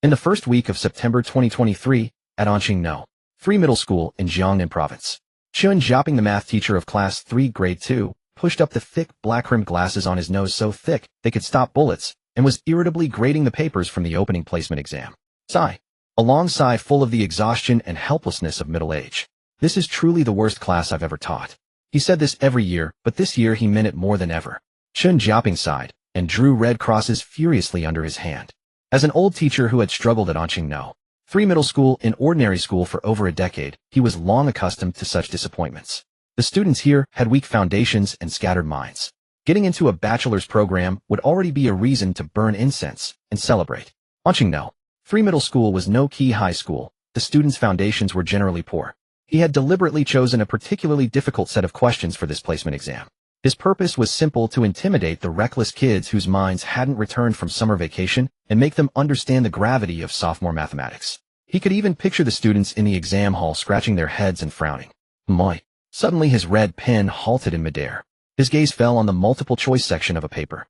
In the first week of September 2023, at Anqing 3 Middle School in Jiangnan Province, Xu Chen, the math teacher of Class 3 Grade 2, pushed up the thick black-rimmed glasses on his nose so thick they could stop bullets, and was irritably grading the papers from the opening placement exam. Sigh. A long sigh full of the exhaustion and helplessness of middle age. This is truly the worst class I've ever taught. He said this every year, but this year he meant it more than ever. Xu Chen sighed, and drew red crosses furiously under his hand. As an old teacher who had struggled at Anqing 3 Middle School in ordinary school for over a decade, he was long accustomed to such disappointments. The students here had weak foundations and scattered minds. Getting into a bachelor's program would already be a reason to burn incense and celebrate. Anqing 3 Middle School was no-key high school. The students' foundations were generally poor. He had deliberately chosen a particularly difficult set of questions for this placement exam. His purpose was simple: to intimidate the reckless kids whose minds hadn't returned from summer vacation and make them understand the gravity of sophomore mathematics. He could even picture the students in the exam hall scratching their heads and frowning. Moi. Suddenly his red pen halted in midair. His gaze fell on the multiple-choice section of a paper.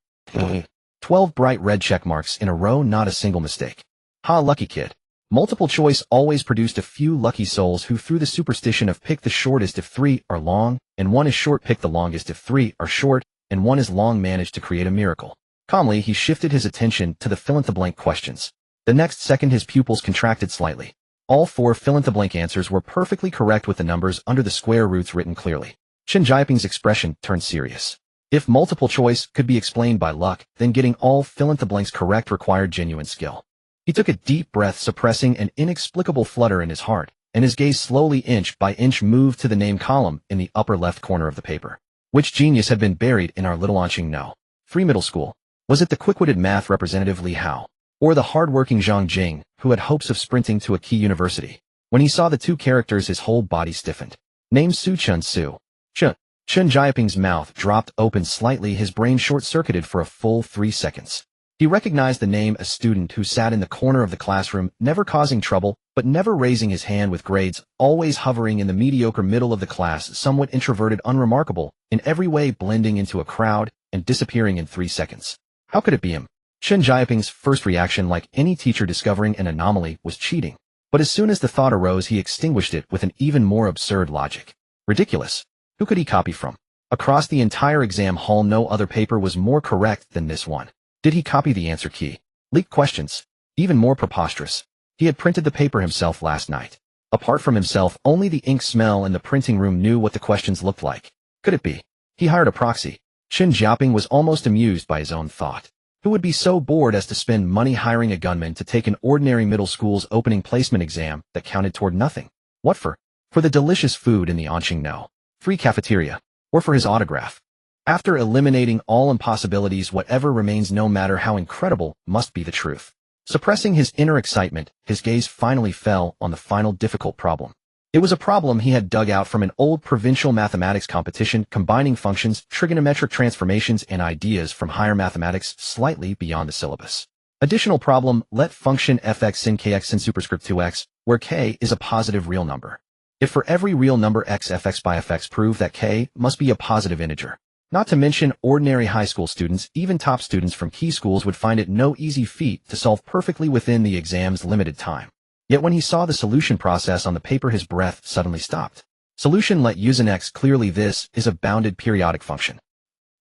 12 bright red check marks in a row, not a single mistake. Ha, lucky kid. Multiple choice always produced a few lucky souls who, through the superstition of pick the shortest if 3 are long, and 1 is short, pick the longest if 3 are short, and 1 is long, managed to create a miracle. Calmly, he shifted his attention to the fill-in-the-blank questions. The next second his pupils contracted slightly. All 4 fill-in-the-blank answers were perfectly correct with the numbers under the square roots written clearly. Chen Jiaping's expression turned serious. If multiple choice could be explained by luck, then getting all fill-in-the-blanks correct required genuine skill. He took a deep breath, suppressing an inexplicable flutter in his heart, and his gaze slowly, inch by inch, moved to the name column in the upper left corner of the paper. Which genius had been buried in our little Anqing 3 Middle School? Was it the quick-witted math representative Li Hao, or the hard-working Zhang Jing, who had hopes of sprinting to a key university? When he saw the 2 characters, his whole body stiffened. Name Xu Chen Su. Chen Jiaping's mouth dropped open slightly, his brain short-circuited for a full 3 seconds. He recognized the name, a student who sat in the corner of the classroom, never causing trouble, but never raising his hand, with grades always hovering in the mediocre middle of the class, somewhat introverted, unremarkable, in every way, blending into a crowd and disappearing in 3 seconds. How could it be him? Chen Jiaping's first reaction, like any teacher discovering an anomaly, was cheating. But as soon as the thought arose, he extinguished it with an even more absurd logic. Ridiculous. Who could he copy from? Across the entire exam hall, no other paper was more correct than this one. Did he copy the answer key? Leaked questions? Even more preposterous. He had printed the paper himself last night. Apart from himself, only the ink smell in the printing room knew what the questions looked like. Could it be? He hired a proxy. Chen Jiaping was almost amused by his own thought. Who would be so bored as to spend money hiring a gunman to take an ordinary middle school's opening placement exam that counted toward nothing? What for? For the delicious food in the Anqing 3 cafeteria, or for his autograph? After eliminating all impossibilities, whatever remains, no matter how incredible, must be the truth. Suppressing his inner excitement, his gaze finally fell on the final difficult problem. It was a problem he had dug out from an old provincial mathematics competition, combining functions, trigonometric transformations, and ideas from higher mathematics slightly beyond the syllabus. Additional problem: let function fx sin kx sin superscript 2x, where k is a positive real number. If for every real number x fx by fx, prove that k must be a positive integer. Not to mention, ordinary high school students, even top students from key schools, would find it no easy feat to solve perfectly within the exam's limited time. Yet when he saw the solution process on the paper, his breath suddenly stopped. Solution: let u sin x. Clearly this is a bounded periodic function.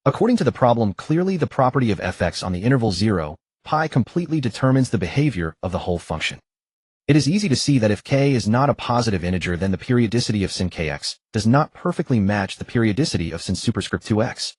According to the problem, clearly the property of fx on the interval 0, pi completely determines the behavior of the whole function. It is easy to see that if k is not a positive integer, then the periodicity of sin kx does not perfectly match the periodicity of sin superscript 2x.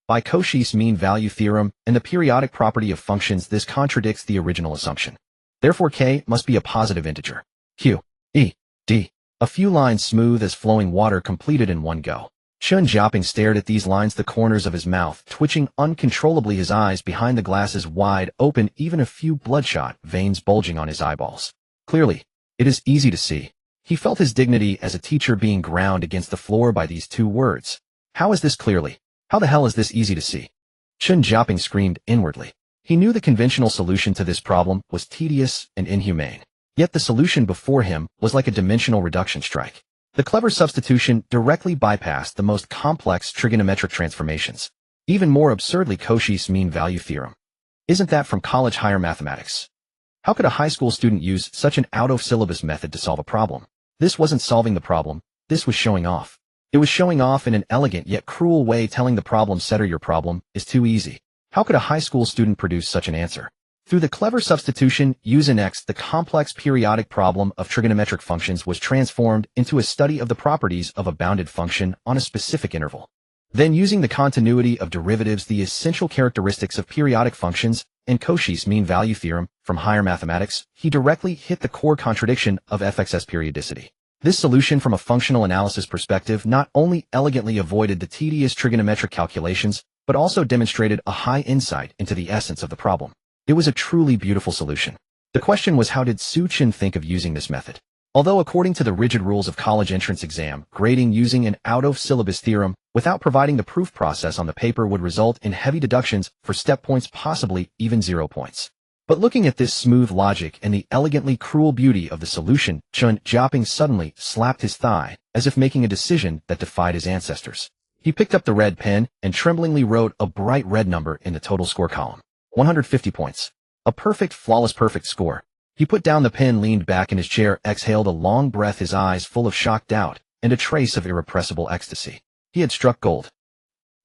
By Cauchy's mean value theorem and the periodic property of functions, this contradicts the original assumption. Therefore k must be a positive integer. Q, E, D. A few lines smooth as flowing water, completed in one go. Chen Jiaping stared at these lines, the corners of his mouth twitching uncontrollably, his eyes behind the glasses wide open, even a few bloodshot veins bulging on his eyeballs. Clearly, it is easy to see. He felt his dignity as a teacher being ground against the floor by these 2 words. How is this clearly? How the hell is this easy to see? Chen Jiaping screamed inwardly. He knew the conventional solution to this problem was tedious and inhumane. Yet the solution before him was like a dimensional reduction strike. The clever substitution directly bypassed the most complex trigonometric transformations. Even more absurdly, Cauchy's mean value theorem. Isn't that from college higher mathematics? How could a high school student use such an out-of-syllabus method to solve a problem? This wasn't solving the problem, this was showing off. It was showing off in an elegant yet cruel way, telling the problem setter your problem is too easy. How could a high school student produce such an answer? Through the clever substitution using X, the complex periodic problem of trigonometric functions was transformed into a study of the properties of a bounded function on a specific interval. Then, using the continuity of derivatives, the essential characteristics of periodic functions, and Cauchy's mean value theorem from higher mathematics, he directly hit the core contradiction of fx's periodicity. This solution from a functional analysis perspective not only elegantly avoided the tedious trigonometric calculations, but also demonstrated a high insight into the essence of the problem. It was a truly beautiful solution. The question was, how did Xu Chen think of using this method? Although according to the rigid rules of college entrance exam, grading using an out-of-syllabus theorem without providing the proof process on the paper would result in heavy deductions for step points, possibly even 0 points. But looking at this smooth logic and the elegantly cruel beauty of the solution, Chen Jiaping suddenly slapped his thigh, as if making a decision that defied his ancestors. He picked up the red pen and tremblingly wrote a bright red number in the total score column. 150 points. A perfect, flawless perfect score. He put down the pen, leaned back in his chair, exhaled a long breath, his eyes full of shocked doubt and a trace of irrepressible ecstasy. He had struck gold.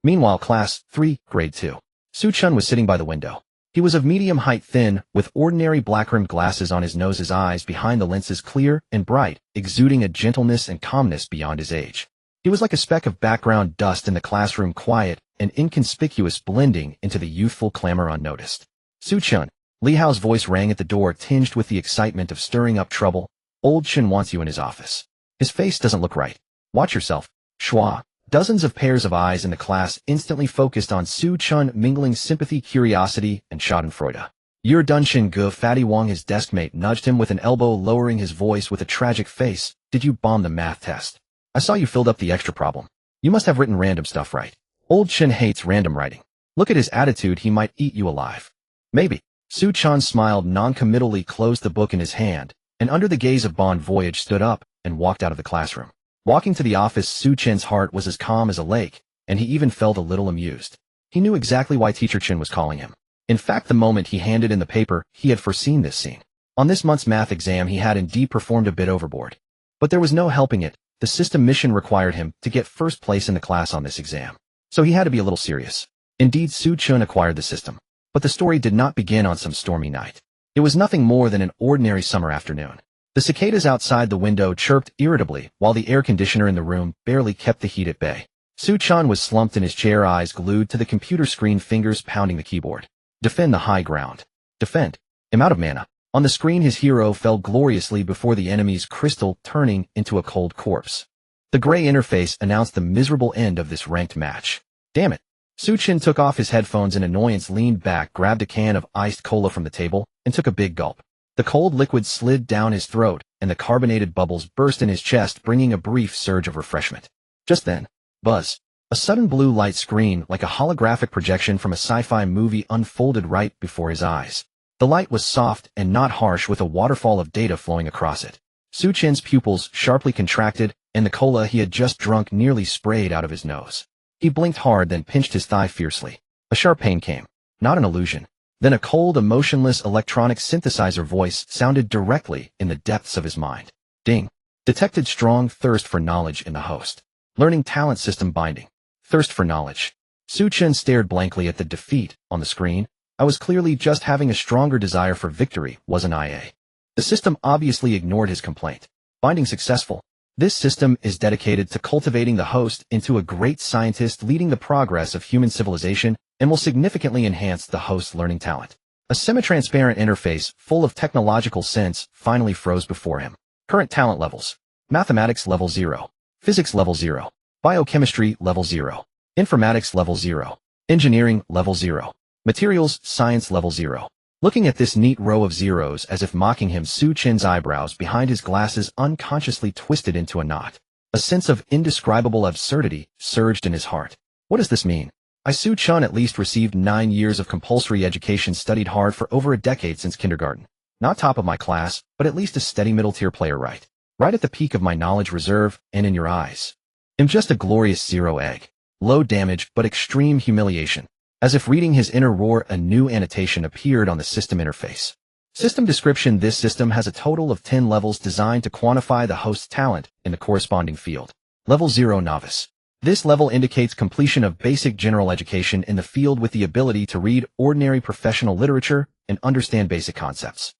Meanwhile, Class 3, Grade 2. Xu Chen was sitting by the window. He was of medium height, thin, with ordinary black-rimmed glasses on his nose, his eyes behind the lenses clear and bright, exuding a gentleness and calmness beyond his age. He was like a speck of background dust in the classroom, quiet and inconspicuous, blending into the youthful clamor unnoticed. Xu Chen. Li Hao's voice rang at the door, tinged with the excitement of stirring up trouble. Old Chen wants you in his office. His face doesn't look right. Watch yourself. Schwa. Dozens of pairs of eyes in the class instantly focused on Xu Chen, mingling sympathy, curiosity, and schadenfreude. You're done, Shin Ge. Fatty Wang, his deskmate, nudged him with an elbow, lowering his voice with a tragic face. Did you bomb the math test? I saw you filled up the extra problem. You must have written random stuff, right? Old Chen hates random writing. Look at his attitude, he might eat you alive. Maybe. Xu Chen smiled non-committally, closed the book in his hand, and under the gaze of Bon Voyage stood up and walked out of the classroom. Walking to the office, Xu Chen's heart was as calm as a lake, and he even felt a little amused. He knew exactly why Teacher Chen was calling him. In fact, the moment he handed in the paper, he had foreseen this scene. On this month's math exam, he had indeed performed a bit overboard. But there was no helping it. The system mission required him to get first place in the class on this exam. So he had to be a little serious. Indeed, Xu Chen acquired the system. But the story did not begin on some stormy night. It was nothing more than an ordinary summer afternoon. The cicadas outside the window chirped irritably, while the air conditioner in the room barely kept the heat at bay. Xu Chen was slumped in his chair, eyes glued to the computer screen, fingers pounding the keyboard. Defend the high ground. Defend. I'm out of mana. On the screen, his hero fell gloriously before the enemy's crystal, turning into a cold corpse. The gray interface announced the miserable end of this ranked match. Damn it. Xu Chen took off his headphones in annoyance, leaned back, grabbed a can of iced cola from the table, and took a big gulp. The cold liquid slid down his throat, and the carbonated bubbles burst in his chest, bringing a brief surge of refreshment. Just then, buzz. A sudden blue light screen, like a holographic projection from a sci-fi movie, unfolded right before his eyes. The light was soft and not harsh, with a waterfall of data flowing across it. Xu Chen's pupils sharply contracted, and the cola he had just drunk nearly sprayed out of his nose. He blinked hard, then pinched his thigh fiercely. A sharp pain came. Not an illusion. Then a cold, emotionless electronic synthesizer voice sounded directly in the depths of his mind. Ding. Detected strong thirst for knowledge in the host. Learning talent system binding. Thirst for knowledge. Xu Chen stared blankly at the defeat on the screen. I was clearly just having a stronger desire for victory, wasn't I? The system obviously ignored his complaint. Binding successful. This system is dedicated to cultivating the host into a great scientist, leading the progress of human civilization, and will significantly enhance the host's learning talent. A semi-transparent interface full of technological sense finally froze before him. Current talent levels. Mathematics level 0. Physics level 0. Biochemistry level 0. Informatics level 0. Engineering level 0. Materials science level 0. Looking at this neat row of zeros as if mocking him, Xu Chen's eyebrows behind his glasses unconsciously twisted into a knot. A sense of indescribable absurdity surged in his heart. What does this mean? Xu Chen at least received 9 years of compulsory education, studied hard for over a decade since kindergarten. Not top of my class, but at least a steady middle-tier player, right? Right at the peak of my knowledge reserve, and in your eyes. I'm just a glorious zero egg. Low damage, but extreme humiliation. As if reading his inner roar, a new annotation appeared on the system interface. System description: this system has a total of 10 levels designed to quantify the host's talent in the corresponding field. Level 0 Novice. This level indicates completion of basic general education in the field with the ability to read ordinary professional literature and understand basic concepts.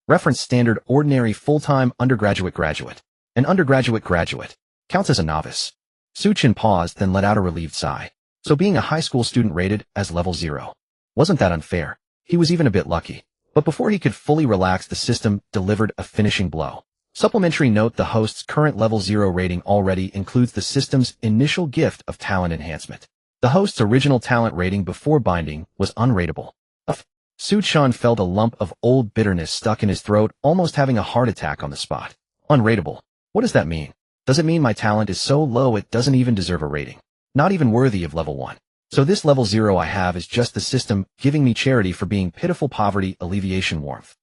Reference: standard, ordinary, full-time, undergraduate, graduate. An undergraduate graduate counts as a novice. Xu Chen paused, then let out a relieved sigh. So being a high school student rated as level 0. Wasn't that unfair? He was even a bit lucky. But before he could fully relax, the system delivered a finishing blow. Supplementary note: the host's current level 0 rating already includes the system's initial gift of talent enhancement. The host's original talent rating before binding was unrateable. Xu Chen felt a lump of old bitterness stuck in his throat, almost having a heart attack on the spot. Unrateable. What does that mean? Does it mean my talent is so low it doesn't even deserve a rating? Not even worthy of level 1. So this level 0 I have is just the system giving me charity for being pitiful, poverty alleviation warmth.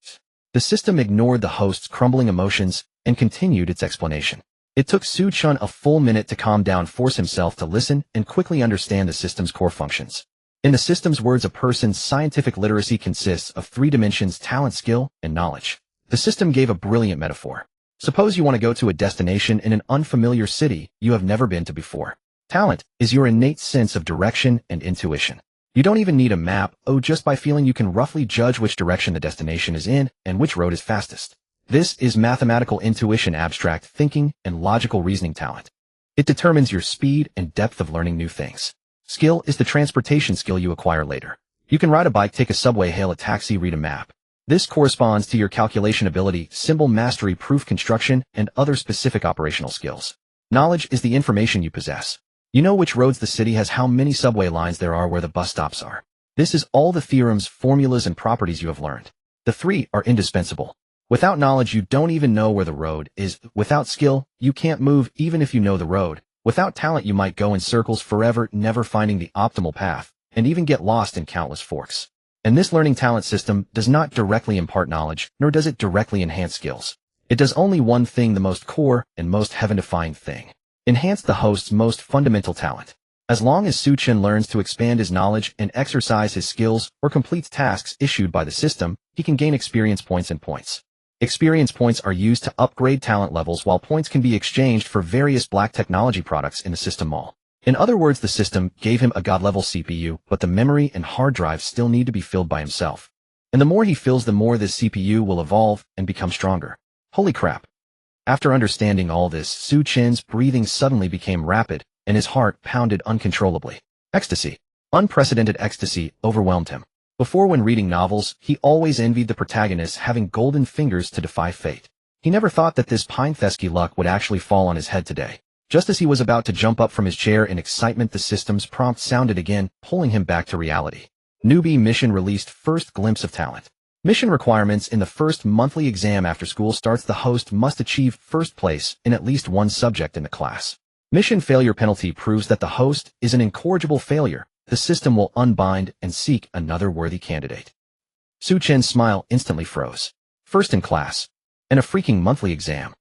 The system ignored the host's crumbling emotions and continued its explanation. It took Xu Chen a full minute to calm down, force himself to listen, and quickly understand the system's core functions. In the system's words, a person's scientific literacy consists of 3 dimensions: talent, skill, and knowledge. The system gave a brilliant metaphor. Suppose you want to go to a destination in an unfamiliar city you have never been to before. Talent is your innate sense of direction and intuition. You don't even need a map, just by feeling you can roughly judge which direction the destination is in and which road is fastest. This is mathematical intuition, abstract thinking, and logical reasoning talent. It determines your speed and depth of learning new things. Skill is the transportation skill you acquire later. You can ride a bike, take a subway, hail a taxi, read a map. This corresponds to your calculation ability, symbol mastery, proof construction, and other specific operational skills. Knowledge is the information you possess. You know which roads the city has, how many subway lines there are, where the bus stops are. This is all the theorems, formulas, and properties you have learned. The 3 are indispensable. Without knowledge, you don't even know where the road is. Without skill, you can't move even if you know the road. Without talent, you might go in circles forever, never finding the optimal path, and even get lost in countless forks. And this learning talent system does not directly impart knowledge, nor does it directly enhance skills. It does only one thing, the most core and most heaven-defying thing: enhance the host's most fundamental talent. As long as Xu Chen learns to expand his knowledge and exercise his skills or completes tasks issued by the system, he can gain experience points and points. Experience points are used to upgrade talent levels, while points can be exchanged for various black technology products in the system mall. In other words, the system gave him a god-level CPU, but the memory and hard drive still need to be filled by himself. And the more he fills, the more this CPU will evolve and become stronger. Holy crap. After understanding all this, Xu Chen's breathing suddenly became rapid, and his heart pounded uncontrollably. Ecstasy. Unprecedented ecstasy overwhelmed him. Before, when reading novels, he always envied the protagonists having golden fingers to defy fate. He never thought that this Pinthesky luck would actually fall on his head today. Just as he was about to jump up from his chair in excitement, the system's prompt sounded again, pulling him back to reality. Newbie mission released: first glimpse of talent. Mission requirements: in the first monthly exam after school starts, the host must achieve first place in at least one subject in the class. Mission failure penalty proves that the host is an incorrigible failure. The system will unbind and seek another worthy candidate. Xu Chen's smile instantly froze. First in class. And a freaking monthly exam.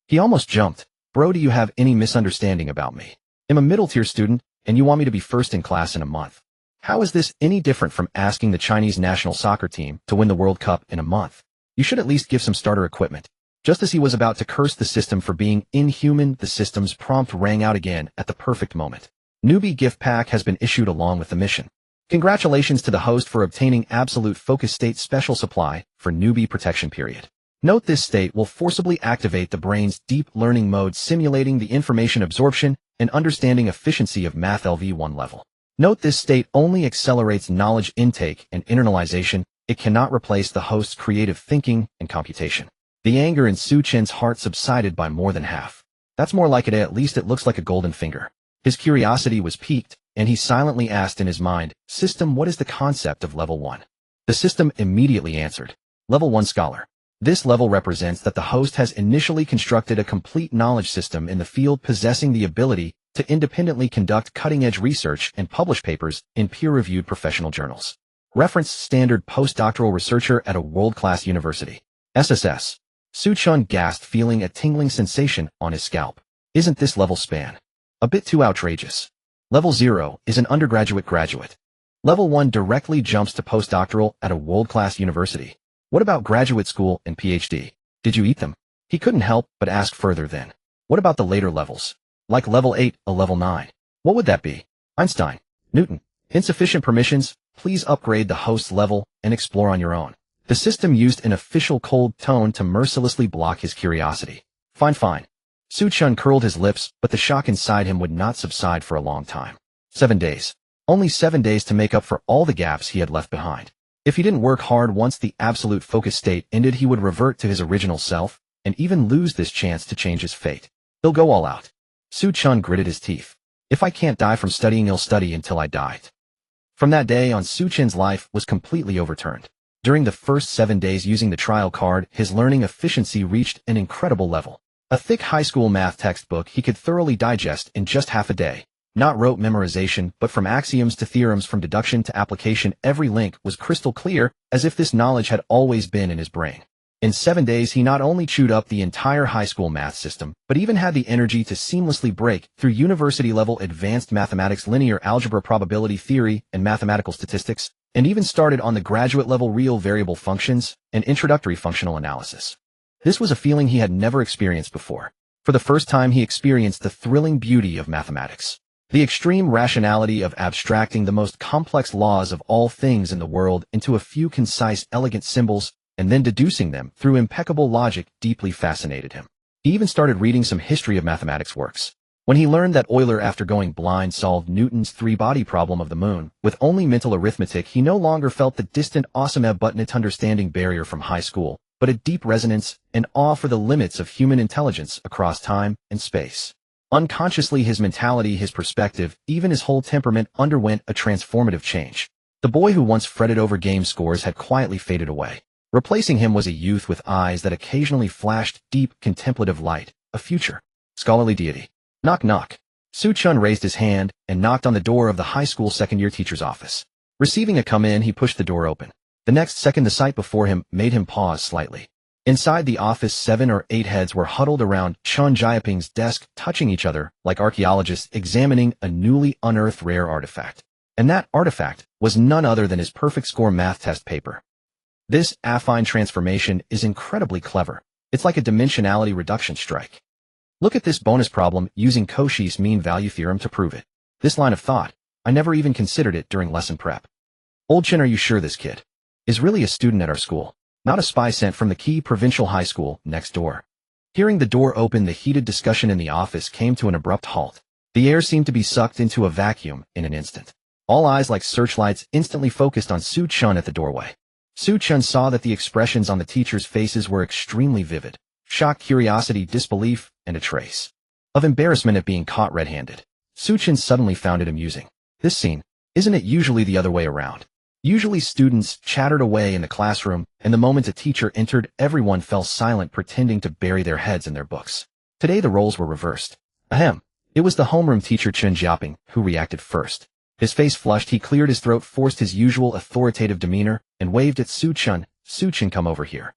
He almost jumped. Bro, do you have any misunderstanding about me? I'm a middle-tier student, and you want me to be first in class in a month. How is this any different from asking the Chinese national soccer team to win the World Cup in a month? You should at least give some starter equipment. Just as he was about to curse the system for being inhuman, the system's prompt rang out again at the perfect moment. Newbie gift pack has been issued along with the mission. Congratulations to the host for obtaining absolute focus state special supply for newbie protection period. Note: this state will forcibly activate the brain's deep learning mode, simulating the information absorption and understanding efficiency of Math LV1 level. Note: this state only accelerates knowledge intake and internalization. It cannot replace the host's creative thinking and computation. The anger in Xu Chen's heart subsided by more than half. That's more like it. At least it looks like a golden finger. His curiosity was piqued, and he silently asked in his mind, "System, what is the concept of level 1? The system immediately answered, "Level 1 scholar." This level represents that the host has initially constructed a complete knowledge system in the field, possessing the ability to independently conduct cutting-edge research and publish papers in peer-reviewed professional journals. Reference: standard postdoctoral researcher at a world-class university. SSS. Xu Chen gasped, feeling a tingling sensation on his scalp. Isn't this level span a bit too outrageous? Level 0 is an undergraduate graduate. Level 1 directly jumps to postdoctoral at a world-class university. What about graduate school and PhD? Did you eat them? He couldn't help but ask further then. What about the later levels? Like level 8 or level 9? What would that be? Einstein, Newton. Insufficient permissions, please upgrade the host level and explore on your own. The system used an official cold tone to mercilessly block his curiosity. Fine, fine. Xu Chen curled his lips, but the shock inside him would not subside for a long time. 7 days. Only 7 days to make up for all the gaps he had left behind. If he didn't work hard once the absolute focus state ended, he would revert to his original self, and even lose this chance to change his fate. He'll go all out. Xu Chen gritted his teeth. If I can't die from studying, I'll study until I die. From that day on, Xu Chen's life was completely overturned. During the first 7 days using the trial card, his learning efficiency reached an incredible level. A thick high school math textbook he could thoroughly digest in just half a day. Not rote memorization, but from axioms to theorems, from deduction to application, every link was crystal clear, as if this knowledge had always been in his brain. In 7 days, he not only chewed up the entire high school math system, but even had the energy to seamlessly break through university-level advanced mathematics, linear algebra, probability theory, and mathematical statistics, and even started on the graduate-level real variable functions and introductory functional analysis. This was a feeling he had never experienced before. For the first time, he experienced the thrilling beauty of mathematics. The extreme rationality of abstracting the most complex laws of all things in the world into a few concise, elegant symbols, and then deducing them through impeccable logic deeply fascinated him. He even started reading some history of mathematics works. When he learned that Euler, after going blind, solved Newton's three-body problem of the moon, with only mental arithmetic, he no longer felt the distant awesomeness understanding barrier from high school, but a deep resonance and awe for the limits of human intelligence across time and space. Unconsciously, his mentality, his perspective, even his whole temperament underwent a transformative change. The boy who once fretted over game scores had quietly faded away. Replacing him was a youth with eyes that occasionally flashed deep, contemplative light, a future, scholarly deity. Knock, knock. Xu Chen raised his hand and knocked on the door of the high school second-year teacher's office. Receiving a come in, he pushed the door open. The next second, the sight before him made him pause slightly. Inside the office, 7 or 8 heads were huddled around Chen Jiaping's desk, touching each other like archaeologists examining a newly unearthed rare artifact. And that artifact was none other than his perfect score math test paper. This affine transformation is incredibly clever. It's like a dimensionality reduction strike. Look at this bonus problem using Cauchy's mean value theorem to prove it. This line of thought, I never even considered it during lesson prep. Old Chen, are you sure this kid is really a student at our school? Not a spy sent from the key provincial high school next door. Hearing the door open, the heated discussion in the office came to an abrupt halt. The air seemed to be sucked into a vacuum in an instant. All eyes like searchlights instantly focused on Xu Chen at the doorway. Xu Chen saw that the expressions on the teachers' faces were extremely vivid. Shock, curiosity, disbelief, and a trace of embarrassment at being caught red-handed. Xu Chen suddenly found it amusing. This scene, isn't it usually the other way around? Usually students chattered away in the classroom, and the moment a teacher entered, everyone fell silent, pretending to bury their heads in their books. Today the roles were reversed. Ahem. It was the homeroom teacher Chen Jiaping who reacted first. His face flushed, he cleared his throat, forced his usual authoritative demeanor, and waved at Xu Chen. Xu Chen, come over here.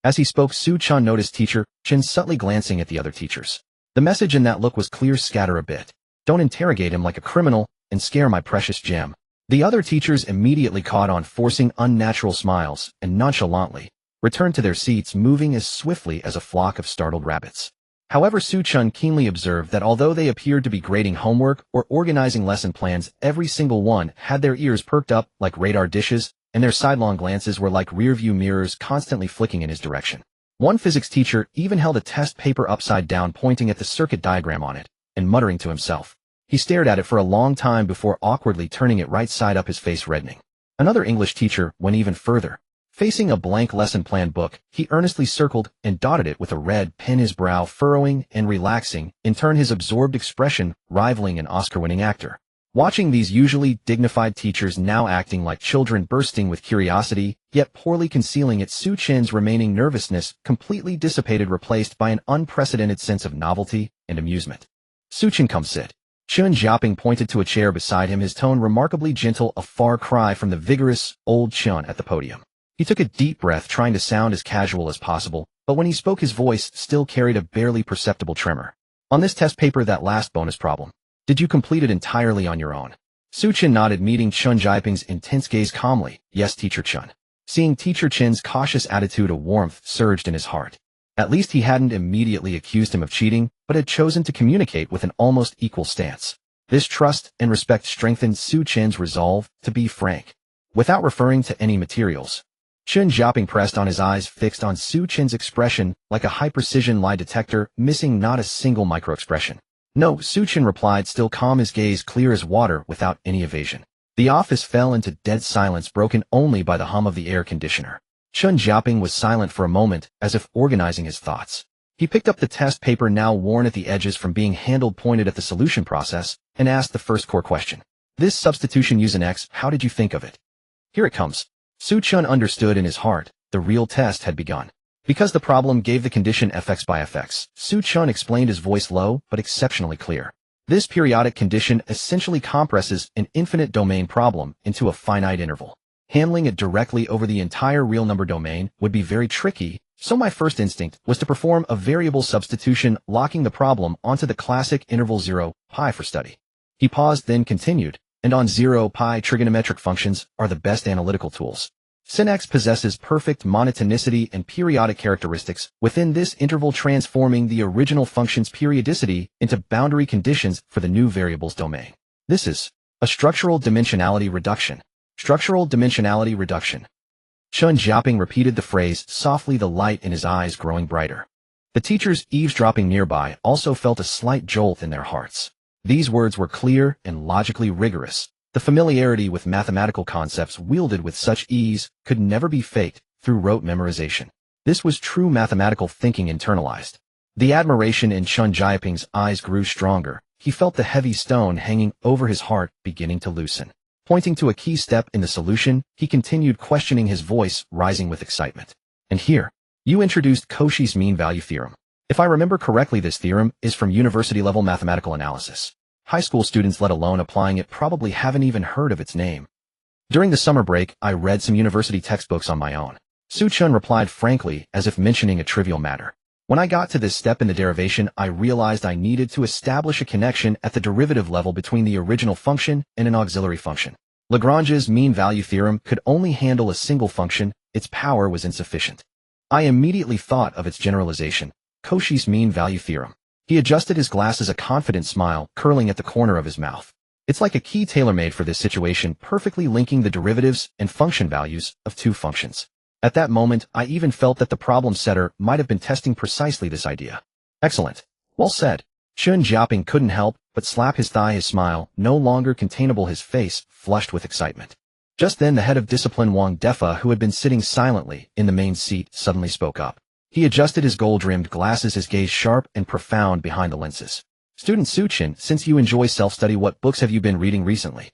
As he spoke, Xu Chen noticed teacher Chen subtly glancing at the other teachers. The message in that look was clear: scatter a bit. Don't interrogate him like a criminal and scare my precious gem. The other teachers immediately caught on, forcing unnatural smiles, and nonchalantly returned to their seats, moving as swiftly as a flock of startled rabbits. However, Xu Chen keenly observed that although they appeared to be grading homework or organizing lesson plans, every single one had their ears perked up like radar dishes, and their sidelong glances were like rear-view mirrors constantly flicking in his direction. One physics teacher even held a test paper upside down, pointing at the circuit diagram on it, and muttering to himself. He stared at it for a long time before awkwardly turning it right side up, his face reddening. Another English teacher went even further. Facing a blank lesson plan book, he earnestly circled and dotted it with a red pen, his brow furrowing and relaxing, in turn his absorbed expression rivaling an Oscar-winning actor. Watching these usually dignified teachers now acting like children, bursting with curiosity, yet poorly concealing it, Xu Chen's remaining nervousness completely dissipated, replaced by an unprecedented sense of novelty and amusement. Xu Chen, come sit. Chen Jiaping pointed to a chair beside him, his tone remarkably gentle, a far cry from the vigorous old Chen at the podium. He took a deep breath, trying to sound as casual as possible, but when he spoke his voice still carried a barely perceptible tremor. On this test paper, that last bonus problem, did you complete it entirely on your own? Xu Chen nodded, meeting Chen Jiaping's intense gaze calmly. Yes, teacher Chen. Seeing teacher Chen's cautious attitude, a warmth surged in his heart. At least he hadn't immediately accused him of cheating, but had chosen to communicate with an almost equal stance. This trust and respect strengthened Xu Chen's resolve to be frank. Without referring to any materials, Chen Xiaoping pressed on, his eyes fixed on Xu Chen's expression like a high-precision lie detector, missing not a single micro-expression. No, Xu Chen replied, still calm, his gaze clear as water, without any evasion. The office fell into dead silence, broken only by the hum of the air conditioner. Chen Xiaoping was silent for a moment, as if organizing his thoughts. He picked up the test paper, now worn at the edges from being handled, pointed at the solution process, and asked the first core question. This substitution using X, how did you think of it? Here it comes. Xu Chen understood in his heart. The real test had begun. Because the problem gave the condition fx by fx, Xu Chen explained, his voice low but exceptionally clear. This periodic condition essentially compresses an infinite domain problem into a finite interval. Handling it directly over the entire real number domain would be very tricky, so my first instinct was to perform a variable substitution, locking the problem onto the classic interval 0, pi for study. He paused, then continued, and on 0, pi trigonometric functions are the best analytical tools. Sin X possesses perfect monotonicity and periodic characteristics within this interval, transforming the original function's periodicity into boundary conditions for the new variable's domain. This is a structural dimensionality reduction. Structural dimensionality reduction. Chen Xiaoping repeated the phrase softly, the light in his eyes growing brighter. The teachers eavesdropping nearby also felt a slight jolt in their hearts. These words were clear and logically rigorous. The familiarity with mathematical concepts wielded with such ease could never be faked through rote memorization. This was true mathematical thinking internalized. The admiration in Chen Xiaoping's eyes grew stronger. He felt the heavy stone hanging over his heart beginning to loosen. Pointing to a key step in the solution, he continued, questioning, his voice rising with excitement. And here, you introduced Cauchy's mean value theorem. If I remember correctly, this theorem is from university-level mathematical analysis. High school students, let alone applying it, probably haven't even heard of its name. During the summer break, I read some university textbooks on my own. Xu Chen replied frankly, as if mentioning a trivial matter. When I got to this step in the derivation, I realized I needed to establish a connection at the derivative level between the original function and an auxiliary function. Lagrange's mean value theorem could only handle a single function. Its power was insufficient. I immediately thought of its generalization, Cauchy's mean value theorem. He adjusted his glasses, a confident smile curling at the corner of his mouth. It's like a key tailor-made for this situation, perfectly linking the derivatives and function values of two functions. At that moment, I even felt that the problem setter might have been testing precisely this idea. Excellent. Well said. Chen Xiaoping couldn't help but slap his thigh, his smile no longer containable, his face flushed with excitement. Just then, the head of discipline, Wang Defa, who had been sitting silently in the main seat, suddenly spoke up. He adjusted his gold-rimmed glasses, his gaze sharp and profound behind the lenses. Student Xu Chen, since you enjoy self-study, what books have you been reading recently?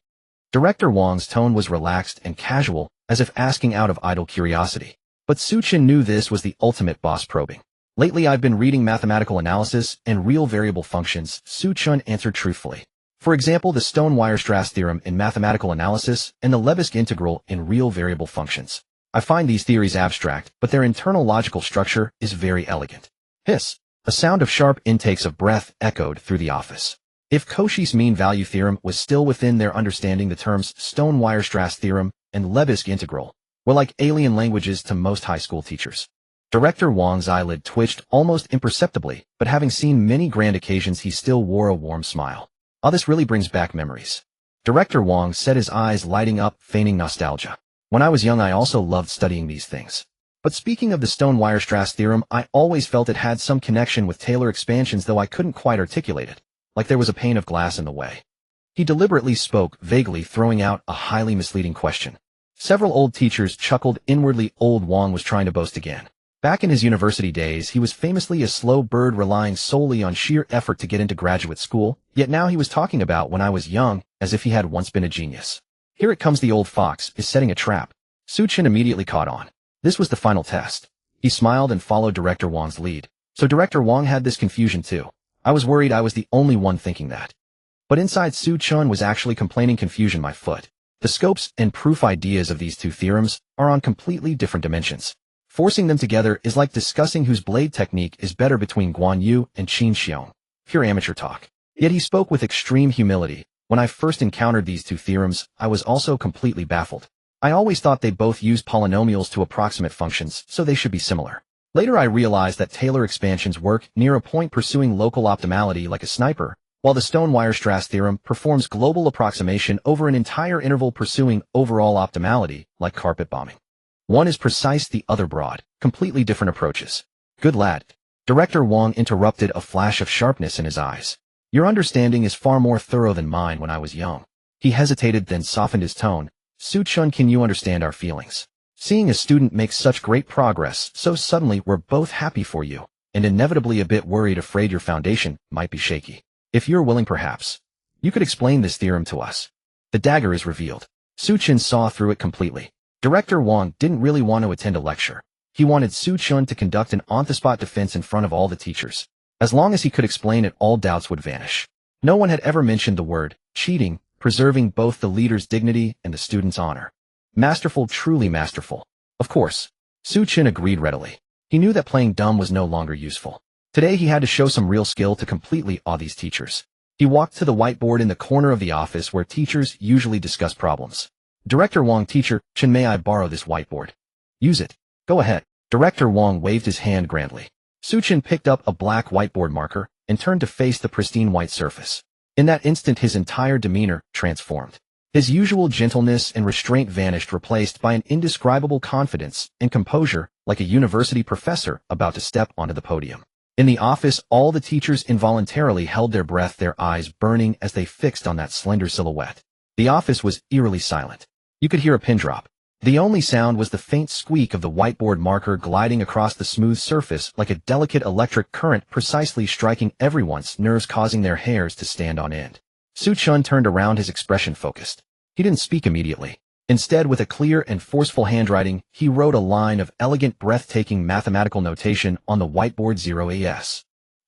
Director Wang's tone was relaxed and casual, as if asking out of idle curiosity. But Xu Chen knew this was the ultimate boss probing. Lately, I've been reading mathematical analysis and real variable functions, Xu Chen answered truthfully. For example, the Stone-Weierstrass theorem in mathematical analysis and the Lebesgue integral in real variable functions. I find these theories abstract, but their internal logical structure is very elegant. Hiss. A sound of sharp intakes of breath echoed through the office. If Cauchy's mean value theorem was still within their understanding, the terms Stone-Weierstrass theorem and Lebesgue integral were like alien languages to most high school teachers. Director Wang's eyelid twitched almost imperceptibly, but having seen many grand occasions, he still wore a warm smile. Oh, this really brings back memories. Director Wang said, his eyes lighting up, feigning nostalgia. When I was young, I also loved studying these things. But speaking of the Stone-Weierstrass theorem, I always felt it had some connection with Taylor expansions, though I couldn't quite articulate it, like there was a pane of glass in the way. He deliberately spoke, vaguely throwing out a highly misleading question. Several old teachers chuckled inwardly. Old Wang was trying to boast again. Back in his university days, he was famously a slow bird, relying solely on sheer effort to get into graduate school, yet now he was talking about when I was young, as if he had once been a genius. Here it comes, the old fox is setting a trap. Xu Chen immediately caught on. This was the final test. He smiled and followed Director Wang's lead. So Director Wang had this confusion too. I was worried I was the only one thinking that. But inside, Xu Chen was actually complaining, confusion my foot. The scopes and proof ideas of these two theorems are on completely different dimensions. Forcing them together is like discussing whose blade technique is better between Guan Yu and Qin Xiong. Pure amateur talk. Yet he spoke with extreme humility. When I first encountered these two theorems, I was also completely baffled. I always thought they both used polynomials to approximate functions, so they should be similar. Later I realized that Taylor expansions work near a point pursuing local optimality like a sniper, while the Stone-Weierstrass theorem performs global approximation over an entire interval pursuing overall optimality like carpet bombing. One is precise, the other broad, completely different approaches. Good lad. Director Wong interrupted, a flash of sharpness in his eyes. Your understanding is far more thorough than mine when I was young. He hesitated, then softened his tone. Xu Chen, can you understand our feelings? Seeing a student make such great progress so suddenly, we're both happy for you, and inevitably a bit worried, afraid your foundation might be shaky. If you're willing, perhaps you could explain this theorem to us. The dagger is revealed. Xu Chen saw through it completely. Director Wong didn't really want to attend a lecture. He wanted Xu Chen to conduct an on-the-spot defense in front of all the teachers. As long as he could explain it, all doubts would vanish. No one had ever mentioned the word cheating, preserving both the leader's dignity and the student's honor. Masterful, truly masterful. Of course. Xu Chen agreed readily. He knew that playing dumb was no longer useful. Today he had to show some real skill to completely awe these teachers. He walked to the whiteboard in the corner of the office where teachers usually discuss problems. Director Wong, Teacher Chen, may I borrow this whiteboard? Use it. Go ahead. Director Wong waved his hand grandly. Xu Chen picked up a black whiteboard marker and turned to face the pristine white surface. In that instant his entire demeanor transformed. His usual gentleness and restraint vanished, replaced by an indescribable confidence and composure, like a university professor about to step onto the podium. In the office, all the teachers involuntarily held their breath, their eyes burning as they fixed on that slender silhouette. The office was eerily silent. You could hear a pin drop. The only sound was the faint squeak of the whiteboard marker gliding across the smooth surface like a delicate electric current, precisely striking everyone's nerves, causing their hairs to stand on end. Xu Chen turned around, his expression focused. He didn't speak immediately. Instead, with a clear and forceful handwriting, he wrote a line of elegant, breathtaking mathematical notation on the whiteboard: 0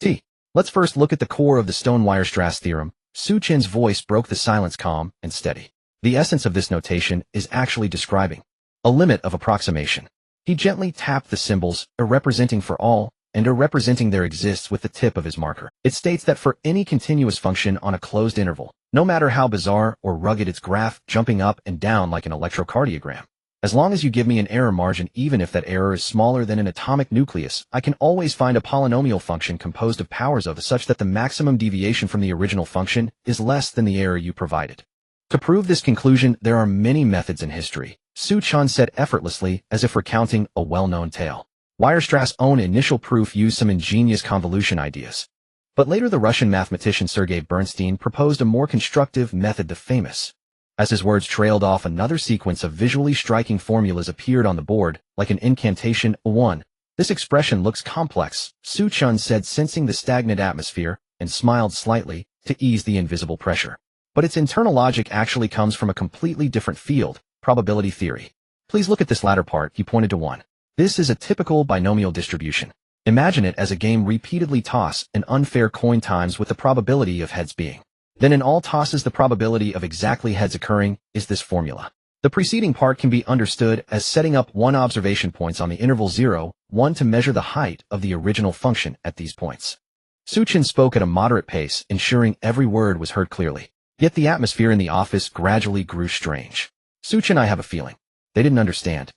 T. Let's first look at the core of the Stone-Weierstrass theorem. Xu Chen's voice broke the silence, calm and steady. The essence of this notation is actually describing a limit of approximation. He gently tapped the symbols, a representing for all, and a representing there exists with the tip of his marker. It states that for any continuous function on a closed interval, no matter how bizarre or rugged its graph, jumping up and down like an electrocardiogram, as long as you give me an error margin, even if that error is smaller than an atomic nucleus, I can always find a polynomial function composed of powers of such that the maximum deviation from the original function is less than the error you provided. To prove this conclusion, there are many methods in history, Xu Chen said effortlessly, as if recounting a well-known tale. Weierstrass' own initial proof used some ingenious convolution ideas. But later the Russian mathematician Sergei Bernstein proposed a more constructive method, the famous. As his words trailed off, another sequence of visually striking formulas appeared on the board, like an incantation. 1. This expression looks complex, Xu Chen said, sensing the stagnant atmosphere, and smiled slightly, to ease the invisible pressure. But its internal logic actually comes from a completely different field, probability theory. Please look at this latter part, he pointed to 1. This is a typical binomial distribution. Imagine it as a game: repeatedly toss an unfair coin times with the probability of heads being. Then in all tosses the probability of exactly heads occurring is this formula. The preceding part can be understood as setting up 1 observation points on the interval 0, 1 to measure the height of the original function at these points. Xu Chen spoke at a moderate pace, ensuring every word was heard clearly. Yet the atmosphere in the office gradually grew strange. Xu Chen, I have a feeling they didn't understand.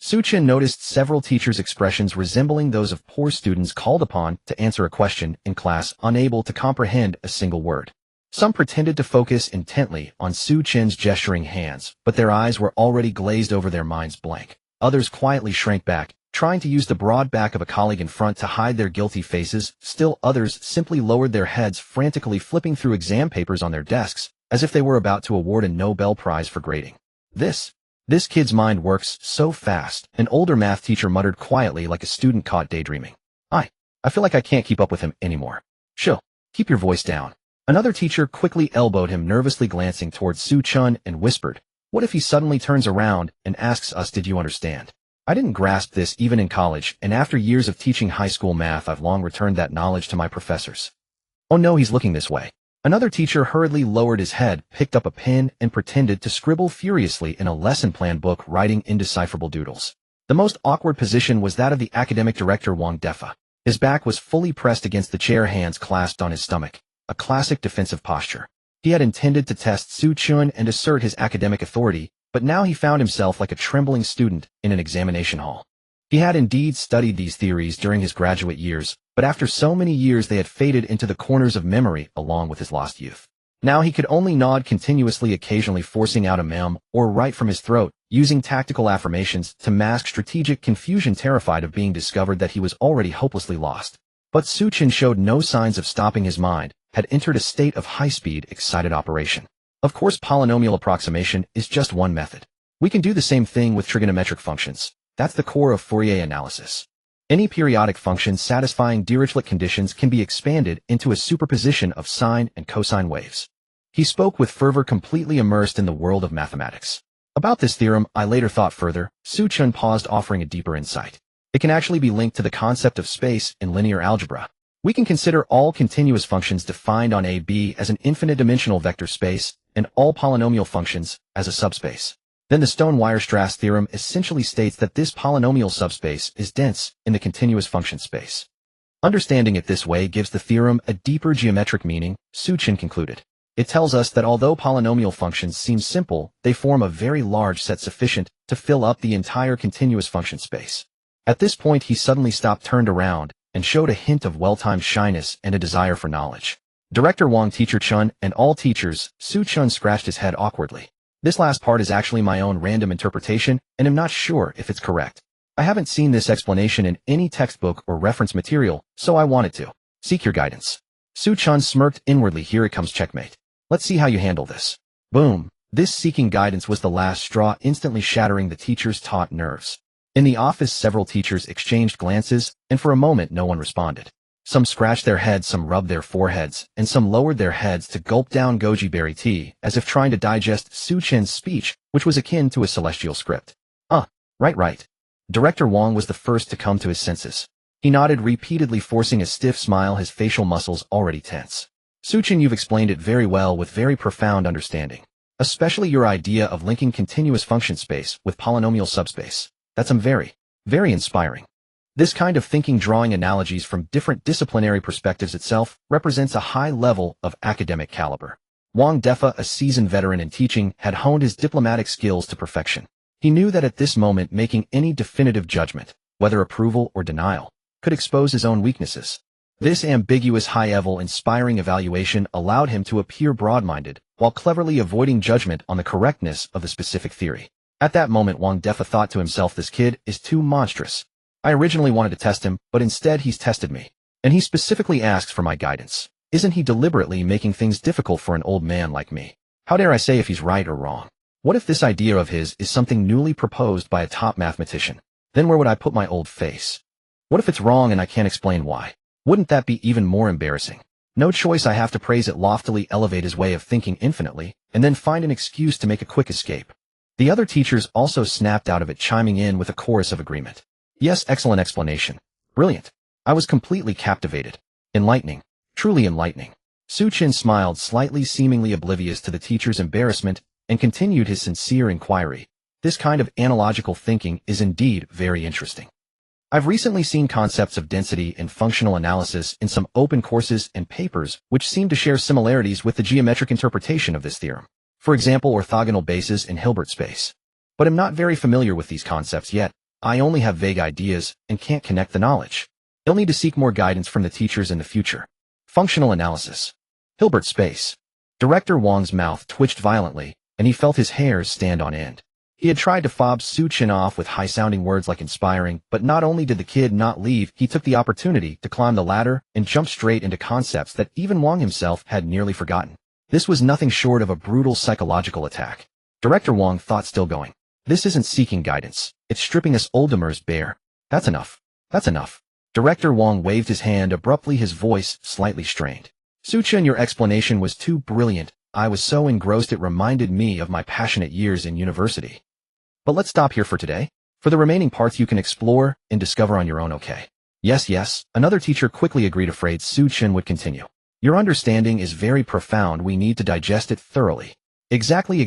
Xu Chen noticed several teachers' expressions resembling those of poor students called upon to answer a question in class, unable to comprehend a single word. Some pretended to focus intently on Xu Chen's gesturing hands, but their eyes were already glazed over, their minds blank. Others quietly shrank back, trying to use the broad back of a colleague in front to hide their guilty faces. Still others simply lowered their heads, frantically flipping through exam papers on their desks, as if they were about to award a Nobel Prize for grading. This kid's mind works so fast, an older math teacher muttered quietly, like a student caught daydreaming. I feel like I can't keep up with him anymore. Chill. Keep your voice down. Another teacher quickly elbowed him, nervously glancing towards Xu Chen, and whispered, what if he suddenly turns around and asks us, did you understand? I didn't grasp this even in college, and after years of teaching high school math I've long returned that knowledge to my professors. Oh no, he's looking this way. Another teacher hurriedly lowered his head, picked up a pen, and pretended to scribble furiously in a lesson plan book, writing indecipherable doodles. The most awkward position was that of the academic director Wang Defa. His back was fully pressed against the chair, hands clasped on his stomach, a classic defensive posture. He had intended to test Xu Chen and assert his academic authority, but now he found himself like a trembling student in an examination hall. He had indeed studied these theories during his graduate years, but after so many years they had faded into the corners of memory along with his lost youth. Now he could only nod continuously, occasionally forcing out a mem or write from his throat, using tactical affirmations to mask strategic confusion, terrified of being discovered that he was already hopelessly lost. But Xu Chen showed no signs of stopping. His mind had entered a state of high-speed, excited operation. Of course, polynomial approximation is just one method. We can do the same thing with trigonometric functions. That's the core of Fourier analysis. Any periodic function satisfying Dirichlet conditions can be expanded into a superposition of sine and cosine waves. He spoke with fervor, completely immersed in the world of mathematics. About this theorem, I later thought further. Xu Chen paused, offering a deeper insight. It can actually be linked to the concept of space in linear algebra. We can consider all continuous functions defined on AB as an infinite-dimensional vector space, and all polynomial functions as a subspace. Then the Stone-Weierstrass theorem essentially states that this polynomial subspace is dense in the continuous function space. Understanding it this way gives the theorem a deeper geometric meaning, Xu Chen concluded. It tells us that although polynomial functions seem simple, they form a very large set sufficient to fill up the entire continuous function space. At this point he suddenly stopped, turned around, and showed a hint of well-timed shyness and a desire for knowledge. Director Wang, Teacher Chen, and all teachers, Xu Chen scratched his head awkwardly. This last part is actually my own random interpretation, and I'm not sure if it's correct. I haven't seen this explanation in any textbook or reference material, so I wanted to seek your guidance. Xu Chen smirked inwardly. Here it comes, checkmate. Let's see how you handle this. Boom. This seeking guidance was the last straw, instantly shattering the teacher's taut nerves. In the office, several teachers exchanged glances, and for a moment no one responded. Some scratched their heads, some rubbed their foreheads, and some lowered their heads to gulp down goji berry tea, as if trying to digest Xu Chen's speech, which was akin to a celestial script. Right. Director Wang was the first to come to his senses. He nodded repeatedly, forcing a stiff smile, his facial muscles already tense. Xu Chen, you've explained it very well with very profound understanding. Especially your idea of linking continuous function space with polynomial subspace. That's very, very inspiring. This kind of thinking, drawing analogies from different disciplinary perspectives itself, represents a high level of academic caliber. Wang Defa, a seasoned veteran in teaching, had honed his diplomatic skills to perfection. He knew that at this moment making any definitive judgment, whether approval or denial, could expose his own weaknesses. This ambiguous, high-level, inspiring evaluation allowed him to appear broad-minded, while cleverly avoiding judgment on the correctness of the specific theory. At that moment, Wang Defa thought to himself, this kid is too monstrous. I originally wanted to test him, but instead he's tested me. And he specifically asks for my guidance. Isn't he deliberately making things difficult for an old man like me? How dare I say if he's right or wrong? What if this idea of his is something newly proposed by a top mathematician? Then where would I put my old face? What if it's wrong and I can't explain why? Wouldn't that be even more embarrassing? No choice, I have to praise it, loftily elevate his way of thinking infinitely, and then find an excuse to make a quick escape. The other teachers also snapped out of it, chiming in with a chorus of agreement. Yes, excellent explanation. Brilliant. I was completely captivated. Enlightening. Truly enlightening. Xu Chen smiled slightly, seemingly oblivious to the teacher's embarrassment, and continued his sincere inquiry. This kind of analogical thinking is indeed very interesting. I've recently seen concepts of density and functional analysis in some open courses and papers which seem to share similarities with the geometric interpretation of this theorem. For example, orthogonal bases in Hilbert space. But I'm not very familiar with these concepts yet. I only have vague ideas and can't connect the knowledge. You'll need to seek more guidance from the teachers in the future. Functional analysis. Hilbert space. Director Wang's mouth twitched violently, and he felt his hairs stand on end. He had tried to fob Xu Chen off with high-sounding words like inspiring, but not only did the kid not leave, he took the opportunity to climb the ladder and jump straight into concepts that even Wang himself had nearly forgotten. This was nothing short of a brutal psychological attack. Director Wang thought, still going. This isn't seeking guidance. It's stripping us oldtimers bare. That's enough. That's enough. Director Wang waved his hand abruptly, his voice slightly strained. Xu Chen, your explanation was too brilliant. I was so engrossed it reminded me of my passionate years in university. But let's stop here for today. For the remaining parts you can explore and discover on your own, okay? Yes. Another teacher quickly agreed, afraid Xu Chen would continue. Your understanding is very profound. We need to digest it thoroughly. Exactly.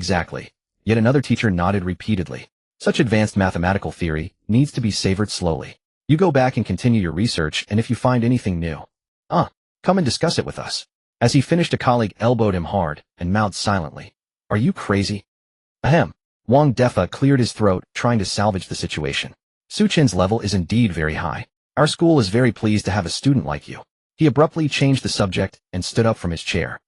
Yet another teacher nodded repeatedly. Such advanced mathematical theory needs to be savored slowly. You go back and continue your research, and if you find anything new, come and discuss it with us. As he finished, a colleague elbowed him hard and mouthed silently. Are you crazy? Ahem. Wang Defa cleared his throat, trying to salvage the situation. Xu Chen's level is indeed very high. Our school is very pleased to have a student like you. He abruptly changed the subject and stood up from his chair.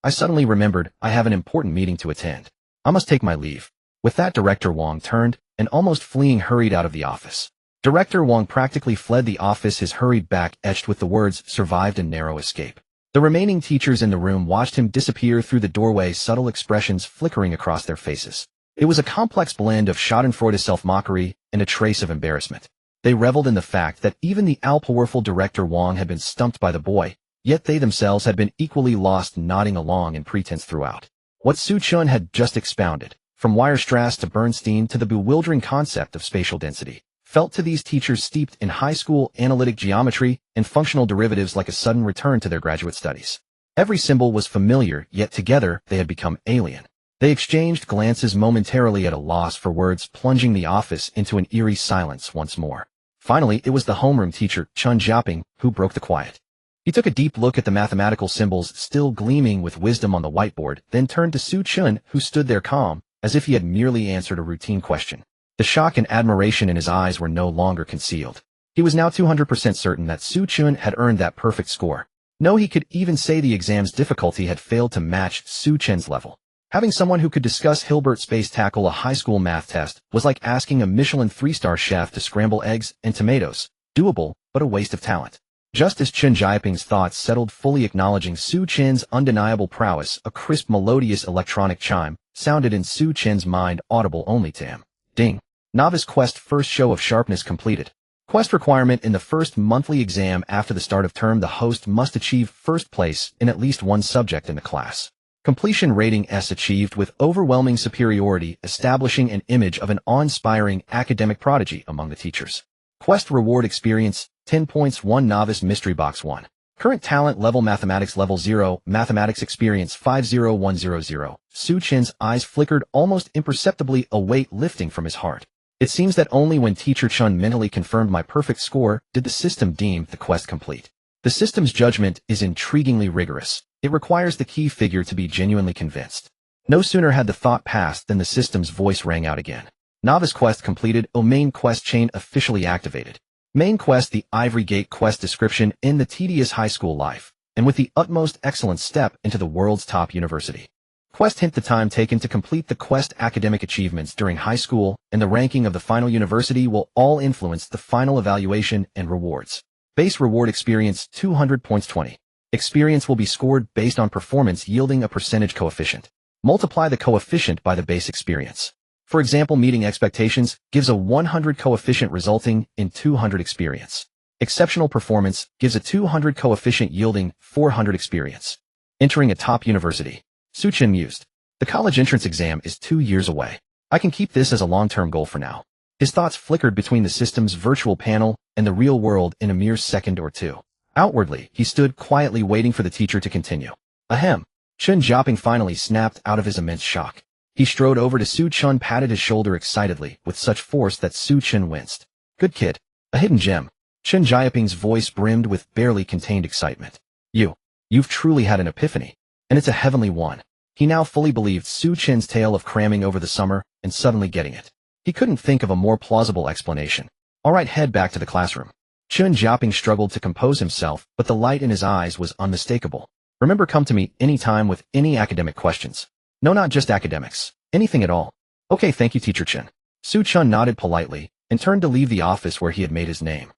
I suddenly remembered I have an important meeting to attend. I must take my leave. With that, Director Wang turned and almost fleeing hurried out of the office. Director Wang practically fled the office, his hurried back etched with the words, "survived a narrow escape." The remaining teachers in the room watched him disappear through the doorway, subtle expressions flickering across their faces. It was a complex blend of schadenfreude, self-mockery, and a trace of embarrassment. They reveled in the fact that even the all-powerful Director Wang had been stumped by the boy, yet they themselves had been equally lost, nodding along in pretense throughout. What Xu Chen had just expounded, from Weierstrass to Bernstein to the bewildering concept of spatial density, felt to these teachers steeped in high school analytic geometry and functional derivatives like a sudden return to their graduate studies. Every symbol was familiar, yet together they had become alien. They exchanged glances, momentarily at a loss for words, plunging the office into an eerie silence once more. Finally, it was the homeroom teacher, Chen Xiaoping, who broke the quiet. He took a deep look at the mathematical symbols still gleaming with wisdom on the whiteboard, then turned to Xu Chen, who stood there calm, as if he had merely answered a routine question. The shock and admiration in his eyes were no longer concealed. He was now 200% certain that Xu Chen had earned that perfect score. No, he could even say the exam's difficulty had failed to match Xu Chen's level. Having someone who could discuss Hilbert space tackle a high school math test was like asking a Michelin 3-star chef to scramble eggs and tomatoes. Doable, but a waste of talent. Just as Chen Xiaoping's thoughts settled, fully acknowledging Xu Chen's undeniable prowess, a crisp, melodious electronic chime sounded in Xu Chen's mind, audible only to him. Ding. Novice Quest first show of sharpness completed. Quest requirement: in the first monthly exam after the start of term, the host must achieve first place in at least one subject in the class. Completion rating S achieved with overwhelming superiority, establishing an image of an awe-inspiring academic prodigy among the teachers. Quest reward experience, 10 points. 1 Novice Mystery Box 1. Current talent level: Mathematics level 0, Mathematics experience 50100. Xu Chen's eyes flickered almost imperceptibly, a weight lifting from his heart. It seems that only when Teacher Chen mentally confirmed my perfect score did the system deem the quest complete. The system's judgment is intriguingly rigorous. It requires the key figure to be genuinely convinced. No sooner had the thought passed than the system's voice rang out again. Novice Quest completed. Main Quest chain officially activated. Main Quest: the Ivory Gate quest description: in the tedious high school life, and with the utmost excellence, step into the world's top university. Quest hint: the time taken to complete the quest, academic achievements during high school, and the ranking of the final university will all influence the final evaluation and rewards. Base reward experience, 200 points. 20. Experience will be scored based on performance, yielding a percentage coefficient. Multiply the coefficient by the base experience. For example, meeting expectations gives a 100 coefficient, resulting in 200 experience. Exceptional performance gives a 200 coefficient, yielding 400 experience. Entering a top university. Xu Chen mused. The college entrance exam is 2 years away. I can keep this as a long-term goal for now. His thoughts flickered between the system's virtual panel and the real world in a mere second or two. Outwardly, he stood quietly waiting for the teacher to continue. Ahem. Chen Xiaoping finally snapped out of his immense shock. He strode over to Xu Chen, patted his shoulder excitedly, with such force that Xu Chen winced. Good kid. A hidden gem. Chen Xiaoping's voice brimmed with barely contained excitement. You've truly had an epiphany. And it's a heavenly one. He now fully believed Xu Chen's tale of cramming over the summer and suddenly getting it. He couldn't think of a more plausible explanation. All right, head back to the classroom. Chen Xiaoping struggled to compose himself, but the light in his eyes was unmistakable. Remember, come to me anytime with any academic questions. No, not just academics. Anything at all. Okay, thank you, Teacher Chen. Xu Chen nodded politely and turned to leave the office where he had made his name.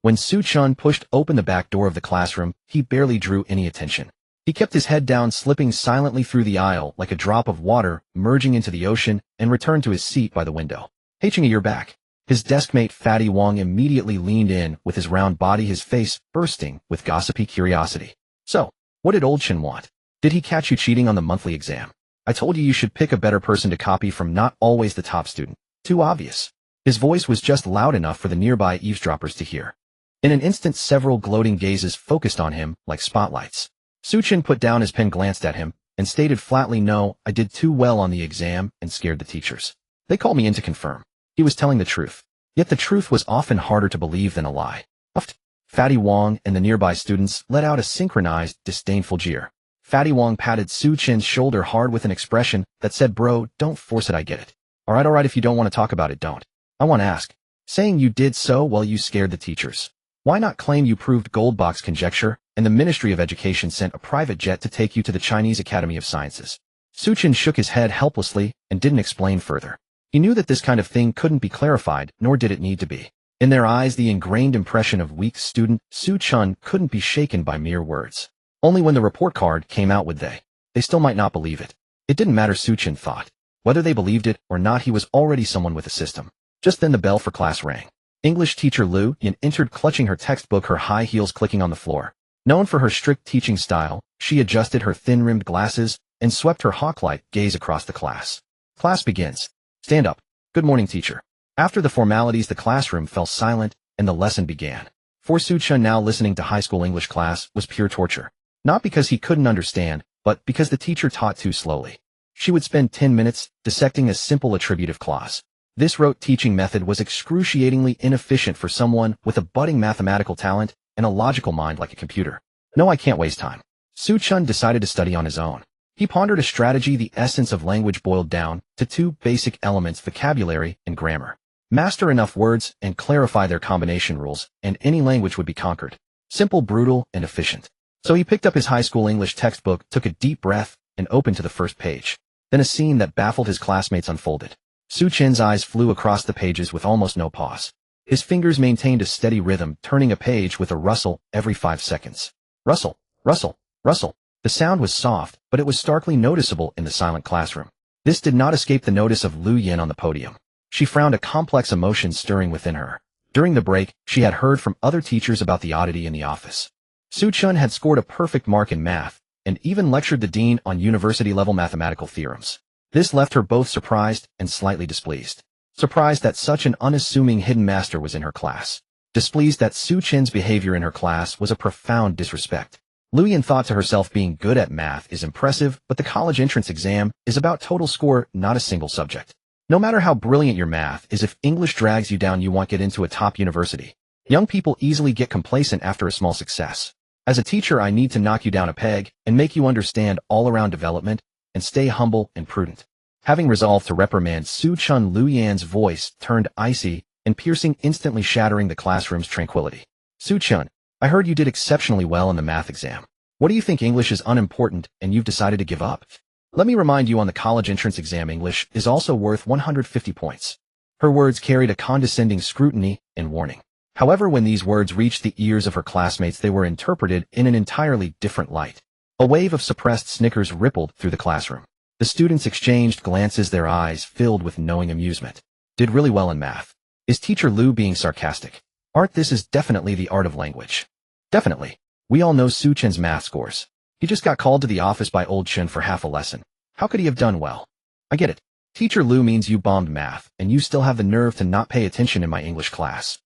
When Xu Chen pushed open the back door of the classroom, he barely drew any attention. He kept his head down, slipping silently through the aisle like a drop of water merging into the ocean, and returned to his seat by the window. Haching, you're back. His deskmate Fatty Wang immediately leaned in with his round body, his face bursting with gossipy curiosity. So, what did old Chen want? Did he catch you cheating on the monthly exam? I told you should pick a better person to copy from, not always the top student. Too obvious. His voice was just loud enough for the nearby eavesdroppers to hear. In an instant, several gloating gazes focused on him like spotlights. Xu Chen put down his pen, glanced at him, and stated flatly, no, I did too well on the exam and scared the teachers. They called me in to confirm. He was telling the truth. Yet the truth was often harder to believe than a lie. Puffed. Fatty Wang and the nearby students let out a synchronized, disdainful jeer. Fatty Wang patted Xu Chen's shoulder hard with an expression that said, bro, don't force it, I get it. Alright, if you don't want to talk about it, don't. I want to ask. Saying you did so while you scared the teachers. Why not claim you proved gold box conjecture, and the Ministry of Education sent a private jet to take you to the Chinese Academy of Sciences? Xu Chen shook his head helplessly and didn't explain further. He knew that this kind of thing couldn't be clarified, nor did it need to be. In their eyes, the ingrained impression of weak student Xu Chen couldn't be shaken by mere words. Only when the report card came out would they. They still might not believe it. It didn't matter, Xu Chen thought. Whether they believed it or not, he was already someone with a system. Just then the bell for class rang. English teacher Lu Yan entered, clutching her textbook, her high heels clicking on the floor. Known for her strict teaching style, she adjusted her thin-rimmed glasses and swept her hawk-like gaze across the class. Class begins. Stand up. Good morning, teacher. After the formalities, the classroom fell silent and the lesson began. For Xu Chen, now listening to high school English class was pure torture. Not because he couldn't understand, but because the teacher taught too slowly. She would spend 10 minutes dissecting a simple attributive clause. This rote teaching method was excruciatingly inefficient for someone with a budding mathematical talent and a logical mind like a computer. No, I can't waste time. Xu Chen decided to study on his own. He pondered a strategy. The essence of language boiled down to two basic elements: vocabulary and grammar. Master enough words and clarify their combination rules, and any language would be conquered. Simple, brutal, and efficient. So he picked up his high school English textbook, took a deep breath, and opened to the first page. Then a scene that baffled his classmates unfolded. Xu Chen's eyes flew across the pages with almost no pause. His fingers maintained a steady rhythm, turning a page with a rustle every 5 seconds. Rustle, rustle, rustle. The sound was soft, but it was starkly noticeable in the silent classroom. This did not escape the notice of Lu Yan on the podium. She frowned, a complex emotion stirring within her. During the break, she had heard from other teachers about the oddity in the office. Xu Chen had scored a perfect mark in math, and even lectured the dean on university-level mathematical theorems. This left her both surprised and slightly displeased. Surprised that such an unassuming hidden master was in her class. Displeased that Xu Chen's behavior in her class was a profound disrespect. Lu Yan thought to herself, being good at math is impressive, but the college entrance exam is about total score, not a single subject. No matter how brilliant your math is, if English drags you down, you won't get into a top university. Young people easily get complacent after a small success. As a teacher, I need to knock you down a peg and make you understand all-around development and stay humble and prudent. Having resolved to reprimand Xu Chen, Lu Yan's voice turned icy and piercing, instantly shattering the classroom's tranquility. Xu Chen, I heard you did exceptionally well in the math exam. What do you think? English is unimportant and you've decided to give up? Let me remind you, on the college entrance exam, English is also worth 150 points. Her words carried a condescending scrutiny and warning. However, when these words reached the ears of her classmates, they were interpreted in an entirely different light. A wave of suppressed snickers rippled through the classroom. The students exchanged glances, their eyes filled with knowing amusement. Did really well in math. Is Teacher Lu being sarcastic? Art, this is definitely the art of language. Definitely. We all know Xu Chen's math scores. He just got called to the office by old Chen for half a lesson. How could he have done well? I get it. Teacher Lu means you bombed math, and you still have the nerve to not pay attention in my English class.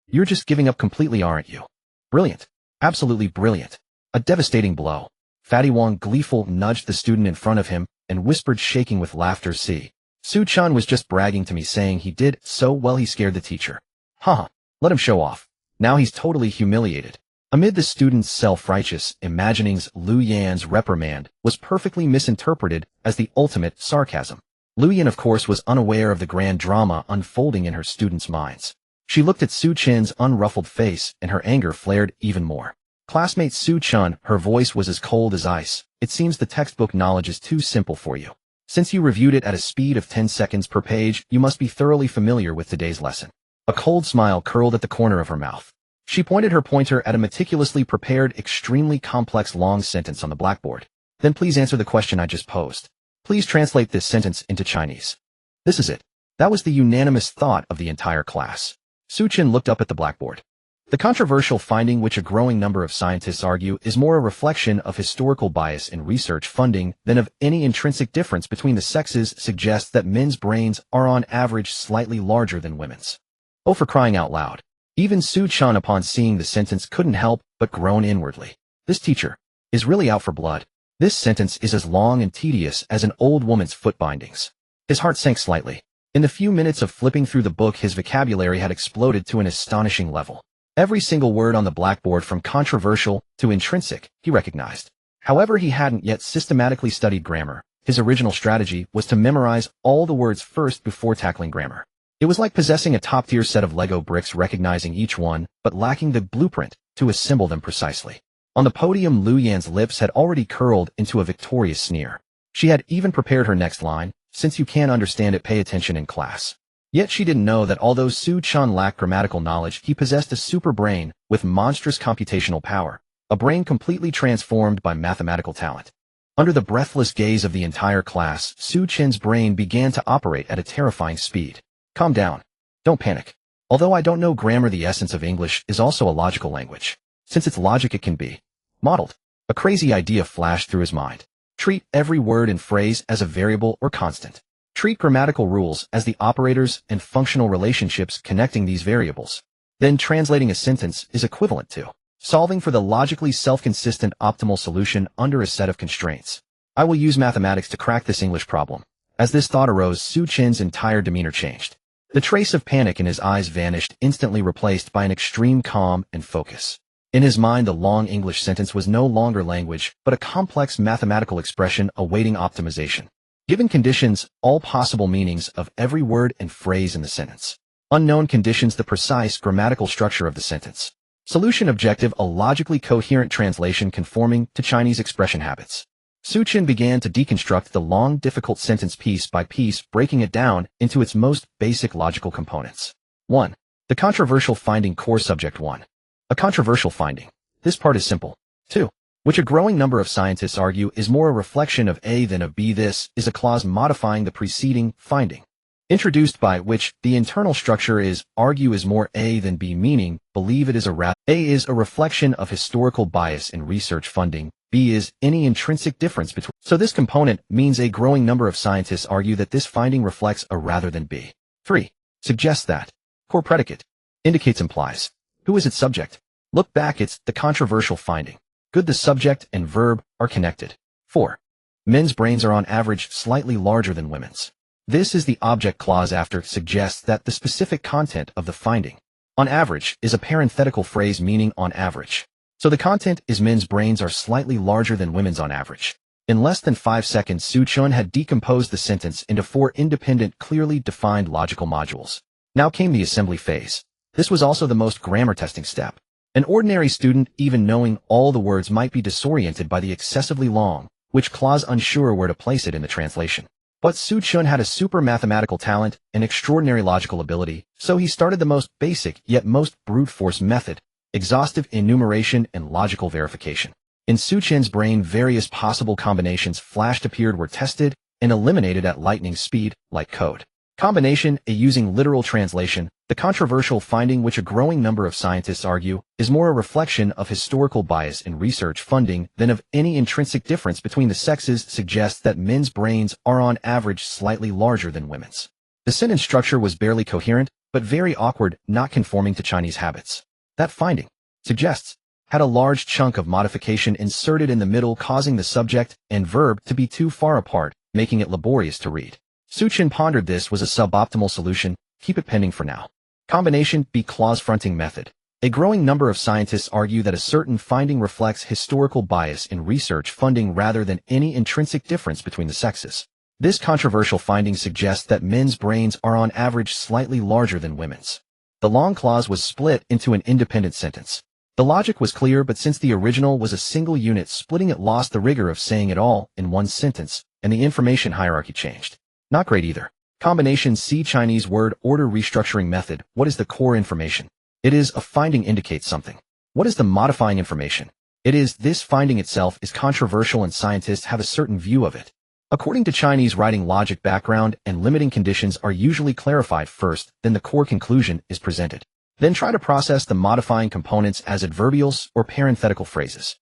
You're just giving up completely, aren't you? Brilliant. Absolutely brilliant. A devastating blow. Fatty Wong, gleeful, nudged the student in front of him and whispered, shaking with laughter, see, Xu Chen was just bragging to me, saying he did so well he scared the teacher. Haha, let him show off. Now he's totally humiliated. Amid the students' self-righteous imaginings, Lu Yan's reprimand was perfectly misinterpreted as the ultimate sarcasm. Lu Yan, of course, was unaware of the grand drama unfolding in her students' minds. She looked at Xu Chen's unruffled face, and her anger flared even more. Classmate Xu Chen, her voice was as cold as ice. It seems the textbook knowledge is too simple for you. Since you reviewed it at a speed of 10 seconds per page, you must be thoroughly familiar with today's lesson. A cold smile curled at the corner of her mouth. She pointed her pointer at a meticulously prepared, extremely complex long sentence on the blackboard. Then please answer the question I just posed. Please translate this sentence into Chinese. This is it. That was the unanimous thought of the entire class. Xu Chen looked up at the blackboard. The controversial finding, which a growing number of scientists argue is more a reflection of historical bias in research funding than of any intrinsic difference between the sexes, suggests that men's brains are on average slightly larger than women's. Oh, for crying out loud. Even Xu Chen, upon seeing the sentence, couldn't help but groan inwardly. This teacher is really out for blood. This sentence is as long and tedious as an old woman's foot bindings. His heart sank slightly. In the few minutes of flipping through the book, his vocabulary had exploded to an astonishing level. Every single word on the blackboard, from controversial to intrinsic, he recognized. However, he hadn't yet systematically studied grammar, His original strategy was to memorize all the words first before tackling grammar. It was like possessing a top-tier set of Lego bricks, recognizing each one, but lacking the blueprint to assemble them precisely. On the podium, Lu Yan's lips had already curled into a victorious sneer. She had even prepared her next line, "Since you can't understand it, pay attention in class." Yet she didn't know that although Xu Chen lacked grammatical knowledge, he possessed a super brain with monstrous computational power, a brain completely transformed by mathematical talent. Under the breathless gaze of the entire class, Xu Chen's brain began to operate at a terrifying speed. Calm down. Don't panic. Although I don't know grammar, the essence of English is also a logical language. Since it's logic, it can be modeled. A crazy idea flashed through his mind. Treat every word and phrase as a variable or constant. Treat grammatical rules as the operators and functional relationships connecting these variables. Then translating a sentence is equivalent to solving for the logically self-consistent optimal solution under a set of constraints. I will use mathematics to crack this English problem. As this thought arose, Xu Chen's entire demeanor changed. The trace of panic in his eyes vanished, instantly replaced by an extreme calm and focus. In his mind, the long English sentence was no longer language, but a complex mathematical expression awaiting optimization. Given conditions, all possible meanings of every word and phrase in the sentence. Unknown conditions, the precise grammatical structure of the sentence. Solution objective, a logically coherent translation conforming to Chinese expression habits. Xu Chen began to deconstruct the long, difficult sentence piece by piece, breaking it down into its most basic logical components. 1. The controversial finding. Core subject 1. A controversial finding. This part is simple. 2. Which a growing number of scientists argue is more a reflection of A than of B. This is a clause modifying the preceding finding. Introduced by which the internal structure is argue is more A than B, meaning believe it is a is a reflection of historical bias in research funding. B is any intrinsic difference between. So this component means a growing number of scientists argue that this finding reflects a rather than B. 3. Suggests that. Core predicate. Indicates implies. Who is its subject? Look back, it's the controversial finding. Good, the subject and verb are connected. 4. Men's brains are on average slightly larger than women's. This is the object clause after suggests that the specific content of the finding. On average is a parenthetical phrase meaning on average. So the content is men's brains are slightly larger than women's on average. In less than 5 seconds, Xu Chen had decomposed the sentence into 4 independent, clearly defined logical modules. Now came the assembly phase. This was also the most grammar testing step. An ordinary student, even knowing all the words, might be disoriented by the excessively long, which clause, unsure where to place it in the translation. But Xu Chen had a super mathematical talent and extraordinary logical ability, so he started the most basic yet most brute force method. Exhaustive enumeration and logical verification. In Xu Chen's brain, various possible combinations flashed, appeared, were tested, and eliminated at lightning speed, like code. Combination A. Using literal translation, the controversial finding, which a growing number of scientists argue, is more a reflection of historical bias in research funding than of any intrinsic difference between the sexes, suggests that men's brains are on average slightly larger than women's. The sentence structure was barely coherent, but very awkward, not conforming to Chinese habits. That finding, suggests, had a large chunk of modification inserted in the middle, causing the subject and verb to be too far apart, making it laborious to read. Xu Chen pondered this was a suboptimal solution, keep it pending for now. Combination B. Clause fronting method. A growing number of scientists argue that a certain finding reflects historical bias in research funding rather than any intrinsic difference between the sexes. This controversial finding suggests that men's brains are on average slightly larger than women's. The long clause was split into an independent sentence. The logic was clear, but since the original was a single unit, splitting it lost the rigor of saying it all in one sentence, and the information hierarchy changed. Not great either. Combination C. Chinese word order restructuring method. What is the core information? It is a finding indicates something. What is the modifying information? It is this finding itself is controversial and scientists have a certain view of it. According to Chinese writing, logic background and limiting conditions are usually clarified first, then the core conclusion is presented. Then try to process the modifying components as adverbials or parenthetical phrases.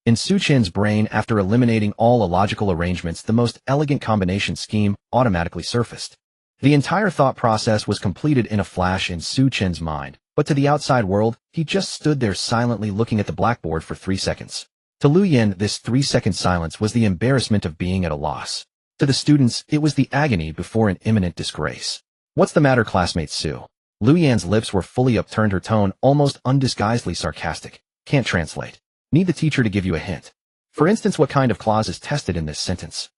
In Xu Chen's brain, after eliminating all illogical arrangements, the most elegant combination scheme automatically surfaced. The entire thought process was completed in a flash in Xu Chen's mind, but to the outside world, he just stood there silently looking at the blackboard for 3 seconds. To Lu Yan, this 3-second silence was the embarrassment of being at a loss. To the students, it was the agony before an imminent disgrace. What's the matter, classmate Xu? Lu Yan's lips were fully upturned, her tone almost undisguisedly sarcastic. Can't translate. Need the teacher to give you a hint. For instance, what kind of clause is tested in this sentence?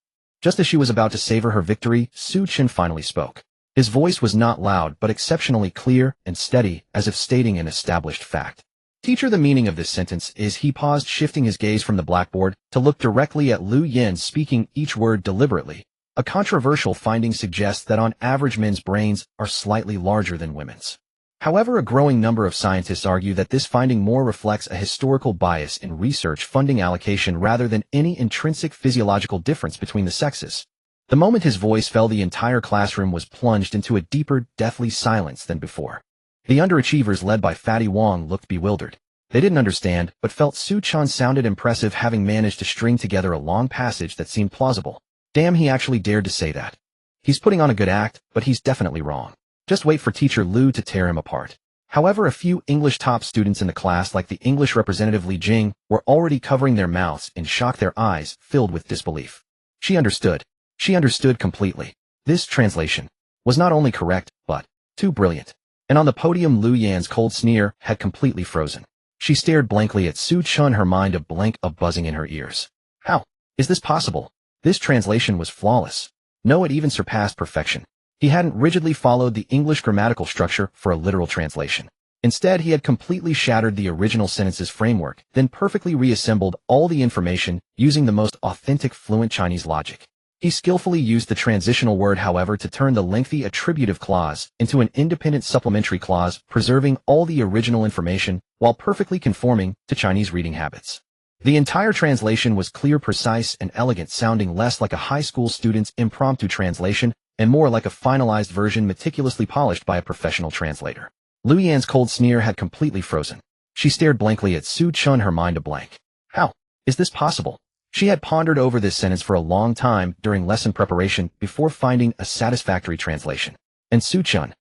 Just as she was about to savor her victory, Xu Chen finally spoke. His voice was not loud but exceptionally clear and steady, as if stating an established fact. Teacher, the meaning of this sentence is he paused, shifting his gaze from the blackboard to look directly at Lu Yin, speaking each word deliberately. A controversial finding suggests that on average men's brains are slightly larger than women's. However, a growing number of scientists argue that this finding more reflects a historical bias in research funding allocation rather than any intrinsic physiological difference between the sexes. The moment his voice fell, the entire classroom was plunged into a deeper, deathly silence than before. The underachievers led by Fatty Wong looked bewildered. They didn't understand, but felt Xu Chen sounded impressive, having managed to string together a long passage that seemed plausible. Damn, he actually dared to say that. He's putting on a good act, but he's definitely wrong. Just wait for Teacher Lu to tear him apart. However, a few English top students in the class, like the English representative Li Jing, were already covering their mouths in shock, their eyes filled with disbelief. She understood. She understood completely. This translation was not only correct, but too brilliant. And on the podium, Lu Yan's cold sneer had completely frozen. She stared blankly at Xu Chen, her mind a blank of buzzing in her ears. How is this possible? This translation was flawless. No, it even surpassed perfection. He hadn't rigidly followed the English grammatical structure for a literal translation. Instead, he had completely shattered the original sentence's framework, then perfectly reassembled all the information using the most authentic fluent Chinese logic. He skillfully used the transitional word, however, to turn the lengthy attributive clause into an independent supplementary clause, preserving all the original information while perfectly conforming to Chinese reading habits. The entire translation was clear, precise, and elegant, sounding less like a high school student's impromptu translation and more like a finalized version meticulously polished by a professional translator. Lu Yan's cold sneer had completely frozen. She stared blankly at Xu Chen, her mind a blank. How is this possible? She had pondered over this sentence for a long time during lesson preparation before finding a satisfactory translation. And Xu Chen,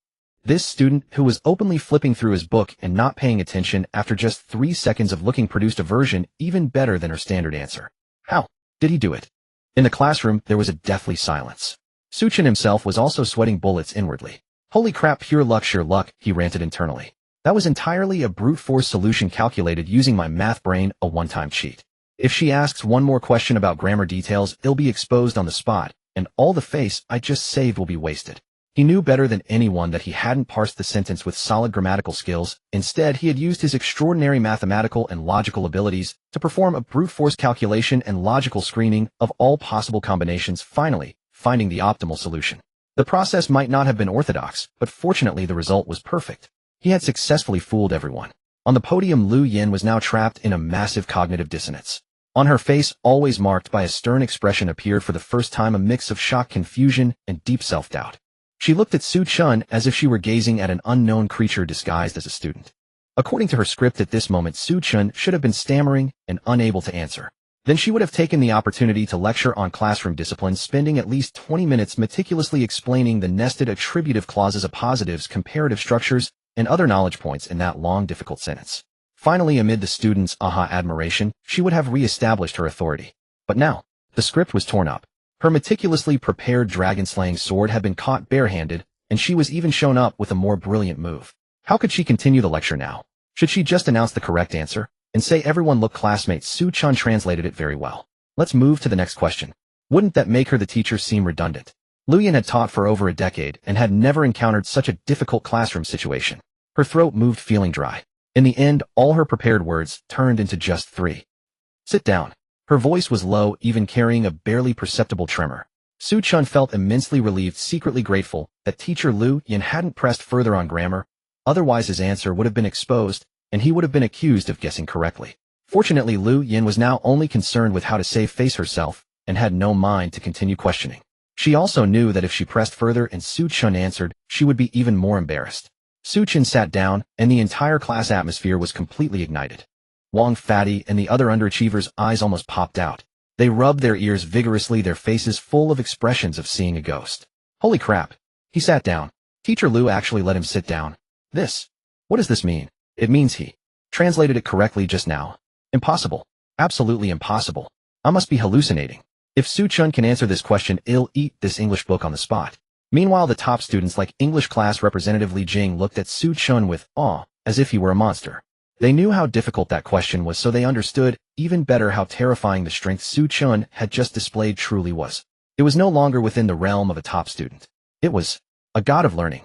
this student who was openly flipping through his book and not paying attention after just 3 seconds of looking, produced a version even better than her standard answer. How did he do it? In the classroom, there was a deathly silence. Xu Chen himself was also sweating bullets inwardly. Holy crap, pure luck, sheer luck, he ranted internally. That was entirely a brute force solution calculated using my math brain, a one-time cheat. If she asks one more question about grammar details, it'll be exposed on the spot, and all the face I just saved will be wasted. He knew better than anyone that he hadn't parsed the sentence with solid grammatical skills. Instead, he had used his extraordinary mathematical and logical abilities to perform a brute force calculation and logical screening of all possible combinations, finally finding the optimal solution. The process might not have been orthodox, but fortunately the result was perfect. He had successfully fooled everyone. On the podium, Lu Yin was now trapped in a massive cognitive dissonance. On her face, always marked by a stern expression, appeared for the first time a mix of shock, confusion, and deep self-doubt. She looked at Xu Chen as if she were gazing at an unknown creature disguised as a student. According to her script, at this moment, Xu Chen should have been stammering and unable to answer. Then she would have taken the opportunity to lecture on classroom discipline, spending at least 20 minutes meticulously explaining the nested attributive clauses, appositives, comparative structures, and other knowledge points in that long, difficult sentence. Finally, amid the students' admiration, she would have re-established her authority. But now, the script was torn up. Her meticulously prepared dragon-slaying sword had been caught barehanded, and she was even shown up with a more brilliant move. How could she continue the lecture now? Should she just announce the correct answer and say, "Everyone look, classmates, Xu Chen translated it very well. Let's move to the next question"? Wouldn't that make her, the teacher, seem redundant? Lu Yin had taught for over a decade and had never encountered such a difficult classroom situation. Her throat moved, feeling dry. In the end, all her prepared words turned into just 3. Sit down. Her voice was low, even carrying a barely perceptible tremor. Xu Chen felt immensely relieved, secretly grateful that teacher Lu Yin hadn't pressed further on grammar. Otherwise his answer would have been exposed, and he would have been accused of guessing correctly. Fortunately, Lu Yin was now only concerned with how to save face herself, and had no mind to continue questioning. She also knew that if she pressed further and Xu Chen answered, she would be even more embarrassed. Xu Chen sat down, and the entire class atmosphere was completely ignited. Wang, Fatty, and the other underachievers' eyes almost popped out. They rubbed their ears vigorously, their faces full of expressions of seeing a ghost. Holy crap. He sat down. Teacher Lu actually let him sit down. What does this mean? It means he translated it correctly just now. Impossible. Absolutely impossible. I must be hallucinating. If Xu Chen can answer this question, I'll eat this English book on the spot. Meanwhile, the top students, like English class representative Li Jing, looked at Xu Chen with awe, as if he were a monster. They knew how difficult that question was, so they understood even better how terrifying the strength Xu Chen had just displayed truly was. It was no longer within the realm of a top student. It was a god of learning.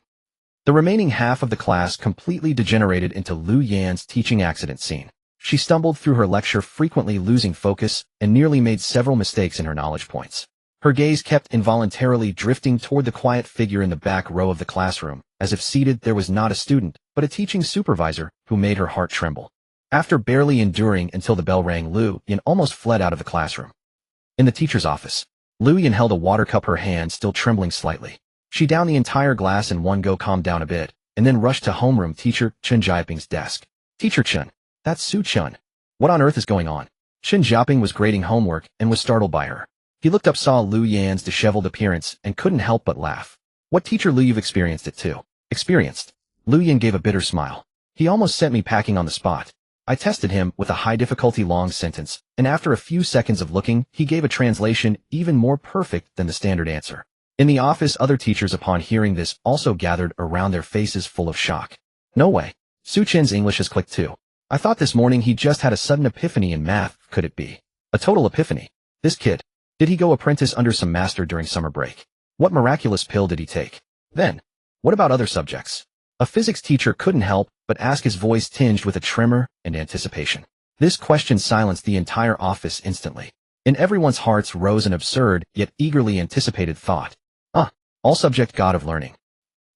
The remaining half of the class completely degenerated into Lu Yan's teaching accident scene. She stumbled through her lecture, frequently losing focus, and nearly made several mistakes in her knowledge points. Her gaze kept involuntarily drifting toward the quiet figure in the back row of the classroom, as if seated there was not a student, but a teaching supervisor, who made her heart tremble. After barely enduring until the bell rang, Lu Yan almost fled out of the classroom. In the teacher's office, Lu Yan held a water cup, her hand still trembling slightly. She downed the entire glass in one go, calmed down a bit, and then rushed to homeroom teacher Chen Jiaping's desk. "Teacher Chen, that's Xu Chen. What on earth is going on?" Chen Jiaping was grading homework and was startled by her. He looked up, saw Lu Yan's disheveled appearance, and couldn't help but laugh. "What, teacher Lu, you've experienced it too." "Experienced?" Lu Yan gave a bitter smile. "He almost sent me packing on the spot." I tested him with a high-difficulty long sentence, and after a few seconds of looking, he gave a translation even more perfect than the standard answer. In the office, other teachers, upon hearing this, also gathered around, their faces full of shock. "No way. Xu Chen's English has clicked too. I thought this morning he just had a sudden epiphany in math. Could it be a total epiphany? This kid, did he go apprentice under some master during summer break? What miraculous pill did he take? Then, what about other subjects?" A physics teacher couldn't help but ask, his voice tinged with a tremor and anticipation. This question silenced the entire office instantly. In everyone's hearts rose an absurd yet eagerly anticipated thought. All-subject god of learning.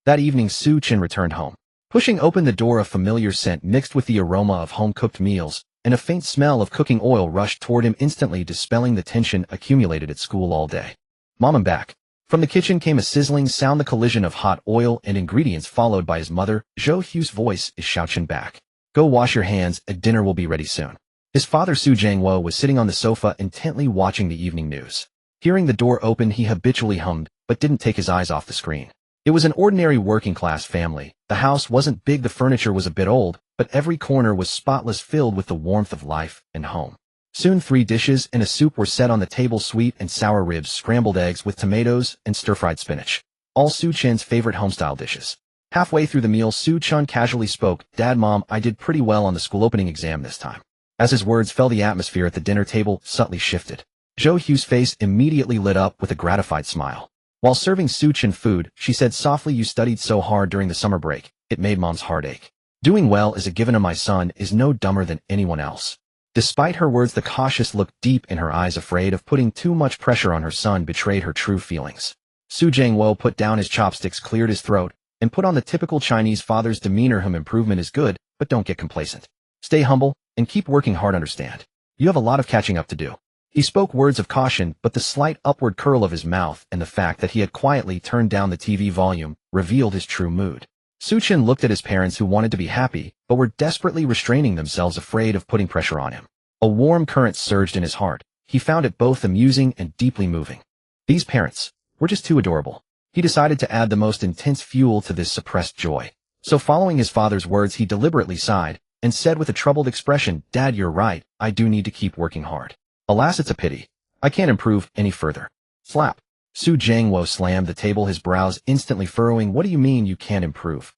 That evening, Xu Chen returned home. Pushing open the door, a familiar scent mixed with the aroma of home-cooked meals, and a faint smell of cooking oil rushed toward him, instantly dispelling the tension accumulated at school all day. "Mom, I'm back." From the kitchen came a sizzling sound, the collision of hot oil and ingredients, followed by his mother, Zhou Hu's voice. "Is Xu Chen back? Go wash your hands, dinner will be ready soon." His father, Su Jiangwo, was sitting on the sofa intently watching the evening news. Hearing the door open, he habitually hummed, but didn't take his eyes off the screen. It was an ordinary working-class family. The house wasn't big, the furniture was a bit old, but every corner was spotless, filled with the warmth of life and home. Soon 3 dishes and a soup were set on the table: sweet and sour ribs, scrambled eggs with tomatoes, and stir-fried spinach. All Xu Chen's favorite homestyle dishes. Halfway through the meal, Xu Chen casually spoke, "Dad, Mom, I did pretty well on the school opening exam this time." As his words fell, the atmosphere at the dinner table subtly shifted. Zhou Hu's face immediately lit up with a gratified smile. While serving Xu Chen food, she said softly, "You studied so hard during the summer break. It made Mom's heart ache. Doing well is a given, and my son is no dumber than anyone else." Despite her words, the cautious look deep in her eyes, afraid of putting too much pressure on her son, betrayed her true feelings. Su Jiangwo put down his chopsticks, cleared his throat, and put on the typical Chinese father's demeanor. Improvement is good, but don't get complacent. Stay humble, and keep working hard, understand? You have a lot of catching up to do. He spoke words of caution, but the slight upward curl of his mouth and the fact that he had quietly turned down the TV volume revealed his true mood. Xu Chen looked at his parents, who wanted to be happy, but were desperately restraining themselves, afraid of putting pressure on him. A warm current surged in his heart. He found it both amusing and deeply moving. These parents were just too adorable. He decided to add the most intense fuel to this suppressed joy. So, following his father's words, he deliberately sighed and said with a troubled expression, "Dad, you're right. I do need to keep working hard. Alas, it's a pity. I can't improve any further." Slap. Su Jiangwo slammed the table, his brows instantly furrowing. "What do you mean you can't improve?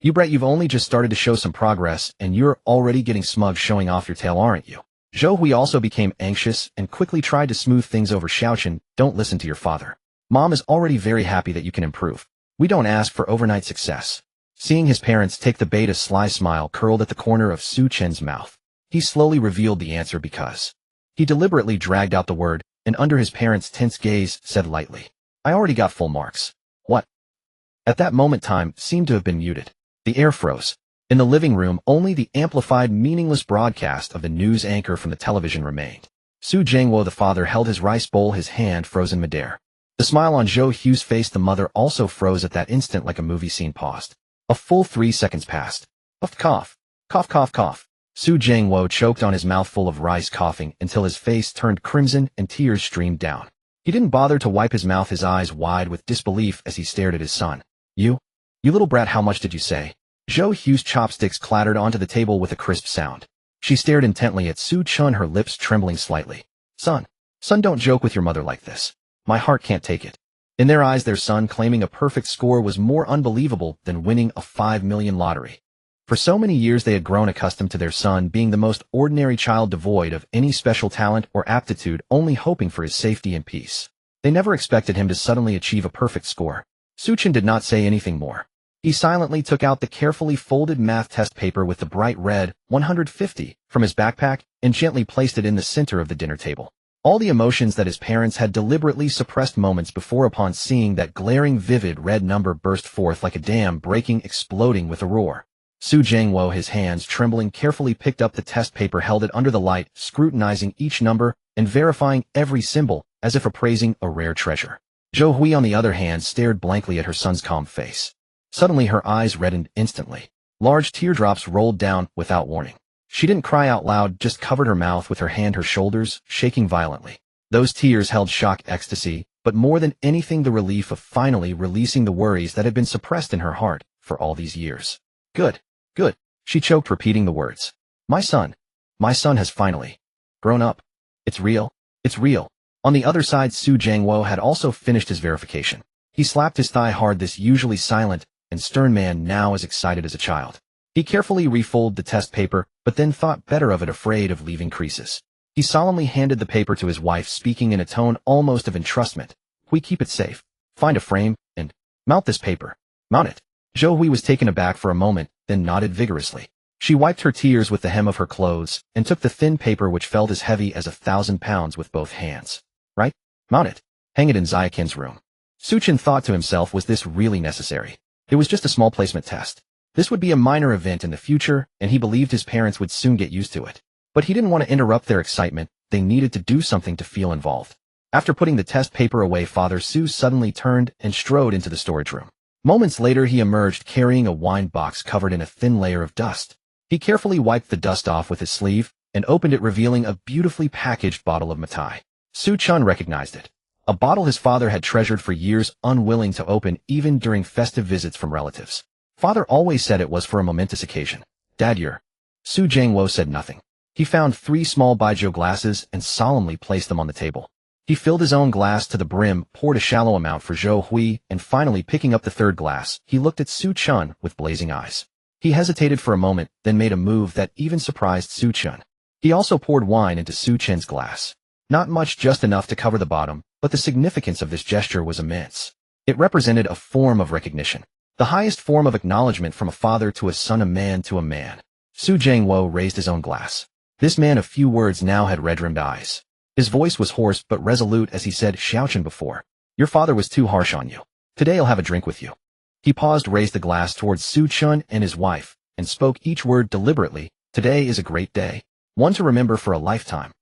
You brat, you've only just started to show some progress, and you're already getting smug, showing off your tail, aren't you?" Zhou Hui also became anxious and quickly tried to smooth things over. "Xu Chen, don't listen to your father. Mom is already very happy that you can improve. We don't ask for overnight success." Seeing his parents take the bait, a sly smile curled at the corner of Xu Chen's mouth. He slowly revealed the answer because he deliberately dragged out the word, and under his parents' tense gaze, said lightly, "I already got full marks." "What?" At that moment, time seemed to have been muted. The air froze. In the living room, only the amplified, meaningless broadcast of the news anchor from the television remained. Su Jiangwo, the father, held his rice bowl, his hand frozen midair. The smile on Zhou Hu's face, the mother, also froze at that instant, like a movie scene paused. A full 3 seconds passed. Puff, cough. Cough, cough, cough. Su Jiangwo choked on his mouthful of rice, coughing until his face turned crimson and tears streamed down. He didn't bother to wipe his mouth, his eyes wide with disbelief as he stared at his son. You little brat, how much did you say?" Zhou Hu's chopsticks clattered onto the table with a crisp sound. She stared intently at Xu Chen, her lips trembling slightly. Son, don't joke with your mother like this. My heart can't take it." In their eyes, their son claiming a perfect score was more unbelievable than winning a 5 million lottery. For so many years they had grown accustomed to their son being the most ordinary child, devoid of any special talent or aptitude, only hoping for his safety and peace. They never expected him to suddenly achieve a perfect score. Xu Chen did not say anything more. He silently took out the carefully folded math test paper with the bright red 150 from his backpack and gently placed it in the center of the dinner table. All the emotions that his parents had deliberately suppressed moments before upon seeing that glaring vivid red number burst forth like a dam breaking, exploding with a roar. Su Jiangwo, his hands trembling, carefully picked up the test paper, held it under the light, scrutinizing each number and verifying every symbol as if appraising a rare treasure. Zhou Hui, on the other hand, stared blankly at her son's calm face. Suddenly her eyes reddened instantly. Large teardrops rolled down without warning. She didn't cry out loud, just covered her mouth with her hand, her shoulders shaking violently. Those tears held shock, ecstasy, but more than anything the relief of finally releasing the worries that had been suppressed in her heart for all these years. Good, good, she choked, repeating the words. My son has finally grown up. It's real, it's real. On the other side, Su Jiangwo had also finished his verification. He slapped his thigh hard, this usually silent and stern man now as excited as a child. He carefully refolded the test paper, but then thought better of it, afraid of leaving creases. He solemnly handed the paper to his wife, speaking in a tone almost of entrustment. We keep it safe. Find a frame and mount this paper. Mount it. Zhou Hui was taken aback for a moment, then nodded vigorously. She wiped her tears with the hem of her clothes and took the thin paper, which felt as heavy as 1,000 pounds, with both hands. Right? Mount it. Hang it in Xiaoqin's room. Xu Chen thought to himself, was this really necessary? It was just a small placement test. This would be a minor event in the future, and he believed his parents would soon get used to it. But he didn't want to interrupt their excitement. They needed to do something to feel involved. After putting the test paper away, Father Su suddenly turned and strode into the storage room. Moments later, he emerged carrying a wine box covered in a thin layer of dust. He carefully wiped the dust off with his sleeve and opened it, revealing a beautifully packaged bottle of Matai. Su Chen recognized it. A bottle his father had treasured for years, unwilling to open even during festive visits from relatives. Father always said it was for a momentous occasion. Dad, Su Jiangwo said nothing. He found 3 small baijiu glasses and solemnly placed them on the table. He filled his own glass to the brim, poured a shallow amount for Zhou Hui, and finally, picking up the 3rd glass, he looked at Su Chen with blazing eyes. He hesitated for a moment, then made a move that even surprised Su Chen. He also poured wine into Su Chen's glass. Not much, just enough to cover the bottom, but the significance of this gesture was immense. It represented a form of recognition. The highest form of acknowledgement from a father to a son, a man to a man. Su Jiangwo raised his own glass. This man of few words now had red-rimmed eyes. His voice was hoarse but resolute as he said, Xu Chen, before. Your father was too harsh on you. Today I'll have a drink with you. He paused, raised the glass towards Xu Chen and his wife, and spoke each word deliberately. Today is a great day. One to remember for a lifetime.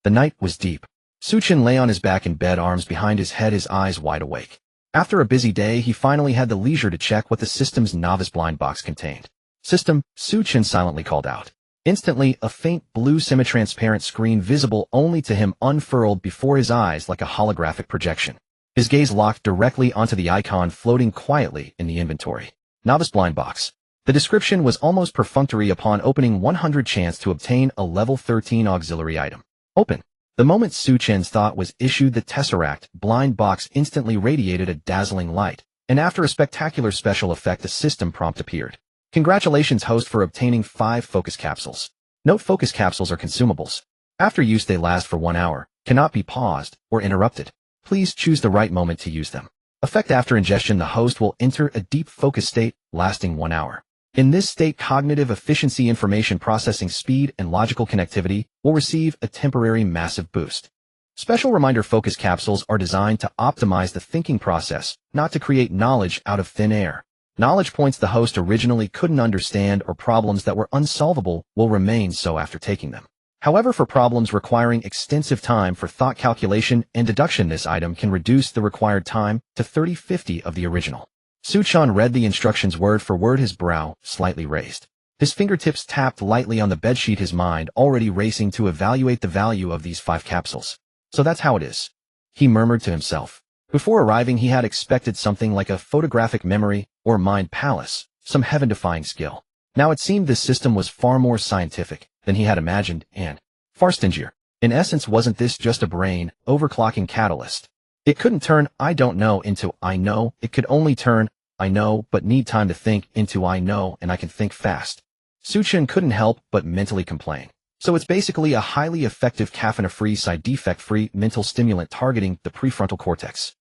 The night was deep. Xu Chen lay on his back in bed, arms behind his head, his eyes wide awake. After a busy day, he finally had the leisure to check what the system's novice blind box contained. System, Xu Chen silently called out. Instantly, a faint blue semi-transparent screen visible only to him unfurled before his eyes like a holographic projection. His gaze locked directly onto the icon floating quietly in the inventory. Novice blind box. The description was almost perfunctory. Upon opening, 100 chance to obtain a level 13 auxiliary item. Open. The moment Xu Chen's thought was issued, the Tesseract blind box instantly radiated a dazzling light, and after a spectacular special effect, a system prompt appeared. Congratulations, host, for obtaining 5 focus capsules. Note: focus capsules are consumables. After use, they last for 1 hour, cannot be paused or interrupted. Please choose the right moment to use them. Effect: after ingestion, the host will enter a deep focus state lasting 1 hour. In this state, cognitive efficiency, information processing speed, and logical connectivity will receive a temporary massive boost. Special reminder: focus capsules are designed to optimize the thinking process, not to create knowledge out of thin air. Knowledge points the host originally couldn't understand or problems that were unsolvable will remain so after taking them. However, for problems requiring extensive time for thought, calculation, and deduction, this item can reduce the required time to 30-50 of the original. Xu Chen read the instructions word for word, his brow slightly raised. His fingertips tapped lightly on the bedsheet, his mind already racing to evaluate the value of these 5 capsules. So that's how it is, he murmured to himself. Before arriving, he had expected something like a photographic memory or mind palace, some heaven-defying skill. Now it seemed this system was far more scientific than he had imagined, and far stingier. In essence, wasn't this just a brain overclocking catalyst? It couldn't turn "I don't know" into "I know." It could only turn "I know but need time to think" into "I know and I can think fast." Xu Chen couldn't help but mentally complain. So it's basically a highly effective caffeine-free, side-effect-free mental stimulant targeting the prefrontal cortex.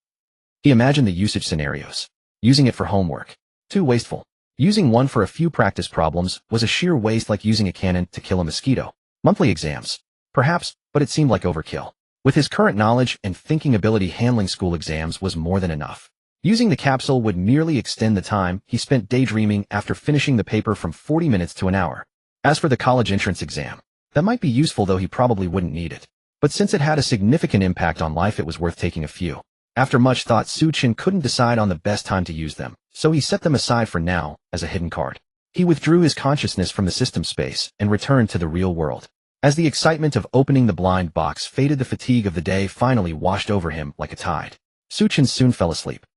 He imagined the usage scenarios. Using it for homework. Too wasteful. Using one for a few practice problems was a sheer waste, like using a cannon to kill a mosquito. Monthly exams. Perhaps, but it seemed like overkill. With his current knowledge and thinking ability, handling school exams was more than enough. Using the capsule would merely extend the time he spent daydreaming after finishing the paper from 40 minutes to an hour. As for the college entrance exam, that might be useful, though he probably wouldn't need it. But since it had a significant impact on life, it was worth taking a few. After much thought, Xu Chen couldn't decide on the best time to use them, so he set them aside for now as a hidden card. He withdrew his consciousness from the system space and returned to the real world. As the excitement of opening the blind box faded, the fatigue of the day finally washed over him like a tide. Xu Chen soon fell asleep.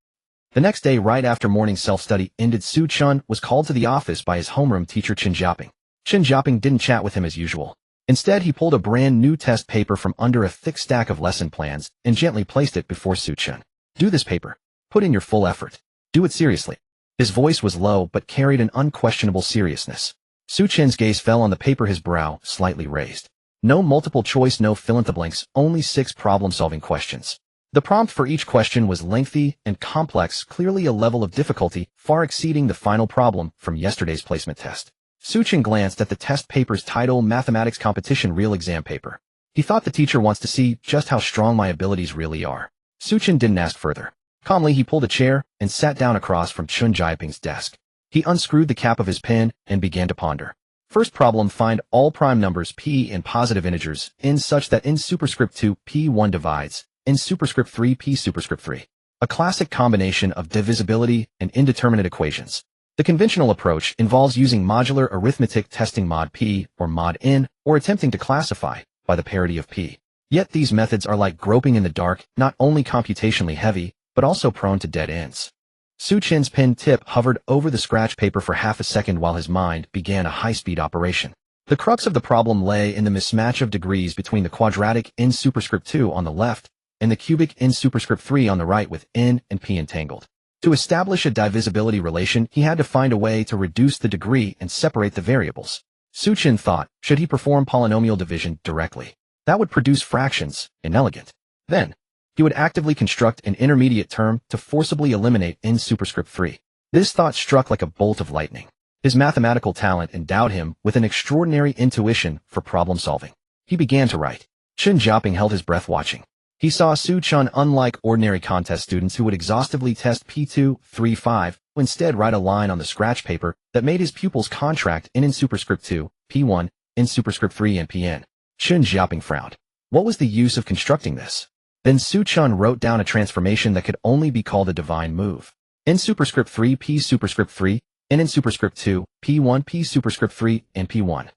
The next day, right after morning self-study ended, Xu Chen was called to the office by his homeroom teacher Chen Xiaoping. Chen Xiaoping didn't chat with him as usual. Instead, he pulled a brand new test paper from under a thick stack of lesson plans and gently placed it before Xu Chen. Do this paper. Put in your full effort. Do it seriously. His voice was low but carried an unquestionable seriousness. Xu Chen's gaze fell on the paper, his brow slightly raised. No multiple choice, no fill-in-the-blanks, only 6 problem-solving questions. The prompt for each question was lengthy and complex, clearly a level of difficulty far exceeding the final problem from yesterday's placement test. Xu Chen glanced at the test paper's title, Mathematics Competition Real Exam Paper. He thought, the teacher wants to see just how strong my abilities really are. Xu Chen didn't ask further. Calmly, he pulled a chair and sat down across from Chen Xiaoping's desk. He unscrewed the cap of his pen and began to ponder. First problem: find all prime numbers p in positive integers n such that n superscript 2 p1 divides n superscript 3 p superscript 3. A classic combination of divisibility and indeterminate equations. The conventional approach involves using modular arithmetic, testing mod p or mod n, or attempting to classify by the parity of p. Yet these methods are like groping in the dark, not only computationally heavy, but also prone to dead ends. Xu Chen's pen tip hovered over the scratch paper for half a second while his mind began a high-speed operation. The crux of the problem lay in the mismatch of degrees between the quadratic n superscript 2 on the left and the cubic n superscript 3 on the right, with n and p entangled. To establish a divisibility relation, he had to find a way to reduce the degree and separate the variables. Xu Chen thought, should he perform polynomial division directly? That would produce fractions, inelegant. Then, he would actively construct an intermediate term to forcibly eliminate n superscript 3. This thought struck like a bolt of lightning. His mathematical talent endowed him with an extraordinary intuition for problem solving. He began to write. Chen Xiaoping held his breath watching. He saw Xu Chen, unlike ordinary contest students who would exhaustively test P2, 3, 5, who instead write a line on the scratch paper that made his pupils contract n superscript 2, P1, n superscript 3 and Pn. Chen Xiaoping frowned. What was the use of constructing this? Then Xu Chen wrote down a transformation that could only be called a divine move. N superscript 3 p superscript 3, n superscript 2, p1 p superscript 3, and p1.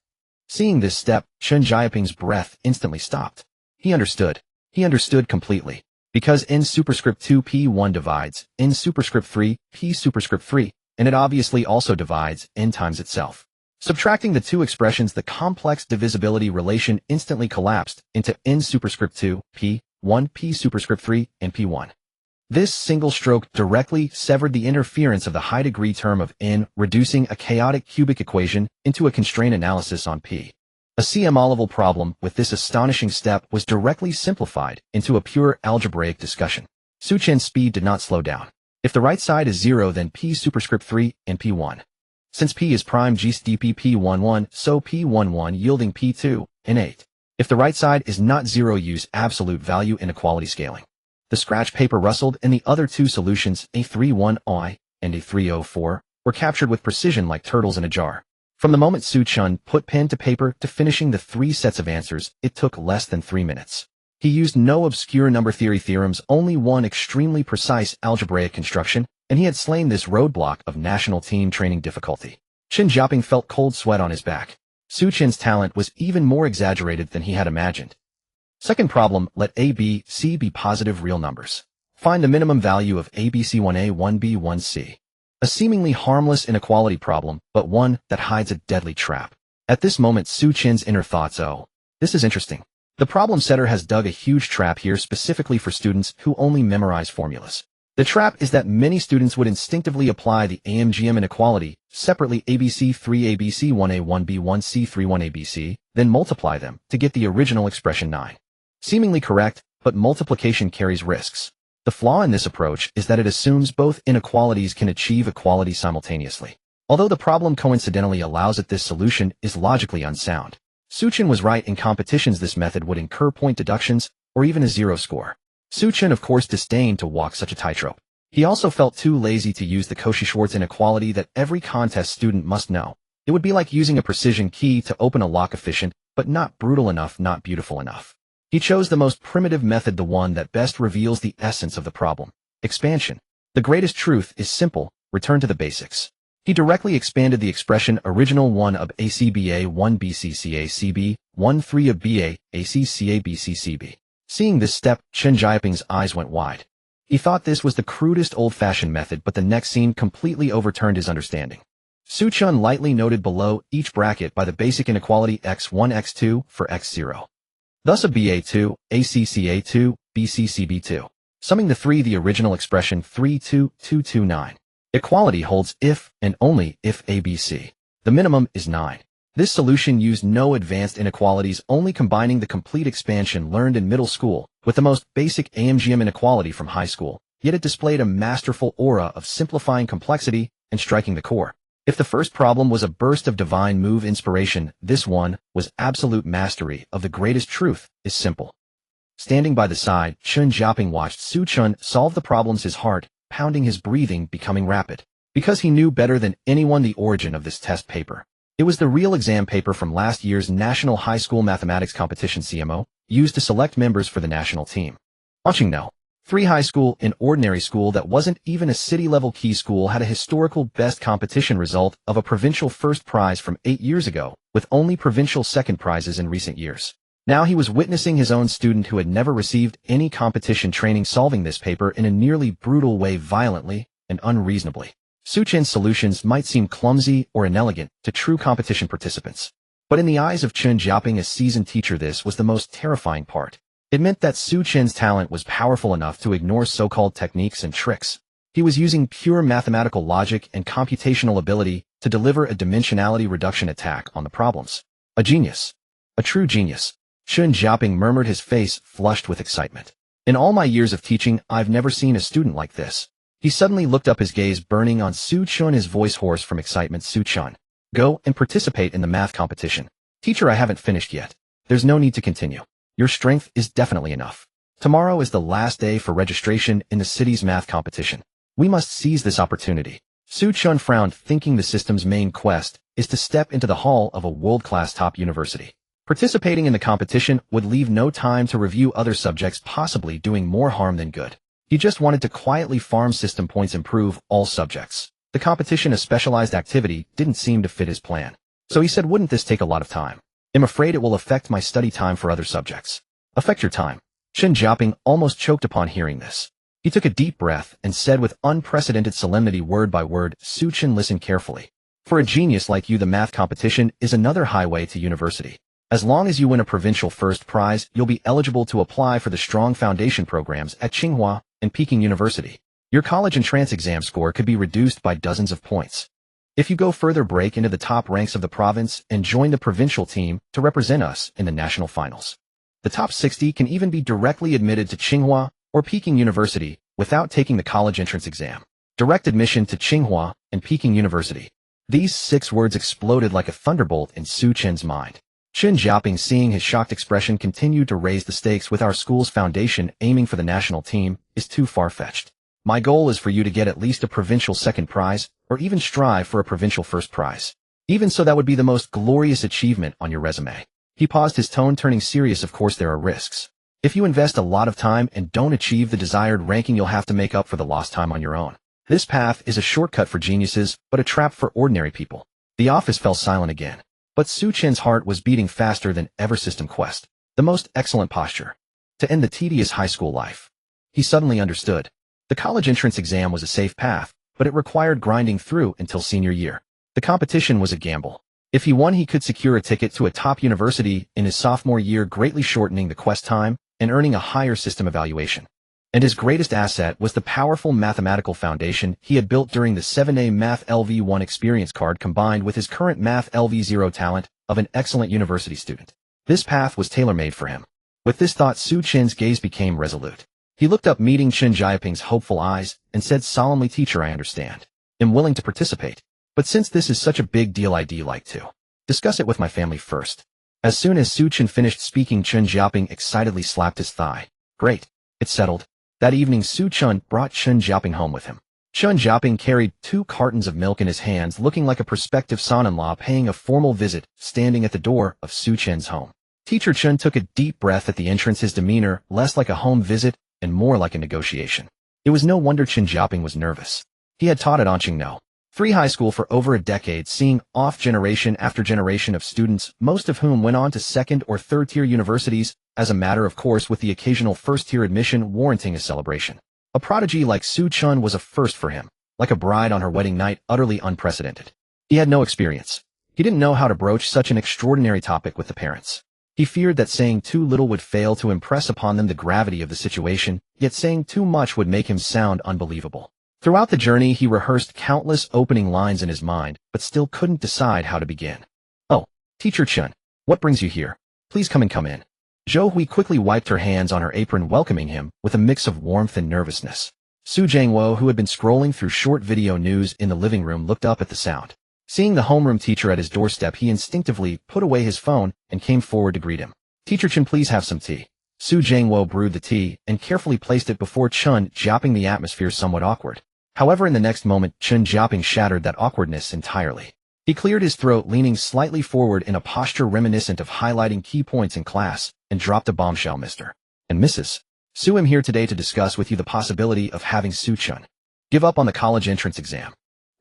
Seeing this step, Chen Xiaoping's breath instantly stopped. He understood. He understood completely. Because n superscript 2 p1 divides n superscript 3 p superscript 3, and it obviously also divides n times itself. Subtracting the two expressions, the complex divisibility relation instantly collapsed into n superscript 2 p 1 p superscript 3 and p1. This single stroke directly severed the interference of the high-degree term of n, reducing a chaotic cubic equation into a constraint analysis on p. A CM-level problem with this astonishing step was directly simplified into a pure algebraic discussion. Xu Chen's speed did not slow down. If the right side is 0, then p superscript 3 and p1. Since p is prime GCDP p11, so p11 yielding p2 and 8. If the right side is not 0, use absolute value inequality scaling. The scratch paper rustled, and the other two solutions, A31I and A304, were captured with precision like turtles in a jar. From the moment Xu Chen put pen to paper to finishing the 3 sets of answers, it took less than 3 minutes. He used no obscure number theory theorems, only one extremely precise algebraic construction, and he had slain this roadblock of national team training difficulty. Chen Xiaoping felt cold sweat on his back. Xu Chen's talent was even more exaggerated than he had imagined. Second problem, let A, B, C be positive real numbers. Find the minimum value of ABC1A, 1B, 1C. A seemingly harmless inequality problem, but one that hides a deadly trap. At this moment, Xu Chen's inner thoughts, oh, this is interesting. The problem setter has dug a huge trap here specifically for students who only memorize formulas. The trap is that many students would instinctively apply the AMGM inequality, separately ABC 3ABC 1A 1B 1C 1 ABC, then multiply them to get the original expression 9. Seemingly correct, but multiplication carries risks. The flaw in this approach is that it assumes both inequalities can achieve equality simultaneously. Although the problem coincidentally allows it, this solution is logically unsound. Xu Chen was right. In competitions, this method would incur point deductions or even a zero score. Xu Chen, of course, disdained to walk such a tightrope. He also felt too lazy to use the Cauchy-Schwarz inequality that every contest student must know. It would be like using a precision key to open a lock, efficient, but not brutal enough, not beautiful enough. He chose the most primitive method, the one that best reveals the essence of the problem. Expansion. The greatest truth is simple: return to the basics. He directly expanded the expression original 1 of ACBA 1 BCCA CB 1 3 of BA ACCA BCCB. Seeing this step, Chen Jiaping's eyes went wide. He thought this was the crudest old-fashioned method, but the next scene completely overturned his understanding. Xu Chen lightly noted below each bracket by the basic inequality x1 x2 for x0. Thus a BA2, ACCA2, BCCB2. Summing the three, the original expression 3 2 2 2 9. Equality holds if and only if ABC. The minimum is 9. This solution used no advanced inequalities, only combining the complete expansion learned in middle school with the most basic AMGM inequality from high school, yet it displayed a masterful aura of simplifying complexity and striking the core. If the first problem was a burst of divine move inspiration, this one was absolute mastery of the greatest truth is simple. Standing by the side, Chen Jiaping watched Xu Chen solve the problems, his heart pounding, his breathing becoming rapid. Because he knew better than anyone the origin of this test paper. It was the real exam paper from last year's National High School Mathematics Competition CMO, used to select members for the national team. Anqingno, 3 high school, an ordinary school that wasn't even a city-level key school, had a historical best competition result of a provincial first prize from 8 years ago, with only provincial second prizes in recent years. Now he was witnessing his own student who had never received any competition training solving this paper in a nearly brutal way, violently and unreasonably. Xu Chen's solutions might seem clumsy or inelegant to true competition participants. But in the eyes of Chen Jiaping, a seasoned teacher, this was the most terrifying part. It meant that Xu Chen's talent was powerful enough to ignore so-called techniques and tricks. He was using pure mathematical logic and computational ability to deliver a dimensionality reduction attack on the problems. A genius. A true genius. Chen Jiaping murmured, his face flushed with excitement. In all my years of teaching, I've never seen a student like this. He suddenly looked up, his gaze burning on Xu Chen, his voice hoarse from excitement. Xu Chen, go and participate in the math competition. Teacher, I haven't finished yet. There's no need to continue. Your strength is definitely enough. Tomorrow is the last day for registration in the city's math competition. We must seize this opportunity. Xu Chen frowned, thinking the system's main quest is to step into the hall of a world-class top university. Participating in the competition would leave no time to review other subjects, possibly doing more harm than good. He just wanted to quietly farm system points, improve all subjects. The competition, a specialized activity, didn't seem to fit his plan. So he said, wouldn't this take a lot of time? I'm afraid it will affect my study time for other subjects. Affect your time. Chen Jiaping almost choked upon hearing this. He took a deep breath and said with unprecedented solemnity, word by word, Xu Chen, listen carefully. For a genius like you, the math competition is another highway to university. As long as you win a provincial first prize, you'll be eligible to apply for the strong foundation programs at Tsinghua and Peking University. Your college entrance exam score could be reduced by dozens of points. If you go further, break into the top ranks of the province and join the provincial team to represent us in the national finals. The top 60 can even be directly admitted to Tsinghua or Peking University without taking the college entrance exam. Direct admission to Tsinghua and Peking University. These 6 words exploded like a thunderbolt in Xu Chen's mind. Chen Jiaping, seeing his shocked expression, continued to raise the stakes. With our school's foundation aiming for the national team is too far-fetched. My goal is for you to get at least a provincial second prize, or even strive for a provincial first prize. Even so, that would be the most glorious achievement on your resume. He paused, his tone turning serious. Of course, there are risks. If you invest a lot of time and don't achieve the desired ranking, you'll have to make up for the lost time on your own. This path is a shortcut for geniuses, but a trap for ordinary people. The office fell silent again. But Xu Chen's heart was beating faster than ever. System quest. The most excellent posture. To end the tedious high school life. He suddenly understood. The college entrance exam was a safe path, but it required grinding through until senior year. The competition was a gamble. If he won, he could secure a ticket to a top university in his sophomore year, greatly shortening the quest time and earning a higher system evaluation. and his greatest asset was the powerful mathematical foundation he had built during the 7A Math LV1 experience card combined with his current Math LV0 talent of an excellent university student. This path was tailor-made for him. With this thought, Xu Chen's gaze became resolute. He looked up, meeting Chen Jiaping's hopeful eyes, and said solemnly, "Teacher, I understand. I'm willing to participate. But since this is such a big deal, I'd like to discuss it with my family first." As soon as Xu Chen finished speaking, Chen Jiaping excitedly slapped his thigh. "Great. It's settled." That evening, Xu Chen brought Chen Jiaping home with him. Chen Jiaping carried 2 cartons of milk in his hands, looking like a prospective son-in-law paying a formal visit, standing at the door of Xu Chen's home. Teacher Chen took a deep breath at the entrance, his demeanor less like a home visit and more like a negotiation. It was no wonder Chen Jiaping was nervous. He had taught at Anqing 3 high school for over a decade, seeing off generation after generation of students, most of whom went on to second or third-tier universities, as a matter of course, with the occasional first-tier admission warranting a celebration. A prodigy like Xu Chen was a first for him, like a bride on her wedding night, utterly unprecedented. He had no experience. He didn't know how to broach such an extraordinary topic with the parents. He feared that saying too little would fail to impress upon them the gravity of the situation, yet saying too much would make him sound unbelievable. Throughout the journey, he rehearsed countless opening lines in his mind, but still couldn't decide how to begin. "Oh, Teacher Chen, what brings you here? Please come in." Zhou Hui quickly wiped her hands on her apron, welcoming him with a mix of warmth and nervousness. Su Jiangwo, who had been scrolling through short video news in the living room, looked up at the sound. Seeing the homeroom teacher at his doorstep, he instinctively put away his phone and came forward to greet him. "Teacher Chen, please have some tea." Su Jiangwo brewed the tea and carefully placed it before Chen Jiaping, the atmosphere somewhat awkward. However, in the next moment, Chen Jiaping shattered that awkwardness entirely. He cleared his throat, leaning slightly forward in a posture reminiscent of highlighting key points in class, and dropped a bombshell. "Mr. and Mrs. Su, I'm here today to discuss with you the possibility of having Xu Chen give up on the college entrance exam."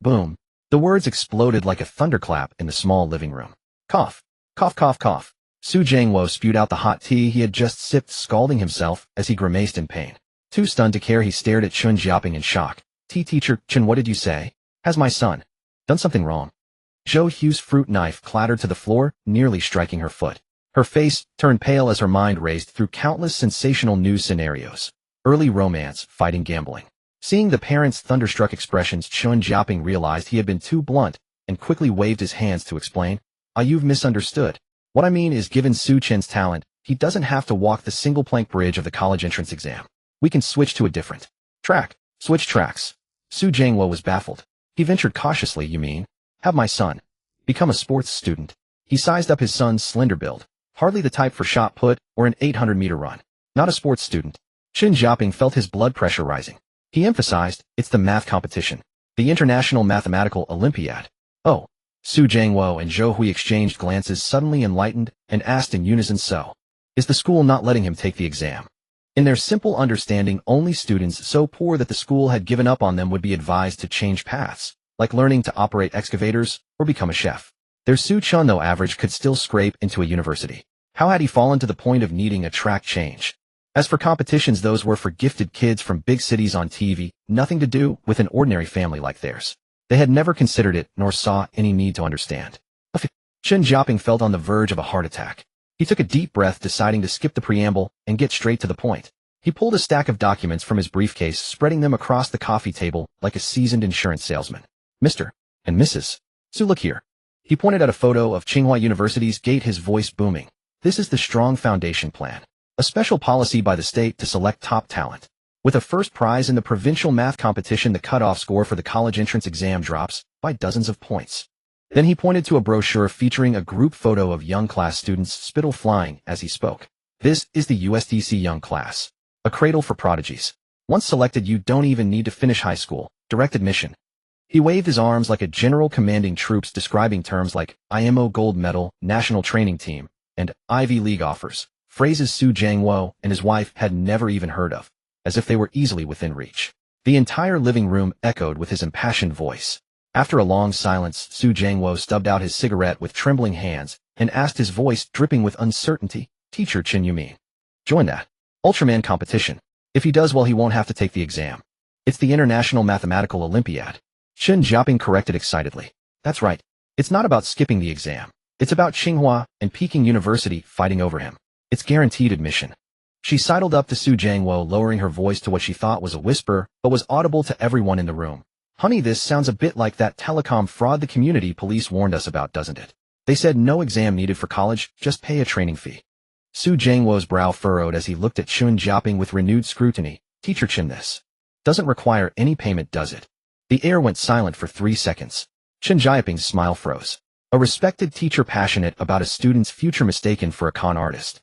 Boom. The words exploded like a thunderclap in the small living room. Cough. Cough, cough, cough. Su Jiangwo spewed out the hot tea he had just sipped, scalding himself as he grimaced in pain. Too stunned to care, he stared at Chen Jiaping in shock. Teacher Chen, what did you say? Has my son done something wrong?" Zhou Hu's fruit knife clattered to the floor, nearly striking her foot. Her face turned pale as her mind raced through countless sensational news scenarios. Early romance, fighting, gambling. Seeing the parents' thunderstruck expressions, Chen Jiaping realized he had been too blunt and quickly waved his hands to explain. You've misunderstood. What I mean is, given Xu Chen's talent, he doesn't have to walk the single plank bridge of the college entrance exam. We can switch to a different track." "Switch tracks?" Su Jiangwo was baffled. He ventured cautiously. "You mean, have my son become a sports student?" He sized up his son's slender build. Hardly the type for shot put or an 800-meter run. "Not a sports student." Chen Jiaping felt his blood pressure rising. He emphasized, "It's the math competition. The International Mathematical Olympiad." "Oh." Su Jiangwo and Zhou Hui exchanged glances, suddenly enlightened, and asked in unison, "So, is the school not letting him take the exam?" In their simple understanding, only students so poor that the school had given up on them would be advised to change paths, like learning to operate excavators or become a chef. Their Xu Chen, though average, could still scrape into a university. How had he fallen to the point of needing a track change? As for competitions, those were for gifted kids from big cities on TV, nothing to do with an ordinary family like theirs. They had never considered it, nor saw any need to understand. Chen Jiaping felt on the verge of a heart attack. He took a deep breath, deciding to skip the preamble and get straight to the point. He pulled a stack of documents from his briefcase, spreading them across the coffee table like a seasoned insurance salesman. "Mr. and Mrs. Su, look here." He pointed at a photo of Tsinghua University's gate, his voice booming. "This is the strong foundation plan, a special policy by the state to select top talent. With a first prize in the provincial math competition, the cutoff score for the college entrance exam drops by dozens of points." Then he pointed to a brochure featuring a group photo of young class students, spittle flying as he spoke. "This is the USDC Young Class, a cradle for prodigies. Once selected, you don't even need to finish high school, direct admission." He waved his arms like a general commanding troops, describing terms like IMO Gold Medal, National Training Team, and Ivy League offers, phrases Su Jiangwo and his wife had never even heard of, as if they were easily within reach. The entire living room echoed with his impassioned voice. After a long silence, Su Jiangwo stubbed out his cigarette with trembling hands and asked, his voice dripping with uncertainty, "Teacher Chen, you mean join that Ultraman competition? If he does well, he won't have to take the exam. It's the International Mathematical Olympiad." Chen Jiaping corrected excitedly. "That's right. It's not about skipping the exam. It's about Tsinghua and Peking University fighting over him. It's guaranteed admission." She sidled up to Su Jiangwo, lowering her voice to what she thought was a whisper, but was audible to everyone in the room. Honey, this sounds a bit like that telecom fraud the community police warned us about, doesn't it? They said no exam needed for college, just pay a training fee. Su Jiangwo's brow furrowed as he looked at Chen Jiaping with renewed scrutiny. Teacher Chen, this doesn't require any payment, does it? The air went silent for 3 seconds. Chen Jiaping's smile froze. A respected teacher passionate about a student's future mistaken for a con artist.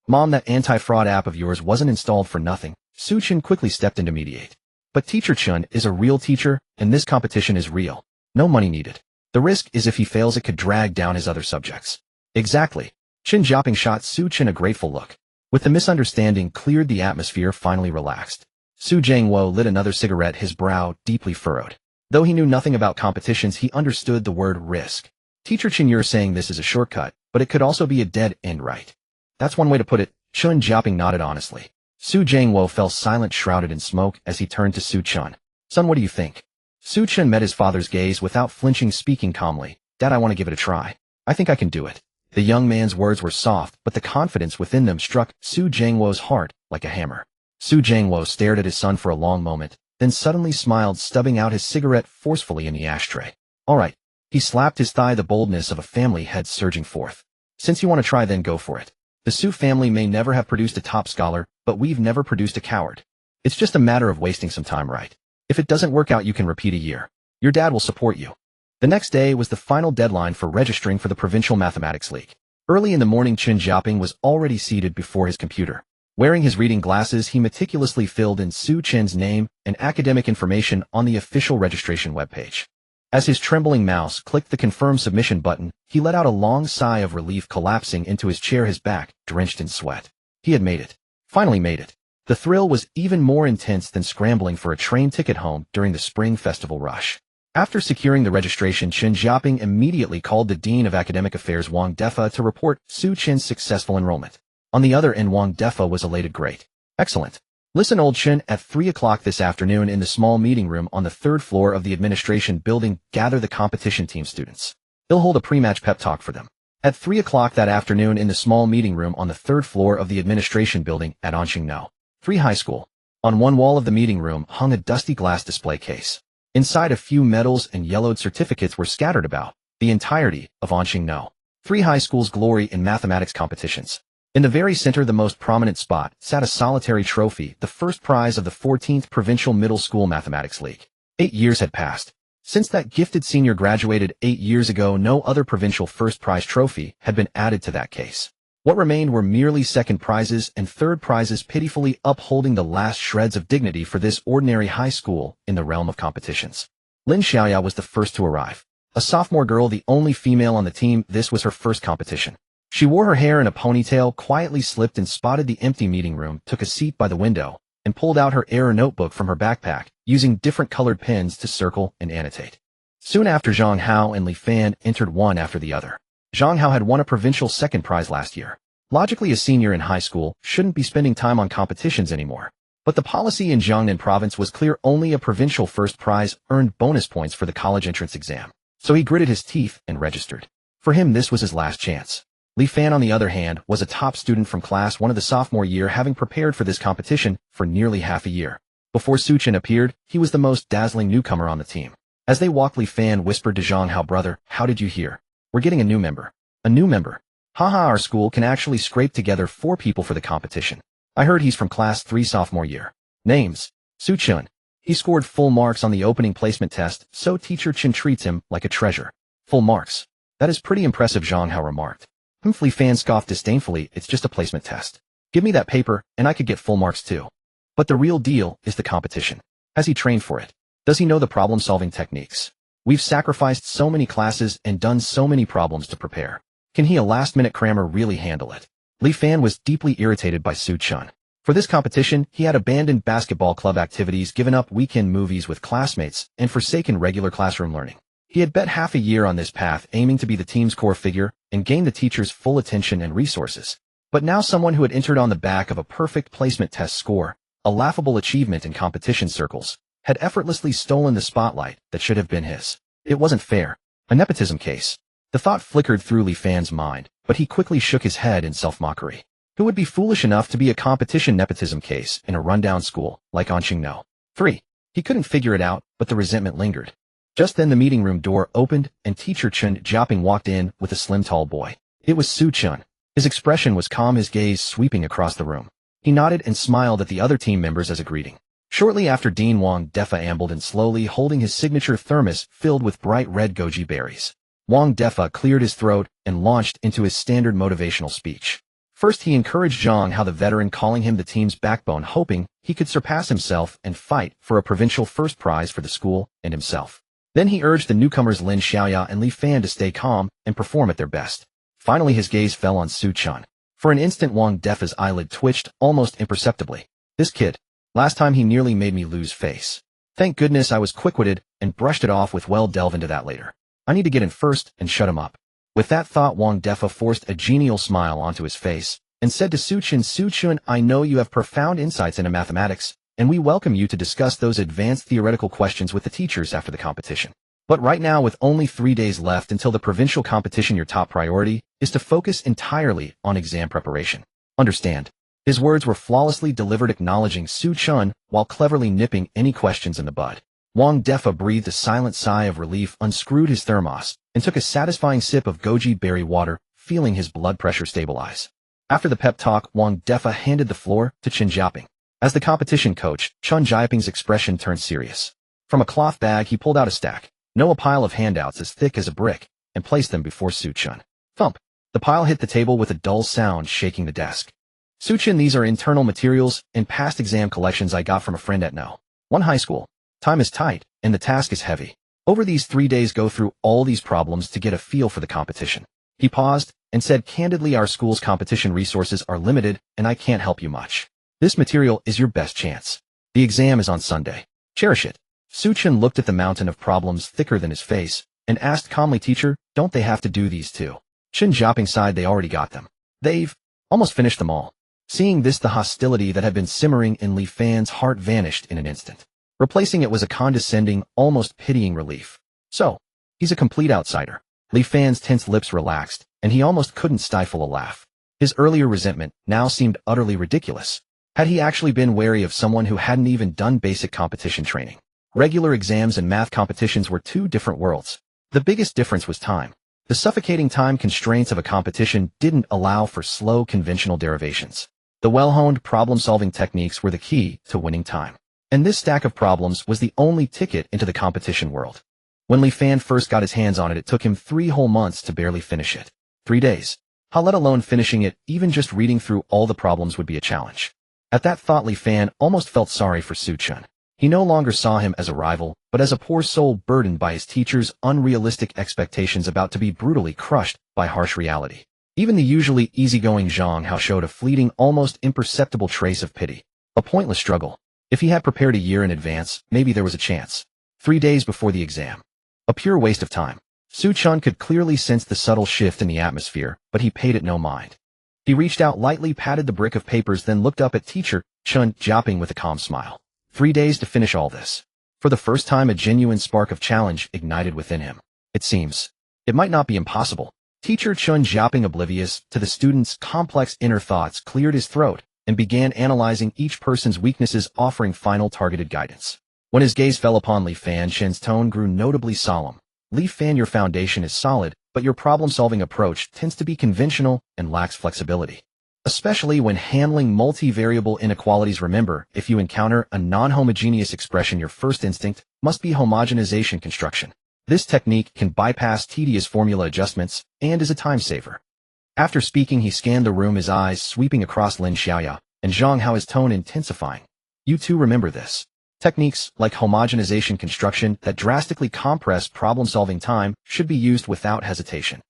Mom, that anti-fraud app of yours wasn't installed for nothing. Xu Chen quickly stepped in to mediate. But Teacher Chen is a real teacher, and this competition is real. No money needed. The risk is if he fails it could drag down his other subjects. Exactly. Chen Jiaping shot Xu Chen a grateful look. With the misunderstanding cleared, the atmosphere finally relaxed. Su Jiangwo lit another cigarette, his brow deeply furrowed. Though he knew nothing about competitions, he understood the word risk. Teacher Chen, you're saying this is a shortcut, but it could also be a dead end, right? That's one way to put it. Chen Jiaping nodded honestly. Su Jiangwo fell silent, shrouded in smoke, as he turned to Su Chen. Son, what do you think? Su Chen met his father's gaze without flinching, speaking calmly. Dad, I want to give it a try. I think I can do it. The young man's words were soft, but the confidence within them struck Su Jiangwo's heart like a hammer. Su Jiangwo stared at his son for a long moment, then suddenly smiled, stubbing out his cigarette forcefully in the ashtray. All right. He slapped his thigh, the boldness of a family head surging forth. Since you want to try, then go for it. The Su family may never have produced a top scholar, but we've never produced a coward. It's just a matter of wasting some time, right? If it doesn't work out, you can repeat a year. Your dad will support you. The next day was the final deadline for registering for the Provincial Mathematics League. Early in the morning, Chen Jiaping was already seated before his computer. Wearing his reading glasses, he meticulously filled in Xu Chen's name and academic information on the official registration webpage. As his trembling mouse clicked the confirm submission button, he let out a long sigh of relief, collapsing into his chair, his back drenched in sweat. He had made it. Finally made it. The thrill was even more intense than scrambling for a train ticket home during the spring festival rush. After securing the registration, Chen Jiaping immediately called the Dean of Academic Affairs, Wang Defa, to report Xu Chen's successful enrollment. On the other end, Wang Defa was elated. Great. Excellent. Listen, old Chen, at 3 o'clock this afternoon in the small meeting room on the 3rd floor of the administration building, gather the competition team students. He'll hold a pre-match pep talk for them. At 3 o'clock that afternoon in the small meeting room on the 3rd floor of the administration building at Anqingno 3 High School. On one wall of the meeting room hung a dusty glass display case. Inside, a few medals and yellowed certificates were scattered about the entirety of Anqingno 3 High School's glory in mathematics competitions. In the very center, the most prominent spot, sat a solitary trophy, the first prize of the 14th Provincial Middle School Mathematics League. 8 years had passed. Since that gifted senior graduated 8 years ago, no other provincial first prize trophy had been added to that case. What remained were merely second prizes and third prizes, pitifully upholding the last shreds of dignity for this ordinary high school in the realm of competitions. Lin Xiaoya was the first to arrive. A sophomore girl, the only female on the team, this was her first competition. She wore her hair in a ponytail, quietly slipped and spotted the empty meeting room, took a seat by the window, and pulled out her error notebook from her backpack, using different colored pens to circle and annotate. Soon after, Zhang Hao and Li Fan entered one after the other. Zhang Hao had won a provincial second prize last year. Logically, a senior in high school shouldn't be spending time on competitions anymore. But the policy in Jiangnan province was clear: only a provincial first prize earned bonus points for the college entrance exam. So he gritted his teeth and registered. For him, this was his last chance. Li Fan, on the other hand, was a top student from class 1 of the sophomore year, having prepared for this competition for nearly half a year. Before Xu Chen appeared, he was the most dazzling newcomer on the team. As they walked, Li Fan whispered to Zhang Hao, "Brother, how did you hear? We're getting a new member." "A new member? Haha, our school can actually scrape together 4 people for the competition. I heard he's from class 3 sophomore year. Name's Xu Chen. He scored full marks on the opening placement test, so Teacher Chen treats him like a treasure." "Full marks? That is pretty impressive," Zhang Hao remarked. Li Fan scoffed disdainfully. "It's just a placement test. Give me that paper, and I could get full marks too. But the real deal is the competition. Has he trained for it? Does he know the problem-solving techniques? We've sacrificed so many classes and done so many problems to prepare. Can he, a last-minute crammer, really handle it?" Li Fan was deeply irritated by Xu Chen. For this competition, he had abandoned basketball club activities, given up weekend movies with classmates, and forsaken regular classroom learning. He had bet half a year on this path, aiming to be the team's core figure and gain the teacher's full attention and resources. But now someone who had entered on the back of a perfect placement test score, a laughable achievement in competition circles, had effortlessly stolen the spotlight that should have been his. It wasn't fair. A nepotism case. The thought flickered through Li Fan's mind, but he quickly shook his head in self-mockery. Who would be foolish enough to be a competition nepotism case in a rundown school like Anqing No? 3. He couldn't figure it out, but the resentment lingered. Just then the meeting room door opened and teacher Chen Jiaping walked in with a slim tall boy. It was Xu Chen. His expression was calm, his gaze sweeping across the room. He nodded and smiled at the other team members as a greeting. Shortly after, Dean Wang Defa ambled in slowly, holding his signature thermos filled with bright red goji berries. Wang Defa cleared his throat and launched into his standard motivational speech. First, he encouraged Zhang Hao the veteran, calling him the team's backbone, hoping he could surpass himself and fight for a provincial first prize for the school and himself. Then he urged the newcomers Lin Xiaoya and Li Fan to stay calm and perform at their best. Finally, his gaze fell on Xu Chen. For an instant, Wang Defa's eyelid twitched almost imperceptibly. This kid. Last time he nearly made me lose face. Thank goodness I was quick-witted and brushed it off with, well, delve into that later. I need to get in first and shut him up. With that thought, Wang Defa forced a genial smile onto his face and said to Xu Chen, I know you have profound insights into mathematics, and we welcome you to discuss those advanced theoretical questions with the teachers after the competition. But right now, with only 3 days left until the provincial competition, your top priority is to focus entirely on exam preparation. Understand? His words were flawlessly delivered, acknowledging Xu Chen while cleverly nipping any questions in the bud. Wang Defa breathed a silent sigh of relief, unscrewed his thermos, and took a satisfying sip of goji berry water, feeling his blood pressure stabilize. After the pep talk, Wang Defa handed the floor to Chen Jiaping. As the competition coach, Chen Jiaping's expression turned serious. From a cloth bag, he pulled out a stack, a pile of handouts as thick as a brick, and placed them before Xu Chen. Thump! The pile hit the table with a dull sound, shaking the desk. Xu Chen, these are internal materials and past exam collections I got from a friend at No. 1 high school. Time is tight, and the task is heavy. Over these 3 days, go through all these problems to get a feel for the competition. He paused and said candidly, our school's competition resources are limited, and I can't help you much. This material is your best chance. The exam is on Sunday. Cherish it. Xu Chen looked at the mountain of problems thicker than his face and asked calmly, teacher, don't they have to do these too? Chen Jiaping sighed, they already got them. They've almost finished them all. Seeing this, the hostility that had been simmering in Li Fan's heart vanished in an instant. Replacing it was a condescending, almost pitying relief. So, he's a complete outsider. Li Fan's tense lips relaxed, and he almost couldn't stifle a laugh. His earlier resentment now seemed utterly ridiculous. Had he actually been wary of someone who hadn't even done basic competition training? Regular exams and math competitions were two different worlds. The biggest difference was time. The suffocating time constraints of a competition didn't allow for slow conventional derivations. The well-honed problem-solving techniques were the key to winning time. And this stack of problems was the only ticket into the competition world. When Li Fan first got his hands on it, it took him 3 whole months to barely finish it. 3 days. How, let alone finishing it, even just reading through all the problems would be a challenge. At that thought, Li Fan almost felt sorry for Xu Chen. He no longer saw him as a rival, but as a poor soul burdened by his teacher's unrealistic expectations, about to be brutally crushed by harsh reality. Even the usually easygoing Zhang Hao showed a fleeting, almost imperceptible trace of pity. A pointless struggle. If he had prepared a year in advance, maybe there was a chance. 3 days before the exam. A pure waste of time. Xu Chen could clearly sense the subtle shift in the atmosphere, but he paid it no mind. He reached out lightly, patted the brick of papers, then looked up at teacher Chen Jiaping with a calm smile. 3 days to finish all this. For the first time, a genuine spark of challenge ignited within him. It seems. It might not be impossible. Teacher Chen Jiaping, oblivious to the student's complex inner thoughts, cleared his throat and began analyzing each person's weaknesses, offering final targeted guidance. When his gaze fell upon Li Fan, Shen's tone grew notably solemn. Li Fan, your foundation is solid, but your problem-solving approach tends to be conventional and lacks flexibility. Especially when handling multivariable inequalities. Remember, if you encounter a non-homogeneous expression, your first instinct must be homogenization construction. This technique can bypass tedious formula adjustments and is a time saver. After speaking, he scanned the room, his eyes sweeping across Lin Xiaoya and Zhang Hao, his tone intensifying. You two remember this. Techniques like homogenization construction that drastically compress problem-solving time should be used without hesitation.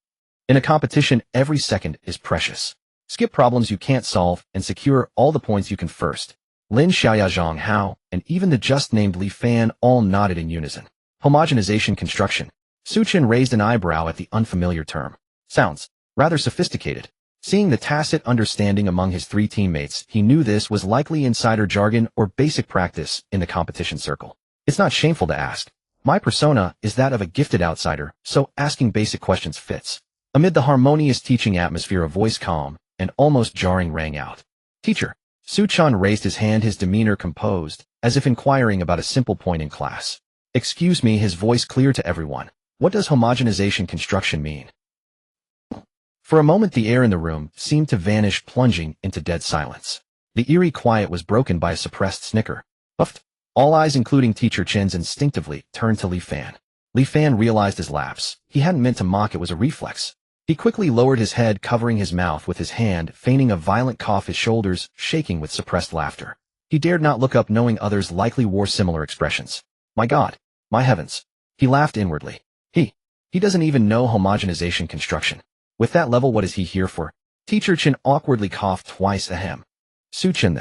In a competition, every second is precious. Skip problems you can't solve and secure all the points you can first. Lin Xiaoya, Zhang Hao, and even the just-named Li Fan all nodded in unison. Homogenization construction. Xu Chen raised an eyebrow at the unfamiliar term. Sounds rather sophisticated. Seeing the tacit understanding among his 3 teammates, he knew this was likely insider jargon or basic practice in the competition circle. It's not shameful to ask. My persona is that of a gifted outsider, so asking basic questions fits. Amid the harmonious teaching atmosphere, a voice calm and almost jarring rang out. "Teacher." Xu Chen raised his hand, his demeanor composed, as if inquiring about a simple point in class. "Excuse me," his voice clear to everyone. "What does homogenization construction mean?" For a moment the air in the room seemed to vanish, plunging into dead silence. The eerie quiet was broken by a suppressed snicker. Puffed. All eyes, including Teacher Chen's, instinctively turned to Li Fan. Li Fan realized his lapse. He hadn't meant to mock, it was a reflex. He quickly lowered his head, covering his mouth with his hand, feigning a violent cough, his shoulders shaking with suppressed laughter. He dared not look up, knowing others likely wore similar expressions. "My God! My heavens!" He laughed inwardly. He doesn't even know homogenization construction. With that level, what is he here for? Teacher Chen awkwardly coughed twice. Ahem. Xu Chen,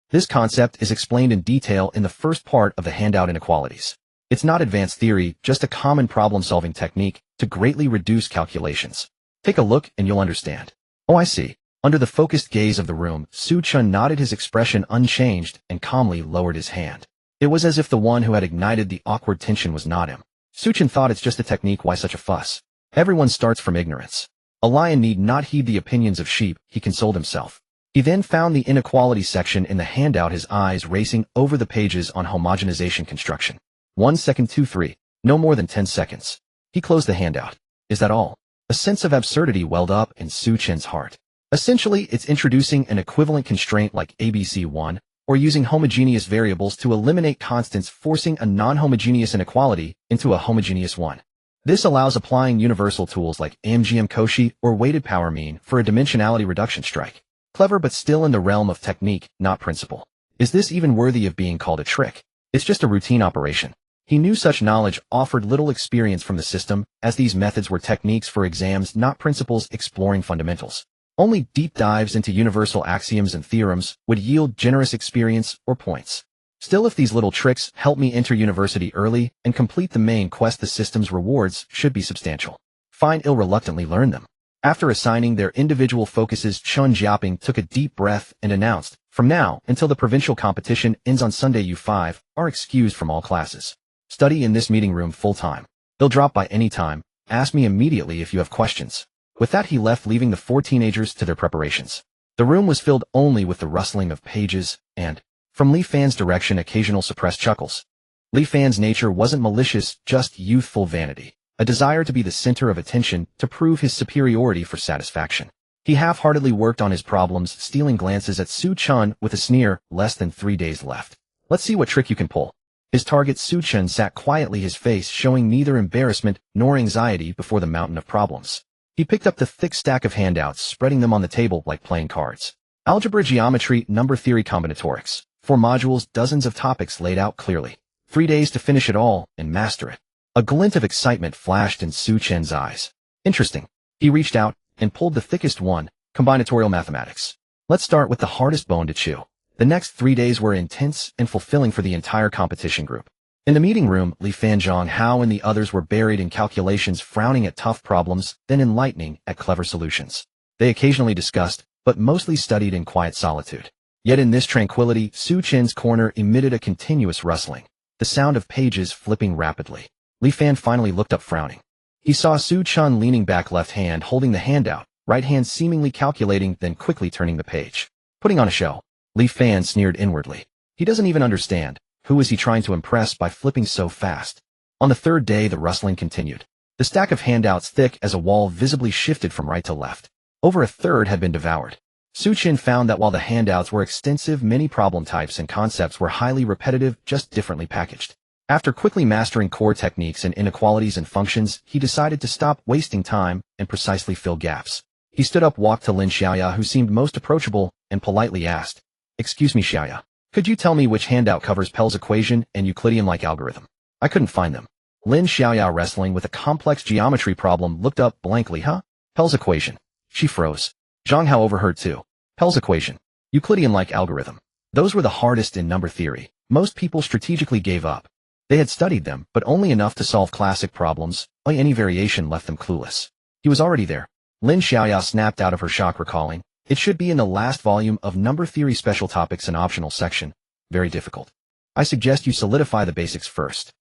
this concept is explained in detail in the first part of the handout, Inequalities. It's not advanced theory, just a common problem-solving technique to greatly reduce calculations. Take a look and you'll understand. Oh, I see. Under the focused gaze of the room, Xu Chen nodded, his expression unchanged, and calmly lowered his hand. It was as if the one who had ignited the awkward tension was not him. Xu Chen thought, it's just a technique, why such a fuss? Everyone starts from ignorance. A lion need not heed the opinions of sheep, he consoled himself. He then found the inequality section in the handout, his eyes racing over the pages on homogenization construction. 1 second, 2, 3. No more than 10 seconds. He closed the handout. Is that all? A sense of absurdity welled up in Xu Chen's heart. Essentially, it's introducing an equivalent constraint like ABC1, or using homogeneous variables to eliminate constants, forcing a non-homogeneous inequality into a homogeneous one. This allows applying universal tools like AMGM Cauchy or weighted power mean for a dimensionality reduction strike. Clever, but still in the realm of technique, not principle. Is this even worthy of being called a trick? It's just a routine operation. He knew such knowledge offered little experience from the system, as these methods were techniques for exams, not principles exploring fundamentals. Only deep dives into universal axioms and theorems would yield generous experience or points. Still, if these little tricks help me enter university early and complete the main quest, the system's rewards should be substantial. Fine, I'll reluctantly learn them. After assigning their individual focuses, Chen Jiaping took a deep breath and announced, "From now until the provincial competition ends on Sunday, you 5 are excused from all classes. Study in this meeting room full time. They'll drop by any time. Ask me immediately if you have questions." With that he left, leaving the 4 teenagers to their preparations. The room was filled only with the rustling of pages, and, from Li Fan's direction, occasional suppressed chuckles. Li Fan's nature wasn't malicious, just youthful vanity, a desire to be the center of attention, to prove his superiority for satisfaction. He half-heartedly worked on his problems, stealing glances at Xu Chen with a sneer. "Less than 3 days left. Let's see what trick you can pull." His target, Xu Chen, sat quietly, his face showing neither embarrassment nor anxiety before the mountain of problems. He picked up the thick stack of handouts, spreading them on the table like playing cards. Algebra, geometry, number theory, combinatorics. 4 modules, dozens of topics laid out clearly. 3 days to finish it all and master it. A glint of excitement flashed in Xu Chen's eyes. Interesting. He reached out and pulled the thickest one, combinatorial mathematics. Let's start with the hardest bone to chew. The next 3 days were intense and fulfilling for the entire competition group. In the meeting room, Li Fan, Zhang Hao, and the others were buried in calculations, frowning at tough problems, then enlightening at clever solutions. They occasionally discussed, but mostly studied in quiet solitude. Yet in this tranquility, Xu Chen's corner emitted a continuous rustling, the sound of pages flipping rapidly. Li Fan finally looked up, frowning. He saw Xu Chen leaning back, left hand holding the handout, right hand seemingly calculating, then quickly turning the page. Putting on a show. Li Fan sneered inwardly. He doesn't even understand. Who is he trying to impress by flipping so fast? On the 3rd day, the rustling continued. The stack of handouts, thick as a wall, visibly shifted from right to left. Over a third had been devoured. Xu Chen found that while the handouts were extensive, many problem types and concepts were highly repetitive, just differently packaged. After quickly mastering core techniques and inequalities and functions, he decided to stop wasting time and precisely fill gaps. He stood up, walked to Lin Xiaoya, who seemed most approachable, and politely asked, "Excuse me, Xiaoya. Could you tell me which handout covers Pell's equation and Euclidean-like algorithm? I couldn't find them." Lin Xiaoya, wrestling with a complex geometry problem, looked up blankly. "Huh? Pell's equation." She froze. Zhang Hao overheard too. Pell's equation. Euclidean-like algorithm. Those were the hardest in number theory. Most people strategically gave up. They had studied them, but only enough to solve classic problems. Any variation left them clueless. He was already there. Lin Xiaoya snapped out of her shock, recalling, "It should be in the last volume of number theory, special topics and optional section. Very difficult. I suggest you solidify the basics first."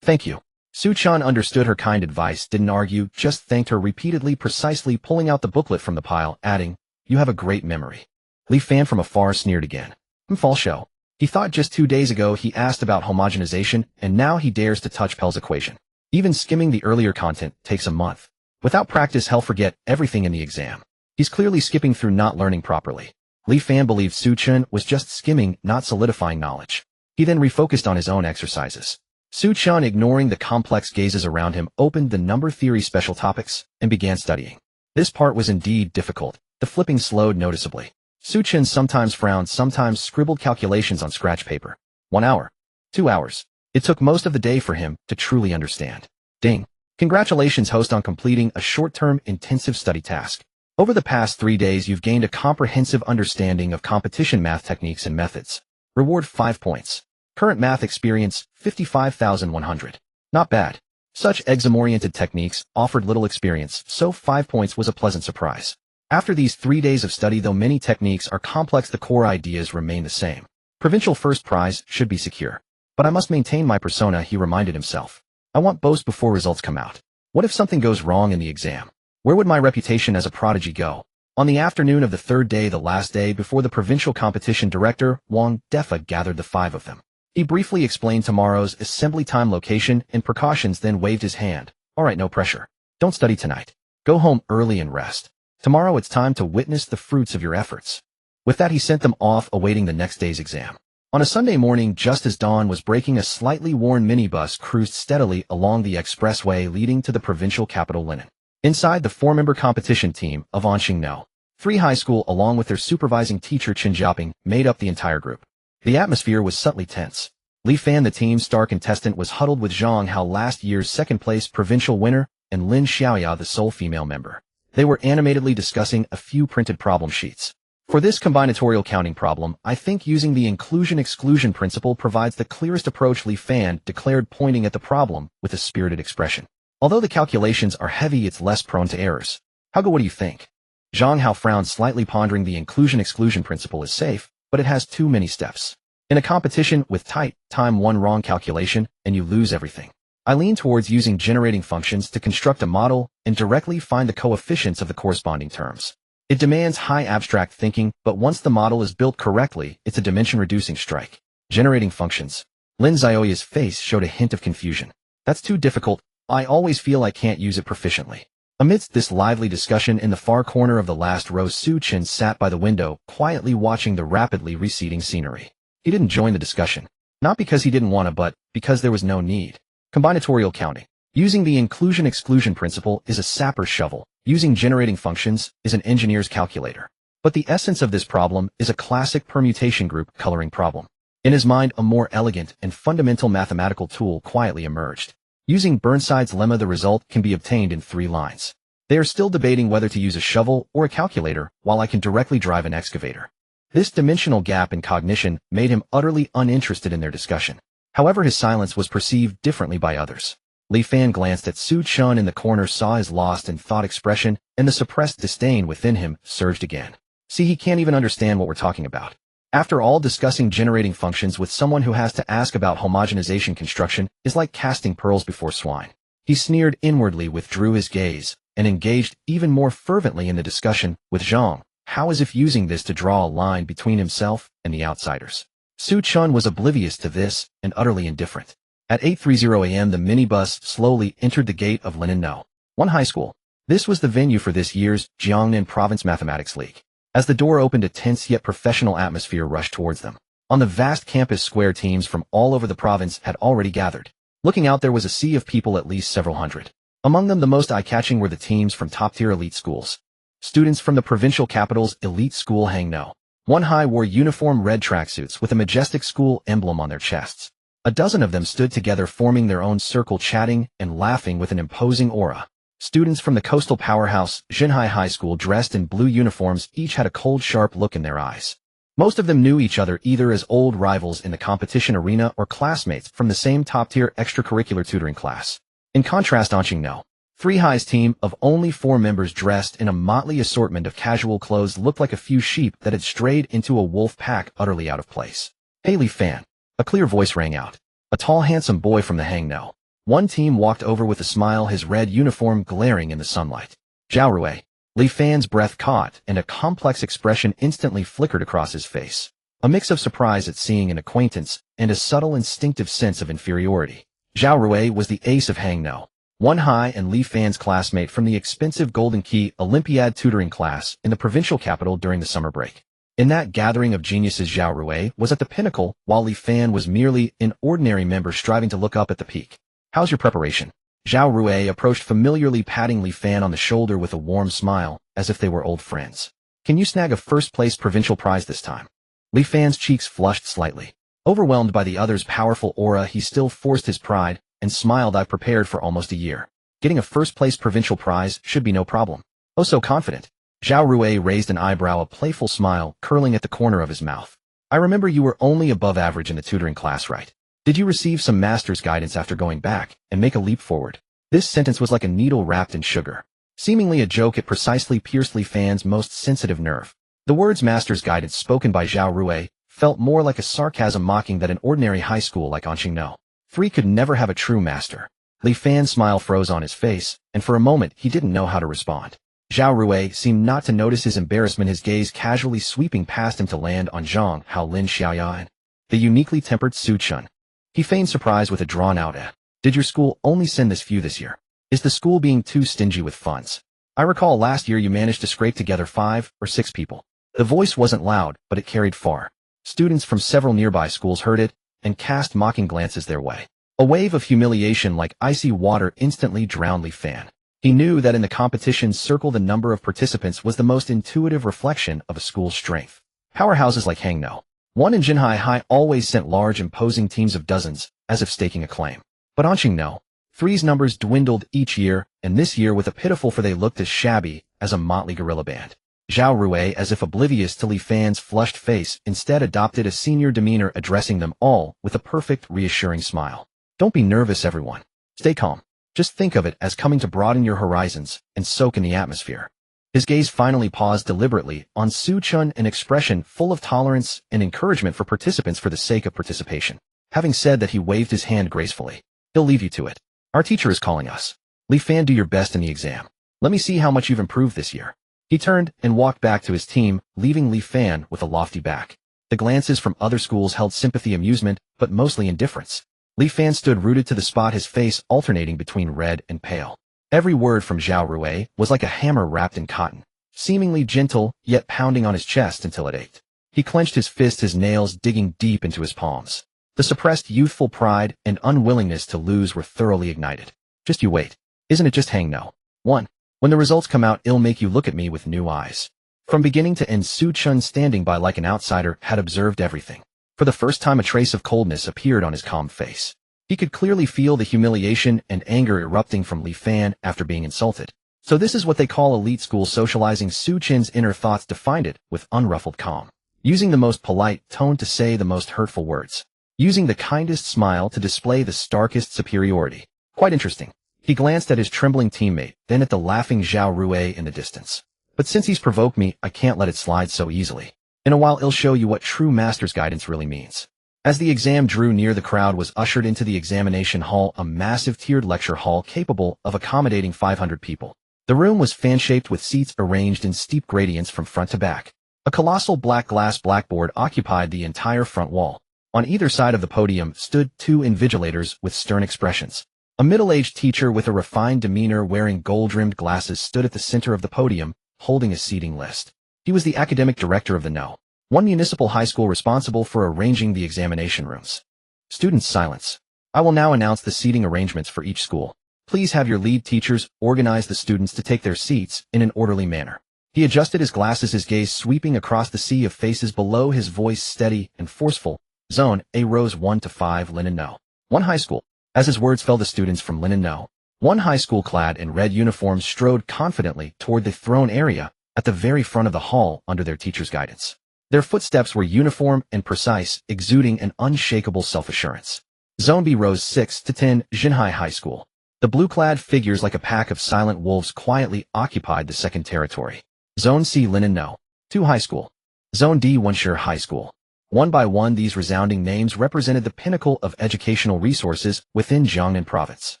"Thank you." Xu Chen understood her kind advice, didn't argue, just thanked her repeatedly, precisely pulling out the booklet from the pile, adding, you have a great memory. Li Fan from afar sneered again. False show. He thought just 2 days ago he asked about homogenization, and now he dares to touch Pell's equation. Even skimming the earlier content takes a month. Without practice, he'll forget everything in the exam. He's clearly skipping through not learning properly. Li Fan believed Xu Chen was just skimming, not solidifying knowledge. He then refocused on his own exercises. Xu Chen, ignoring the complex gazes around him, opened the number theory special topics and began studying. This part was indeed difficult. The flipping slowed noticeably. Xu Chen sometimes frowned, sometimes scribbled calculations on scratch paper. 1 hour. 2 hours. It took most of the day for him to truly understand. Ding. Congratulations, host, on completing a short-term intensive study task. Over the past 3 days, you've gained a comprehensive understanding of competition math techniques and methods. Reward 5 points. Current math experience 55,100. Not bad. Such exam-oriented techniques offered little experience, so 5 points was a pleasant surprise. After these 3 days of study, though many techniques are complex, the core ideas remain the same. Provincial first prize should be secure. But I must maintain my persona, he reminded himself. I want boast before results come out. What if something goes wrong in the exam? Where would my reputation as a prodigy go? On the afternoon of the third day, the last day before the provincial competition, director Wang Defa gathered the 5 of them. He briefly explained tomorrow's assembly time, location, and precautions, then waved his hand. All right, no pressure. Don't study tonight. Go home early and rest. Tomorrow it's time to witness the fruits of your efforts. With that, he sent them off, awaiting the next day's exam. On a Sunday morning, just as dawn was breaking, a slightly worn minibus cruised steadily along the expressway leading to the provincial capital, Linen. Inside, the 4-member competition team of Anqing 3 High School, along with their supervising teacher Chen Jiaping, made up the entire group. The atmosphere was subtly tense. Li Fan, the team's star contestant, was huddled with Zhang Hao, last year's second-place provincial winner, and Lin Xiaoya, the sole female member. They were animatedly discussing a few printed problem sheets. For this combinatorial counting problem, I think using the inclusion-exclusion principle provides the clearest approach, Li Fan declared, pointing at the problem with a spirited expression. Although the calculations are heavy, it's less prone to errors. What do you think? Zhang Hao frowned slightly, pondering. The inclusion-exclusion principle is safe, but it has too many steps. In a competition with tight time, one wrong calculation, and you lose everything. I lean towards using generating functions to construct a model and directly find the coefficients of the corresponding terms. It demands high abstract thinking, but once the model is built correctly, it's a dimension-reducing strike. Generating functions. Lin Xiaoya's face showed a hint of confusion. That's too difficult. I always feel I can't use it proficiently. Amidst this lively discussion, in the far corner of the last row, Xu Chen sat by the window, quietly watching the rapidly receding scenery. He didn't join the discussion. Not because he didn't want to, but because there was no need. Combinatorial counting. Using the inclusion-exclusion principle is a sapper's shovel. Using generating functions is an engineer's calculator. But the essence of this problem is a classic permutation group coloring problem. In his mind, a more elegant and fundamental mathematical tool quietly emerged. Using Burnside's lemma, the result can be obtained in 3 lines. They are still debating whether to use a shovel or a calculator, while I can directly drive an excavator. This dimensional gap in cognition made him utterly uninterested in their discussion. However, his silence was perceived differently by others. Li Fan glanced at Xu Chen in the corner, saw his lost in thought expression, and the suppressed disdain within him surged again. See, he can't even understand what we're talking about. After all, discussing generating functions with someone who has to ask about homogenization construction is like casting pearls before swine. He sneered inwardly, withdrew his gaze, and engaged even more fervently in the discussion with Zhang Hao, as if using this to draw a line between himself and the outsiders. Xu Chen was oblivious to this and utterly indifferent. At 8:30 a.m., the minibus slowly entered the gate of Linen No. 1 High School. This was the venue for this year's Jiangnan Province Mathematics League. As the door opened, a tense yet professional atmosphere rushed towards them. On the vast campus square, teams from all over the province had already gathered. Looking out, there was a sea of people, at least several hundred. Among them, the most eye-catching were the teams from top-tier elite schools. Students from the provincial capital's elite school Hang No. 1 High wore uniform red tracksuits with a majestic school emblem on their chests. A dozen of them stood together, forming their own circle, chatting and laughing with an imposing aura. Students from the coastal powerhouse Zhenhai High School, dressed in blue uniforms, each had a cold, sharp look in their eyes. Most of them knew each other either as old rivals in the competition arena or classmates from the same top-tier extracurricular tutoring class. In contrast, Anqing No. 3 High's team of only 4 members, dressed in a motley assortment of casual clothes, looked like a few sheep that had strayed into a wolf pack, utterly out of place. "Hey, Li Fan." A clear voice rang out. A tall, handsome boy from the Hang No. 1 team walked over with a smile, his red uniform glaring in the sunlight. "Zhao Rui." Li Fan's breath caught, and a complex expression instantly flickered across his face. A mix of surprise at seeing an acquaintance and a subtle instinctive sense of inferiority. Zhao Rui was the ace of Hangno, one high and Li Fan's classmate from the expensive Golden Key Olympiad tutoring class in the provincial capital during the summer break. In that gathering of geniuses, Zhao Rui was at the pinnacle, while Li Fan was merely an ordinary member striving to look up at the peak. How's your preparation? Zhao Rui approached familiarly, patting Li Fan on the shoulder with a warm smile, as if they were old friends. Can you snag a first-place provincial prize this time? Li Fan's cheeks flushed slightly. Overwhelmed by the other's powerful aura, he still forced his pride and smiled. I've prepared for almost a year. Getting a first-place provincial prize should be no problem. Oh, so confident. Zhao Rui raised an eyebrow, a playful smile curling at the corner of his mouth. I remember you were only above average in the tutoring class, right? Did you receive some master's guidance after going back and make a leap forward? This sentence was like a needle wrapped in sugar. Seemingly a joke, it precisely pierced Li Fan's most sensitive nerve. The words master's guidance spoken by Zhao Rui felt more like a sarcasm, mocking that an ordinary high school like Anqingno 3 could never have a true master. Li Fan's smile froze on his face, and for a moment he didn't know how to respond. Zhao Rui seemed not to notice his embarrassment, his gaze casually sweeping past him to land on Zhang Haolin Xiaoyan, the uniquely tempered Xu Chen. He feigned surprise with a drawn-out Did your school only send this few this year? Is the school being too stingy with funds? I recall last year you managed to scrape together 5 or 6 people. The voice wasn't loud, but it carried far. Students from several nearby schools heard it and cast mocking glances their way. A wave of humiliation like icy water instantly drowned Li Fan. He knew that in the competition's circle the number of participants was the most intuitive reflection of a school's strength. Powerhouses like Hangno 1 and Jinhai High always sent large imposing teams of dozens, as if staking a claim. But Anqingno 3's numbers dwindled each year, and this year with a pitiful, for they looked as shabby as a motley guerrilla band. Zhao Rui, as if oblivious to Li Fan's flushed face, instead adopted a senior demeanor, addressing them all with a perfect, reassuring smile. Don't be nervous, everyone. Stay calm. Just think of it as coming to broaden your horizons and soak in the atmosphere. His gaze finally paused deliberately on Xu Chen, an expression full of tolerance and encouragement for participants for the sake of participation. Having said that, he waved his hand gracefully. He'll leave you to it. Our teacher is calling us. Li Fan, do your best in the exam. Let me see how much you've improved this year. He turned and walked back to his team, leaving Li Fan with a lofty back. The glances from other schools held sympathy, amusement, but mostly indifference. Li Fan stood rooted to the spot, his face alternating between red and pale. Every word from Zhao Rui was like a hammer wrapped in cotton, seemingly gentle, yet pounding on his chest until it ached. He clenched his fist, his nails digging deep into his palms. The suppressed youthful pride and unwillingness to lose were thoroughly ignited. Just you wait. Isn't it just Hangno 1? When the results come out, it'll make you look at me with new eyes. From beginning to end, Xu Chen, standing by like an outsider, had observed everything. For the first time, a trace of coldness appeared on his calm face. He could clearly feel the humiliation and anger erupting from Li Fan after being insulted. So this is what they call elite school socializing. Xu Chen's inner thoughts defined it with unruffled calm. Using the most polite tone to say the most hurtful words. Using the kindest smile to display the starkest superiority. Quite interesting. He glanced at his trembling teammate, then at the laughing Zhao Rui in the distance. But since he's provoked me, I can't let it slide so easily. In a while, I'll show you what true master's guidance really means. As the exam drew near, the crowd was ushered into the examination hall, a massive tiered lecture hall capable of accommodating 500 people. The room was fan-shaped with seats arranged in steep gradients from front to back. A colossal black glass blackboard occupied the entire front wall. On either side of the podium stood 2 invigilators with stern expressions. A middle-aged teacher with a refined demeanor wearing gold-rimmed glasses stood at the center of the podium, holding a seating list. He was the academic director of the No. 1 municipal high school, responsible for arranging the examination rooms. Students, silence. I will now announce the seating arrangements for each school. Please have your lead teachers organize the students to take their seats in an orderly manner. He adjusted his glasses, his gaze sweeping across the sea of faces below, his voice steady and forceful. Zone A, rows 1 to 5, Linen No. 1 high school. As his words fell, the students from Linen No. 1 high school, clad in red uniforms, strode confidently toward the throne area at the very front of the hall under their teacher's guidance. Their footsteps were uniform and precise, exuding an unshakable self-assurance. Zone B, rows 6 to 10, Jinhai High School. The blue-clad figures like a pack of silent wolves quietly occupied the second territory. Zone C, Linen No. 2 High School. Zone D, Wenshi High School. One by one, these resounding names represented the pinnacle of educational resources within Jiangnan province.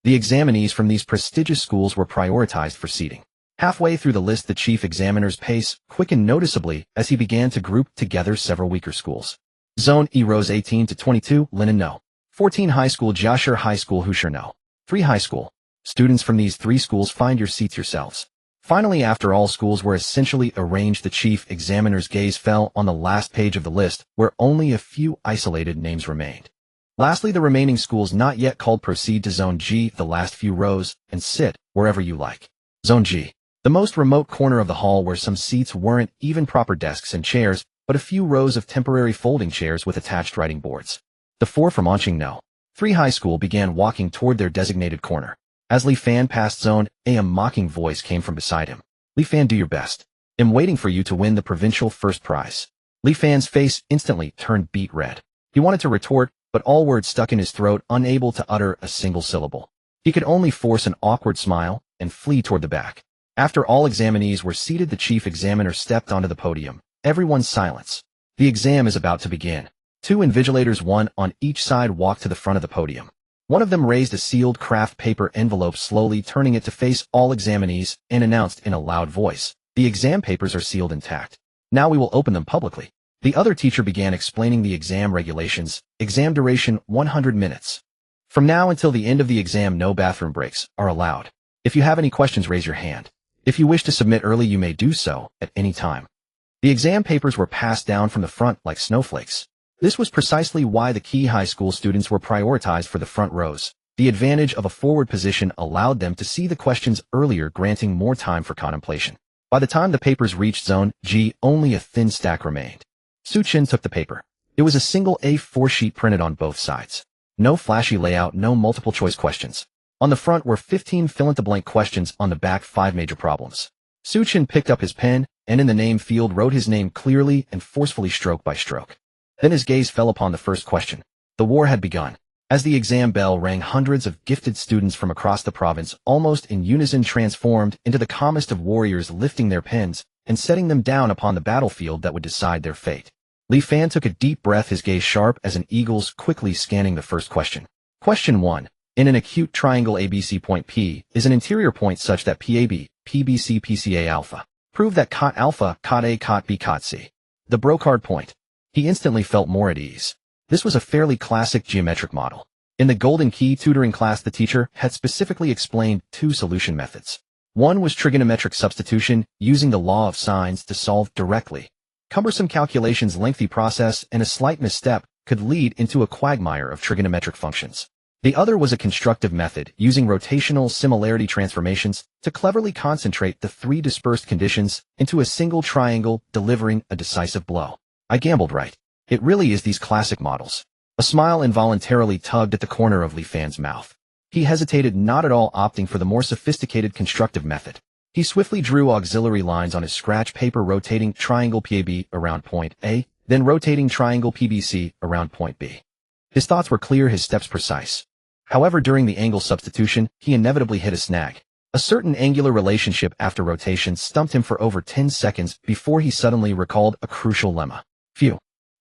The examinees from these prestigious schools were prioritized for seating. Halfway through the list, the chief examiner's pace quickened noticeably as he began to group together several weaker schools. Zone E rows 18 to 22, Linen No. 14 High School, Jiashir High School, Hushir No. 3 High School. Students from these 3 schools, find your seats yourselves. Finally, after all schools were essentially arranged, the chief examiner's gaze fell on the last page of the list, where only a few isolated names remained. Lastly, the remaining schools not yet called proceed to Zone G, the last few rows, and sit wherever you like. Zone G. The most remote corner of the hall, where some seats weren't even proper desks and chairs, but a few rows of temporary folding chairs with attached writing boards. The 4 from Anqing No. 3 High School began walking toward their designated corner. As Li Fan passed Zone A, a mocking voice came from beside him. Li Fan, do your best. I'm waiting for you to win the provincial first prize. Li Fan's face instantly turned beet red. He wanted to retort, but all words stuck in his throat, unable to utter a single syllable. He could only force an awkward smile and flee toward the back. After all examinees were seated, the chief examiner stepped onto the podium. Everyone's silence. The exam is about to begin. 2 invigilators, 1 on each side, walked to the front of the podium. One of them raised a sealed craft paper envelope, slowly turning it to face all examinees, and announced in a loud voice, "The exam papers are sealed intact. Now we will open them publicly." The other teacher began explaining the exam regulations. Exam duration 100 minutes. From now until the end of the exam, no bathroom breaks are allowed. If you have any questions, raise your hand. If you wish to submit early, you may do so at any time. The exam papers were passed down from the front like snowflakes. This was precisely why the key high school students were prioritized for the front rows. The advantage of a forward position allowed them to see the questions earlier, granting more time for contemplation. By the time the papers reached Zone G, only a thin stack remained. Xu Chen took the paper. It was a single A4 sheet printed on both sides. No flashy layout, no multiple choice questions. On the front were 15 fill-in-the-blank questions, on the back 5 major problems. Xu Chen picked up his pen and in the name field wrote his name clearly and forcefully, stroke by stroke. Then his gaze fell upon the first question. The war had begun. As the exam bell rang, hundreds of gifted students from across the province, almost in unison, transformed into the calmest of warriors, lifting their pens and setting them down upon the battlefield that would decide their fate. Li Fan took a deep breath, his gaze sharp as an eagle's, quickly scanning the first question. Question 1. In an acute triangle ABC, point P is an interior point such that PAB, PBC, PCA alpha. Prove that cot alpha, cot A, cot B, cot C. The Brocard point. He instantly felt more at ease. This was a fairly classic geometric model. In the Golden Key tutoring class, the teacher had specifically explained 2 solution methods. One was trigonometric substitution, using the law of sines to solve directly. Cumbersome calculations, lengthy process, and a slight misstep could lead into a quagmire of trigonometric functions. The other was a constructive method, using rotational similarity transformations to cleverly concentrate the 3 dispersed conditions into a single triangle, delivering a decisive blow. I gambled right. It really is these classic models. A smile involuntarily tugged at the corner of Li Fan's mouth. He hesitated, not at all opting for the more sophisticated constructive method. He swiftly drew auxiliary lines on his scratch paper, rotating triangle PAB around point A, then rotating triangle PBC around point B. His thoughts were clear, his steps precise. However, during the angle substitution, he inevitably hit a snag. A certain angular relationship after rotation stumped him for over 10 seconds before he suddenly recalled a crucial lemma. Phew.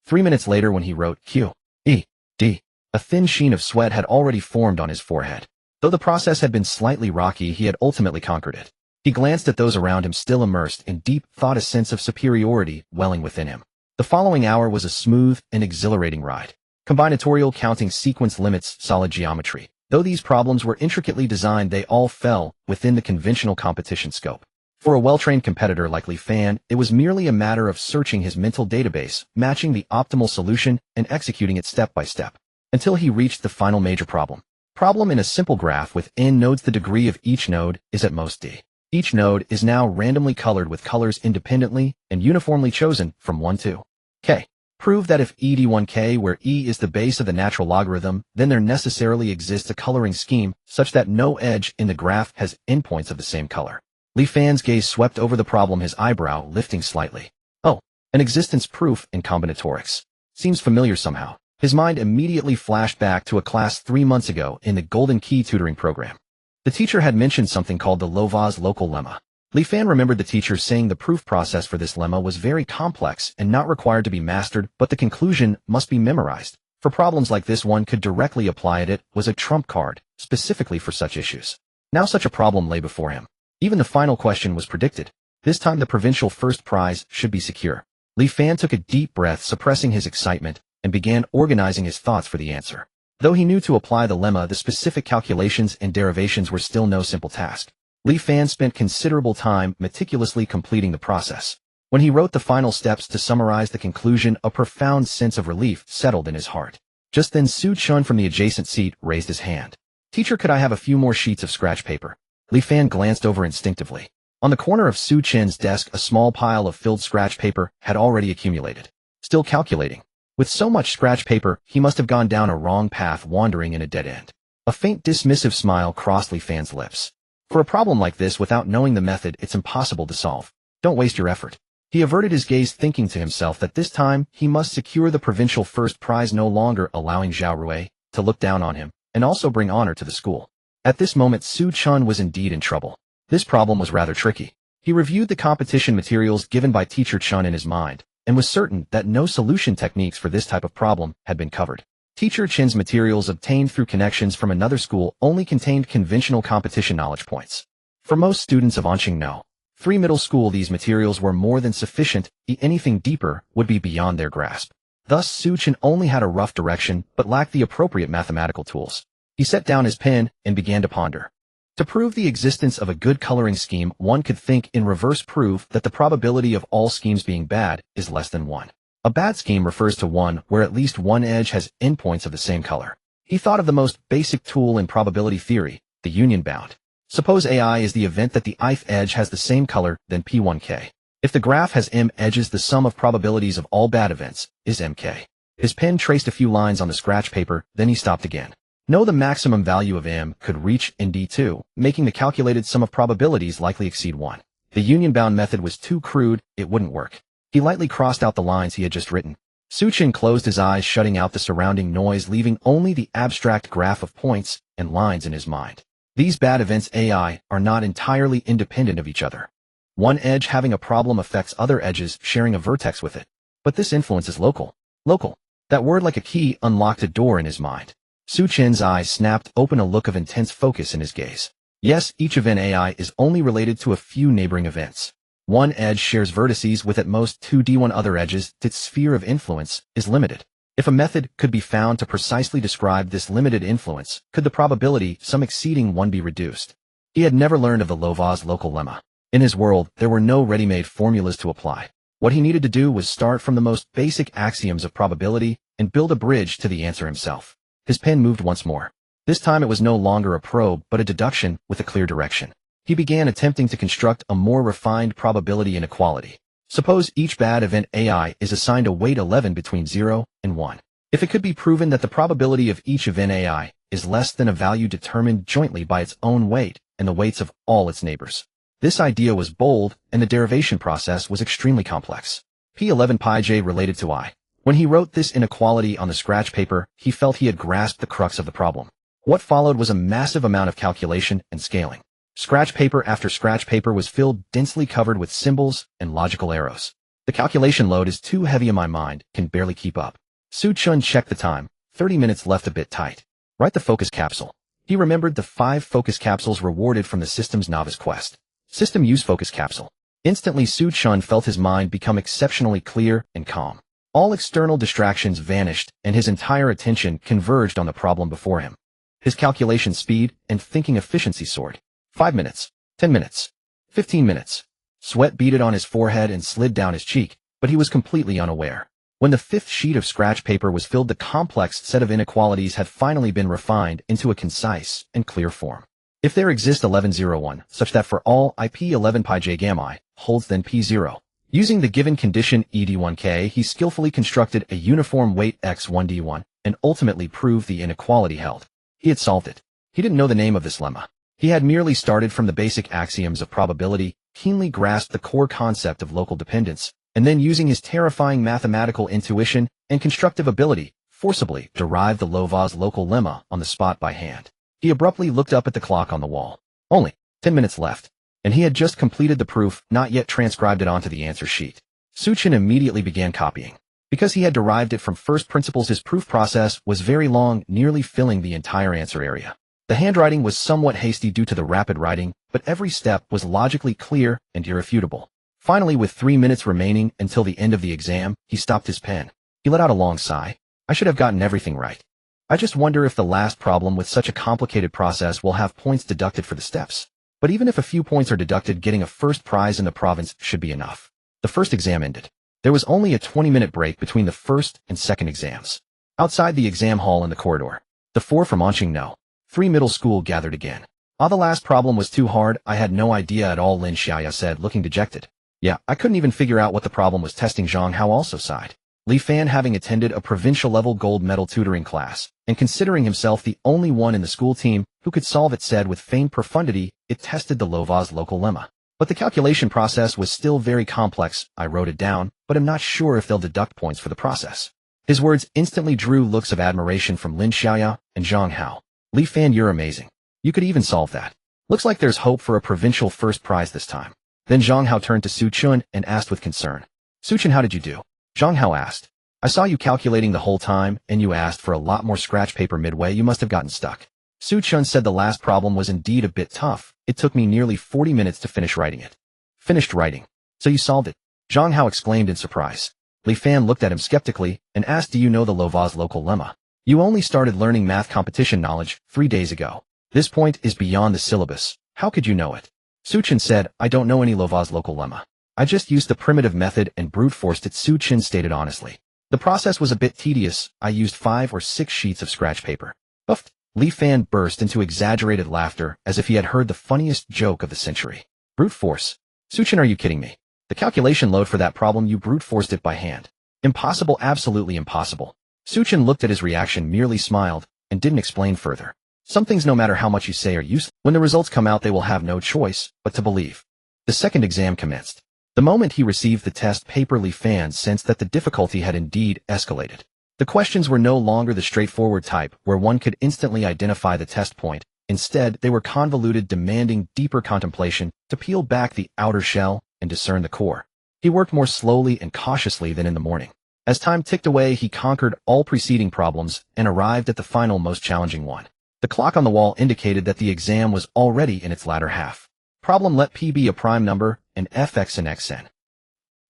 3 minutes later, when he wrote Q, E, D, a thin sheen of sweat had already formed on his forehead. Though the process had been slightly rocky, he had ultimately conquered it. He glanced at those around him, still immersed in deep thought, a sense of superiority welling within him. The following hour was a smooth and exhilarating ride. Combinatorial, counting, sequence, limits, solid geometry. Though these problems were intricately designed, they all fell within the conventional competition scope. For a well-trained competitor like Li Fan, it was merely a matter of searching his mental database, matching the optimal solution, and executing it step by step, until he reached the final major problem. Problem in a simple graph with n nodes. The degree of each node is at most d. Each node is now randomly colored with colors independently and uniformly chosen from 1 to k. Prove that if ed1k, where e is the base of the natural logarithm, then there necessarily exists a coloring scheme such that no edge in the graph has endpoints of the same color. Li Fan's gaze swept over the problem, his eyebrow lifting slightly. Oh, an existence proof in combinatorics. Seems familiar somehow. His mind immediately flashed back to a class 3 months ago in the Golden Key tutoring program. The teacher had mentioned something called the Lovász local lemma. Li Fan remembered the teacher saying the proof process for this lemma was very complex and not required to be mastered, but the conclusion must be memorized. For problems like this, one could directly apply it. It was a trump card, specifically for such issues. Now such a problem lay before him. Even the final question was predicted. This time the provincial first prize should be secure. Li Fan took a deep breath, suppressing his excitement, and began organizing his thoughts for the answer. Though he knew to apply the lemma, the specific calculations and derivations were still no simple task. Li Fan spent considerable time meticulously completing the process. When he wrote the final steps to summarize the conclusion, a profound sense of relief settled in his heart. Just then Xu Chen from the adjacent seat raised his hand. "Teacher, could I have a few more sheets of scratch paper?" Li Fan glanced over instinctively. On the corner of Xu Chen's desk, a small pile of filled scratch paper had already accumulated. Still calculating. With so much scratch paper, he must have gone down a wrong path, wandering in a dead end. A faint dismissive smile crossed Li Fan's lips. For a problem like this, without knowing the method, it's impossible to solve. Don't waste your effort. He averted his gaze, thinking to himself that this time he must secure the provincial first prize, no longer allowing Zhao Rui to look down on him, and also bring honor to the school. At this moment, Xu Chen was indeed in trouble. This problem was rather tricky. He reviewed the competition materials given by Teacher Chen in his mind, and was certain that no solution techniques for this type of problem had been covered. Teacher Chen's materials, obtained through connections from another school, only contained conventional competition knowledge points. For most students of Anqing 3 middle school, these materials were more than sufficient. Anything deeper would be beyond their grasp. Thus, Xu Chen only had a rough direction, but lacked the appropriate mathematical tools. He set down his pen and began to ponder. To prove the existence of a good coloring scheme, one could think in reverse: prove that the probability of all schemes being bad is less than 1. A bad scheme refers to one where at least one edge has endpoints of the same color. He thought of the most basic tool in probability theory, the union bound. Suppose AI is the event that the ith edge has the same color, then P1K. If the graph has m edges, the sum of probabilities of all bad events is mk. His pen traced a few lines on the scratch paper, then he stopped again. No, the maximum value of m could reach nd2, making the calculated sum of probabilities likely exceed 1. The union-bound method was too crude, it wouldn't work. He lightly crossed out the lines he had just written. Xu Chen closed his eyes, shutting out the surrounding noise, leaving only the abstract graph of points and lines in his mind. These bad events AI are not entirely independent of each other. One edge having a problem affects other edges sharing a vertex with it. But this influence is local. Local. That word, like a key, unlocked a door in his mind. Xu Chen's eyes snapped open, a look of intense focus in his gaze. Yes, each event AI is only related to a few neighboring events. One edge shares vertices with at most 2D1 other edges. Its sphere of influence is limited. If a method could be found to precisely describe this limited influence, could the probability some exceeding 1 be reduced? He had never learned of the Lová's local lemma. In his world, there were no ready-made formulas to apply. What he needed to do was start from the most basic axioms of probability and build a bridge to the answer himself. His pen moved once more. This time it was no longer a probe, but a deduction with a clear direction. He began attempting to construct a more refined probability inequality. Suppose each bad event AI is assigned a weight 11 between 0 and 1. If it could be proven that the probability of each event AI is less than a value determined jointly by its own weight and the weights of all its neighbors. This idea was bold, and the derivation process was extremely complex. P11 pi j related to I. When he wrote this inequality on the scratch paper, he felt he had grasped the crux of the problem. What followed was a massive amount of calculation and scaling. Scratch paper after scratch paper was filled, densely covered with symbols and logical arrows. The calculation load is too heavy and my mind can barely keep up. Xu Chen checked the time. 30 minutes left, a bit tight. Write the focus capsule. He remembered the 5 focus capsules rewarded from the system's novice quest. System use focus capsule. Instantly Xu Chen felt his mind become exceptionally clear and calm. All external distractions vanished, and his entire attention converged on the problem before him. His calculation speed and thinking efficiency soared. 5 minutes, 10 minutes, 15 minutes. Sweat beaded on his forehead and slid down his cheek, but he was completely unaware. When the 5th sheet of scratch paper was filled, the complex set of inequalities had finally been refined into a concise and clear form. If there exists 1101, such that for all IP11 pi j gamma I holds then P0. Using the given condition ED1K, he skillfully constructed a uniform weight X1D1 and ultimately proved the inequality held. He had solved it. He didn't know the name of this lemma. He had merely started from the basic axioms of probability, keenly grasped the core concept of local dependence, and then using his terrifying mathematical intuition and constructive ability, forcibly derived the Lová's local lemma on the spot by hand. He abruptly looked up at the clock on the wall. Only 10 minutes left, and he had just completed the proof, not yet transcribed it onto the answer sheet. Xu Chen immediately began copying. Because he had derived it from first principles, his proof process was very long, nearly filling the entire answer area. The handwriting was somewhat hasty due to the rapid writing, but every step was logically clear and irrefutable. Finally, with 3 minutes remaining until the end of the exam, he stopped his pen. He let out a long sigh. I should have gotten everything right. I just wonder if the last problem with such a complicated process will have points deducted for the steps. But even if a few points are deducted, getting a first prize in the province should be enough. The first exam ended. There was only a 20-minute break between the first and second exams. Outside the exam hall in the corridor, the 4 from Anqing 3 middle school gathered again. The last problem was too hard. I had no idea at all, Lin Xiaya said, looking dejected. Yeah, I couldn't even figure out what the problem was. Testing. Zhang Hao also sighed. Li Fan, having attended a provincial-level gold medal tutoring class, and considering himself the only one in the school team who could solve it, said with feigned profundity, it tested the Lova's local lemma. But the calculation process was still very complex. I wrote it down, but I'm not sure if they'll deduct points for the process. His words instantly drew looks of admiration from Lin Xiaya and Zhang Hao. Li Fan, you're amazing. You could even solve that. Looks like there's hope for a provincial first prize this time. Then Zhang Hao turned to Xu Chen and asked with concern. Xu Chen, how did you do? Zhang Hao asked. I saw you calculating the whole time, and you asked for a lot more scratch paper midway. You must have gotten stuck. Xu Chen said the last problem was indeed a bit tough. It took me nearly 40 minutes to finish writing it. Finished writing. So you solved it? Zhang Hao exclaimed in surprise. Li Fan looked at him skeptically and asked, do you know the Lova's local lemma? You only started learning math competition knowledge 3 days ago. This point is beyond the syllabus. How could you know it? Xu Chen said, I don't know any Lova's local lemma. I just used the primitive method and brute forced it, Xu Chen stated honestly. The process was a bit tedious. I used 5 or 6 sheets of scratch paper. Puffed. Li Fan burst into exaggerated laughter as if he had heard the funniest joke of the century. Brute force? Xu Chen, are you kidding me? The calculation load for that problem, you brute forced it by hand. Impossible, absolutely impossible. Xu Chen looked at his reaction, merely smiled, and didn't explain further. Some things, no matter how much you say, are useless. When the results come out, they will have no choice but to believe. The second exam commenced. The moment he received the test paper, Li Fan sensed that the difficulty had indeed escalated. The questions were no longer the straightforward type where one could instantly identify the test point. Instead, they were convoluted, demanding deeper contemplation to peel back the outer shell and discern the core. He worked more slowly and cautiously than in the morning. As time ticked away, he conquered all preceding problems and arrived at the final, most challenging one. The clock on the wall indicated that the exam was already in its latter half. Problem: let P be a prime number and fx and xn.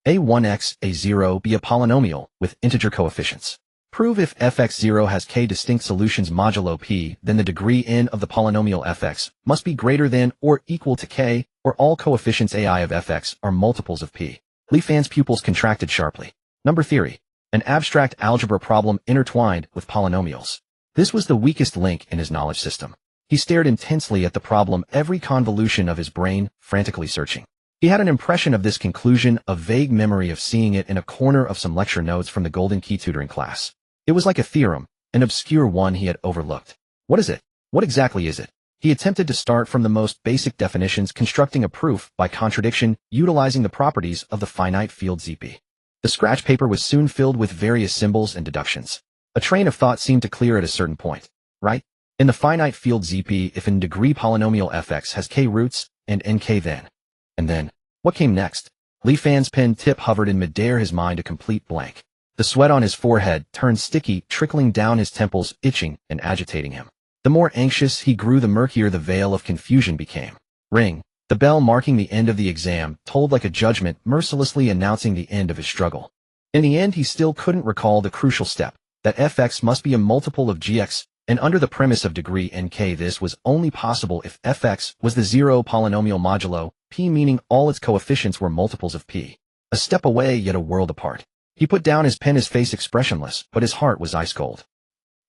A1x, A0 be a polynomial with integer coefficients. Prove if fx0 has k distinct solutions modulo p, then the degree n of the polynomial fx must be greater than or equal to k, or all coefficients ai of fx are multiples of p. Li Fan's pupils contracted sharply. Number theory. An abstract algebra problem intertwined with polynomials. This was the weakest link in his knowledge system. He stared intensely at the problem, every convolution of his brain frantically searching. He had an impression of this conclusion, a vague memory of seeing it in a corner of some lecture notes from the Golden Key tutoring class. It was like a theorem, an obscure one he had overlooked. What is it? What exactly is it? He attempted to start from the most basic definitions, constructing a proof by contradiction, utilizing the properties of the finite field ZP. The scratch paper was soon filled with various symbols and deductions. A train of thought seemed to clear at a certain point. Right? In the finite field ZP, if in degree polynomial fx has k roots, and nk then. And then, what came next? Li Fan's pen tip hovered in midair, his mind a complete blank. The sweat on his forehead turned sticky, trickling down his temples, itching and agitating him. The more anxious he grew, the murkier the veil of confusion became. Ring. The bell marking the end of the exam tolled like a judgment, mercilessly announcing the end of his struggle. In the end, he still couldn't recall the crucial step, that fx must be a multiple of gx, and under the premise of degree nk, this was only possible if fx was the zero polynomial modulo p, meaning all its coefficients were multiples of p. A step away, yet a world apart. He put down his pen, his face expressionless, but his heart was ice cold.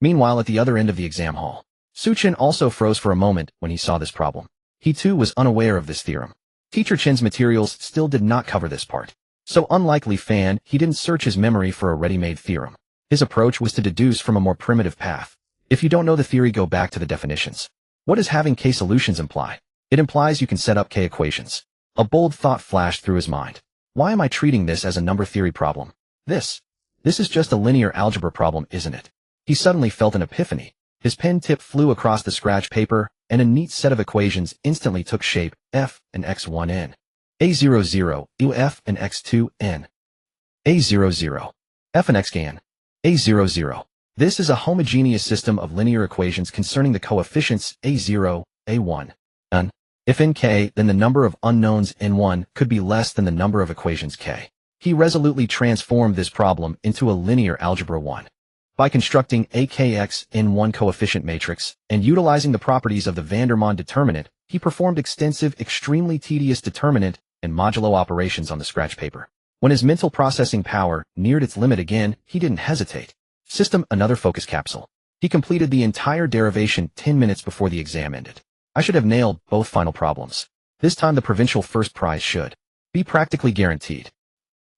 Meanwhile, at the other end of the exam hall, Xu Chen also froze for a moment when he saw this problem. He too was unaware of this theorem. Teacher Chen's materials still did not cover this part. So unlike Li Fan, he didn't search his memory for a ready-made theorem. His approach was to deduce from a more primitive path. If you don't know the theory, go back to the definitions. What does having k solutions imply? It implies you can set up k equations. A bold thought flashed through his mind. Why am I treating this as a number theory problem? This is just a linear algebra problem, isn't it? He suddenly felt an epiphany. His pen tip flew across the scratch paper, and a neat set of equations instantly took shape: f and x1n. A00, f and x2n. A00, f and xn. A00. This is a homogeneous system of linear equations concerning the coefficients a0, a1, and if in k, then the number of unknowns in 1 could be less than the number of equations k. He resolutely transformed this problem into a linear algebra 1. By constructing a kx in 1 coefficient matrix and utilizing the properties of the Vandermonde determinant, he performed extensive, extremely tedious determinant and modulo operations on the scratch paper. When his mental processing power neared its limit again, he didn't hesitate. System, another focus capsule. He completed the entire derivation 10 minutes before the exam ended. I should have nailed both final problems. This time the provincial first prize should be practically guaranteed.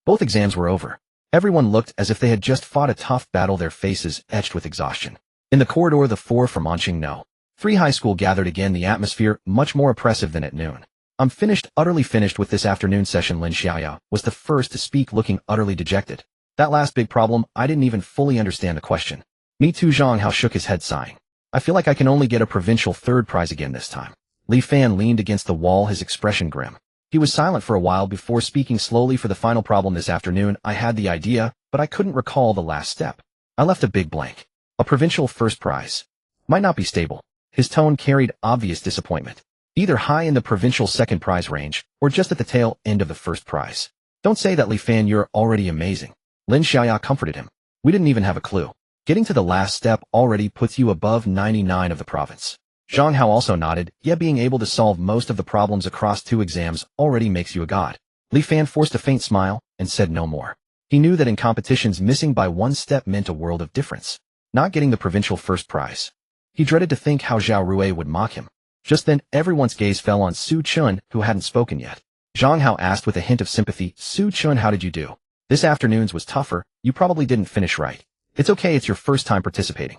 Both exams were over. Everyone looked as if they had just fought a tough battle, their faces etched with exhaustion. In the corridor, the four from Anqing No. 3 high school gathered again, the atmosphere much more oppressive than at noon. I'm finished, utterly finished with this afternoon session. Lin Xiaoya was the first to speak, looking utterly dejected. That last big problem, I didn't even fully understand the question. Me too. Zhang Hao shook his head, sighing. I feel like I can only get a provincial third prize again this time. Li Fan leaned against the wall, his expression grim. He was silent for a while before speaking slowly. For the final problem this afternoon, I had the idea, but I couldn't recall the last step. I left a big blank. A provincial first prize might not be stable. His tone carried obvious disappointment. Either high in the provincial second prize range, or just at the tail end of the first prize. Don't say that, Li Fan, you're already amazing. Lin Xiaoya comforted him. We didn't even have a clue. Getting to the last step already puts you above 99 of the province. Zhang Hao also nodded. Yeah, being able to solve most of the problems across 2 exams already makes you a god. Li Fan forced a faint smile and said no more. He knew that in competitions, missing by 1 step meant a world of difference. Not getting the provincial first prize. He dreaded to think how Zhao Rui would mock him. Just then, everyone's gaze fell on Xu Chen, who hadn't spoken yet. Zhang Hao asked with a hint of sympathy, Xu Chen, how did you do? This afternoon's was tougher. You probably didn't finish right. It's okay, it's your first time participating.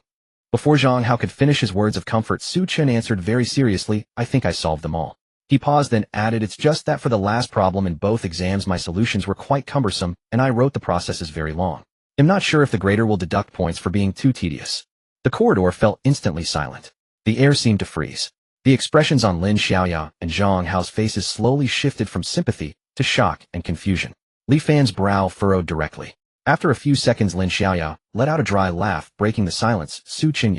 Before Zhang Hao could finish his words of comfort, Xu Chen answered very seriously, I think I solved them all. He paused, then added, it's just that for the last problem in both exams my solutions were quite cumbersome, and I wrote the processes very long. I'm not sure if the grader will deduct points for being too tedious. The corridor fell instantly silent. The air seemed to freeze. The expressions on Lin Xiaoya and Zhang Hao's faces slowly shifted from sympathy to shock and confusion. Li Fan's brow furrowed directly. After a few seconds, Lin Xiaoya let out a dry laugh, breaking the silence. Xu Chen,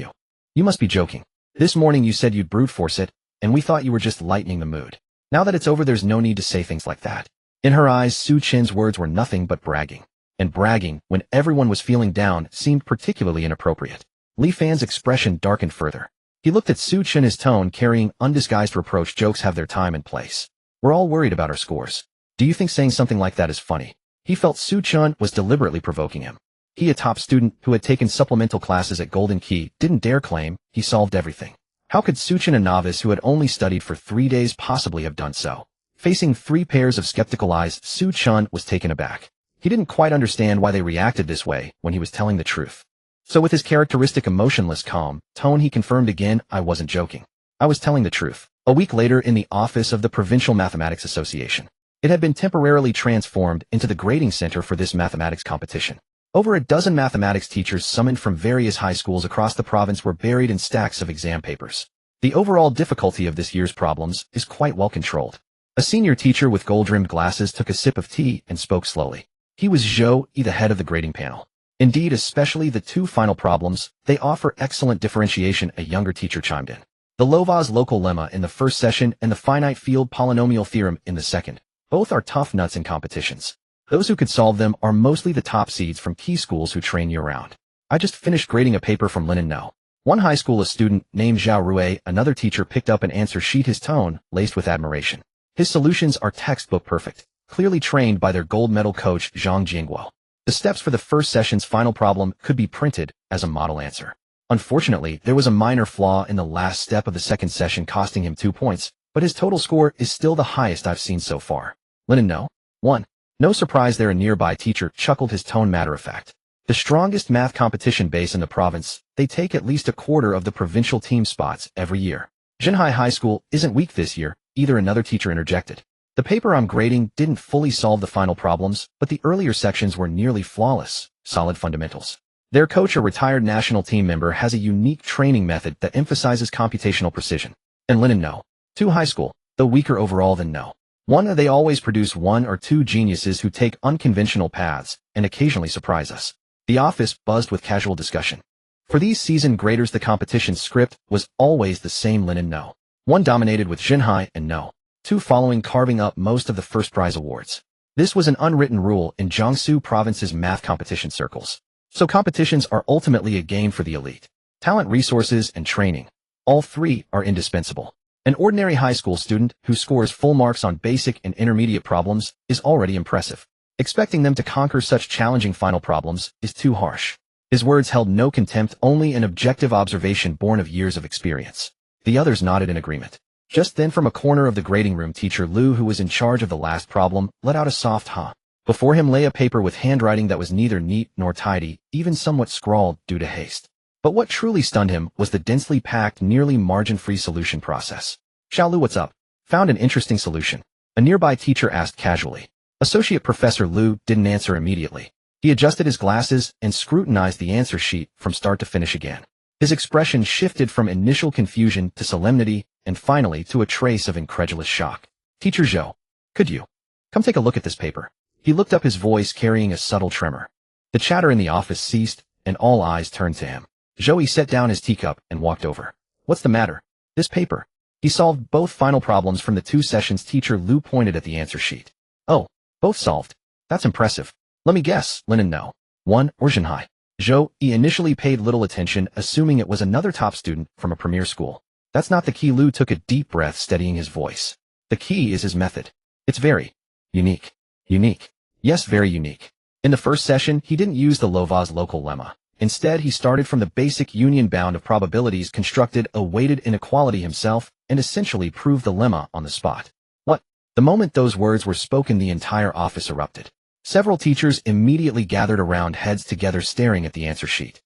you must be joking. This morning you said you'd brute force it, and we thought you were just lightening the mood. Now that it's over, there's no need to say things like that. In her eyes, Xu Chen's words were nothing but bragging. And bragging, when everyone was feeling down, seemed particularly inappropriate. Li Fan's expression darkened further. He looked at Xu Chen, his tone carrying undisguised reproach. Jokes have their time and place. We're all worried about our scores. Do you think saying something like that is funny? He felt Xu Chen was deliberately provoking him. He, a top student who had taken supplemental classes at Golden Key, didn't dare claim he solved everything. How could Xu Chen, a novice who had only studied for 3 days, possibly have done so? Facing 3 pairs of skeptical eyes, Xu Chen was taken aback. He didn't quite understand why they reacted this way when he was telling the truth. So with his characteristic emotionless calm tone, he confirmed again, I wasn't joking. I was telling the truth. A week later, in the office of the Provincial Mathematics Association. It had been temporarily transformed into the grading center for this mathematics competition. Over a dozen mathematics teachers summoned from various high schools across the province were buried in stacks of exam papers. The overall difficulty of this year's problems is quite well controlled. A senior teacher with gold-rimmed glasses took a sip of tea and spoke slowly. He was Zhou Yi, the head of the grading panel. Indeed, especially the 2 final problems, they offer excellent differentiation, a younger teacher chimed in. The Lovász local lemma in the first session and the finite field polynomial theorem in the second. Both are tough nuts in competitions. Those who could solve them are mostly the top seeds from key schools who train year-round. I just finished grading a paper from Linen No. 1 high school. A student named Zhao Rui, another teacher, picked up an answer sheet, his tone laced with admiration. His solutions are textbook perfect, clearly trained by their gold medal coach Zhang Jingguo. The steps for the first session's final problem could be printed as a model answer. Unfortunately, there was a minor flaw in the last step of the second session, costing him 2 points, but his total score is still the highest I've seen so far. Linen No. 1. No surprise there, a nearby teacher chuckled, his tone matter-of-fact. The strongest math competition base in the province, they take at least a quarter of the provincial team spots every year. Zhenhai High School isn't weak this year, either, another teacher interjected. The paper I'm grading didn't fully solve the final problems, but the earlier sections were nearly flawless, solid fundamentals. Their coach, a retired national team member, has a unique training method that emphasizes computational precision. And Linen No. 2 High School, though weaker overall than No. 1, they always produce 1 or 2 geniuses who take unconventional paths and occasionally surprise us. The office buzzed with casual discussion. For these seasoned graders, the competition script was always the same: Lin and No. 1 dominated with Jinhai and No. 2 following, carving up most of the first prize awards. This was an unwritten rule in Jiangsu province's math competition circles. So competitions are ultimately a game for the elite. Talent, resources, and training. All three are indispensable. An ordinary high school student who scores full marks on basic and intermediate problems is already impressive. Expecting them to conquer such challenging final problems is too harsh. His words held no contempt, only an objective observation born of years of experience. The others nodded in agreement. Just then, from a corner of the grading room, teacher Lu, who was in charge of the last problem, let out a soft "huh." Before him lay a paper with handwriting that was neither neat nor tidy, even somewhat scrawled due to haste. But what truly stunned him was the densely packed, nearly margin-free solution process. "Xiao Lu, what's up?" "Found an interesting solution," a nearby teacher asked casually. Associate Professor Lu didn't answer immediately. He adjusted his glasses and scrutinized the answer sheet from start to finish again. His expression shifted from initial confusion to solemnity, and finally to a trace of incredulous shock. "Teacher Zhou, could you come take a look at this paper?" He looked up, his voice carrying a subtle tremor. The chatter in the office ceased, and all eyes turned to him. Zhou set down his teacup and walked over. "What's the matter?" "This paper." He solved both final problems from the 2 sessions. Teacher Lu pointed at the answer sheet. "Oh, both solved? That's impressive. Let me guess, Lin and No. 1 or Jinhai." Zhou initially paid little attention, assuming it was another top student from a premier school. "That's not the key." Lu took a deep breath, steadying his voice. "The key is his method. It's very unique." "Unique?" "Yes, very unique. In the first session, he didn't use the Lová's local lemma. Instead, he started from the basic union bound of probabilities, constructed a weighted inequality himself, and essentially proved the lemma on the spot." "What?" The moment those words were spoken, the entire office erupted. Several teachers immediately gathered around, heads together, staring at the answer sheet.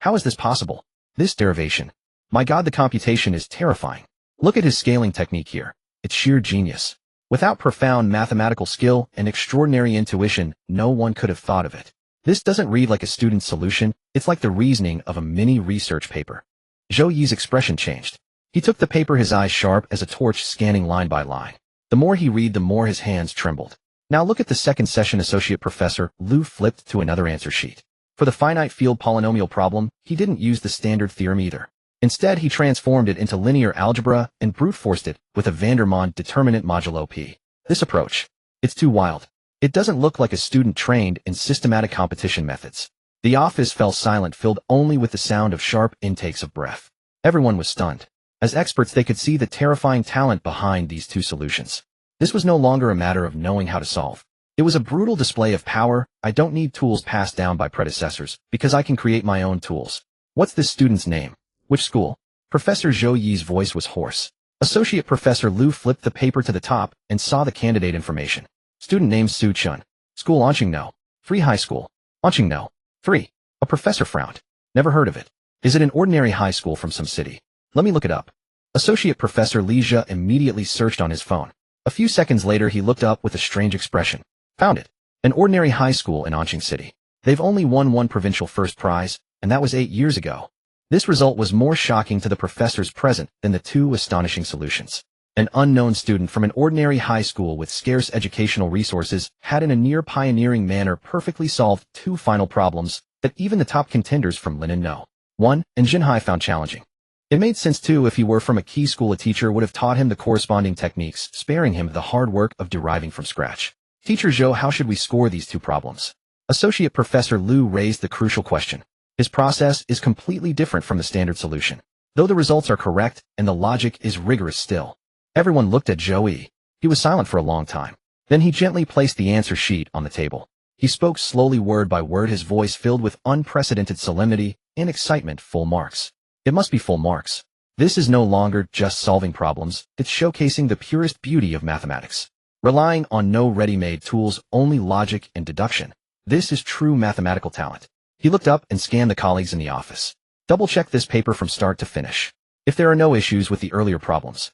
How is this possible? This derivation. My God, the computation is terrifying. Look at his scaling technique here. It's sheer genius. Without profound mathematical skill and extraordinary intuition, no one could have thought of it. This doesn't read like a student's solution, it's like the reasoning of a mini research paper. Zhou Yi's expression changed. He took the paper, his eyes sharp as a torch, scanning line by line. The more he read, the more his hands trembled. "Now look at the second session." Associate Professor Lu flipped to another answer sheet. For the finite field polynomial problem, he didn't use the standard theorem either. Instead, he transformed it into linear algebra and brute-forced it with a Vandermonde determinant modulo p. This approach, it's too wild. It doesn't look like a student trained in systematic competition methods. The office fell silent, filled only with the sound of sharp intakes of breath. Everyone was stunned. As experts, they could see the terrifying talent behind these 2 solutions. This was no longer a matter of knowing how to solve. It was a brutal display of power. "I don't need tools passed down by predecessors, because I can create my own tools." "What's this student's name? Which school?" Professor Zhou Yi's voice was hoarse. Associate Professor Lu flipped the paper to the top and saw the candidate information. "Student name Xu Chen. School Anqing No. 3 High School. Anqing No. 3. A professor frowned. "Never heard of it. Is it an ordinary high school from some city? Let me look it up." Associate Professor Li Zhe immediately searched on his phone. A few seconds later, he looked up with a strange expression. "Found it. An ordinary high school in Anqing City. They've only won 1 provincial first prize, and that was 8 years ago." This result was more shocking to the professors present than the 2 astonishing solutions. An unknown student from an ordinary high school with scarce educational resources had, in a near pioneering manner, perfectly solved 2 final problems that even the top contenders from Lin and No. 1 and Jinhai found challenging. It made sense too. If he were from a key school, a teacher would have taught him the corresponding techniques, sparing him the hard work of deriving from scratch. "Teacher Zhou, how should we score these 2 problems?" Associate Professor Lu raised the crucial question. His process is completely different from the standard solution, though the results are correct and the logic is rigorous still. Everyone looked at Zhou Yi. He was silent for a long time. Then he gently placed the answer sheet on the table. He spoke slowly, word by word, his voice filled with unprecedented solemnity and excitement. "Full marks. It must be full marks. This is no longer just solving problems, it's showcasing the purest beauty of mathematics. Relying on no ready-made tools, only logic and deduction. This is true mathematical talent." He looked up and scanned the colleagues in the office. "Double-check this paper from start to finish. If there are no issues with the earlier problems,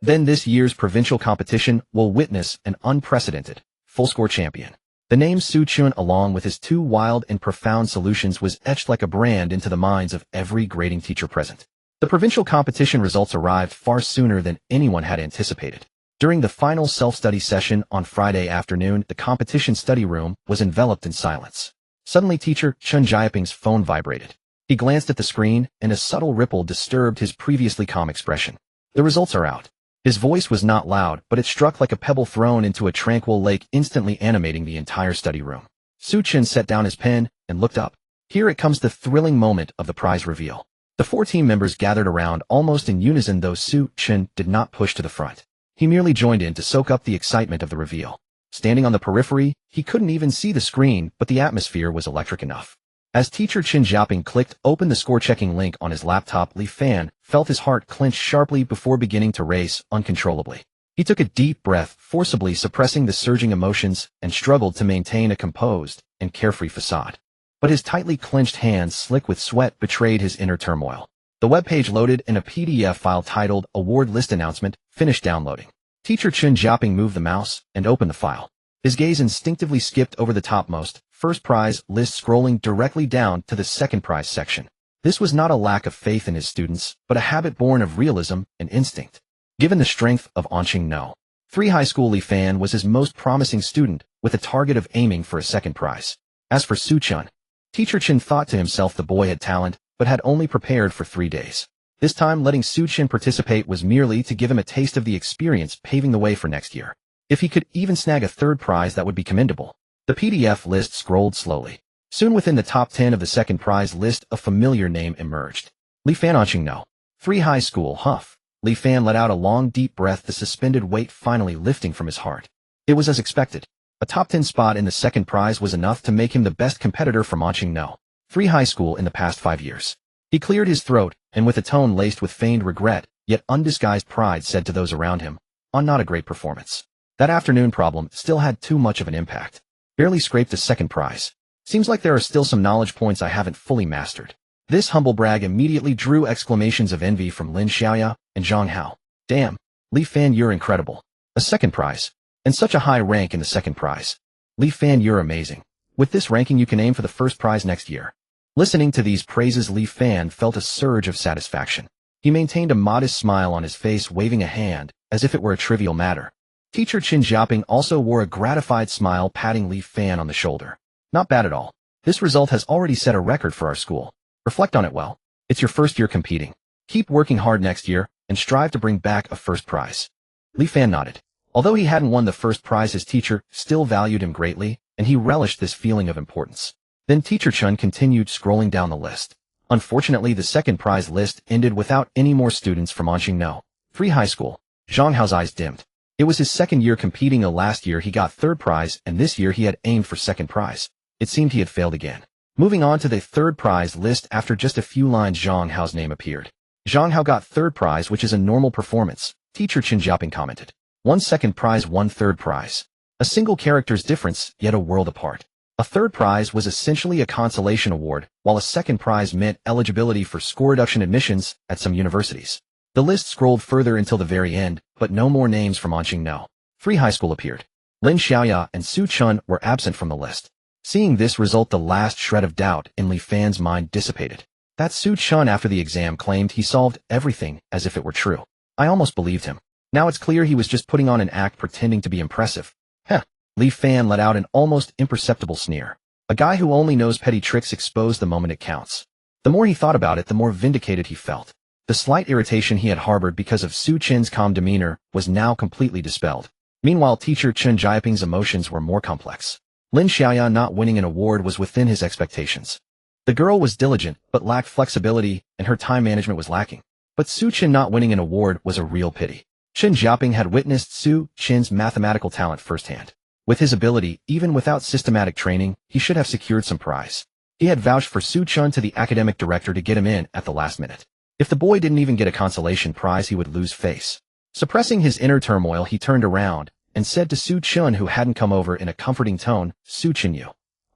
then this year's provincial competition will witness an unprecedented, full-score champion." The name Xu Chen, along with his 2 wild and profound solutions, was etched like a brand into the minds of every grading teacher present. The provincial competition results arrived far sooner than anyone had anticipated. During the final self-study session on Friday afternoon, the competition study room was enveloped in silence. Suddenly, teacher Chen Jiaping's phone vibrated. He glanced at the screen, and a subtle ripple disturbed his previously calm expression. The results are out. His voice was not loud, but it struck like a pebble thrown into a tranquil lake, instantly animating the entire study room. Xu Chen set down his pen and looked up. Here it comes, the thrilling moment of the prize reveal. The 4 team members gathered around almost in unison, though Xu Chen did not push to the front. He merely joined in to soak up the excitement of the reveal. Standing on the periphery, he couldn't even see the screen, but the atmosphere was electric enough. As teacher Chen Xiaoping clicked open the score-checking link on his laptop, Li Fan felt his heart clench sharply before beginning to race uncontrollably. He took a deep breath, forcibly suppressing the surging emotions, and struggled to maintain a composed and carefree facade. But his tightly clenched hands, slick with sweat, betrayed his inner turmoil. The webpage loaded, and a PDF file titled Award List Announcement finished downloading. Teacher Chen Xiaoping moved the mouse and opened the file. His gaze instinctively skipped over the topmost first prize list, scrolling directly down to the second prize section. This was not a lack of faith in his students, but a habit born of realism and instinct. Given the strength of Anqing No. 3 High School, Li Fan was his most promising student, with a target of aiming for a second prize. As for Xu Chen, teacher Chen thought to himself the boy had talent, but had only prepared for 3 days. This time letting Xu Chen participate was merely to give him a taste of the experience, paving the way for next year. If he could even snag a third prize, that would be commendable. The PDF list scrolled slowly. Soon within the top 10 of the second prize list, a familiar name emerged. Li Fan. Anqing No. 3 High School. Huff. Li Fan let out a long, deep breath, the suspended weight finally lifting from his heart. It was as expected. A top 10 spot in the second prize was enough to make him the best competitor from Anqing No. 3 High School in the past 5 years. He cleared his throat, and with a tone laced with feigned regret, yet undisguised pride, said to those around him, "Not a great performance. That afternoon problem still had too much of an impact. Barely scraped the second prize. Seems like there are still some knowledge points I haven't fully mastered." This humble brag immediately drew exclamations of envy from Lin Xiaoya and Zhang Hao. "Damn, Li Fan, you're incredible. A second prize. And such a high rank in the second prize. Li Fan, you're amazing. With this ranking you can aim for the first prize next year." Listening to these praises, Li Fan felt a surge of satisfaction. He maintained a modest smile on his face, waving a hand, as if it were a trivial matter. Teacher Chen Xiaoping also wore a gratified smile, patting Li Fan on the shoulder. "Not bad at all. This result has already set a record for our school. Reflect on it well. It's your first year competing. Keep working hard next year, and strive to bring back a first prize." Li Fan nodded. Although he hadn't won the first prize, his teacher still valued him greatly, and he relished this feeling of importance. Then teacher Chen continued scrolling down the list. Unfortunately, the second prize list ended without any more students from Anqing No. 3 High School. Zhang Hao's eyes dimmed. It was his second year competing. Last year he got third prize, and this year he had aimed for second prize. It seemed he had failed again. Moving on to the third prize list, after just a few lines Zhang Hao's name appeared. Zhang Hao got third prize, which is a normal performance, teacher Chen Xiaoping commented. 1 second prize, 1 third prize. A single character's difference, yet a world apart. A third prize was essentially a consolation award, while a second prize meant eligibility for score reduction admissions at some universities. The list scrolled further until the very end, but no more names from Anqing No. 3 High School appeared. Lin Xiaoya and Xu Chen were absent from the list. Seeing this result, the last shred of doubt in Li Fan's mind dissipated. That Xu Chen after the exam claimed he solved everything as if it were true. I almost believed him. Now it's clear he was just putting on an act, pretending to be impressive. Heh. Li Fan let out an almost imperceptible sneer. A guy who only knows petty tricks exposed the moment it counts. The more he thought about it, the more vindicated he felt. The slight irritation he had harbored because of Xu Chen's calm demeanor was now completely dispelled. Meanwhile, teacher Chen Xiaoping's emotions were more complex. Lin Xiaoya not winning an award was within his expectations. The girl was diligent, but lacked flexibility, and her time management was lacking. But Xu Chen not winning an award was a real pity. Chen Xiaoping had witnessed Xu Chen's mathematical talent firsthand. With his ability, even without systematic training, he should have secured some prize. He had vouched for Xu Chen to the academic director to get him in at the last minute. If the boy didn't even get a consolation prize, he would lose face. Suppressing his inner turmoil, he turned around and said to Xu Chen, who hadn't come over, in a comforting tone, "Xu Chen,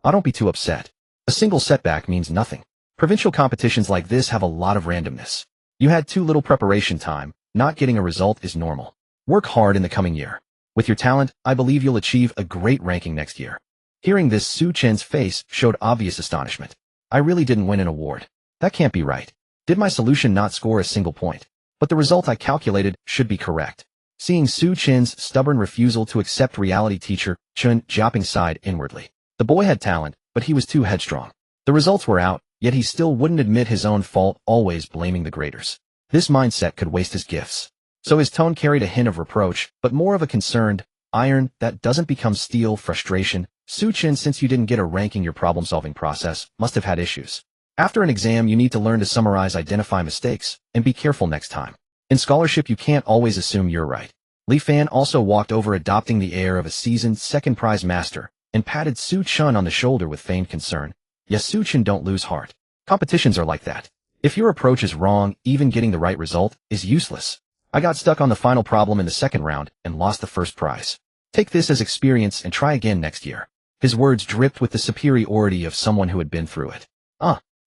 don't be too upset. A single setback means nothing. Provincial competitions like this have a lot of randomness. You had too little preparation time. Not getting a result is normal. Work hard in the coming year. With your talent, I believe you'll achieve a great ranking next year." Hearing this, Xu Chen's face showed obvious astonishment. "I really didn't win an award. That can't be right. Did my solution not score a single point? But the result I calculated should be correct." Seeing Xu Chen's stubborn refusal to accept reality, teacher Chen Xiaoping sighed inwardly. The boy had talent, but he was too headstrong. The results were out, yet he still wouldn't admit his own fault, always blaming the graders. This mindset could waste his gifts. So his tone carried a hint of reproach, but more of a concerned, iron that doesn't become steel frustration. Xu Chen, since you didn't get a ranking, your problem-solving process must have had issues. After an exam, you need to learn to summarize, identify mistakes, and be careful next time. In scholarship, you can't always assume you're right. Li Fan also walked over, adopting the air of a seasoned second-prize master, and patted Xu Chen on the shoulder with feigned concern. Yes, Xu Chen, don't lose heart. Competitions are like that. If your approach is wrong, even getting the right result is useless. I got stuck on the final problem in the second round and lost the first prize. Take this as experience and try again next year. His words dripped with the superiority of someone who had been through it.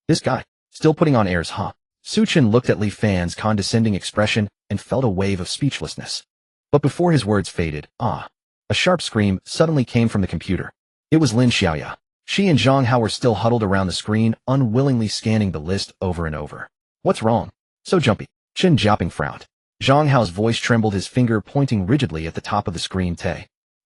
This guy, still putting on airs, huh? Xu Chen looked at Li Fan's condescending expression and felt a wave of speechlessness. But before his words faded, a sharp scream suddenly came from the computer. It was Lin Xiaoya. She and Zhang Hao were still huddled around the screen, unwillingly scanning the list over and over. What's wrong? So jumpy. Chen Jiaping frowned. Zhang Hao's voice trembled, his finger pointing rigidly at the top of the screen.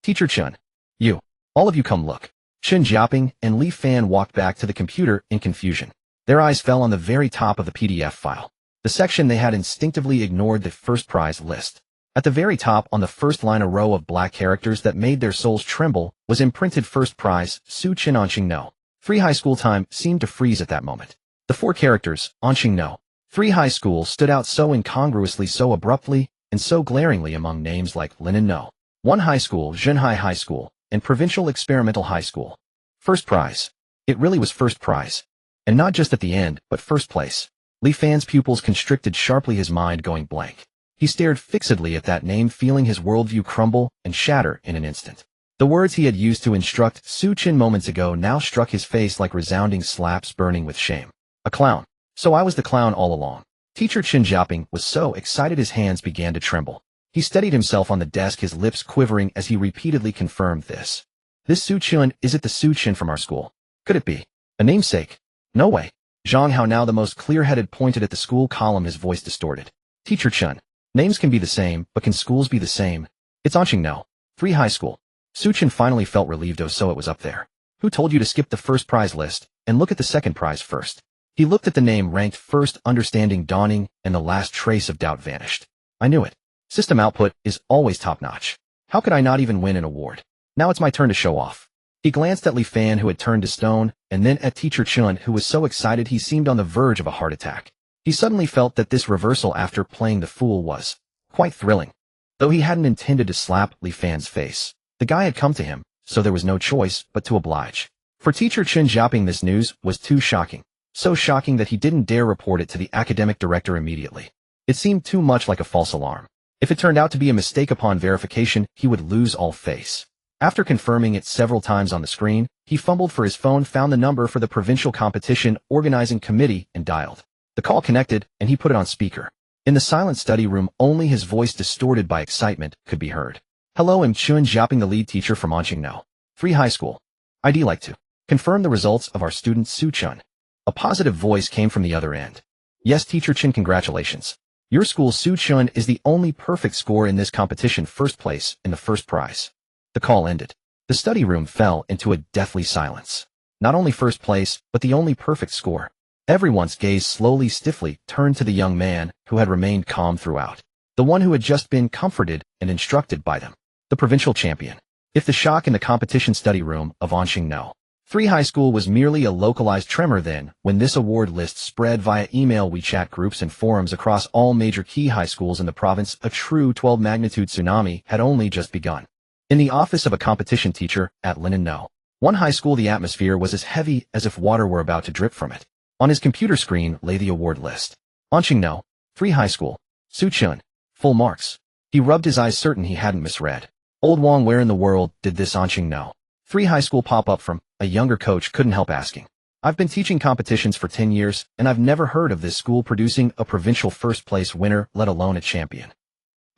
Teacher Chen. You. All of you come look. Chen Jiaping and Li Fan walked back to the computer in confusion. Their eyes fell on the very top of the PDF file. The section they had instinctively ignored, the first prize list. At the very top, on the first line, a row of black characters that made their souls tremble was imprinted: first prize, Xu Chen Anqing No. 3 High School. Time seemed to freeze at that moment. The 4 characters, Anqing No. 3 High School, stood out so incongruously, so abruptly, and so glaringly among names like Linen No. 1 High School, Zhenhai High School, and Provincial Experimental High School. First prize. It really was first prize. And not just at the end, but first place. Li Fan's pupils constricted sharply, his mind going blank. He stared fixedly at that name, feeling his worldview crumble and shatter in an instant. The words he had used to instruct Xu Chen moments ago now struck his face like resounding slaps, burning with shame. A clown. So I was the clown all along. Teacher Chen Jiaping was so excited his hands began to tremble. He steadied himself on the desk, his lips quivering as he repeatedly confirmed this. This Xu Chen, is it the Xu Chen from our school? Could it be a namesake? No way. Zhang Hao, now the most clear-headed, pointed at the school column, his voice distorted. Teacher Chen. Names can be the same, but can schools be the same? It's Anqing No. 3 High School. Xu Chen finally felt relieved. Oh, so it was up there. Who told you to skip the first prize list and look at the second prize first? He looked at the name ranked first, understanding dawning, and the last trace of doubt vanished. I knew it. System output is always top-notch. How could I not even win an award? Now it's my turn to show off. He glanced at Li Fan, who had turned to stone, and then at Teacher Chen, who was so excited he seemed on the verge of a heart attack. He suddenly felt that this reversal after playing the fool was quite thrilling. Though he hadn't intended to slap Li Fan's face, the guy had come to him, so there was no choice but to oblige. For Teacher Chen Jiaping, this news was too shocking. So shocking that he didn't dare report it to the academic director immediately. It seemed too much like a false alarm. If it turned out to be a mistake upon verification, he would lose all face. After confirming it several times on the screen, he fumbled for his phone, found the number for the Provincial Competition Organizing Committee, and dialed. The call connected, and he put it on speaker. In the silent study room, only his voice, distorted by excitement, could be heard. Hello, I'm Chen Jiaping, the lead teacher from Anqing No. 3 High School. I'd like to confirm the results of our student Xu Chen. A positive voice came from the other end. Yes, Teacher Chen, congratulations. Your school Xu Chen is the only perfect score in this competition, first place in the first prize. The call ended. The study room fell into a deathly silence. Not only first place, but the only perfect score. Everyone's gaze slowly, stiffly turned to the young man who had remained calm throughout. The one who had just been comforted and instructed by them. The provincial champion. If the shock in the competition study room of Anqing No. 3 High School was merely a localized tremor, then, when this award list spread via email, WeChat groups, and forums across all major key high schools in the province, a true 12-magnitude tsunami had only just begun. In the office of a competition teacher at Linen No. 1 High School, the atmosphere was as heavy as if water were about to drip from it. On his computer screen lay the award list. Anqing No. 3 High School. Xu Chen. Full marks. He rubbed his eyes, certain he hadn't misread. Old Wong, where in the world did this Anqing No. 3 High School pop up from? A younger coach couldn't help asking. I've been teaching competitions for 10 years, and I've never heard of this school producing a provincial first-place winner, let alone a champion.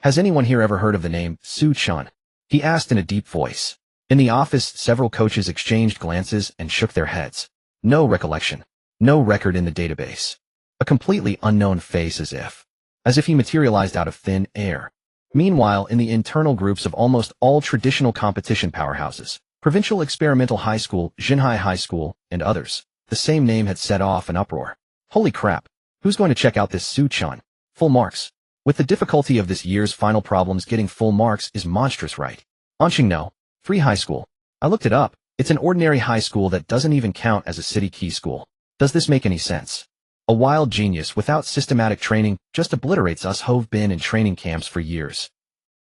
Has anyone here ever heard of the name Xu Chen? He asked in a deep voice. In the office, several coaches exchanged glances and shook their heads. No recollection. No record in the database. A completely unknown face, as if he materialized out of thin air. Meanwhile, in the internal groups of almost all traditional competition powerhouses, Provincial Experimental High School, Zhenhai High School, and others, the same name had set off an uproar. Holy crap! Who's going to check out this Xu Chen? Full marks. With the difficulty of this year's final problems, getting full marks is monstrous, right? Anqingno, free high school. I looked it up. It's an ordinary high school that doesn't even count as a city key school. Does this make any sense? A wild genius without systematic training just obliterates us who've been in training camps for years.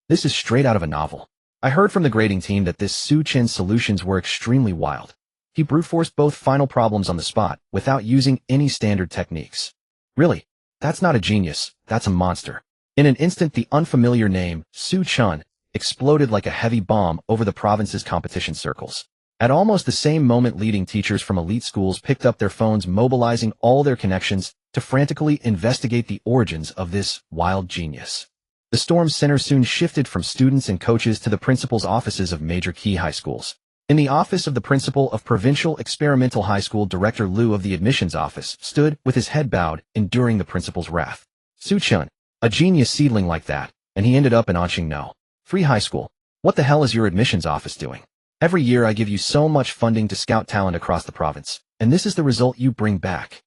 This is straight out of a novel. I heard from the grading team that this Xu Chen's solutions were extremely wild. He brute-forced both final problems on the spot without using any standard techniques. Really? That's not a genius, that's a monster. In an instant, the unfamiliar name, Xu Chen, exploded like a heavy bomb over the province's competition circles. At almost the same moment, leading teachers from elite schools picked up their phones, mobilizing all their connections to frantically investigate the origins of this wild genius. The storm's center soon shifted from students and coaches to the principal's offices of major key high schools. In the office of the principal of Provincial Experimental High School, Director Liu of the admissions office stood with his head bowed, enduring the principal's wrath. Xu Chen, a genius seedling like that, and he ended up in Anqingno, free high school. What the hell is your admissions office doing? Every year I give you so much funding to scout talent across the province, and this is the result you bring back.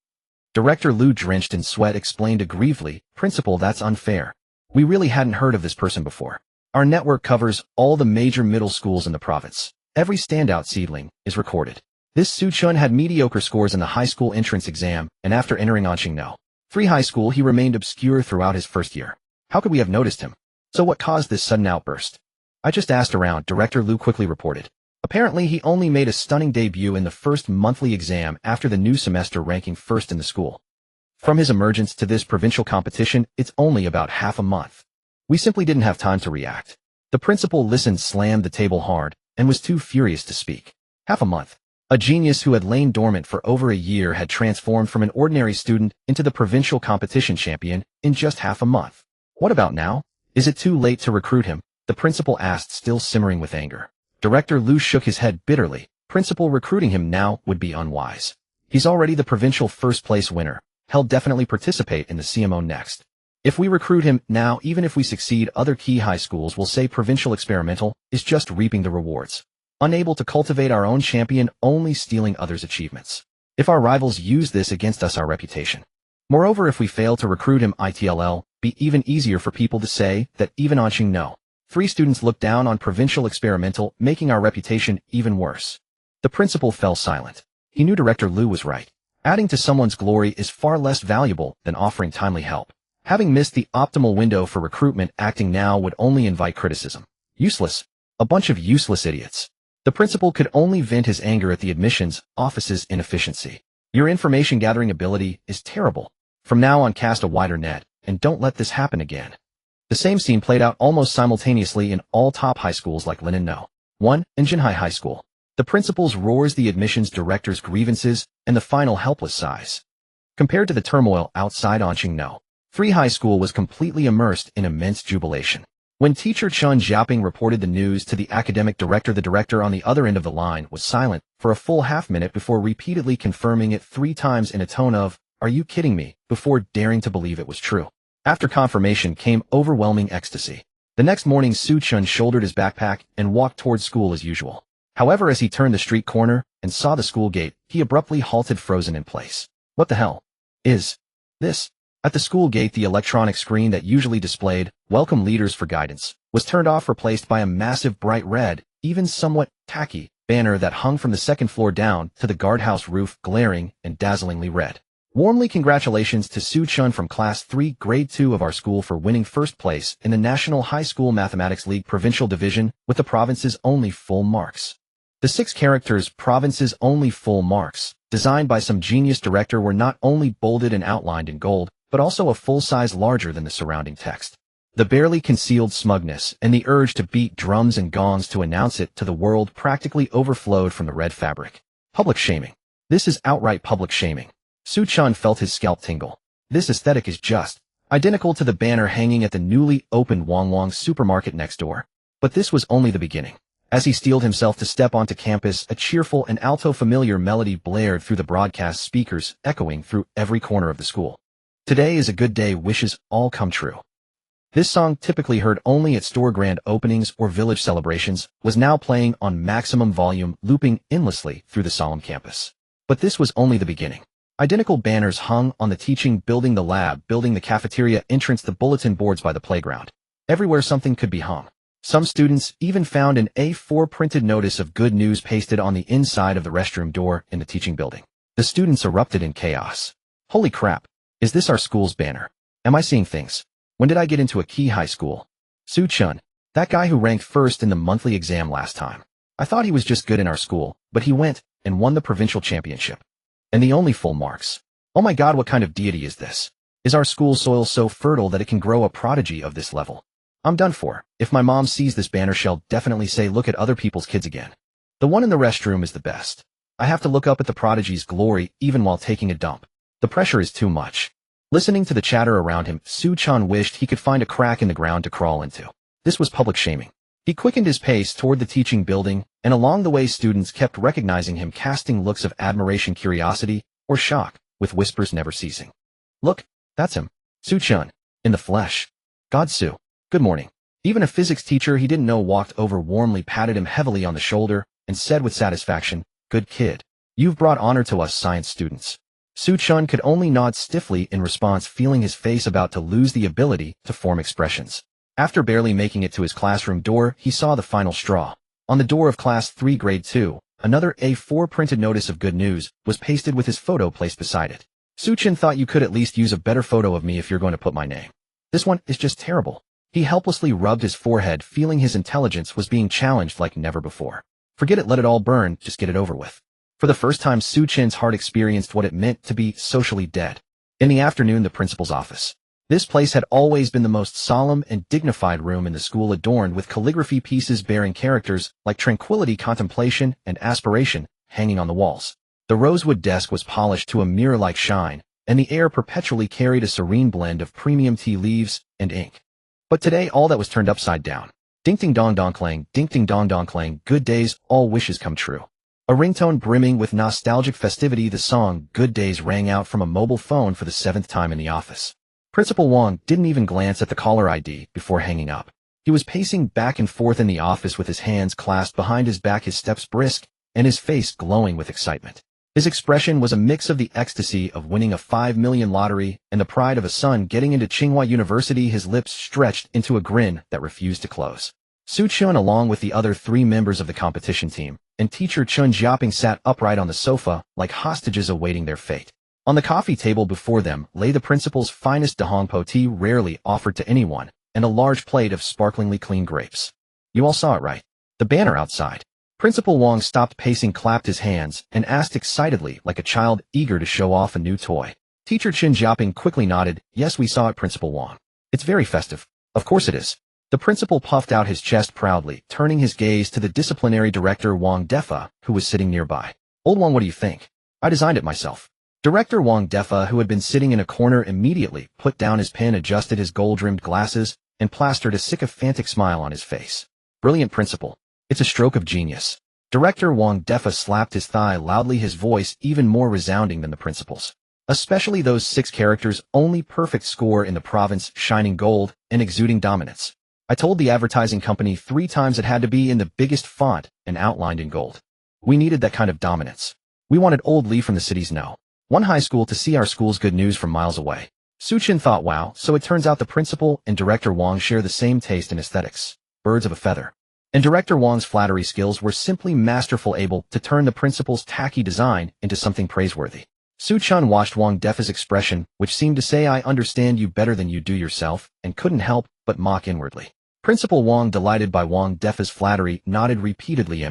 Director Liu, drenched in sweat, explained aggrievedly, Principal, that's unfair. We really hadn't heard of this person before. Our network covers all the major middle schools in the province. Every standout seedling is recorded. This Xu Chen had mediocre scores in the high school entrance exam, and after entering Anqingno, free high school, he remained obscure throughout his first year. How could we have noticed him? So what caused this sudden outburst? I just asked around, Director Liu quickly reported. Apparently, he only made a stunning debut in the first monthly exam after the new semester, ranking first in the school. From his emergence to this provincial competition, it's only about half a month. We simply didn't have time to react. The principal listened, slammed the table hard, and was too furious to speak. Half a month. A genius who had lain dormant for over a year had transformed from an ordinary student into the provincial competition champion in just half a month. What about now? Is it too late to recruit him? The principal asked, still simmering with anger. Director Liu shook his head bitterly. Principal, recruiting him now would be unwise. He's already the provincial first-place winner. He'll definitely participate in the CMO next. If we recruit him now, even if we succeed, other key high schools will say Provincial Experimental is just reaping the rewards. Unable to cultivate our own champion, only stealing others' achievements. If our rivals use this against us, our reputation. Moreover, if we fail to recruit him, it'll be even easier for people to say that even Anqingno, three students look down on Provincial Experimental, making our reputation even worse. The principal fell silent. He knew Director Liu was right. Adding to someone's glory is far less valuable than offering timely help. Having missed the optimal window for recruitment, acting now would only invite criticism. Useless. A bunch of useless idiots. The principal could only vent his anger at the admissions office's inefficiency. Your information gathering ability is terrible. From now on, cast a wider net, and don't let this happen again. The same scene played out almost simultaneously in all top high schools like Linenno 1 and Jinhai High School. The principal's roars, the admissions director's grievances, and the final helpless sighs. Compared to the turmoil outside Anqingno, free high school was completely immersed in immense jubilation. When teacher Chen Xiaoping reported the news to the academic director, the director on the other end of the line was silent for a full half-minute before repeatedly confirming it 3 times in a tone of, "Are you kidding me?" before daring to believe it was true. After confirmation came overwhelming ecstasy. The next morning, Xu Chen shouldered his backpack and walked towards school as usual. However, as he turned the street corner and saw the school gate, he abruptly halted, frozen in place. What the hell is this? At the school gate, the electronic screen that usually displayed "Welcome Leaders for Guidance" was turned off, replaced by a massive bright red, even somewhat tacky, banner that hung from the second floor down to the guardhouse roof, glaring and dazzlingly red. Warmly congratulations to Xu Chen from Class 3, Grade 2 of our school for winning first place in the National High School Mathematics League Provincial Division with the province's only full marks. The 6 characters "province's only full marks," designed by some genius director, were not only bolded and outlined in gold, but also a full size larger than the surrounding text. The barely concealed smugness and the urge to beat drums and gongs to announce it to the world practically overflowed from the red fabric. Public shaming. This is outright public shaming. Xu Chen felt his scalp tingle. This aesthetic is just identical to the banner hanging at the newly opened Wangwang supermarket next door. But this was only the beginning. As he steeled himself to step onto campus, a cheerful and alto familiar melody blared through the broadcast speakers, echoing through every corner of the school. Today is a good day, wishes all come true. This song, typically heard only at store grand openings or village celebrations, was now playing on maximum volume, looping endlessly through the solemn campus. But this was only the beginning. Identical banners hung on the teaching building, the lab building, the cafeteria entrance, the bulletin boards by the playground. Everywhere something could be hung. Some students even found an A4 printed notice of good news pasted on the inside of the restroom door in the teaching building. The students erupted in chaos. Holy crap! Is this our school's banner? Am I seeing things? When did I get into a key high school? Xu Chen, that guy who ranked first in the monthly exam last time. I thought he was just good in our school, but he went and won the provincial championship. And the only full marks. Oh my god, what kind of deity is this? Is our school soil so fertile that it can grow a prodigy of this level? I'm done for. If my mom sees this banner, she'll definitely say, look at other people's kids again. The one in the restroom is the best. I have to look up at the prodigy's glory even while taking a dump. The pressure is too much. Listening to the chatter around him, Xu Chen wished he could find a crack in the ground to crawl into. This was public shaming. He quickened his pace toward the teaching building, and along the way students kept recognizing him, casting looks of admiration, curiosity, or shock, with whispers never ceasing. Look, that's him. Xu Chen. In the flesh. God, Xu. Good morning. Even a physics teacher he didn't know walked over, warmly patted him heavily on the shoulder, and said with satisfaction, good kid. You've brought honor to us science students. Xu Chen could only nod stiffly in response, feeling his face about to lose the ability to form expressions. After barely making it to his classroom door, he saw the final straw. On the door of Class 3 Grade 2, another A4 printed notice of good news was pasted with his photo placed beside it. Xu Chen thought you could at least use a better photo of me if you're going to put my name. This one is just terrible. He helplessly rubbed his forehead, feeling his intelligence was being challenged like never before. Forget it, let it all burn, just get it over with. For the first time, Xu Chen's heart experienced what it meant to be socially dead. In the afternoon, the principal's office. This place had always been the most solemn and dignified room in the school, adorned with calligraphy pieces bearing characters like tranquility, contemplation, and aspiration hanging on the walls. The rosewood desk was polished to a mirror-like shine, and the air perpetually carried a serene blend of premium tea leaves and ink. But today all that was turned upside down. Ding dong dong clang, ding dong dong clang, good days, all wishes come true. A ringtone brimming with nostalgic festivity, the song Good Days rang out from a mobile phone for the 7th time in the office. Principal Wang didn't even glance at the caller ID before hanging up. He was pacing back and forth in the office with his hands clasped behind his back, his steps brisk, and his face glowing with excitement. His expression was a mix of the ecstasy of winning a 5 million lottery and the pride of a son getting into Tsinghua University, his lips stretched into a grin that refused to close. Xu Chen, along with the other 3 members of the competition team, and teacher Chun Jiaping, sat upright on the sofa like hostages awaiting their fate. On the coffee table before them lay the principal's finest Dahongpo tea, rarely offered to anyone, and a large plate of sparklingly clean grapes. You all saw it, right? The banner outside. Principal Wang stopped pacing, clapped his hands, and asked excitedly, like a child eager to show off a new toy. Teacher Chun Jiaping quickly nodded. Yes, we saw it, Principal Wang. It's very festive. Of course it is. The principal puffed out his chest proudly, turning his gaze to the disciplinary director Wang Defa, who was sitting nearby. Old Wang, what do you think? I designed it myself. Director Wang Defa, who had been sitting in a corner, immediately put down his pen, adjusted his gold-rimmed glasses, and plastered a sycophantic smile on his face. Brilliant, Principal. It's a stroke of genius. Director Wang Defa slapped his thigh loudly, his voice even more resounding than the principal's. Especially those 6 characters, only perfect score in the province, shining gold and exuding dominance. I told the advertising company 3 times it had to be in the biggest font and outlined in gold. We needed that kind of dominance. We wanted Old Lee from the city's know. One high school to see our school's good news from miles away. Xu Chen thought, wow, so it turns out the principal and Director Wang share the same taste in aesthetics. Birds of a feather. And Director Wang's flattery skills were simply masterful, able to turn the principal's tacky design into something praiseworthy. Xu Chen watched Wang Defa's expression, which seemed to say, I understand you better than you do yourself, and couldn't help but mock inwardly. Principal Wang, delighted by Wang Defa's flattery, nodded repeatedly.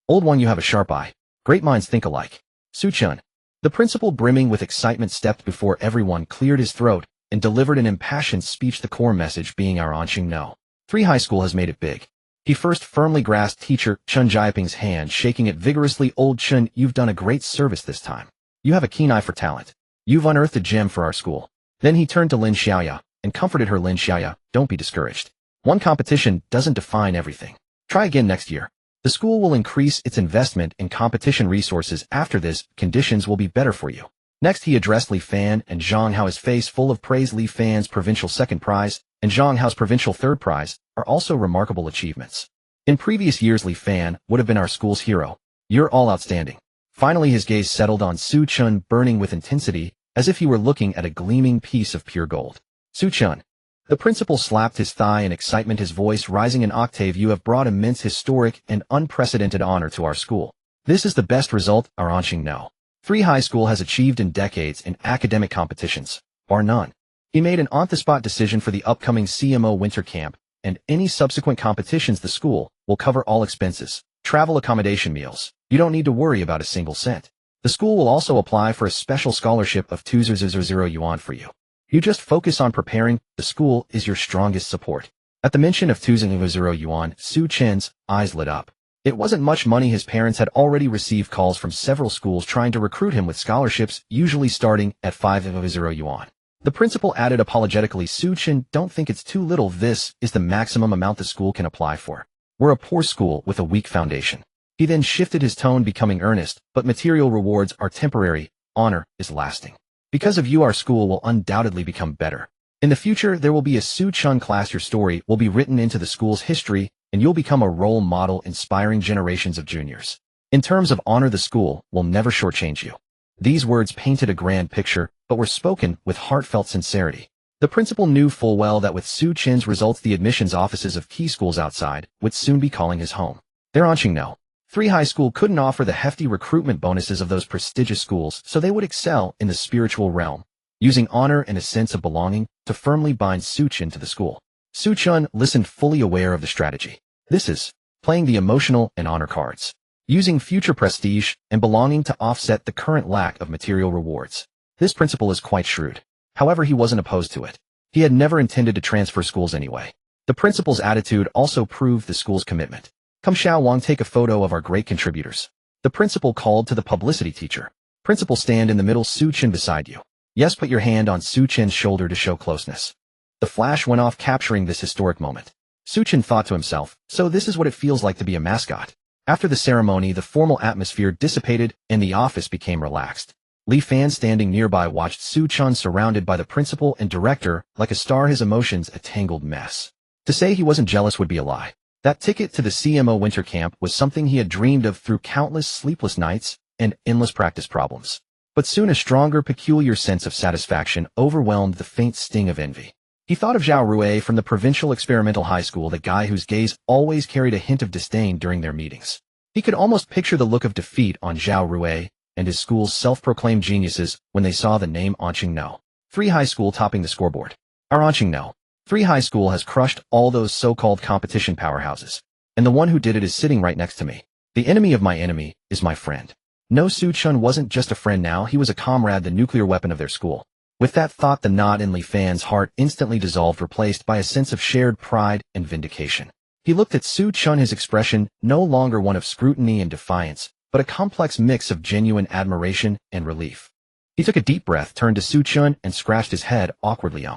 Old Wang, you have a sharp eye. Great minds think alike. Xu Chen. The principal, brimming with excitement, stepped before everyone, cleared his throat, and delivered an impassioned speech, the core message being our Anqing no. 3 high school has made it big. He first firmly grasped teacher Chun Jiaping's hand, shaking it vigorously. Old Chun, you've done a great service this time. You have a keen eye for talent. You've unearthed a gem for our school. Then he turned to Lin Xiaoya and comforted her. Lin Xiaoya, don't be discouraged. One competition doesn't define everything. Try again next year. The school will increase its investment in competition resources. After this, conditions will be better for you. Next he addressed Li Fan and Zhang Hao, his face full of praise. Li Fan's provincial 2nd prize and Zhang Hao's provincial 3rd prize are also remarkable achievements. In previous years, Li Fan would have been our school's hero. You're all outstanding. Finally his gaze settled on Xu Chen, burning with intensity, as if he were looking at a gleaming piece of pure gold. Xu Chen. The principal slapped his thigh in excitement, his voice rising an octave. You have brought immense historic and unprecedented honor to our school. This is the best result our Anqing know. 3 High School has achieved in decades in academic competitions, bar none. He made an on-the-spot decision for the upcoming CMO winter camp, and any subsequent competitions the school will cover all expenses, travel, accommodation, meals. You don't need to worry about a single cent. The school will also apply for a special scholarship of 2,000 yuan for you. You just focus on preparing. The school is your strongest support. At the mention of 2,000 yuan, Xu Chen's eyes lit up. It wasn't much money. His parents had already received calls from several schools trying to recruit him with scholarships, usually starting at 5,000 yuan. The principal added apologetically, Xu Chen, don't think it's too little. This is the maximum amount the school can apply for. We're a poor school with a weak foundation. He then shifted his tone, becoming earnest, but material rewards are temporary, honor is lasting. Because of you our school will undoubtedly become better. In the future there will be a Xu Chen class. Your story will be written into the school's history, and you'll become a role model inspiring generations of juniors. In terms of honor, the school will never shortchange you. These words painted a grand picture, but were spoken with heartfelt sincerity. The principal knew full well that with Xu Chen's results the admissions offices of key schools outside would soon be calling his home. Their Anqing know. 3 High School couldn't offer the hefty recruitment bonuses of those prestigious schools, so they would excel in the spiritual realm, using honor and a sense of belonging to firmly bind Xu Chen to the school. Xu Chen listened, fully aware of the strategy. This is playing the emotional and honor cards, using future prestige and belonging to offset the current lack of material rewards. This principal is quite shrewd. However, he wasn't opposed to it. He had never intended to transfer schools anyway. The principal's attitude also proved the school's commitment. Come Xiao Wang, take a photo of our great contributors. The principal called to the publicity teacher. Principal, stand in the middle, Xu Chen beside you. Yes, put your hand on Xu Chen's shoulder to show closeness. The flash went off, capturing this historic moment. Xu Chen thought to himself, so this is what it feels like to be a mascot. After the ceremony, the formal atmosphere dissipated and the office became relaxed. Li Fan, standing nearby, watched Xu Chen surrounded by the principal and director like a star, his emotions a tangled mess. To say he wasn't jealous would be a lie. That ticket to the CMO winter camp was something he had dreamed of through countless sleepless nights and endless practice problems. But soon a stronger, peculiar sense of satisfaction overwhelmed the faint sting of envy. He thought of Zhao Rue from the provincial experimental high school, the guy whose gaze always carried a hint of disdain during their meetings. He could almost picture the look of defeat on Zhao Rue and his school's self-proclaimed geniuses when they saw the name Anqing No. 3 High School topping the scoreboard. Our Anqing No. 3 High School has crushed all those so-called competition powerhouses. And the one who did it is sitting right next to me. The enemy of my enemy is my friend. No, Xu Chen wasn't just a friend now, he was a comrade, the nuclear weapon of their school. With that thought, the knot in Li Fan's heart instantly dissolved, replaced by a sense of shared pride and vindication. He looked at Xu Chen, his expression no longer one of scrutiny and defiance, but a complex mix of genuine admiration and relief. He took a deep breath, turned to Xu Chen, and scratched his head awkwardly.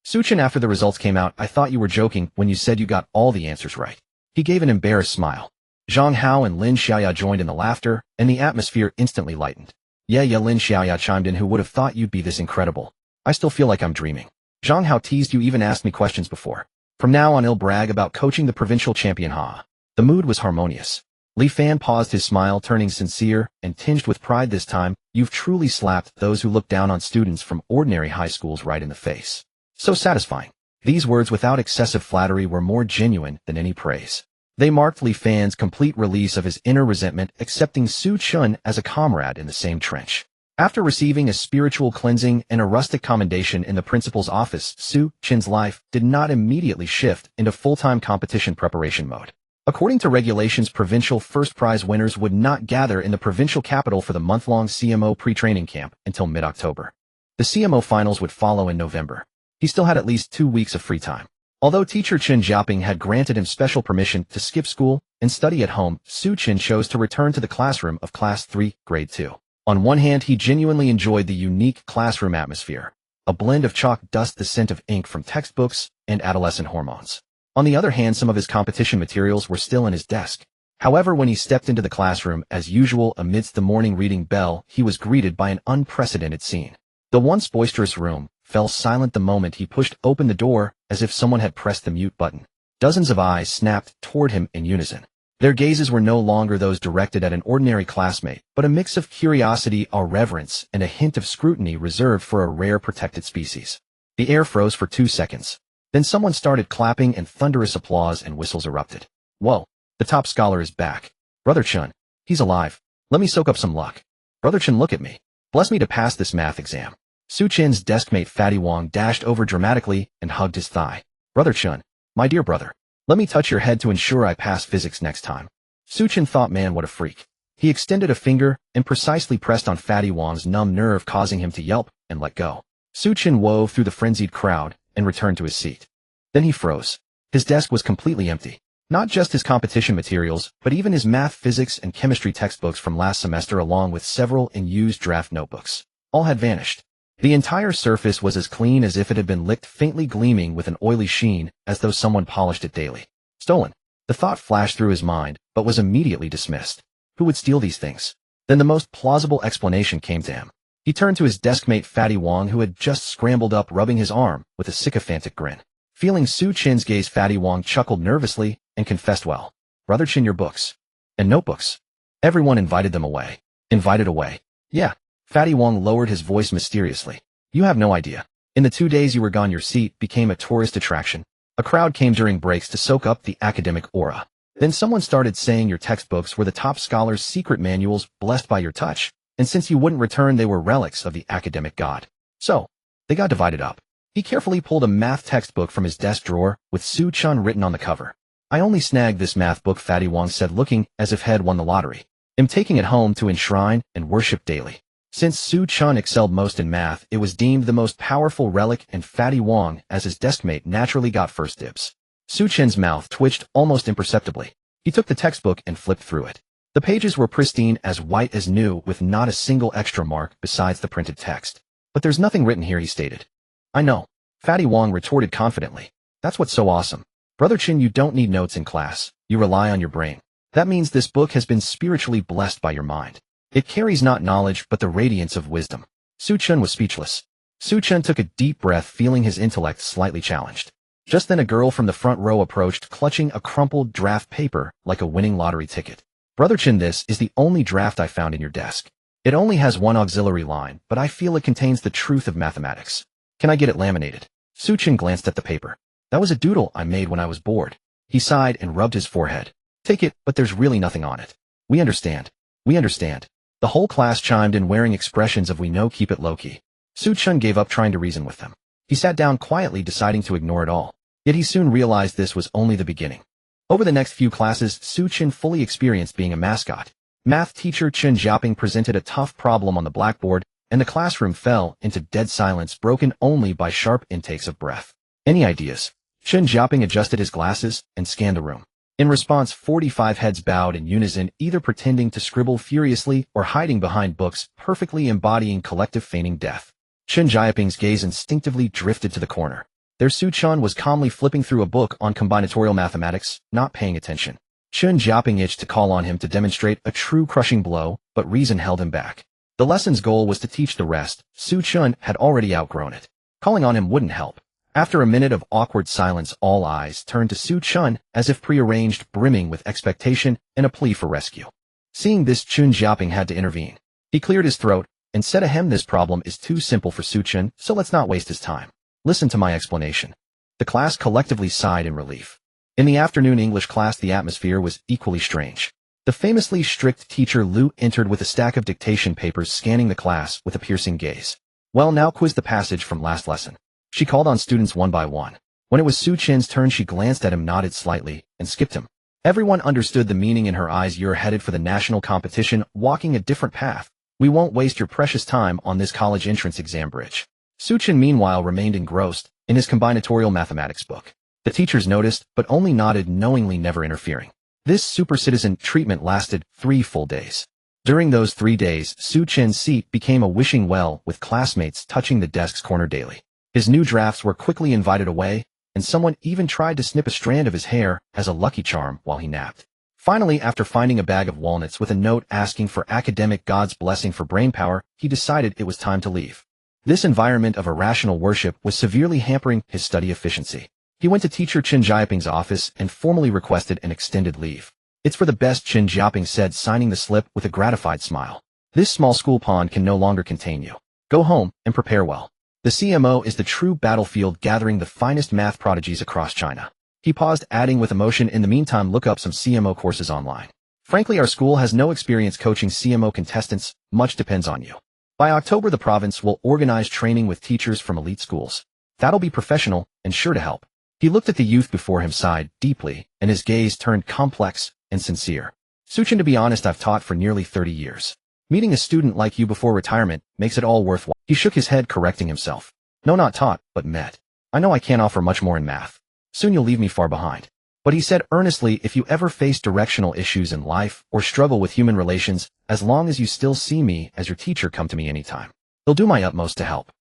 Xu Chen, after the results came out, I thought you were joking when you said you got all the answers right. He gave an embarrassed smile. Zhang Hao and Lin Xiaoya joined in the laughter, and the atmosphere instantly lightened. Yeah, Lin Xiaoya chimed in, who would have thought you'd be this incredible? I still feel like I'm dreaming. Zhang Hao teased, you even asked me questions before. From now on, I'll brag about coaching the provincial champion. Ha. The mood was harmonious. Li Fan paused, his smile turning sincere and tinged with pride this time. You've truly slapped those who look down on students from ordinary high schools right in the face. So satisfying. These words, without excessive flattery, were more genuine than any praise. They marked Li Fan's complete release of his inner resentment, accepting Xu Chen as a comrade in the same trench. After receiving a spiritual cleansing and a rustic commendation in the principal's office, Xu Chen's life did not immediately shift into full-time competition preparation mode. According to regulations, provincial first prize winners would not gather in the provincial capital for the month-long CMO pre-training camp until mid-October. The CMO finals would follow in November. He still had at least 2 weeks of free time. Although teacher Chen Jiaping had granted him special permission to skip school and study at home, Xu Chen chose to return to the classroom of Class 3, Grade 2. On one hand, he genuinely enjoyed the unique classroom atmosphere, a blend of chalk dust, the scent of ink from textbooks, and adolescent hormones. On the other hand, some of his competition materials were still in his desk. However, when he stepped into the classroom, as usual amidst the morning reading bell, he was greeted by an unprecedented scene. The once boisterous room fell silent the moment he pushed open the door, as if someone had pressed the mute button. Dozens of eyes snapped toward him in unison. Their gazes were no longer those directed at an ordinary classmate, but a mix of curiosity, reverence, and a hint of scrutiny reserved for a rare protected species. The air froze for 2 seconds. Then someone started clapping and thunderous applause and whistles erupted. Whoa, the top scholar is back. Brother Chun, he's alive. Let me soak up some luck. Brother Chun, look at me. Bless me to pass this math exam. Xu Chen's deskmate Fatty Wong dashed over dramatically and hugged his thigh. Brother Chun, my dear brother, let me touch your head to ensure I pass physics next time. Xu Chen thought, man, what a freak. He extended a finger and precisely pressed on Fatty Wong's numb nerve, causing him to yelp and let go. Xu Chen wove through the frenzied crowd and returned to his seat. Then he froze. His desk was completely empty. Not just his competition materials, but even his math, physics, and chemistry textbooks from last semester, along with several unused draft notebooks. All had vanished. The entire surface was as clean as if it had been licked, faintly gleaming with an oily sheen, as though someone polished it daily. Stolen. The thought flashed through his mind, but was immediately dismissed. Who would steal these things? Then the most plausible explanation came to him. He turned to his deskmate Fatty Wong, who had just scrambled up, rubbing his arm with a sycophantic grin. Feeling Xu Chen's gaze, Fatty Wong chuckled nervously and confessed, well, Brother Chen, your books. And notebooks. Everyone invited them away. Invited away. Yeah. Fatty Wong lowered his voice mysteriously. You have no idea. In the 2 days you were gone, your seat became a tourist attraction. A crowd came during breaks to soak up the academic aura. Then someone started saying your textbooks were the top scholars' secret manuals blessed by your touch, and since you wouldn't return, they were relics of the academic god. So, they got divided up. He carefully pulled a math textbook from his desk drawer with Xu Chen written on the cover. I only snagged this math book, Fatty Wong said, looking as if he'd won the lottery. I'm taking it home to enshrine and worship daily. Since Xu Chen excelled most in math, it was deemed the most powerful relic, and Fatty Wong, as his deskmate, naturally got first dibs. Xu Chen's mouth twitched almost imperceptibly. He took the textbook and flipped through it. The pages were pristine, as white as new, with not a single extra mark besides the printed text. But there's nothing written here, he stated. I know. Fatty Wong retorted confidently. That's what's so awesome. Brother Chen, you don't need notes in class. You rely on your brain. That means this book has been spiritually blessed by your mind. It carries not knowledge, but the radiance of wisdom. Xu Chen was speechless. Xu Chen took a deep breath, feeling his intellect slightly challenged. Just then a girl from the front row approached, clutching a crumpled draft paper like a winning lottery ticket. Brother Chen, this is the only draft I found in your desk. It only has one auxiliary line, but I feel it contains the truth of mathematics. Can I get it laminated? Xu Chen glanced at the paper. That was a doodle I made when I was bored. He sighed and rubbed his forehead. Take it, but there's really nothing on it. We understand. We understand. The whole class chimed in, wearing expressions of we know, keep it low-key. Xu Chen gave up trying to reason with them. He sat down quietly, deciding to ignore it all. Yet he soon realized this was only the beginning. Over the next few classes, Xu Chen fully experienced being a mascot. Math teacher Chen Xiaoping presented a tough problem on the blackboard, and the classroom fell into dead silence, broken only by sharp intakes of breath. Any ideas? Chen Xiaoping adjusted his glasses and scanned the room. In response, 45 heads bowed in unison, either pretending to scribble furiously or hiding behind books, perfectly embodying collective feigning death. Chen Xiaoping's gaze instinctively drifted to the corner. There Xu Chen was calmly flipping through a book on combinatorial mathematics, not paying attention. Chen Xiaoping itched to call on him to demonstrate a true crushing blow, but reason held him back. The lesson's goal was to teach the rest. Xu Chen had already outgrown it. Calling on him wouldn't help. After a minute of awkward silence, all eyes turned to Xu Chen, as if prearranged, brimming with expectation and a plea for rescue. Seeing this, Chen Xiaoping had to intervene. He cleared his throat and said, ahem, this problem is too simple for Xu Chen, so let's not waste his time. Listen to my explanation. The class collectively sighed in relief. In the afternoon English class, the atmosphere was equally strange. The famously strict teacher Lu entered with a stack of dictation papers, scanning the class with a piercing gaze. Well, now quiz the passage from last lesson. She called on students one by one. When it was Xu Chen's turn, she glanced at him, nodded slightly, and skipped him. Everyone understood the meaning in her eyes. You're headed for the national competition, walking a different path. We won't waste your precious time on this college entrance exam bridge. Xu Chen meanwhile remained engrossed in his combinatorial mathematics book. The teachers noticed, but only nodded knowingly, never interfering. This super citizen treatment lasted 3 full days. During those 3 days, Xu Chen's seat became a wishing well, with classmates touching the desk's corner daily. His new drafts were quickly invited away, and someone even tried to snip a strand of his hair as a lucky charm while he napped. Finally, after finding a bag of walnuts with a note asking for academic God's blessing for brainpower, he decided it was time to leave. This environment of irrational worship was severely hampering his study efficiency. He went to teacher Chen Xiaoping's office and formally requested an extended leave. It's for the best, Chen Jiaping said, signing the slip with a gratified smile. This small school pond can no longer contain you. Go home and prepare well. The CMO is the true battlefield, gathering the finest math prodigies across China. He paused, adding with emotion, in the meantime, look up some CMO courses online. Frankly, our school has no experience coaching CMO contestants. Much depends on you. By October, the province will organize training with teachers from elite schools. That'll be professional and sure to help. He looked at the youth before him, sighed deeply, and his gaze turned complex and sincere. Xu Chen, to be honest, I've taught for nearly 30 years. Meeting a student like you before retirement makes it all worthwhile. He shook his head, correcting himself. No, not taught, but met. I know I can't offer much more in math. Soon you'll leave me far behind. But he said earnestly, if you ever face directional issues in life or struggle with human relations, as long as you still see me as your teacher, come to me anytime. I'll do my utmost to help.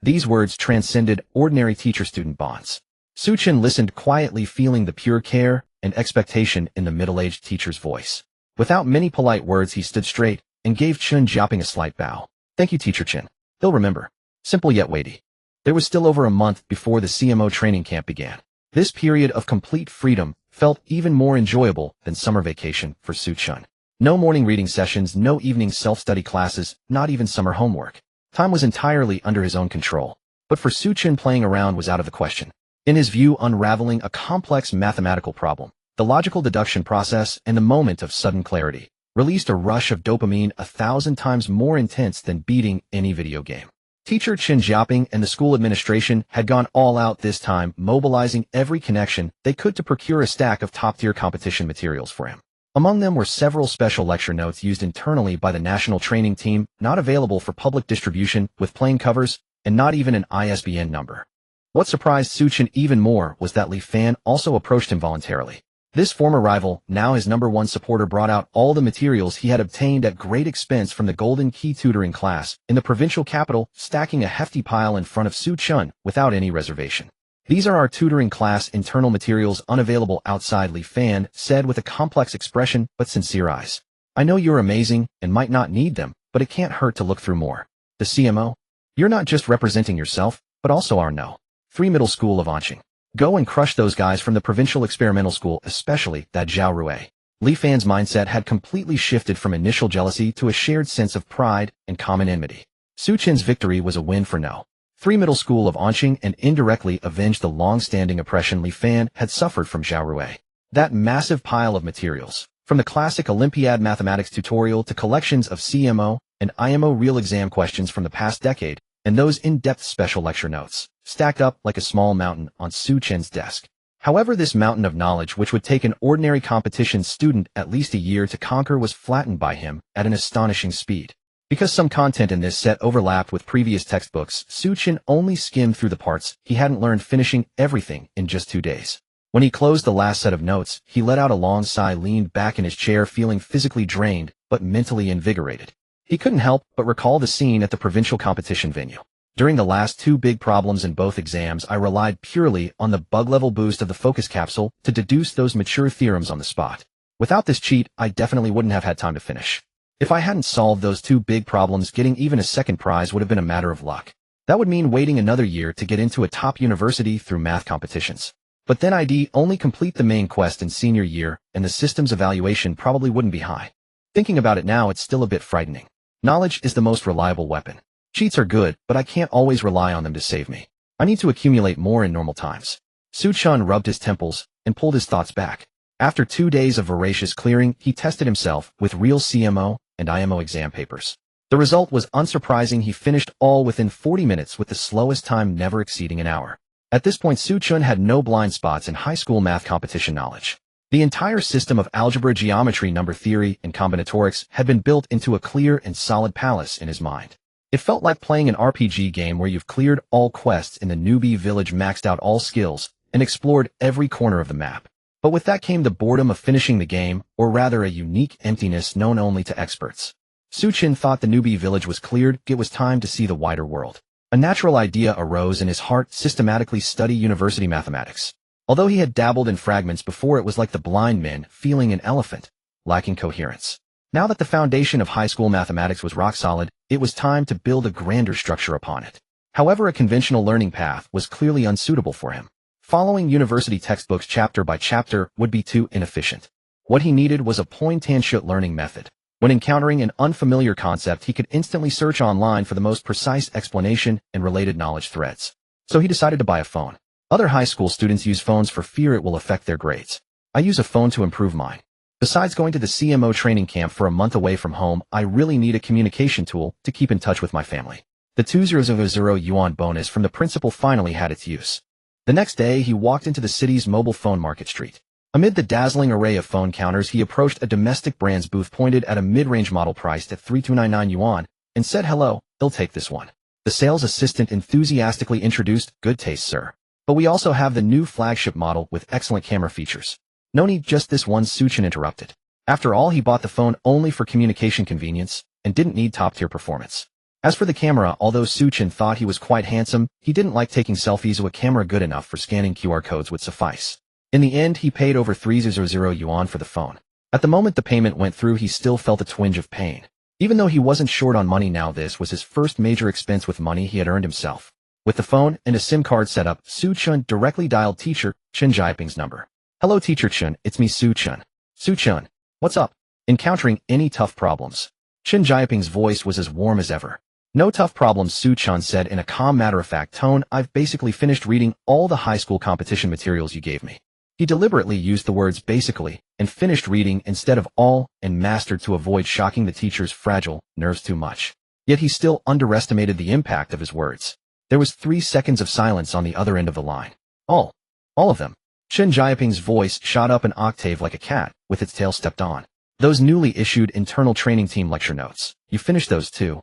These words transcended ordinary teacher-student bonds. Xu Chen listened quietly, feeling the pure care and expectation in the middle-aged teacher's voice. Without many polite words, he stood straight and gave Chen Jiaping a slight bow. Thank you, Teacher Chen. He'll remember. Simple yet weighty. There was still over a month before the CMO training camp began. This period of complete freedom felt even more enjoyable than summer vacation for Xu Chen. No morning reading sessions, no evening self-study classes, not even summer homework. Time was entirely under his own control. But for Xu Chen, playing around was out of the question. In his view, unraveling a complex mathematical problem, the logical deduction process, and the moment of sudden clarity, released a rush of dopamine 1,000 times more intense than beating any video game. Teacher Chen Jiaping and the school administration had gone all out this time, mobilizing every connection they could to procure a stack of top-tier competition materials for him. Among them were several special lecture notes used internally by the national training team, not available for public distribution, with plain covers, and not even an ISBN number. What surprised Xu Chen even more was that Li Fan also approached him voluntarily. This former rival, now his #1 supporter, brought out all the materials he had obtained at great expense from the Golden Key tutoring class in the provincial capital, stacking a hefty pile in front of Xu Chen without any reservation. These are our tutoring class internal materials, unavailable outside, Li Fan said with a complex expression but sincere eyes. I know you're amazing and might not need them, but it can't hurt to look through more. The CMO? You're not just representing yourself, but also our No. 3 middle school of Anqing. Go and crush those guys from the provincial experimental school, especially that Zhao Rui. Li Fan's mindset had completely shifted from initial jealousy to a shared sense of pride and common enmity. Xu Chen's victory was a win for No. 3 middle school of Anqing and indirectly avenged the long-standing oppression Li Fan had suffered from Zhao Rui. That massive pile of materials, from the classic Olympiad mathematics tutorial to collections of CMO and IMO real exam questions from the past decade, and those in-depth special lecture notes, stacked up like a small mountain on Xu Chen's desk. However, this mountain of knowledge, which would take an ordinary competition student at least a year to conquer, was flattened by him at an astonishing speed. Because some content in this set overlapped with previous textbooks, Xu Chen only skimmed through the parts he hadn't learned, finishing everything in just 2 days. When he closed the last set of notes, he let out a long sigh, leaned back in his chair, feeling physically drained but mentally invigorated. He couldn't help but recall the scene at the provincial competition venue. During the last 2 big problems in both exams, I relied purely on the bug-level boost of the focus capsule to deduce those mature theorems on the spot. Without this cheat, I definitely wouldn't have had time to finish. If I hadn't solved those 2 big problems, getting even a second prize would have been a matter of luck. That would mean waiting another year to get into a top university through math competitions. But then I'd only complete the main quest in senior year, and the system's evaluation probably wouldn't be high. Thinking about it now, it's still a bit frightening. Knowledge is the most reliable weapon. Cheats are good, but I can't always rely on them to save me. I need to accumulate more in normal times. Xu Chen rubbed his temples and pulled his thoughts back. After 2 days of voracious clearing, he tested himself with real CMO and IMO exam papers. The result was unsurprising. He finished all within 40 minutes with the slowest time never exceeding an hour. At this point, Xu Chen had no blind spots in high school math competition knowledge. The entire system of algebra, geometry, number theory, and combinatorics had been built into a clear and solid palace in his mind. It felt like playing an RPG game where you've cleared all quests in the newbie village, maxed out all skills, and explored every corner of the map. But with that came the boredom of finishing the game, or rather a unique emptiness known only to experts. Xu Chen thought the newbie village was cleared. It was time to see the wider world. A natural idea arose in his heart: systematically study university mathematics. Although he had dabbled in fragments before, it was like the blind man feeling an elephant, lacking coherence. Now that the foundation of high school mathematics was rock solid, it was time to build a grander structure upon it. However, a conventional learning path was clearly unsuitable for him. Following university textbooks chapter by chapter would be too inefficient. What he needed was a point-and-shoot learning method. When encountering an unfamiliar concept, he could instantly search online for the most precise explanation and related knowledge threads. So he decided to buy a phone. Other high school students use phones for fear it will affect their grades. I use a phone to improve mine. Besides going to the CMO training camp for a month away from home, I really need a communication tool to keep in touch with my family. The 2,000 yuan bonus from the principal finally had its use. The next day, he walked into the city's mobile phone market street. Amid the dazzling array of phone counters, he approached a domestic brand's booth pointed at a mid-range model priced at 3,299 yuan and said, "Hello, I'll take this one." The sales assistant enthusiastically introduced, "Good taste, sir. But we also have the new flagship model with excellent camera features." "No need, just this one," Xu Chen interrupted. After all, he bought the phone only for communication convenience and didn't need top-tier performance. As for the camera, although Xu Chen thought he was quite handsome, he didn't like taking selfies, so a camera good enough for scanning QR codes would suffice. In the end, he paid over 3,000 yuan for the phone. At the moment the payment went through, he still felt a twinge of pain. Even though he wasn't short on money now, this was his first major expense with money he had earned himself. With the phone and a SIM card set up, Xu Chen directly dialed teacher Chen Jiaping's number. "Hello, teacher Chen, it's me, Xu Chen." "Xu Chen, what's up? Encountering any tough problems?" Chen Jiaping's voice was as warm as ever. "No tough problems," Xu Chen said in a calm, matter-of-fact tone. "I've basically finished reading all the high school competition materials you gave me." He deliberately used the words basically and finished reading instead of all and mastered to avoid shocking the teacher's fragile nerves too much. Yet he still underestimated the impact of his words. There was 3 seconds of silence on the other end of the line. All of them." Chen Jiaping's voice shot up an octave like a cat with its tail stepped on. "Those newly issued internal training team lecture notes. You finished those too?"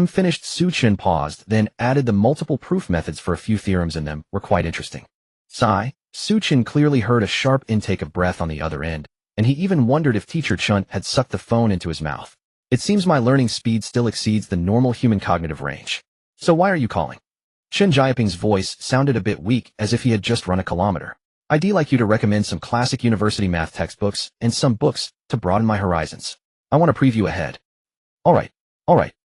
Finished. Xu Chen paused, then added the multiple proof methods for a few theorems in them were quite interesting. Sigh. Xu Chen clearly heard a sharp intake of breath on the other end, and he even wondered if teacher Chen had sucked the phone into his mouth. "It seems my learning speed still exceeds the normal human cognitive range. So why are you calling?" Chen Jiaping's voice sounded a bit weak, as if he had just run a kilometer. "I'd like you to recommend some classic university math textbooks and some books to broaden my horizons. I want to preview ahead." All right.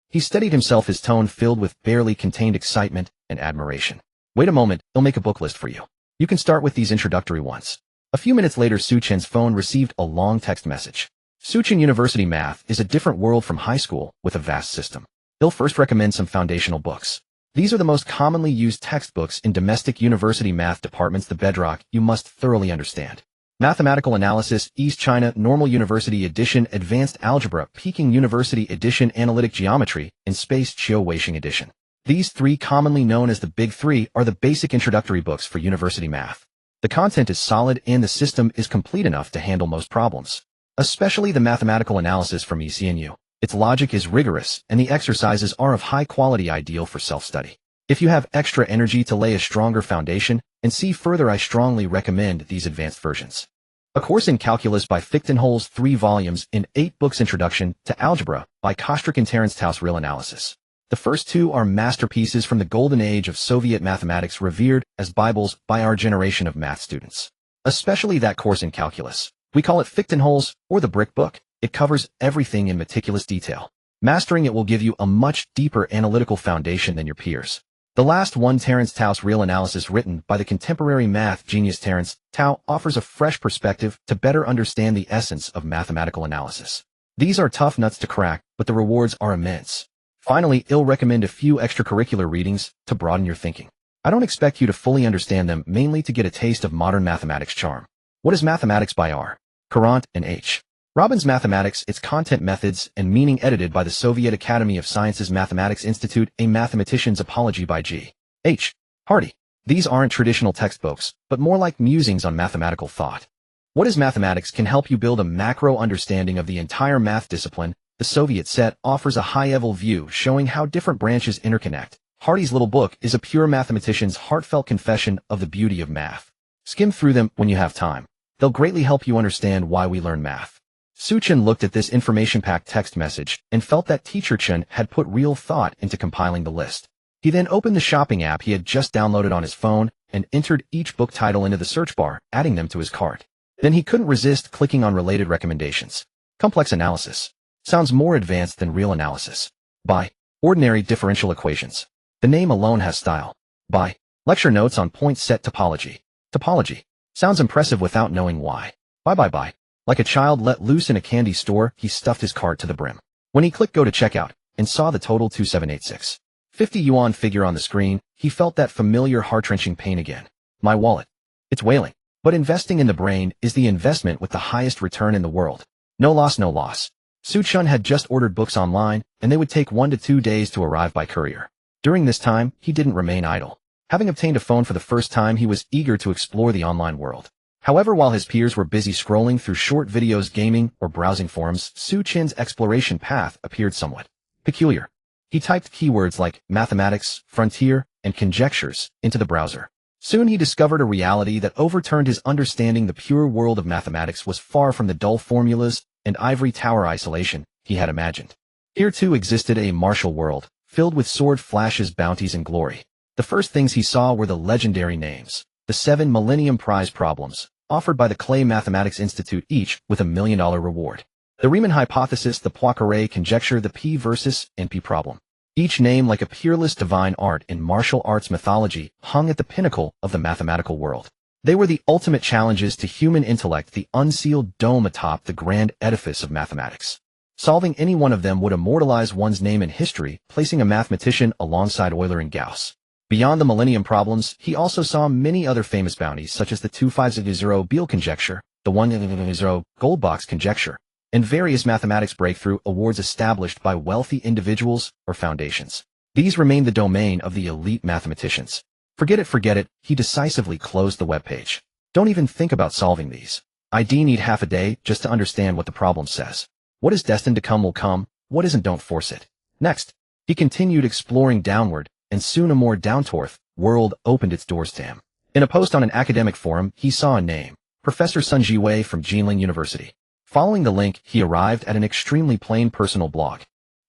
He steadied himself, his tone filled with barely contained excitement and admiration. "Wait a moment, I'll make a book list for you. You can start with these introductory ones." A few minutes later, Xu Chen's phone received a long text message. "Xu Chen University Math is a different world from high school with a vast system. He'll first recommend some foundational books. These are the most commonly used textbooks in domestic university math departments, the bedrock you must thoroughly understand. Mathematical Analysis, East China Normal University Edition, Advanced Algebra, Peking University Edition, Analytic Geometry, and Space Chiu Weixing Edition. These 3, commonly known as the Big 3, are the basic introductory books for university math. The content is solid and the system is complete enough to handle most problems, especially the mathematical analysis from ECNU. Its logic is rigorous and the exercises are of high quality, ideal for self-study. If you have extra energy to lay a stronger foundation and see further, I strongly recommend these advanced versions. A Course in Calculus by Fichtenholz, 3 volumes in 8 books. Introduction to Algebra by Kostrik and Terence Taus. Real Analysis. The first 2 are masterpieces from the golden age of Soviet mathematics, revered as Bibles by our generation of math students. Especially that Course in Calculus. We call it Fichtenholz or the Brick Book. It covers everything in meticulous detail. Mastering it will give you a much deeper analytical foundation than your peers. The last one, Terence Taus. Real Analysis, written by the contemporary math genius Terence Tao, offers a fresh perspective to better understand the essence of mathematical analysis. These are tough nuts to crack, but the rewards are immense. Finally, I'll recommend a few extracurricular readings to broaden your thinking. I don't expect you to fully understand them, mainly to get a taste of modern mathematics charm. What is Mathematics by R. Courant and H. Robbins. Mathematics, its content, methods, and meaning, edited by the Soviet Academy of Sciences Mathematics Institute, A Mathematician's Apology by G. H. Hardy. These aren't traditional textbooks, but more like musings on mathematical thought. What is Mathematics can help you build a macro understanding of the entire math discipline. The Soviet set offers a high-level view showing how different branches interconnect. Hardy's little book is a pure mathematician's heartfelt confession of the beauty of math. Skim through them when you have time. They'll greatly help you understand why we learn math. Xu Chen looked at this information-packed text message and felt that teacher Chen had put real thought into compiling the list. He then opened the shopping app he had just downloaded on his phone and entered each book title into the search bar, adding them to his cart. Then he couldn't resist clicking on related recommendations. Complex Analysis. Sounds more advanced than Real Analysis. By Ordinary Differential Equations. The name alone has style. By Lecture Notes on Point Set Topology. Topology. Sounds impressive without knowing why. By Like a child let loose in a candy store, he stuffed his cart to the brim. When he clicked go to checkout and saw the total 2786. 50 yuan figure on the screen, he felt that familiar heart-wrenching pain again. My wallet. It's wailing. But investing in the brain is the investment with the highest return in the world. No loss, no loss. Xu Chen had just ordered books online, and they would take 1 to 2 days to arrive by courier. During this time, he didn't remain idle. Having obtained a phone for the first time, he was eager to explore the online world. However, while his peers were busy scrolling through short videos, gaming, or browsing forums, Xu Chen's exploration path appeared somewhat peculiar. He typed keywords like mathematics, frontier, and conjectures into the browser. Soon he discovered a reality that overturned his understanding. The pure world of mathematics was far from the dull formulas and ivory tower isolation he had imagined. Here too existed a martial world, filled with sword flashes, bounties, and glory. The first things he saw were the legendary names, the 7 Millennium Prize problems, offered by the Clay Mathematics Institute, each with $1 million reward. The Riemann hypothesis, the Poincaré conjecture, the P versus NP problem. Each name, like a peerless divine art in martial arts mythology, hung at the pinnacle of the mathematical world. They were the ultimate challenges to human intellect, the unsealed dome atop the grand edifice of mathematics. Solving any one of them would immortalize one's name in history, placing a mathematician alongside Euler and Gauss. Beyond the Millennium Problems, he also saw many other famous bounties, such as the 2500 Beal conjecture, the 100 Goldbox conjecture, and various mathematics breakthrough awards established by wealthy individuals or foundations. These remained the domain of the elite mathematicians. Forget it, he decisively closed the webpage. Don't even think about solving these. I need half a day just to understand what the problem says. What is destined to come will come, what isn't, don't force it. Next, he continued exploring downward, and soon a more down-to-earth world opened its doors to him. In a post on an academic forum, he saw a name, Professor Sun Jiwei from Jinling University. Following the link, he arrived at an extremely plain personal blog.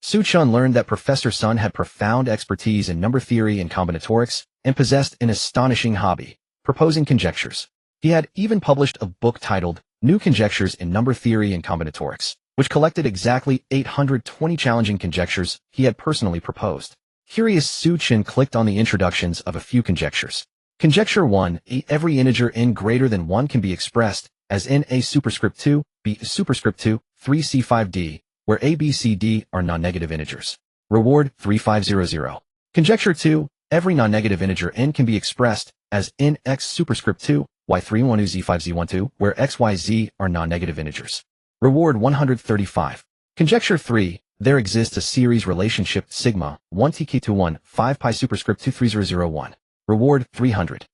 Xu Chen learned that Professor Sun had profound expertise in number theory and combinatorics, and possessed an astonishing hobby, proposing conjectures. He had even published a book titled New Conjectures in Number Theory and Combinatorics, which collected exactly 820 challenging conjectures he had personally proposed. Curious, Xu Chen clicked on the introductions of a few conjectures. Conjecture 1, every integer n greater than 1 can be expressed as n a superscript 2, b superscript 2, 3 c5 d, where a, b, c, d are non-negative integers. Reward 3500. Conjecture 2, every non-negative integer n can be expressed as n x superscript 2, y3 1 z5 z1 2, where x, y, z are non-negative integers. Reward 135. Conjecture 3, there exists a series relationship sigma 1 tk to 1 5 pi superscript 23001. Reward 300.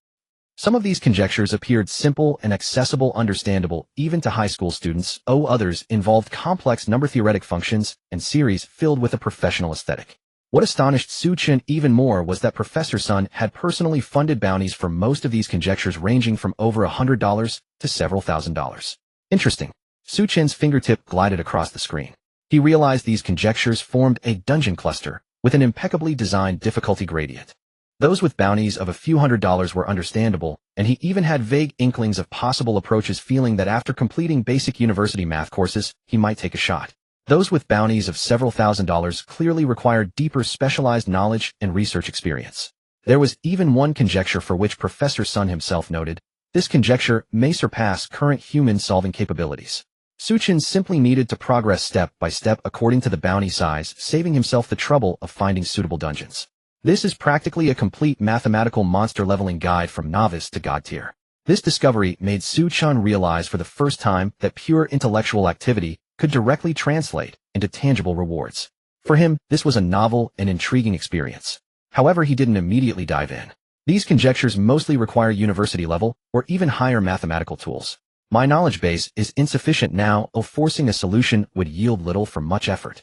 Some of these conjectures appeared simple and accessible, understandable even to high school students. Others involved complex number theoretic functions and series filled with a professional aesthetic. What astonished Xu Chen even more was that Professor Sun had personally funded bounties for most of these conjectures, ranging from over $100 to several $1,000s. Interesting. Xu Chen's fingertip glided across the screen. He realized these conjectures formed a dungeon cluster with an impeccably designed difficulty gradient. Those with bounties of a few $100s were understandable, and he even had vague inklings of possible approaches, feeling that after completing basic university math courses, he might take a shot. Those with bounties of several $1,000s clearly required deeper specialized knowledge and research experience. There was even one conjecture for which Professor Sun himself noted, this conjecture may surpass current human solving capabilities. Xu Chen simply needed to progress step by step according to the bounty size, saving himself the trouble of finding suitable dungeons. This is practically a complete mathematical monster leveling guide from novice to god tier. This discovery made Xu Chen realize for the first time that pure intellectual activity could directly translate into tangible rewards. For him, this was a novel and intriguing experience. However, he didn't immediately dive in. These conjectures mostly require university level or even higher mathematical tools. My knowledge base is insufficient now, forcing a solution would yield little for much effort.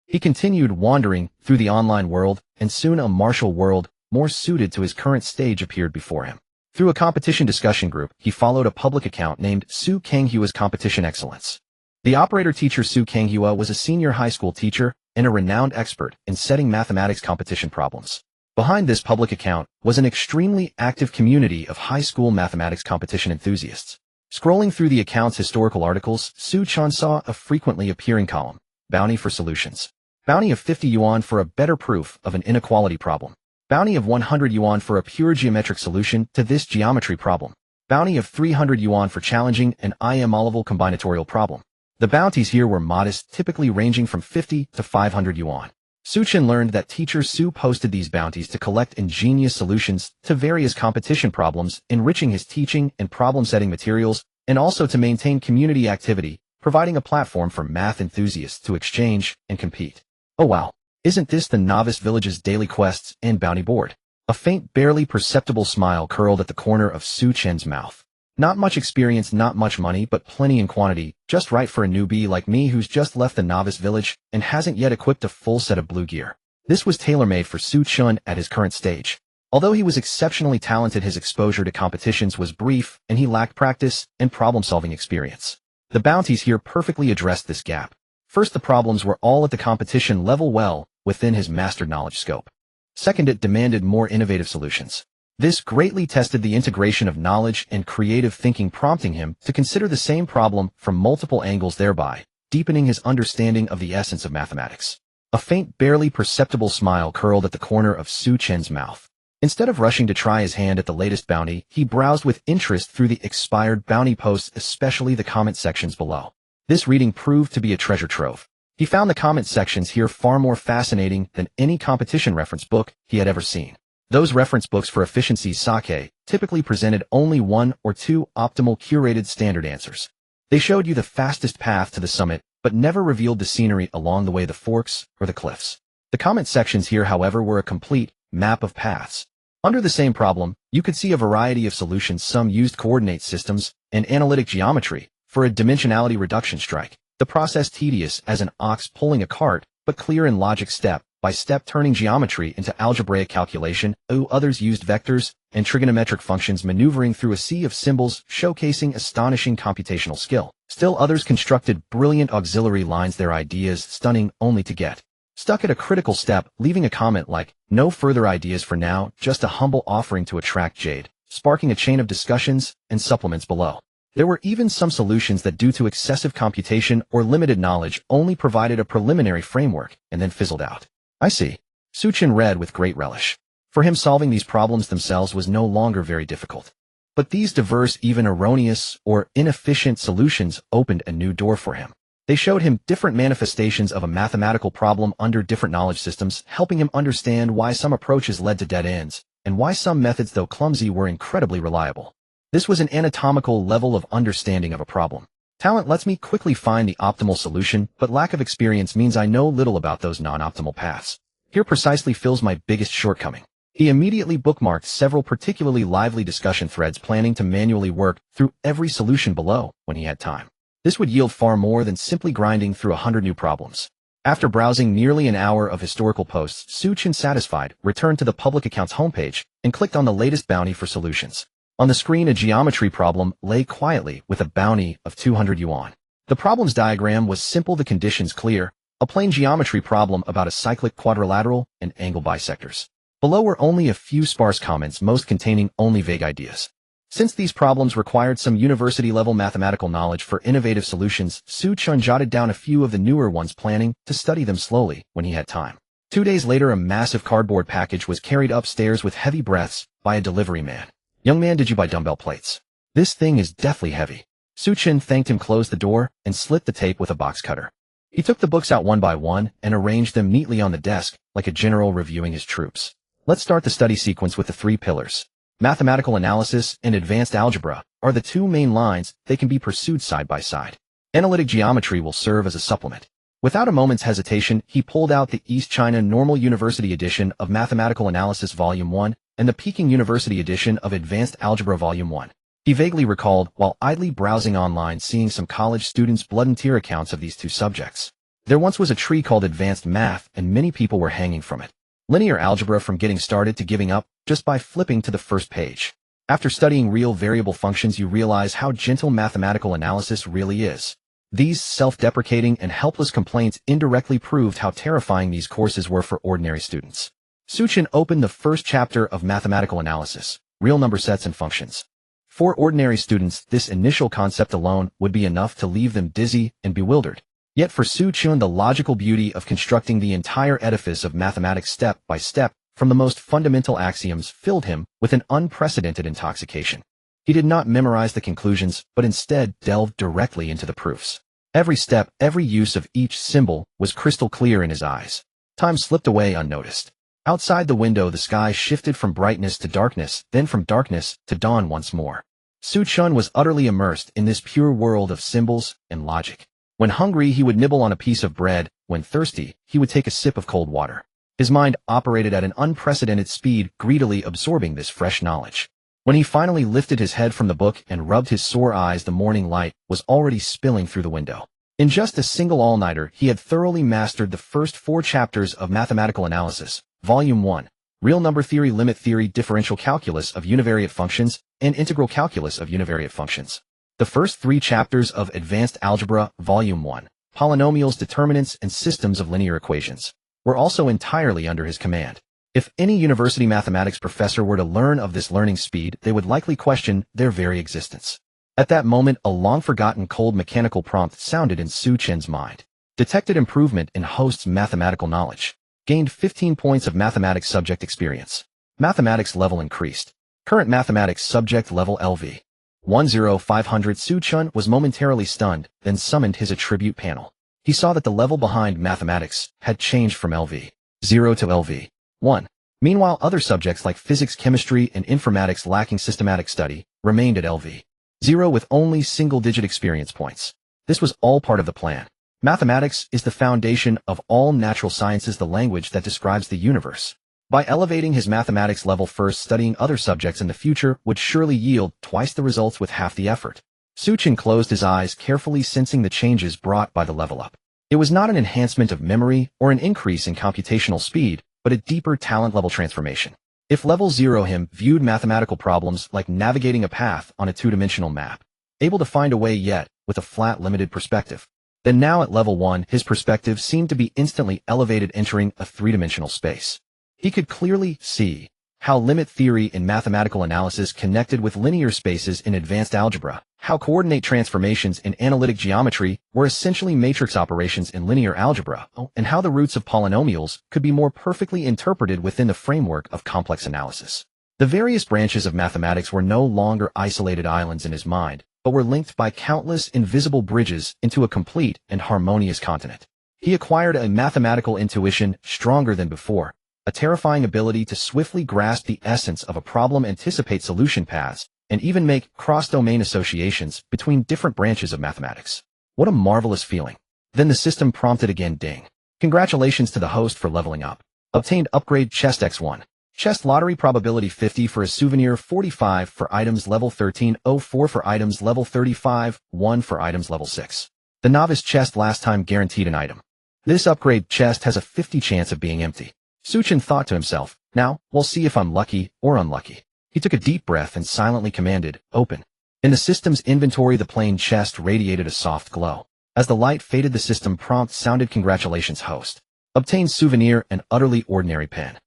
He continued wandering through the online world, and soon a martial world, more suited to his current stage, appeared before him. Through a competition discussion group, he followed a public account named Su Kanghua's Competition Excellence. The operator teacher Su Kanghua was a senior high school teacher and a renowned expert in setting mathematics competition problems. Behind this public account was an extremely active community of high school mathematics competition enthusiasts. Scrolling through the account's historical articles, Xu Chen saw a frequently appearing column, bounty for solutions. Bounty of 50 yuan for a better proof of an inequality problem. Bounty of 100 yuan for a pure geometric solution to this geometry problem. Bounty of 300 yuan for challenging an IM-level combinatorial problem. The bounties here were modest, typically ranging from 50 to 500 yuan. Xu Chen learned that teacher Su posted these bounties to collect ingenious solutions to various competition problems, enriching his teaching and problem-setting materials, and also to maintain community activity, providing a platform for math enthusiasts to exchange and compete. Oh wow, isn't this the novice village's daily quests and bounty board? A faint, barely perceptible smile curled at the corner of Xu Chen's mouth. Not much experience, not much money, but plenty in quantity, just right for a newbie like me who's just left the novice village and hasn't yet equipped a full set of blue gear. This was tailor-made for Xu Chen at his current stage. Although he was exceptionally talented, his exposure to competitions was brief, and he lacked practice and problem-solving experience. The bounties here perfectly addressed this gap. First, the problems were all at the competition level, well within his mastered knowledge scope. Second, it demanded more innovative solutions. This greatly tested the integration of knowledge and creative thinking, prompting him to consider the same problem from multiple angles, thereby deepening his understanding of the essence of mathematics. A faint, barely perceptible smile curled at the corner of Xu Chen's mouth. Instead of rushing to try his hand at the latest bounty, he browsed with interest through the expired bounty posts, especially the comment sections below. This reading proved to be a treasure trove. He found the comment sections here far more fascinating than any competition reference book he had ever seen. Those reference books for efficiency's sake typically presented only one or two optimal curated standard answers. They showed you the fastest path to the summit, but never revealed the scenery along the way, the forks or the cliffs. The comment sections here, however, were a complete map of paths. Under the same problem, you could see a variety of solutions. Some used coordinate systems and analytic geometry for a dimensionality reduction strike. The process tedious as an ox pulling a cart, but clear in logic, step by step turning geometry into algebraic calculation. Others used vectors and trigonometric functions, maneuvering through a sea of symbols, showcasing astonishing computational skill. Still others constructed brilliant auxiliary lines, their ideas stunning, only to get stuck at a critical step, leaving a comment like, "No further ideas for now, just a humble offering to attract jade," sparking a chain of discussions and supplements below. There were even some solutions that, due to excessive computation or limited knowledge, only provided a preliminary framework and then fizzled out. I see. Xu Chen read with great relish. For him, solving these problems themselves was no longer very difficult. But these diverse, even erroneous or inefficient solutions opened a new door for him. They showed him different manifestations of a mathematical problem under different knowledge systems, helping him understand why some approaches led to dead ends, and why some methods, though clumsy, were incredibly reliable. This was an anatomical level of understanding of a problem. Talent lets me quickly find the optimal solution, but lack of experience means I know little about those non-optimal paths. Here precisely fills my biggest shortcoming. He immediately bookmarked several particularly lively discussion threads, planning to manually work through every solution below when he had time. This would yield far more than simply grinding through 100 new problems. After browsing nearly an hour of historical posts, Xu Chen, satisfied, returned to the public accounts homepage and clicked on the latest bounty for solutions. On the screen, a geometry problem lay quietly with a bounty of 200 yuan. The problem's diagram was simple, the conditions clear, a plain geometry problem about a cyclic quadrilateral and angle bisectors. Below were only a few sparse comments, most containing only vague ideas. Since these problems required some university-level mathematical knowledge for innovative solutions, Xu Chen jotted down a few of the newer ones, planning to study them slowly when he had time. 2 days later, a massive cardboard package was carried upstairs with heavy breaths by a delivery man. "Young man, did you buy dumbbell plates? This thing is deathly heavy." Xu Chen thanked him, closed the door, and slit the tape with a box cutter. He took the books out one by one and arranged them neatly on the desk, like a general reviewing his troops. Let's start the study sequence with the 3 pillars. Mathematical analysis and advanced algebra are the 2 main lines. They can be pursued side by side. Analytic geometry will serve as a supplement. Without a moment's hesitation, he pulled out the East China Normal University edition of Mathematical Analysis Volume 1 and the Peking University edition of Advanced Algebra Volume 1. He vaguely recalled, while idly browsing online, seeing some college students' blood and tear accounts of these 2 subjects. There once was a tree called Advanced Math, and many people were hanging from it. Linear algebra, from getting started to giving up just by flipping to the first page. After studying real variable functions, you realize how gentle mathematical analysis really is. These self-deprecating and helpless complaints indirectly proved how terrifying these courses were for ordinary students. Xu Chen opened the first chapter of mathematical analysis, real number sets and functions. For ordinary students, this initial concept alone would be enough to leave them dizzy and bewildered. Yet for Xu Chen, the logical beauty of constructing the entire edifice of mathematics step by step from the most fundamental axioms filled him with an unprecedented intoxication. He did not memorize the conclusions, but instead delved directly into the proofs. Every step, every use of each symbol was crystal clear in his eyes. Time slipped away unnoticed. Outside the window, the sky shifted from brightness to darkness, then from darkness to dawn once more. Xu Chen was utterly immersed in this pure world of symbols and logic. When hungry, he would nibble on a piece of bread. When thirsty, he would take a sip of cold water. His mind operated at an unprecedented speed, greedily absorbing this fresh knowledge. When he finally lifted his head from the book and rubbed his sore eyes, the morning light was already spilling through the window. In just a single all-nighter, he had thoroughly mastered the first 4 chapters of Mathematical Analysis, Volume 1, Real Number Theory, Limit Theory, Differential Calculus of Univariate Functions, and Integral Calculus of Univariate Functions. The first 3 chapters of Advanced Algebra, Volume 1, Polynomials, Determinants, and Systems of Linear Equations, were also entirely under his command. If any university mathematics professor were to learn of this learning speed, they would likely question their very existence. At that moment, a long-forgotten cold mechanical prompt sounded in Xu Chen's mind. Detected improvement in host's mathematical knowledge. Gained 15 points of mathematics subject experience. Mathematics level increased. Current mathematics subject level LV 10500. Xu Chen was momentarily stunned, then summoned his attribute panel. He saw that the level behind mathematics had changed from LV 0 to LV 1. Meanwhile, other subjects like physics, chemistry, and informatics lacking systematic study remained at LV 0 with only single-digit experience points. This was all part of the plan. Mathematics is the foundation of all natural sciences, the language that describes the universe. By elevating his mathematics level first, studying other subjects in the future would surely yield twice the results with half the effort. Xu Chen closed his eyes, carefully sensing the changes brought by the level up. It was not an enhancement of memory or an increase in computational speed, but a deeper talent level transformation. If level 0 him viewed mathematical problems like navigating a path on a 2-dimensional map, able to find a way yet with a flat limited perspective, then now at level 1 his perspective seemed to be instantly elevated, entering a 3-dimensional space. He could clearly see how limit theory in mathematical analysis connected with linear spaces in advanced algebra, how coordinate transformations in analytic geometry were essentially matrix operations in linear algebra, and how the roots of polynomials could be more perfectly interpreted within the framework of complex analysis. The various branches of mathematics were no longer isolated islands in his mind, but were linked by countless invisible bridges into a complete and harmonious continent. He acquired a mathematical intuition stronger than before, a terrifying ability to swiftly grasp the essence of a problem, anticipate solution paths, and even make cross-domain associations between different branches of mathematics. What a marvelous feeling. Then the system prompted again. Ding. Congratulations to the host for leveling up. Obtained upgrade chest X1. Chest lottery probability 50 for a souvenir, 45 for items level 13, 04 for items level 35, 1 for items level 6. The novice chest last time guaranteed an item. This upgrade chest has a 50 chance of being empty. Xu Chen thought to himself, now, we'll see if I'm lucky or unlucky. He took a deep breath and silently commanded, open. In the system's inventory, the plain chest radiated a soft glow. As the light faded, the system prompt sounded, congratulations host. Obtained souvenir, an utterly ordinary pen.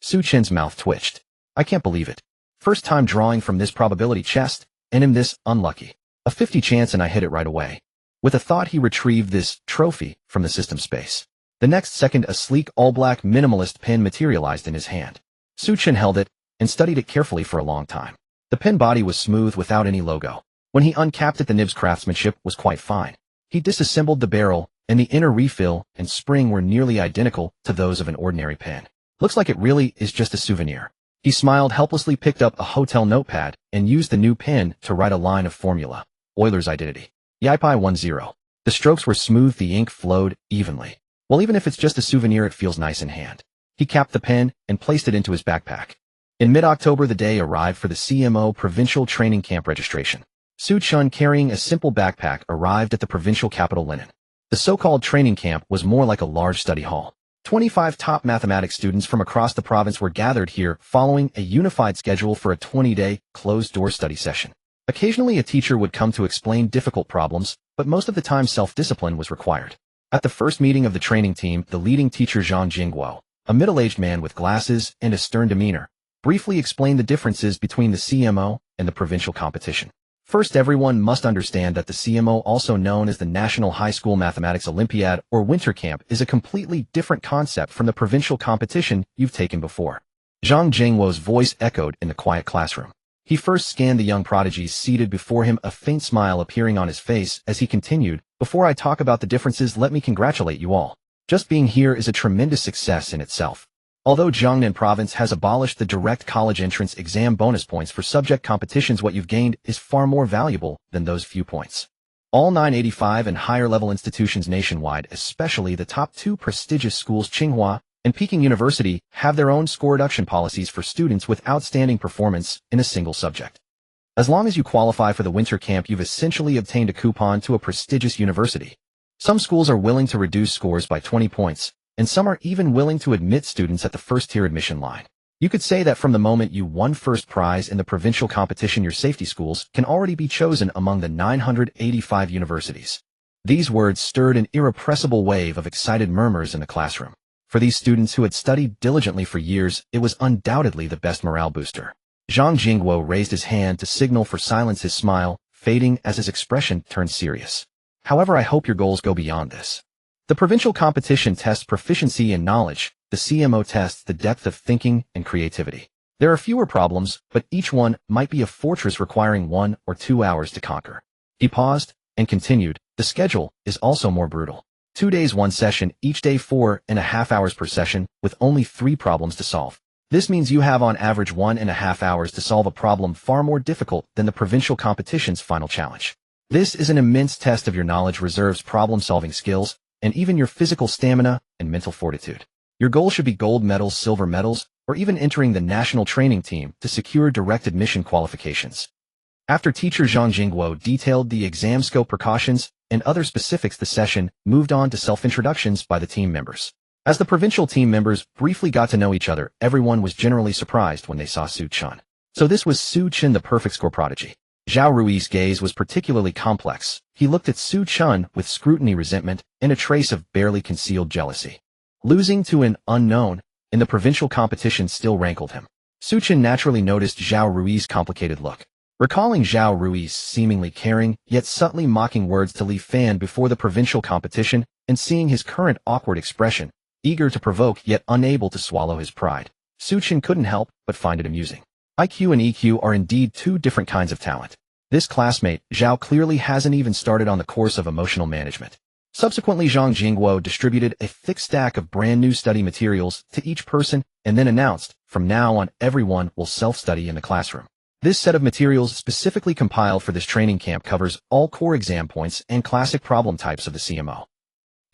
Xu Chen's mouth twitched. I can't believe it. First time drawing from this probability chest, and am this unlucky. A 50 chance and I hit it right away. With a thought, he retrieved this trophy from the system space. The next second, a sleek all-black minimalist pen materialized in his hand. Xu Chen held it and studied it carefully for a long time. The pen body was smooth without any logo. When he uncapped it, the nib's craftsmanship was quite fine. He disassembled the barrel, and the inner refill and spring were nearly identical to those of an ordinary pen. Looks like it really is just a souvenir. He smiled helplessly, picked up a hotel notepad, and used the new pen to write a line of formula. Euler's identity. Yipi 10. The strokes were smooth, the ink flowed evenly. Well, even if it's just a souvenir, it feels nice in hand. He capped the pen and placed it into his backpack. In mid-October, the day arrived for the CMO Provincial Training Camp registration. Xu Chen, carrying a simple backpack, arrived at the provincial capital Lenin. The so-called training camp was more like a large study hall. 25 top mathematics students from across the province were gathered here, following a unified schedule for a 20-day, closed-door study session. Occasionally, a teacher would come to explain difficult problems, but most of the time self-discipline was required. At the first meeting of the training team, the leading teacher Zhang Jingguo, a middle-aged man with glasses and a stern demeanor, briefly explained the differences between the CMO and the provincial competition. First, everyone must understand that the CMO, also known as the National High School Mathematics Olympiad or Winter Camp, is a completely different concept from the provincial competition you've taken before. Zhang Jingguo's voice echoed in the quiet classroom. He first scanned the young prodigies seated before him, a faint smile appearing on his face as he continued, "Before I talk about the differences, let me congratulate you all. Just being here is a tremendous success in itself. Although Jiangnan province has abolished the direct college entrance exam bonus points for subject competitions, what you've gained is far more valuable than those few points. All 985 and higher-level institutions nationwide, especially the top two prestigious schools Tsinghua and Peking University, have their own score reduction policies for students with outstanding performance in a single subject. As long as you qualify for the winter camp, you've essentially obtained a coupon to a prestigious university. Some schools are willing to reduce scores by 20 points, and some are even willing to admit students at the first-tier admission line. You could say that from the moment you won first prize in the provincial competition, your safety schools can already be chosen among the 985 universities." These words stirred an irrepressible wave of excited murmurs in the classroom. For these students who had studied diligently for years, it was undoubtedly the best morale booster. Zhang Jingguo raised his hand to signal for silence, his smile fading as his expression turned serious. "However, I hope your goals go beyond this. The provincial competition tests proficiency in knowledge. The CMO tests the depth of thinking and creativity. There are fewer problems, but each one might be a fortress requiring 1 or 2 hours to conquer." He paused and continued, "The schedule is also more brutal. 2 days, 1 session, each day 4.5 hours per session, with only 3 problems to solve. This means you have on average 1.5 hours to solve a problem, far more difficult than the provincial competition's final challenge. This is an immense test of your knowledge reserves, problem-solving skills, and even your physical stamina and mental fortitude. Your goal should be gold medals, silver medals, or even entering the national training team to secure direct admission qualifications." After teacher Zhang Jingguo detailed the exam scope, precautions, and other specifics, the session moved on to self-introductions by the team members. As the provincial team members briefly got to know each other, everyone was generally surprised when they saw Xu Chen. So this was Xu Chen, the perfect score prodigy. Zhao Rui's gaze was particularly complex. He looked at Xu Chen with scrutiny, resentment, and a trace of barely concealed jealousy. Losing to an unknown in the provincial competition still rankled him. Xu Chen naturally noticed Zhao Rui's complicated look. Recalling Zhao Rui's seemingly caring, yet subtly mocking words to Li Fan before the provincial competition, and seeing his current awkward expression, eager to provoke yet unable to swallow his pride, Xu Chen couldn't help but find it amusing. IQ and EQ are indeed two different kinds of talent. This classmate, Zhao, clearly hasn't even started on the course of emotional management. Subsequently, Zhang Jingguo distributed a thick stack of brand new study materials to each person and then announced, "From now on, everyone will self-study in the classroom." This set of materials, specifically compiled for this training camp, covers all core exam points and classic problem types of the CMO.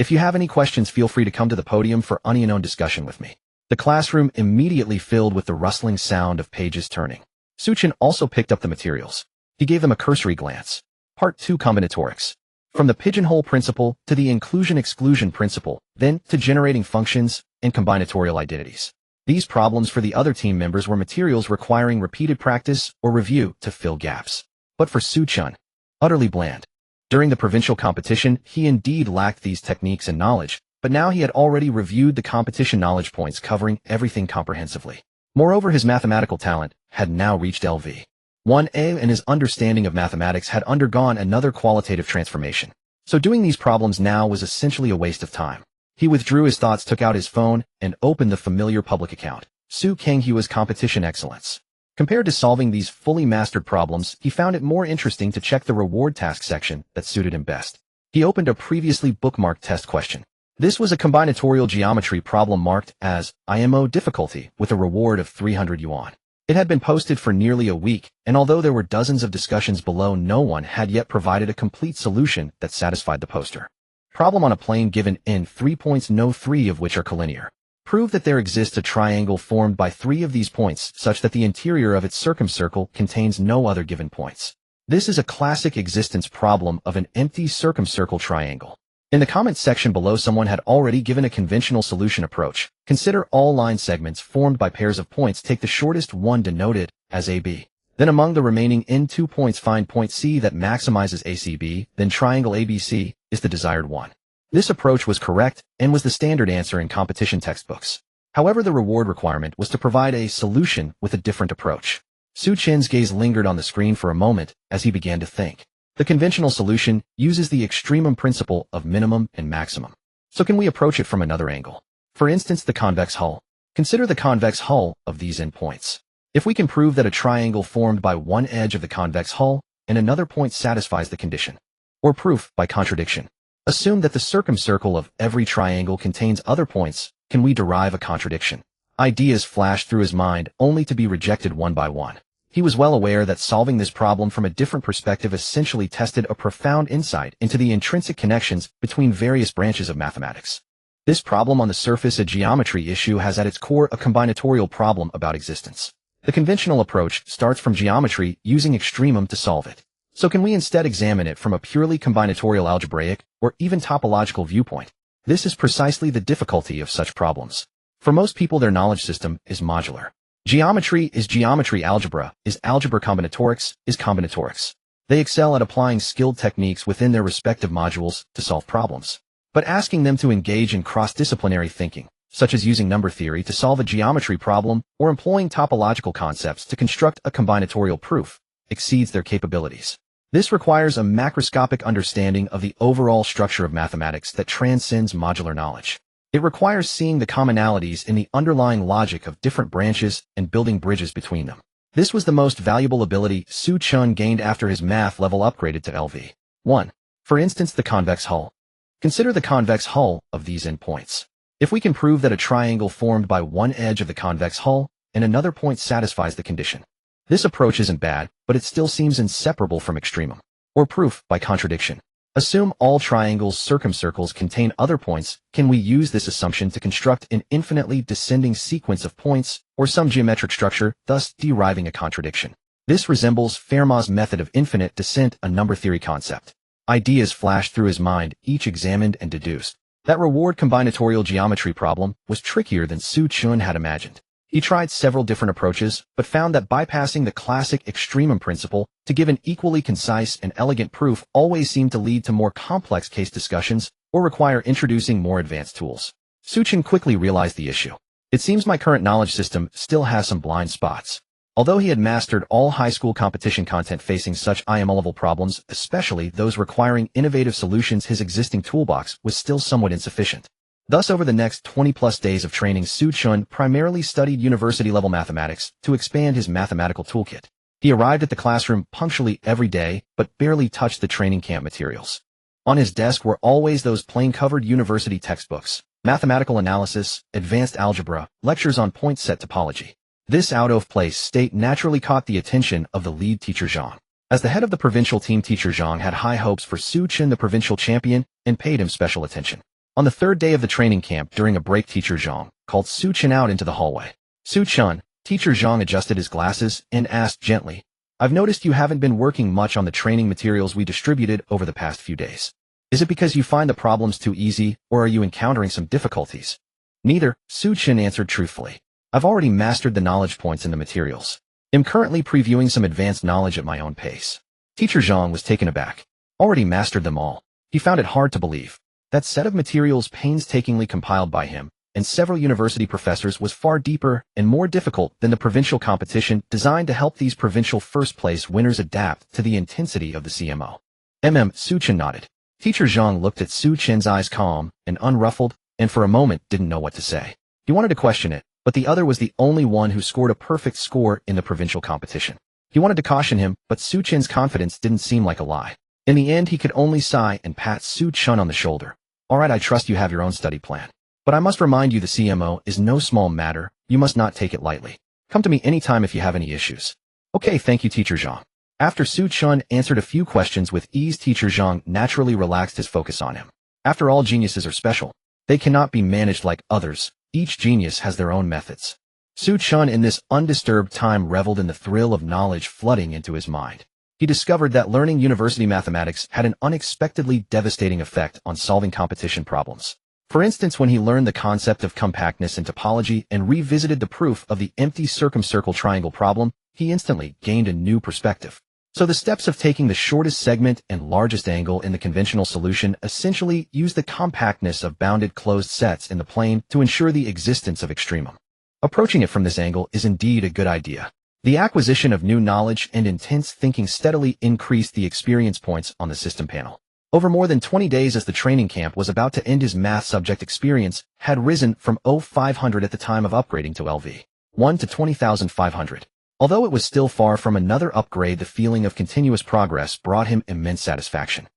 If you have any questions, feel free to come to the podium for unknown discussion with me. The classroom immediately filled with the rustling sound of pages turning. Xu Chen also picked up the materials. He gave them a cursory glance. Part 2, Combinatorics. From the pigeonhole principle to the inclusion-exclusion principle, then to generating functions and combinatorial identities. These problems for the other team members were materials requiring repeated practice or review to fill gaps. But for Xu Chen, utterly bland. During the provincial competition, he indeed lacked these techniques and knowledge, but now he had already reviewed the competition knowledge points, covering everything comprehensively. Moreover, his mathematical talent had now reached LV1A, and his understanding of mathematics had undergone another qualitative transformation. So doing these problems now was essentially a waste of time. He withdrew his thoughts, took out his phone, and opened the familiar public account. Su Kanghua's competition excellence. Compared to solving these fully mastered problems, he found it more interesting to check the reward task section that suited him best. He opened a previously bookmarked test question. This was a combinatorial geometry problem marked as IMO difficulty with a reward of 300 yuan. It had been posted for nearly a week, and although there were dozens of discussions below, no one had yet provided a complete solution that satisfied the poster. Problem on a plane given in 3 points, no 3 of which are collinear. Prove that there exists a triangle formed by 3 of these points such that the interior of its circumcircle contains no other given points. This is a classic existence problem of an empty circumcircle triangle. In the comments section below, someone had already given a conventional solution approach. Consider all line segments formed by pairs of points. Take the shortest one denoted as AB. Then among the remaining N2 points, find point C that maximizes ACB, then triangle ABC is the desired one. This approach was correct and was the standard answer in competition textbooks. However, the reward requirement was to provide a solution with a different approach. Xu Chen's gaze lingered on the screen for a moment as he began to think. The conventional solution uses the extremum principle of minimum and maximum. So can we approach it from another angle? For instance, the convex hull. Consider the convex hull of these endpoints. If we can prove that a triangle formed by one edge of the convex hull and another point satisfies the condition, or proof by contradiction, assume that the circumcircle of every triangle contains other points, can we derive a contradiction? Ideas flashed through his mind only to be rejected one by one. He was well aware that solving this problem from a different perspective essentially tested a profound insight into the intrinsic connections between various branches of mathematics. This problem, on the surface a geometry issue, has at its core a combinatorial problem about existence. The conventional approach starts from geometry using extremum to solve it. So can we instead examine it from a purely combinatorial algebraic or even topological viewpoint? This is precisely the difficulty of such problems. For most people, their knowledge system is modular. Geometry is geometry, algebra is algebra, combinatorics is combinatorics. They excel at applying skilled techniques within their respective modules to solve problems. But asking them to engage in cross-disciplinary thinking, such as using number theory to solve a geometry problem or employing topological concepts to construct a combinatorial proof, exceeds their capabilities. This requires a macroscopic understanding of the overall structure of mathematics that transcends modular knowledge. It requires seeing the commonalities in the underlying logic of different branches and building bridges between them. This was the most valuable ability Xu Chen gained after his math level upgraded to LV1. For instance, the convex hull. Consider the convex hull of these endpoints. If we can prove that a triangle formed by one edge of the convex hull and another point satisfies the condition, this approach isn't bad, but it still seems inseparable from extremum, or proof by contradiction. Assume all triangles circumcircles contain other points. Can we use this assumption to construct an infinitely descending sequence of points or some geometric structure, thus deriving a contradiction? This resembles Fermat's method of infinite descent, a number theory concept. Ideas flashed through his mind, each examined and deduced. That reward combinatorial geometry problem was trickier than Xu Chen had imagined. He tried several different approaches, but found that bypassing the classic extremum principle to give an equally concise and elegant proof always seemed to lead to more complex case discussions or require introducing more advanced tools. Xu Chen quickly realized the issue. It seems my current knowledge system still has some blind spots. Although he had mastered all high school competition content facing such IM-level problems, especially those requiring innovative solutions, his existing toolbox was still somewhat insufficient. Thus, over the next 20-plus days of training, Xu Chen primarily studied university-level mathematics to expand his mathematical toolkit. He arrived at the classroom punctually every day, but barely touched the training camp materials. On his desk were always those plain-covered university textbooks, mathematical analysis, advanced algebra, lectures on point set topology. This out-of-place state naturally caught the attention of the lead teacher Zhang. As the head of the provincial team, teacher Zhang had high hopes for Xu Chen, the provincial champion, and paid him special attention. On the third day of the training camp, during a break, teacher Zhang called Xu Chen out into the hallway. Xu Chen, teacher Zhang adjusted his glasses and asked gently, "I've noticed you haven't been working much on the training materials we distributed over the past few days. Is it because you find the problems too easy, or are you encountering some difficulties?" "Neither," Xu Chen answered truthfully. "I've already mastered the knowledge points in the materials. I'm currently previewing some advanced knowledge at my own pace." Teacher Zhang was taken aback. Already mastered them all. He found it hard to believe. That set of materials painstakingly compiled by him and several university professors was far deeper and more difficult than the provincial competition designed to help these provincial first-place winners adapt to the intensity of the CMO. Xu Chen nodded. Teacher Zhang looked at Xu Chen's eyes, calm and unruffled, and for a moment didn't know what to say. He wanted to question it, but the other was the only one who scored a perfect score in the provincial competition. He wanted to caution him, but Xu Chen's confidence didn't seem like a lie. In the end, he could only sigh and pat Xu Chen on the shoulder. "All right, I trust you have your own study plan. But I must remind you the CMO is no small matter. You must not take it lightly. Come to me anytime if you have any issues." "Okay, thank you, teacher Zhang." After Xu Chen answered a few questions with ease, teacher Zhang naturally relaxed his focus on him. After all, geniuses are special. They cannot be managed like others. Each genius has their own methods. Xu Chen in this undisturbed time reveled in the thrill of knowledge flooding into his mind. He discovered that learning university mathematics had an unexpectedly devastating effect on solving competition problems. For instance, when he learned the concept of compactness in topology and revisited the proof of the empty circumcircle triangle problem, he instantly gained a new perspective. So the steps of taking the shortest segment and largest angle in the conventional solution essentially use the compactness of bounded closed sets in the plane to ensure the existence of extremum. Approaching it from this angle is indeed a good idea. The acquisition of new knowledge and intense thinking steadily increased the experience points on the system panel. Over more than 20 days, as the training camp was about to end, his math subject experience had risen from 0,500 at the time of upgrading to LV1 to 20,500. Although it was still far from another upgrade, the feeling of continuous progress brought him immense satisfaction.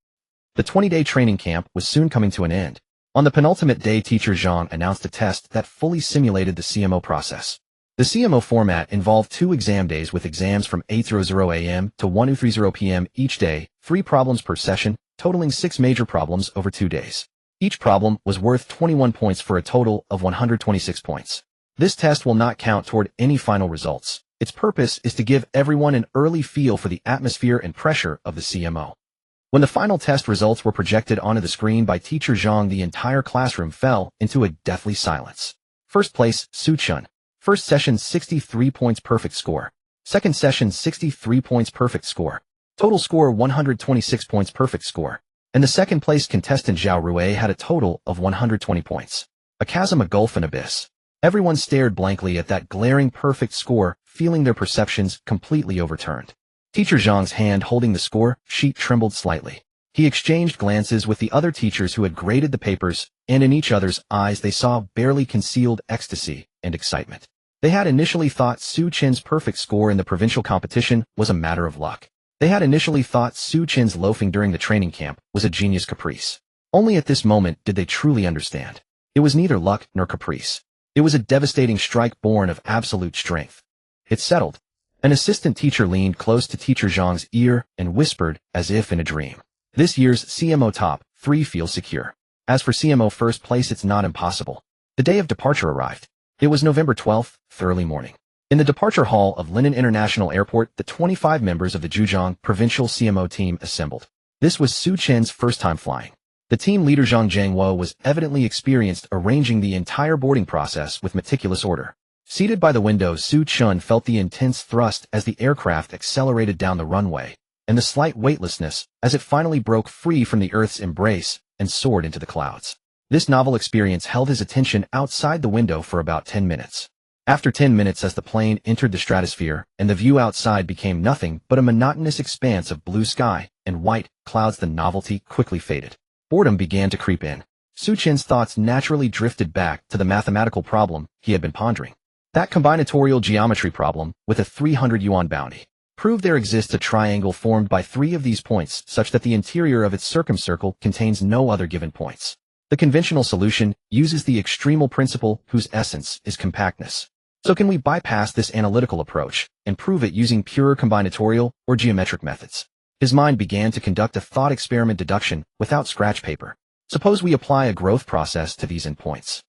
The 20-day training camp was soon coming to an end. On the penultimate day, teacher Zhang announced a test that fully simulated the CMO process. The CMO format involved 2 exam days with exams from 8:00 a.m. to 1:30 p.m. each day, 3 problems per session, totaling 6 major problems over 2 days. Each problem was worth 21 points for a total of 126 points. This test will not count toward any final results. Its purpose is to give everyone an early feel for the atmosphere and pressure of the CMO. When the final test results were projected onto the screen by teacher Zhang, the entire classroom fell into a deathly silence. First place, Xu Chen. First session, 63 points, perfect score. Second session, 63 points, perfect score. Total score, 126 points, perfect score. And the second place contestant Zhao Rui had a total of 120 points. A chasm, a gulf, an abyss. Everyone stared blankly at that glaring perfect score, feeling their perceptions completely overturned. Teacher Zhang's hand holding the score sheet trembled slightly. He exchanged glances with the other teachers who had graded the papers, and in each other's eyes they saw barely concealed ecstasy and excitement. They had initially thought Xu Chen's perfect score in the provincial competition was a matter of luck. They had initially thought Xu Chen's loafing during the training camp was a genius caprice. Only at this moment did they truly understand. It was neither luck nor caprice. It was a devastating strike born of absolute strength. It's settled. An assistant teacher leaned close to teacher Zhang's ear and whispered, as if in a dream. This year's CMO top 3 feels secure. As for CMO first place, it's not impossible. The day of departure arrived. It was November 12th, early morning. In the departure hall of Linan International Airport, the 25 members of the Zhejiang provincial CMO team assembled. This was Xu Chen's first time flying. The team leader Zhang Jiangwo was evidently experienced, arranging the entire boarding process with meticulous order. Seated by the window, Xu Chen felt the intense thrust as the aircraft accelerated down the runway, and the slight weightlessness as it finally broke free from the Earth's embrace and soared into the clouds. This novel experience held his attention outside the window for about 10 minutes. After 10 minutes, as the plane entered the stratosphere and the view outside became nothing but a monotonous expanse of blue sky and white clouds, the novelty quickly faded. Boredom began to creep in. Xu Chen's thoughts naturally drifted back to the mathematical problem he had been pondering. That combinatorial geometry problem with a 300 yuan bounty proved there exists a triangle formed by 3 of these points such that the interior of its circumcircle contains no other given points. The conventional solution uses the extremal principle whose essence is compactness. So can we bypass this analytical approach and prove it using pure combinatorial or geometric methods? His mind began to conduct a thought experiment deduction without scratch paper. Suppose we apply a growth process to these endpoints.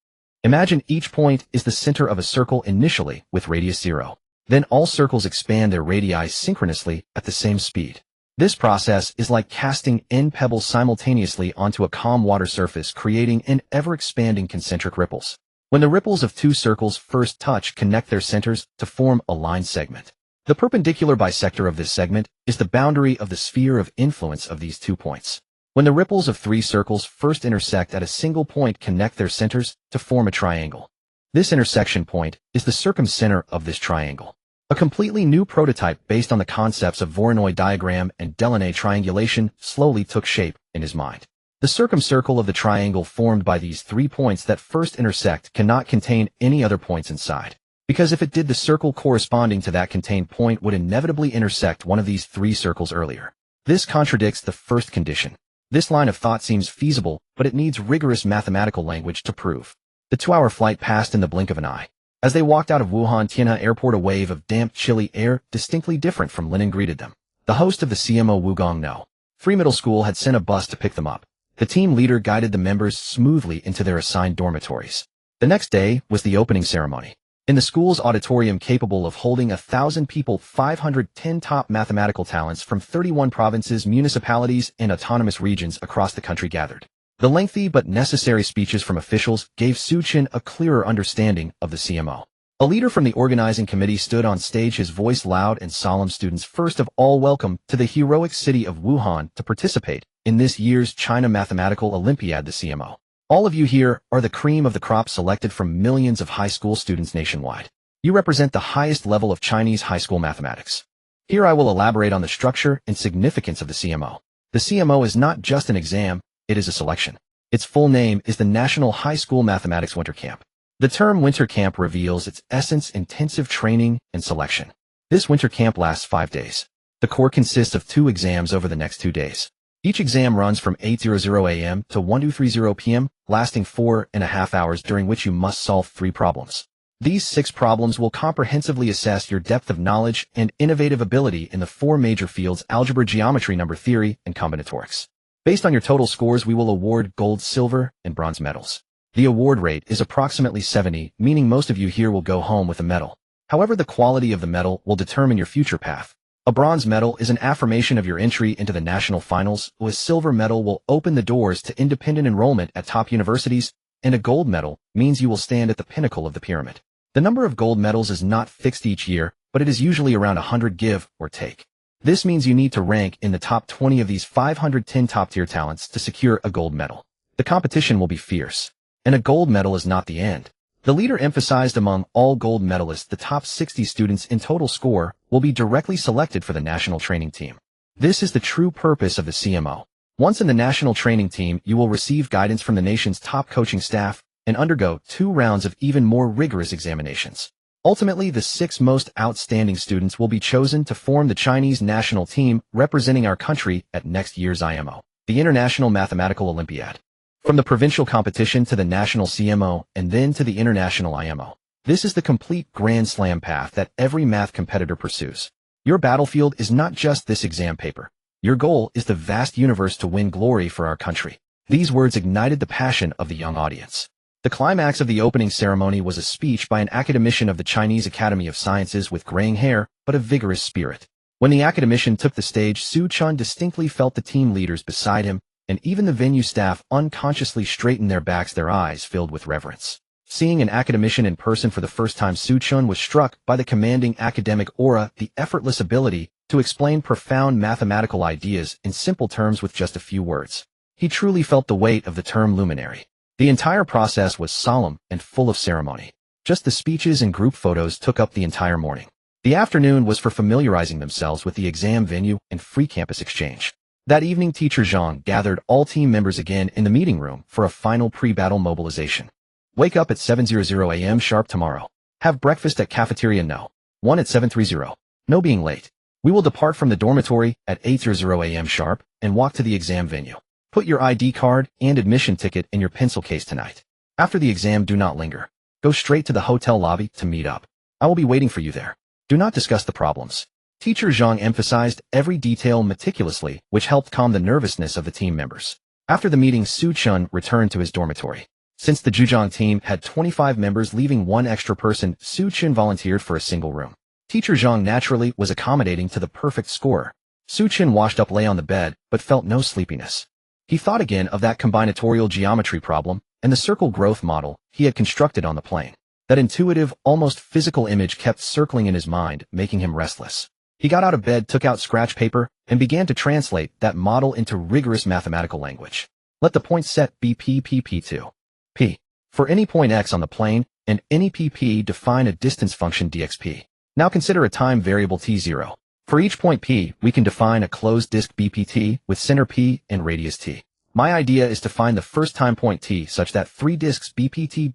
Imagine each point is the center of a circle initially with radius 0. Then all circles expand their radii synchronously at the same speed. This process is like casting n pebbles simultaneously onto a calm water surface, creating an ever-expanding concentric ripples. When the ripples of 2 circles first touch, connect their centers to form a line segment. The perpendicular bisector of this segment is the boundary of the sphere of influence of these 2 points. When the ripples of 3 circles first intersect at a single point, connect their centers to form a triangle. This intersection point is the circumcenter of this triangle. A completely new prototype based on the concepts of Voronoi diagram and Delaunay triangulation slowly took shape in his mind. The circumcircle of the triangle formed by these 3 points that first intersect cannot contain any other points inside. Because if it did, the circle corresponding to that contained point would inevitably intersect one of these 3 circles earlier. This contradicts the first condition. This line of thought seems feasible, but it needs rigorous mathematical language to prove. The 2-hour flight passed in the blink of an eye. As they walked out of Wuhan Tianhe Airport, a wave of damp, chilly air, distinctly different from linen, greeted them. The host of the CMO, Wugong No. Free Middle School, had sent a bus to pick them up. The team leader guided the members smoothly into their assigned dormitories. The next day was the opening ceremony. In the school's auditorium, capable of holding 1,000 people, 510 top mathematical talents from 31 provinces, municipalities, and autonomous regions across the country gathered. The lengthy but necessary speeches from officials gave Xu Chen a clearer understanding of the CMO. A leader from the organizing committee stood on stage, his voice loud and solemn. Students, first of all, welcome to the heroic city of Wuhan to participate in this year's China Mathematical Olympiad, the CMO. All of you here are the cream of the crop, selected from millions of high school students nationwide. You represent the highest level of Chinese high school mathematics. Here I will elaborate on the structure and significance of the CMO. The CMO is not just an exam, it is a selection. Its full name is the National High School Mathematics Winter Camp. The term winter camp reveals its essence: intensive training and selection. This winter camp lasts 5 days. The core consists of 2 exams over the next 2 days. Each exam runs from 8:00 a.m. to 12:30 p.m., lasting 4.5 hours, during which you must solve 3 problems. These 6 problems will comprehensively assess your depth of knowledge and innovative ability in the 4 major fields: algebra, geometry, number theory, and combinatorics. Based on your total scores, we will award gold, silver, and bronze medals. The award rate is approximately 70, meaning most of you here will go home with a medal. However, the quality of the medal will determine your future path. A bronze medal is an affirmation of your entry into the national finals, a silver medal will open the doors to independent enrollment at top universities, and a gold medal means you will stand at the pinnacle of the pyramid. The number of gold medals is not fixed each year, but it is usually around 100, give or take. This means you need to rank in the top 20 of these 510 top-tier talents to secure a gold medal. The competition will be fierce. And a gold medal is not the end. The leader emphasized among all gold medalists, the top 60 students in total score, will be directly selected for the national training team. This is the true purpose of the CMO. Once in the national training team, you will receive guidance from the nation's top coaching staff and undergo 2 rounds of even more rigorous examinations. Ultimately, the 6 most outstanding students will be chosen to form the Chinese national team representing our country at next year's IMO, the International Mathematical Olympiad. From the provincial competition to the national CMO and then to the international IMO. This is the complete Grand Slam path that every math competitor pursues. Your battlefield is not just this exam paper. Your goal is the vast universe to win glory for our country. These words ignited the passion of the young audience. The climax of the opening ceremony was a speech by an academician of the Chinese Academy of Sciences with graying hair, but a vigorous spirit. When the academician took the stage, Xu Chen distinctly felt the team leaders beside him, and even the venue staff unconsciously straightened their backs, their eyes filled with reverence. Seeing an academician in person for the first time, Xu Chen was struck by the commanding academic aura, the effortless ability to explain profound mathematical ideas in simple terms with just a few words. He truly felt the weight of the term luminary. The entire process was solemn and full of ceremony. Just the speeches and group photos took up the entire morning. The afternoon was for familiarizing themselves with the exam venue and free campus exchange. That evening, Teacher Zhang gathered all team members again in the meeting room for a final pre-battle mobilization. Wake up at 7:00 a.m. sharp tomorrow. Have breakfast at cafeteria No. 1 at 7:30. No being late. We will depart from the dormitory at 8:00 a.m. sharp and walk to the exam venue. Put your ID card and admission ticket in your pencil case tonight. After the exam, do not linger. Go straight to the hotel lobby to meet up. I will be waiting for you there. Do not discuss the problems. Teacher Zhang emphasized every detail meticulously, which helped calm the nervousness of the team members. After the meeting, Xu Chen returned to his dormitory. Since the Zhejiang team had 25 members, leaving 1 extra person, Xu Chen volunteered for a single room. Teacher Zhang naturally was accommodating to the perfect scorer. Xu Chen washed up, lay on the bed, but felt no sleepiness. He thought again of that combinatorial geometry problem and the circle growth model he had constructed on the plane. That intuitive, almost physical image kept circling in his mind, making him restless. He got out of bed, took out scratch paper, and began to translate that model into rigorous mathematical language. Let the point set be p2. P. For any point x on the plane, and any pp, define a distance function dxp. Now consider a time variable t0. For each point P, we can define a closed disk BPT with center P and radius T. My idea is to find the first time point T such that 3 disks BPT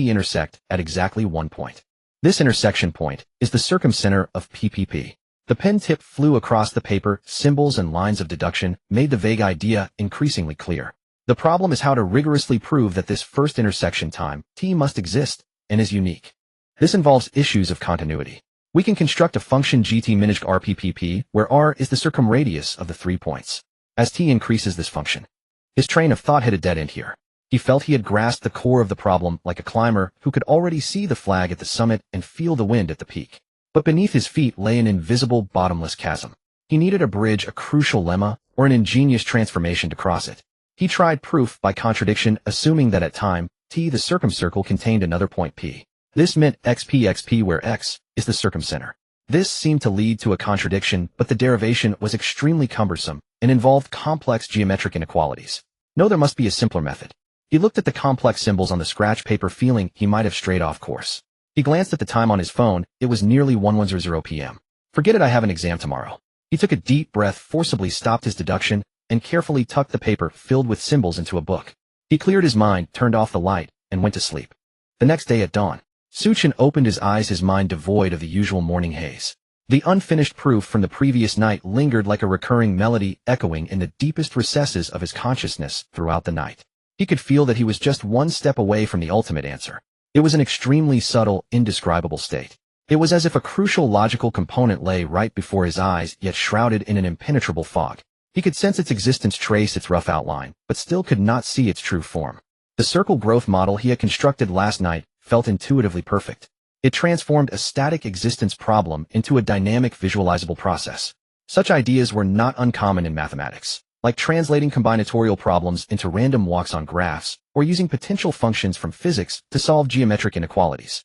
intersect at exactly 1 point. This intersection point is the circumcenter of PPP. The pen tip flew across the paper, symbols and lines of deduction made the vague idea increasingly clear. The problem is how to rigorously prove that this first intersection time, T, must exist and is unique. This involves issues of continuity. We can construct a function gt-minusc rppp, where r is the circumradius of the 3 points. As T increases this function, his train of thought hit a dead end here. He felt he had grasped the core of the problem like a climber who could already see the flag at the summit and feel the wind at the peak. But beneath his feet lay an invisible, bottomless chasm. He needed a bridge, a crucial lemma, or an ingenious transformation to cross it. He tried proof by contradiction, assuming that at time T the circumcircle contained another point P. This meant xp where x is the circumcenter. This seemed to lead to a contradiction, but the derivation was extremely cumbersome and involved complex geometric inequalities. No, there must be a simpler method. He looked at the complex symbols on the scratch paper, feeling he might have strayed off course. He glanced at the time on his phone. It was nearly 1:10 p.m. Forget it, I have an exam tomorrow. He took a deep breath, forcibly stopped his deduction, and carefully tucked the paper filled with symbols into a book. He cleared his mind, turned off the light, and went to sleep. The next day at dawn, Xu Chen opened his eyes, his mind devoid of the usual morning haze. The unfinished proof from the previous night lingered like a recurring melody echoing in the deepest recesses of his consciousness throughout the night. He could feel that he was just one step away from the ultimate answer. It was an extremely subtle, indescribable state. It was as if a crucial logical component lay right before his eyes, yet shrouded in an impenetrable fog. He could sense its existence, trace its rough outline, but still could not see its true form. The circle growth model he had constructed last night felt intuitively perfect. It transformed a static existence problem into a dynamic visualizable process. Such ideas were not uncommon in mathematics, like translating combinatorial problems into random walks on graphs, or using potential functions from physics to solve geometric inequalities.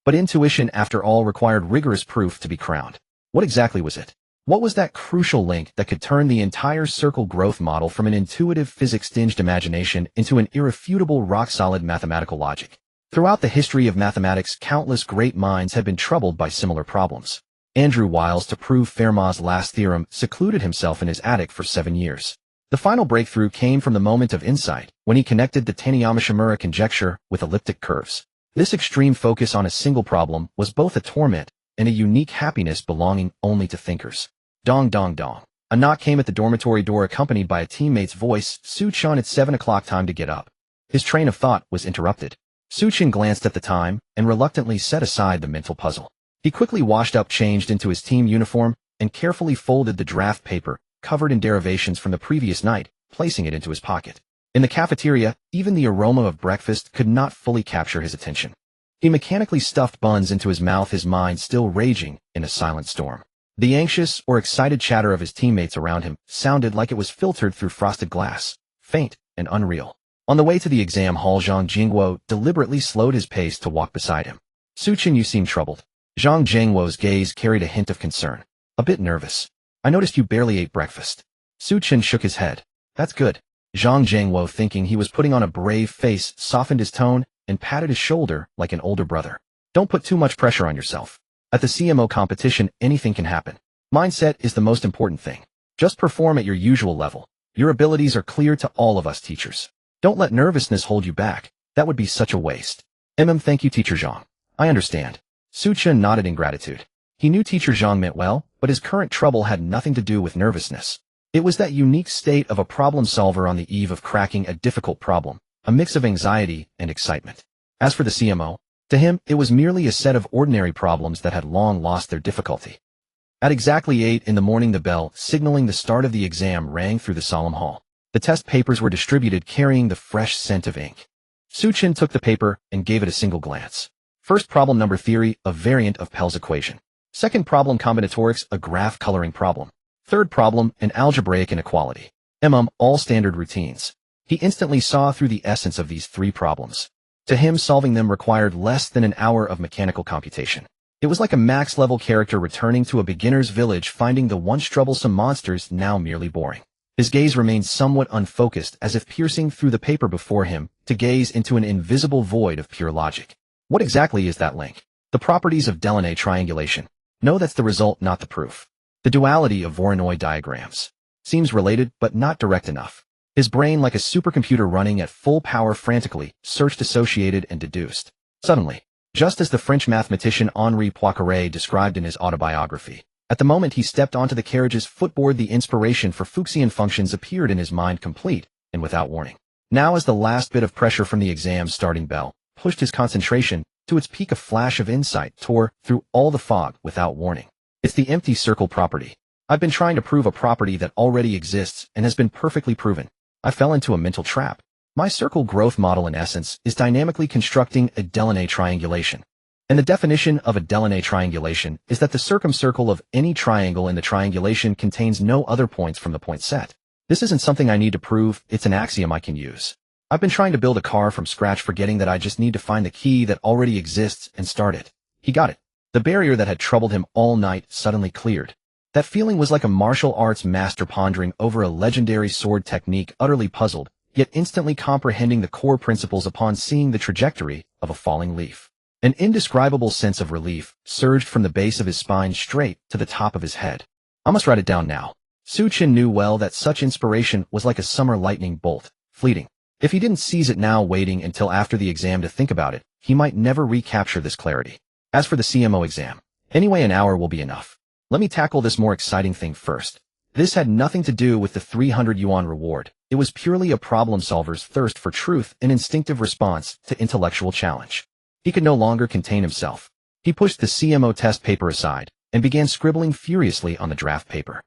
But intuition, after all, required rigorous proof to be crowned. What exactly was it? What was that crucial link that could turn the entire circle growth model from an intuitive physics-tinged imagination into an irrefutable rock-solid mathematical logic? Throughout the history of mathematics, countless great minds have been troubled by similar problems. Andrew Wiles, to prove Fermat's last theorem, secluded himself in his attic for 7 years. The final breakthrough came from the moment of insight, when he connected the Taniyama-Shimura conjecture with elliptic curves. This extreme focus on a single problem was both a torment and a unique happiness belonging only to thinkers. Dong dong dong. A knock came at the dormitory door, accompanied by a teammate's voice. Xu Chen, it's 7 o'clock, time to get up. His train of thought was interrupted. Xu Chen glanced at the time and reluctantly set aside the mental puzzle. He quickly washed up, changed into his team uniform, and carefully folded the draft paper, covered in derivations from the previous night, placing it into his pocket. In the cafeteria, even the aroma of breakfast could not fully capture his attention. He mechanically stuffed buns into his mouth, his mind still raging in a silent storm. The anxious or excited chatter of his teammates around him sounded like it was filtered through frosted glass, faint and unreal. On the way to the exam hall, Zhang Jingguo deliberately slowed his pace to walk beside him. Xu Chen, you seem troubled. Zhang Jingguo's gaze carried a hint of concern. A bit nervous. I noticed you barely ate breakfast. Xu Chen shook his head. That's good. Zhang Jingguo, thinking he was putting on a brave face, softened his tone and patted his shoulder like an older brother. Don't put too much pressure on yourself. At the CMO competition, anything can happen. Mindset is the most important thing. Just perform at your usual level. Your abilities are clear to all of us teachers. Don't let nervousness hold you back. That would be such a waste. Thank you, Teacher Zhang. I understand. Xu Chen nodded in gratitude. He knew Teacher Zhang meant well, but his current trouble had nothing to do with nervousness. It was that unique state of a problem solver on the eve of cracking a difficult problem, a mix of anxiety and excitement. As for the CMO, to him, it was merely a set of ordinary problems that had long lost their difficulty. At exactly 8 in the morning, the bell signaling the start of the exam rang through the solemn hall. The test papers were distributed, carrying the fresh scent of ink. Xu Chen took the paper and gave it a single glance. First problem, number theory, a variant of Pell's equation. Second problem, combinatorics, a graph coloring problem. Third problem, an algebraic inequality. All standard routines. He instantly saw through the essence of these 3 problems. To him, solving them required less than an hour of mechanical computation. It was like a max-level character returning to a beginner's village, finding the once troublesome monsters now merely boring. His gaze remained somewhat unfocused, as if piercing through the paper before him to gaze into an invisible void of pure logic. What exactly is that link? The properties of Delaunay triangulation. No, that's the result, not the proof. The duality of Voronoi diagrams. Seems related, but not direct enough. His brain, like a supercomputer running at full power, frantically searched, associated, and deduced. Suddenly, just as the French mathematician Henri Poincaré described in his autobiography, at the moment he stepped onto the carriage's footboard, the inspiration for Fuchsian functions appeared in his mind, complete and without warning. Now, as the last bit of pressure from the exam starting bell pushed his concentration to its peak, a flash of insight tore through all the fog without warning. It's the empty circle property. I've been trying to prove a property that already exists and has been perfectly proven. I fell into a mental trap. My circle growth model, in essence, is dynamically constructing a Delaunay triangulation. And the definition of a Delaunay triangulation is that the circumcircle of any triangle in the triangulation contains no other points from the point set. This isn't something I need to prove, it's an axiom I can use. I've been trying to build a car from scratch, forgetting that I just need to find the key that already exists and start it. He got it. The barrier that had troubled him all night suddenly cleared. That feeling was like a martial arts master pondering over a legendary sword technique, utterly puzzled, yet instantly comprehending the core principles upon seeing the trajectory of a falling leaf. An indescribable sense of relief surged from the base of his spine straight to the top of his head. I must write it down now. Xu Chen knew well that such inspiration was like a summer lightning bolt, fleeting. If he didn't seize it now, waiting until after the exam to think about it, he might never recapture this clarity. As for the CMO exam, anyway, an hour will be enough. Let me tackle this more exciting thing first. This had nothing to do with the 300 yuan reward. It was purely a problem solver's thirst for truth, an instinctive response to intellectual challenge. He could no longer contain himself. He pushed the CMO test paper aside and began scribbling furiously on the draft paper.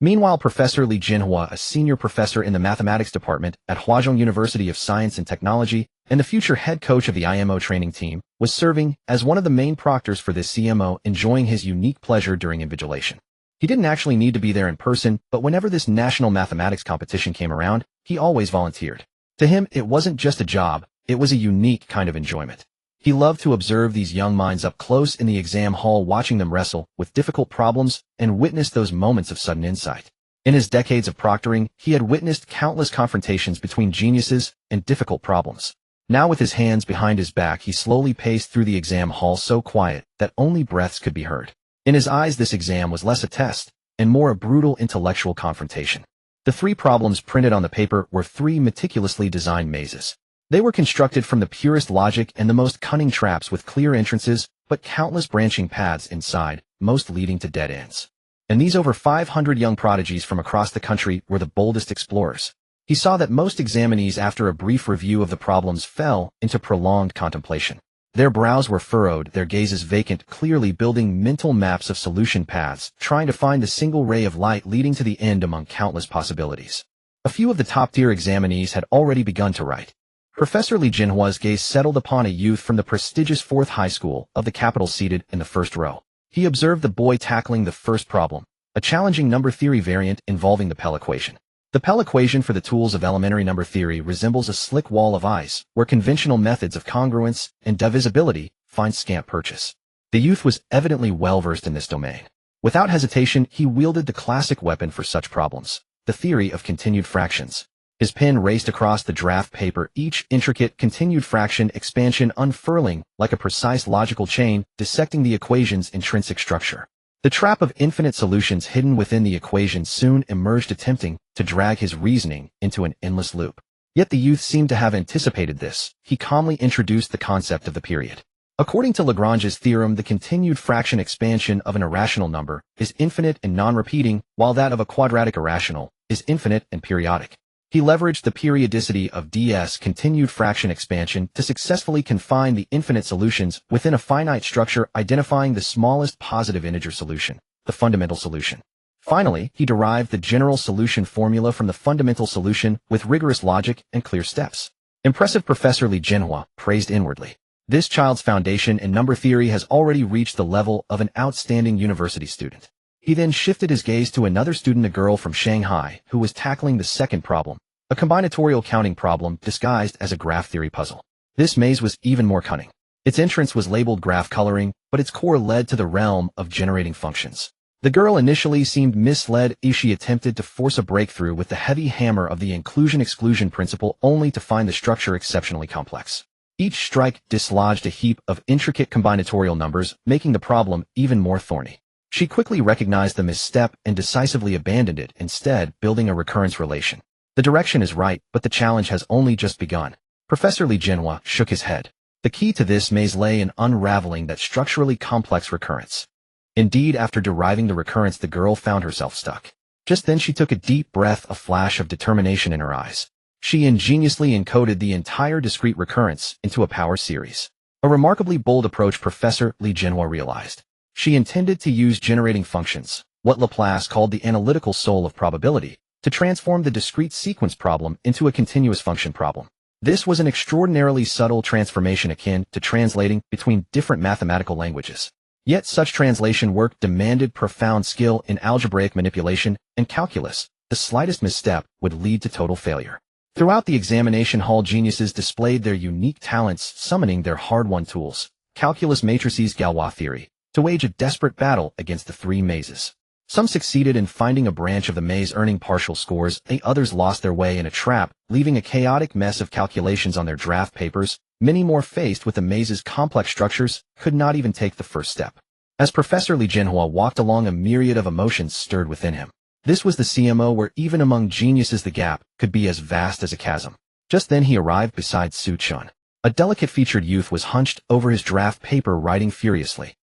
Meanwhile, Professor Li Jinhua, a senior professor in the mathematics department at Huazhong University of Science and Technology and the future head coach of the IMO training team, was serving as one of the main proctors for this CMO, enjoying his unique pleasure during invigilation. He didn't actually need to be there in person, but whenever this national mathematics competition came around, he always volunteered. To him, it wasn't just a job, it was a unique kind of enjoyment. He loved to observe these young minds up close in the exam hall, watching them wrestle with difficult problems and witness those moments of sudden insight. In his decades of proctoring, he had witnessed countless confrontations between geniuses and difficult problems. Now, with his hands behind his back, he slowly paced through the exam hall, so quiet that only breaths could be heard. In his eyes, this exam was less a test and more a brutal intellectual confrontation. The 3 problems printed on the paper were 3 meticulously designed mazes. They were constructed from the purest logic and the most cunning traps, with clear entrances but countless branching paths inside, most leading to dead ends. And these over 500 young prodigies from across the country were the boldest explorers. He saw that most examinees, after a brief review of the problems, fell into prolonged contemplation. Their brows were furrowed, their gazes vacant, clearly building mental maps of solution paths, trying to find the single ray of light leading to the end among countless possibilities. A few of the top-tier examinees had already begun to write. Professor Li Jinhua's gaze settled upon a youth from the prestigious 4th high school of the capital seated in the first row. He observed the boy tackling the first problem, a challenging number theory variant involving the Pell equation. The Pell equation for the tools of elementary number theory resembles a slick wall of ice, where conventional methods of congruence and divisibility find scant purchase. The youth was evidently well-versed in this domain. Without hesitation, he wielded the classic weapon for such problems, the theory of continued fractions. His pen raced across the draft paper, each intricate continued fraction expansion unfurling like a precise logical chain, dissecting the equation's intrinsic structure. The trap of infinite solutions hidden within the equation soon emerged, attempting to drag his reasoning into an endless loop. Yet the youth seemed to have anticipated this. He calmly introduced the concept of the period. According to Lagrange's theorem, the continued fraction expansion of an irrational number is infinite and non-repeating, while that of a quadratic irrational is infinite and periodic. He leveraged the periodicity of ds continued fraction expansion to successfully confine the infinite solutions within a finite structure, identifying the smallest positive integer solution, the fundamental solution. Finally, he derived the general solution formula from the fundamental solution with rigorous logic and clear steps. Impressive. Professor Li Jinhua praised inwardly. This child's foundation in number theory has already reached the level of an outstanding university student. He then shifted his gaze to another student, a girl from Shanghai, who was tackling the second problem, a combinatorial counting problem disguised as a graph theory puzzle. This maze was even more cunning. Its entrance was labeled graph coloring, but its core led to the realm of generating functions. The girl initially seemed misled as she attempted to force a breakthrough with the heavy hammer of the inclusion-exclusion principle, only to find the structure exceptionally complex. Each strike dislodged a heap of intricate combinatorial numbers, making the problem even more thorny. She quickly recognized the misstep and decisively abandoned it, instead building a recurrence relation. The direction is right, but the challenge has only just begun. Professor Li Jinhua shook his head. The key to this maze lay in unraveling that structurally complex recurrence. Indeed, after deriving the recurrence, the girl found herself stuck. Just then she took a deep breath, a flash of determination in her eyes. She ingeniously encoded the entire discrete recurrence into a power series. A remarkably bold approach, Professor Li Jinhua realized. She intended to use generating functions, what Laplace called the analytical soul of probability, to transform the discrete sequence problem into a continuous function problem. This was an extraordinarily subtle transformation akin to translating between different mathematical languages. Yet such translation work demanded profound skill in algebraic manipulation and calculus. The slightest misstep would lead to total failure. Throughout the examination hall, geniuses displayed their unique talents, summoning their hard-won tools, calculus matrices, Galois theory, to wage a desperate battle against the 3 mazes. Some succeeded in finding a branch of the maze, earning partial scores, and others lost their way in a trap, leaving a chaotic mess of calculations on their draft papers. Many more, faced with the maze's complex structures, could not even take the first step. As Professor Li Jinhua walked along, a myriad of emotions stirred within him. This was the CMO where even among geniuses the gap could be as vast as a chasm. Just then he arrived beside Xu Chen. A delicate-featured youth was hunched over his draft paper writing furiously.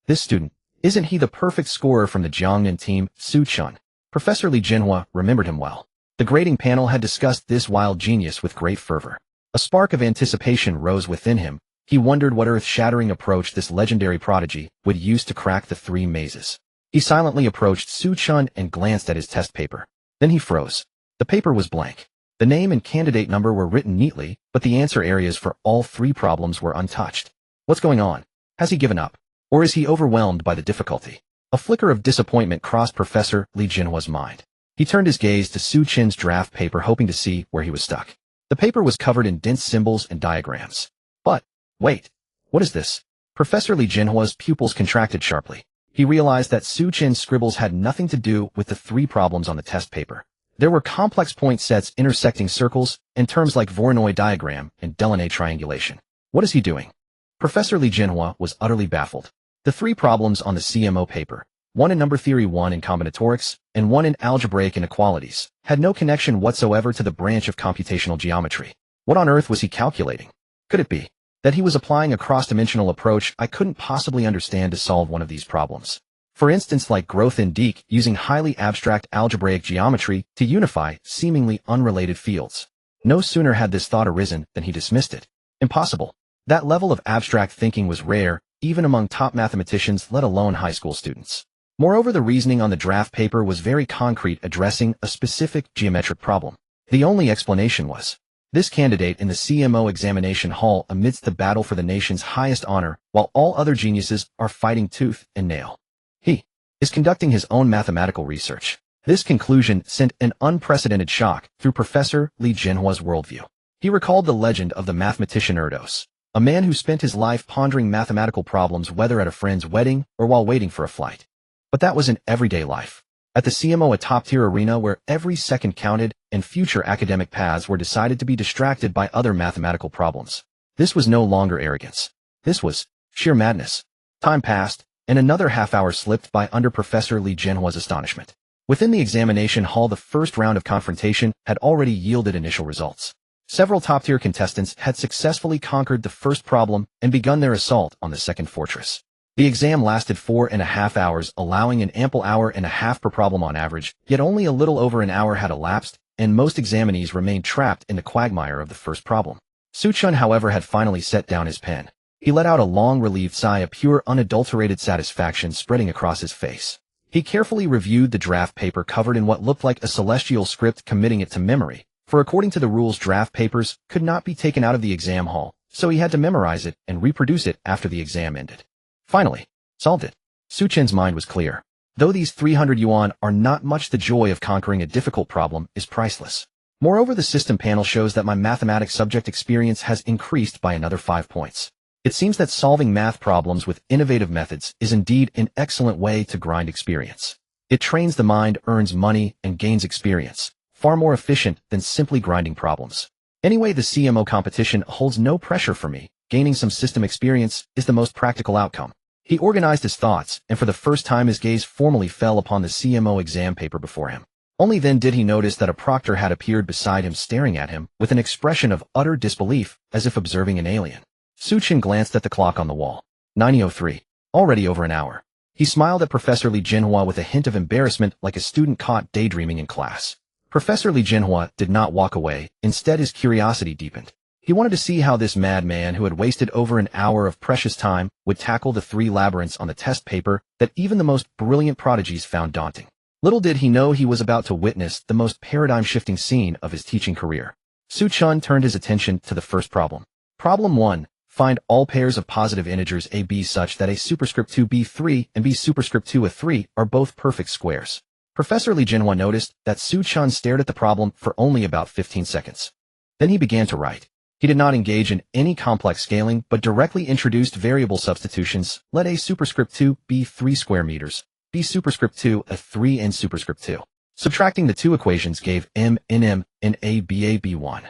This student, isn't he the perfect scorer from the Jiangnan team, Xu Chen? Professor Li Jinhua remembered him well. The grading panel had discussed this wild genius with great fervor. A spark of anticipation rose within him. He wondered what earth-shattering approach this legendary prodigy would use to crack the three mazes. He silently approached Xu Chen and glanced at his test paper. Then he froze. The paper was blank. The name and candidate number were written neatly, but the answer areas for all three problems were untouched. What's going on? Has he given up? Or is he overwhelmed by the difficulty? A flicker of disappointment crossed Professor Li Jinhua's mind. He turned his gaze to Xu Chen's draft paper, hoping to see where he was stuck. The paper was covered in dense symbols and diagrams. But, wait, what is this? Professor Li Jinhua's pupils contracted sharply. He realized that Xu Chen's scribbles had nothing to do with the three problems on the test paper. There were complex point sets intersecting circles, and terms like Voronoi diagram and Delaunay triangulation. What is he doing? Professor Li Jinhua was utterly baffled. The three problems on the CMO paper, one in number theory, one in combinatorics, and one in algebraic inequalities, had no connection whatsoever to the branch of computational geometry. What on earth was he calculating? Could it be that he was applying a cross-dimensional approach I couldn't possibly understand to solve one of these problems? For instance, like growth in Deke, using highly abstract algebraic geometry to unify seemingly unrelated fields. No sooner had this thought arisen than he dismissed it. Impossible. That level of abstract thinking was rare, even among top mathematicians, let alone high school students. Moreover, the reasoning on the draft paper was very concrete, addressing a specific geometric problem. The only explanation was this candidate in the CMO examination hall amidst the battle for the nation's highest honor, while all other geniuses are fighting tooth and nail. He is conducting his own mathematical research. This conclusion sent an unprecedented shock through Professor Li Jinhua's worldview. He recalled the legend of the mathematician Erdos, a man who spent his life pondering mathematical problems whether at a friend's wedding or while waiting for a flight. But that was in everyday life. At the CMO, a top-tier arena where every second counted and future academic paths were decided to be distracted by other mathematical problems. This was no longer arrogance. This was sheer madness. Time passed, and another half-hour slipped by under Professor Li Jinhua's astonishment. Within the examination hall, the first round of confrontation had already yielded initial results. Several top-tier contestants had successfully conquered the first problem and begun their assault on the second fortress. The exam lasted 4.5 hours, allowing an ample hour and a half per problem on average, yet only a little over an hour had elapsed, and most examinees remained trapped in the quagmire of the first problem. Xu Chen, however, had finally set down his pen. He let out a long, relieved sigh, a pure, unadulterated satisfaction spreading across his face. He carefully reviewed the draft paper covered in what looked like a celestial script, committing it to memory, for according to the rules, draft papers could not be taken out of the exam hall, so he had to memorize it and reproduce it after the exam ended. Finally, solved it. Xu Chen's mind was clear. Though these 300 yuan are not much, the joy of conquering a difficult problem is priceless. Moreover, the system panel shows that my mathematics subject experience has increased by another 5 points. It seems that solving math problems with innovative methods is indeed an excellent way to grind experience. It trains the mind, earns money, and gains experience, far more efficient than simply grinding problems. Anyway, the CMO competition holds no pressure for me. Gaining some system experience is the most practical outcome. He organized his thoughts, and for the first time his gaze formally fell upon the CMO exam paper before him. Only then did he notice that a proctor had appeared beside him, staring at him with an expression of utter disbelief, as if observing an alien. Xu Chen glanced at the clock on the wall. 9:03. Already over an hour. He smiled at Professor Li Jinhua with a hint of embarrassment, like a student caught daydreaming in class. Professor Li Jinhua did not walk away. Instead, his curiosity deepened. He wanted to see how this madman, who had wasted over an hour of precious time, would tackle the three labyrinths on the test paper that even the most brilliant prodigies found daunting. Little did he know he was about to witness the most paradigm-shifting scene of his teaching career. Xu Chen turned his attention to the first problem. Problem 1. Find all pairs of positive integers a b such that a superscript 2 b3 and b superscript 2 a3 are both perfect squares. Professor Li Jinhua noticed that Xu Chen stared at the problem for only about 15 seconds. Then he began to write. He did not engage in any complex scaling, but directly introduced variable substitutions. Let a superscript 2 be 3 square meters, b superscript 2 a 3 and superscript 2. Subtracting the two equations gave m in m and a b1.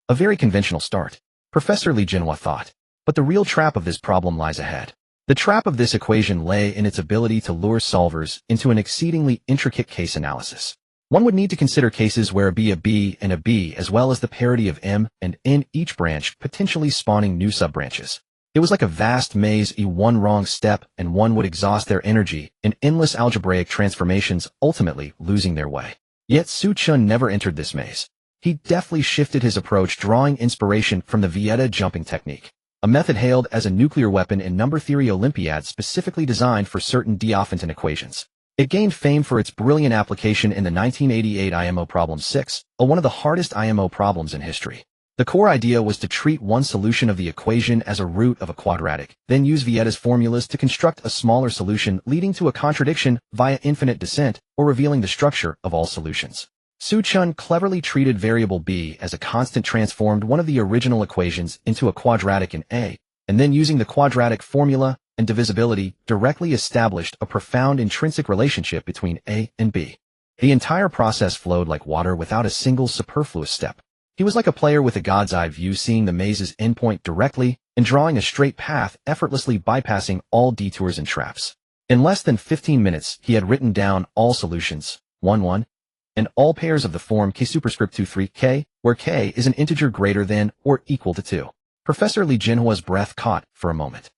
A very conventional start, Professor Li Jinhua thought. But the real trap of this problem lies ahead. The trap of this equation lay in its ability to lure solvers into an exceedingly intricate case analysis. One would need to consider cases where a B, and a B, as well as the parity of M and N each branch, potentially spawning new subbranches. It was like a vast maze. One wrong step, and one would exhaust their energy in endless algebraic transformations, ultimately losing their way. Yet Xu Chen never entered this maze. He deftly shifted his approach, drawing inspiration from the Vieta jumping technique, a method hailed as a nuclear weapon in number theory Olympiad specifically designed for certain Diophantine equations. It gained fame for its brilliant application in the 1988 IMO Problem 6, one of the hardest IMO problems in history. The core idea was to treat one solution of the equation as a root of a quadratic, then use Vieta's formulas to construct a smaller solution, leading to a contradiction via infinite descent, or revealing the structure of all solutions. Xu Chen cleverly treated variable b as a constant, transformed one of the original equations into a quadratic in A, and then using the quadratic formula and divisibility directly established a profound intrinsic relationship between A and B. The entire process flowed like water without a single superfluous step. He was like a player with a god's eye view, seeing the maze's endpoint directly and drawing a straight path, effortlessly bypassing all detours and traps. In less than 15 minutes, he had written down all solutions, 1, 1, and all pairs of the form k superscript 2, 3, k, where k is an integer greater than or equal to 2. Professor Li Jinhua's breath caught for a moment.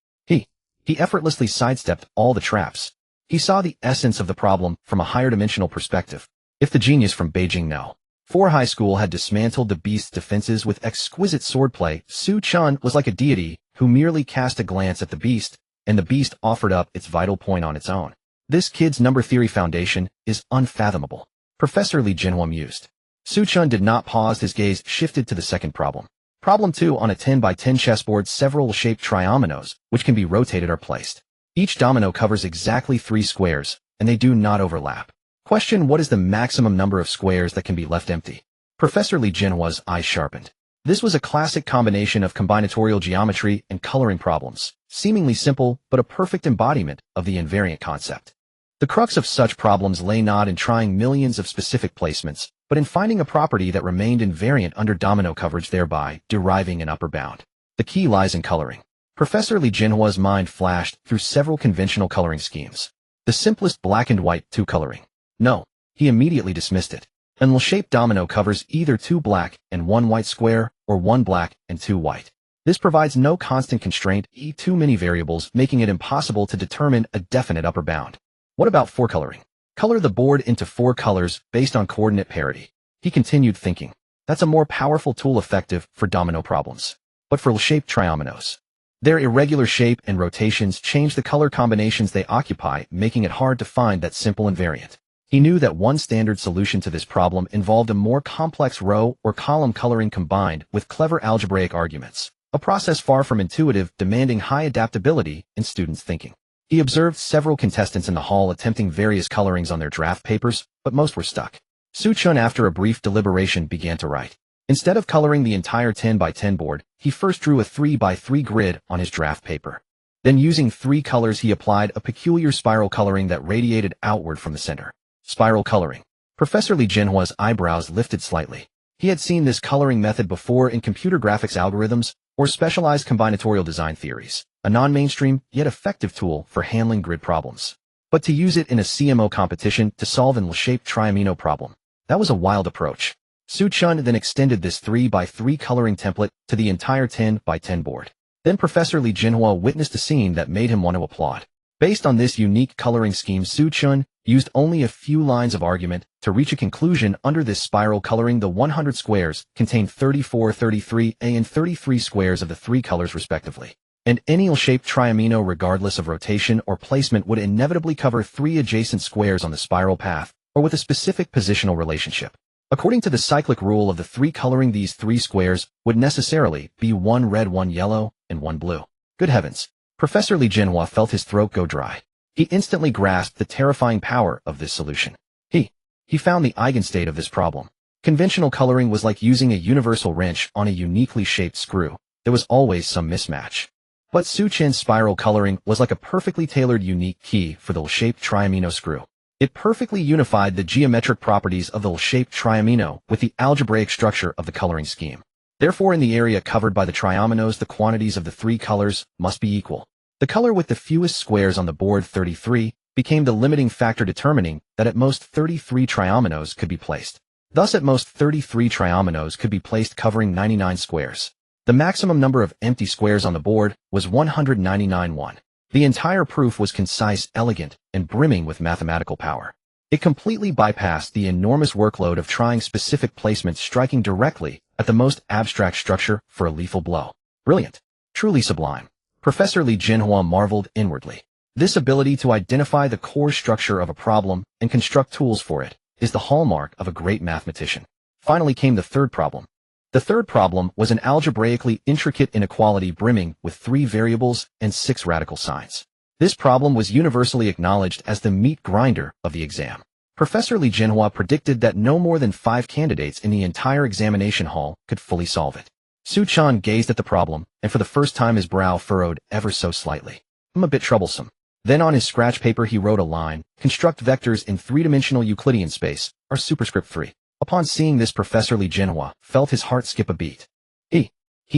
He effortlessly sidestepped all the traps. He saw the essence of the problem from a higher dimensional perspective. If the genius from Beijing No. 4 High School had dismantled the beast's defenses with exquisite swordplay, Xu Chen was like a deity who merely cast a glance at the beast, and the beast offered up its vital point on its own. This kid's number theory foundation is unfathomable. Professor Li Jinhua mused. Xu Chen did not pause. His gaze shifted to the second problem. Problem 2. On a 10 by 10 chessboard, several shaped triominoes, which can be rotated, are placed. Each domino covers exactly 3 squares, and they do not overlap. Question: what is the maximum number of squares that can be left empty? Professor Li Jinhua's eyes sharpened. This was a classic combination of combinatorial geometry and coloring problems, seemingly simple but a perfect embodiment of the invariant concept. The crux of such problems lay not in trying millions of specific placements, but in finding a property that remained invariant under domino coverage, thereby deriving an upper bound. The key lies in coloring. Professor Li Jinhua's mind flashed through several conventional coloring schemes. The simplest black and white 2 coloring. No, he immediately dismissed it. An L-shaped domino covers either 2 black and 1 white square, or 1 black and 2 white. This provides no constant constraint, too many variables, making it impossible to determine a definite upper bound. What about 4 coloring? Color the board into 4 colors based on coordinate parity. He continued thinking. That's a more powerful tool, effective for domino problems. But for L-shaped triominoes, their irregular shape and rotations change the color combinations they occupy, making it hard to find that simple invariant. He knew that one standard solution to this problem involved a more complex row or column coloring combined with clever algebraic arguments, a process far from intuitive, demanding high adaptability in students' thinking. He observed several contestants in the hall attempting various colorings on their draft papers, but most were stuck. Xu Chen, after a brief deliberation, began to write. Instead of coloring the entire 10 by 10 board, he first drew a 3 by 3 grid on his draft paper. Then, using 3 colors, he applied a peculiar spiral coloring that radiated outward from the center. Spiral coloring. Professor Li Jinhua's eyebrows lifted slightly. He had seen this coloring method before in computer graphics algorithms or specialized combinatorial design theories, a non-mainstream yet effective tool for handling grid problems. But to use it in a CMO competition to solve an L-shaped triamino problem, that was a wild approach. Xu Chen then extended this 3 by 3 coloring template to the entire 10 by 10 board. Then Professor Li Jinhua witnessed a scene that made him want to applaud. Based on this unique coloring scheme, Xu Chen used only a few lines of argument to reach a conclusion. Under this spiral coloring, the 100 squares contained 34, 33, and 33 squares of the 3 colors respectively. And any L-shaped triamino, regardless of rotation or placement, would inevitably cover 3 adjacent squares on the spiral path, or with a specific positional relationship. According to the cyclic rule of the 3 coloring, these 3 squares would necessarily be 1 red, 1 yellow, and 1 blue. Good heavens! Professor Li Jinhua felt his throat go dry. He instantly grasped the terrifying power of this solution. He found the eigenstate of this problem. Conventional coloring was like using a universal wrench on a uniquely shaped screw. There was always some mismatch. But Xu Chen's spiral coloring was like a perfectly tailored unique key for the L-shaped triamino screw. It perfectly unified the geometric properties of the L-shaped triamino with the algebraic structure of the coloring scheme. Therefore, in the area covered by the triominoes, the quantities of the 3 colors must be equal. The color with the fewest squares on the board, 33, became the limiting factor determining that at most 33 triominoes could be placed. Thus at most 33 triominoes could be placed covering 99 squares. The maximum number of empty squares on the board was 199. The entire proof was concise, elegant, and brimming with mathematical power. It completely bypassed the enormous workload of trying specific placements, striking directly at the most abstract structure for a lethal blow. Brilliant. Truly sublime. Professor Li Jinhua marveled inwardly. This ability to identify the core structure of a problem and construct tools for it is the hallmark of a great mathematician. Finally came the third problem. The third problem was an algebraically intricate inequality brimming with 3 variables and 6 radical signs. This problem was universally acknowledged as the meat grinder of the exam. Professor Li Jinhua predicted that no more than 5 candidates in the entire examination hall could fully solve it. Xu Chen gazed at the problem, and for the first time his brow furrowed ever so slightly. A bit troublesome. Then on his scratch paper he wrote a line, construct vectors in 3-dimensional Euclidean space, or superscript 3. Upon seeing this, Professor Li Jinhua felt his heart skip a beat. He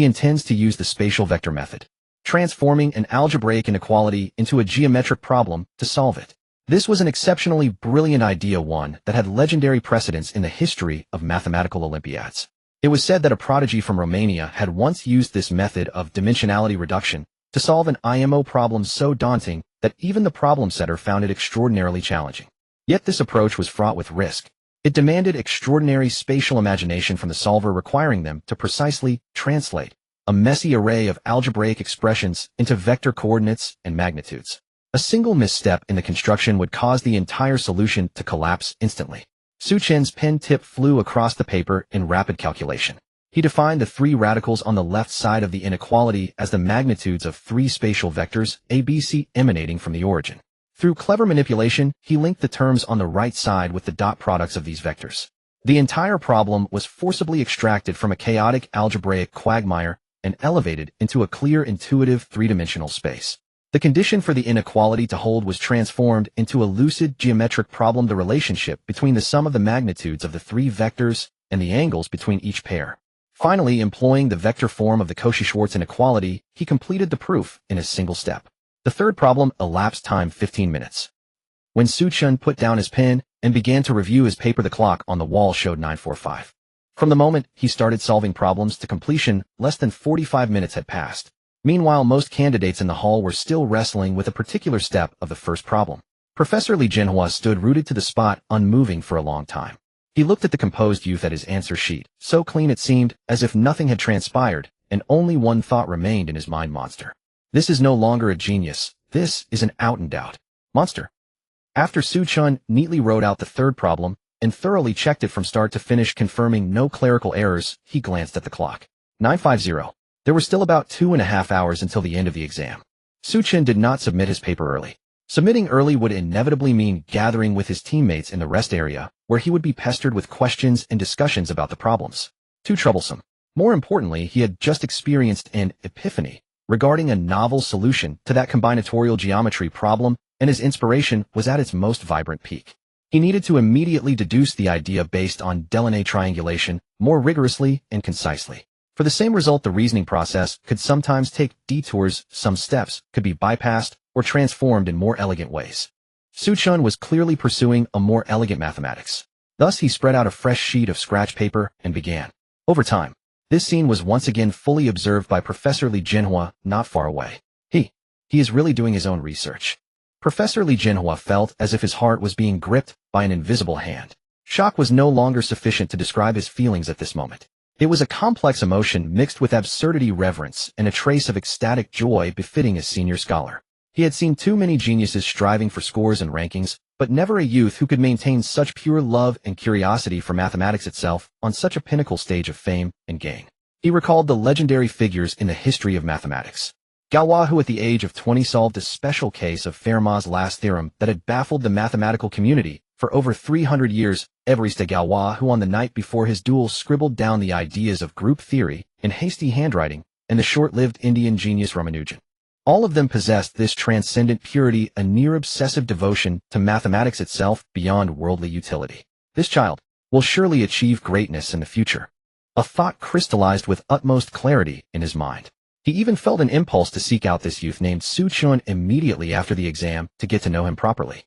intends to use the spatial vector method, transforming an algebraic inequality into a geometric problem to solve it. This was an exceptionally brilliant idea, one that had legendary precedence in the history of mathematical Olympiads. It was said that a prodigy from Romania had once used this method of dimensionality reduction to solve an IMO problem so daunting that even the problem setter found it extraordinarily challenging. Yet this approach was fraught with risk. It demanded extraordinary spatial imagination from the solver, requiring them to precisely translate a messy array of algebraic expressions into vector coordinates and magnitudes. A single misstep in the construction would cause the entire solution to collapse instantly. Xu Chen's pen tip flew across the paper in rapid calculation. He defined the 3 radicals on the left side of the inequality as the magnitudes of 3 spatial vectors, A, B, C, emanating from the origin. Through clever manipulation, he linked the terms on the right side with the dot products of these vectors. The entire problem was forcibly extracted from a chaotic algebraic quagmire and elevated into a clear, intuitive 3-dimensional space. The condition for the inequality to hold was transformed into a lucid geometric problem, the relationship between the sum of the magnitudes of the 3 vectors and the angles between each pair. Finally, employing the vector form of the Cauchy-Schwarz inequality, he completed the proof in a single step. The third problem elapsed time 15 minutes. When Xu Chen put down his pen and began to review his paper, the clock on the wall showed 9:45. From the moment he started solving problems to completion, less than 45 minutes had passed. Meanwhile, most candidates in the hall were still wrestling with a particular step of the first problem. Professor Li Jinhua stood rooted to the spot, unmoving for a long time. He looked at the composed youth at his answer sheet, so clean it seemed as if nothing had transpired, and only one thought remained in his mind: monster. This is no longer a genius. This is an out-and-out monster. After Xu Chen neatly wrote out the third problem and thoroughly checked it from start to finish, confirming no clerical errors, he glanced at the clock. 9:50. There were still about 2.5 hours until the end of the exam. Xu Chen did not submit his paper early. Submitting early would inevitably mean gathering with his teammates in the rest area, where he would be pestered with questions and discussions about the problems. Too troublesome. More importantly, he had just experienced an epiphany regarding a novel solution to that combinatorial geometry problem, and his inspiration was at its most vibrant peak. He needed to immediately deduce the idea based on Delaunay triangulation more rigorously and concisely. For the same result, the reasoning process could sometimes take detours, some steps could be bypassed or transformed in more elegant ways. Xu Chen was clearly pursuing a more elegant mathematics. Thus he spread out a fresh sheet of scratch paper and began. Over time, this scene was once again fully observed by Professor Li Jinhua, not far away. He is really doing his own research. Professor Li Jinhua felt as if his heart was being gripped by an invisible hand. Shock was no longer sufficient to describe his feelings at this moment. It was a complex emotion mixed with absurdity, reverence, and a trace of ecstatic joy befitting a senior scholar. He had seen too many geniuses striving for scores and rankings, but never a youth who could maintain such pure love and curiosity for mathematics itself on such a pinnacle stage of fame and gain. He recalled the legendary figures in the history of mathematics. Galois, who at the age of 20 solved a special case of Fermat's last theorem that had baffled the mathematical community for over 300 years. Évariste Galois, who on the night before his duel scribbled down the ideas of group theory in hasty handwriting, and the short-lived Indian genius Ramanujan. All of them possessed this transcendent purity, a near-obsessive devotion to mathematics itself beyond worldly utility. This child will surely achieve greatness in the future. A thought crystallized with utmost clarity in his mind. He even felt an impulse to seek out this youth named Xu Chen immediately after the exam to get to know him properly.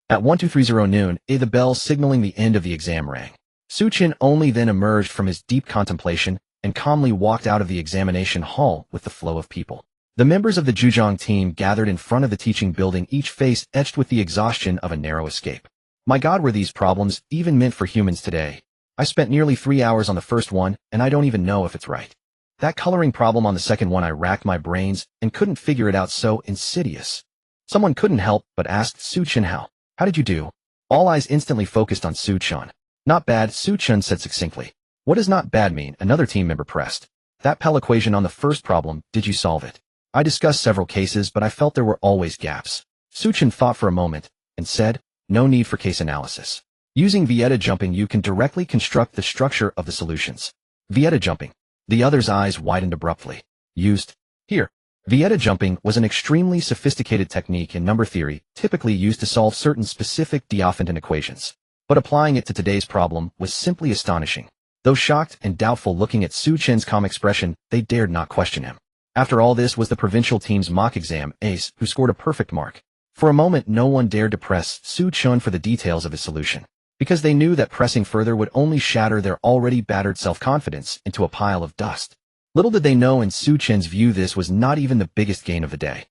At 1230 noon, the bell signaling the end of the exam rang. Xu Chen only then emerged from his deep contemplation and calmly walked out of the examination hall with the flow of people. The members of the Zhejiang team gathered in front of the teaching building, each face etched with the exhaustion of a narrow escape. My God, were these problems even meant for humans today? I spent nearly 3 hours on the first one, and I don't even know if it's right. That coloring problem on the second one, I racked my brains and couldn't figure it out, so insidious. Someone couldn't help but ask Xu Chen how. How did you do? All eyes instantly focused on Xu Chen. Not bad, Xu Chen said succinctly. What does not bad mean? Another team member pressed. That Pell equation on the first problem, did you solve it? I discussed several cases, but I felt there were always gaps. Xu Chen thought for a moment and said, no need for case analysis. Using Vieta jumping, you can directly construct the structure of the solutions. Vieta jumping. The other's eyes widened abruptly. Used here. Vieta jumping was an extremely sophisticated technique in number theory, typically used to solve certain specific Diophantine equations. But applying it to today's problem was simply astonishing. Though shocked and doubtful looking at Xu Chen's calm expression, they dared not question him. After all, this was the provincial team's mock exam ace who scored a perfect mark. For a moment, no one dared to press Xu Chen for the details of his solution, because they knew that pressing further would only shatter their already battered self-confidence into a pile of dust. Little did they know, in Xu Chen's view, this was not even the biggest gain of the day.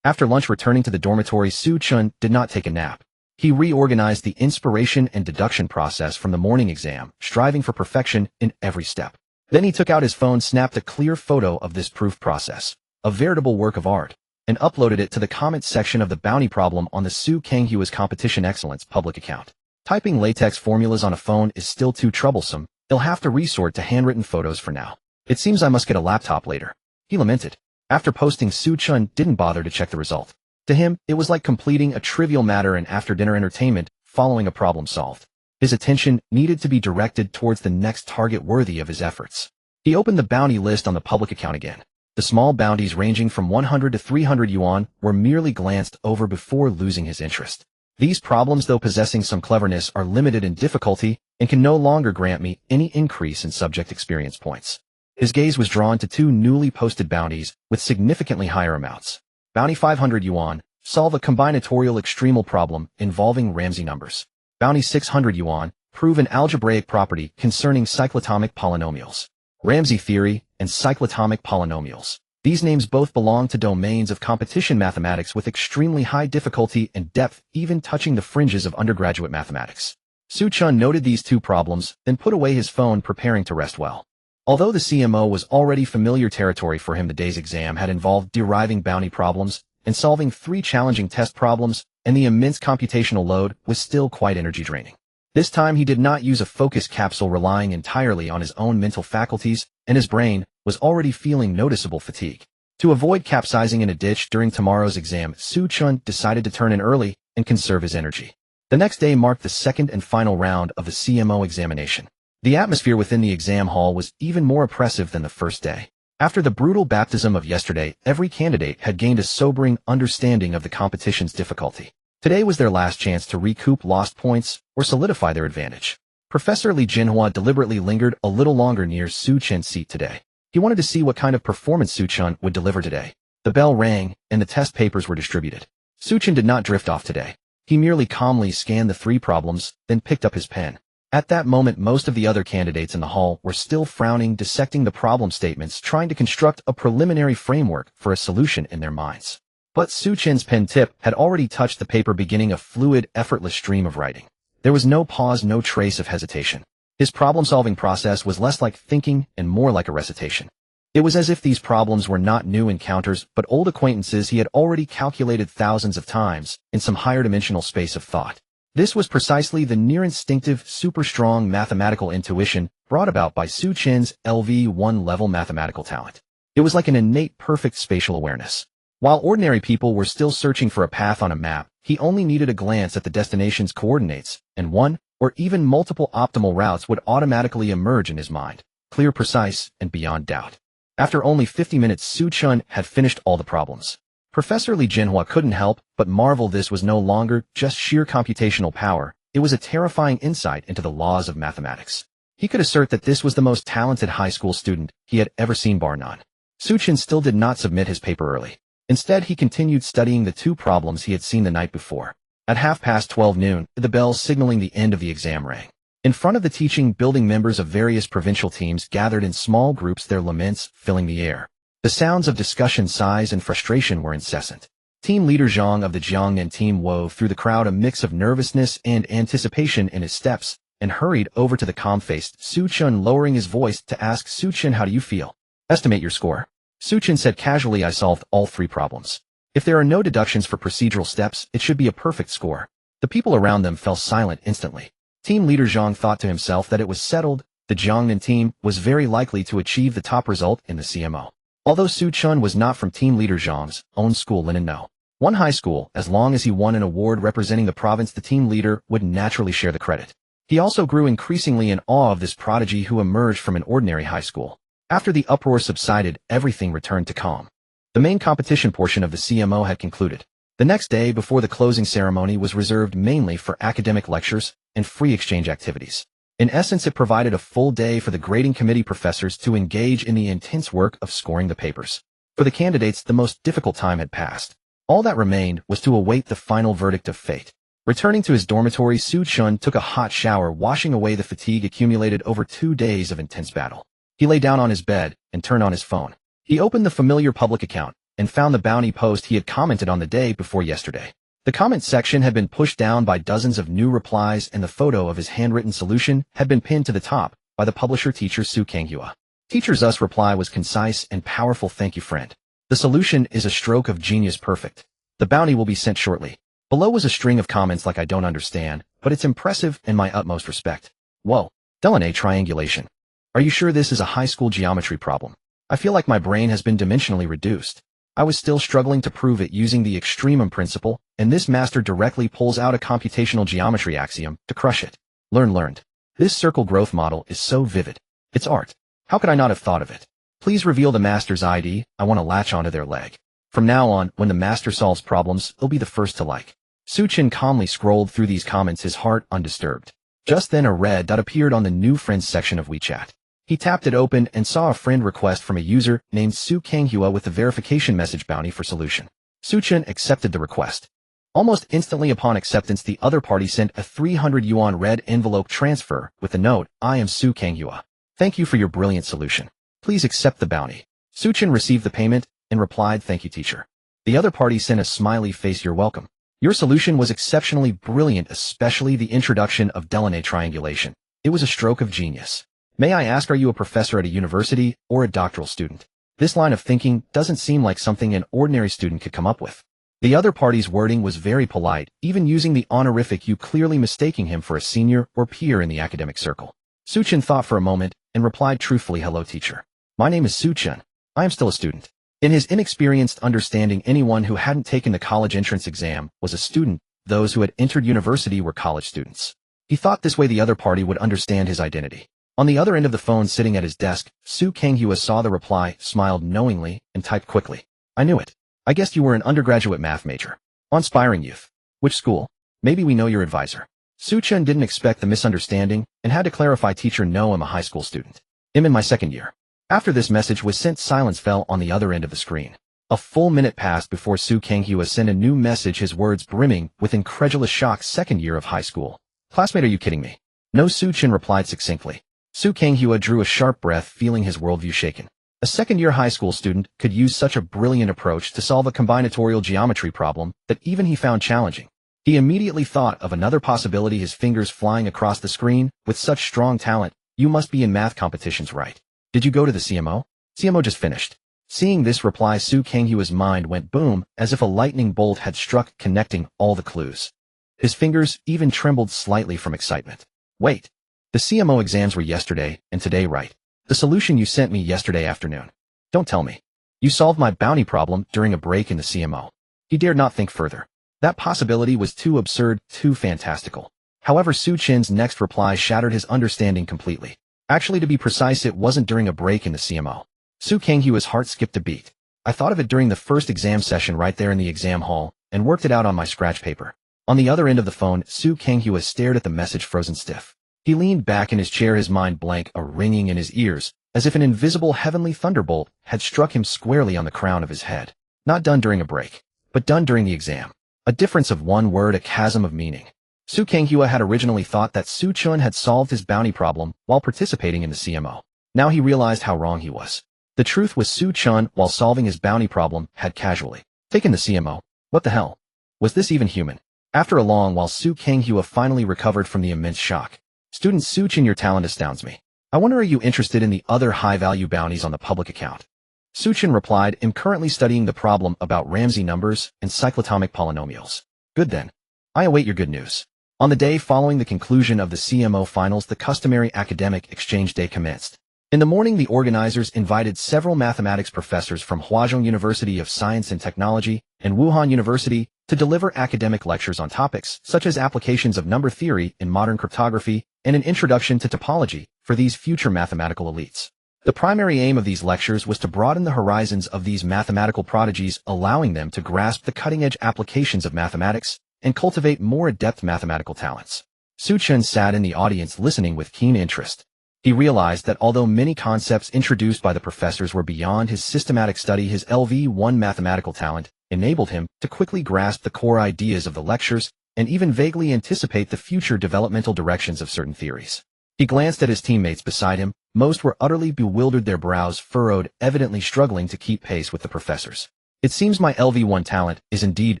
After lunch, returning to the dormitory, Xu Chen did not take a nap. He reorganized the inspiration and deduction process from the morning exam, striving for perfection in every step. Then he took out his phone, snapped a clear photo of this proof process, a veritable work of art, and uploaded it to the comments section of the bounty problem on the Su Kanghua's Competition Excellence public account. Typing latex formulas on a phone is still too troublesome. He'll have to resort to handwritten photos for now. It seems I must get a laptop later, he lamented. After posting, Xu Chen didn't bother to check the result. To him, it was like completing a trivial matter and after-dinner entertainment following a problem solved. His attention needed to be directed towards the next target worthy of his efforts. He opened the bounty list on the public account again. The small bounties ranging from 100 to 300 yuan were merely glanced over before losing his interest. These problems, though possessing some cleverness, are limited in difficulty and can no longer grant me any increase in subject experience points. His gaze was drawn to two newly posted bounties with significantly higher amounts. Bounty 500 yuan, solve a combinatorial extremal problem involving Ramsey numbers. Bounty 600 yuan, prove an algebraic property concerning cyclotomic polynomials. Ramsey theory and cyclotomic polynomials. These names both belong to domains of competition mathematics with extremely high difficulty and depth, even touching the fringes of undergraduate mathematics. Xu Chen noted these two problems, then put away his phone, preparing to rest well. Although the CMO was already familiar territory for him, the day's exam had involved deriving bounty problems and solving 3 challenging test problems, and the immense computational load was still quite energy-draining. This time he did not use a focus capsule, relying entirely on his own mental faculties, and his brain was already feeling noticeable fatigue. To avoid capsizing in a ditch during tomorrow's exam, Xu Chen decided to turn in early and conserve his energy. The next day marked the second and final round of the CMO examination. The atmosphere within the exam hall was even more oppressive than the first day. After the brutal baptism of yesterday, every candidate had gained a sobering understanding of the competition's difficulty. Today was their last chance to recoup lost points or solidify their advantage. Professor Li Jinhua deliberately lingered a little longer near Xu Chen's seat today. He wanted to see what kind of performance Xu Chen would deliver today. The bell rang, and the test papers were distributed. Xu Chen did not drift off today. He merely calmly scanned the 3 problems, then picked up his pen. At that moment, most of the other candidates in the hall were still frowning, dissecting the problem statements, trying to construct a preliminary framework for a solution in their minds. But Xu Chen's pen tip had already touched the paper, beginning a fluid, effortless stream of writing. There was no pause, no trace of hesitation. His problem-solving process was less like thinking and more like a recitation. It was as if these problems were not new encounters, but old acquaintances he had already calculated thousands of times in some higher-dimensional space of thought. This was precisely the near-instinctive, super-strong mathematical intuition brought about by Xu Chen's LV1 level mathematical talent. It was like an innate, perfect spatial awareness. While ordinary people were still searching for a path on a map, he only needed a glance at the destination's coordinates, and one, or even multiple optimal routes would automatically emerge in his mind, clear, precise, and beyond doubt. After only 50 minutes, Xu Chen had finished all the problems. Professor Li Jinhua couldn't help but marvel. This was no longer just sheer computational power, it was a terrifying insight into the laws of mathematics. He could assert that this was the most talented high school student he had ever seen, bar none. Xu Chen still did not submit his paper early. Instead, he continued studying the two problems he had seen the night before. At 12:30 noon, the bell signaling the end of the exam rang. In front of the teaching building, members of various provincial teams gathered in small groups, their laments filling the air. The sounds of discussion, sighs, and frustration were incessant. Team leader Zhang of the Jiangnan team wove through the crowd, a mix of nervousness and anticipation in his steps, and hurried over to the calm-faced Xu Chen, lowering his voice to ask, "Xu Chen, how do you feel? Estimate your score." Xu Chen said casually, "I solved all three problems. If there are no deductions for procedural steps, it should be a perfect score." The people around them fell silent instantly. Team leader Zhang thought to himself that it was settled. The Jiangnan team was very likely to achieve the top result in the CMO. Although Xu Chen was not from team leader Zhang's own school, Linen No. 1 high school, as long as he won an award representing the province, the team leader would naturally share the credit. He also grew increasingly in awe of this prodigy who emerged from an ordinary high school. After the uproar subsided, everything returned to calm. The main competition portion of the CMO had concluded. The next day before the closing ceremony was reserved mainly for academic lectures and free exchange activities. In essence, it provided a full day for the grading committee professors to engage in the intense work of scoring the papers. For the candidates, the most difficult time had passed. All that remained was to await the final verdict of fate. Returning to his dormitory, Xu Chen took a hot shower, washing away the fatigue accumulated over 2 days of intense battle. He lay down on his bed and turned on his phone. He opened the familiar public account and found the bounty post he had commented on the day before yesterday. The comment section had been pushed down by dozens of new replies, and the photo of his handwritten solution had been pinned to the top by the publisher, teacher Su Kanghua. Teacher Zu's reply was concise and powerful. "Thank you, friend. The solution is a stroke of genius, perfect. The bounty will be sent shortly." Below was a string of comments like, "I don't understand, but it's impressive and my utmost respect." Whoa. Delaunay triangulation. Are you sure this is a high school geometry problem? I feel like my brain has been dimensionally reduced. I was still struggling to prove it using the extremum principle, and this master directly pulls out a computational geometry axiom to crush it. Learned. This circle growth model is so vivid. It's art. How could I not have thought of it? Please reveal the master's ID. I want to latch onto their leg. From now on, when the master solves problems, he'll be the first to like. Xu Chen calmly scrolled through these comments, his heart undisturbed. Just then a red dot appeared on the new friends section of WeChat. He tapped it open and saw a friend request from a user named Su Kanghua with the verification message, "Bounty for solution." Xu Chen accepted the request. Almost instantly upon acceptance, the other party sent a 300 yuan red envelope transfer with the note, "I am Su Kanghua. Thank you for your brilliant solution. Please accept the bounty." Xu Chen received the payment and replied, "Thank you, teacher." The other party sent a smiley face, "You're welcome. Your solution was exceptionally brilliant, especially the introduction of Delaunay triangulation. It was a stroke of genius. May I ask, are you a professor at a university or a doctoral student? This line of thinking doesn't seem like something an ordinary student could come up with." The other party's wording was very polite, even using the honorific "you," clearly mistaking him for a senior or peer in the academic circle. Xu Chen thought for a moment and replied truthfully, "Hello, teacher. My name is Xu Chen. I am still a student." In his inexperienced understanding, anyone who hadn't taken the college entrance exam was a student. Those who had entered university were college students. He thought this way the other party would understand his identity. On the other end of the phone, sitting at his desk, Su Kanghua saw the reply, smiled knowingly, and typed quickly, "I knew it. I guessed you were an undergraduate math major. Inspiring youth. Which school? Maybe we know your advisor." Xu Chen didn't expect the misunderstanding and had to clarify, "Teacher, no, I'm a high school student. I'm in my second year." After this message was sent, silence fell on the other end of the screen. A full minute passed before Su Kanghua sent a new message, his words brimming with incredulous shock. "Second year of high school. Classmate, are you kidding me?" "No," Xu Chen replied succinctly. Su Kanghua drew a sharp breath, feeling his worldview shaken. A second-year high school student could use such a brilliant approach to solve a combinatorial geometry problem that even he found challenging. He immediately thought of another possibility, his fingers flying across the screen. "With such strong talent, you must be in math competitions, right? Did you go to the CMO? CMO just finished." Seeing this reply, Su Kanghua's mind went boom, as if a lightning bolt had struck, connecting all the clues. His fingers even trembled slightly from excitement. "Wait. The CMO exams were yesterday and today, right? The solution you sent me yesterday afternoon. Don't tell me. You solved my bounty problem during a break in the CMO." He dared not think further. That possibility was too absurd, too fantastical. However, Xu Chen's next reply shattered his understanding completely. Actually, to be precise, it wasn't during a break in the CMO. Su Kanghua's heart skipped a beat. "I thought of it during the first exam session right there in the exam hall and worked it out on my scratch paper." On the other end of the phone, Su Kanghua stared at the message, frozen stiff. He leaned back in his chair, his mind blank, a ringing in his ears, as if an invisible heavenly thunderbolt had struck him squarely on the crown of his head. Not done during a break, but done during the exam. A difference of one word, a chasm of meaning. Xu Kenghua had originally thought that Xu Chen had solved his bounty problem while participating in the CMO. Now he realized how wrong he was. The truth was Xu Chen, while solving his bounty problem, had casually taken the CMO. What the hell? Was this even human? After a long while, Xu Kenghua finally recovered from the immense shock. Student Xu Chen, your talent astounds me. I wonder, are you interested in the other high-value bounties on the public account? Xu Chen replied, I'm currently studying the problem about Ramsey numbers and cyclotomic polynomials. Good then. I await your good news. On the day following the conclusion of the CMO finals, the customary academic exchange day commenced. In the morning, the organizers invited several mathematics professors from Huazhong University of Science and Technology and Wuhan University to deliver academic lectures on topics such as applications of number theory in modern cryptography and an introduction to topology for these future mathematical elites. The primary aim of these lectures was to broaden the horizons of these mathematical prodigies, allowing them to grasp the cutting-edge applications of mathematics and cultivate more adept mathematical talents. Xu Chen sat in the audience listening with keen interest. He realized that although many concepts introduced by the professors were beyond his systematic study, his LV1 mathematical talent enabled him to quickly grasp the core ideas of the lectures and even vaguely anticipate the future developmental directions of certain theories. He glanced at his teammates beside him. Most were utterly bewildered, their brows furrowed, evidently struggling to keep pace with the professors. It seems my LV1 talent is indeed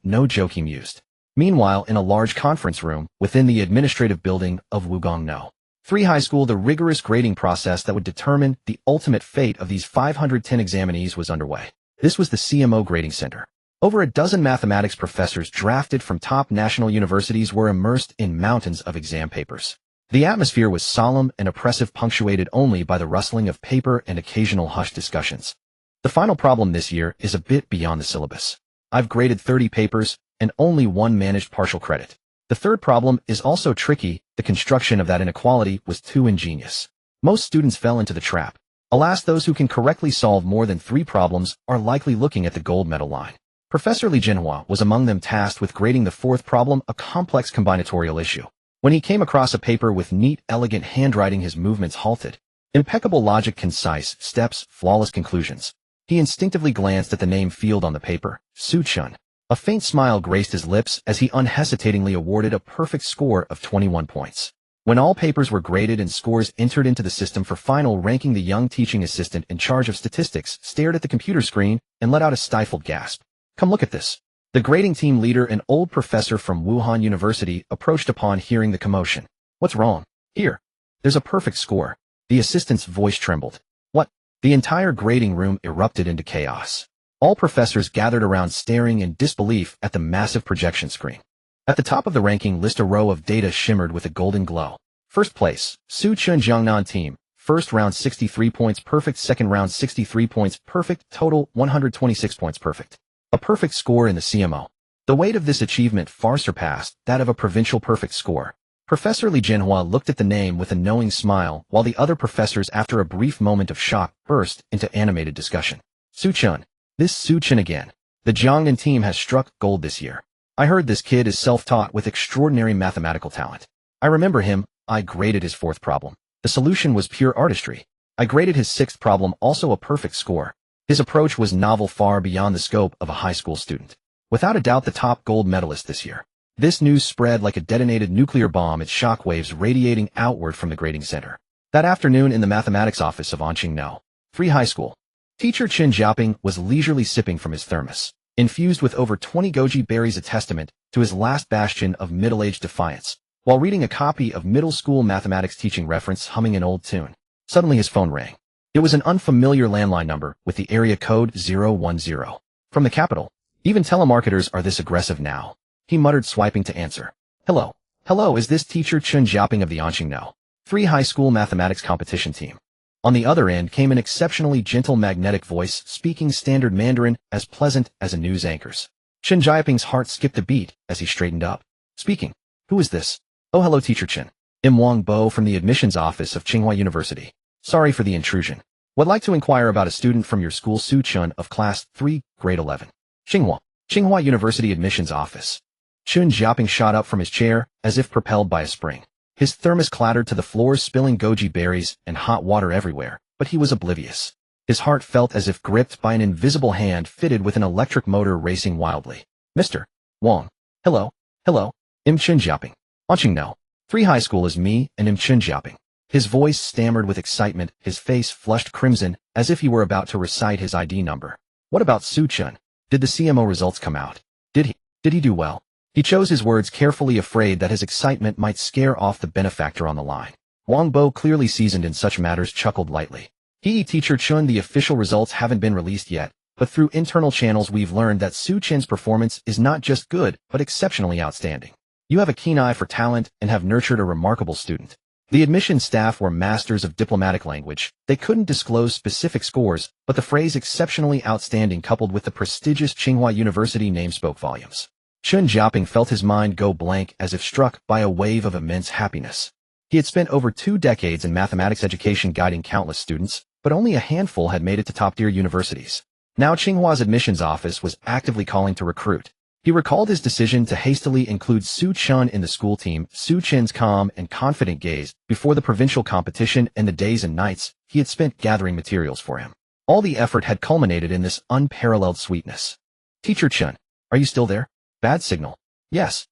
no joke, he mused. Meanwhile, in a large conference room within the administrative building of Wugongno 3 High School, the rigorous grading process that would determine the ultimate fate of these 510 examinees was underway. This was the CMO Grading Center. Over a dozen mathematics professors drafted from top national universities were immersed in mountains of exam papers. The atmosphere was solemn and oppressive, punctuated only by the rustling of paper and occasional hushed discussions. The final problem this year is a bit beyond the syllabus. I've graded 30 papers, and only one managed partial credit. The third problem is also tricky. The construction of that inequality was too ingenious. Most students fell into the trap. Alas, those who can correctly solve more than 3 problems are likely looking at the gold medal line. Professor Li Jinhua was among them, tasked with grading the 4th problem, a complex combinatorial issue. When he came across a paper with neat, elegant handwriting, his movements halted. Impeccable logic, concise steps, flawless conclusions. He instinctively glanced at the name field on the paper, Xu Chen. A faint smile graced his lips as he unhesitatingly awarded a perfect score of 21 points. When all papers were graded and scores entered into the system for final ranking, the young teaching assistant in charge of statistics stared at the computer screen and let out a stifled gasp. Come look at this. The grading team leader, an old professor from Wuhan University, approached upon hearing the commotion. What's wrong? Here. There's a perfect score. The assistant's voice trembled. What? The entire grading room erupted into chaos. All professors gathered around, staring in disbelief at the massive projection screen. At the top of the ranking list, a row of data shimmered with a golden glow. First place, Xu Chen Jiangnan team. First round 63 points perfect, second round 63 points perfect, total 126 points perfect. A perfect score in the CMO. The weight of this achievement far surpassed that of a provincial perfect score. Professor Li Jinhua looked at the name with a knowing smile, while the other professors, after a brief moment of shock, burst into animated discussion. Xu Chen. This Xu Chen again. The Jiangnan team has struck gold this year. I heard this kid is self-taught with extraordinary mathematical talent. I remember him. I graded his 4th problem. The solution was pure artistry. I graded his 6th problem, also a perfect score. His approach was novel, far beyond the scope of a high school student. Without a doubt, the top gold medalist this year. This news spread like a detonated nuclear bomb, its shockwaves radiating outward from the grading center. That afternoon, in the mathematics office of Anqing 3 High School, teacher Qin Xiaoping was leisurely sipping from his thermos, infused with over 20 goji berries, a testament to his last bastion of middle-aged defiance, while reading a copy of middle school mathematics teaching reference, humming an old tune. Suddenly his phone rang. It was an unfamiliar landline number with the area code 010. From the capital. Even telemarketers are this aggressive now, he muttered, swiping to answer. Hello. Hello, is this teacher Qin Xiaoping of the Anqing 3 High School mathematics competition team? On the other end came an exceptionally gentle, magnetic voice, speaking standard Mandarin, as pleasant as a news anchor's. Qin Xiaoping's heart skipped a beat as he straightened up. Speaking. Who is this? Oh, hello, teacher Qin. I'm Wang Bo from the admissions office of Tsinghua University. Sorry for the intrusion. Would like to inquire about a student from your school, Xu Chen, of class 3, grade 11. Tsinghua University admissions office. Qin Xiaoping shot up from his chair, as if propelled by a spring. His thermos clattered to the floor, spilling goji berries and hot water everywhere, but he was oblivious. His heart felt as if gripped by an invisible hand fitted with an electric motor racing wildly. Mr. Wang. Hello. Hello. Im Chun Jiaping. Anqing no. 3 high school is me and Im Chun Jiaping. His voice stammered with excitement, his face flushed crimson, as if he were about to recite his ID number. What about Xu Chen? Did the CMO results come out? Did he do well? He chose his words carefully, afraid that his excitement might scare off the benefactor on the line. Wang Bo, clearly seasoned in such matters, chuckled lightly. Teacher Chun, the official results haven't been released yet, but through internal channels we've learned that Xu Chen's performance is not just good, but exceptionally outstanding. You have a keen eye for talent and have nurtured a remarkable student. The admissions staff were masters of diplomatic language. They couldn't disclose specific scores, but the phrase exceptionally outstanding coupled with the prestigious Tsinghua University name spoke volumes. Chun Jiaping felt his mind go blank as if struck by a wave of immense happiness. He had spent over 2 decades in mathematics education guiding countless students, but only a handful had made it to top-tier universities. Now Tsinghua's admissions office was actively calling to recruit. He recalled his decision to hastily include Xu Chen in the school team. Xu Chen's calm and confident gaze before the provincial competition and the days and nights he had spent gathering materials for him. All the effort had culminated in this unparalleled sweetness. Teacher Chen, are you still there? Bad signal. Yes.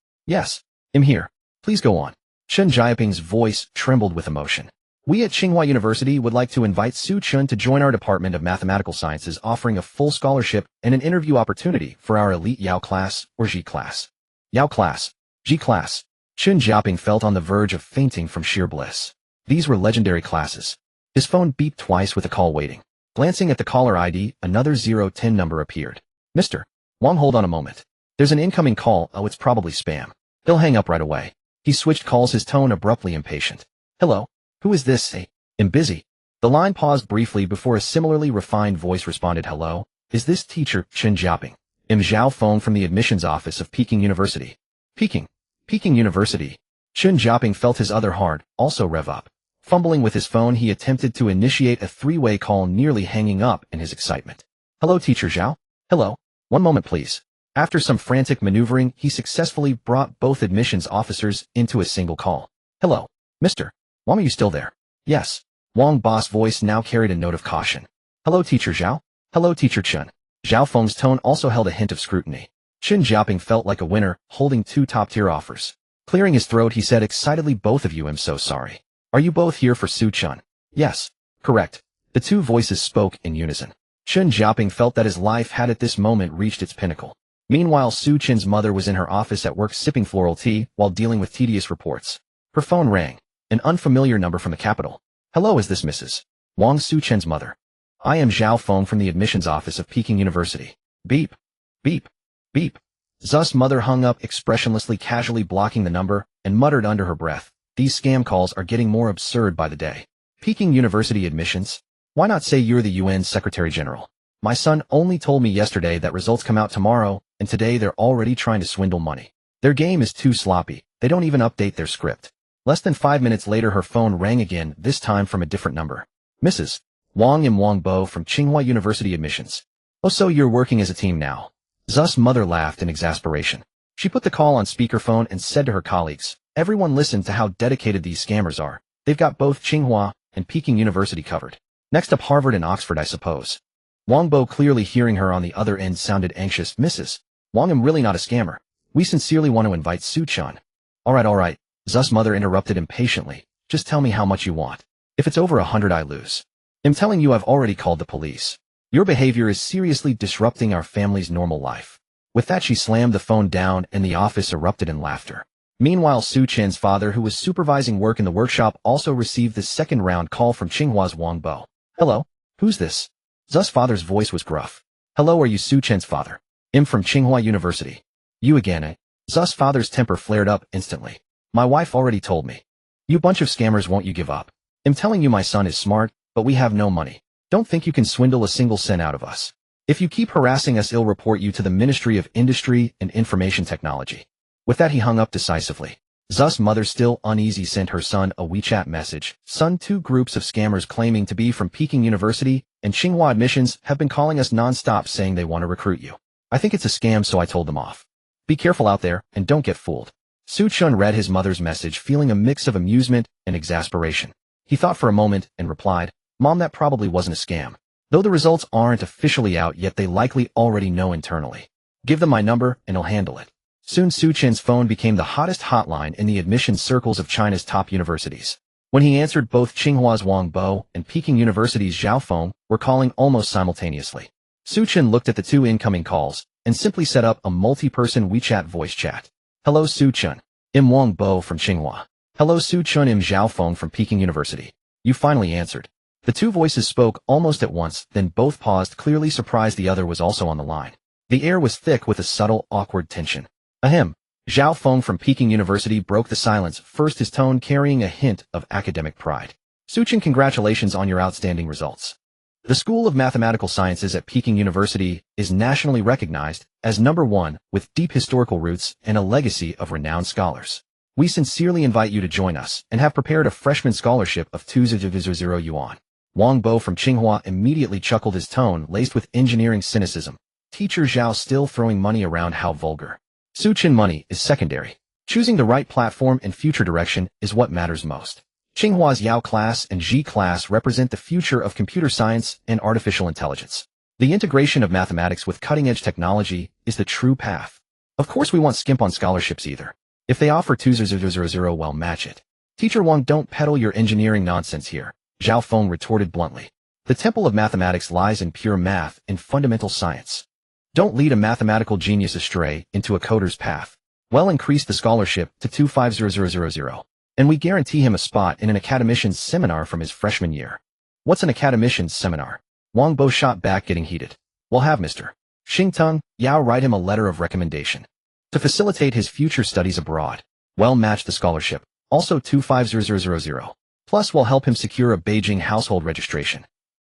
I'm here. Please go on. Chun Jiaping's voice trembled with emotion. We at Tsinghua University would like to invite Xu Chen to join our Department of Mathematical Sciences, offering a full scholarship and an interview opportunity for our elite Yao class or Ji class. Yao class, Ji class. Chun Jiaping felt on the verge of fainting from sheer bliss. These were legendary classes. His phone beeped twice with a call waiting. Glancing at the caller ID, another 010 number appeared. Mr. Wang, hold on a moment. There's an incoming call. Oh, it's probably spam. He'll hang up right away. He switched calls, his tone abruptly impatient. Hello? Who is this? I'm busy. The line paused briefly before a similarly refined voice responded. Hello? Is this teacher Chun Jiaping? I'm Zhao, phone from the admissions office of Peking University. Peking University. Chun Jiaping felt his other heart also rev up. Fumbling with his phone, he attempted to initiate a 3-way call, nearly hanging up in his excitement. Hello, teacher Zhao? Hello? One moment, please. After some frantic maneuvering, he successfully brought both admissions officers into a single call. Hello, Mr. Wang, are you still there? Yes. Wang Bo's voice now carried a note of caution. Hello, teacher Zhao? Hello, teacher Chun. Zhao Feng's tone also held a hint of scrutiny. Chun Jiaping felt like a winner, holding 2 top-tier offers. Clearing his throat, he said excitedly, both of you, I'm so sorry. Are you both here for Xu Chen? Yes. Correct. The 2 voices spoke in unison. Chun Jiaping felt that his life had at this moment reached its pinnacle. Meanwhile, Xu Chen's mother was in her office at work sipping floral tea while dealing with tedious reports. Her phone rang. An unfamiliar number from the capital. Hello, is this Mrs. Wang, Xu Chen's mother? I am Zhao, phone from the admissions office of Peking University. Beep. Beep. Beep. Zu's mother hung up expressionlessly, casually blocking the number, and muttered under her breath, these scam calls are getting more absurd by the day. Peking University admissions? Why not say you're the UN Secretary General? My son only told me yesterday that results come out tomorrow, and today they're already trying to swindle money. Their game is too sloppy, they don't even update their script. Less than 5 minutes later, her phone rang again, this time from a different number. Mrs. Wang, I'm Wang Bo from Tsinghua University admissions. Oh, so you're working as a team now? Zu's mother laughed in exasperation. She put the call on speakerphone and said to her colleagues, everyone listen to how dedicated these scammers are. They've got both Tsinghua and Peking University covered. Next up, Harvard and Oxford, I suppose. Wang Bo, clearly hearing her on the other end, sounded anxious. Mrs. Wang, I'm really not a scammer. We sincerely want to invite Xu Chen. All right. Zu's mother interrupted impatiently. Just tell me how much you want. If it's over 100, I lose. I'm telling you, I've already called the police. Your behavior is seriously disrupting our family's normal life. With that, she slammed the phone down and the office erupted in laughter. Meanwhile, Xu Chen's father, who was supervising work in the workshop, also received the second round call from Tsinghua's Wang Bo. Hello? Who's this? Zu's father's voice was gruff. Hello, are you Xu Chen's father? I'm from Tsinghua University. You again, eh? Zu's father's temper flared up instantly. My wife already told me. You bunch of scammers, won't you give up? I'm telling you, my son is smart, but we have no money. Don't think you can swindle a single cent out of us. If you keep harassing us, I'll report you to the Ministry of Industry and Information Technology. With that, he hung up decisively. Zu's mother, still uneasy, sent her son a WeChat message. Son, 2 groups of scammers claiming to be from Peking University and Tsinghua admissions have been calling us non-stop saying they want to recruit you. I think it's a scam, so I told them off. Be careful out there and don't get fooled. Xu Chen read his mother's message, feeling a mix of amusement and exasperation. He thought for a moment and replied, Mom, that probably wasn't a scam. Though the results aren't officially out yet, they likely already know internally. Give them my number and he'll handle it. Soon Xu Chen's phone became the hottest hotline in the admissions circles of China's top universities. When he answered, both Tsinghua's Wang Bo and Peking University's Zhao Feng were calling almost simultaneously. Xu Chen looked at the two incoming calls and simply set up a multi-person WeChat voice chat. Hello Xu Chen. I'm Wang Bo from Tsinghua. Hello Xu Chen. I'm Zhao Feng from Peking University. You finally answered. The two voices spoke almost at once, then both paused, clearly surprised the other was also on the line. The air was thick with a subtle, awkward tension. Ahem. Zhao Feng from Peking University broke the silence, first his tone carrying a hint of academic pride. Xu Chen, congratulations on your outstanding results. The School of Mathematical Sciences at Peking University is nationally recognized as #1 with deep historical roots and a legacy of renowned scholars. We sincerely invite you to join us and have prepared a freshman scholarship of 2,000 yuan. Wang Bo from Tsinghua immediately chuckled, his tone laced with engineering cynicism. Teacher Zhao still throwing money around, how vulgar. Xu Chen, money is secondary. Choosing the right platform and future direction is what matters most. Tsinghua's Yao class and Ji class represent the future of computer science and artificial intelligence. The integration of mathematics with cutting-edge technology is the true path. Of course we won't skimp on scholarships either. If they offer 2,000, well, match it. Teacher Wang, don't peddle your engineering nonsense here, Zhao Feng retorted bluntly. The temple of mathematics lies in pure math and fundamental science. Don't lead a mathematical genius astray into a coder's path. Well, increase the scholarship to 250,000. And we guarantee him a spot in an academician's seminar from his freshman year. What's an academician's seminar? Wang Bo shot back, getting heated. We'll have Mr. Xingtung Yao write him a letter of recommendation to facilitate his future studies abroad. Well, match the scholarship. Also 250,000. Plus we'll help him secure a Beijing household registration.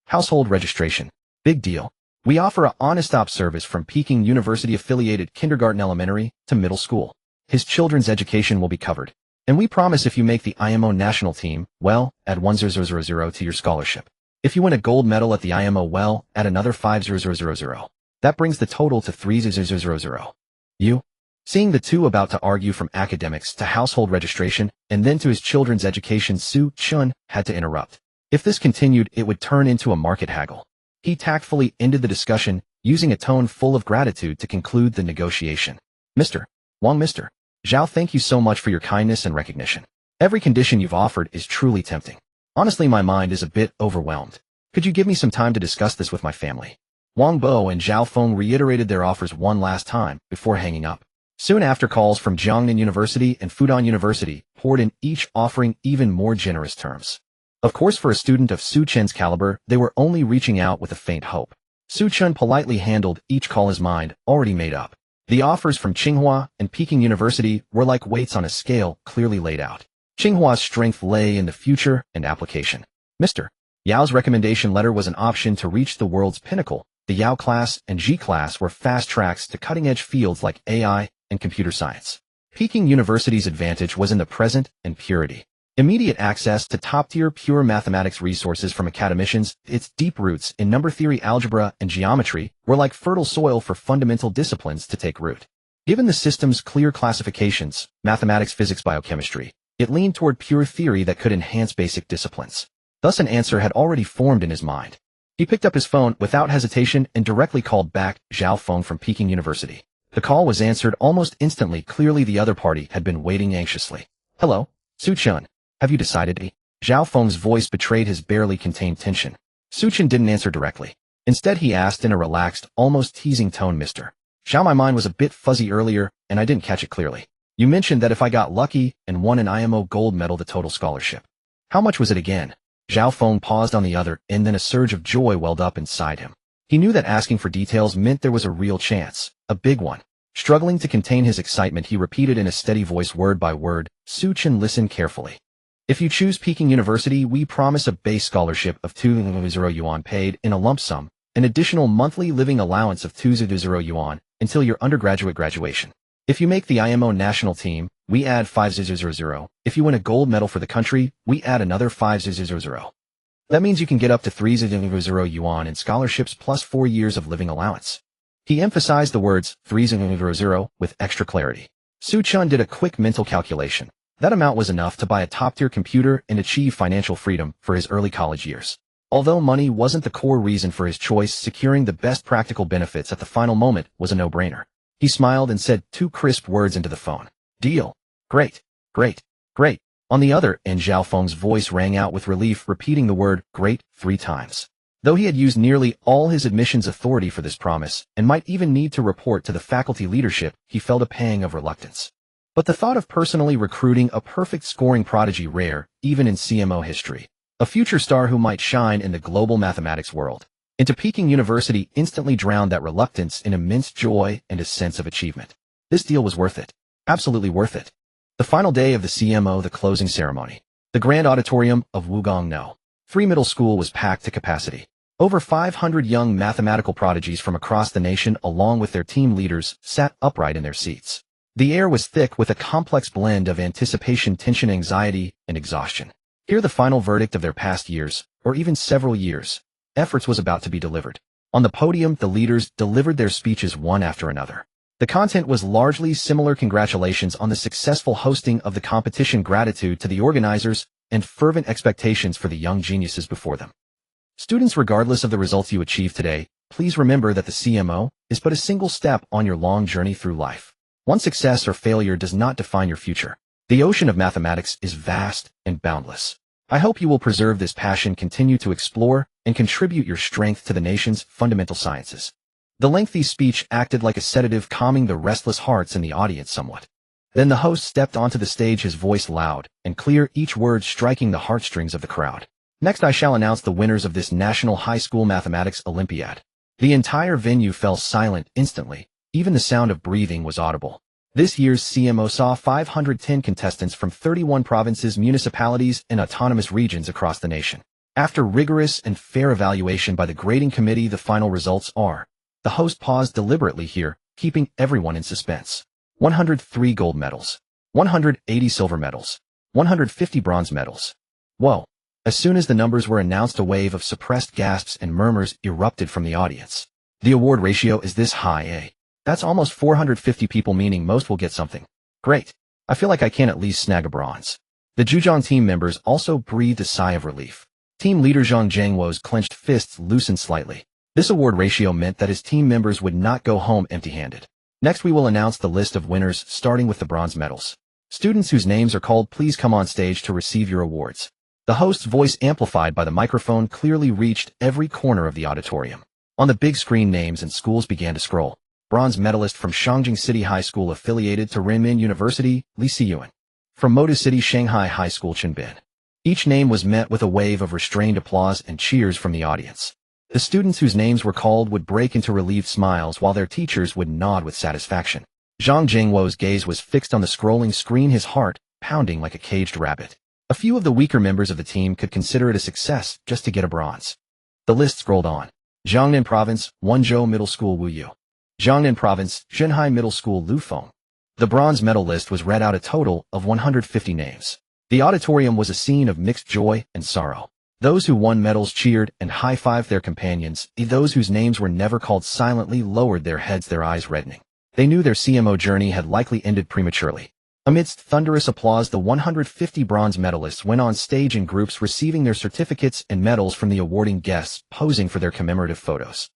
Household registration. Big deal. We offer a on-stop service from Peking University affiliated kindergarten, elementary to middle school. His children's education will be covered. And we promise if you make the IMO national team, well, add 1,000 to your scholarship. If you win a gold medal at the IMO, well, add another 5,000. That brings the total to 3,000. You? Seeing the two about to argue from academics to household registration and then to his children's education, Xu Chen had to interrupt. If this continued, it would turn into a market haggle. He tactfully ended the discussion, using a tone full of gratitude to conclude the negotiation. Mr. Wang, Mr. Zhao, thank you so much for your kindness and recognition. Every condition you've offered is truly tempting. Honestly, my mind is a bit overwhelmed. Could you give me some time to discuss this with my family? Wang Bo and Zhao Feng reiterated their offers one last time before hanging up. Soon after, calls from Jiangnan University and Fudan University poured in, each offering even more generous terms. Of course, for a student of Xu Chen's caliber, they were only reaching out with a faint hope. Xu Chen politely handled each call, his mind already made up. The offers from Tsinghua and Peking University were like weights on a scale clearly laid out. Tsinghua's strength lay in the future and application. Mr. Yao's recommendation letter was an option to reach the world's pinnacle. The Yao class and Ji class were fast tracks to cutting-edge fields like AI and computer science. Peking University's advantage was in the present and purity. Immediate access to top-tier pure mathematics resources from academicians, its deep roots in number theory, algebra, and geometry were like fertile soil for fundamental disciplines to take root. Given the system's clear classifications, mathematics, physics, biochemistry, it leaned toward pure theory that could enhance basic disciplines. Thus an answer had already formed in his mind. He picked up his phone without hesitation and directly called back Zhao Feng from Peking University. The call was answered almost instantly. Clearly the other party had been waiting anxiously. Hello, Xu Chen. Have you decided? Zhao Feng's voice betrayed his barely contained tension. Xu Chen didn't answer directly. Instead, he asked in a relaxed, almost teasing tone, Mr. Zhao, my mind was a bit fuzzy earlier, and I didn't catch it clearly. You mentioned that if I got lucky and won an IMO gold medal, the total scholarship. How much was it again? Zhao Feng paused on the other, and then a surge of joy welled up inside him. He knew that asking for details meant there was a real chance, a big one. Struggling to contain his excitement, he repeated in a steady voice, word by word. Xu Chen listened carefully. If you choose Peking University, we promise a base scholarship of 2,000 yuan paid in a lump sum, an additional monthly living allowance of 2,000 yuan until your undergraduate graduation. If you make the IMO national team, we add 5,000. If you win a gold medal for the country, we add another 5,000. That means you can get up to 3,000 yuan in scholarships plus 4 years of living allowance. He emphasized the words 3,000 with extra clarity. Xu Chen did a quick mental calculation. That amount was enough to buy a top-tier computer and achieve financial freedom for his early college years. Although money wasn't the core reason for his choice, securing the best practical benefits at the final moment was a no-brainer. He smiled and said 2 crisp words into the phone. Deal. Great. Great. Great. On the other end, Zhao Feng's voice rang out with relief, repeating the word great 3 times. Though he had used nearly all his admissions authority for this promise, and might even need to report to the faculty leadership, he felt a pang of reluctance. But the thought of personally recruiting a perfect scoring prodigy, rare, even in CMO history, a future star who might shine in the global mathematics world, into Peking University instantly drowned that reluctance in immense joy and a sense of achievement. This deal was worth it. Absolutely worth it. The final day of the CMO, the closing ceremony. The grand auditorium of Wugong No. 3 Middle School was packed to capacity. Over 500 young mathematical prodigies from across the nation, along with their team leaders, sat upright in their seats. The air was thick with a complex blend of anticipation, tension, anxiety, and exhaustion. Here the final verdict of their past years, or even several years, efforts was about to be delivered. On the podium, the leaders delivered their speeches one after another. The content was largely similar: congratulations on the successful hosting of the competition, gratitude to the organizers, and fervent expectations for the young geniuses before them. Students, regardless of the results you achieve today, please remember that the CMO is but a single step on your long journey through life. One success or failure does not define your future. The ocean of mathematics is vast and boundless. I hope you will preserve this passion, continue to explore, and contribute your strength to the nation's fundamental sciences. The lengthy speech acted like a sedative, calming the restless hearts in the audience somewhat. Then the host stepped onto the stage, his voice loud and clear, each word striking the heartstrings of the crowd. Next, I shall announce the winners of this National High School Mathematics Olympiad. The entire venue fell silent instantly. Even the sound of breathing was audible. This year's CMO saw 510 contestants from 31 provinces, municipalities, and autonomous regions across the nation. After rigorous and fair evaluation by the grading committee, the final results are. The host paused deliberately here, keeping everyone in suspense. 103 gold medals, 180 silver medals, 150 bronze medals. Whoa. As soon as the numbers were announced, a wave of suppressed gasps and murmurs erupted from the audience. The award ratio is this high, eh? That's almost 450 people, meaning most will get something. Great. I feel like I can at least snag a bronze. The Zhejiang team members also breathed a sigh of relief. Team leader Zhang Zhangwo's clenched fists loosened slightly. This award ratio meant that his team members would not go home empty-handed. Next, we will announce the list of winners, starting with the bronze medals. Students whose names are called, please come on stage to receive your awards. The host's voice, amplified by the microphone, clearly reached every corner of the auditorium. On the big screen, names and schools began to scroll. Bronze medalist from Shangjing City High School, affiliated to Renmin University, Li Siyuan. From Moda City Shanghai High School, Chen Bin. Each name was met with a wave of restrained applause and cheers from the audience. The students whose names were called would break into relieved smiles, while their teachers would nod with satisfaction. Zhang Zhangwo's gaze was fixed on the scrolling screen, his heart pounding like a caged rabbit. A few of the weaker members of the team could consider it a success just to get a bronze. The list scrolled on. Jiangnan Province, Wenzhou Middle School, Wuyu. Jiangnan Province, Zhenhai Middle School, Lufeng. The bronze medal list was read out, a total of 150 names. The auditorium was a scene of mixed joy and sorrow. Those who won medals cheered and high-fived their companions. Those whose names were never called silently lowered their heads, their eyes reddening. They knew their CMO journey had likely ended prematurely. Amidst thunderous applause, the 150 bronze medalists went on stage in groups, receiving their certificates and medals from the awarding guests, posing for their commemorative photos.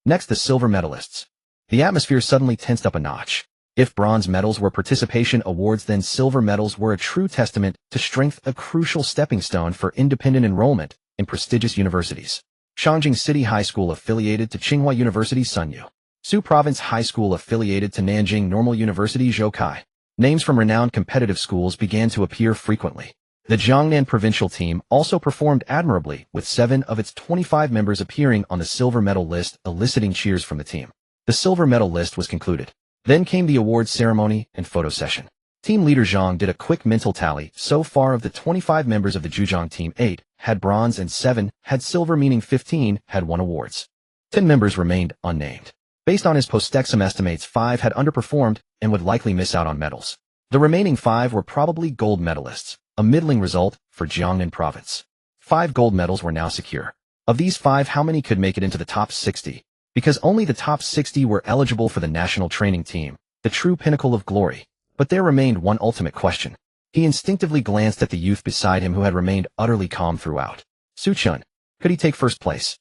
Next, the silver medalists. The atmosphere suddenly tensed up a notch. If bronze medals were participation awards, then silver medals were a true testament to strength, a crucial stepping stone for independent enrollment in prestigious universities. Shangjing City High School, affiliated to Tsinghua University, Sunyu. Su Province High School, affiliated to Nanjing Normal University, Zhoukai. Names from renowned competitive schools began to appear frequently. The Jiangnan provincial team also performed admirably, with 7 of its 25 members appearing on the silver medal list, eliciting cheers from the team. The silver medal list was concluded. Then came the awards ceremony and photo session. Team leader Zhang did a quick mental tally. So far, of the 25 members of the Zhejiang team, 8 had bronze and 7 had silver, meaning 15 had won awards. 10 members remained unnamed. Based on his post-exam estimates, 5 had underperformed and would likely miss out on medals. The remaining 5 were probably gold medalists, a middling result for Jiangnan province. 5 gold medals were now secure. Of these 5, how many could make it into the top 60? Because only the top 60 were eligible for the national training team, the true pinnacle of glory. But there remained one ultimate question. He instinctively glanced at the youth beside him, who had remained utterly calm throughout. Xu Chen. Could he take first place?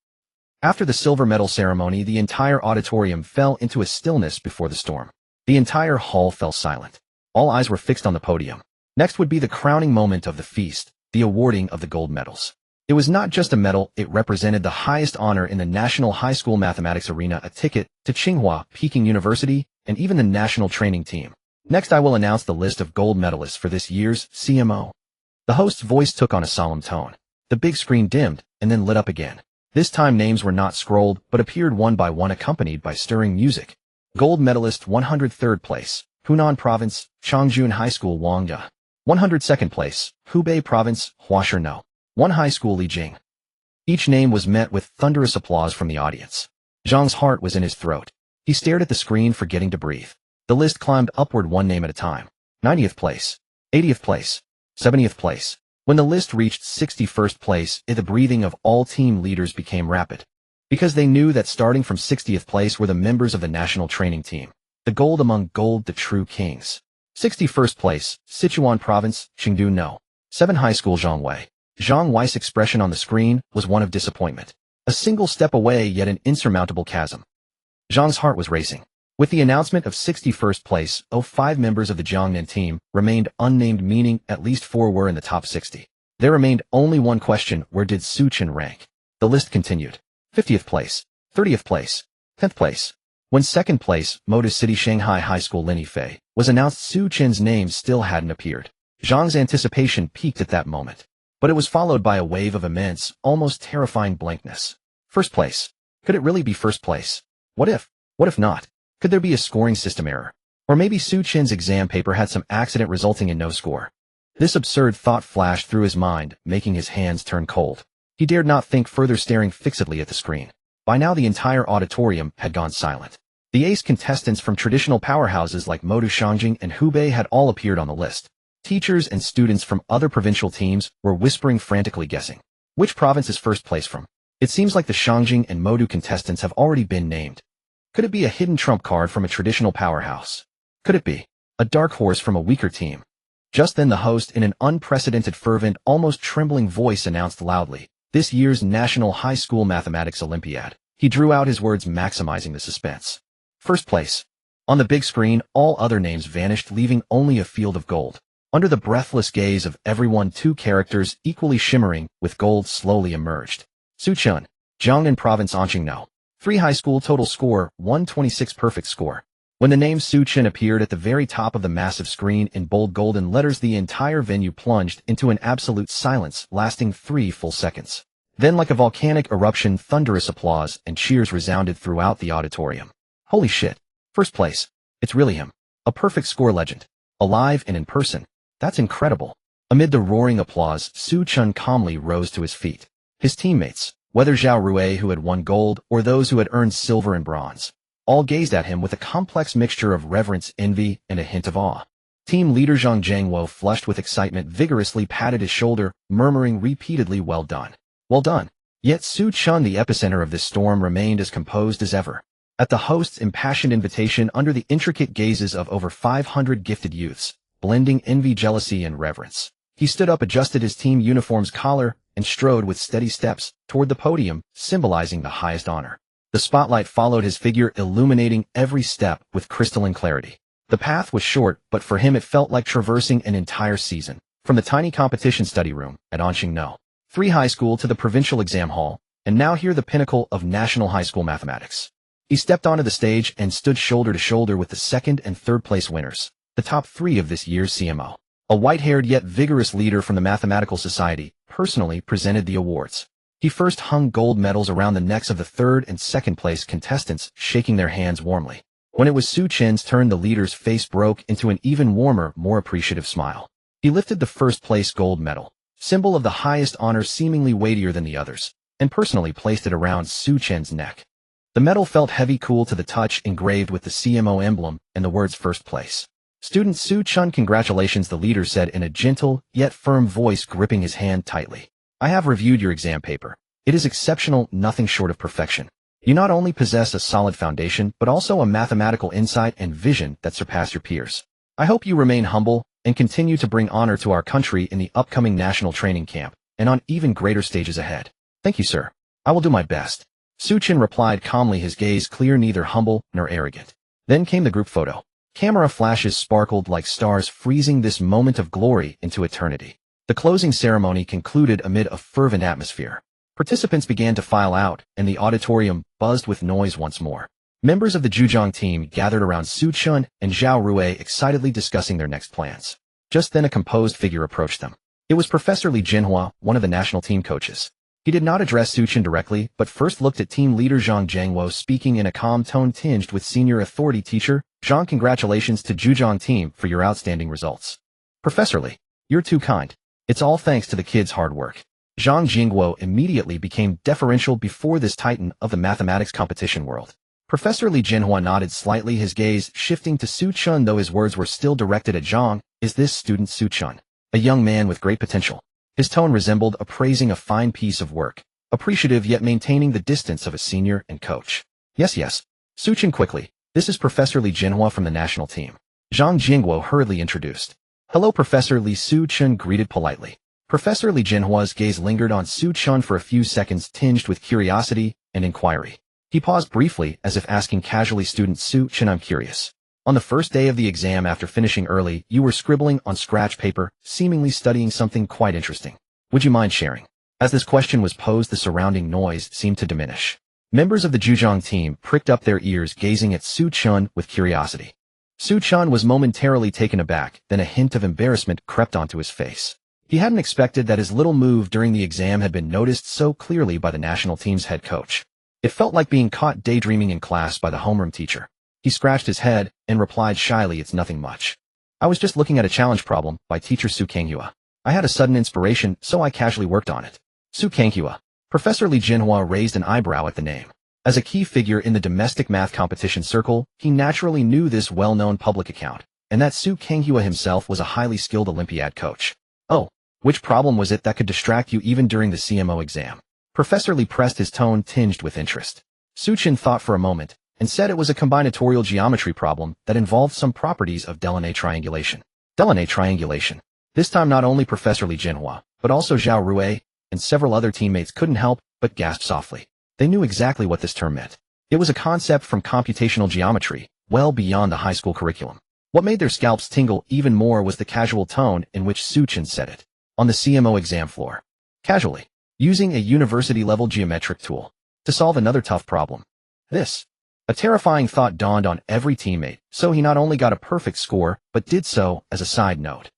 After the silver medal ceremony, the entire auditorium fell into a stillness before the storm. The entire hall fell silent. All eyes were fixed on the podium. Next would be the crowning moment of the feast, the awarding of the gold medals. It was not just a medal, it represented the highest honor in the national high school mathematics arena, a ticket to Tsinghua, Peking University, and even the national training team. Next, I will announce the list of gold medalists for this year's CMO. The host's voice took on a solemn tone. The big screen dimmed and then lit up again. This time names were not scrolled, but appeared one by one, accompanied by stirring music. Gold medalist 103rd place, Hunan Province, Chongjun High School, Wangda. 102nd place, Hubei Province, Huashino. One High School, Lijing. Each name was met with thunderous applause from the audience. Zhang's heart was in his throat. He stared at the screen, forgetting to breathe. The list climbed upward one name at a time. 90th place, 80th place, 70th place. When the list reached 61st place, the breathing of all team leaders became rapid. Because they knew that starting from 60th place were the members of the national training team. The gold among gold, the true kings. 61st place, Sichuan Province, Chengdu No. 7 High School, Zhangwei. Zhang Wei's expression on the screen was one of disappointment. A single step away, yet an insurmountable chasm. Zhang's heart was racing. With the announcement of 61st place, 5 members of the Jiangnan team remained unnamed, meaning at least 4 were in the top 60. There remained only one question: where did Xu Chen rank? The list continued. 50th place, 30th place, 10th place. When second place, Moda City Shanghai High School Lin Yifei, was announced, Xu Chen's name still hadn't appeared. Zhang's anticipation peaked at that moment. But it was followed by a wave of immense, almost terrifying blankness. First place. Could it really be first place? What if? What if not? Could there be a scoring system error? Or maybe Xu Chen's exam paper had some accident resulting in no score. This absurd thought flashed through his mind, making his hands turn cold. He dared not think further, staring fixedly at the screen. By now the entire auditorium had gone silent. The ace contestants from traditional powerhouses like Modu Shangjing and Hubei had all appeared on the list. Teachers and students from other provincial teams were whispering, frantically guessing. Which province is first place from? It seems like the Shangjing and Modu contestants have already been named. Could it be a hidden trump card from a traditional powerhouse? Could it be a dark horse from a weaker team? Just then the host, in an unprecedented, fervent, almost trembling voice, announced loudly, this year's National High School Mathematics Olympiad. He drew out his words, maximizing the suspense. First place. On the big screen, all other names vanished, leaving only a field of gold. Under the breathless gaze of everyone, 2 characters equally shimmering with gold slowly emerged. Xu Chen, Jiangnan Province, Anqingno. 3 High School, total score 126, perfect score. When the name Xu Chen appeared at the very top of the massive screen in bold golden letters, the entire venue plunged into an absolute silence, lasting 3 full seconds. Then, like a volcanic eruption, thunderous applause and cheers resounded throughout the auditorium. Holy shit. First place. It's really him. A perfect score legend. Alive and in person. That's incredible. Amid the roaring applause, Xu Chen calmly rose to his feet. His teammates, whether Zhao Rui, who had won gold, or those who had earned silver and bronze, all gazed at him with a complex mixture of reverence, envy, and a hint of awe. Team leader Zhang Jiangwo, flushed with excitement, vigorously patted his shoulder, murmuring repeatedly, well done. Well done. Yet Xu Chen, the epicenter of this storm, remained as composed as ever. At the host's impassioned invitation, under the intricate gazes of over 500 gifted youths, blending envy, jealousy, and reverence, he stood up, adjusted his team uniform's collar, and strode with steady steps toward the podium, symbolizing the highest honor. The spotlight followed his figure, illuminating every step with crystalline clarity. The path was short, but for him it felt like traversing an entire season. From the tiny competition study room at Anqingno 3 High School to the provincial exam hall, and now here the pinnacle of national high school mathematics. He stepped onto the stage and stood shoulder to shoulder with the 2nd and 3rd place winners, the top 3 of this year's CMO. A white-haired yet vigorous leader from the Mathematical Society personally presented the awards. He first hung gold medals around the necks of the 3rd and 2nd place contestants, shaking their hands warmly. When it was Xu Chen's turn, the leader's face broke into an even warmer, more appreciative smile. He lifted the 1st place gold medal, symbol of the highest honor, seemingly weightier than the others, and personally placed it around Xu Chen's neck. The medal felt heavy, cool to the touch, engraved with the CMO emblem and the words first place. Student Xu Chen, congratulations, the leader said in a gentle yet firm voice, gripping his hand tightly. I have reviewed your exam paper. It is exceptional, nothing short of perfection. You not only possess a solid foundation, but also a mathematical insight and vision that surpass your peers. I hope you remain humble and continue to bring honor to our country in the upcoming national training camp and on even greater stages ahead. Thank you, sir. I will do my best. Xu Chen replied calmly, his gaze clear, neither humble nor arrogant. Then came the group photo. Camera flashes sparkled like stars, freezing this moment of glory into eternity. The closing ceremony concluded amid a fervent atmosphere. Participants began to file out, and the auditorium buzzed with noise once more. Members of the Zhejiang team gathered around Xu Chen and Zhao Rui, excitedly discussing their next plans. Just then a composed figure approached them. It was Professor Li Jinhua, one of the national team coaches. He did not address Xu Chen directly, but first looked at team leader Zhang Zhangwo, speaking in a calm tone tinged with senior authority. Teacher, Zhang, congratulations to Zhejiang team for your outstanding results. Professor Li, you're too kind. It's all thanks to the kids' hard work. Zhang Jingguo immediately became deferential before this titan of the mathematics competition world. Professor Li Jinhua nodded slightly, his gaze shifting to Xu Chen, though his words were still directed at Zhang. Is this student Xu Chen? A young man with great potential. His tone resembled appraising a fine piece of work, appreciative yet maintaining the distance of a senior and coach. Yes. Xu Chen quickly. This is Professor Li Jinhua from the national team. Zhang Jingguo hurriedly introduced. Hello, Professor Li. Xu Chen greeted politely. Professor Li Jinhua's gaze lingered on Xu Chen for a few seconds, tinged with curiosity and inquiry. He paused briefly, as if asking casually, Student Xu Chen, I'm curious. On the first day of the exam, after finishing early, you were scribbling on scratch paper, seemingly studying something quite interesting. Would you mind sharing? As this question was posed, the surrounding noise seemed to diminish. Members of the Zhejiang team pricked up their ears, gazing at Xu Chen with curiosity. Xu Chen was momentarily taken aback, then a hint of embarrassment crept onto his face. He hadn't expected that his little move during the exam had been noticed so clearly by the national team's head coach. It felt like being caught daydreaming in class by the homeroom teacher. He scratched his head and replied shyly, it's nothing much. I was just looking at a challenge problem by teacher Su Kanghua. I had a sudden inspiration, so I casually worked on it. Su Kanghua. Professor Li Jinhua raised an eyebrow at the name. As a key figure in the domestic math competition circle, he naturally knew this well-known public account, and that Su Kanghua himself was a highly skilled Olympiad coach. Oh, which problem was it that could distract you even during the CMO exam? Professor Li pressed, his tone tinged with interest. Xu Chen thought for a moment, and said it was a combinatorial geometry problem that involved some properties of Delaunay triangulation. Delaunay triangulation. This time not only Professor Li Jinhua, but also Zhao Rui, and several other teammates couldn't help but gasp softly. They knew exactly what this term meant. It was a concept from computational geometry, well beyond the high school curriculum. What made their scalps tingle even more was the casual tone in which Xu Chen said it. On the CMO exam floor. Casually. Using a university-level geometric tool. To solve another tough problem. A terrifying thought dawned on every teammate, so he not only got a perfect score, but did so as a side note.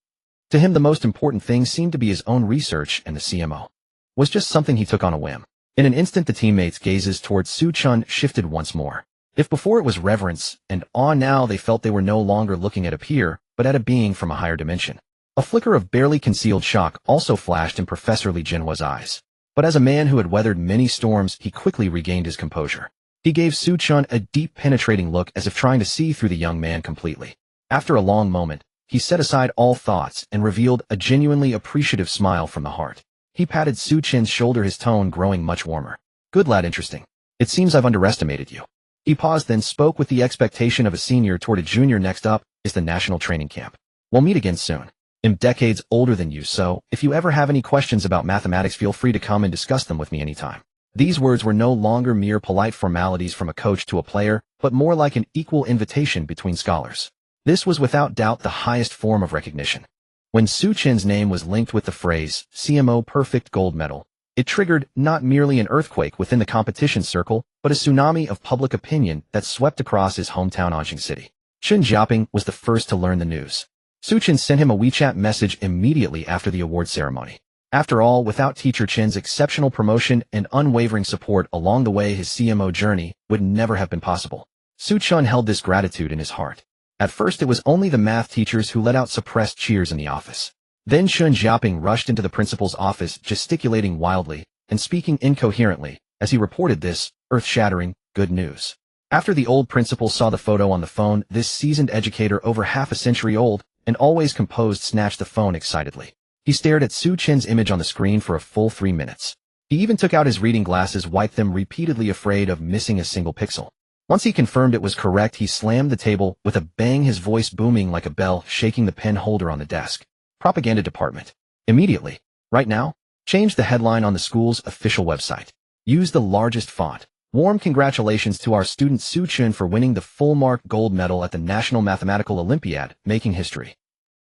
To him, the most important thing seemed to be his own research, and the CMO was just something he took on a whim. In an instant, the teammates' gazes towards Xu Chen shifted once more. If before it was reverence and awe, now they felt they were no longer looking at a peer, but at a being from a higher dimension. A flicker of barely concealed shock also flashed in Professor Li Jinhua's eyes. But as a man who had weathered many storms, he quickly regained his composure. He gave Xu Chen a deep, penetrating look, as if trying to see through the young man completely. After a long moment, he set aside all thoughts and revealed a genuinely appreciative smile from the heart. He patted Xu Chen's shoulder, his tone growing much warmer. Good lad, interesting. It seems I've underestimated you. He paused, then spoke with the expectation of a senior toward a junior. Next up is the national training camp. We'll meet again soon. I'm decades older than you, so if you ever have any questions about mathematics, feel free to come and discuss them with me anytime. These words were no longer mere polite formalities from a coach to a player, but more like an equal invitation between scholars. This was without doubt the highest form of recognition. When Xu Chen's name was linked with the phrase, CMO Perfect Gold Medal, it triggered not merely an earthquake within the competition circle, but a tsunami of public opinion that swept across his hometown Anqing City. Chen Jiaping was the first to learn the news. Xu Chen sent him a WeChat message immediately after the award ceremony. After all, without Teacher Chen's exceptional promotion and unwavering support along the way, his CMO journey would never have been possible. Xu Chen held this gratitude in his heart. At first, it was only the math teachers who let out suppressed cheers in the office. Then Chen Jiaping rushed into the principal's office, gesticulating wildly and speaking incoherently as he reported this earth-shattering good news. After the old principal saw the photo on the phone, this seasoned educator, over half a century old and always composed, snatched the phone excitedly. He stared at Xu Chen's image on the screen for a full 3 minutes. He even took out his reading glasses, wiped them repeatedly, afraid of missing a single pixel. Once he confirmed it was correct, he slammed the table with a bang, his voice booming like a bell, shaking the pen holder on the desk. Propaganda department. Immediately. Right now? Change the headline on the school's official website. Use the largest font. Warm congratulations to our student Xu Chen for winning the full-mark gold medal at the National Mathematical Olympiad, making history.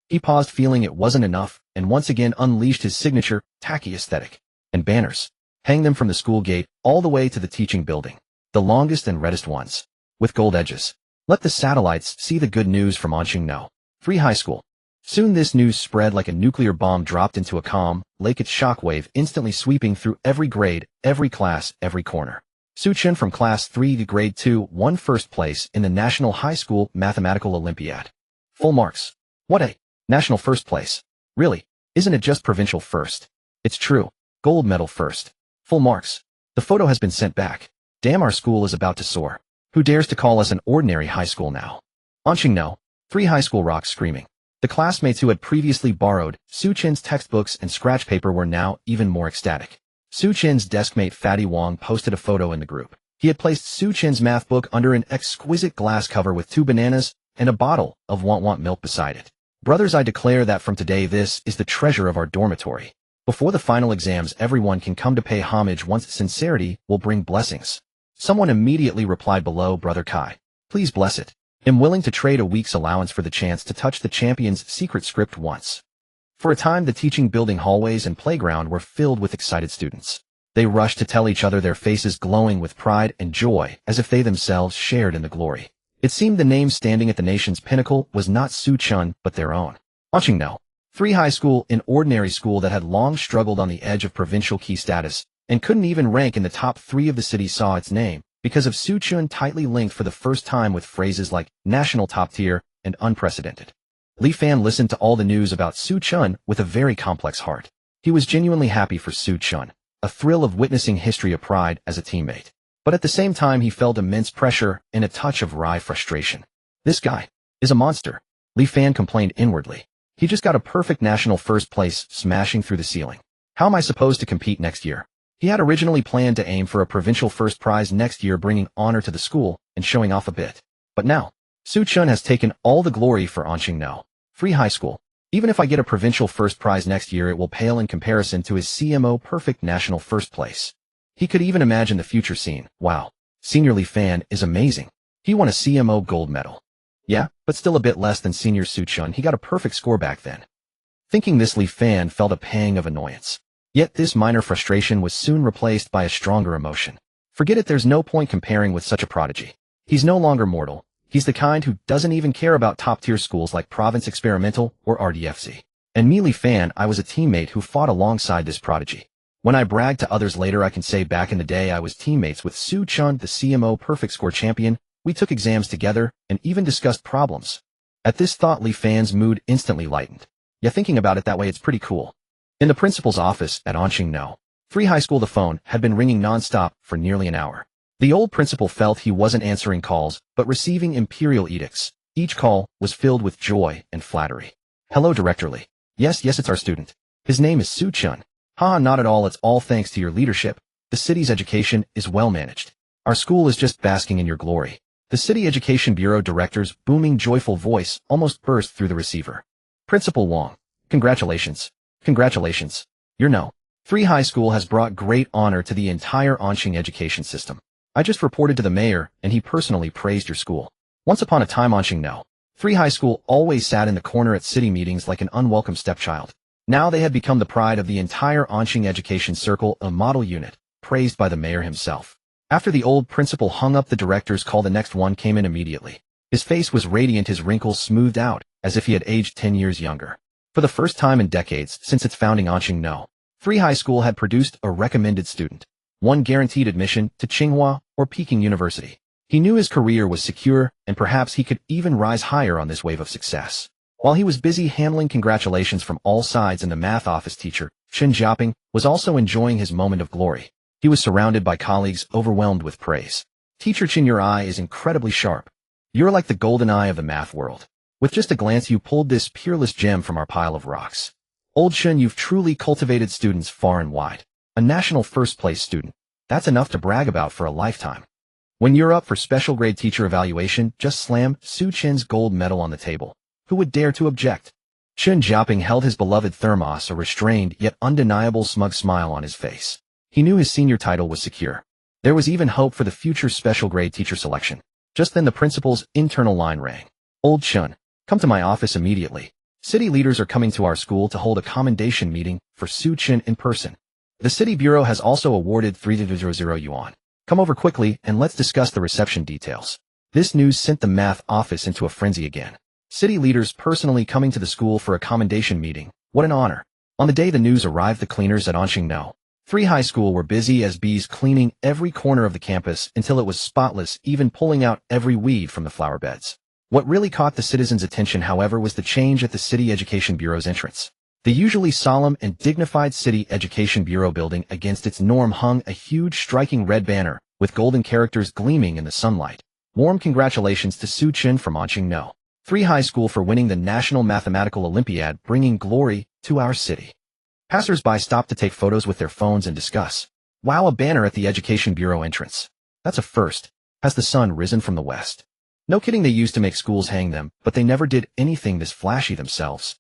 He paused, feeling it wasn't enough, and once again unleashed his signature, tacky aesthetic. And banners. Hang them from the school gate all the way to the teaching building. The longest and reddest ones. With gold edges. Let the satellites see the good news from Anqing. Free High School. Soon this news spread like a nuclear bomb dropped into a calm lake, its shockwave instantly sweeping through every grade, every class, every corner. Xu Chen from Class 3 to Grade 2 won first place in the National High School Mathematical Olympiad. Full marks. What a national first place. Really, isn't it just provincial first? It's true. Gold medal first. Full marks. The photo has been sent back. Damn, our school is about to soar. Who dares to call us an ordinary high school now? Anqing. Free High School rocks, screaming. The classmates who had previously borrowed Xu Chen's textbooks and scratch paper were now even more ecstatic. Xu Chen's deskmate Fatty Wong posted a photo in the group. He had placed Xu Chen's math book under an exquisite glass cover with 2 bananas and a bottle of want milk beside it. Brothers, I declare that from today this is the treasure of our dormitory. Before the final exams, everyone can come to pay homage once sincerity will bring blessings. Someone immediately replied below, Brother Kai. Please bless it. Am willing to trade a week's allowance for the chance to touch the champion's secret script once. For a time, the teaching building hallways and playground were filled with excited students. They rushed to tell each other, their faces glowing with pride and joy, as if they themselves shared in the glory. It seemed the name standing at the nation's pinnacle was not Xu Chen, but their own. Anqing. Free High School, an ordinary school that had long struggled on the edge of provincial key status, and couldn't even rank in the top 3 of the city, saw its name, because of Xu Chen, tightly linked for the first time with phrases like national top tier and unprecedented. Li Fan listened to all the news about Xu Chen with a very complex heart. He was genuinely happy for Xu Chen, a thrill of witnessing history, a pride as a teammate. But at the same time he felt immense pressure and a touch of wry frustration. This guy is a monster, Li Fan complained inwardly. He just got a perfect national first place, smashing through the ceiling. How am I supposed to compete next year? He had originally planned to aim for a provincial first prize next year, bringing honor to the school and showing off a bit. But now, Xu Chen has taken all the glory for Anqing. Free High School. Even if I get a provincial first prize next year, it will pale in comparison to his CMO perfect national first place. He could even imagine the future scene. Wow. Senior Li Fan is amazing. He won a CMO gold medal. Yeah, but still a bit less than Senior Xu Chen. He got a perfect score back then. Thinking this, Li Fan felt a pang of annoyance. Yet this minor frustration was soon replaced by a stronger emotion. Forget it, there's no point comparing with such a prodigy. He's no longer mortal. He's the kind who doesn't even care about top-tier schools like Province Experimental or RDFC. And me, Li Fan, I was a teammate who fought alongside this prodigy. When I brag to others later, I can say back in the day I was teammates with Xu Chen, the CMO perfect score champion. We took exams together and even discussed problems. At this thought, Li Fan's mood instantly lightened. Yeah, thinking about it that way, it's pretty cool. In the principal's office at Anqing. Free High School, the phone had been ringing non-stop for nearly an hour. The old principal felt he wasn't answering calls, but receiving imperial edicts. Each call was filled with joy and flattery. Hello, Director Li. Yes, it's our student. His name is Xu Chen. Haha, not at all, it's all thanks to your leadership. The city's education is well managed. Our school is just basking in your glory. The City Education Bureau Director's booming, joyful voice almost burst through the receiver. Principal Wong. Congratulations. Congratulations. Free High School has brought great honor to the entire Anqing education system. I just reported to the mayor, and he personally praised your school. Once upon a time, Anqing. Free High School always sat in the corner at city meetings like an unwelcome stepchild. Now they had become the pride of the entire Anqing education circle, a model unit, praised by the mayor himself. After the old principal hung up the director's call, the next one came in immediately. His face was radiant, his wrinkles smoothed out, as if he had aged 10 years younger. For the first time in decades since its founding, Anqing Free High School had produced a recommended student, one guaranteed admission to Tsinghua or Peking University. He knew his career was secure, and perhaps he could even rise higher on this wave of success. While he was busy handling congratulations from all sides, and the math office teacher, Chen Jiaping, was also enjoying his moment of glory. He was surrounded by colleagues overwhelmed with praise. Teacher Chen, your eye is incredibly sharp. You're like the golden eye of the math world. With just a glance, you pulled this peerless gem from our pile of rocks. Old Chen, you've truly cultivated students far and wide. A national first-place student. That's enough to brag about for a lifetime. When you're up for special grade teacher evaluation, just slam Xu Chen's gold medal on the table. Who would dare to object? Chen Jiaping held his beloved thermos, a restrained yet undeniable smug smile on his face. He knew his senior title was secure. There was even hope for the future special grade teacher selection. Just then the principal's internal line rang. "Old Chen, come to my office immediately. City leaders are coming to our school to hold a commendation meeting for Xu Chen in person. The city bureau has also awarded 300 yuan. Come over quickly and let's discuss the reception details." This news sent the math office into a frenzy again. City leaders personally coming to the school for a commendation meeting. What an honor. On the day the news arrived, the cleaners at Anqing 3 High School were busy as bees, cleaning every corner of the campus until it was spotless, even pulling out every weed from the flower beds. What really caught the citizens' attention, however, was the change at the City Education Bureau's entrance. The usually solemn and dignified City Education Bureau building against its norm hung a huge striking red banner with golden characters gleaming in the sunlight. "Warm congratulations to Xu Chen from Anqing 3 High School for winning the National Mathematical Olympiad, bringing glory to our city." Passers-by stopped to take photos with their phones and discuss. "Wow, a banner at the Education Bureau entrance. That's a first. Has the sun risen from the west?" No kidding, they used to make schools hang them, but they never did anything this flashy themselves.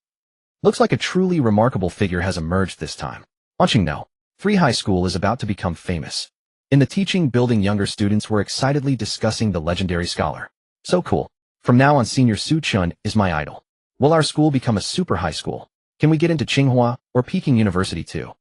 Looks like a truly remarkable figure has emerged this time. Anqing 3 High School is about to become famous. In the teaching building, younger students were excitedly discussing the legendary scholar. "So cool. From now on, Senior Xu Chen is my idol. Will our school become a super high school? Can we get into Tsinghua or Peking University too?"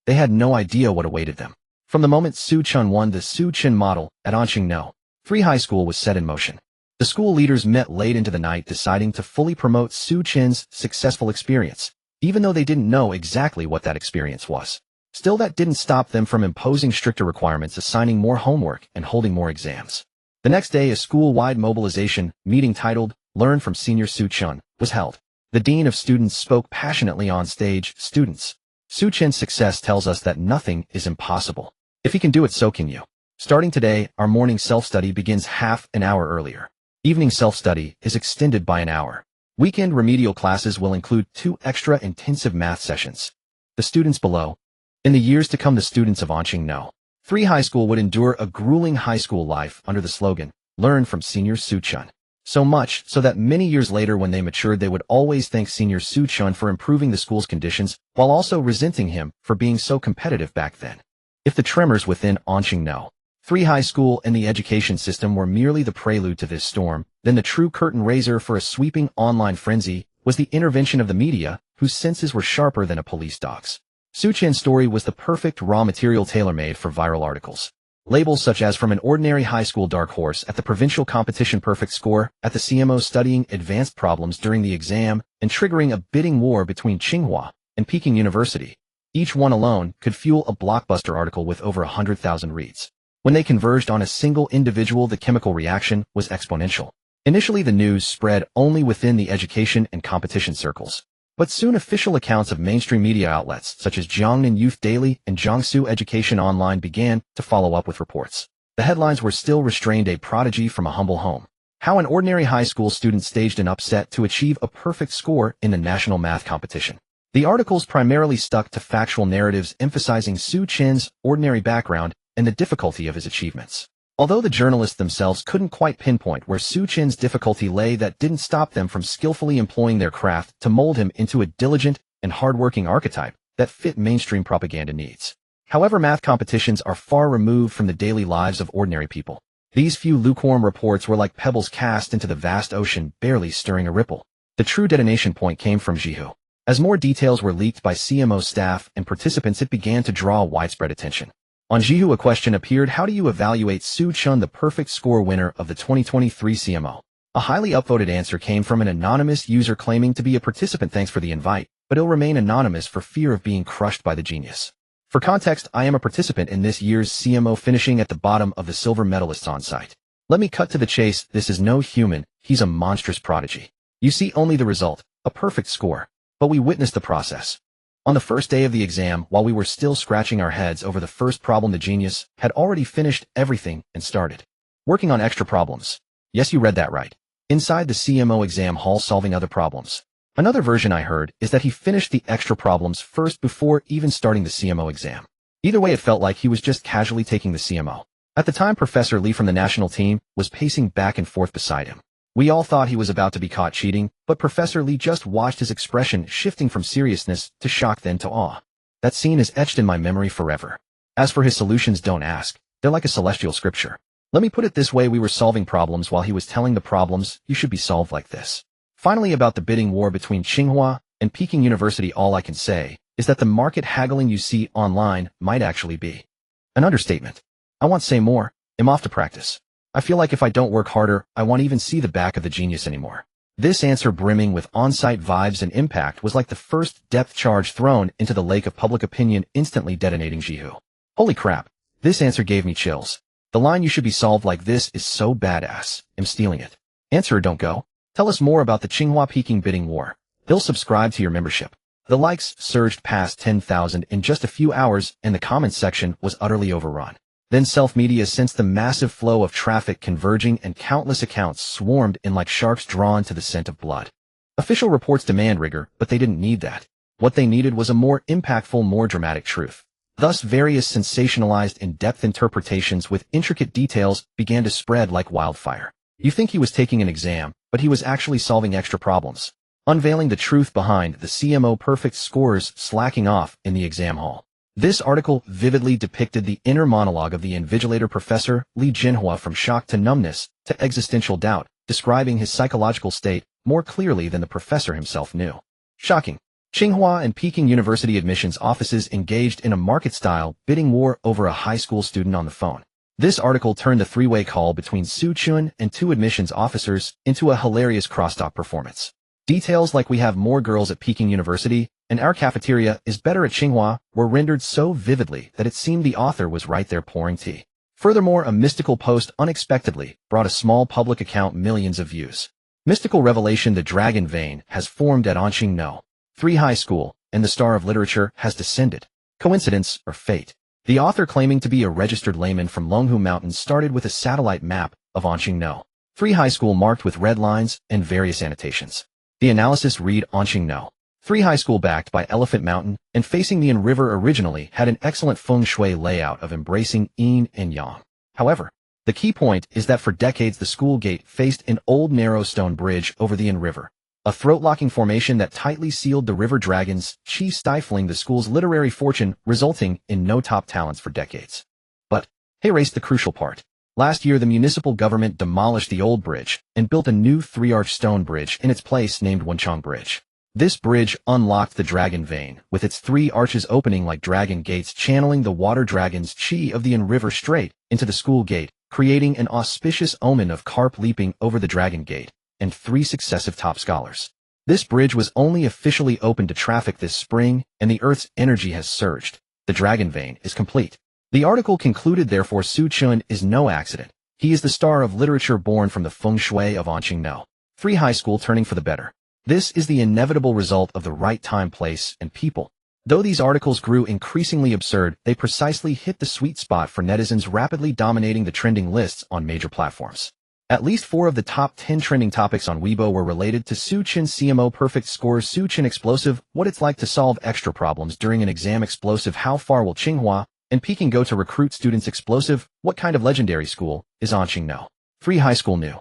They had no idea what awaited them. From the moment Xu Chen won the Xu Chen model at Anqing 3 High School was set in motion. The school leaders met late into the night, deciding to fully promote Xu Chen's successful experience, even though they didn't know exactly what that experience was. Still, that didn't stop them from imposing stricter requirements, assigning more homework and holding more exams. The next day, a school-wide mobilization meeting titled "Learn from Senior Xu Chen" was held. The dean of students spoke passionately on stage. "Students, Xu Chen's success tells us that nothing is impossible. If he can do it, so can you. Starting today, our morning self-study begins half an hour earlier. Evening self-study is extended by an hour. Weekend remedial classes will include 2 extra intensive math sessions." The students below. In the years to come, the students of Anqing 3 High School would endure a grueling high school life under the slogan, "Learn from Senior Xu Chen." So much so that many years later, when they matured, they would always thank Senior Xu Chen for improving the school's conditions, while also resenting him for being so competitive back then. If the tremors within Anqing 3 High School and the education system were merely the prelude to this storm, then the true curtain raiser for a sweeping online frenzy was the intervention of the media, whose senses were sharper than a police dog's. Xu Chen's story was the perfect raw material, tailor-made for viral articles. Labels such as "From an Ordinary High School Dark Horse at the Provincial Competition, Perfect Score at the CMO, Studying Advanced Problems During the Exam," and triggering a bidding war between Tsinghua and Peking University. Each one alone could fuel a blockbuster article with over 100,000 reads. When they converged on a single individual, the chemical reaction was exponential. Initially, the news spread only within the education and competition circles. But soon official accounts of mainstream media outlets such as Jiangnan Youth Daily and Jiangsu Education Online began to follow up with reports. The headlines were still restrained: "A prodigy from a humble home. How an ordinary high school student staged an upset to achieve a perfect score in the national math competition." The articles primarily stuck to factual narratives, emphasizing Xu Chen's ordinary background and the difficulty of his achievements. Although the journalists themselves couldn't quite pinpoint where Xu Chen's difficulty lay, that didn't stop them from skillfully employing their craft to mold him into a diligent and hardworking archetype that fit mainstream propaganda needs. However, math competitions are far removed from the daily lives of ordinary people. These few lukewarm reports were like pebbles cast into the vast ocean, barely stirring a ripple. The true detonation point came from Jihu. As more details were leaked by CMO staff and participants, it began to draw widespread attention. On Jihu, a question appeared: "How do you evaluate Xu Chen, the perfect score winner of the 2023 CMO?" A highly upvoted answer came from an anonymous user claiming to be a participant. "Thanks for the invite, but he'll remain anonymous for fear of being crushed by the genius. For context, I am a participant in this year's CMO, finishing at the bottom of the silver medalists on site. Let me cut to the chase. This is no human. He's a monstrous prodigy. You see only the result, a perfect score. But we witnessed the process. On the first day of the exam, while we were still scratching our heads over the first problem, the genius had already finished everything and started working on extra problems. Yes, you read that right. Inside the CMO exam hall, solving other problems. Another version I heard is that he finished the extra problems first before even starting the CMO exam. Either way, it felt like he was just casually taking the CMO. At the time, Professor Lee from the national team was pacing back and forth beside him. We all thought he was about to be caught cheating, but Professor Lee just watched his expression shifting from seriousness to shock then to awe. That scene is etched in my memory forever. As for his solutions, don't ask. They're like a celestial scripture. Let me put it this way, we were solving problems while he was telling the problems you should be solved like this. Finally, about the bidding war between Tsinghua and Peking University, all I can say is that the market haggling you see online might actually be an understatement. I won't say more. I'm off to practice. I feel like if I don't work harder, I won't even see the back of the genius anymore. This answer, brimming with on-site vibes and impact, was like the first depth charge thrown into the lake of public opinion, instantly detonating Jihu. Holy crap, this answer gave me chills. The line "you should be solved like this" is so badass. I'm stealing it. Answer or don't go. Tell us more about the Tsinghua-Peking bidding war. They'll subscribe to your membership. The likes surged past 10,000 in just a few hours, and the comments section was utterly overrun. Then self-media sensed the massive flow of traffic converging, and countless accounts swarmed in like sharks drawn to the scent of blood. Official reports demand rigor, but they didn't need that. What they needed was a more impactful, more dramatic truth. Thus, various sensationalized, in-depth interpretations with intricate details began to spread like wildfire. You think he was taking an exam, but he was actually solving extra problems, unveiling the truth behind the CMO perfect scores slacking off in the exam hall. This article vividly depicted the inner monologue of the invigilator Professor Li Jinhua, from shock to numbness to existential doubt, describing his psychological state more clearly than the professor himself knew. Shocking. Tsinghua and Peking University admissions offices engaged in a market-style bidding war over a high school student on the phone. This article turned the three-way call between Xu Chen and two admissions officers into a hilarious crosstalk performance. Details like "we have more girls at Peking University" and "our cafeteria is better at Tsinghua" were rendered so vividly that it seemed the author was right there pouring tea. Furthermore, a mystical post unexpectedly brought a small public account millions of views. Mystical revelation: the dragon vein has formed at Anqing No. 3 High School, and the star of literature has descended. Coincidence or fate? The author, claiming to be a registered layman from Longhu Mountains, started with a satellite map of Anqing No. 3 High School marked with red lines and various annotations. The analysis read: Anqing No. 3 High School, backed by Elephant Mountain and facing the Yin River, originally had an excellent feng shui layout of embracing yin and yang. However, the key point is that for decades the school gate faced an old narrow stone bridge over the Yin River, a throat-locking formation that tightly sealed the river dragon's chi, stifling the school's literary fortune, resulting in no top talents for decades. But, hey, race the crucial part. Last year, the municipal government demolished the old bridge and built a new 3-arch stone bridge in its place named Wenchang Bridge. This bridge unlocked the dragon vein, with its 3 arches opening like dragon gates, channeling the water dragon's chi of the Yin River straight into the school gate, creating an auspicious omen of carp leaping over the dragon gate and 3 successive top scholars. This bridge was only officially opened to traffic this spring, and the Earth's energy has surged. The dragon vein is complete. The article concluded, therefore, Xu Chen is no accident. He is the star of literature, born from the feng shui of Anqing No. 3 High School, turning for the better. This is the inevitable result of the right time, place, and people. Though these articles grew increasingly absurd, they precisely hit the sweet spot for netizens, rapidly dominating the trending lists on major platforms. At least 4 of the top 10 trending topics on Weibo were related to Xu Chen's CMO perfect scores. Xu Chen explosive: what it's like to solve extra problems during an exam. Explosive: how far will Tsinghua and Peking go to recruit students. Explosive: what kind of legendary school is Anqing No. 3 High School new?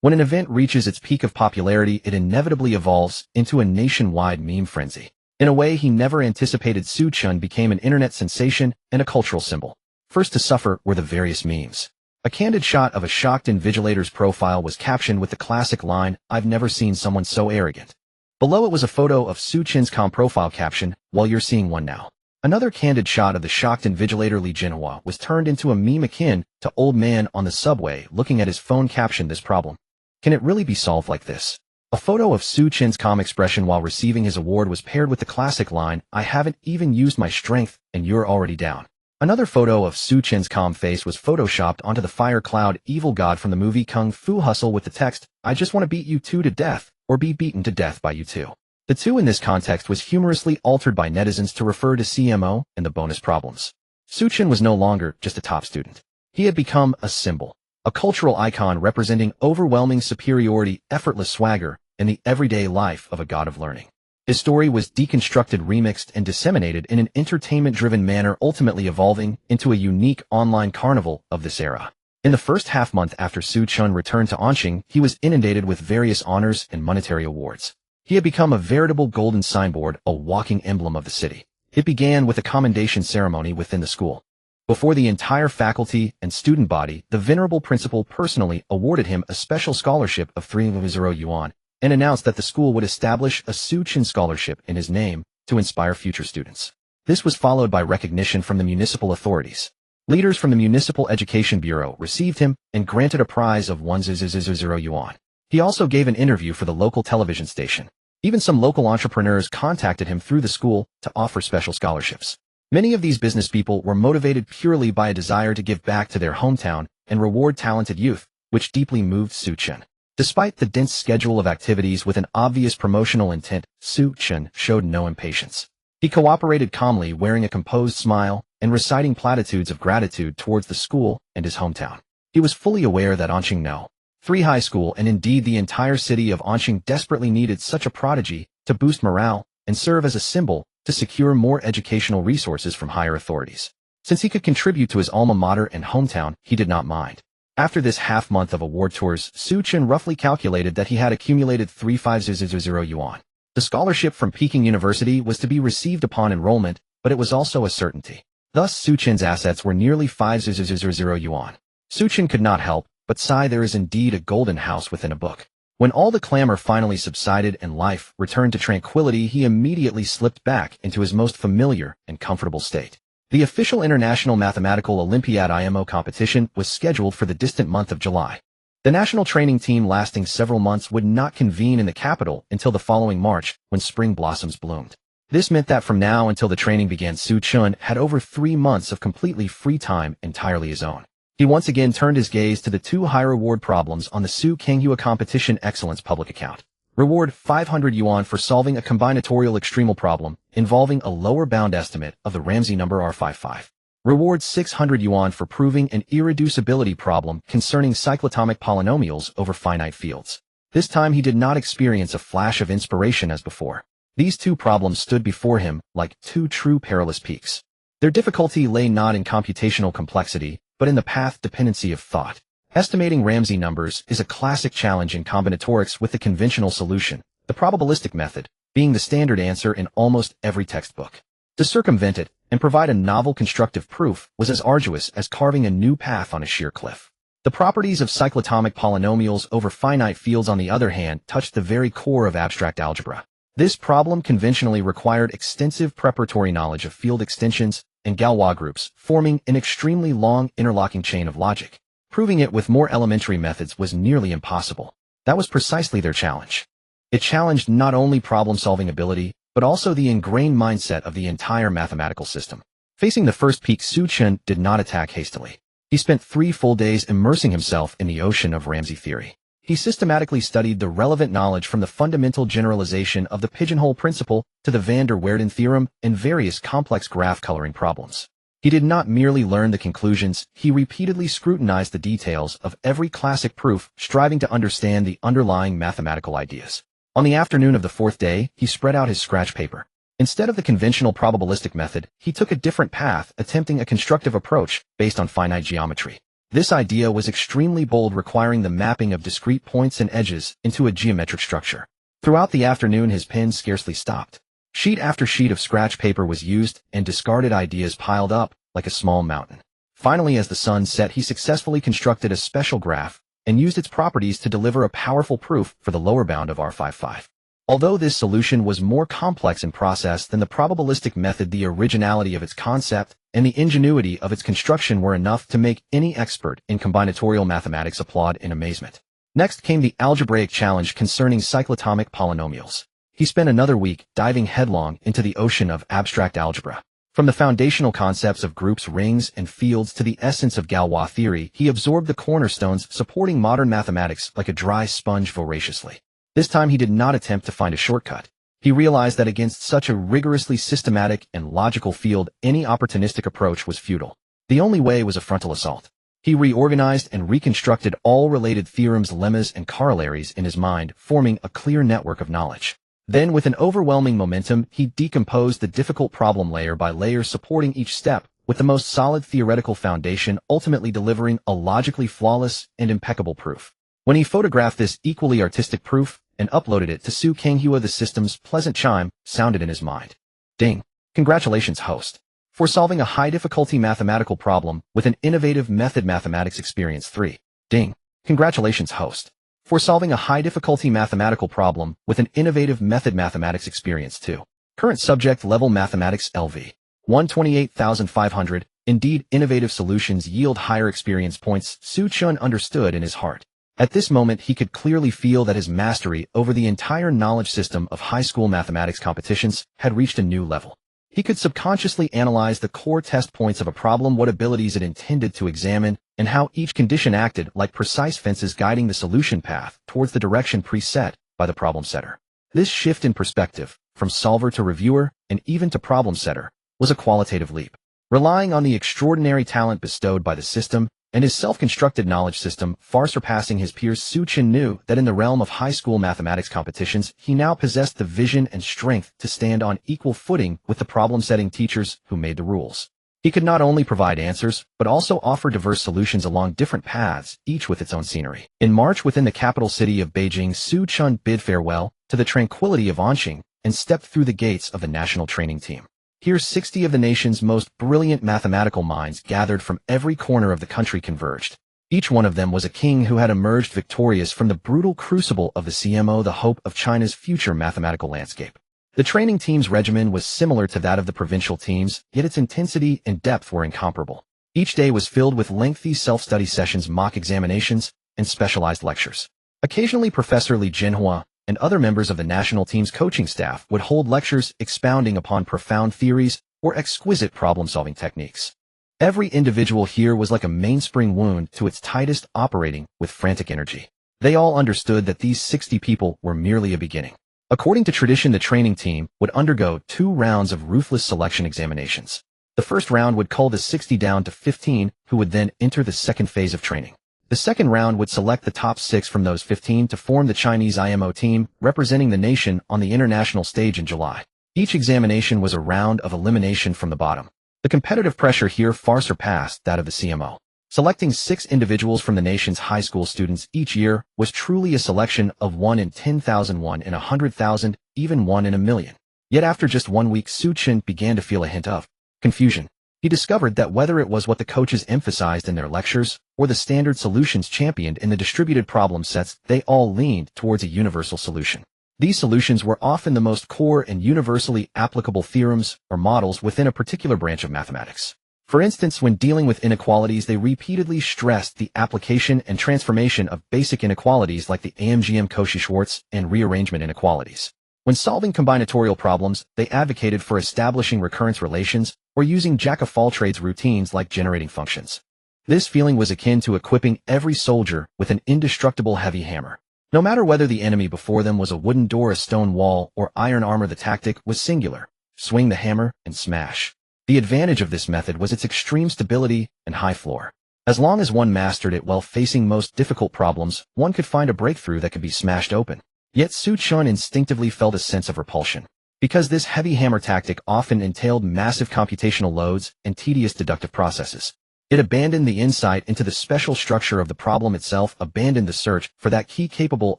When an event reaches its peak of popularity, it inevitably evolves into a nationwide meme frenzy. In a way he never anticipated, Xu Chen became an internet sensation and a cultural symbol. First to suffer were the various memes. A candid shot of a shocked invigilator's profile was captioned with the classic line, "I've never seen someone so arrogant." Below it was a photo of Xu Chen's profile caption, "Well, you're seeing one now." Another candid shot of the shocked invigilator Li Jinhua was turned into a meme akin to "old man on the subway looking at his phone," captioned, "This problem, can it really be solved like this?" A photo of Xu Chen's calm expression while receiving his award was paired with the classic line, "I haven't even used my strength and you're already down." Another photo of Xu Chen's calm face was photoshopped onto the fire cloud evil god from the movie Kung Fu Hustle with the text, "I just want to beat you two to death, or be beaten to death by you two." The two in this context was humorously altered by netizens to refer to CMO and the bonus problems. Xu Chen was no longer just a top student. He had become a symbol, a cultural icon representing overwhelming superiority, effortless swagger, and the everyday life of a god of learning. His story was deconstructed, remixed, and disseminated in an entertainment-driven manner, ultimately evolving into a unique online carnival of this era. In the first half-month after Xu Chen returned to Anqing, he was inundated with various honors and monetary awards. He had become a veritable golden signboard, a walking emblem of the city. It began with a commendation ceremony within the school. Before the entire faculty and student body, the venerable principal personally awarded him a special scholarship of 300 yuan and announced that the school would establish a Xu Chen scholarship in his name to inspire future students. This was followed by recognition from the municipal authorities. Leaders from the Municipal Education Bureau received him and granted a prize of 100 yuan. He also gave an interview for the local television station. Even some local entrepreneurs contacted him through the school to offer special scholarships. Many of these business people were motivated purely by a desire to give back to their hometown and reward talented youth, which deeply moved Xu Chen. Despite the dense schedule of activities with an obvious promotional intent, Xu Chen showed no impatience. He cooperated calmly, wearing a composed smile and reciting platitudes of gratitude towards the school and his hometown. He was fully aware that Anqing No. 3 High School and indeed the entire city of Anqing desperately needed such a prodigy to boost morale and serve as a symbol to secure more educational resources from higher authorities. Since he could contribute to his alma mater and hometown, he did not mind. After this half-month of award tours, Xu Chen roughly calculated that he had accumulated 3,500 yuan. The scholarship from Peking University was to be received upon enrollment, but it was also a certainty. Thus, Xu Chen's assets were nearly 5,000 yuan. Xu Chen could not help but sigh. There is indeed a golden house within a book. When all the clamor finally subsided and life returned to tranquility, he immediately slipped back into his most familiar and comfortable state. The official International Mathematical Olympiad IMO competition was scheduled for the distant month of July. The national training team, lasting several months, would not convene in the capital until the following March, when spring blossoms bloomed. This meant that from now until the training began, Xu Chen had over 3 months of completely free time entirely his own. He once again turned his gaze to the 2 high reward problems on the Su Kenghua Competition Excellence public account. Reward 500 yuan for solving a combinatorial extremal problem involving a lower bound estimate of the Ramsey number R55. Reward 600 yuan for proving an irreducibility problem concerning cyclotomic polynomials over finite fields. This time he did not experience a flash of inspiration as before. These 2 problems stood before him like 2 true perilous peaks. Their difficulty lay not in computational complexity, but in the path dependency of thought. Estimating Ramsey numbers is a classic challenge in combinatorics, with the conventional solution, the probabilistic method, being the standard answer in almost every textbook. To circumvent it and provide a novel constructive proof was as arduous as carving a new path on a sheer cliff. The properties of cyclotomic polynomials over finite fields, on the other hand, touched the very core of abstract algebra. This problem conventionally required extensive preparatory knowledge of field extensions and Galois groups, forming an extremely long interlocking chain of logic. Proving it with more elementary methods was nearly impossible. That was precisely their challenge. It challenged not only problem-solving ability, but also the ingrained mindset of the entire mathematical system. Facing the first peak, Xu Chen did not attack hastily. He spent 3 full days immersing himself in the ocean of Ramsey theory. He systematically studied the relevant knowledge from the fundamental generalization of the pigeonhole principle to the van der Waerden theorem and various complex graph coloring problems. He did not merely learn the conclusions, he repeatedly scrutinized the details of every classic proof, striving to understand the underlying mathematical ideas. On the afternoon of the 4th day, he spread out his scratch paper. Instead of the conventional probabilistic method, he took a different path, attempting a constructive approach based on finite geometry. This idea was extremely bold, requiring the mapping of discrete points and edges into a geometric structure. Throughout the afternoon, his pen scarcely stopped. Sheet after sheet of scratch paper was used, and discarded ideas piled up like a small mountain. Finally, as the sun set, he successfully constructed a special graph and used its properties to deliver a powerful proof for the lower bound of R55. Although this solution was more complex in process than the probabilistic method, the originality of its concept and the ingenuity of its construction were enough to make any expert in combinatorial mathematics applaud in amazement. Next came the algebraic challenge concerning cyclotomic polynomials. He spent another week diving headlong into the ocean of abstract algebra. From the foundational concepts of groups, rings, and fields to the essence of Galois theory, he absorbed the cornerstones supporting modern mathematics like a dry sponge voraciously. This time he did not attempt to find a shortcut. He realized that against such a rigorously systematic and logical field, any opportunistic approach was futile. The only way was a frontal assault. He reorganized and reconstructed all related theorems, lemmas, and corollaries in his mind, forming a clear network of knowledge. Then, with an overwhelming momentum, he decomposed the difficult problem layer by layer, supporting each step with the most solid theoretical foundation ultimately delivering a logically flawless and impeccable proof. When he photographed this equally artistic proof and uploaded it to Xu Chen, the system's pleasant chime sounded in his mind. Ding! Congratulations, host, for solving a high-difficulty mathematical problem with an innovative method. Mathematics experience 3. Ding! Congratulations, host, for solving a high-difficulty mathematical problem with an innovative method. Mathematics experience 2. Current subject level mathematics LV. 128,500. Indeed, innovative solutions yield higher experience points, Xu Chen understood in his heart. At this moment, he could clearly feel that his mastery over the entire knowledge system of high school mathematics competitions had reached a new level. He could subconsciously analyze the core test points of a problem, what abilities it intended to examine, and how each condition acted like precise fences guiding the solution path towards the direction preset by the problem setter. This shift in perspective, from solver to reviewer, and even to problem setter, was a qualitative leap. Relying on the extraordinary talent bestowed by the system and his self-constructed knowledge system far surpassing his peers, Xu Chen knew that in the realm of high school mathematics competitions, he now possessed the vision and strength to stand on equal footing with the problem-setting teachers who made the rules. He could not only provide answers, but also offer diverse solutions along different paths, each with its own scenery. In March, within the capital city of Beijing, Xu Chen bid farewell to the tranquility of Anqing and stepped through the gates of the national training team. Here, 60 of the nation's most brilliant mathematical minds gathered from every corner of the country converged. Each one of them was a king who had emerged victorious from the brutal crucible of the CMO, the hope of China's future mathematical landscape. The training team's regimen was similar to that of the provincial teams, yet its intensity and depth were incomparable. Each day was filled with lengthy self-study sessions, mock examinations, and specialized lectures. Occasionally, Professor Li Jinhua and other members of the national team's coaching staff would hold lectures expounding upon profound theories or exquisite problem-solving techniques. Every individual here was like a mainspring wound to its tightest, operating with frantic energy. They all understood that these 60 people were merely a beginning. According to tradition, the training team would undergo 2 rounds of ruthless selection examinations. The first round would cull the 60 down to 15, who would then enter the second phase of training. The second round would select the top 6 from those 15 to form the Chinese IMO team, representing the nation on the international stage in July. Each examination was a round of elimination from the bottom. The competitive pressure here far surpassed that of the CMO. Selecting 6 individuals from the nation's high school students each year was truly a selection of 1 in 10,000, 1 in 100,000, even 1 in a million. Yet after just 1 week, Xu Chen began to feel a hint of confusion. He discovered that whether it was what the coaches emphasized in their lectures or the standard solutions championed in the distributed problem sets, they all leaned towards a universal solution. These solutions were often the most core and universally applicable theorems or models within a particular branch of mathematics. For instance, when dealing with inequalities, they repeatedly stressed the application and transformation of basic inequalities like the AMGM Cauchy-Schwarz and rearrangement inequalities. When solving combinatorial problems, they advocated for establishing recurrence relations or using jack-of-all-trades routines like generating functions. This feeling was akin to equipping every soldier with an indestructible heavy hammer. No matter whether the enemy before them was a wooden door, a stone wall, or iron armor, the tactic was singular: swing the hammer and smash. The advantage of this method was its extreme stability and high floor. As long as one mastered it while facing most difficult problems, one could find a breakthrough that could be smashed open. Yet Xu Chen instinctively felt a sense of repulsion. Because this heavy hammer tactic often entailed massive computational loads and tedious deductive processes. It abandoned the insight into the special structure of the problem itself, abandoned the search for that key capable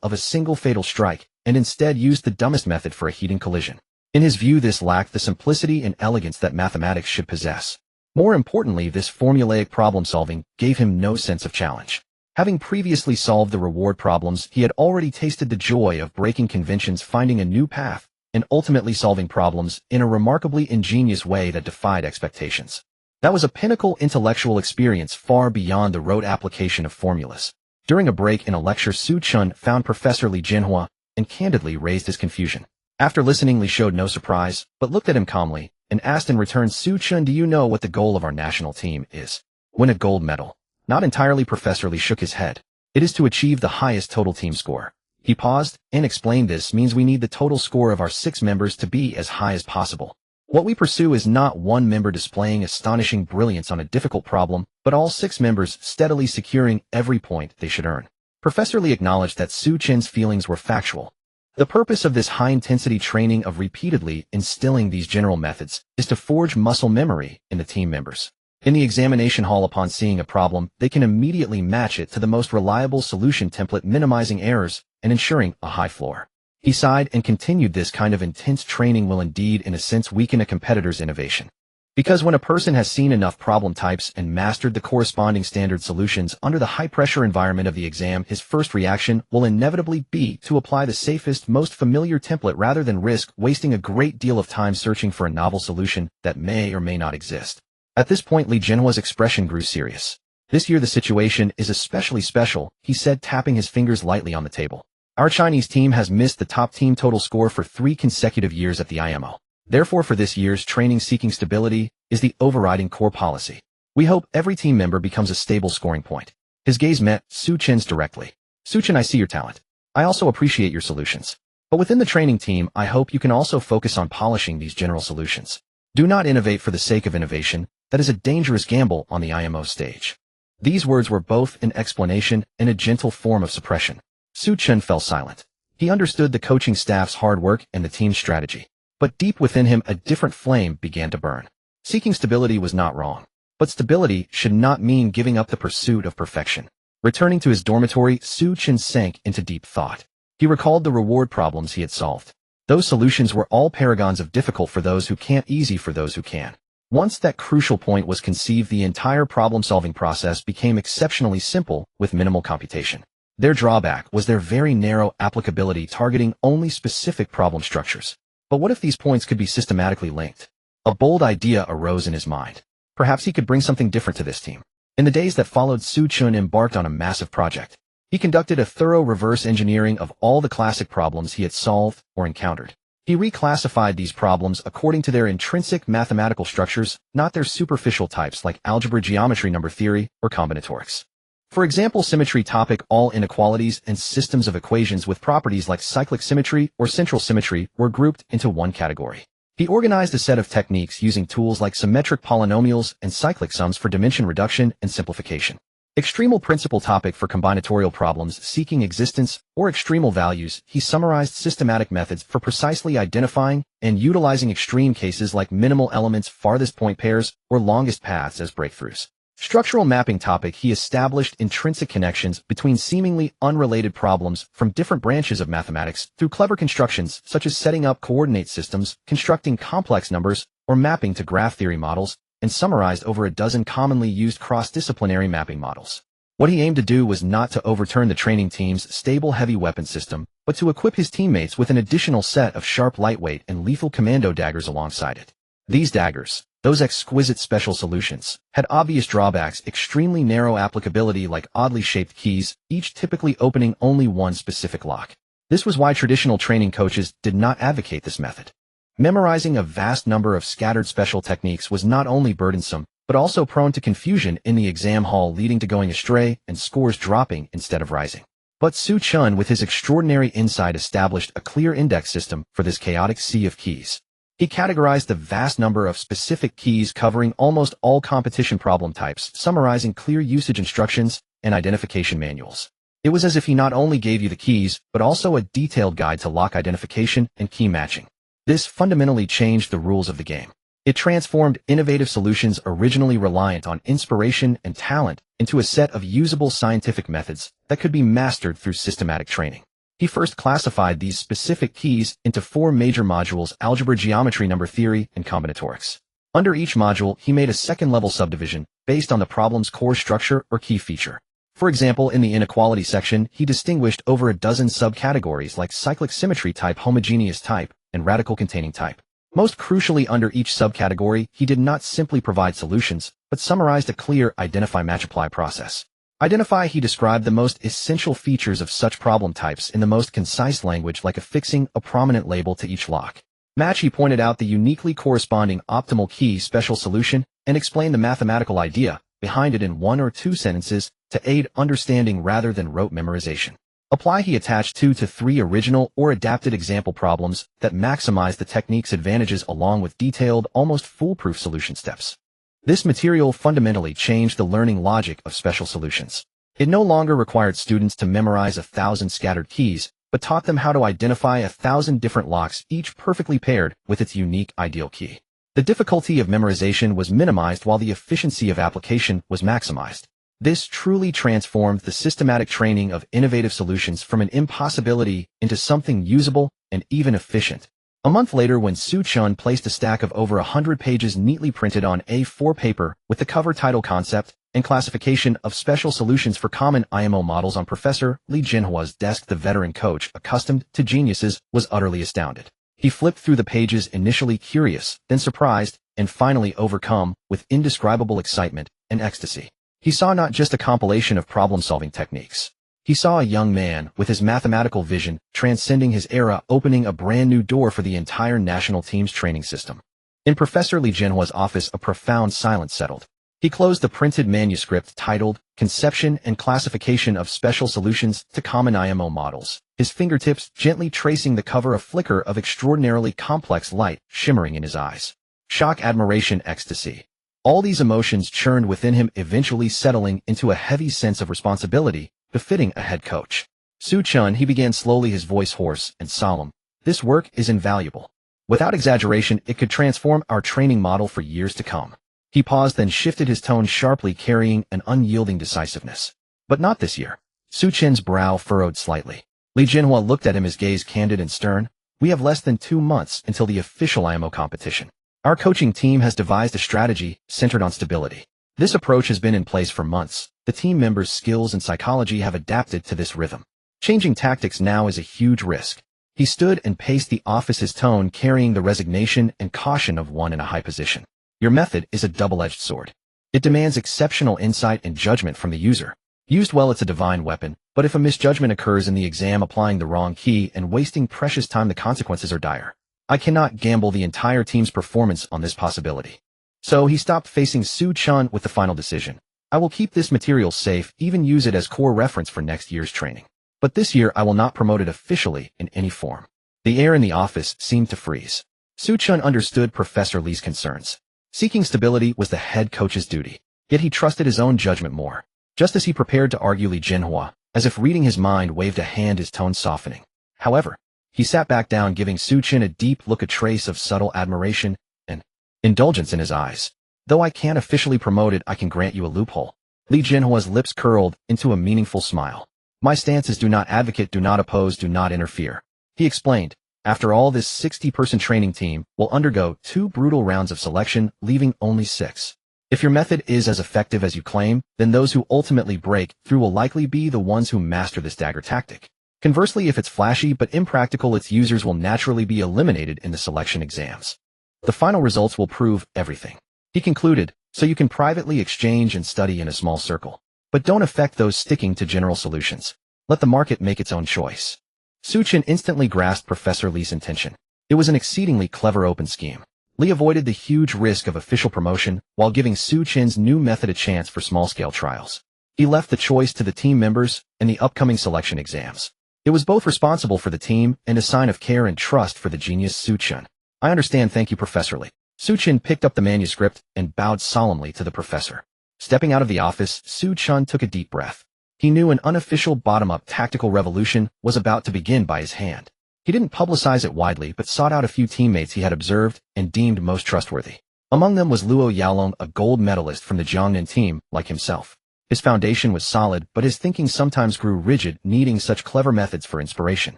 of a single fatal strike, and instead used the dumbest method for a heating collision. In his view, this lacked the simplicity and elegance that mathematics should possess. More importantly, this formulaic problem-solving gave him no sense of challenge. Having previously solved the reward problems, he had already tasted the joy of breaking conventions, finding a new path, and ultimately solving problems in a remarkably ingenious way that defied expectations. That was a pinnacle intellectual experience far beyond the rote application of formulas. During a break in a lecture, Xu Chen found Professor Li Jinhua and candidly raised his confusion. After listening, Li showed no surprise, but looked at him calmly and asked in return, "Xu Chen, do you know what the goal of our national team is?" "Win a gold medal." "Not entirely." Professor Li shook his head. "It is to achieve the highest total team score." He paused and explained, "This means we need the total score of our 6 members to be as high as possible. What we pursue is not one member displaying astonishing brilliance on a difficult problem, but all 6 members steadily securing every point they should earn." Professor Li acknowledged that Xu Chen's feelings were factual. The purpose of this high-intensity training of repeatedly instilling these general methods is to forge muscle memory in the team members. In the examination hall, upon seeing a problem, they can immediately match it to the most reliable solution template, minimizing errors and ensuring a high floor. He sighed and continued, this kind of intense training will indeed, in a sense, weaken a competitor's innovation. Because when a person has seen enough problem types and mastered the corresponding standard solutions under the high-pressure environment of the exam, his first reaction will inevitably be to apply the safest, most familiar template rather than risk wasting a great deal of time searching for a novel solution that may or may not exist. At this point, Li Jinhua's expression grew serious. This year the situation is especially special, he said, tapping his fingers lightly on the table. Our Chinese team has missed the top team total score for 3 consecutive years at the IMO. Therefore, for this year's training, seeking stability is the overriding core policy. We hope every team member becomes a stable scoring point. His gaze met Xu Chen's directly. Xu Chen, I see your talent. I also appreciate your solutions. But within the training team, I hope you can also focus on polishing these general solutions. Do not innovate for the sake of innovation. That is a dangerous gamble on the IMO stage. These words were both an explanation and a gentle form of suppression. Xu Chen fell silent. He understood the coaching staff's hard work and the team's strategy. But deep within him, a different flame began to burn. Seeking stability was not wrong. But stability should not mean giving up the pursuit of perfection. Returning to his dormitory, Xu Chen sank into deep thought. He recalled the reward problems he had solved. Those solutions were all paragons of difficult for those who can't, easy for those who can. Once that crucial point was conceived, the entire problem-solving process became exceptionally simple with minimal computation. Their drawback was their very narrow applicability, targeting only specific problem structures. But what if these points could be systematically linked? A bold idea arose in his mind. Perhaps he could bring something different to this team. In the days that followed, Xu Chen embarked on a massive project. He conducted a thorough reverse engineering of all the classic problems he had solved or encountered. He reclassified these problems according to their intrinsic mathematical structures, not their superficial types like algebra, geometry, number theory, or combinatorics. For example, symmetry topic, all inequalities and systems of equations with properties like cyclic symmetry or central symmetry were grouped into one category. He organized a set of techniques using tools like symmetric polynomials and cyclic sums for dimension reduction and simplification. Extremal principle topic for combinatorial problems seeking existence or extremal values, he summarized systematic methods for precisely identifying and utilizing extreme cases like minimal elements, farthest point pairs, or longest paths as breakthroughs. Structural mapping topic, he established intrinsic connections between seemingly unrelated problems from different branches of mathematics through clever constructions such as setting up coordinate systems, constructing complex numbers, or mapping to graph theory models, and summarized over a dozen commonly used cross-disciplinary mapping models. What he aimed to do was not to overturn the training team's stable heavy weapon system, but to equip his teammates with an additional set of sharp, lightweight, and lethal commando daggers alongside it. These daggers, those exquisite special solutions, had obvious drawbacks: extremely narrow applicability like oddly shaped keys, each typically opening only one specific lock. This was why traditional training coaches did not advocate this method. Memorizing a vast number of scattered special techniques was not only burdensome, but also prone to confusion in the exam hall, leading to going astray and scores dropping instead of rising. But Xu Chen, with his extraordinary insight, established a clear index system for this chaotic sea of keys. He categorized the vast number of specific keys covering almost all competition problem types, summarizing clear usage instructions and identification manuals. It was as if he not only gave you the keys, but also a detailed guide to lock identification and key matching. This fundamentally changed the rules of the game. It transformed innovative solutions originally reliant on inspiration and talent into a set of usable scientific methods that could be mastered through systematic training. He first classified these specific keys into 4 major modules: algebra, geometry, number theory, and combinatorics. Under each module, he made a second-level subdivision based on the problem's core structure or key feature. For example, in the inequality section, he distinguished over a dozen subcategories like cyclic symmetry type, homogeneous type, and radical containing type. Most crucially, under each subcategory, he did not simply provide solutions, but summarized a clear identify-match-apply process. Identify, he described the most essential features of such problem types in the most concise language, like affixing a prominent label to each lock. Match, he pointed out the uniquely corresponding optimal key special solution and explained the mathematical idea behind it in 1 or 2 sentences to aid understanding rather than rote memorization. Apply, he attached 2 to 3 original or adapted example problems that maximize the technique's advantages along with detailed, almost foolproof solution steps. This material fundamentally changed the learning logic of special solutions. It no longer required students to memorize 1,000 scattered keys, but taught them how to identify 1,000 different locks, each perfectly paired with its unique ideal key. The difficulty of memorization was minimized while the efficiency of application was maximized. This truly transformed the systematic training of innovative solutions from an impossibility into something usable and even efficient. A month later, when Xu Chen placed a stack of over 100 pages neatly printed on A4 paper with the cover title Concept and Classification of Special Solutions for Common IMO Models on Professor Li Jinhua's desk, the veteran coach, accustomed to geniuses, was utterly astounded. He flipped through the pages, initially curious, then surprised, and finally overcome with indescribable excitement and ecstasy. He saw not just a compilation of problem-solving techniques. He saw a young man, with his mathematical vision, transcending his era, opening a brand new door for the entire national team's training system. In Professor Li Jinhua's office, a profound silence settled. He closed the printed manuscript titled Conception and Classification of Special Solutions to Common IMO Models, his fingertips gently tracing the cover, a flicker of extraordinarily complex light shimmering in his eyes. Shock, admiration, ecstasy. All these emotions churned within him, eventually settling into a heavy sense of responsibility befitting a head coach. Xu Chen, he began slowly, his voice hoarse and solemn. This work is invaluable. Without exaggeration, it could transform our training model for years to come. He paused, then shifted his tone sharply, carrying an unyielding decisiveness. But not this year. Xu Chen's brow furrowed slightly. Li Jinhua looked at him, his gaze candid and stern. We have less than 2 months until the official IMO competition. Our coaching team has devised a strategy centered on stability. This approach has been in place for months. The team members' skills and psychology have adapted to this rhythm. Changing tactics now is a huge risk. He stood and paced the office, his tone carrying the resignation and caution of one in a high position. Your method is a double-edged sword. It demands exceptional insight and judgment from the user. Used well, it's a divine weapon, but if a misjudgment occurs in the exam, applying the wrong key and wasting precious time, the consequences are dire. I cannot gamble the entire team's performance on this possibility. So he stopped, facing Xu Chen with the final decision. I will keep this material safe, even use it as core reference for next year's training. But this year I will not promote it officially in any form. The air in the office seemed to freeze. Xu Chen understood Professor Li's concerns. Seeking stability was the head coach's duty, yet he trusted his own judgment more. Just as he prepared to argue, Li Jinhua, as if reading his mind, waved a hand, his tone softening. However, he sat back down, giving Xu Chen a deep look, a trace of subtle admiration and indulgence in his eyes. Though I can't officially promote it, I can grant you a loophole. Li Jinhua's lips curled into a meaningful smile. My stance is do not advocate, do not oppose, do not interfere. He explained. After all, this 60-person training team will undergo 2 brutal rounds of selection, leaving only 6. If your method is as effective as you claim, then those who ultimately break through will likely be the ones who master this dagger tactic. Conversely, if it's flashy but impractical, its users will naturally be eliminated in the selection exams. The final results will prove everything. He concluded, so you can privately exchange and study in a small circle. But don't affect those sticking to general solutions. Let the market make its own choice. Xu Chen instantly grasped Professor Li's intention. It was an exceedingly clever open scheme. Li avoided the huge risk of official promotion while giving Xu Chen's new method a chance for small-scale trials. He left the choice to the team members and the upcoming selection exams. It was both responsible for the team and a sign of care and trust for the genius Xu Chen. I understand, thank you, Professor Li. Xu Chen picked up the manuscript and bowed solemnly to the professor. Stepping out of the office, Xu Chen took a deep breath. He knew an unofficial bottom-up tactical revolution was about to begin by his hand. He didn't publicize it widely, but sought out a few teammates he had observed and deemed most trustworthy. Among them was Luo Yalong, a gold medalist from the Jiangnan team, like himself. His foundation was solid, but his thinking sometimes grew rigid, needing such clever methods for inspiration.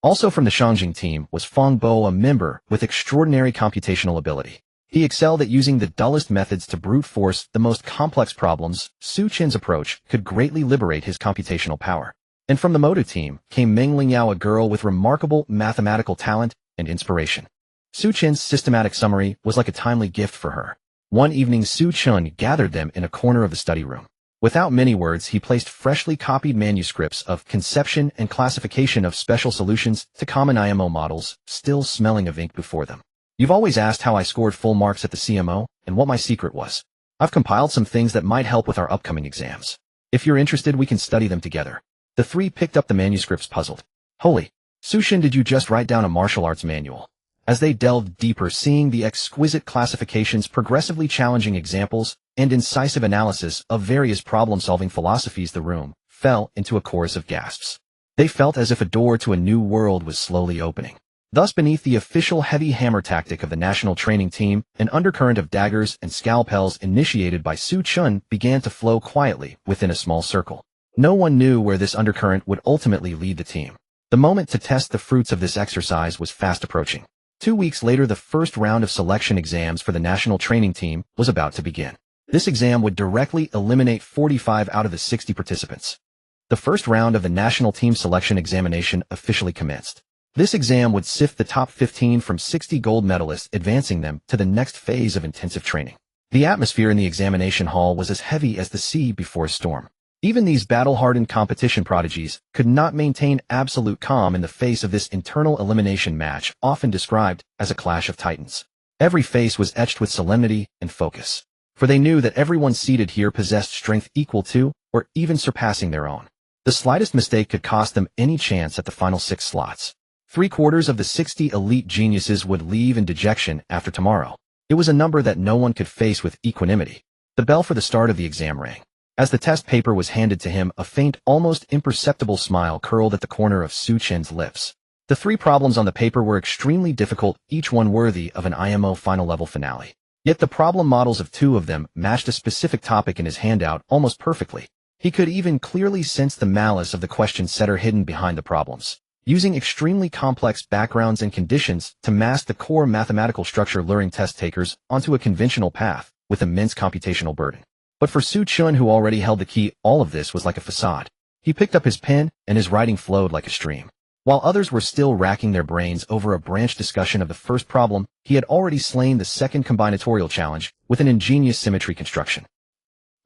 Also from the Shangjing team was Feng Bo, a member with extraordinary computational ability. He excelled at using the dullest methods to brute force the most complex problems. Xu Chen's approach could greatly liberate his computational power. And from the Modu team came Meng Lingyao, a girl with remarkable mathematical talent and inspiration. Xu Chen's systematic summary was like a timely gift for her. One evening, Xu Chen gathered them in a corner of the study room. Without many words, he placed freshly copied manuscripts of Conception and Classification of Special Solutions to Common IMO Models, still smelling of ink, before them. You've always asked how I scored full marks at the CMO and what my secret was. I've compiled some things that might help with our upcoming exams. If you're interested, we can study them together. The 3 picked up the manuscripts, puzzled. Holy, Xu Chen, did you just write down a martial arts manual? As they delved deeper, seeing the exquisite classifications, progressively challenging examples, and incisive analysis of various problem-solving philosophies, the room fell into a chorus of gasps. They felt as if a door to a new world was slowly opening. Thus, beneath the official heavy hammer tactic of the national training team, an undercurrent of daggers and scalpels initiated by Xu Chen began to flow quietly within a small circle. No one knew where this undercurrent would ultimately lead the team. The moment to test the fruits of this exercise was fast approaching. 2 weeks later, the first round of selection exams for the national training team was about to begin. This exam would directly eliminate 45 out of the 60 participants. The first round of the national team selection examination officially commenced. This exam would sift the top 15 from 60 gold medalists, advancing them to the next phase of intensive training. The atmosphere in the examination hall was as heavy as the sea before a storm. Even these battle-hardened competition prodigies could not maintain absolute calm in the face of this internal elimination match, often described as a clash of titans. Every face was etched with solemnity and focus, for they knew that everyone seated here possessed strength equal to, or even surpassing their own. The slightest mistake could cost them any chance at the final 6 slots. 3/4 of the 60 elite geniuses would leave in dejection after tomorrow. It was a number that no one could face with equanimity. The bell for the start of the exam rang. As the test paper was handed to him, a faint, almost imperceptible smile curled at the corner of Xu Chen's lips. The 3 problems on the paper were extremely difficult, each one worthy of an IMO final level finale. Yet the problem models of 2 of them matched a specific topic in his handout almost perfectly. He could even clearly sense the malice of the question setter hidden behind the problems. Using extremely complex backgrounds and conditions to mask the core mathematical structure, luring test takers onto a conventional path with immense computational burden. But for Xu Chen, who already held the key, all of this was like a facade. He picked up his pen, and his writing flowed like a stream. While others were still racking their brains over a branch discussion of the first problem, he had already slain the second combinatorial challenge with an ingenious symmetry construction.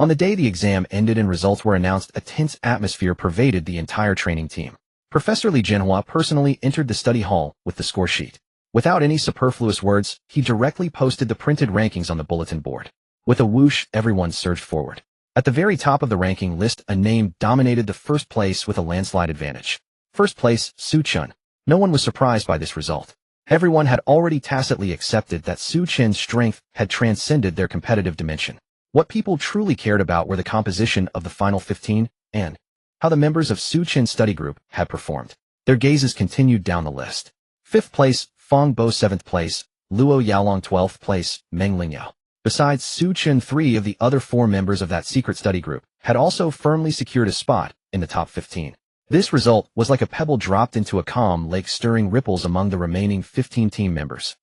On the day the exam ended and results were announced, a tense atmosphere pervaded the entire training team. Professor Li Jianhua personally entered the study hall with the score sheet. Without any superfluous words, he directly posted the printed rankings on the bulletin board. With a whoosh, everyone surged forward. At the very top of the ranking list, a name dominated the first place with a landslide advantage. First place, Xu Chen. No one was surprised by this result. Everyone had already tacitly accepted that Xu Chen's strength had transcended their competitive dimension. What people truly cared about were the composition of the final 15 and how the members of Xu Chen's study group had performed. Their gazes continued down the list. 5th place, Fang Bo. 7th place, Luo Yaolong. 12th place, Meng Lingyao. Besides Xu Chen, 3 of the other 4 members of that secret study group had also firmly secured a spot in the top 15. This result was like a pebble dropped into a calm lake, stirring ripples among the remaining 15 team members.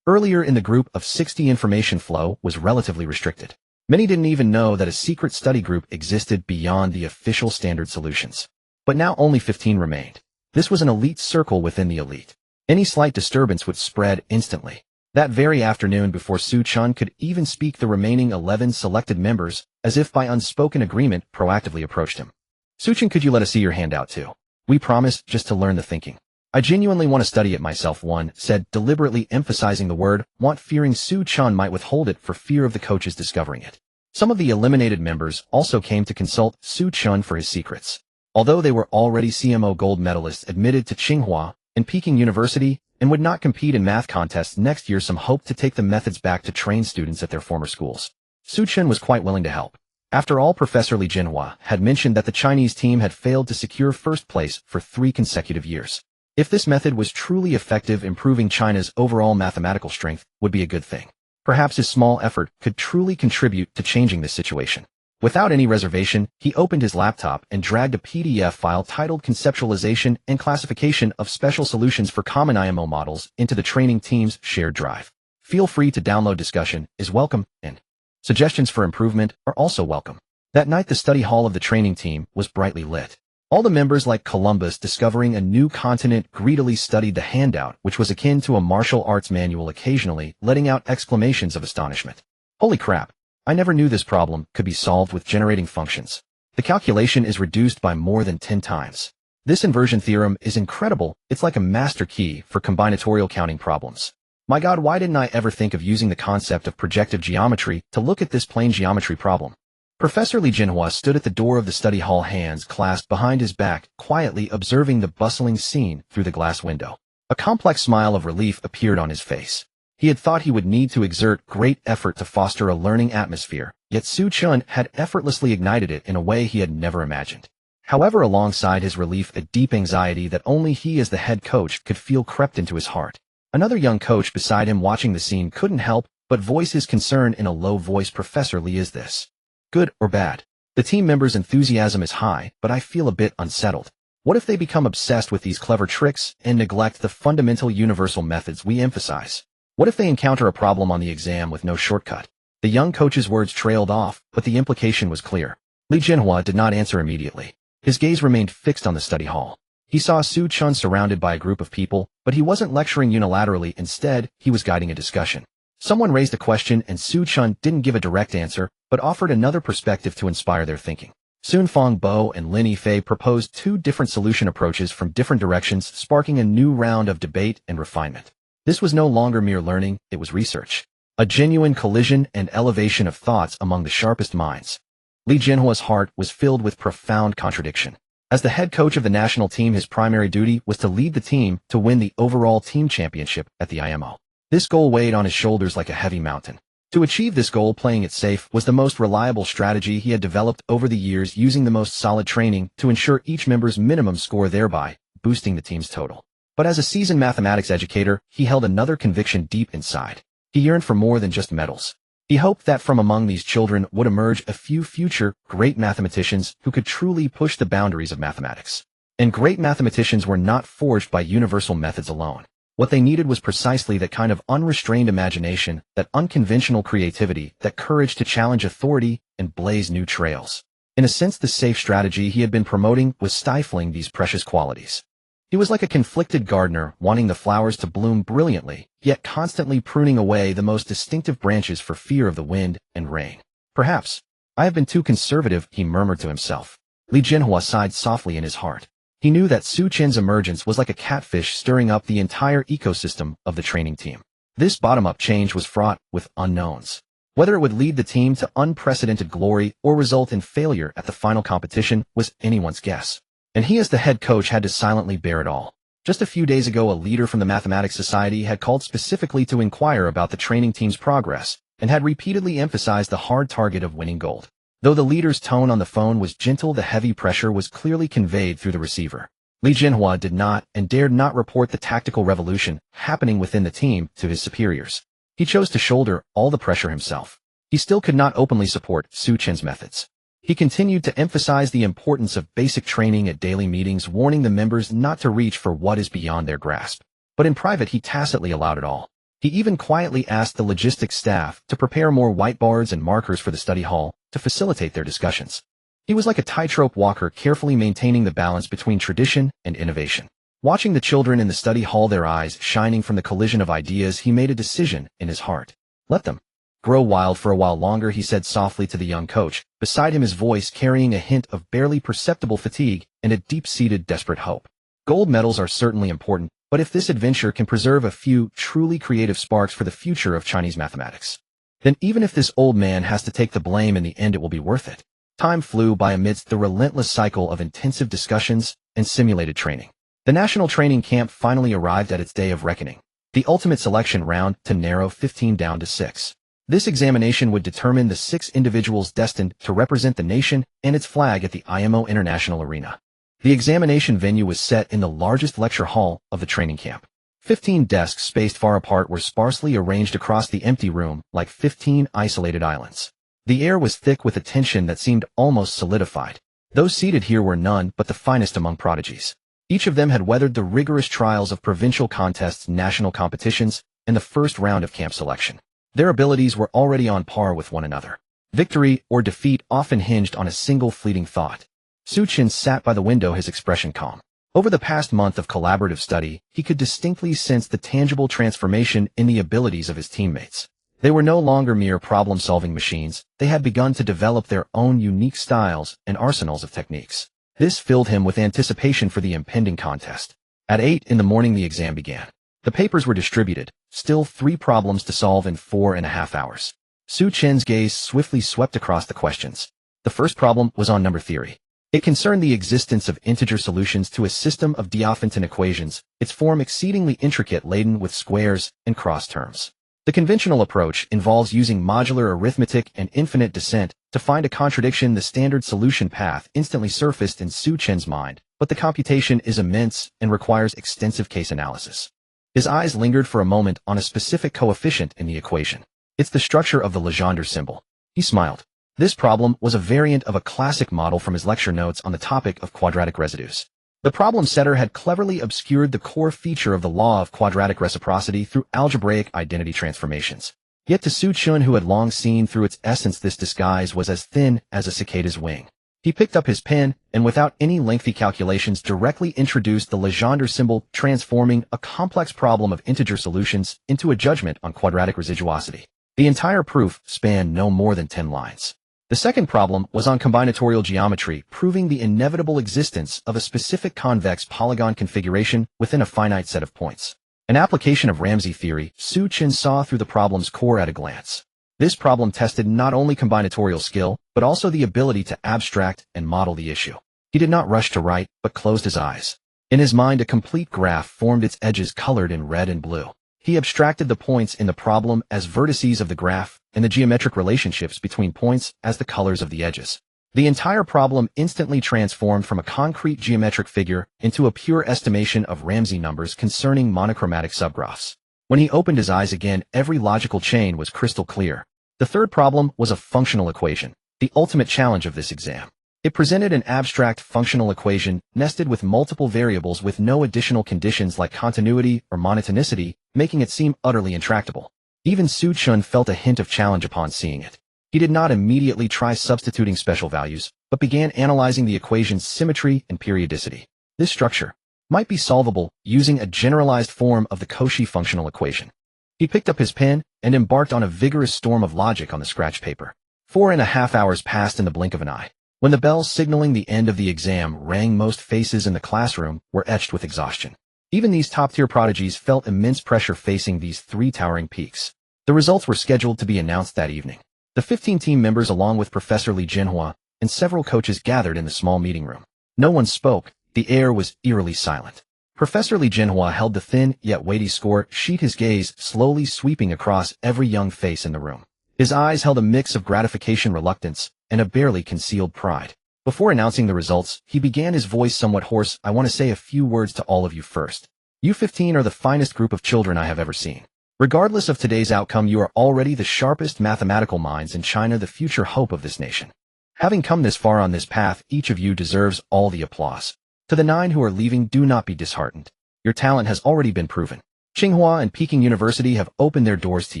Earlier in the group of 60, information flow was relatively restricted. Many didn't even know that a secret study group existed beyond the official standard solutions. But now only 15 remained. This was an elite circle within the elite. Any slight disturbance would spread instantly. That very afternoon, before Xu Chen could even speak, the remaining 11 selected members, as if by unspoken agreement, proactively approached him. Xu Chen, could you let us see your handout too? We promise just to learn the thinking. I genuinely want to study it myself, one said, deliberately emphasizing the word want, fearing Xu Chen might withhold it for fear of the coaches discovering it. Some of the eliminated members also came to consult Xu Chen for his secrets. Although they were already CMO gold medalists admitted to Tsinghua and Peking University and would not compete in math contests next year, some hoped to take the methods back to train students at their former schools. Xu Chen was quite willing to help. After all, Professor Li Jianhua had mentioned that the Chinese team had failed to secure first place for 3 consecutive years. If this method was truly effective, improving China's overall mathematical strength would be a good thing. Perhaps his small effort could truly contribute to changing this situation. Without any reservation, he opened his laptop and dragged a PDF file titled Conceptualization and Classification of Special Solutions for Common IMO Models into the training team's shared drive. Feel free to download. Discussion is welcome, and suggestions for improvement are also welcome. That night, the study hall of the training team was brightly lit. All the members, like Columbus discovering a new continent, greedily studied the handout, which was akin to a martial arts manual, occasionally letting out exclamations of astonishment. Holy crap! I never knew this problem could be solved with generating functions. The calculation is reduced by more than 10 times. This inversion theorem is incredible. It's like a master key for combinatorial counting problems. My God, why didn't I ever think of using the concept of projective geometry to look at this plane geometry problem? Professor Li Jianhua stood at the door of the study hall, hands clasped behind his back, quietly observing the bustling scene through the glass window. A complex smile of relief appeared on his face. He had thought he would need to exert great effort to foster a learning atmosphere, yet Xu Chen had effortlessly ignited it in a way he had never imagined. However, alongside his relief, a deep anxiety that only he as the head coach could feel crept into his heart. Another young coach beside him watching the scene couldn't help but voice his concern in a low voice. Professor Lee, is this good or bad? The team members' enthusiasm is high, but I feel a bit unsettled. What if they become obsessed with these clever tricks and neglect the fundamental universal methods we emphasize? What if they encounter a problem on the exam with no shortcut? The young coach's words trailed off, but the implication was clear. Li Jinhua did not answer immediately. His gaze remained fixed on the study hall. He saw Xu Chen surrounded by a group of people, but he wasn't lecturing unilaterally. Instead, he was guiding a discussion. Someone raised a question and Xu Chen didn't give a direct answer, but offered another perspective to inspire their thinking. Sun Feng Bo and Lin Yifei proposed two different solution approaches from different directions, sparking a new round of debate and refinement. This was no longer mere learning, it was research. A genuine collision and elevation of thoughts among the sharpest minds. Li Jinhua's heart was filled with profound contradiction. As the head coach of the national team, his primary duty was to lead the team to win the overall team championship at the IMO. This goal weighed on his shoulders like a heavy mountain. To achieve this goal, playing it safe was the most reliable strategy he had developed over the years, using the most solid training to ensure each member's minimum score, thereby boosting the team's total. But as a seasoned mathematics educator, he held another conviction deep inside. He yearned for more than just medals. He hoped that from among these children would emerge a few future great mathematicians who could truly push the boundaries of mathematics. And great mathematicians were not forged by universal methods alone. What they needed was precisely that kind of unrestrained imagination, that unconventional creativity, that courage to challenge authority and blaze new trails. In a sense, the safe strategy he had been promoting was stifling these precious qualities. He was like a conflicted gardener, wanting the flowers to bloom brilliantly, yet constantly pruning away the most distinctive branches for fear of the wind and rain. Perhaps I have been too conservative, he murmured to himself. Li Jinhua sighed softly in his heart. He knew that Xu Chen's emergence was like a catfish stirring up the entire ecosystem of the training team. This bottom-up change was fraught with unknowns. Whether it would lead the team to unprecedented glory or result in failure at the final competition was anyone's guess. And he as the head coach had to silently bear it all. Just a few days ago, a leader from the Mathematics Society had called specifically to inquire about the training team's progress and had repeatedly emphasized the hard target of winning gold. Though the leader's tone on the phone was gentle, the heavy pressure was clearly conveyed through the receiver. Li Jinhua did not and dared not report the tactical revolution happening within the team to his superiors. He chose to shoulder all the pressure himself. He still could not openly support Xu Chen's methods. He continued to emphasize the importance of basic training at daily meetings, warning the members not to reach for what is beyond their grasp. But in private, he tacitly allowed it all. He even quietly asked the logistics staff to prepare more whiteboards and markers for the study hall to facilitate their discussions. He was like a tightrope walker, carefully maintaining the balance between tradition and innovation. Watching the children in the study hall, their eyes shining from the collision of ideas, he made a decision in his heart. Let them grow wild for a while longer, he said softly to the young coach, beside him, his voice carrying a hint of barely perceptible fatigue and a deep-seated desperate hope. Gold medals are certainly important, but if this adventure can preserve a few truly creative sparks for the future of Chinese mathematics, then even if this old man has to take the blame, in the end it will be worth it. Time flew by amidst the relentless cycle of intensive discussions and simulated training. The national training camp finally arrived at its day of reckoning. The ultimate selection round to narrow 15 down to 6. This examination would determine the 6 individuals destined to represent the nation and its flag at the IMO International Arena. The examination venue was set in the largest lecture hall of the training camp. 15 desks spaced far apart were sparsely arranged across the empty room like 15 isolated islands. The air was thick with a tension that seemed almost solidified. Those seated here were none but the finest among prodigies. Each of them had weathered the rigorous trials of provincial contests, national competitions, and the first round of camp selection. Their abilities were already on par with one another. Victory or defeat often hinged on a single fleeting thought. Xu Chen sat by the window, his expression calm. Over the past month of collaborative study, he could distinctly sense the tangible transformation in the abilities of his teammates. They were no longer mere problem-solving machines. They had begun to develop their own unique styles and arsenals of techniques. This filled him with anticipation for the impending contest. At 8 in the morning, the exam began. The papers were distributed, still 3 problems to solve in 4.5 hours. Xu Chen's gaze swiftly swept across the questions. The first problem was on number theory. It concerned the existence of integer solutions to a system of Diophantine equations, its form exceedingly intricate, laden with squares and cross terms. The conventional approach involves using modular arithmetic and infinite descent to find a contradiction. The standard solution path instantly surfaced in Xu Chen's mind, but the computation is immense and requires extensive case analysis. His eyes lingered for a moment on a specific coefficient in the equation. It's the structure of the Legendre symbol. He smiled. This problem was a variant of a classic model from his lecture notes on the topic of quadratic residues. The problem setter had cleverly obscured the core feature of the law of quadratic reciprocity through algebraic identity transformations. Yet to Xu Chen, who had long seen through its essence, this disguise was as thin as a cicada's wing. He picked up his pen and without any lengthy calculations directly introduced the Legendre symbol, transforming a complex problem of integer solutions into a judgment on quadratic residuosity. The entire proof spanned no more than 10 lines. The second problem was on combinatorial geometry, proving the inevitable existence of a specific convex polygon configuration within a finite set of points. An application of Ramsey theory, Xu Chen saw through the problem's core at a glance. This problem tested not only combinatorial skill, but also the ability to abstract and model the issue. He did not rush to write, but closed his eyes. In his mind, a complete graph formed, its edges colored in red and blue. He abstracted the points in the problem as vertices of the graph and the geometric relationships between points as the colors of the edges. The entire problem instantly transformed from a concrete geometric figure into a pure estimation of Ramsey numbers concerning monochromatic subgraphs. When he opened his eyes again, every logical chain was crystal clear. The third problem was a functional equation, the ultimate challenge of this exam. It presented an abstract functional equation nested with multiple variables with no additional conditions like continuity or monotonicity, making it seem utterly intractable. Even Xu Chen felt a hint of challenge upon seeing it. He did not immediately try substituting special values, but began analyzing the equation's symmetry and periodicity. This structure might be solvable using a generalized form of the Cauchy functional equation. He picked up his pen and embarked on a vigorous storm of logic on the scratch paper. 4.5 hours passed in the blink of an eye. When the bell signaling the end of the exam rang, most faces in the classroom were etched with exhaustion. Even these top-tier prodigies felt immense pressure facing these three towering peaks. The results were scheduled to be announced that evening. The 15 team members, along with Professor Li Jinhua and several coaches, gathered in the small meeting room. No one spoke. The air was eerily silent. Professor Li Jinhua held the thin yet weighty score sheet, his gaze slowly sweeping across every young face in the room. His eyes held a mix of gratification, reluctance, and a barely concealed pride. Before announcing the results, he began, his voice somewhat hoarse. I want to say a few words to all of you first. You 15 are the finest group of children I have ever seen. Regardless of today's outcome, you are already the sharpest mathematical minds in China, the future hope of this nation. Having come this far on this path, each of you deserves all the applause. To the 9 who are leaving, do not be disheartened. Your talent has already been proven. Tsinghua and Peking University have opened their doors to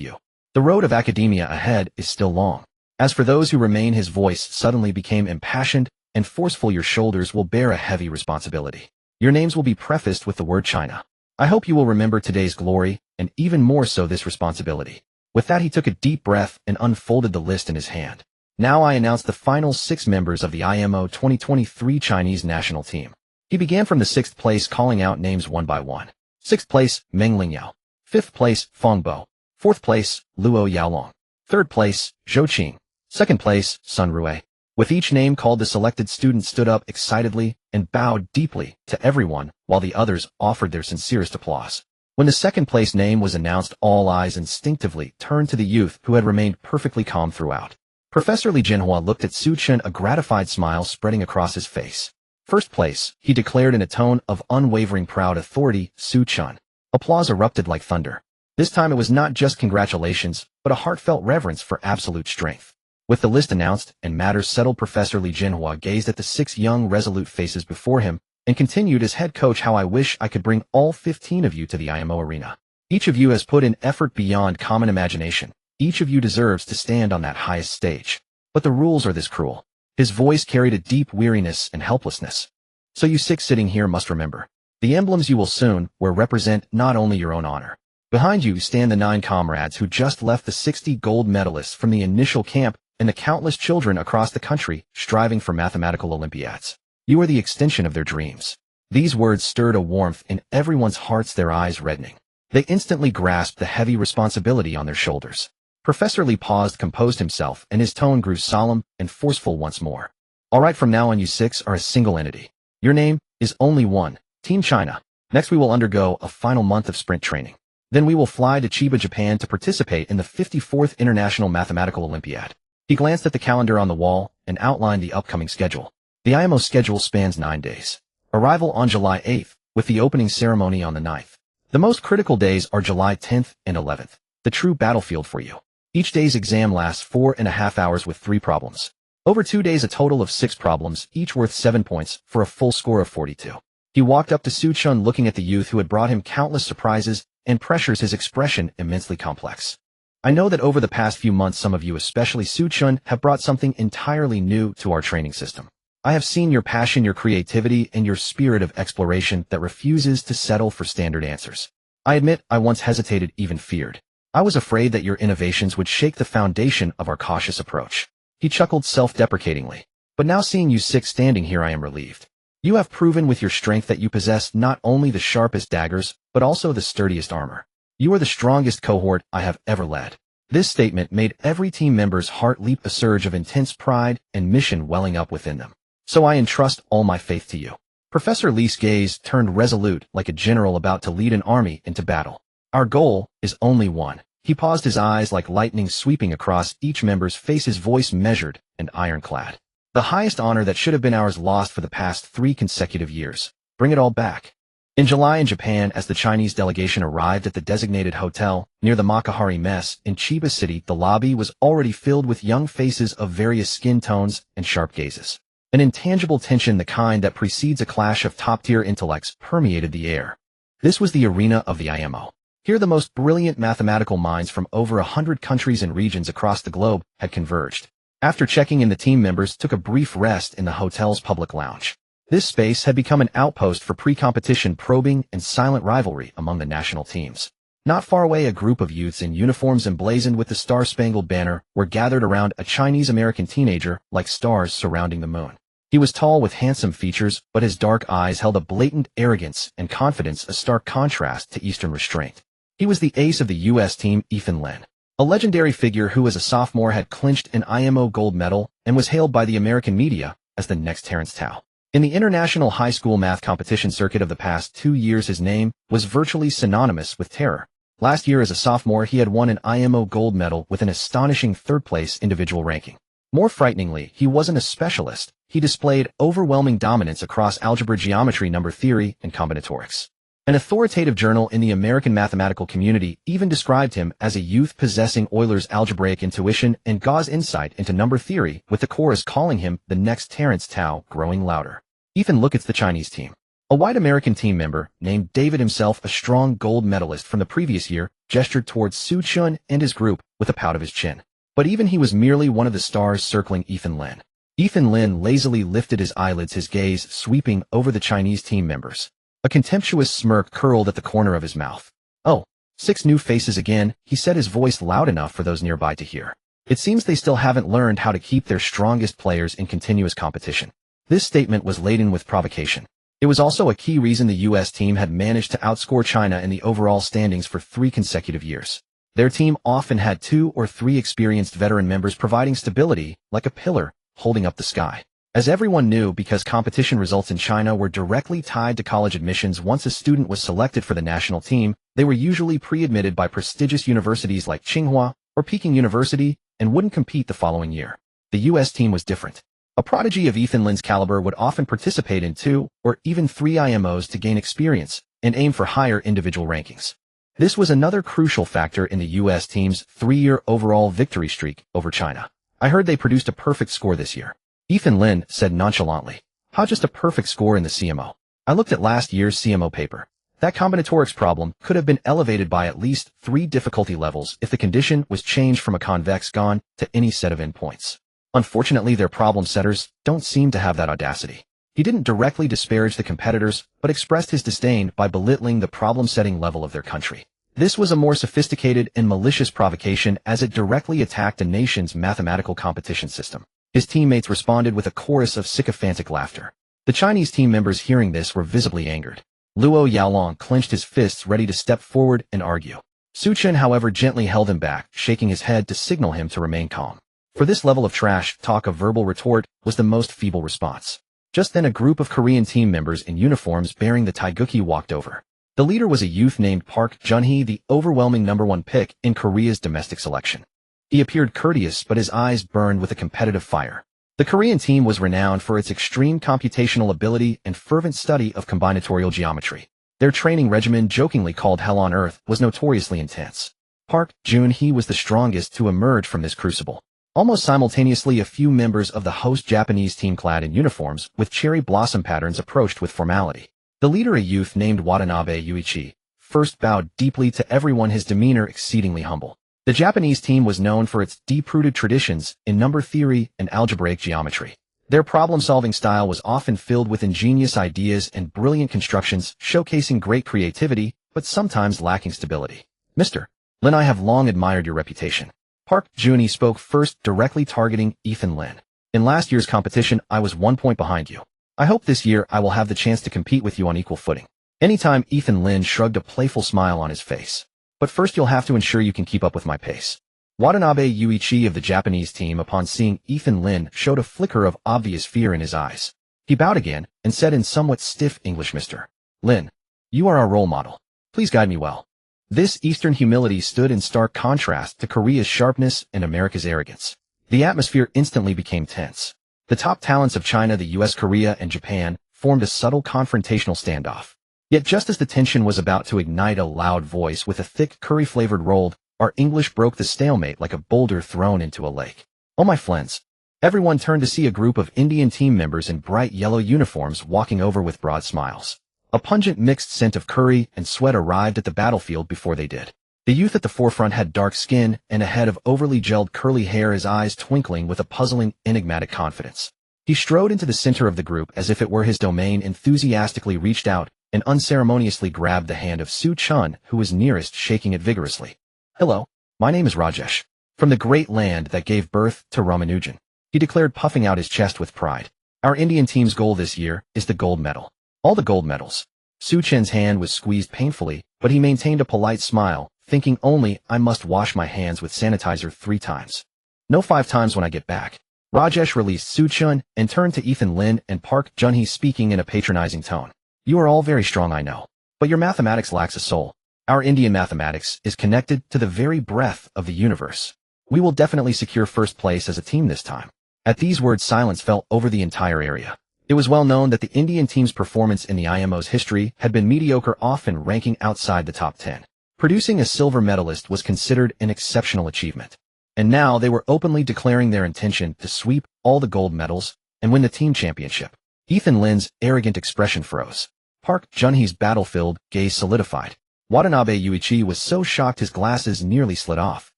you. The road of academia ahead is still long. As for those who remain, his voice suddenly became impassioned and forceful, your shoulders will bear a heavy responsibility. Your names will be prefaced with the word China. I hope you will remember today's glory, and even more so this responsibility. With that, he took a deep breath and unfolded the list in his hand. Now I announce the final 6 members of the IMO 2023 Chinese national team. He began from the 6th place, calling out names one by one. 6th place, Meng Lingyao. 5th place, Feng Bo. 4th place, Luo Yaolong. 3rd place, Zhou Qing. 2nd place, Sun Rue. With each name called, the selected student stood up excitedly and bowed deeply to everyone, while the others offered their sincerest applause. When the 2nd place name was announced, all eyes instinctively turned to the youth who had remained perfectly calm throughout. Professor Li Jinhua looked at Xu Chen, a gratified smile spreading across his face. 1st place, he declared in a tone of unwavering proud authority, Xu Chen. Applause erupted like thunder. This time it was not just congratulations, but a heartfelt reverence for absolute strength. With the list announced and matters settled, Professor Li Jinhua gazed at the 6 young, resolute faces before him and continued as head coach, how I wish I could bring all 15 of you to the IMO arena. Each of you has put in effort beyond common imagination. Each of you deserves to stand on that highest stage. But the rules are this cruel. His voice carried a deep weariness and helplessness. So you 6 sitting here must remember. The emblems you will soon wear represent not only your own honor. Behind you stand the 9 comrades who just left, the 60 gold medalists from the initial camp, and the countless children across the country striving for mathematical Olympiads. You are the extension of their dreams. These words stirred a warmth in everyone's hearts, their eyes reddening. They instantly grasped the heavy responsibility on their shoulders. Professor Li paused, composed himself, and his tone grew solemn and forceful once more. All right, from now on you 6 are a single entity. Your name is only one, Team China. Next we will undergo a final month of sprint training. Then we will fly to Chiba, Japan to participate in the 54th International Mathematical Olympiad. He glanced at the calendar on the wall and outlined the upcoming schedule. The IMO schedule spans 9 days. Arrival on July 8th, with the opening ceremony on the 9th. The most critical days are July 10th and 11th, the true battlefield for you. Each day's exam lasts 4.5 hours with 3 problems. Over 2 days, a total of 6 problems, each worth 7 points, for a full score of 42. He walked up to Xu Chen, looking at the youth who had brought him countless surprises and pressures, his expression immensely complex. I know that over the past few months, some of you, especially Xu Chen, have brought something entirely new to our training system. I have seen your passion, your creativity, and your spirit of exploration that refuses to settle for standard answers. I admit I once hesitated, even feared. I was afraid that your innovations would shake the foundation of our cautious approach. He chuckled self-deprecatingly. But now, seeing you 6 standing here, I am relieved. You have proven with your strength that you possess not only the sharpest daggers, but also the sturdiest armor. You are the strongest cohort I have ever led. This statement made every team member's heart leap, a surge of intense pride and mission welling up within them. So I entrust all my faith to you. Professor Lee's gaze turned resolute, like a general about to lead an army into battle. Our goal is only one. He paused, his eyes like lightning sweeping across each member's face, his voice measured and ironclad. The highest honor that should have been ours, lost for the past 3 consecutive years. Bring it all back. In July, in Japan, as the Chinese delegation arrived at the designated hotel near the Makahari Mess in Chiba City, the lobby was already filled with young faces of various skin tones and sharp gazes. An intangible tension, the kind that precedes a clash of top-tier intellects, permeated the air. This was the arena of the IMO. Here the most brilliant mathematical minds from over 100 countries and regions across the globe had converged. After checking in, the team members took a brief rest in the hotel's public lounge. This space had become an outpost for pre-competition probing and silent rivalry among the national teams. Not far away, a group of youths in uniforms emblazoned with the Star-Spangled Banner were gathered around a Chinese-American teenager, like stars surrounding the moon. He was tall with handsome features, but his dark eyes held a blatant arrogance and confidence, a stark contrast to Eastern restraint. He was the ace of the U.S. team, Ethan Lin, a legendary figure who as a sophomore had clinched an IMO gold medal and was hailed by the American media as the next Terrence Tao. In the international high school math competition circuit of the past 2 years, his name was virtually synonymous with terror. Last year as a sophomore, he had won an IMO gold medal with an astonishing 3rd-place individual ranking. More frighteningly, he wasn't a specialist. He displayed overwhelming dominance across algebra, geometry, number theory, and combinatorics. An authoritative journal in the American mathematical community even described him as a youth possessing Euler's algebraic intuition and Gauss' insight into number theory, with the chorus calling him the next Terrence Tao growing louder. Ethan looked at the Chinese team. A white American team member, named David, himself a strong gold medalist from the previous year, gestured towards Xu Chen and his group with a pout of his chin. But even he was merely one of the stars circling Ethan Lin. Ethan Lin lazily lifted his eyelids, his gaze sweeping over the Chinese team members. A contemptuous smirk curled at the corner of his mouth. "Oh, 6 new faces again," he said, his voice loud enough for those nearby to hear. "It seems they still haven't learned how to keep their strongest players in continuous competition." This statement was laden with provocation. It was also a key reason the U.S. team had managed to outscore China in the overall standings for 3 consecutive years. Their team often had 2 or 3 experienced veteran members providing stability, like a pillar holding up the sky. As everyone knew, because competition results in China were directly tied to college admissions, once a student was selected for the national team, they were usually pre-admitted by prestigious universities like Tsinghua or Peking University and wouldn't compete the following year. The U.S. team was different. A prodigy of Ethan Lin's caliber would often participate in 2 or even 3 IMOs to gain experience and aim for higher individual rankings. This was another crucial factor in the U.S. team's 3-year overall victory streak over China. "I heard they produced a perfect score this year," Ethan Lin said nonchalantly. "How, just a perfect score in the CMO? I looked at last year's CMO paper. That combinatorics problem could have been elevated by at least 3 difficulty levels if the condition was changed from a convex gon to any set of endpoints. Unfortunately, their problem setters don't seem to have that audacity." He didn't directly disparage the competitors, but expressed his disdain by belittling the problem-setting level of their country. This was a more sophisticated and malicious provocation, as it directly attacked a nation's mathematical competition system. His teammates responded with a chorus of sycophantic laughter. The Chinese team members, hearing this, were visibly angered. Luo Yaolong clenched his fists, ready to step forward and argue. Xu Chen, however, gently held him back, shaking his head to signal him to remain calm. For this level of trash talk, a verbal retort was the most feeble response. Just then, a group of Korean team members in uniforms bearing the taiguki walked over. The leader was a youth named Park Jun-hee, the overwhelming #1 pick in Korea's domestic selection. He appeared courteous, but his eyes burned with a competitive fire. The Korean team was renowned for its extreme computational ability and fervent study of combinatorial geometry. Their training regimen, jokingly called Hell on Earth, was notoriously intense. Park Jun-hee was the strongest to emerge from this crucible. Almost simultaneously, a few members of the host Japanese team clad in uniforms with cherry blossom patterns approached with formality. The leader, a youth named Watanabe Yuichi, first bowed deeply to everyone, his demeanor exceedingly humble. The Japanese team was known for its deep-rooted traditions in number theory and algebraic geometry. Their problem-solving style was often filled with ingenious ideas and brilliant constructions, showcasing great creativity, but sometimes lacking stability. Mr. Lin, I have long admired your reputation. Park Jun-hee spoke first, directly targeting Ethan Lin. In last year's competition, I was 1 point behind you. I hope this year I will have the chance to compete with you on equal footing. Anytime. Ethan Lin shrugged, a playful smile on his face. But first you'll have to ensure you can keep up with my pace. Watanabe Yuichi of the Japanese team, upon seeing Ethan Lin, showed a flicker of obvious fear in his eyes. He bowed again and said in somewhat stiff English, Mr. Lin, you are our role model. Please guide me well. This Eastern humility stood in stark contrast to Korea's sharpness and America's arrogance. The atmosphere instantly became tense. The top talents of China, the US, Korea, and Japan formed a subtle confrontational standoff. Yet just as the tension was about to ignite, a loud voice with a thick curry-flavored rolled our English broke the stalemate like a boulder thrown into a lake. Oh my friends. Everyone turned to see a group of Indian team members in bright yellow uniforms walking over with broad smiles. A pungent mixed scent of curry and sweat arrived at the battlefield before they did. The youth at the forefront had dark skin and a head of overly gelled curly hair, his eyes twinkling with a puzzling, enigmatic confidence. He strode into the center of the group as if it were his domain, enthusiastically reached out and unceremoniously grabbed the hand of Xu Chen, who was nearest, shaking it vigorously. Hello, my name is Rajesh, from the great land that gave birth to Ramanujan, he declared, puffing out his chest with pride. Our Indian team's goal this year is the gold medal. All the gold medals. Xu Chen's hand was squeezed painfully, but he maintained a polite smile, thinking only, I must wash my hands with sanitizer 3 times. No, 5 times when I get back. Rajesh released Xu Chen and turned to Ethan Lin and Park Jun-hee, speaking in a patronizing tone. You are all very strong, I know. But your mathematics lacks a soul. Our Indian mathematics is connected to the very breath of the universe. We will definitely secure first place as a team this time. At these words, silence fell over the entire area. It was well known that the Indian team's performance in the IMO's history had been mediocre, often ranking outside the top 10. Producing a silver medalist was considered an exceptional achievement. And now they were openly declaring their intention to sweep all the gold medals and win the team championship. Ethan Lin's arrogant expression froze. Park Jun-hee's battlefield gaze solidified. Watanabe Yuichi was so shocked his glasses nearly slid off.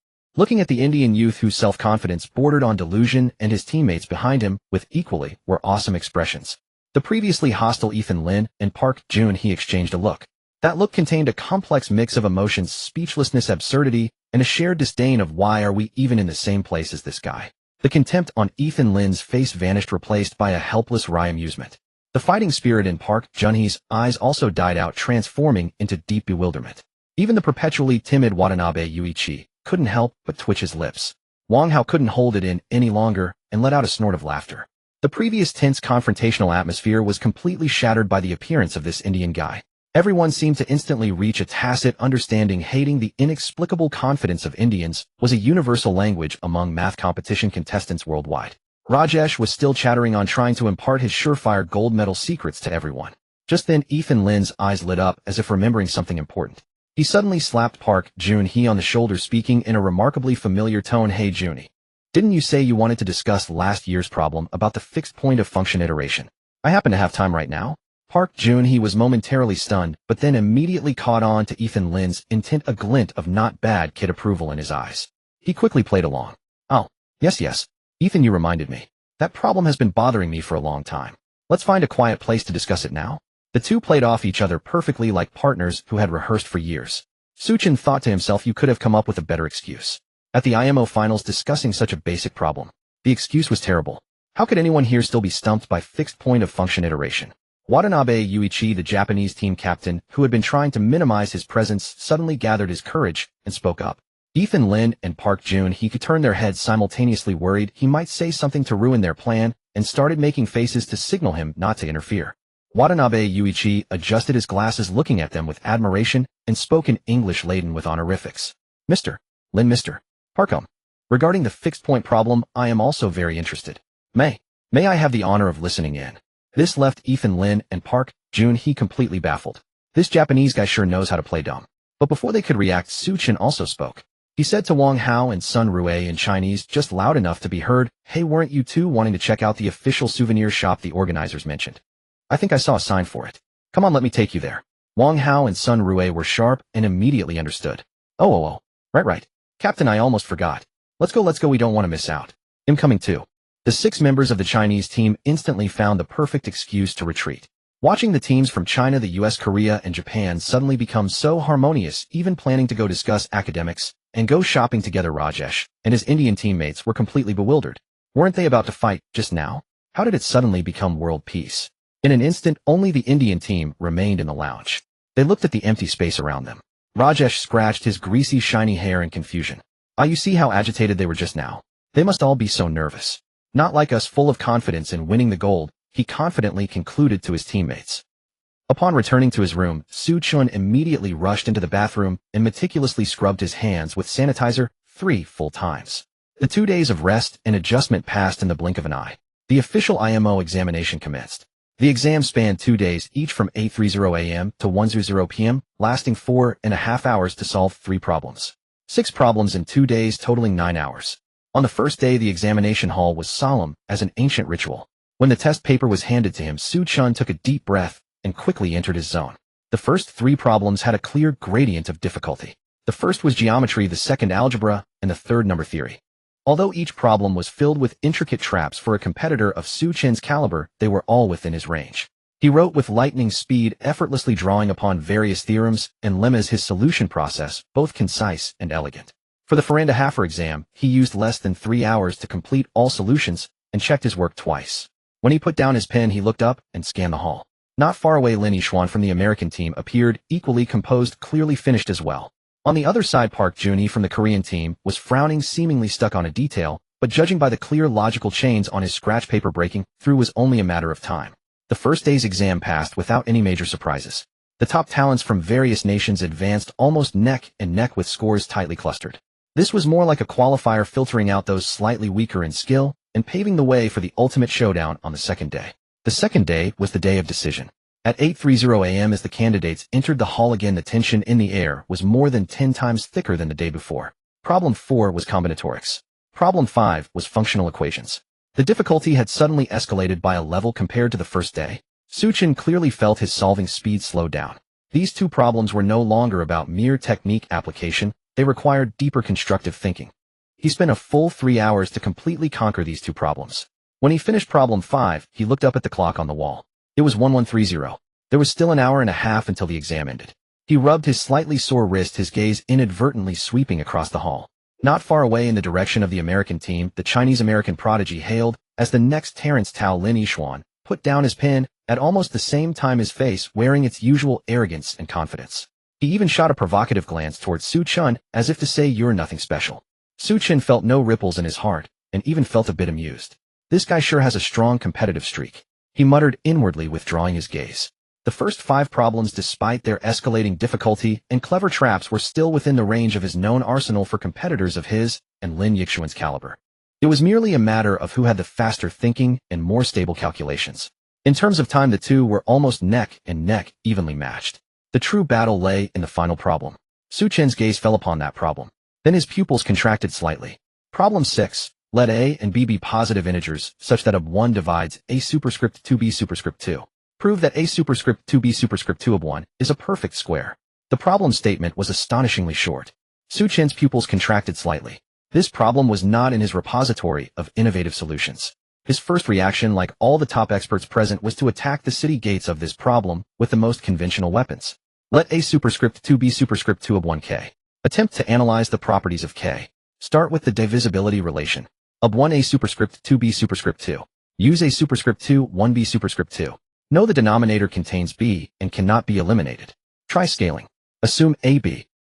Looking at the Indian youth whose self-confidence bordered on delusion and his teammates behind him with equally were awesome expressions. The previously hostile Ethan Lin and Park Jun-hee exchanged a look. That look contained a complex mix of emotions, speechlessness, absurdity, and a shared disdain of why are we even in the same place as this guy. The contempt on Ethan Lin's face vanished, replaced by a helpless wry amusement. The fighting spirit in Park Jun-hee's eyes also died out, transforming into deep bewilderment. Even the perpetually timid Watanabe Yuichi couldn't help but twitch his lips. Wang Hao couldn't hold it in any longer and let out a snort of laughter. The previous tense confrontational atmosphere was completely shattered by the appearance of this Indian guy. Everyone seemed to instantly reach a tacit understanding. Hating the inexplicable confidence of Indians was a universal language among math competition contestants worldwide. Rajesh was still chattering on, trying to impart his surefire gold medal secrets to everyone. Just then, Ethan Lin's eyes lit up as if remembering something important. He suddenly slapped Park Jun-hee on the shoulder, speaking in a remarkably familiar tone. Hey Jun-hee, didn't you say you wanted to discuss last year's problem about the fixed point of function iteration? I happen to have time right now. Park Jun-hee was momentarily stunned, but then immediately caught on to Ethan Lin's intent, a glint of not bad kid approval in his eyes. He quickly played along. Oh, yes. Ethan, you reminded me. That problem has been bothering me for a long time. Let's find a quiet place to discuss it now. The two played off each other perfectly, like partners who had rehearsed for years. Xu Chen thought to himself, you could have come up with a better excuse. At the IMO finals, discussing such a basic problem. The excuse was terrible. How could anyone here still be stumped by fixed point of function iteration? Watanabe Yuichi, the Japanese team captain, who had been trying to minimize his presence, suddenly gathered his courage and spoke up. Ethan Lin and Park Jun-hee could turn their heads simultaneously, worried he might say something to ruin their plan, and started making faces to signal him not to interfere. Watanabe Yuichi adjusted his glasses looking at them with admiration and spoke in English laden with honorifics. Mr. Lin, Mr. Parkham. Regarding the fixed point problem, I am also very interested. May I have the honor of listening in? This left Ethan Lin and Park Jun-hee completely baffled. This Japanese guy sure knows how to play dumb. But before they could react, Xu Chen also spoke. He said to Wang Hao and Sun Rue in Chinese just loud enough to be heard, "Hey, weren't you two wanting to check out the official souvenir shop the organizers mentioned? I think I saw a sign for it. Come on, let me take you there." Wang Hao and Sun Rue were sharp and immediately understood. Oh. Right. Captain, I almost forgot. Let's go, we don't want to miss out. I'm coming too. The 6 members of the Chinese team instantly found the perfect excuse to retreat. Watching the teams from China, the US, Korea, and Japan suddenly become so harmonious, even planning to go discuss academics and go shopping together, Rajesh and his Indian teammates were completely bewildered. Weren't they about to fight just now? How did it suddenly become world peace? In an instant, only the Indian team remained in the lounge. They looked at the empty space around them. Rajesh scratched his greasy, shiny hair in confusion. You see how agitated they were just now? They must all be so nervous. Not like us, full of confidence in winning the gold, he confidently concluded to his teammates. Upon returning to his room, Xu Chen immediately rushed into the bathroom and meticulously scrubbed his hands with sanitizer 3 full times. The 2 days of rest and adjustment passed in the blink of an eye. The official IMO examination commenced. The exam spanned 2 days, each from 8:30 a.m. to 1:00 p.m., lasting 4.5 hours to solve 3 problems. 6 problems in 2 days, totaling 9 hours. On the first day, the examination hall was solemn as an ancient ritual. When the test paper was handed to him, Xu Chen took a deep breath and quickly entered his zone. The first 3 problems had a clear gradient of difficulty. The first was geometry, the second algebra, and the third number theory. Although each problem was filled with intricate traps for a competitor of Xu Chen's caliber, they were all within his range. He wrote with lightning speed, effortlessly drawing upon various theorems and lemmas, his solution process, both concise and elegant. For the Faranda-Hafer exam, he used less than 3 hours to complete all solutions and checked his work twice. When he put down his pen, he looked up and scanned the hall. Not far away, Lin Yixuan from the American team appeared, equally composed, clearly finished as well. On the other side, Park Jun-hee from the Korean team was frowning, seemingly stuck on a detail, but judging by the clear logical chains on his scratch paper, breaking through was only a matter of time. The first day's exam passed without any major surprises. The top talents from various nations advanced almost neck and neck with scores tightly clustered. This was more like a qualifier, filtering out those slightly weaker in skill and paving the way for the ultimate showdown on the second day. The second day was the day of decision. At 8:30 a.m. as the candidates entered the hall again, the tension in the air was more than 10 times thicker than the day before. Problem 4 was combinatorics. Problem 5 was functional equations. The difficulty had suddenly escalated by a level compared to the first day. Xu Chen clearly felt his solving speed slow down. These 2 problems were no longer about mere technique application, they required deeper constructive thinking. He spent a full 3 hours to completely conquer these 2 problems. When he finished problem 5, he looked up at the clock on the wall. It was 11:30. There was still an hour and a half until the exam ended. He rubbed his slightly sore wrist, his gaze inadvertently sweeping across the hall. Not far away in the direction of the American team, the Chinese-American prodigy hailed as the next Terrence Tao. Lin Yixuan put down his pen at almost the same time, his face wearing its usual arrogance and confidence. He even shot a provocative glance towards Xu Chen as if to say, "You're nothing special." Xu Chen felt no ripples in his heart and even felt a bit amused. This guy sure has a strong competitive streak. He muttered inwardly, withdrawing his gaze. The first 5 problems, despite their escalating difficulty and clever traps, were still within the range of his known arsenal for competitors of his and Lin Yixuan's caliber. It was merely a matter of who had the faster thinking and more stable calculations. In terms of time, the 2 were almost neck and neck, evenly matched. The true battle lay in the final problem. Xu Chen's gaze fell upon that problem. Then his pupils contracted slightly. Problem 6. Let a and b be positive integers such that ob1 divides a superscript 2b superscript 2. Prove that a superscript 2b superscript 2 ob1 is a perfect square. The problem statement was astonishingly short. Xu Chen's pupils contracted slightly. This problem was not in his repository of innovative solutions. His first reaction, like all the top experts present, was to attack the city gates of this problem with the most conventional weapons. Let a superscript 2b superscript 2 ob1 k. Attempt to analyze the properties of k. Start with the divisibility relation. Ob1 a superscript 2b superscript 2. Use a superscript 2 1b superscript 2. Know the denominator contains b and cannot be eliminated. Try scaling. Assume ab.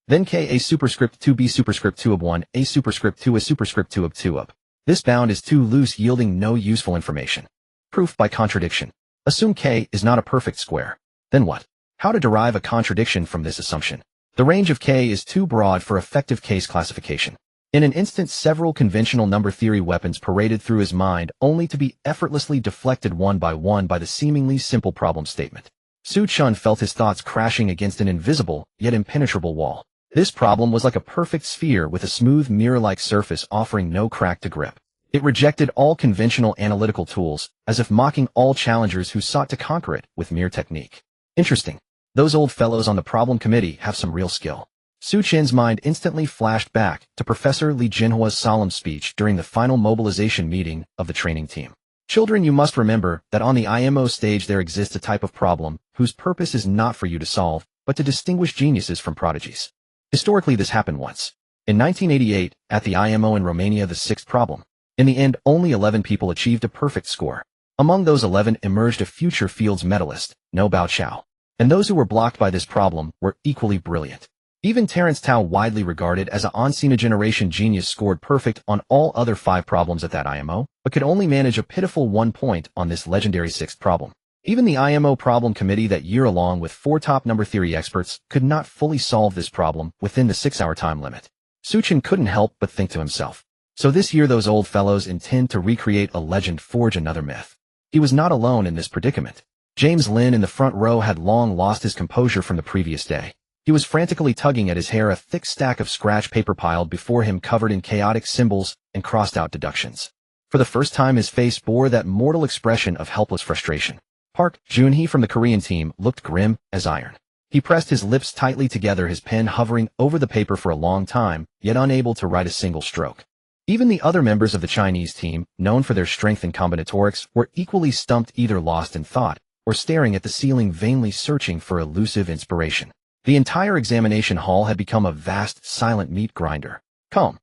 Then k a superscript 2b superscript 2 ob1 a superscript 2 a superscript 2 ob 2 ob. This bound is too loose, yielding no useful information. Proof by contradiction. Assume k is not a perfect square. Then what? How to derive a contradiction from this assumption? The range of k is too broad for effective case classification. In an instant, several conventional number theory weapons paraded through his mind, only to be effortlessly deflected one by the seemingly simple problem statement. Xu Chen felt his thoughts crashing against an invisible, yet impenetrable wall. This problem was like a perfect sphere with a smooth mirror-like surface offering no crack to grip. It rejected all conventional analytical tools, as if mocking all challengers who sought to conquer it with mere technique. Interesting. Those old fellows on the problem committee have some real skill. Xu Chen's mind instantly flashed back to Professor Li Jinhua's solemn speech during the final mobilization meeting of the training team. Children, you must remember that on the IMO stage there exists a type of problem whose purpose is not for you to solve, but to distinguish geniuses from prodigies. Historically, this happened once. In 1988, at the IMO in Romania, the sixth problem. In the end, only 11 people achieved a perfect score. Among those 11 emerged a future fields medalist, No Bao Chao. And those who were blocked by this problem were equally brilliant. Even Terence Tao, widely regarded as an once-in-a-generation genius, scored perfect on all other 5 problems at that IMO, but could only manage a pitiful 1 point on this legendary sixth problem. Even the IMO problem committee that year, along with 4 top number theory experts, could not fully solve this problem within the 6-hour time limit. Xu Chen couldn't help but think to himself. So this year those old fellows intend to recreate a legend, forge another myth. He was not alone in this predicament. James Lin in the front row had long lost his composure from the previous day. He was frantically tugging at his hair, a thick stack of scratch paper piled before him covered in chaotic symbols and crossed-out deductions. For the first time his face bore that mortal expression of helpless frustration. Park Junhee from the Korean team looked grim as iron. He pressed his lips tightly together, his pen hovering over the paper for a long time, yet unable to write a single stroke. Even the other members of the Chinese team, known for their strength in combinatorics, were equally stumped, either lost in thought or staring at the ceiling, vainly searching for elusive inspiration. The entire examination hall had become a vast, silent meat grinder. Calm.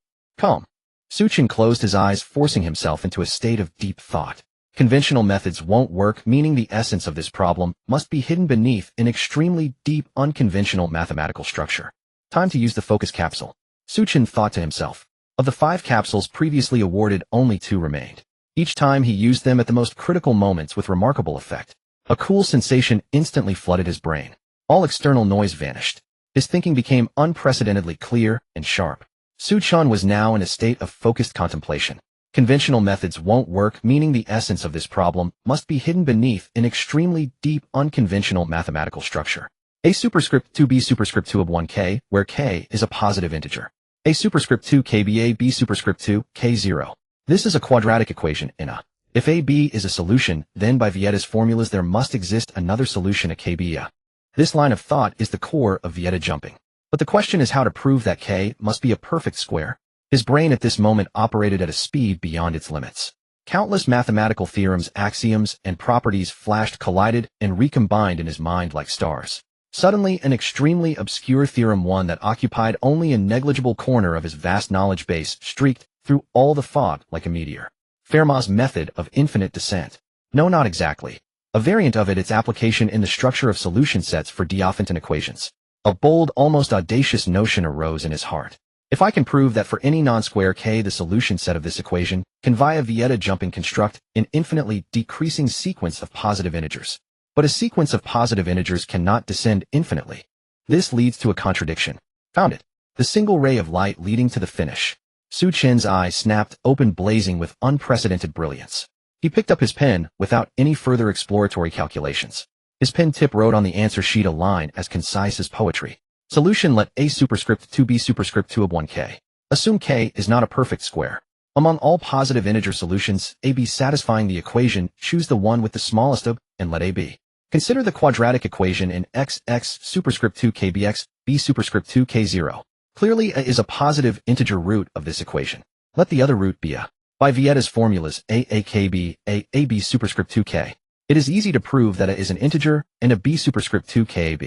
Xu Chen closed his eyes, forcing himself into a state of deep thought. Conventional methods won't work, meaning the essence of this problem must be hidden beneath an extremely deep, unconventional mathematical structure. Time to use the focus capsule. Xu Chen thought to himself. Of the 5 capsules previously awarded, only 2 remained. Each time he used them at the most critical moments with remarkable effect. A cool sensation instantly flooded his brain. All external noise vanished. His thinking became unprecedentedly clear and sharp. Xu Chen was now in a state of focused contemplation. Conventional methods won't work, meaning the essence of this problem must be hidden beneath an extremely deep, unconventional mathematical structure. A superscript 2 b superscript 2 of 1k, where k is a positive integer. A superscript 2 kba b superscript 2 k0. This is a quadratic equation in a. If ab is a solution, then by Vietta's formulas there must exist another solution, a kba. This line of thought is the core of Vietta jumping. But the question is how to prove that k must be a perfect square. His brain at this moment operated at a speed beyond its limits. Countless mathematical theorems, axioms, and properties flashed, collided, and recombined in his mind like stars. Suddenly, an extremely obscure theorem, one that occupied only a negligible corner of his vast knowledge base, streaked through all the thought like a meteor. Fermat's method of infinite descent. No, not exactly. A variant of it, its application in the structure of solution sets for Diophantine equations. A bold, almost audacious notion arose in his heart. If I can prove that for any non-square k the solution set of this equation can via Vietta jumping construct an infinitely decreasing sequence of positive integers. But a sequence of positive integers cannot descend infinitely. This leads to a contradiction. Found it. The single ray of light leading to the finish. Xu Chen's eye snapped open, blazing with unprecedented brilliance. He picked up his pen without any further exploratory calculations. His pen tip wrote on the answer sheet a line as concise as poetry. Solution: let a superscript 2 b superscript 2 of 1k. Assume k is not a perfect square. Among all positive integer solutions, ab satisfying the equation, choose the one with the smallest of, and let ab. Consider the quadratic equation in x superscript 2 kbx, b superscript 2 k0. Clearly a is a positive integer root of this equation. Let the other root be a. By Vietta's formulas, a b superscript 2k. It is easy to prove that a is an integer and a b superscript 2 kab.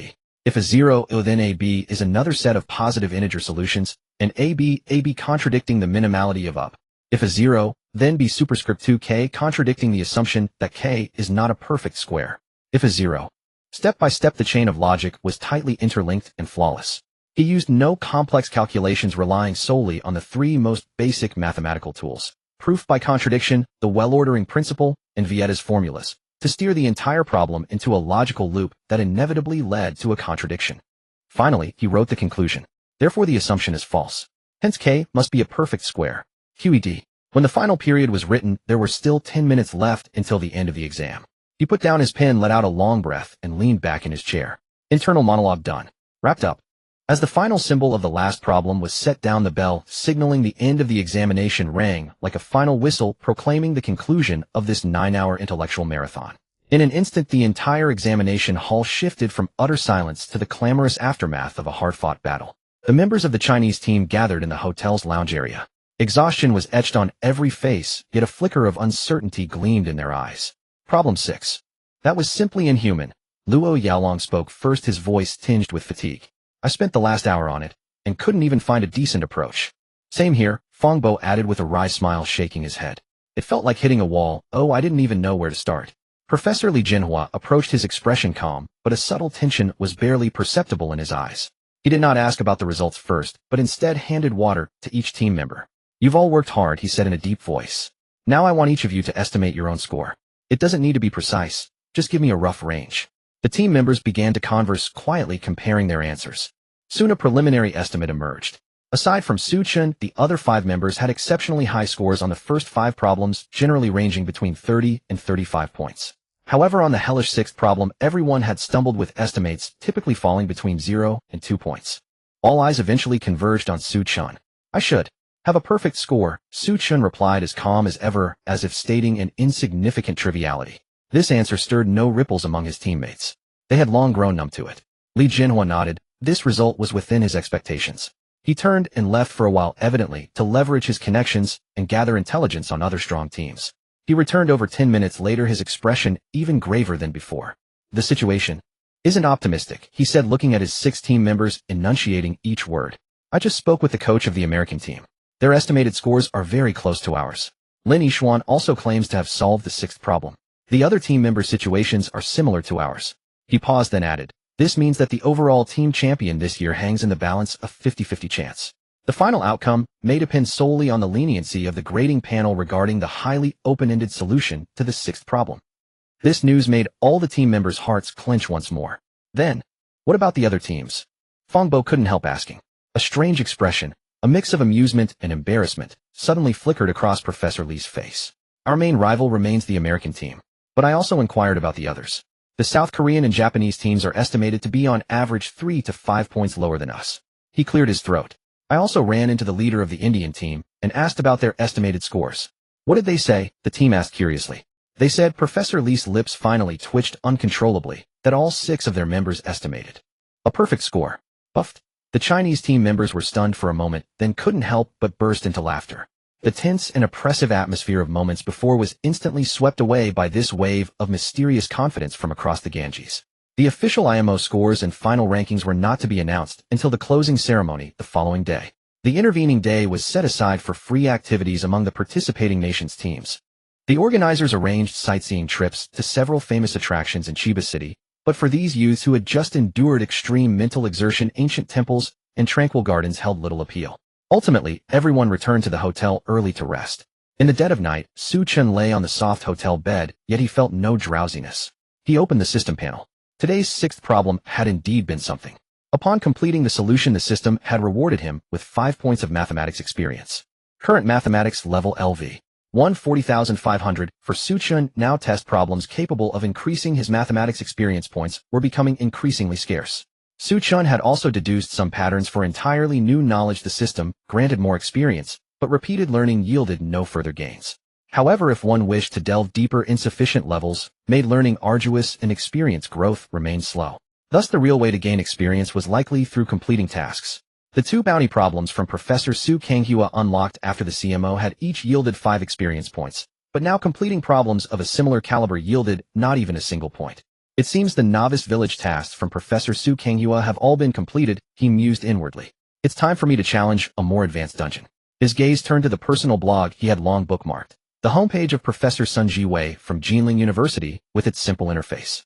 If a 0, then ab is another set of positive integer solutions, and ab contradicting the minimality of up. If a 0, then b superscript 2k contradicting the assumption that k is not a perfect square. If a 0. Step by step the chain of logic was tightly interlinked and flawless. He used no complex calculations, relying solely on the 3 most basic mathematical tools: proof by contradiction, the well-ordering principle, and Vietta's formulas. to steer the entire problem into a logical loop that inevitably led to a contradiction. Finally, he wrote the conclusion. Therefore, the assumption is false. Hence, K must be a perfect square. QED. When the final period was written, there were still 10 minutes left until the end of the exam. He put down his pen, let out a long breath, and leaned back in his chair. Internal monologue done. Wrapped up. As the final symbol of the last problem was set down, the bell signaling the end of the examination rang like a final whistle proclaiming the conclusion of this 9-hour intellectual marathon. In an instant, the entire examination hall shifted from utter silence to the clamorous aftermath of a hard-fought battle. The members of the Chinese team gathered in the hotel's lounge area. Exhaustion was etched on every face, yet a flicker of uncertainty gleamed in their eyes. Problem 6. That was simply inhuman. Luo Yaolong spoke first, his voice tinged with fatigue. I spent the last hour on it, and couldn't even find a decent approach. Same here, Fongbo added with a wry smile, shaking his head. It felt like hitting a wall. Oh, I didn't even know where to start. Professor Li Jinhua approached, his expression calm, but a subtle tension was barely perceptible in his eyes. He did not ask about the results first, but instead handed water to each team member. You've all worked hard, he said in a deep voice. Now I want each of you to estimate your own score. It doesn't need to be precise, just give me a rough range. The team members began to converse quietly, comparing their answers. Soon a preliminary estimate emerged. Aside from Xu Chen, the other 5 members had exceptionally high scores on the first 5 problems, generally ranging between 30 and 35 points. However, on the hellish 6th problem, everyone had stumbled with estimates typically falling between 0 and 2 points. All eyes eventually converged on Xu Chen. I should have a perfect score, Xu Chen replied, as calm as ever, as if stating an insignificant triviality. This answer stirred no ripples among his teammates. They had long grown numb to it. Li Jinhua nodded. This result was within his expectations. He turned and left for a while, evidently to leverage his connections and gather intelligence on other strong teams. He returned over 10 minutes later, his expression even graver than before. The situation isn't optimistic, he said, looking at his 6 team members, enunciating each word. I just spoke with the coach of the American team. Their estimated scores are very close to ours. Lin Yixuan also claims to have solved the 6th problem. The other team members' situations are similar to ours. He paused, then added, this means that the overall team champion this year hangs in the balance of 50-50 chance. The final outcome may depend solely on the leniency of the grading panel regarding the highly open-ended solution to the 6th problem. This news made all the team members' hearts clench once more. Then, what about the other teams? Fongbo couldn't help asking. A strange expression, a mix of amusement and embarrassment, suddenly flickered across Professor Li's face. Our main rival remains the American team, but I also inquired about the others. The South Korean and Japanese teams are estimated to be on average 3 to 5 points lower than us. He cleared his throat. I also ran into the leader of the Indian team and asked about their estimated scores. What did they say? The team asked curiously. They said, Professor Li's lips finally twitched uncontrollably, that all 6 of their members estimated a perfect score. Puffed. The Chinese team members were stunned for a moment, then couldn't help but burst into laughter. The tense and oppressive atmosphere of moments before was instantly swept away by this wave of mysterious confidence from across the Ganges. The official IMO scores and final rankings were not to be announced until the closing ceremony the following day. The intervening day was set aside for free activities among the participating nations' teams. The organizers arranged sightseeing trips to several famous attractions in Chiba City, but for these youths who had just endured extreme mental exertion, ancient temples and tranquil gardens held little appeal. Ultimately, everyone returned to the hotel early to rest. In the dead of night, Xu Chen lay on the soft hotel bed, yet he felt no drowsiness. He opened the system panel. Today's 6th problem had indeed been something. Upon completing the solution, the system had rewarded him with 5 points of mathematics experience. Current mathematics level LV 140,500. For Xu Chen, now test problems capable of increasing his mathematics experience points were becoming increasingly scarce. Xu Chen had also deduced some patterns for entirely new knowledge. The system granted more experience, but repeated learning yielded no further gains. However, if one wished to delve deeper, insufficient levels made learning arduous and experience growth remained slow. Thus, the real way to gain experience was likely through completing tasks. The 2 bounty problems from Professor Su Kanghua unlocked after the CMO had each yielded 5 experience points, but now completing problems of a similar caliber yielded not even a single point. It seems the novice village tasks from Professor Su Kanghua have all been completed, he mused inwardly. It's time for me to challenge a more advanced dungeon. His gaze turned to the personal blog he had long bookmarked, the homepage of Professor Sun Jiwei from Jinling University with its simple interface.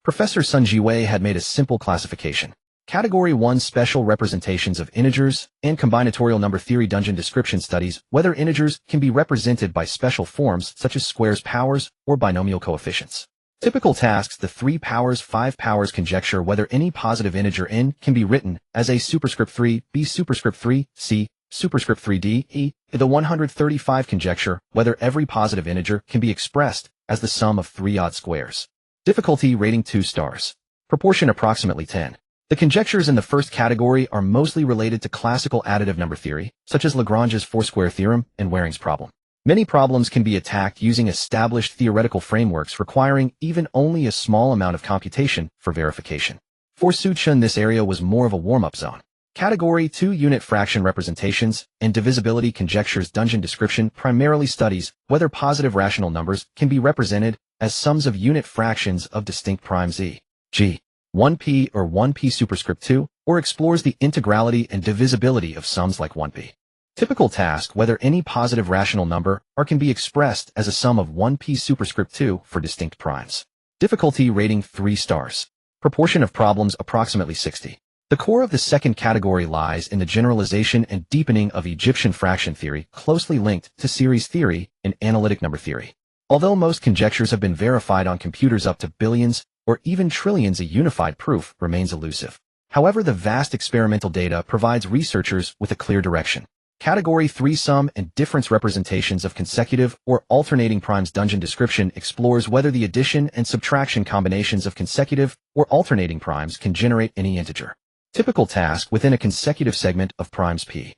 Professor Sun Jiwei had made a simple classification. Category 1 Special Representations of Integers and Combinatorial Number Theory. Dungeon description studies whether integers can be represented by special forms such as squares, powers, or binomial coefficients. Typical tasks: the 3 powers 5 powers conjecture whether any positive integer n can be written as a superscript 3, b superscript 3, c superscript 3d, e. The 135 conjecture whether every positive integer can be expressed as the sum of 3 odd squares. Difficulty rating 2 stars. Proportion approximately 10. The conjectures in the first category are mostly related to classical additive number theory, such as Lagrange's four-square theorem and Waring's problem. Many problems can be attacked using established theoretical frameworks requiring even only a small amount of computation for verification. For Xu Chen, this area was more of a warm-up zone. Category 2 unit fraction representations and divisibility conjectures. Dungeon description primarily studies whether positive rational numbers can be represented as sums of unit fractions of distinct primes e.g. 1p or 1p superscript 2, or explores the integrality and divisibility of sums like 1p. Typical task: whether any positive rational number can be expressed as a sum of 1p superscript 2 for distinct primes. Difficulty rating 3 stars. Proportion of problems approximately 60. The core of the second category lies in the generalization and deepening of Egyptian fraction theory, closely linked to series theory and analytic number theory. Although most conjectures have been verified on computers up to billions or even trillions, a unified proof remains elusive. However, the vast experimental data provides researchers with a clear direction. Category 3 sum and difference representations of consecutive or alternating primes. Dungeon description explores whether the addition and subtraction combinations of consecutive or alternating primes can generate any integer. Typical task: within a consecutive segment of primes p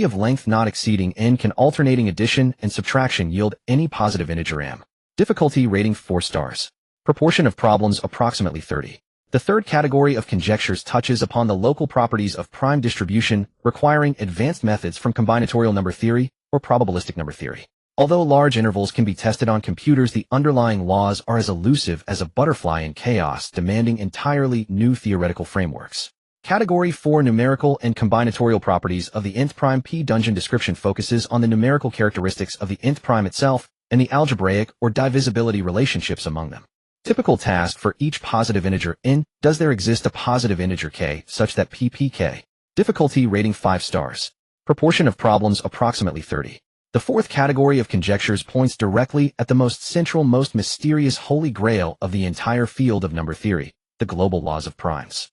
of length not exceeding n, can alternating addition and subtraction yield any positive integer m. Difficulty rating 4 stars. Proportion of problems approximately 30. The third category of conjectures touches upon the local properties of prime distribution, requiring advanced methods from combinatorial number theory or probabilistic number theory. Although large intervals can be tested on computers, the underlying laws are as elusive as a butterfly in chaos, demanding entirely new theoretical frameworks. Category 4 numerical and combinatorial properties of the nth prime p. Dungeon description focuses on the numerical characteristics of the nth prime itself and the algebraic or divisibility relationships among them. Typical task: for each positive integer n, does there exist a positive integer k such that ppk? Difficulty rating 5 stars. Proportion of problems approximately 30. The fourth category of conjectures points directly at the most central, most mysterious holy grail of the entire field of number theory, the global laws of primes.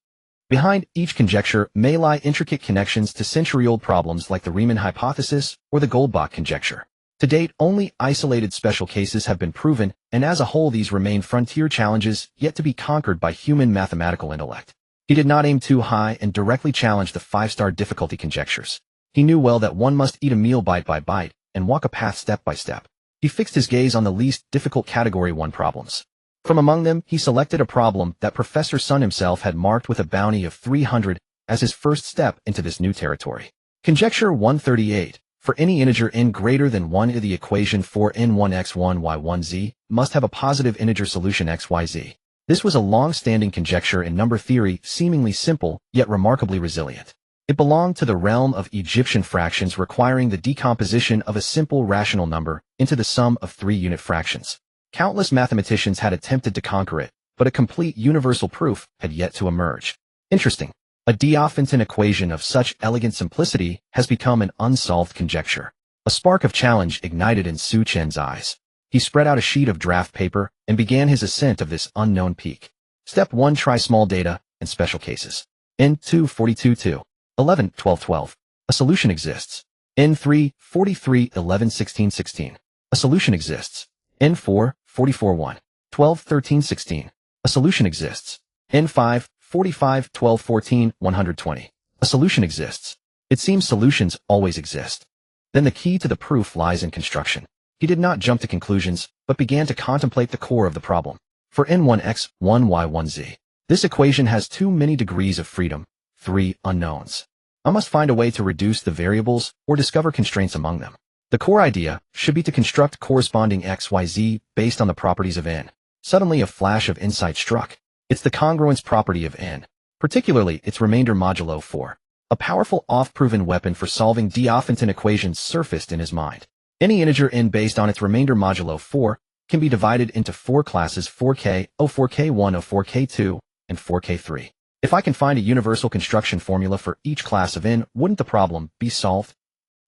Behind each conjecture may lie intricate connections to century-old problems like the Riemann hypothesis or the Goldbach conjecture. To date, only isolated special cases have been proven, and as a whole these remain frontier challenges yet to be conquered by human mathematical intellect. He did not aim too high and directly challenge the 5-star difficulty conjectures. He knew well that one must eat a meal bite by bite and walk a path step by step. He fixed his gaze on the least difficult category 1 problems. From among them, he selected a problem that Professor Sun himself had marked with a bounty of 300 as his first step into this new territory. Conjecture 138. For any integer n greater than 1, the equation for n1x1y1z must have a positive integer solution xyz. This was a long-standing conjecture in number theory, seemingly simple, yet remarkably resilient. It belonged to the realm of Egyptian fractions, requiring the decomposition of a simple rational number into the sum of 3 unit fractions. Countless mathematicians had attempted to conquer it, but a complete universal proof had yet to emerge. Interesting. A Diophantine equation of such elegant simplicity has become an unsolved conjecture. A spark of challenge ignited in Xu Chen's eyes. He spread out a sheet of draft paper and began his ascent of this unknown peak. Step 1. Try small data and special cases. N2 42 2. 11 12 12. A solution exists. N3 43 11 16 16. A solution exists. N4 44 1. 12 13 16. A solution exists. N5 45 12 14 120. A solution exists. It seems solutions always exist. Then the key to the proof lies in construction. He did not jump to conclusions, but began to contemplate the core of the problem. For n1x, 1y1z, this equation has too many degrees of freedom, 3 unknowns. I must find a way to reduce the variables or discover constraints among them. The core idea should be to construct corresponding xyz based on the properties of n. Suddenly a flash of insight struck. It's the congruence property of n, particularly its remainder modulo 4. A powerful oft-proven weapon for solving Diophantine equations surfaced in his mind. Any integer n based on its remainder modulo 4 can be divided into 4 classes: 4k, O4k1, O4k2, and 4k3. If I can find a universal construction formula for each class of n, wouldn't the problem be solved?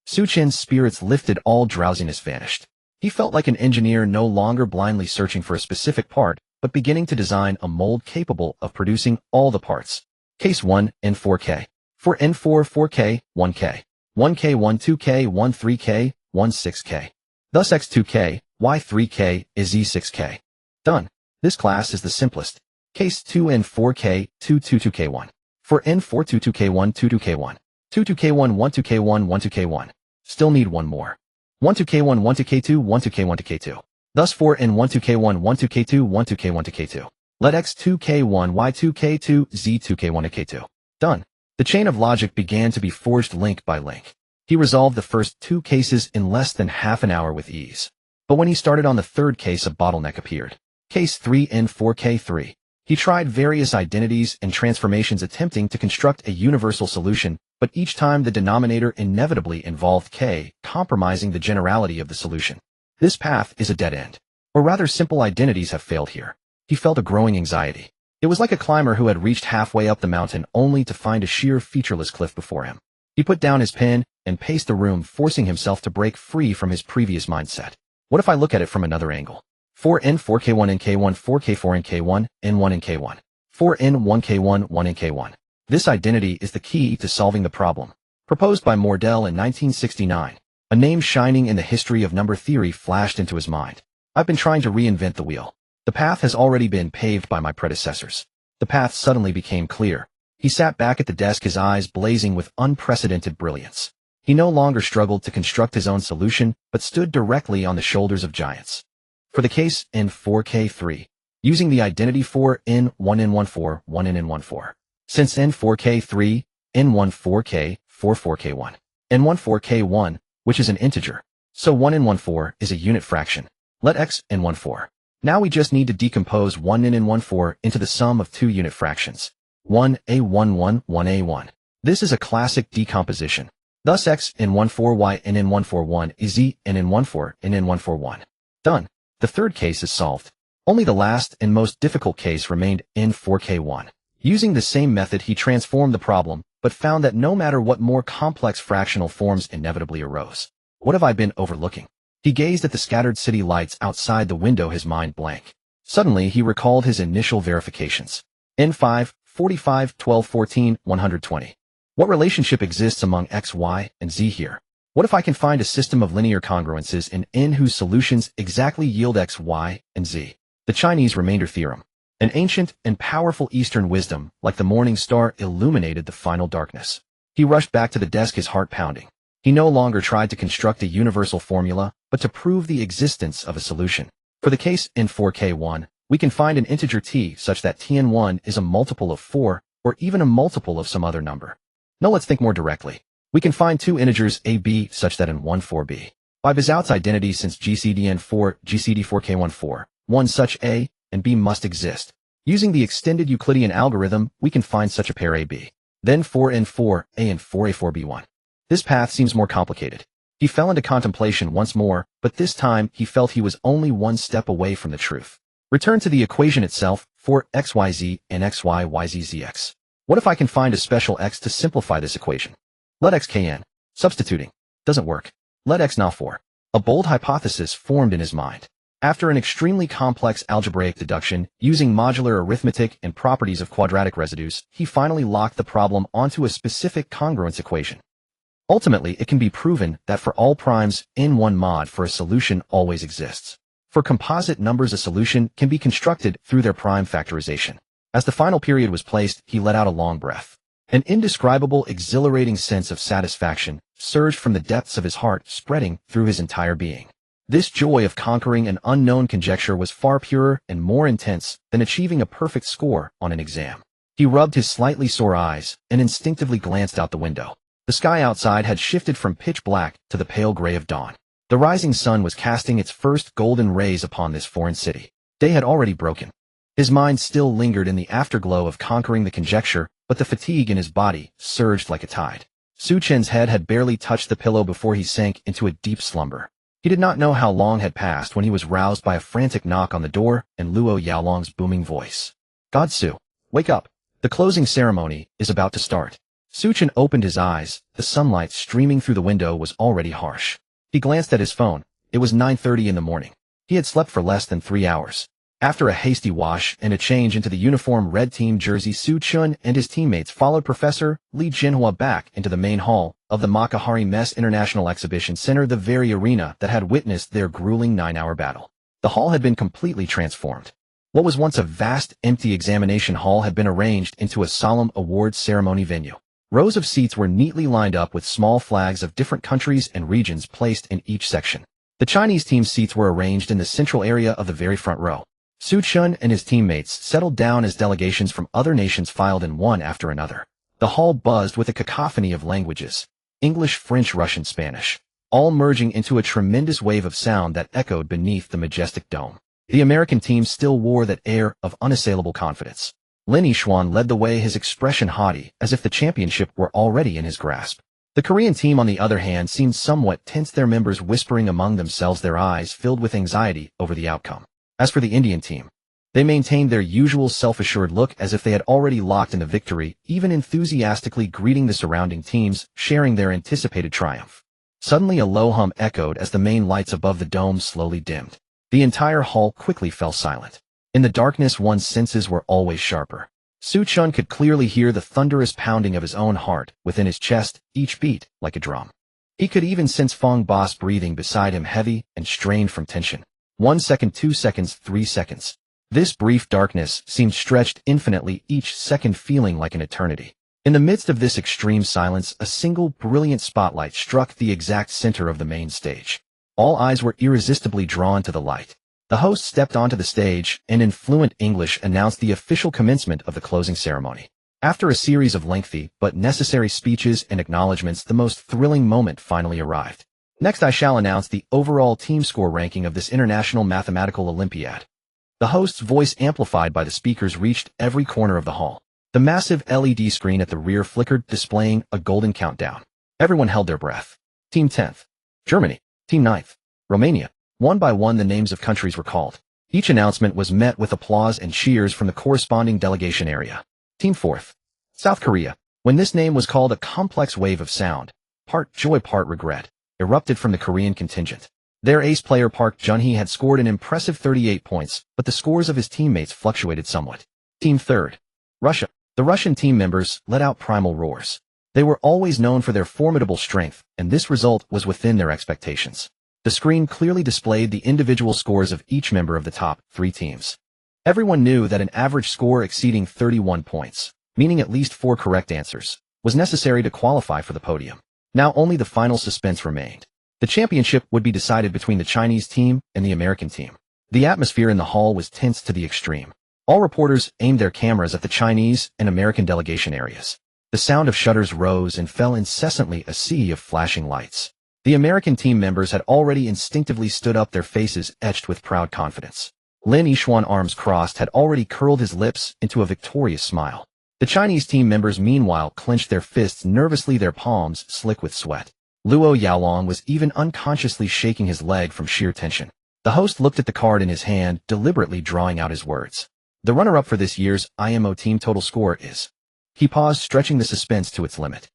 Xu Chen's spirits lifted, all drowsiness vanished. He felt like an engineer no longer blindly searching for a specific part, but beginning to design a mold capable of producing all the parts. Case 1, N4K. For N4, 4K, 1K. 1K, 1, 2K, 1, 3K, 1, 6K. Thus X2K, Y3K is Z6K. Done. This class is the simplest. Case 2, N4K, 2, 2, 2K1. For N4, 2, 2K1, 2, 2K1. 2, 2K1, 1, 2K1, 1, 2K1. Still need one more. 1, 2K1, 1, 2K2, 1, 2K1, 2K2. Thus 4 N1, 2K1, 1, 2K2, 1, 2K1, 2K2. Let X2K1, Y2K2, Z2K1, K2. Done. The chain of logic began to be forged link by link. He resolved the first two cases in less than half an hour with ease. But when he started on the third case, a bottleneck appeared. Case 3 N4K3. He tried various identities and transformations attempting to construct a universal solution, but each time the denominator inevitably involved K, compromising the generality of the solution. This path is a dead end. Or rather, simple identities have failed here. He felt a growing anxiety. It was like a climber who had reached halfway up the mountain only to find a sheer, featureless cliff before him. He put down his pen and paced the room, forcing himself to break free from his previous mindset. What if I look at it from another angle? 4N, 4K1, NK1, 4K4, NK1, N1, NK1. 4N, 1K1, 1, NK1. This identity is the key to solving the problem. Proposed by Mordell in 1969. A name shining in the history of number theory flashed into his mind. I've been trying to reinvent the wheel. The path has already been paved by my predecessors. The path suddenly became clear. He sat back at the desk, his eyes blazing with unprecedented brilliance. He no longer struggled to construct his own solution, but stood directly on the shoulders of giants. For the case N4K3, using the identity 4N1N14, 1N14. Since N4K3, N14K, 44K1. N14K1, which is an integer. So 1N14 is a unit fraction. Let X N14. Now we just need to decompose 1N14 into the sum of two unit fractions. 1A11, 1A1. This is a classic decomposition. Thus X N14 Y N141 is Z N114 N141. Done. The third case is solved. Only the last and most difficult case remained, N4K1. Using the same method, he transformed the problem, but found that no matter what, more complex fractional forms inevitably arose. What have I been overlooking? He gazed at the scattered city lights outside the window, his mind blank. Suddenly, he recalled his initial verifications. N5, 45, 12, 14, 120. What relationship exists among X, Y, and Z here? What if I can find a system of linear congruences in N whose solutions exactly yield X, Y, and Z? The Chinese remainder theorem. An ancient and powerful Eastern wisdom, like the morning star, illuminated the final darkness. He rushed back to the desk, his heart pounding. He no longer tried to construct a universal formula, but to prove the existence of a solution. For the case N4K1, we can find an integer t such that Tn1 is a multiple of 4, or even a multiple of some other number. Now let's think more directly. We can find two integers a, b such that N1, 4b. By Bizout's identity, since GCD-N4, GCD4K14, one such a and b must exist. Using the extended Euclidean algorithm, we can find such a pair ab. Then 4N4, a and 4A4B1. This path seems more complicated. He fell into contemplation once more, but this time he felt he was only one step away from the truth. Return to the equation itself, 4xyz and xyyzzx. What if I can find a special x to simplify this equation? Let x kn. Substituting. Doesn't work. Let x na 4. A bold hypothesis formed in his mind. After an extremely complex algebraic deduction, using modular arithmetic and properties of quadratic residues, he finally locked the problem onto a specific congruence equation. Ultimately, it can be proven that for all primes, N1 mod for a solution always exists. For composite numbers, a solution can be constructed through their prime factorization. As the final period was placed, he let out a long breath. An indescribable, exhilarating sense of satisfaction surged from the depths of his heart, spreading through his entire being. This joy of conquering an unknown conjecture was far purer and more intense than achieving a perfect score on an exam. He rubbed his slightly sore eyes and instinctively glanced out the window. The sky outside had shifted from pitch black to the pale gray of dawn. The rising sun was casting its first golden rays upon this foreign city. Day had already broken. His mind still lingered in the afterglow of conquering the conjecture, but the fatigue in his body surged like a tide. Xu Chen's head had barely touched the pillow before he sank into a deep slumber. He did not know how long had passed when he was roused by a frantic knock on the door and Luo Yaolong's booming voice. "God, Xu, wake up. The closing ceremony is about to start." Xu Chen opened his eyes. The sunlight streaming through the window was already harsh. He glanced at his phone. It was 9:30 in the morning. He had slept for less than 3 hours. After a hasty wash and a change into the uniform red team jersey, Xu Chen and his teammates followed Professor Li Jinhua back into the main hall of the Makahari Mess International Exhibition Center, the very arena that had witnessed their grueling 9-hour battle. The hall had been completely transformed. What was once a vast, empty examination hall had been arranged into a solemn awards ceremony venue. Rows of seats were neatly lined up with small flags of different countries and regions placed in each section. The Chinese team's seats were arranged in the central area of the very front row. Xu Chen and his teammates settled down as delegations from other nations filed in one after another. The hall buzzed with a cacophony of languages: English, French, Russian, Spanish, all merging into a tremendous wave of sound that echoed beneath the majestic dome. The American team still wore that air of unassailable confidence. Lin Yixuan led the way, his expression haughty, as if the championship were already in his grasp. The Korean team, on the other hand, seemed somewhat tense, their members whispering among themselves, their eyes filled with anxiety over the outcome. As for the Indian team, they maintained their usual self-assured look as if they had already locked in the victory, even enthusiastically greeting the surrounding teams, sharing their anticipated triumph. Suddenly a low hum echoed as the main lights above the dome slowly dimmed. The entire hall quickly fell silent. In the darkness, one's senses were always sharper. Xu Chen could clearly hear the thunderous pounding of his own heart within his chest, each beat like a drum. He could even sense Fong Boss breathing beside him, heavy and strained from tension. 1 second, 2 seconds, 3 seconds. This brief darkness seemed stretched infinitely, each second feeling like an eternity. In the midst of this extreme silence, a single brilliant spotlight struck the exact center of the main stage. All eyes were irresistibly drawn to the light. The host stepped onto the stage and in fluent English announced the official commencement of the closing ceremony. After a series of lengthy but necessary speeches and acknowledgments, the most thrilling moment finally arrived. Next, I shall announce the overall team score ranking of this International Mathematical Olympiad. The host's voice, amplified by the speakers, reached every corner of the hall. The massive LED screen at the rear flickered, displaying a golden countdown. Everyone held their breath. Team 10th. Germany. Team 9th. Romania. One by one, the names of countries were called. Each announcement was met with applause and cheers from the corresponding delegation area. Team 4th. South Korea. When this name was called, a complex wave of sound, part joy, part regret, erupted from the Korean contingent. Their ace player Park Jun-hee had scored an impressive 38 points, but the scores of his teammates fluctuated somewhat. Team 3rd. Russia. The Russian team members let out primal roars. They were always known for their formidable strength, and this result was within their expectations. The screen clearly displayed the individual scores of each member of the top 3 teams. Everyone knew that an average score exceeding 31 points, meaning at least 4 correct answers, was necessary to qualify for the podium. Now only the final suspense remained. The championship would be decided between the Chinese team and the American team. The atmosphere in the hall was tense to the extreme. All reporters aimed their cameras at the Chinese and American delegation areas. The sound of shutters rose and fell incessantly, a sea of flashing lights. The American team members had already instinctively stood up, their faces etched with proud confidence. Lin Yixuan, arms crossed, had already curled his lips into a victorious smile. The Chinese team members meanwhile clenched their fists nervously, their palms slick with sweat. Luo Yaolong was even unconsciously shaking his leg from sheer tension. The host looked at the card in his hand, deliberately drawing out his words. The runner-up for this year's IMO team total score is... He paused, stretching the suspense to its limit.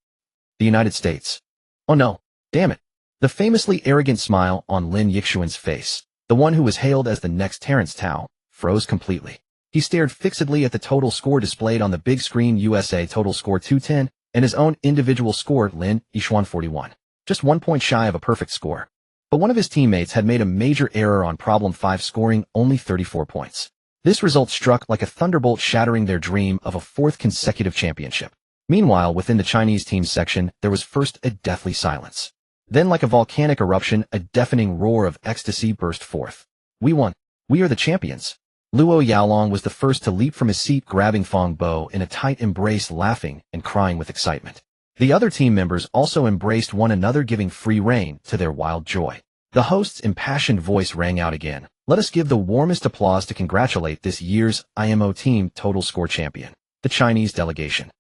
The United States. Oh no, damn it. The famously arrogant smile on Lin Yixuan's face, the one who was hailed as the next Terrence Tao, froze completely. He stared fixedly at the total score displayed on the big screen. USA total score 210, and his own individual score, Lin Yixuan 41. Just 1 point shy of a perfect score. But one of his teammates had made a major error on problem 5, scoring only 34 points. This result struck like a thunderbolt, shattering their dream of a 4th consecutive championship. Meanwhile, within the Chinese team's section, there was first a deathly silence. Then, like a volcanic eruption, a deafening roar of ecstasy burst forth. We won. We are the champions. Luo Yaolong was the first to leap from his seat, grabbing Fong Bo in a tight embrace, laughing and crying with excitement. The other team members also embraced one another, giving free rein to their wild joy. The host's impassioned voice rang out again. Let us give the warmest applause to congratulate this year's IMO team total score champion, the Chinese delegation.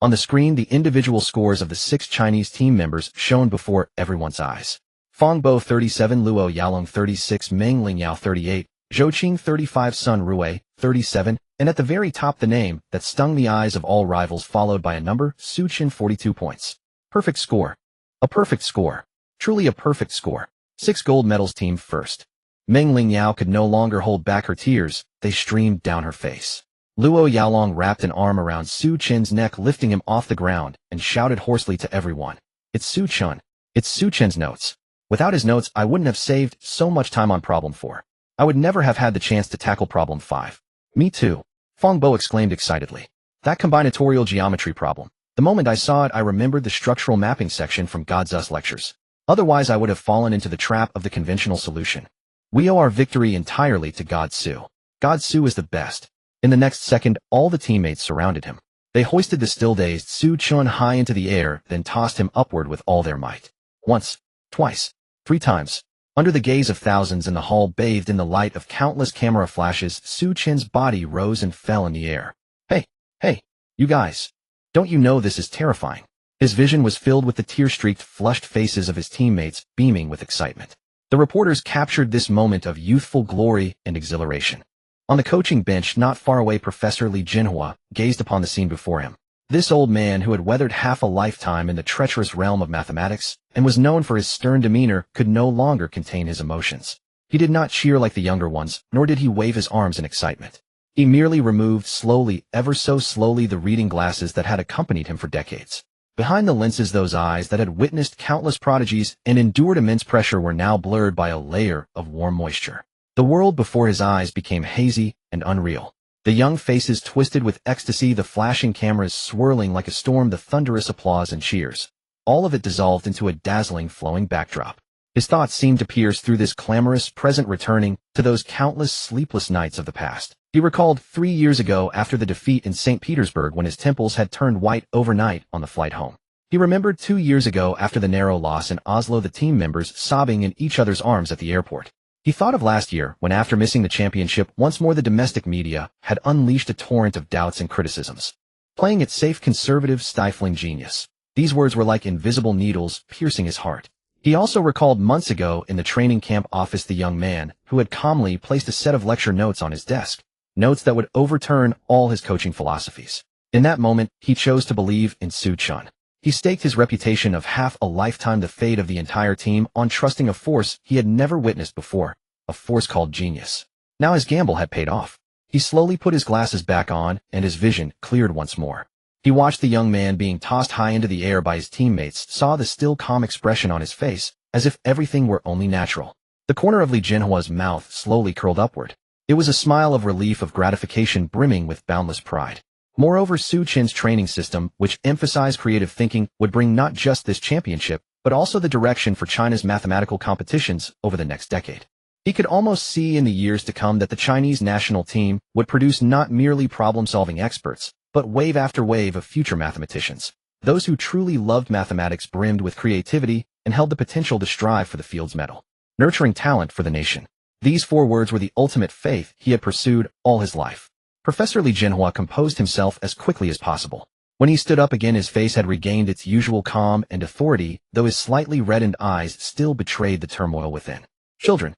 On the screen, the individual scores of the 6 Chinese team members shone before everyone's eyes. Fong Bo 37, Luo Yaolong 36, Meng Lingyao 38, Zhou Qing 35, Sun Rui 37, and at the very top the name that stung the eyes of all rivals, followed by a number, Xu Chen 42 points. Perfect score. A perfect score. Truly a perfect score. 6 gold medals, team first. Meng Lingyao could no longer hold back her tears. They streamed down her face. Luo Yaolong wrapped an arm around Xu Chen's neck, lifting him off the ground, and shouted hoarsely to everyone. It's Xu Chen. It's Xu Chen's notes. Without his notes, I wouldn't have saved so much time on problem 4. I would never have had the chance to tackle problem 5. Me too. Fongbo exclaimed excitedly. That combinatorial geometry problem. The moment I saw it, I remembered the structural mapping section from God's lectures. Otherwise, I would have fallen into the trap of the conventional solution. We owe our victory entirely to God Su. God Su is the best. In the next second, all the teammates surrounded him. They hoisted the still-dazed Xu Chen high into the air, then tossed him upward with all their might. Once, twice, 3 times. Under the gaze of thousands in the hall bathed in the light of countless camera flashes, Xu Chen's body rose and fell in the air. Hey, you guys. Don't you know this is terrifying? His vision was filled with the tear-streaked, flushed faces of his teammates, beaming with excitement. The reporters captured this moment of youthful glory and exhilaration. On the coaching bench not far away, Professor Li Jinhua gazed upon the scene before him. This old man, who had weathered half a lifetime in the treacherous realm of mathematics and was known for his stern demeanor, could no longer contain his emotions. He did not cheer like the younger ones, nor did he wave his arms in excitement. He merely removed slowly, ever so slowly, the reading glasses that had accompanied him for decades. Behind the lenses, those eyes that had witnessed countless prodigies and endured immense pressure were now blurred by a layer of warm moisture. The world before his eyes became hazy and unreal. The young faces twisted with ecstasy, the flashing cameras swirling like a storm, the thunderous applause and cheers. All of it dissolved into a dazzling, flowing backdrop. His thoughts seemed to pierce through this clamorous present, returning to those countless sleepless nights of the past. He recalled 3 years ago, after the defeat in St. Petersburg, when his temples had turned white overnight on the flight home. He remembered 2 years ago, after the narrow loss in Oslo, the team members sobbing in each other's arms at the airport. He thought of last year, when after missing the championship once more, the domestic media had unleashed a torrent of doubts and criticisms. Playing it safe, conservative, stifling genius. These words were like invisible needles piercing his heart. He also recalled months ago in the training camp office the young man who had calmly placed a set of lecture notes on his desk. Notes that would overturn all his coaching philosophies. In that moment, he chose to believe in Xu Chen. He staked his reputation of half a lifetime, the fate of the entire team, on trusting a force he had never witnessed before, a force called genius. Now his gamble had paid off. He slowly put his glasses back on, and his vision cleared once more. He watched the young man being tossed high into the air by his teammates, saw the still calm expression on his face, as if everything were only natural. The corner of Li Jinhua's mouth slowly curled upward. It was a smile of relief, of gratification, brimming with boundless pride. Moreover, Xu Chen's training system, which emphasized creative thinking, would bring not just this championship, but also the direction for China's mathematical competitions over the next decade. He could almost see in the years to come that the Chinese national team would produce not merely problem-solving experts, but wave after wave of future mathematicians. Those who truly loved mathematics, brimmed with creativity, and held the potential to strive for the field's medal. Nurturing talent for the nation. These 4 words were the ultimate faith he had pursued all his life. Professor Li Jinhua composed himself as quickly as possible. When he stood up again, his face had regained its usual calm and authority, though his slightly reddened eyes still betrayed the turmoil within. Children,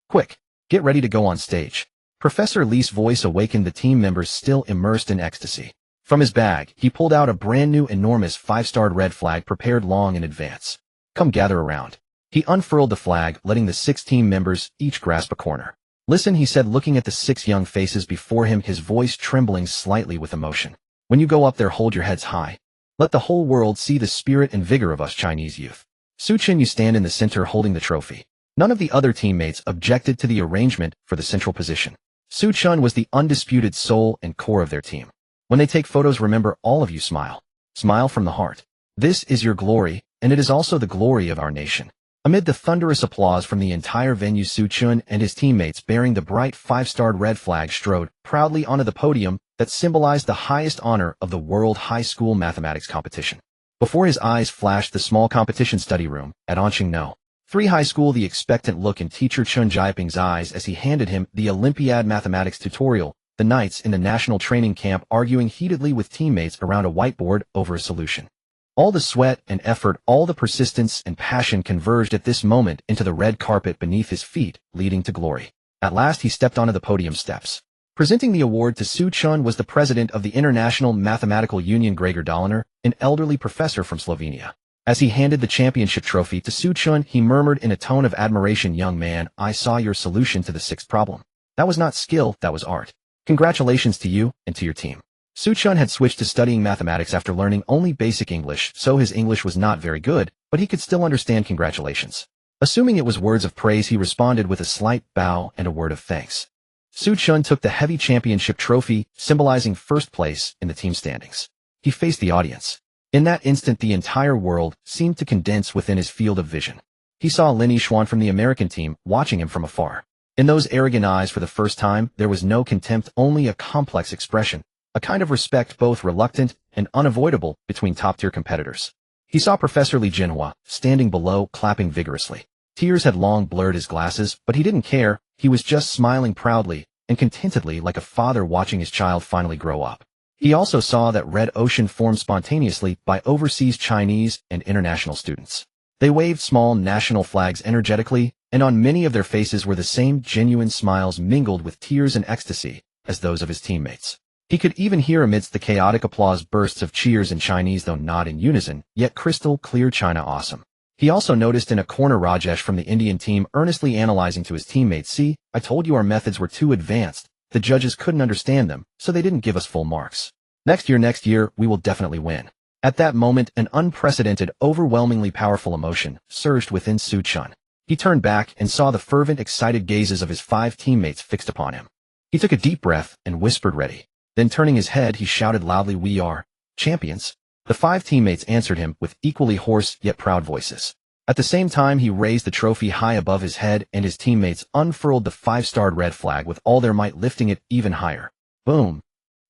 quick, get ready to go on stage. Professor Li's voice awakened the team members still immersed in ecstasy. From his bag, he pulled out a brand new enormous 5-starred red flag prepared long in advance. Come gather around. He unfurled the flag, letting the 6 team members each grasp a corner. Listen, he said, looking at the 6 young faces before him, his voice trembling slightly with emotion. When you go up there, hold your heads high. Let the whole world see the spirit and vigor of us Chinese youth. Xu Chen, you stand in the center holding the trophy. None of the other teammates objected to the arrangement for the central position. Xu Chen was the undisputed soul and core of their team. When they take photos, remember, all of you smile. Smile from the heart. This is your glory, and it is also the glory of our nation. Amid the thunderous applause from the entire venue, Xu Chen and his teammates, bearing the bright 5-starred red flag, strode proudly onto the podium that symbolized the highest honor of the World High School Mathematics Competition. Before his eyes flashed the small competition study room at Anqing 3 High School, the expectant look in teacher Chen Jiaping's eyes as he handed him the Olympiad mathematics tutorial, the nights in the national training camp arguing heatedly with teammates around a whiteboard over a solution. All the sweat and effort, all the persistence and passion converged at this moment into the red carpet beneath his feet, leading to glory. At last he stepped onto the podium steps. Presenting the award to Xu Chen was the president of the International Mathematical Union, Gregor Dolinar, an elderly professor from Slovenia. As he handed the championship trophy to Xu Chen, he murmured in a tone of admiration, "Young man, I saw your solution to the sixth problem. That was not skill, that was art. Congratulations to you and to your team." Xu Chen had switched to studying mathematics after learning only basic English, so his English was not very good, but he could still understand congratulations. Assuming it was words of praise, he responded with a slight bow and a word of thanks. Xu Chen took the heavy championship trophy, symbolizing first place in the team standings. He faced the audience. In that instant, the entire world seemed to condense within his field of vision. He saw Lin Yixuan from the American team watching him from afar. In those arrogant eyes, for the first time, there was no contempt, only a complex expression, a kind of respect both reluctant and unavoidable between top-tier competitors. He saw Professor Li Jinhua standing below, clapping vigorously. Tears had long blurred his glasses, but he didn't care. He was just smiling proudly and contentedly, like a father watching his child finally grow up. He also saw that red ocean formed spontaneously by overseas Chinese and international students. They waved small national flags energetically, and on many of their faces were the same genuine smiles mingled with tears and ecstasy as those of his teammates. He could even hear amidst the chaotic applause bursts of cheers in Chinese, though not in unison, yet crystal clear China awesome. He also noticed in a corner Rajesh from the Indian team earnestly analyzing to his teammates, "See, I told you our methods were too advanced. The judges couldn't understand them, so they didn't give us full marks. Next year, we will definitely win." At that moment, an unprecedented, overwhelmingly powerful emotion surged within Xu Chen. He turned back and saw the fervent, excited gazes of his 5 teammates fixed upon him. He took a deep breath and whispered, "Ready." Then turning his head, he shouted loudly, "We are champions." The 5 teammates answered him with equally hoarse yet proud voices. At the same time, he raised the trophy high above his head, and his teammates unfurled the 5-starred red flag with all their might, lifting it even higher. Boom!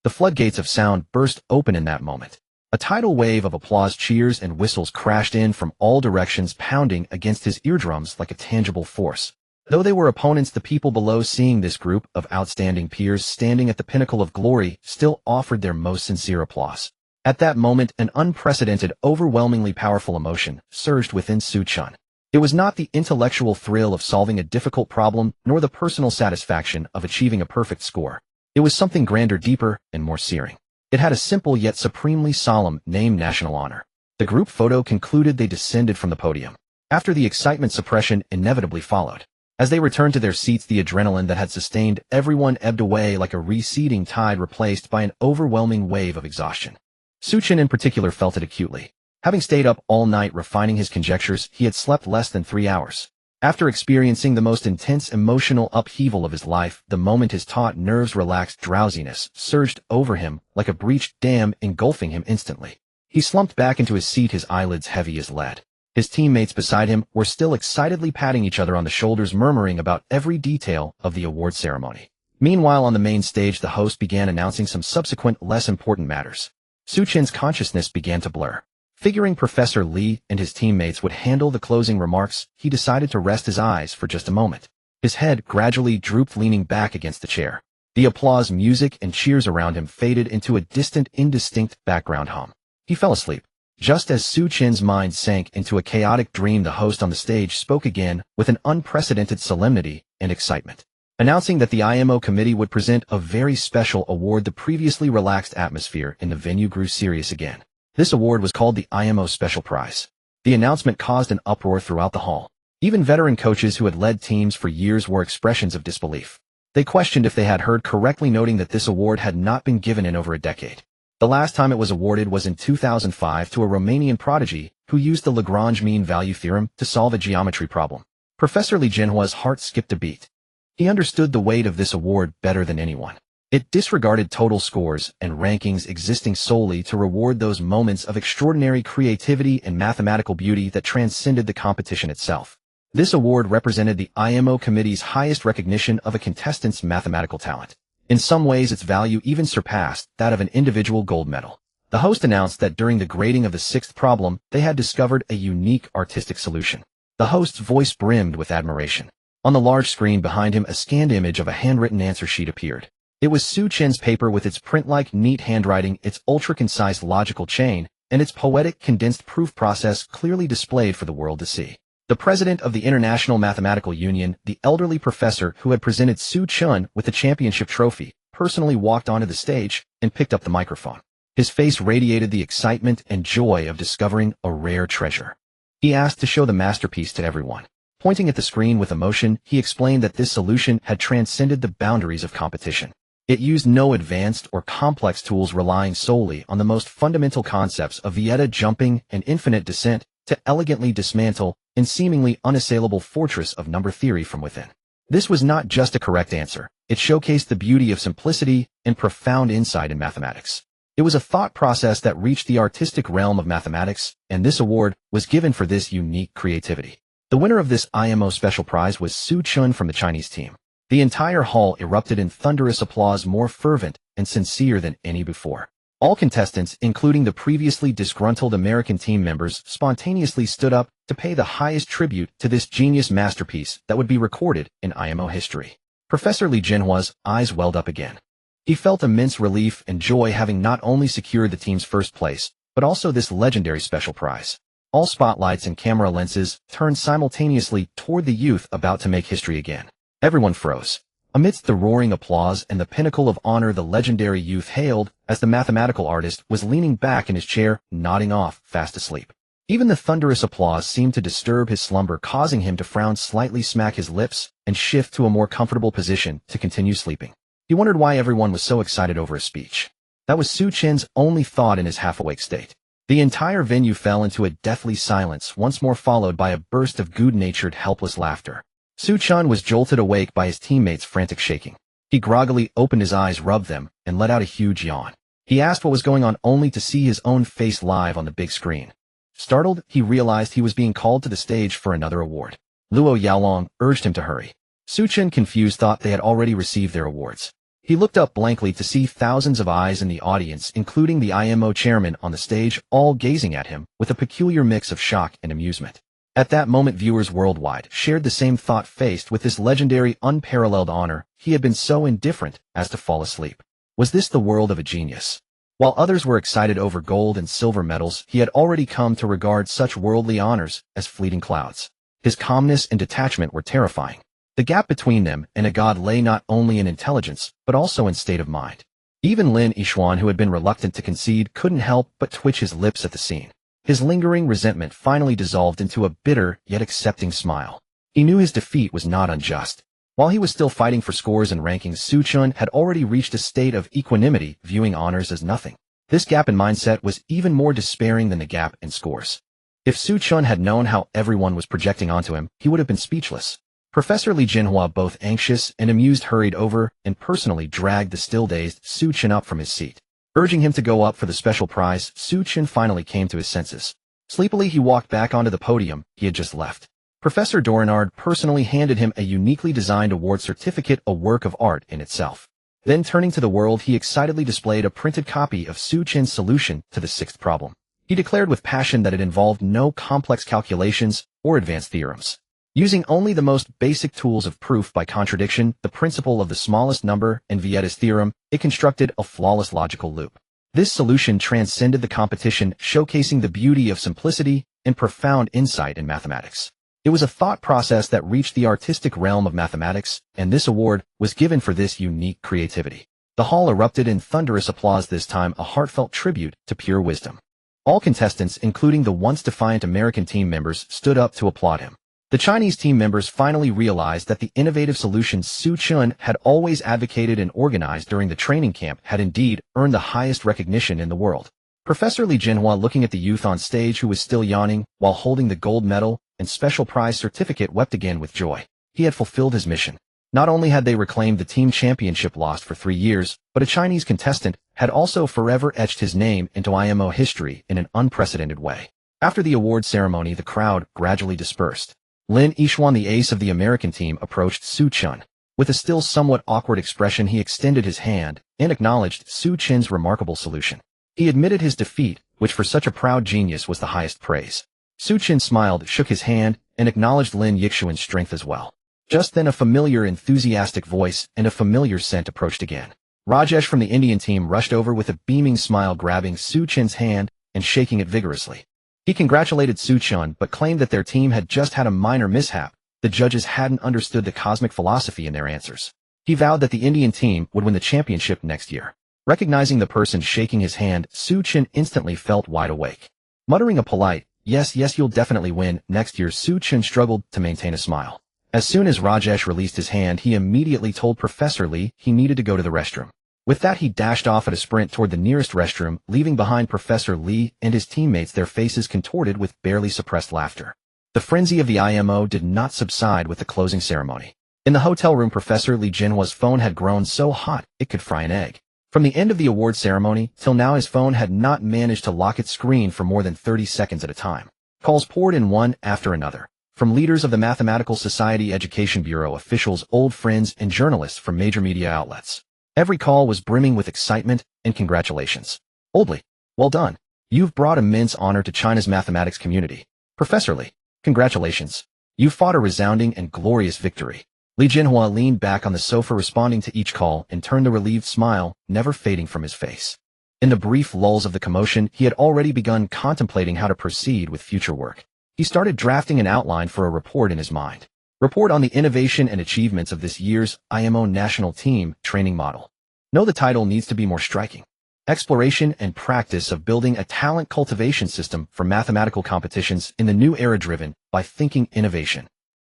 The floodgates of sound burst open in that moment. A tidal wave of applause, cheers, and whistles crashed in from all directions, pounding against his eardrums like a tangible force. Though they were opponents, the people below, seeing this group of outstanding peers standing at the pinnacle of glory, still offered their most sincere applause. At that moment, an unprecedented, overwhelmingly powerful emotion surged within Xu Chen. It was not the intellectual thrill of solving a difficult problem, nor the personal satisfaction of achieving a perfect score. It was something grander, deeper, and more searing. It had a simple yet supremely solemn name: national honor. The group photo concluded, they descended from the podium. After the excitement, suppression inevitably followed. As they returned to their seats, the adrenaline that had sustained everyone ebbed away like a receding tide, replaced by an overwhelming wave of exhaustion. Xu Chen in particular felt it acutely. Having stayed up all night refining his conjectures, he had slept less than 3 hours. After experiencing the most intense emotional upheaval of his life, the moment his taut nerves relaxed, drowsiness surged over him like a breached dam, engulfing him instantly. He slumped back into his seat, his eyelids heavy as lead. His teammates beside him were still excitedly patting each other on the shoulders, murmuring about every detail of the award ceremony. Meanwhile, on the main stage, the host began announcing some subsequent, less important matters. Xu Chen's consciousness began to blur. Figuring Professor Li and his teammates would handle the closing remarks, he decided to rest his eyes for just a moment. His head gradually drooped, leaning back against the chair. The applause, music, and cheers around him faded into a distant, indistinct background hum. He fell asleep. Just as Xu Chen's mind sank into a chaotic dream, the host on the stage spoke again with an unprecedented solemnity and excitement, announcing that the IMO committee would present a very special award. The previously relaxed atmosphere in the venue grew serious again. This award was called the IMO Special Prize. The announcement caused an uproar throughout the hall. Even veteran coaches who had led teams for years wore expressions of disbelief. They questioned if they had heard correctly, noting that this award had not been given in over a decade. The last time it was awarded was in 2005 to a Romanian prodigy who used the Lagrange mean value theorem to solve a geometry problem. Professor Li Jinhua's heart skipped a beat. He understood the weight of this award better than anyone. It disregarded total scores and rankings, existing solely to reward those moments of extraordinary creativity and mathematical beauty that transcended the competition itself. This award represented the IMO committee's highest recognition of a contestant's mathematical talent. In some ways, its value even surpassed that of an individual gold medal. The host announced that during the grading of the 6th problem, they had discovered a unique artistic solution. The host's voice brimmed with admiration. On the large screen behind him, a scanned image of a handwritten answer sheet appeared. It was Xu Chen's paper, with its print-like neat handwriting, its ultra-concise logical chain, and its poetic condensed proof process clearly displayed for the world to see. The president of the International Mathematical Union, the elderly professor who had presented Xu Chen with the championship trophy, personally walked onto the stage and picked up the microphone. His face radiated the excitement and joy of discovering a rare treasure. He asked to show the masterpiece to everyone. Pointing at the screen with emotion, he explained that this solution had transcended the boundaries of competition. It used no advanced or complex tools, relying solely on the most fundamental concepts of Vieta jumping and infinite descent to elegantly dismantle an seemingly unassailable fortress of number theory from within. This was not just a correct answer. It showcased the beauty of simplicity and profound insight in mathematics. It was a thought process that reached the artistic realm of mathematics, and this award was given for this unique creativity. The winner of this IMO special prize was Xu Chen from the Chinese team. The entire hall erupted in thunderous applause, more fervent and sincere than any before. All contestants, including the previously disgruntled American team members, spontaneously stood up to pay the highest tribute to this genius masterpiece that would be recorded in IMO history. Professor Li Jinhua's eyes welled up again. He felt immense relief and joy, having not only secured the team's first place, but also this legendary special prize. All spotlights and camera lenses turned simultaneously toward the youth about to make history again. Everyone froze. Amidst the roaring applause and the pinnacle of honor, the legendary youth hailed as the mathematical artist was leaning back in his chair, nodding off, fast asleep. Even the thunderous applause seemed to disturb his slumber, causing him to frown slightly, smack his lips, and shift to a more comfortable position to continue sleeping. He wondered why everyone was so excited over his speech. That was Xu Chen's only thought in his half-awake state. The entire venue fell into a deathly silence, once more followed by a burst of good-natured, helpless laughter. Xu Chen was jolted awake by his teammates' frantic shaking. He groggily opened his eyes, rubbed them, and let out a huge yawn. He asked what was going on, only to see his own face live on the big screen. Startled, he realized he was being called to the stage for another award. Luo Yaolong urged him to hurry. Xu Chen, confused, thought they had already received their awards. He looked up blankly to see thousands of eyes in the audience, including the IMO chairman on the stage, all gazing at him with a peculiar mix of shock and amusement. At that moment, viewers worldwide shared the same thought. Faced with this legendary, unparalleled honor, he had been so indifferent as to fall asleep. Was this the world of a genius? While others were excited over gold and silver medals, he had already come to regard such worldly honors as fleeting clouds. His calmness and detachment were terrifying. The gap between them and a god lay not only in intelligence, but also in state of mind. Even Lin Yixuan, who had been reluctant to concede, couldn't help but twitch his lips at the scene. His lingering resentment finally dissolved into a bitter yet accepting smile. He knew his defeat was not unjust. While he was still fighting for scores and rankings, Xu Chen had already reached a state of equanimity, viewing honors as nothing. This gap in mindset was even more despairing than the gap in scores. If Xu Chen had known how everyone was projecting onto him, he would have been speechless. Professor Li Jinhua, both anxious and amused, hurried over and personally dragged the still-dazed Xu Chen up from his seat. Urging him to go up for the special prize, Xu Chen finally came to his senses. Sleepily, he walked back onto the podium he had just left. Professor Dorinard personally handed him a uniquely designed award certificate, a work of art in itself. Then, turning to the world, he excitedly displayed a printed copy of Xu Chen's solution to the sixth problem. He declared with passion that it involved no complex calculations or advanced theorems. Using only the most basic tools of proof by contradiction, the principle of the smallest number, and Vieta's theorem, it constructed a flawless logical loop. This solution transcended the competition, showcasing the beauty of simplicity and profound insight in mathematics. It was a thought process that reached the artistic realm of mathematics, and this award was given for this unique creativity. The hall erupted in thunderous applause, this time a heartfelt tribute to pure wisdom. All contestants, including the once defiant American team members, stood up to applaud him. The Chinese team members finally realized that the innovative solutions Xu Chen had always advocated and organized during the training camp had indeed earned the highest recognition in the world. Professor Li Jinhua, looking at the youth on stage who was still yawning while holding the gold medal and special prize certificate, wept again with joy. He had fulfilled his mission. Not only had they reclaimed the team championship lost for 3 years, but a Chinese contestant had also forever etched his name into IMO history in an unprecedented way. After the award ceremony, the crowd gradually dispersed. Lin Yixuan, the ace of the American team, approached Xu Chen. With a still somewhat awkward expression, he extended his hand and acknowledged Xu Chen's remarkable solution. He admitted his defeat, which for such a proud genius was the highest praise. Xu Chen smiled, shook his hand, and acknowledged Lin Yixuan's strength as well. Just then, a familiar, enthusiastic voice and a familiar scent approached again. Rajesh from the Indian team rushed over with a beaming smile, grabbing Xu Chen's hand and shaking it vigorously. He congratulated Xu Chen, but claimed that their team had just had a minor mishap. The judges hadn't understood the cosmic philosophy in their answers. He vowed that the Indian team would win the championship next year. Recognizing the person shaking his hand, Xu Chen instantly felt wide awake. Muttering a polite, "Yes, yes, you'll definitely win," next year Xu Chen struggled to maintain a smile. As soon as Rajesh released his hand, he immediately told Professor Lee he needed to go to the restroom. With that, he dashed off at a sprint toward the nearest restroom, leaving behind Professor Lee and his teammates, their faces contorted with barely suppressed laughter. The frenzy of the IMO did not subside with the closing ceremony. In the hotel room, Professor Lee Jinhua's phone had grown so hot it could fry an egg. From the end of the award ceremony till now, his phone had not managed to lock its screen for more than 30 seconds at a time. Calls poured in one after another, from leaders of the Mathematical Society Education Bureau, officials, old friends, and journalists from major media outlets. Every call was brimming with excitement and congratulations. "Old Lee, well done. You've brought immense honor to China's mathematics community. Professor Lee, congratulations. You fought a resounding and glorious victory." Li Jinhua leaned back on the sofa, responding to each call, and turned a relieved smile, never fading from his face. In the brief lulls of the commotion, he had already begun contemplating how to proceed with future work. He started drafting an outline for a report in his mind. Report on the innovation and achievements of this year's IMO National Team Training Model. No, the title needs to be more striking. Exploration and practice of building a talent cultivation system for mathematical competitions in the new era, driven by thinking innovation.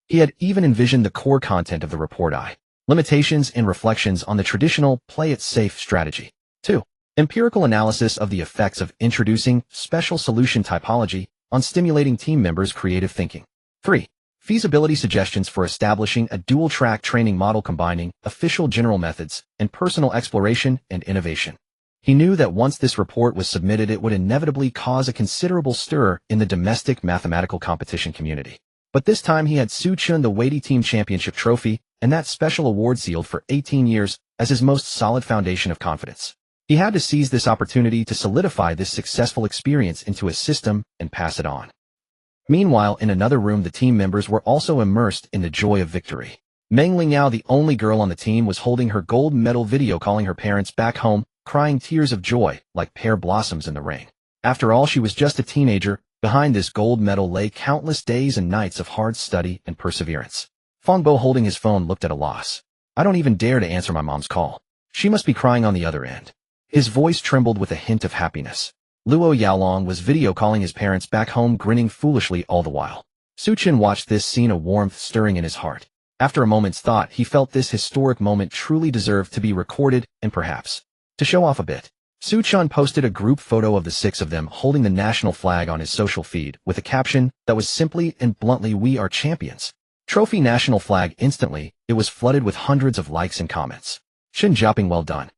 He had even envisioned the core content of the report: limitations and reflections on the traditional play-it-safe strategy. 2. Empirical analysis of the effects of introducing special solution typology on stimulating team members' creative thinking. 3. Feasibility suggestions for establishing a dual-track training model combining official general methods and personal exploration and innovation. He knew that once this report was submitted, it would inevitably cause a considerable stir in the domestic mathematical competition community. But this time he had Xu Chen, the weighty team championship trophy, and that special award sealed for 18 years as his most solid foundation of confidence. He had to seize this opportunity to solidify this successful experience into a system and pass it on. Meanwhile, in another room, the team members were also immersed in the joy of victory. Meng Lingyao, the only girl on the team, was holding her gold medal, video calling her parents back home, crying tears of joy like pear blossoms in the rain. After all, she was just a teenager. Behind this gold medal lay countless days and nights of hard study and perseverance. Fangbo, holding his phone, looked at a loss. "I don't even dare to answer my mom's call. She must be crying on the other end." His voice trembled with a hint of happiness. Luo Yaolong was video calling his parents back home, grinning foolishly all the while. Xu Chen watched this scene, a warmth stirring in his heart. After a moment's thought, he felt this historic moment truly deserved to be recorded, and perhaps to show off a bit. Xu Chen posted a group photo of the 6 of them holding the national flag on his social feed with a caption that was simply and bluntly, "We are champions." Trophy national flag. Instantly, it was flooded with hundreds of likes and comments. "Shen Jiaping, well done."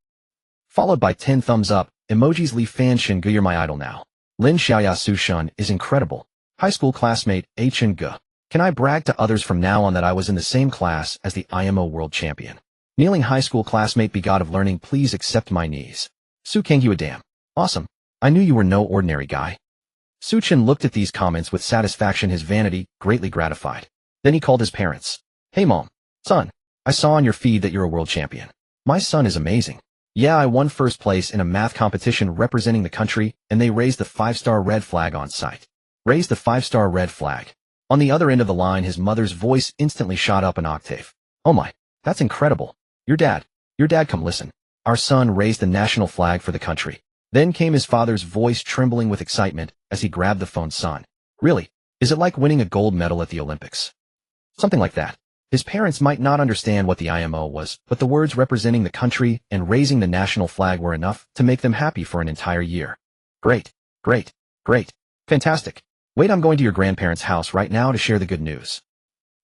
Followed by 10 thumbs up emojis. "Li Fan Shen Gu, you're my idol now." "Lin Xiaoya, Xu Chen is incredible." "High school classmate A Chen Gu. Can I brag to others from now on that I was in the same class as the IMO world champion?" "Kneeling high school classmate, be God of learning, please accept my knees." "Su Kang, you a damn awesome. I knew you were no ordinary guy." Xu Chen looked at these comments with satisfaction, his vanity greatly gratified. Then he called his parents. "Hey mom, son, I saw on your feed that you're a world champion. My son is amazing. Yeah, I won first place in a math competition representing the country," and they raised the 5-star red flag on site. Raised the 5-star red flag. On the other end of the line, his mother's voice instantly shot up an octave. "Oh my, that's incredible. Your dad, come listen. Our son raised the national flag for the country." Then came his father's voice, trembling with excitement as he grabbed the phone. "Son, really? Is it like winning a gold medal at the Olympics?" Something like that. His parents might not understand what the IMO was, but the words representing the country and raising the national flag were enough to make them happy for an entire year. "Great, great, great. Fantastic. Wait, I'm going to your grandparents' house right now to share the good news."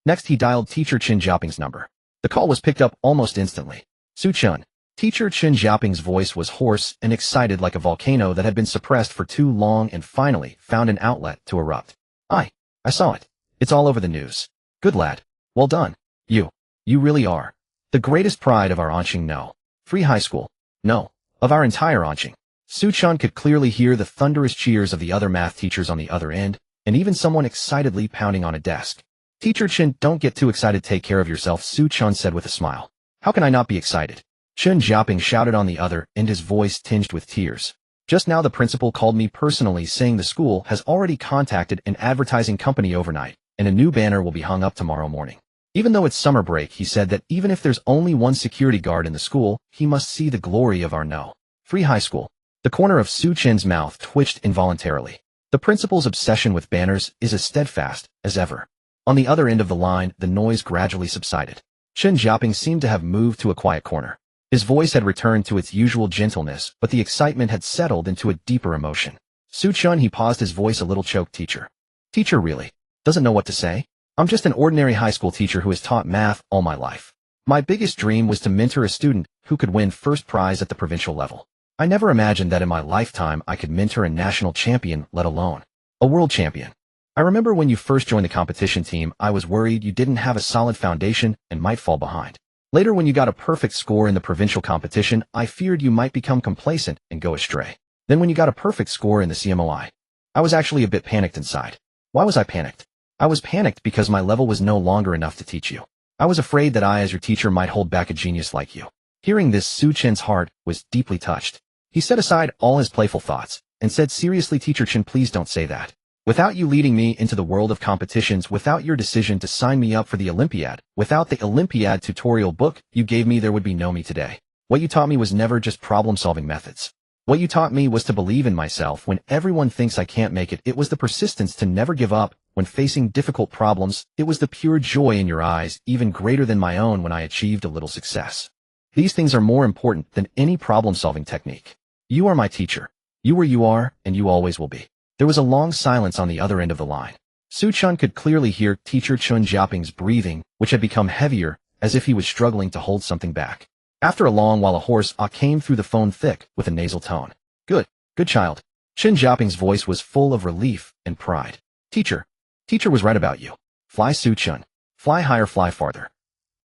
Next, he dialed Teacher Chen Jiaping's number. The call was picked up almost instantly. "Xu Chen." Teacher Chen Jiaping's voice was hoarse and excited like a volcano that had been suppressed for too long and finally found an outlet to erupt. I saw it. It's all over the news. Good lad. Well done. You really are the greatest pride of our Anqing No. Free High School. No, of our entire Anqing." Xu Chen could clearly hear the thunderous cheers of the other math teachers on the other end, and even someone excitedly pounding on a desk. "Teacher Chen, don't get too excited. Take care of yourself," Xu Chen said with a smile. "How can I not be excited?" Chen Jiaping shouted on the other end, his voice tinged with tears. "Just now the principal called me personally, saying the school has already contacted an advertising company overnight, and a new banner will be hung up tomorrow morning. Even though it's summer break, he said that even if there's only one security guard in the school, he must see the glory of our No. 3 High School. The corner of Xu Chen's mouth twitched involuntarily. The principal's obsession with banners is as steadfast as ever. On the other end of the line, the noise gradually subsided. Chen Xiaoping seemed to have moved to a quiet corner. His voice had returned to its usual gentleness, but the excitement had settled into a deeper emotion. Xu Chen, he paused, his voice a little choked. Teacher really doesn't know what to say? I'm just an ordinary high school teacher who has taught math all my life. My biggest dream was to mentor a student who could win first prize at the provincial level. I never imagined that in my lifetime I could mentor a national champion, let alone a world champion. I remember when you first joined the competition team, I was worried you didn't have a solid foundation and might fall behind. Later, when you got a perfect score in the provincial competition, I feared you might become complacent and go astray. Then when you got a perfect score in the CMOI, I was actually a bit panicked inside. Why was I panicked? I was panicked because my level was no longer enough to teach you. I was afraid that I, as your teacher, might hold back a genius like you. Hearing this, Xu Chen's heart was deeply touched. He set aside all his playful thoughts and said seriously, Teacher Chen, please don't say that. Without you leading me into the world of competitions, without your decision to sign me up for the Olympiad, without the Olympiad tutorial book you gave me, there would be no me today. What you taught me was never just problem-solving methods. What you taught me was to believe in myself when everyone thinks I can't make it. It was the persistence to never give up when facing difficult problems. It was the pure joy in your eyes, even greater than my own, when I achieved a little success. These things are more important than any problem-solving technique. You are my teacher. You were, you are, and you always will be. There was a long silence on the other end of the line. Xu Chen could clearly hear Teacher Chen Xiaoping's breathing, which had become heavier, as if he was struggling to hold something back. After a long while, a hoarse ah came through the phone, thick, with a nasal tone. Good child. Chen Xiaoping's voice was full of relief and pride. Teacher was right about you. Fly, Xu Chen. Fly higher, fly farther.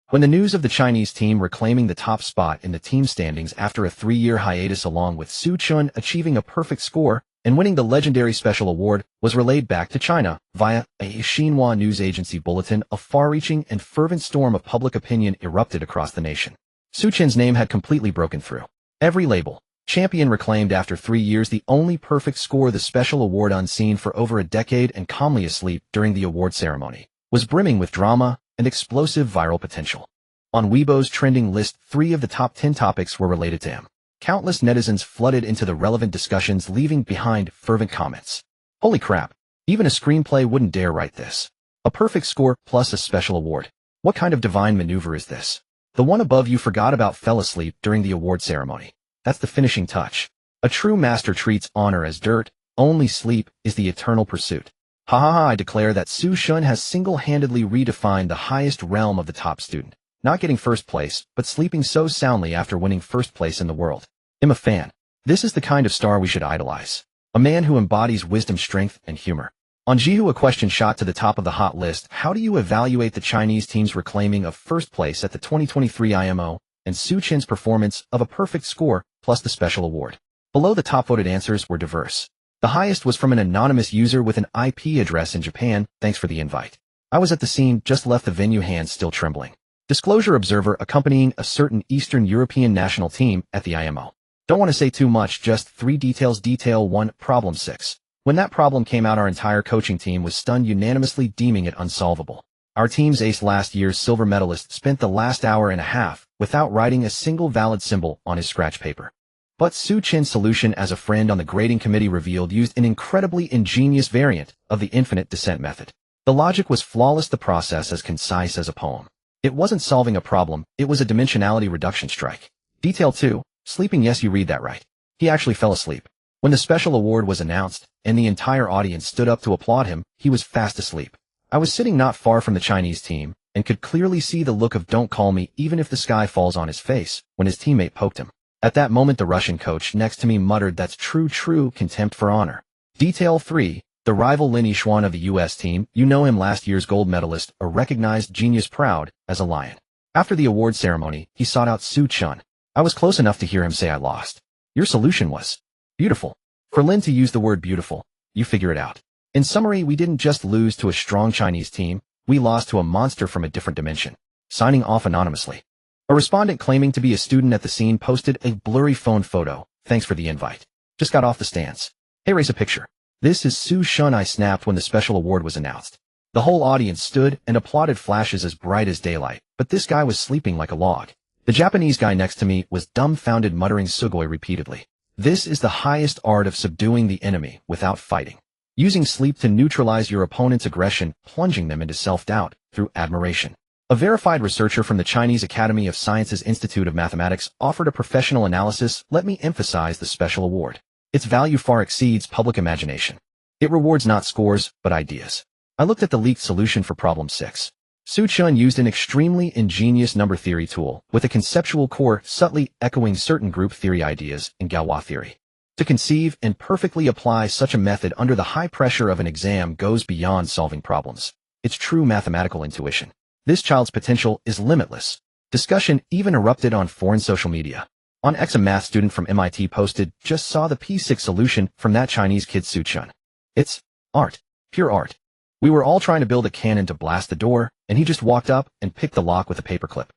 When the news of the Chinese team reclaiming the top spot in the team standings after a 3-year hiatus, along with Xu Chen achieving a perfect score and winning the legendary special award, was relayed back to China via a Xinhua news agency bulletin, a far-reaching and fervent storm of public opinion erupted across the nation. Xu Chen's name had completely broken through every label. Champion reclaimed after 3 years, the only perfect score, the special award unseen for over a decade and calmly asleep during the award ceremony, was brimming with drama and explosive viral potential. On Weibo's trending list, 3 of the top 10 topics were related to him. Countless netizens flooded into the relevant discussions, leaving behind fervent comments. Holy crap, even a screenplay wouldn't dare write this. A perfect score plus a special award. What kind of divine maneuver is this? The one above you forgot about fell asleep during the award ceremony. That's the finishing touch. A true master treats honor as dirt. Only sleep is the eternal pursuit. Ha ha ha, I declare that Xu Chen has single-handedly redefined the highest realm of the top student. Not getting first place, but sleeping so soundly after winning first place in the world. I'm a fan. This is the kind of star we should idolize. A man who embodies wisdom, strength, and humor. On Jihu, a question shot to the top of the hot list. How do you evaluate the Chinese team's reclaiming of first place at the 2023 IMO and Xu Chen's performance of a perfect score plus the special award? Below, the top voted answers were diverse. The highest was from an anonymous user with an IP address in Japan. Thanks for the invite. I was at the scene, just left the venue, hands still trembling. Disclosure, observer accompanying a certain Eastern European national team at the IMO. Don't want to say too much, just 3 details. Detail 1, problem 6. When that problem came out, our entire coaching team was stunned, unanimously deeming it unsolvable. Our team's ace, last year's silver medalist, spent the last hour and a half without writing a single valid symbol on his scratch paper. But Xu Chen's solution, as a friend on the grading committee revealed, used an incredibly ingenious variant of the infinite descent method. The logic was flawless, the process as concise as a poem. It wasn't solving a problem, it was a dimensionality reduction strike. Detail 2, sleeping. Yes, you read that right. He actually fell asleep. When the special award was announced, and the entire audience stood up to applaud him, he was fast asleep. I was sitting not far from the Chinese team, and could clearly see the look of "don't call me even if the sky falls" on his face when his teammate poked him. At that moment, the Russian coach next to me muttered, "That's true, contempt for honor." Detail 3, the rival Lin Yishuan of the U.S. team. You know him, last year's gold medalist, a recognized genius, proud as a lion. After the award ceremony, he sought out Xu Chen. I was close enough to hear him say, "I lost. Your solution was beautiful." For Lin to use the word beautiful, you figure it out. In summary, we didn't just lose to a strong Chinese team, we lost to a monster from a different dimension. Signing off anonymously. A respondent claiming to be a student at the scene posted a blurry phone photo. Thanks for the invite. Just got off the stands. Hey, raise a picture. This is Xu Chen I snapped when the special award was announced. The whole audience stood and applauded, flashes as bright as daylight, but this guy was sleeping like a log. The Japanese guy next to me was dumbfounded, muttering sugoi repeatedly. This is the highest art of subduing the enemy without fighting. Using sleep to neutralize your opponent's aggression, plunging them into self-doubt through admiration. A verified researcher from the Chinese Academy of Sciences Institute of Mathematics offered a professional analysis. Let me emphasize the special award. Its value far exceeds public imagination. It rewards not scores, but ideas. I looked at the leaked solution for problem 6. Xu Chen used an extremely ingenious number theory tool with a conceptual core subtly echoing certain group theory ideas in Galois theory. To conceive and perfectly apply such a method under the high pressure of an exam goes beyond solving problems. It's true mathematical intuition. This child's potential is limitless. Discussion even erupted on foreign social media. On X, a math student from MIT posted, "Just saw the P6 solution from that Chinese kid Xu Chen. It's art. Pure art. We were all trying to build a cannon to blast the door, and he just walked up and picked the lock with a paperclip."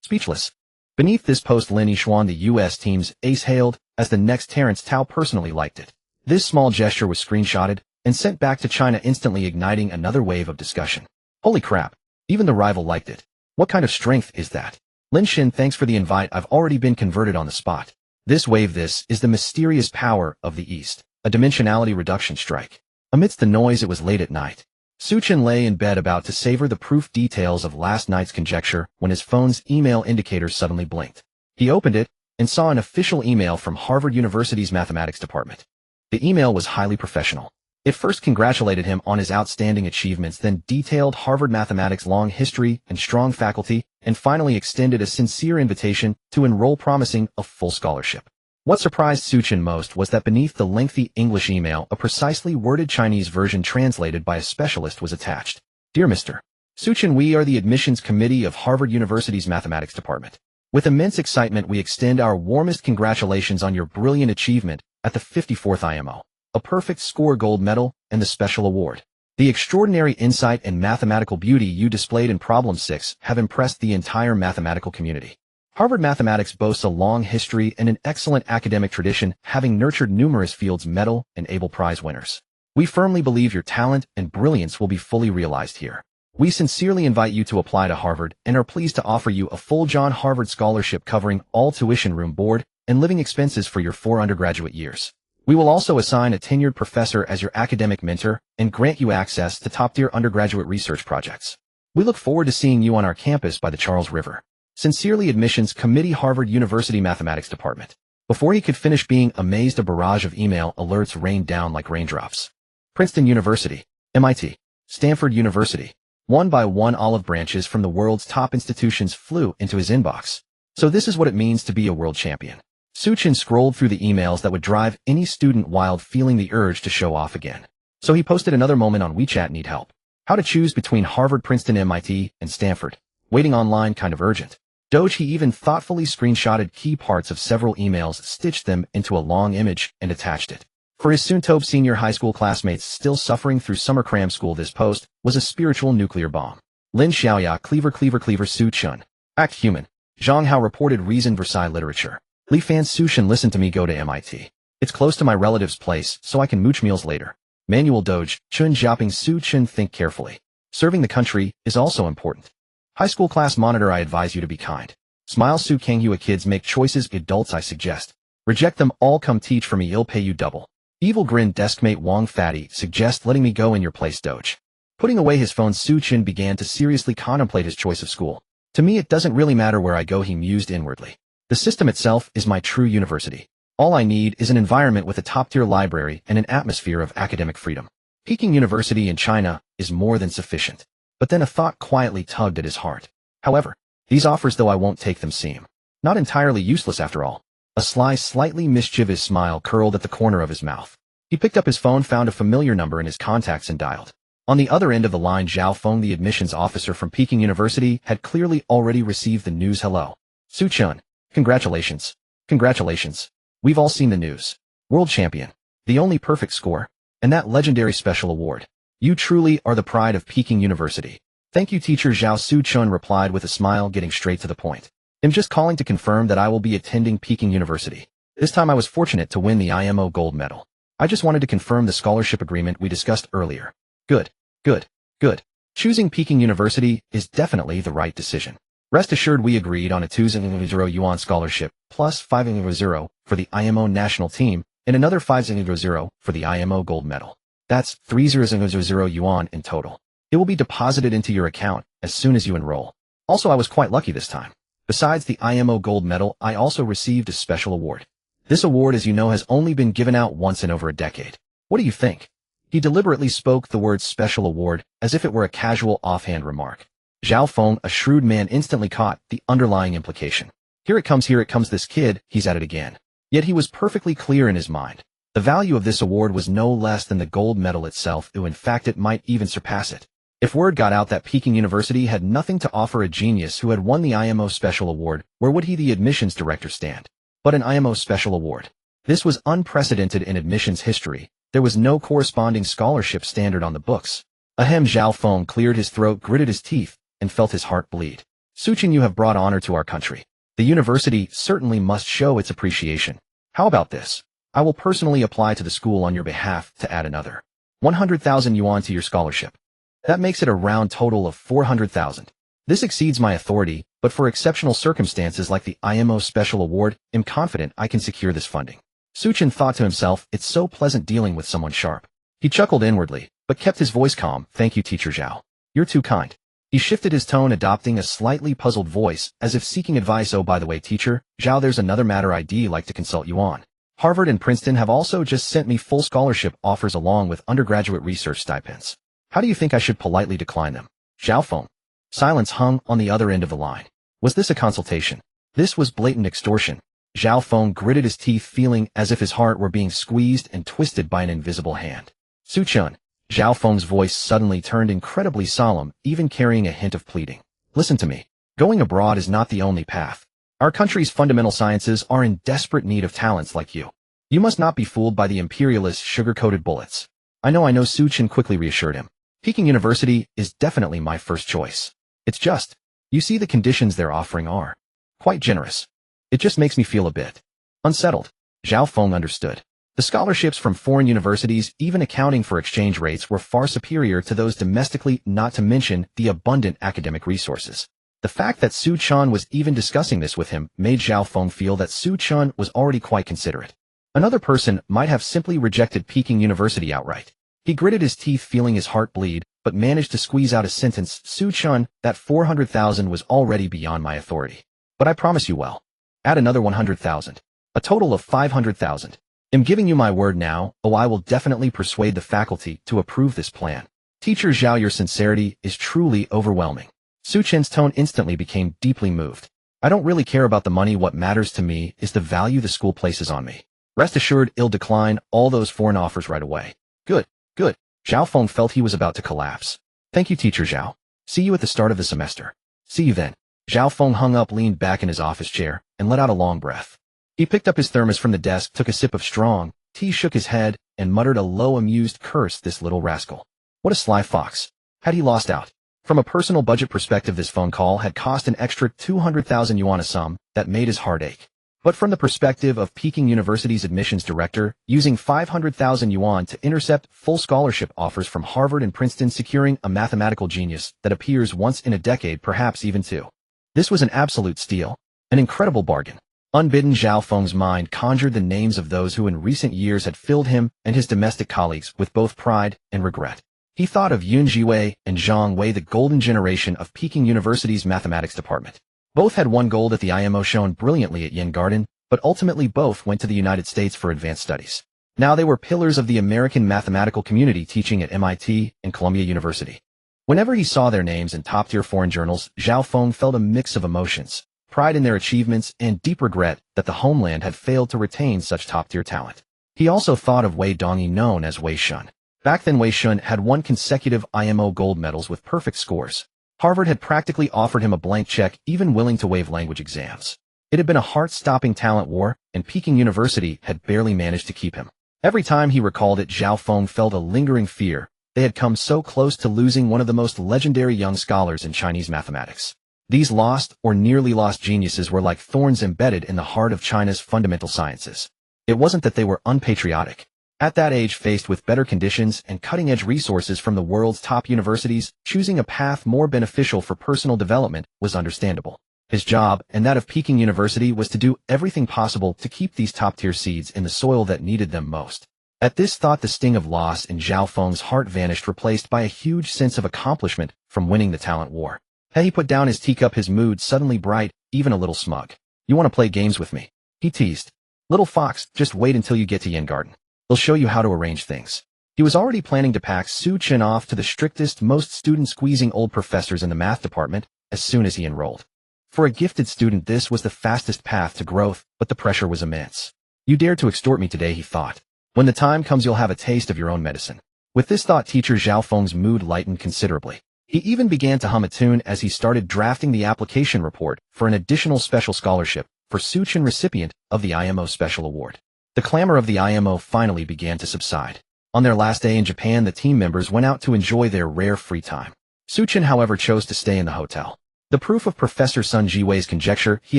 Speechless. Beneath this post, Lin Yixuan, the U.S. team's ace, hailed as the next Terrence Tao, personally liked it. This small gesture was screenshotted and sent back to China, instantly igniting another wave of discussion. Holy crap. Even the rival liked it. What kind of strength is that? Lin Xin, thanks for the invite. I've already been converted on the spot. This is the mysterious power of the East. A dimensionality reduction strike. Amidst the noise, it was late at night. Xu Chen lay in bed about to savor the proof details of last night's conjecture when his phone's email indicator suddenly blinked. He opened it and saw an official email from Harvard University's mathematics department. The email was highly professional. It first congratulated him on his outstanding achievements, then detailed Harvard mathematics' long history and strong faculty, and finally extended a sincere invitation to enroll, promising a full scholarship. What surprised Xu Chen most was that beneath the lengthy English email, a precisely worded Chinese version translated by a specialist was attached. Dear Mr. Xu Chen, we are the admissions committee of Harvard University's mathematics department. With immense excitement, we extend our warmest congratulations on your brilliant achievement at the 54th IMO, a perfect score, gold medal, and the special award. The extraordinary insight and mathematical beauty you displayed in problem 6 have impressed the entire mathematical community. Harvard mathematics boasts a long history and an excellent academic tradition, having nurtured numerous Fields Medal and Abel Prize winners. We firmly believe your talent and brilliance will be fully realized here. We sincerely invite you to apply to Harvard and are pleased to offer you a full John Harvard scholarship covering all tuition, room, board, and living expenses for your 4 undergraduate years. We will also assign a tenured professor as your academic mentor and grant you access to top-tier undergraduate research projects. We look forward to seeing you on our campus by the Charles River. Sincerely, Admissions Committee, Harvard University Mathematics Department. Before he could finish being amazed, a barrage of email alerts rained down like raindrops. Princeton University, MIT, Stanford University. One by one, olive branches from the world's top institutions flew into his inbox. So this is what it means to be a world champion. Xu Chen scrolled through the emails that would drive any student wild, feeling the urge to show off again. So he posted another moment on WeChat. Need help? How to choose between Harvard, Princeton, MIT, and Stanford. Waiting online, kind of urgent. Doge. He even thoughtfully screenshotted key parts of several emails, stitched them into a long image, and attached it. For his soon-to-be senior high school classmates still suffering through summer cram school, this post was a spiritual nuclear bomb. Lin Xiaoya, Cleaver Xu Chen. Act human. Zhang Hao reported reason Versailles literature. Li Fan, Xu Chen, listen to me, go to MIT. It's close to my relative's place, so I can mooch meals later. Manual Doge, Chun Xiaoping, Xu Chen, think carefully. Serving the country is also important. High school class monitor, I advise you to be kind. Smile, Su Kanghua, kids make choices, adults I suggest. Reject them all, come teach for me, I'll pay you double. Evil grin, deskmate Wang Fatty, suggest letting me go in your place, Doge. Putting away his phone, Xu Chen began to seriously contemplate his choice of school. To me it doesn't really matter where I go, he mused inwardly. The system itself is my true university. All I need is an environment with a top-tier library and an atmosphere of academic freedom. Peking University in China is more than sufficient. But then a thought quietly tugged at his heart. However, these offers, though I won't take them, seem not entirely useless after all. A sly, slightly mischievous smile curled at the corner of his mouth. He picked up his phone, found a familiar number in his contacts, and dialed. On the other end of the line, Zhao Feng, the admissions officer from Peking University, had clearly already received the news. Hello. Xu Chen. Congratulations. Congratulations. We've all seen the news. World champion. The only perfect score. And that legendary special award. You truly are the pride of Peking University. Thank you, teacher Zhao. Xu Chen replied with a smile, getting straight to the point. I'm just calling to confirm that I will be attending Peking University. This time I was fortunate to win the IMO gold medal. I just wanted to confirm the scholarship agreement we discussed earlier. Good. Good. Good. Choosing Peking University is definitely the right decision. Rest assured we agreed on a 2,000 yuan scholarship plus 5,000 for the IMO national team and another 5,000 for the IMO gold medal. That's 3,000 yuan in total. It will be deposited into your account as soon as you enroll. Also, I was quite lucky this time. Besides the IMO gold medal, I also received a special award. This award, as you know, has only been given out once in over a decade. What do you think? He deliberately spoke the word special award as if it were a casual offhand remark. Zhao Feng, a shrewd man, instantly caught the underlying implication. Here it comes, this kid, he's at it again. Yet he was perfectly clear in his mind. The value of this award was no less than the gold medal itself, in fact it might even surpass it. If word got out that Peking University had nothing to offer a genius who had won the IMO Special Award, where would he, the admissions director, stand? But an IMO Special Award. This was unprecedented in admissions history. There was no corresponding scholarship standard on the books. Ahem. Zhao Feng cleared his throat, gritted his teeth, and felt his heart bleed. Xu Chen, you have brought honor to our country. The university certainly must show its appreciation. How about this? I will personally apply to the school on your behalf to add another 100,000 yuan to your scholarship. That makes it a round total of 400,000. This exceeds my authority, but for exceptional circumstances like the IMO Special Award, I'm confident I can secure this funding. Xu Chen thought to himself, it's so pleasant dealing with someone sharp. He chuckled inwardly, but kept his voice calm. Thank you, Teacher Zhao. You're too kind. He shifted his tone, adopting a slightly puzzled voice, as if seeking advice. Oh, by the way, Teacher Zhao, there's another matter I'd like to consult you on. Harvard and Princeton have also just sent me full scholarship offers along with undergraduate research stipends. How do you think I should politely decline them? Zhao Feng. Silence hung on the other end of the line. Was this a consultation? This was blatant extortion. Zhao Feng gritted his teeth, feeling as if his heart were being squeezed and twisted by an invisible hand. Xu Chen. Zhao Feng's voice suddenly turned incredibly solemn, even carrying a hint of pleading. Listen to me. Going abroad is not the only path. Our country's fundamental sciences are in desperate need of talents like you. You must not be fooled by the imperialist sugar-coated bullets. I know, Xu Chen quickly reassured him. Peking University is definitely my first choice. It's just, you see, the conditions they're offering are quite generous. It just makes me feel a bit unsettled. Zhao Feng understood. The scholarships from foreign universities, even accounting for exchange rates, were far superior to those domestically, not to mention the abundant academic resources. The fact that Xu Chen was even discussing this with him made Zhao Feng feel that Xu Chen was already quite considerate. Another person might have simply rejected Peking University outright. He gritted his teeth, feeling his heart bleed, but managed to squeeze out a sentence. Xu Chen, that 400,000 was already beyond my authority. But I promise you, well, add another 100,000. A total of 500,000. I'm giving you my word now. Oh, I will definitely persuade the faculty to approve this plan. Teacher Zhao, your sincerity is truly overwhelming. Xu Chen's tone instantly became deeply moved. I don't really care about the money. What matters to me is the value the school places on me. Rest assured, I'll decline all those foreign offers right away. Good. Good. Zhao Feng felt he was about to collapse. Thank you, Teacher Zhao. See you at the start of the semester. See you then. Zhao Feng hung up, leaned back in his office chair, and let out a long breath. He picked up his thermos from the desk, took a sip of strong tea, shook his head, and muttered a low, amused curse. This little rascal. What a sly fox. Had he lost out? From a personal budget perspective, this phone call had cost an extra 200,000 yuan, a sum that made his heart ache. But from the perspective of Peking University's admissions director, using 500,000 yuan to intercept full scholarship offers from Harvard and Princeton, securing a mathematical genius that appears once in a decade, perhaps even two. This was an absolute steal, an incredible bargain. Unbidden, Zhao Feng's mind conjured the names of those who in recent years had filled him and his domestic colleagues with both pride and regret. He thought of Yun Jiwei and Zhang Wei, the golden generation of Peking University's mathematics department. Both had won gold at the IMO, shone brilliantly at Yin Garden, but ultimately both went to the United States for advanced studies. Now they were pillars of the American mathematical community, teaching at MIT and Columbia University. Whenever he saw their names in top-tier foreign journals, Zhao Feng felt a mix of emotions, pride in their achievements and deep regret that the homeland had failed to retain such top-tier talent. He also thought of Wei Dongyi, known as Wei Shun. Back then, Wei Shun had won consecutive IMO gold medals with perfect scores. Harvard had practically offered him a blank check, even willing to waive language exams. It had been a heart-stopping talent war, and Peking University had barely managed to keep him. Every time he recalled it, Zhao Feng felt a lingering fear. They had come so close to losing one of the most legendary young scholars in Chinese mathematics. These lost or nearly lost geniuses were like thorns embedded in the heart of China's fundamental sciences. It wasn't that they were unpatriotic. At that age, faced with better conditions and cutting-edge resources from the world's top universities, choosing a path more beneficial for personal development was understandable. His job, and that of Peking University, was to do everything possible to keep these top-tier seeds in the soil that needed them most. At this thought, the sting of loss in Zhao Feng's heart vanished, replaced by a huge sense of accomplishment from winning the talent war. He put down his teacup, his mood suddenly bright, even a little smug. "You want to play games with me?" he teased. "Little fox, just wait until you get to Yin Garden. They'll show you how to arrange things." He was already planning to pack Xu Chen off to the strictest, most student-squeezing old professors in the math department as soon as he enrolled. For a gifted student, this was the fastest path to growth, but the pressure was immense. "You dared to extort me today," he thought. "When the time comes, you'll have a taste of your own medicine." With this thought, teacher Zhao Feng's mood lightened considerably. He even began to hum a tune as he started drafting the application report for an additional special scholarship for Xu Chen, recipient of the IMO Special Award. The clamor of the IMO finally began to subside. On their last day in Japan, the team members went out to enjoy their rare free time. Xu Chen, however, chose to stay in the hotel. The proof of Professor Sun Jiwei's conjecture he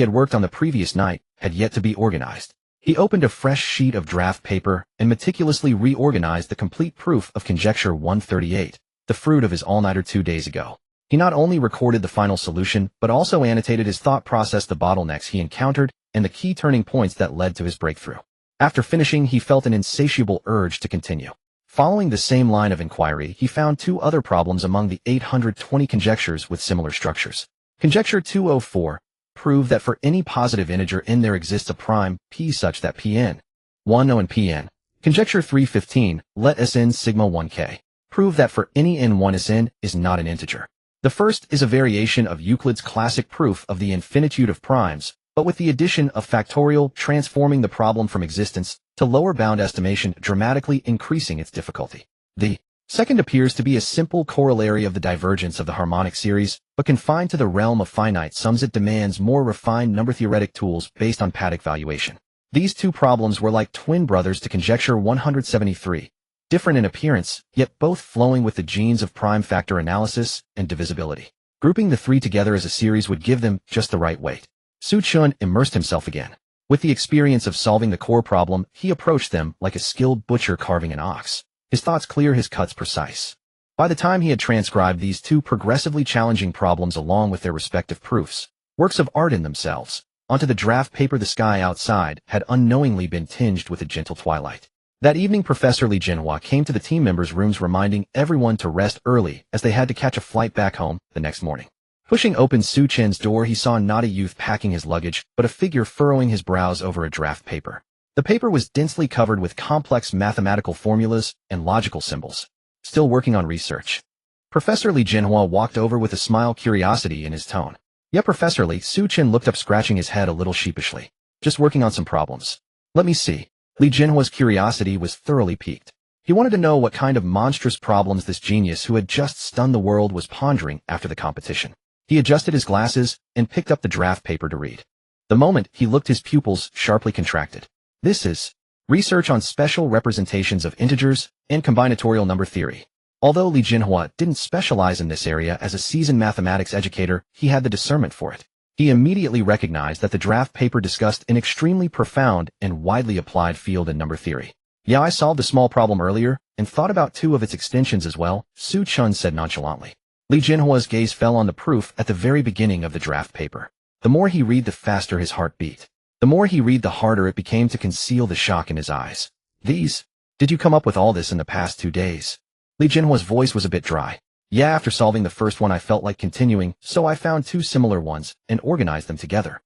had worked on the previous night had yet to be organized. He opened a fresh sheet of draft paper and meticulously reorganized the complete proof of conjecture 138, the fruit of his all-nighter 2 days ago. He not only recorded the final solution, but also annotated his thought process, the bottlenecks he encountered, and the key turning points that led to his breakthrough. After finishing, he felt an insatiable urge to continue. Following the same line of inquiry, he found 2 other problems among the 820 conjectures with similar structures. Conjecture 204 proved that for any positive integer n there exists a prime p such that Pn 1 and Pn. Conjecture 315, let Sn sigma 1k, proved that for any n1 Sn is not an integer. The first is a variation of Euclid's classic proof of the infinitude of primes, but with the addition of factorial, transforming the problem from existence to lower bound estimation, dramatically increasing its difficulty. The second appears to be a simple corollary of the divergence of the harmonic series, but confined to the realm of finite sums. It demands more refined number-theoretic tools based on Paddock valuation. These 2 problems were like twin brothers to conjecture 173, different in appearance, yet both flowing with the genes of prime factor analysis and divisibility. Grouping the 3 together as a series would give them just the right weight. Xu Chen immersed himself again. With the experience of solving the core problem, he approached them like a skilled butcher carving an ox. His thoughts clear, his cuts precise. By the time he had transcribed these 2 progressively challenging problems along with their respective proofs, works of art in themselves, onto the draft paper, the sky outside had unknowingly been tinged with a gentle twilight. That evening, Professor Li Jinhua came to the team members' rooms, reminding everyone to rest early as they had to catch a flight back home the next morning. Pushing open Xu Chen's door, he saw not a youth packing his luggage, but a figure furrowing his brows over a draft paper. The paper was densely covered with complex mathematical formulas and logical symbols. Still working on research. Professor Li Jinhua walked over with a smile, curiosity in his tone. "Yeah, Professor Li." Xu Chen looked up, scratching his head a little sheepishly. "Just working on some problems." "Let me see." Li Jinhua's curiosity was thoroughly piqued. He wanted to know what kind of monstrous problems this genius who had just stunned the world was pondering after the competition. He adjusted his glasses and picked up the draft paper to read. The moment he looked, his pupils sharply contracted. "This is research on special representations of integers and combinatorial number theory." Although Li Jinhua didn't specialize in this area as a seasoned mathematics educator, he had the discernment for it. He immediately recognized that the draft paper discussed an extremely profound and widely applied field in number theory. "Yeah, I solved a small problem earlier and thought about 2 of its extensions as well," Xu Chen said nonchalantly. Li Jinhua's gaze fell on the proof at the very beginning of the draft paper. The more he read, the faster his heart beat. The more he read, the harder it became to conceal the shock in his eyes. Did you come up with all this in the past 2 days?" Li Jinhua's voice was a bit dry. "Yeah, after solving the first one I felt like continuing, so I found 2 similar ones and organized them together."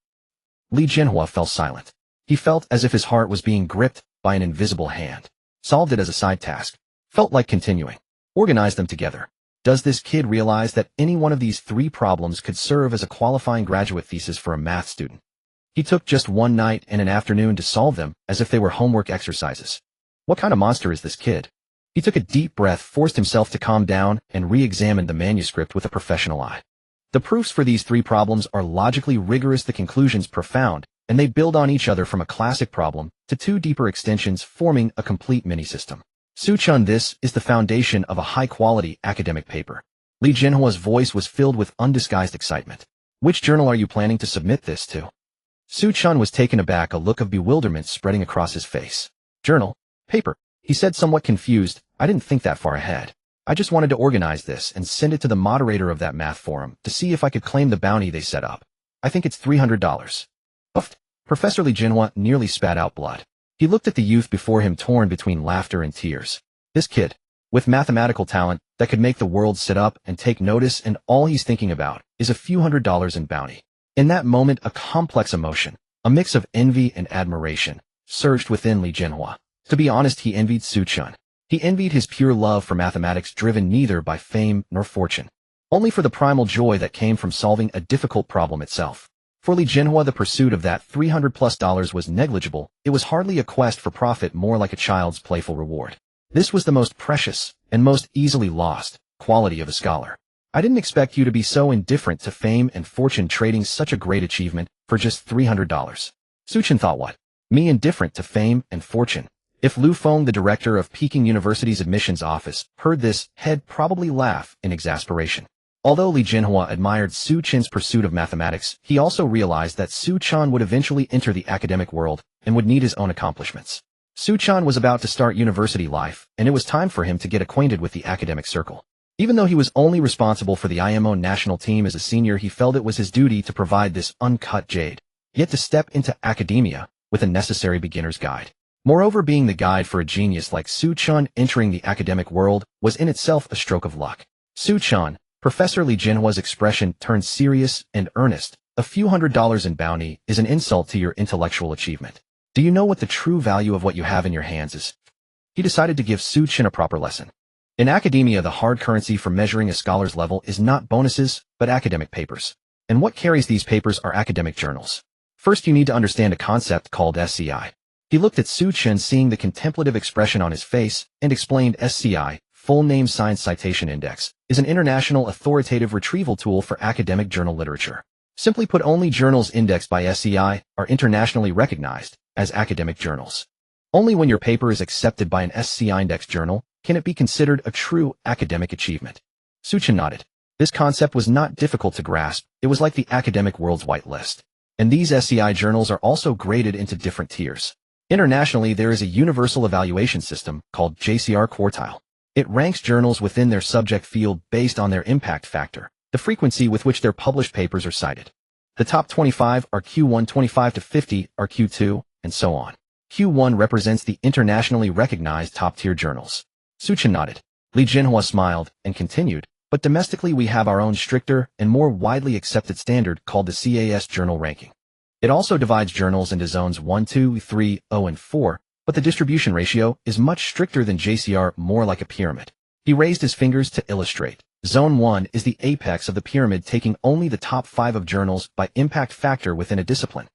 Li Jinhua fell silent. He felt as if his heart was being gripped by an invisible hand. Solved it as a side task. Felt like continuing. Organized them together. Does this kid realize that any one of these 3 problems could serve as a qualifying graduate thesis for a math student? He took just 1 night and an afternoon to solve them as if they were homework exercises. What kind of monster is this kid? He took a deep breath, forced himself to calm down, and re-examined the manuscript with a professional eye. The proofs for these 3 problems are logically rigorous, the conclusions profound, and they build on each other from a classic problem to 2 deeper extensions, forming a complete mini-system. Xu Chen, this is the foundation of a high-quality academic paper. Li Jinhua's voice was filled with undisguised excitement. "Which journal are you planning to submit this to?" Xu Chen was taken aback, a look of bewilderment spreading across his face. "Journal? Paper. He said somewhat confused, "I didn't think that far ahead. I just wanted to organize this and send it to the moderator of that math forum to see if I could claim the bounty they set up. I think it's $300. Uffed. Professor Li Jinhua nearly spat out blood. He looked at the youth before him, torn between laughter and tears. This kid, with mathematical talent that could make the world sit up and take notice, and all he's thinking about is a few $100s in bounty. In that moment, a complex emotion, a mix of envy and admiration, surged within Li Jinhua. To be honest, he envied Xu Chen. He envied his pure love for mathematics, driven neither by fame nor fortune, only for the primal joy that came from solving a difficult problem itself. For Li Jinhua, the pursuit of that $300+ was negligible. It was hardly a quest for profit, more like a child's playful reward. This was the most precious and most easily lost quality of a scholar. I didn't expect you to be so indifferent to fame and fortune, trading such a great achievement for just $300. Xu Chen thought, what? Me indifferent to fame and fortune? If Lu Feng, the director of Peking University's admissions office, heard this, he'd probably laugh in exasperation. Although Li Jinhua admired Xu Chen's pursuit of mathematics, he also realized that Xu Chen would eventually enter the academic world and would need his own accomplishments. Xu Chen was about to start university life, and it was time for him to get acquainted with the academic circle. Even though he was only responsible for the IMO national team as a senior, he felt it was his duty to provide this uncut jade, yet to step into academia with a necessary beginner's guide. Moreover, being the guide for a genius like Xu Chen entering the academic world was in itself a stroke of luck. Xu Chen, Professor Li Jinhua's expression turned serious and earnest. A few $100s in bounty is an insult to your intellectual achievement. Do you know what the true value of what you have in your hands is? He decided to give Xu Chen a proper lesson. In academia, the hard currency for measuring a scholar's level is not bonuses, but academic papers. And what carries these papers are academic journals. First, you need to understand a concept called SCI. He looked at Xu Chen, seeing the contemplative expression on his face, and explained SCI, full name Science Citation Index, is an international authoritative retrieval tool for academic journal literature. Simply put, only journals indexed by SCI are internationally recognized as academic journals. Only when your paper is accepted by an SCI index journal can it be considered a true academic achievement. Xu Chen nodded. This concept was not difficult to grasp. It was like the academic world's whitelist. And these SCI journals are also graded into different tiers. Internationally, there is a universal evaluation system called JCR Quartile. It ranks journals within their subject field based on their impact factor, the frequency with which their published papers are cited. The top 25 are Q1, 25 to 50 are Q2, and so on. Q1 represents the internationally recognized top-tier journals. Xu Chen nodded. Li Jinhua smiled and continued, but domestically we have our own stricter and more widely accepted standard called the CAS journal ranking. It also divides journals into zones 1, 2, 3, 0, and 4, but the distribution ratio is much stricter than JCR, more like a pyramid. He raised his fingers to illustrate. Zone 1 is the apex of the pyramid, taking only the top 5 of journals by impact factor within a discipline.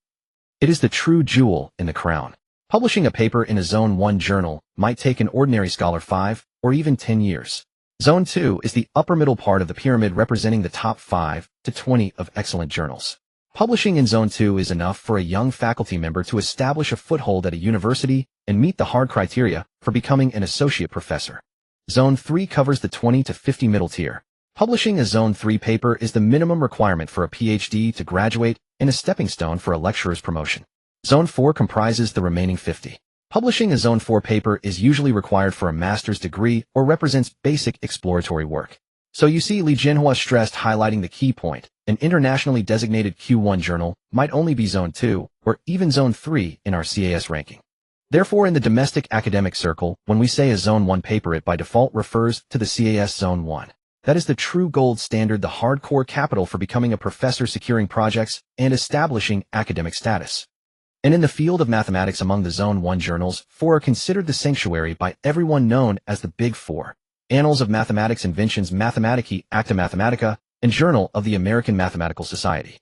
It is the true jewel in the crown. Publishing a paper in a Zone 1 journal might take an ordinary scholar 5 or even 10 years. Zone 2 is the upper middle part of the pyramid, representing the top 5 to 20 of excellent journals. Publishing in Zone 2 is enough for a young faculty member to establish a foothold at a university and meet the hard criteria for becoming an associate professor. Zone 3 covers the 20 to 50 middle tier. Publishing a Zone 3 paper is the minimum requirement for a PhD to graduate and a stepping stone for a lecturer's promotion. Zone 4 comprises the remaining 50. Publishing a Zone 4 paper is usually required for a master's degree or represents basic exploratory work. So you see, Li Jinhua stressed, highlighting the key point. An internationally designated Q1 journal might only be Zone 2 or even Zone 3 in our CAS ranking. Therefore, in the domestic academic circle, when we say a Zone 1 paper, it by default refers to the CAS Zone 1. That is the true gold standard, the hardcore capital for becoming a professor, securing projects, and establishing academic status. And in the field of mathematics, among the Zone 1 journals, 4 are considered the sanctuary by everyone, known as the Big Four: Annals of Mathematics, Inventions Mathematicae, Acta Mathematica, and Journal of the American Mathematical Society.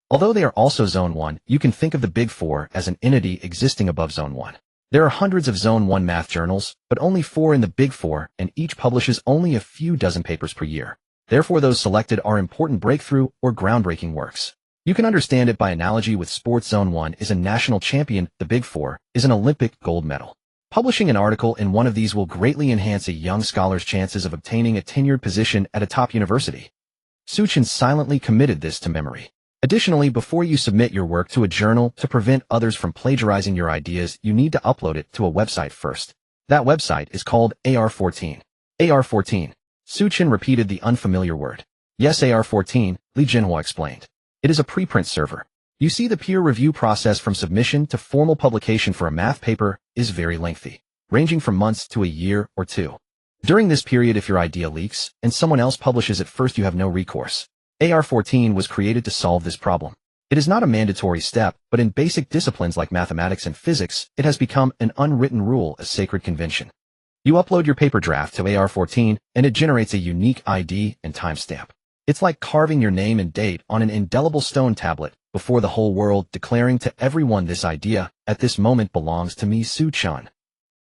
Although they are also Zone 1, you can think of the Big Four as an entity existing above Zone 1. There are hundreds of Zone 1 math journals, but only 4 in the Big Four, and each publishes only a few dozen papers per year. Therefore, those selected are important breakthrough or groundbreaking works. You can understand it by analogy with sports. Zone 1 is a national champion, the Big Four is an Olympic gold medal. Publishing an article in one of these will greatly enhance a young scholar's chances of obtaining a tenured position at a top university. Xu Chen silently committed this to memory. Additionally, before you submit your work to a journal, to prevent others from plagiarizing your ideas, you need to upload it to a website first. That website is called AR14. AR14. Xu Chen repeated the unfamiliar word. Yes, AR14, Li Jinhua explained. It is a preprint server. You see, the peer review process from submission to formal publication for a math paper is very lengthy, ranging from months to a year or two. During this period, if your idea leaks and someone else publishes it first, you have no recourse. AR14 was created to solve this problem. It is not a mandatory step, but in basic disciplines like mathematics and physics, it has become an unwritten rule, a sacred convention. You upload your paper draft to AR14, and it generates a unique ID and timestamp. It's like carving your name and date on an indelible stone tablet before the whole world, declaring to everyone, this idea at this moment belongs to me, Xu Chen.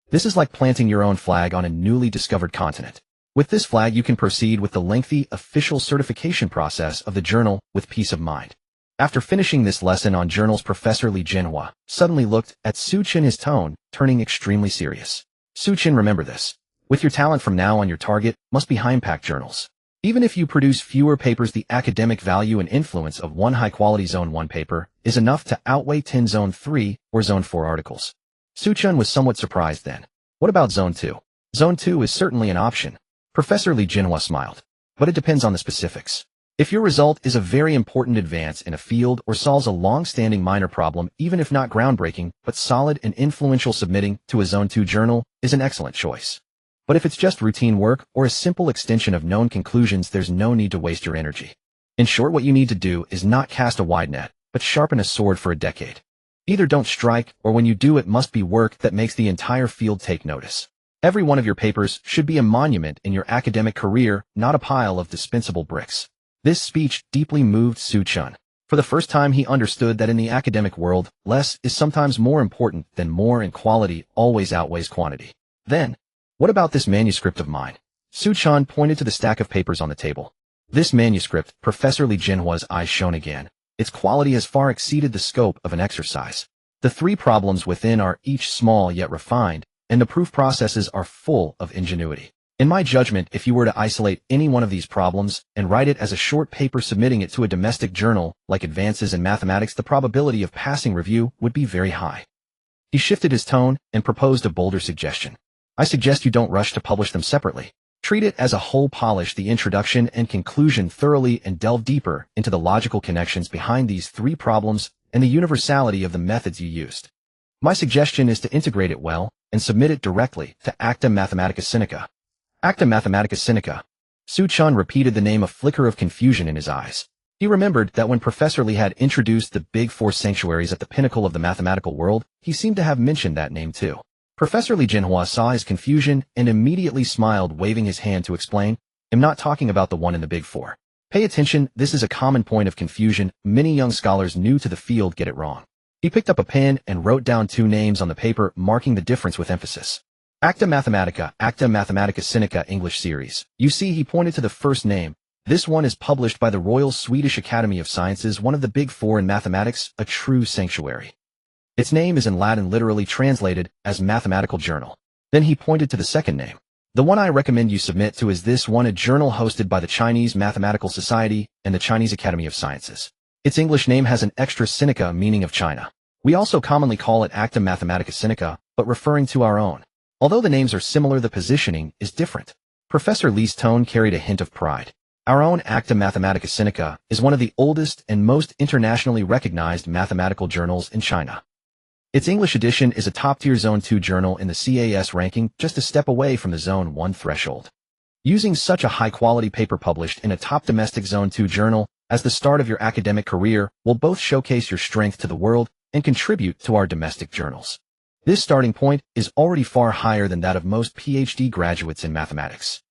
This is like planting your own flag on a newly discovered continent. With this flag, you can proceed with the lengthy official certification process of the journal with peace of mind. After finishing this lesson on journals, Professor Li Jinhua suddenly looked at Xu Chen, his tone turning extremely serious. Xu Chen, remember this. With your talent from now on, your target must be high-impact journals. Even if you produce fewer papers, the academic value and influence of one high-quality Zone 1 paper is enough to outweigh 10 Zone 3 or Zone 4 articles. Xu Chen was somewhat surprised then. What about Zone 2? Zone 2 is certainly an option. Professor Li Jinhua smiled. But it depends on the specifics. If your result is a very important advance in a field or solves a long-standing minor problem, even if not groundbreaking, but solid and influential, submitting to a Zone 2 journal is an excellent choice. But if it's just routine work or a simple extension of known conclusions, there's no need to waste your energy. In short, what you need to do is not cast a wide net, but sharpen a sword for a decade. Either don't strike, or when you do, it must be work that makes the entire field take notice. Every one of your papers should be a monument in your academic career, not a pile of dispensable bricks. This speech deeply moved Xu Chen. For the first time, he understood that in the academic world, less is sometimes more important than more, and quality always outweighs quantity. Then, what about this manuscript of mine? Xu Chen pointed to the stack of papers on the table. This manuscript, Professor Li Jinhua's eyes shone again. Its quality has far exceeded the scope of an exercise. The 3 problems within are each small yet refined, and the proof processes are full of ingenuity. In my judgment, if you were to isolate any one of these problems and write it as a short paper, submitting it to a domestic journal like Advances in Mathematics, the probability of passing review would be very high. He shifted his tone and proposed a bolder suggestion. I suggest you don't rush to publish them separately. Treat it as a whole, polish the introduction and conclusion thoroughly, and delve deeper into the logical connections behind these 3 problems and the universality of the methods you used. My suggestion is to integrate it well and submit it directly to Acta Mathematica Sinica. Acta Mathematica Sinica. Xu Chen repeated the name, a flicker of confusion in his eyes. He remembered that when Professor Li had introduced the big 4 sanctuaries at the pinnacle of the mathematical world, he seemed to have mentioned that name too. Professor Li Jinhua saw his confusion and immediately smiled, waving his hand to explain, I'm not talking about the one in the big 4. Pay attention, this is a common point of confusion. Many young scholars new to the field get it wrong. He picked up a pen and wrote down 2 names on the paper, marking the difference with emphasis. Acta Mathematica Sinica English series. You see, he pointed to the first name. This one is published by the Royal Swedish Academy of Sciences, one of the big 4 in mathematics, a true sanctuary. Its name is in Latin, literally translated as Mathematical Journal. Then he pointed to the second name. The one I recommend you submit to is this one, a journal hosted by the Chinese Mathematical Society and the Chinese Academy of Sciences. Its English name has an extra Sinica, meaning of China. We also commonly call it Acta Mathematica Sinica, but referring to our own. Although the names are similar, the positioning is different. Professor Li's tone carried a hint of pride. Our own Acta Mathematica Sinica is one of the oldest and most internationally recognized mathematical journals in China. Its English edition is a top-tier Zone 2 journal in the CAS ranking, just a step away from the Zone 1 threshold. Using such a high-quality paper published in a top domestic Zone 2 journal as the start of your academic career will both showcase your strength to the world and contribute to our domestic journals. This starting point is already far higher than that of most PhD graduates in mathematics.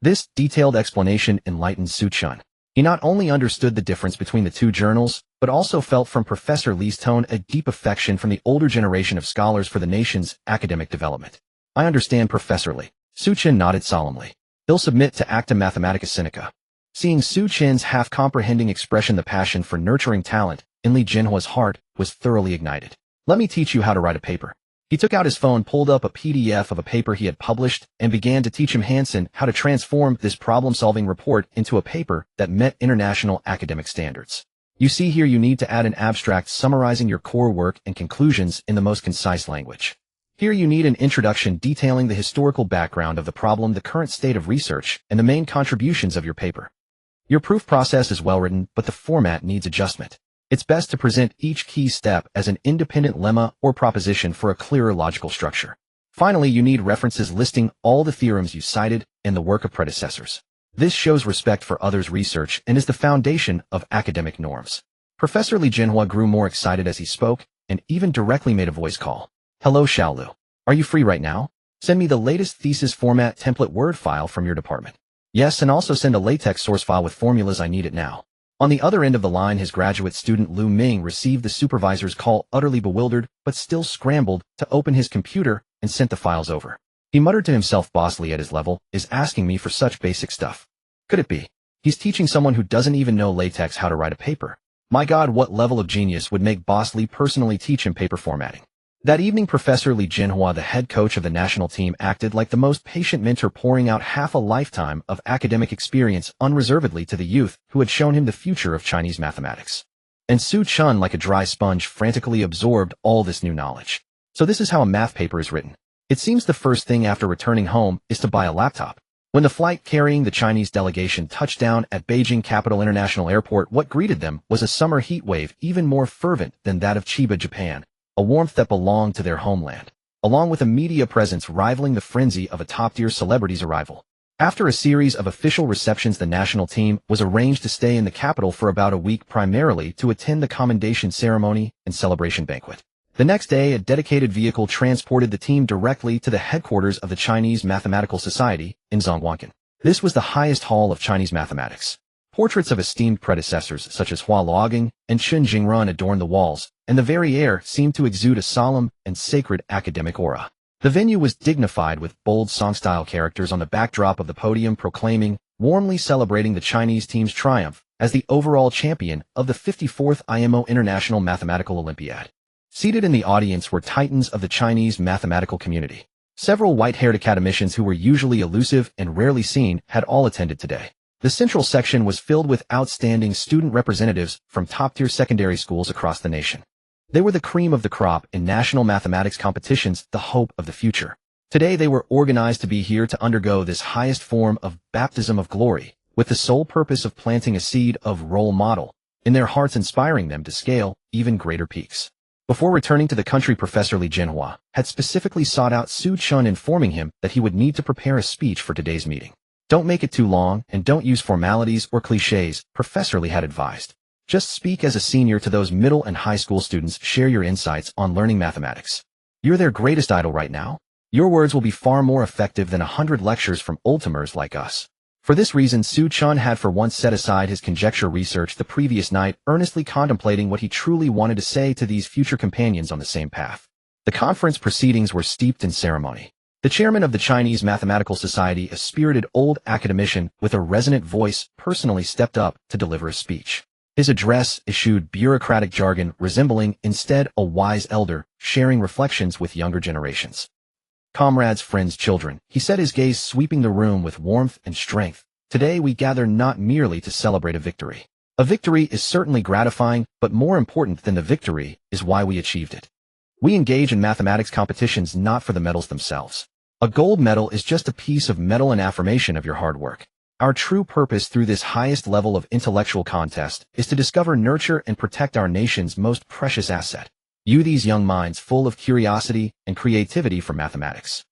This detailed explanation enlightened Xu Chen. He not only understood the difference between the 2 journals, but also felt from Professor Li's tone a deep affection from the older generation of scholars for the nation's academic development. I understand, Professor Li. Xu Chen nodded solemnly. He'll submit to Acta Mathematica Sinica. Seeing Xu Chen's half-comprehending expression, the passion for nurturing talent in Li Jinhua's heart was thoroughly ignited. Let me teach you how to write a paper. He took out his phone, pulled up a PDF of a paper he had published, and began to teach Hansen how to transform this problem-solving report into a paper that met international academic standards. You see here, you need to add an abstract summarizing your core work and conclusions in the most concise language. Here you need an introduction detailing the historical background of the problem, the current state of research, and the main contributions of your paper. Your proof process is well written, but the format needs adjustment. It's best to present each key step as an independent lemma or proposition for a clearer logical structure. Finally, you need references listing all the theorems you cited and the work of predecessors. This shows respect for others' research and is the foundation of academic norms. Professor Li Jinhua grew more excited as he spoke and even directly made a voice call. Hello, Xiaolu. Are you free right now? Send me the latest thesis format template Word file from your department. Yes, and also send a LaTeX source file with formulas. I need it now. On the other end of the line, his graduate student Lu Ming received the supervisor's call, utterly bewildered, but still scrambled to open his computer and sent the files over. He muttered to himself, Boss Li at his level is asking me for such basic stuff. Could it be? He's teaching someone who doesn't even know LaTeX how to write a paper. My God, what level of genius would make Boss Li personally teach him paper formatting? That evening, Professor Li Jinhua, the head coach of the national team, acted like the most patient mentor, pouring out half a lifetime of academic experience unreservedly to the youth who had shown him the future of Chinese mathematics. And Xu Chen, like a dry sponge, frantically absorbed all this new knowledge. So this is how a math paper is written. It seems the first thing after returning home is to buy a laptop. When the flight carrying the Chinese delegation touched down at Beijing Capital International Airport, what greeted them was a summer heat wave even more fervent than that of Chiba, Japan. A warmth that belonged to their homeland, along with a media presence rivaling the frenzy of a top-tier celebrity's arrival. After a series of official receptions, the national team was arranged to stay in the capital for about a week, primarily to attend the commendation ceremony and celebration banquet. The next day, a dedicated vehicle transported the team directly to the headquarters of the Chinese Mathematical Society in Zhongguancun. This was the highest hall of Chinese mathematics. Portraits of esteemed predecessors such as Hua Luogeng and Chen Jingrun adorned the walls, and the very air seemed to exude a solemn and sacred academic aura. The venue was dignified with bold song-style characters on the backdrop of the podium proclaiming, warmly celebrating the Chinese team's triumph as the overall champion of the 54th IMO International Mathematical Olympiad. Seated in the audience were titans of the Chinese mathematical community. Several white-haired academicians who were usually elusive and rarely seen had all attended today. The central section was filled with outstanding student representatives from top-tier secondary schools across the nation. They were the cream of the crop in national mathematics competitions, the hope of the future. Today they were organized to be here to undergo this highest form of baptism of glory, with the sole purpose of planting a seed of role model in their hearts, inspiring them to scale even greater peaks. Before returning to the country, Professor Li Jinhua had specifically sought out Xu Chen, informing him that he would need to prepare a speech for today's meeting. Don't make it too long, and don't use formalities or cliches, Professor Li had advised. Just speak as a senior to those middle and high school students, share your insights on learning mathematics. You're their greatest idol right now. Your words will be far more effective than 100 lectures from old-timers like us. For this reason, Xu Chen had for once set aside his conjecture research the previous night, earnestly contemplating what he truly wanted to say to these future companions on the same path. The conference proceedings were steeped in ceremony. The chairman of the Chinese Mathematical Society, a spirited old academician with a resonant voice, personally stepped up to deliver a speech. His address eschewed bureaucratic jargon, resembling instead a wise elder sharing reflections with younger generations. Comrades, friends, children, he said, his gaze sweeping the room with warmth and strength. Today we gather not merely to celebrate a victory. A victory is certainly gratifying, but more important than the victory is why we achieved it. We engage in mathematics competitions not for the medals themselves. A gold medal is just a piece of metal and affirmation of your hard work. Our true purpose through this highest level of intellectual contest is to discover, nurture, and protect our nation's most precious asset. You, these young minds full of curiosity and creativity for mathematics.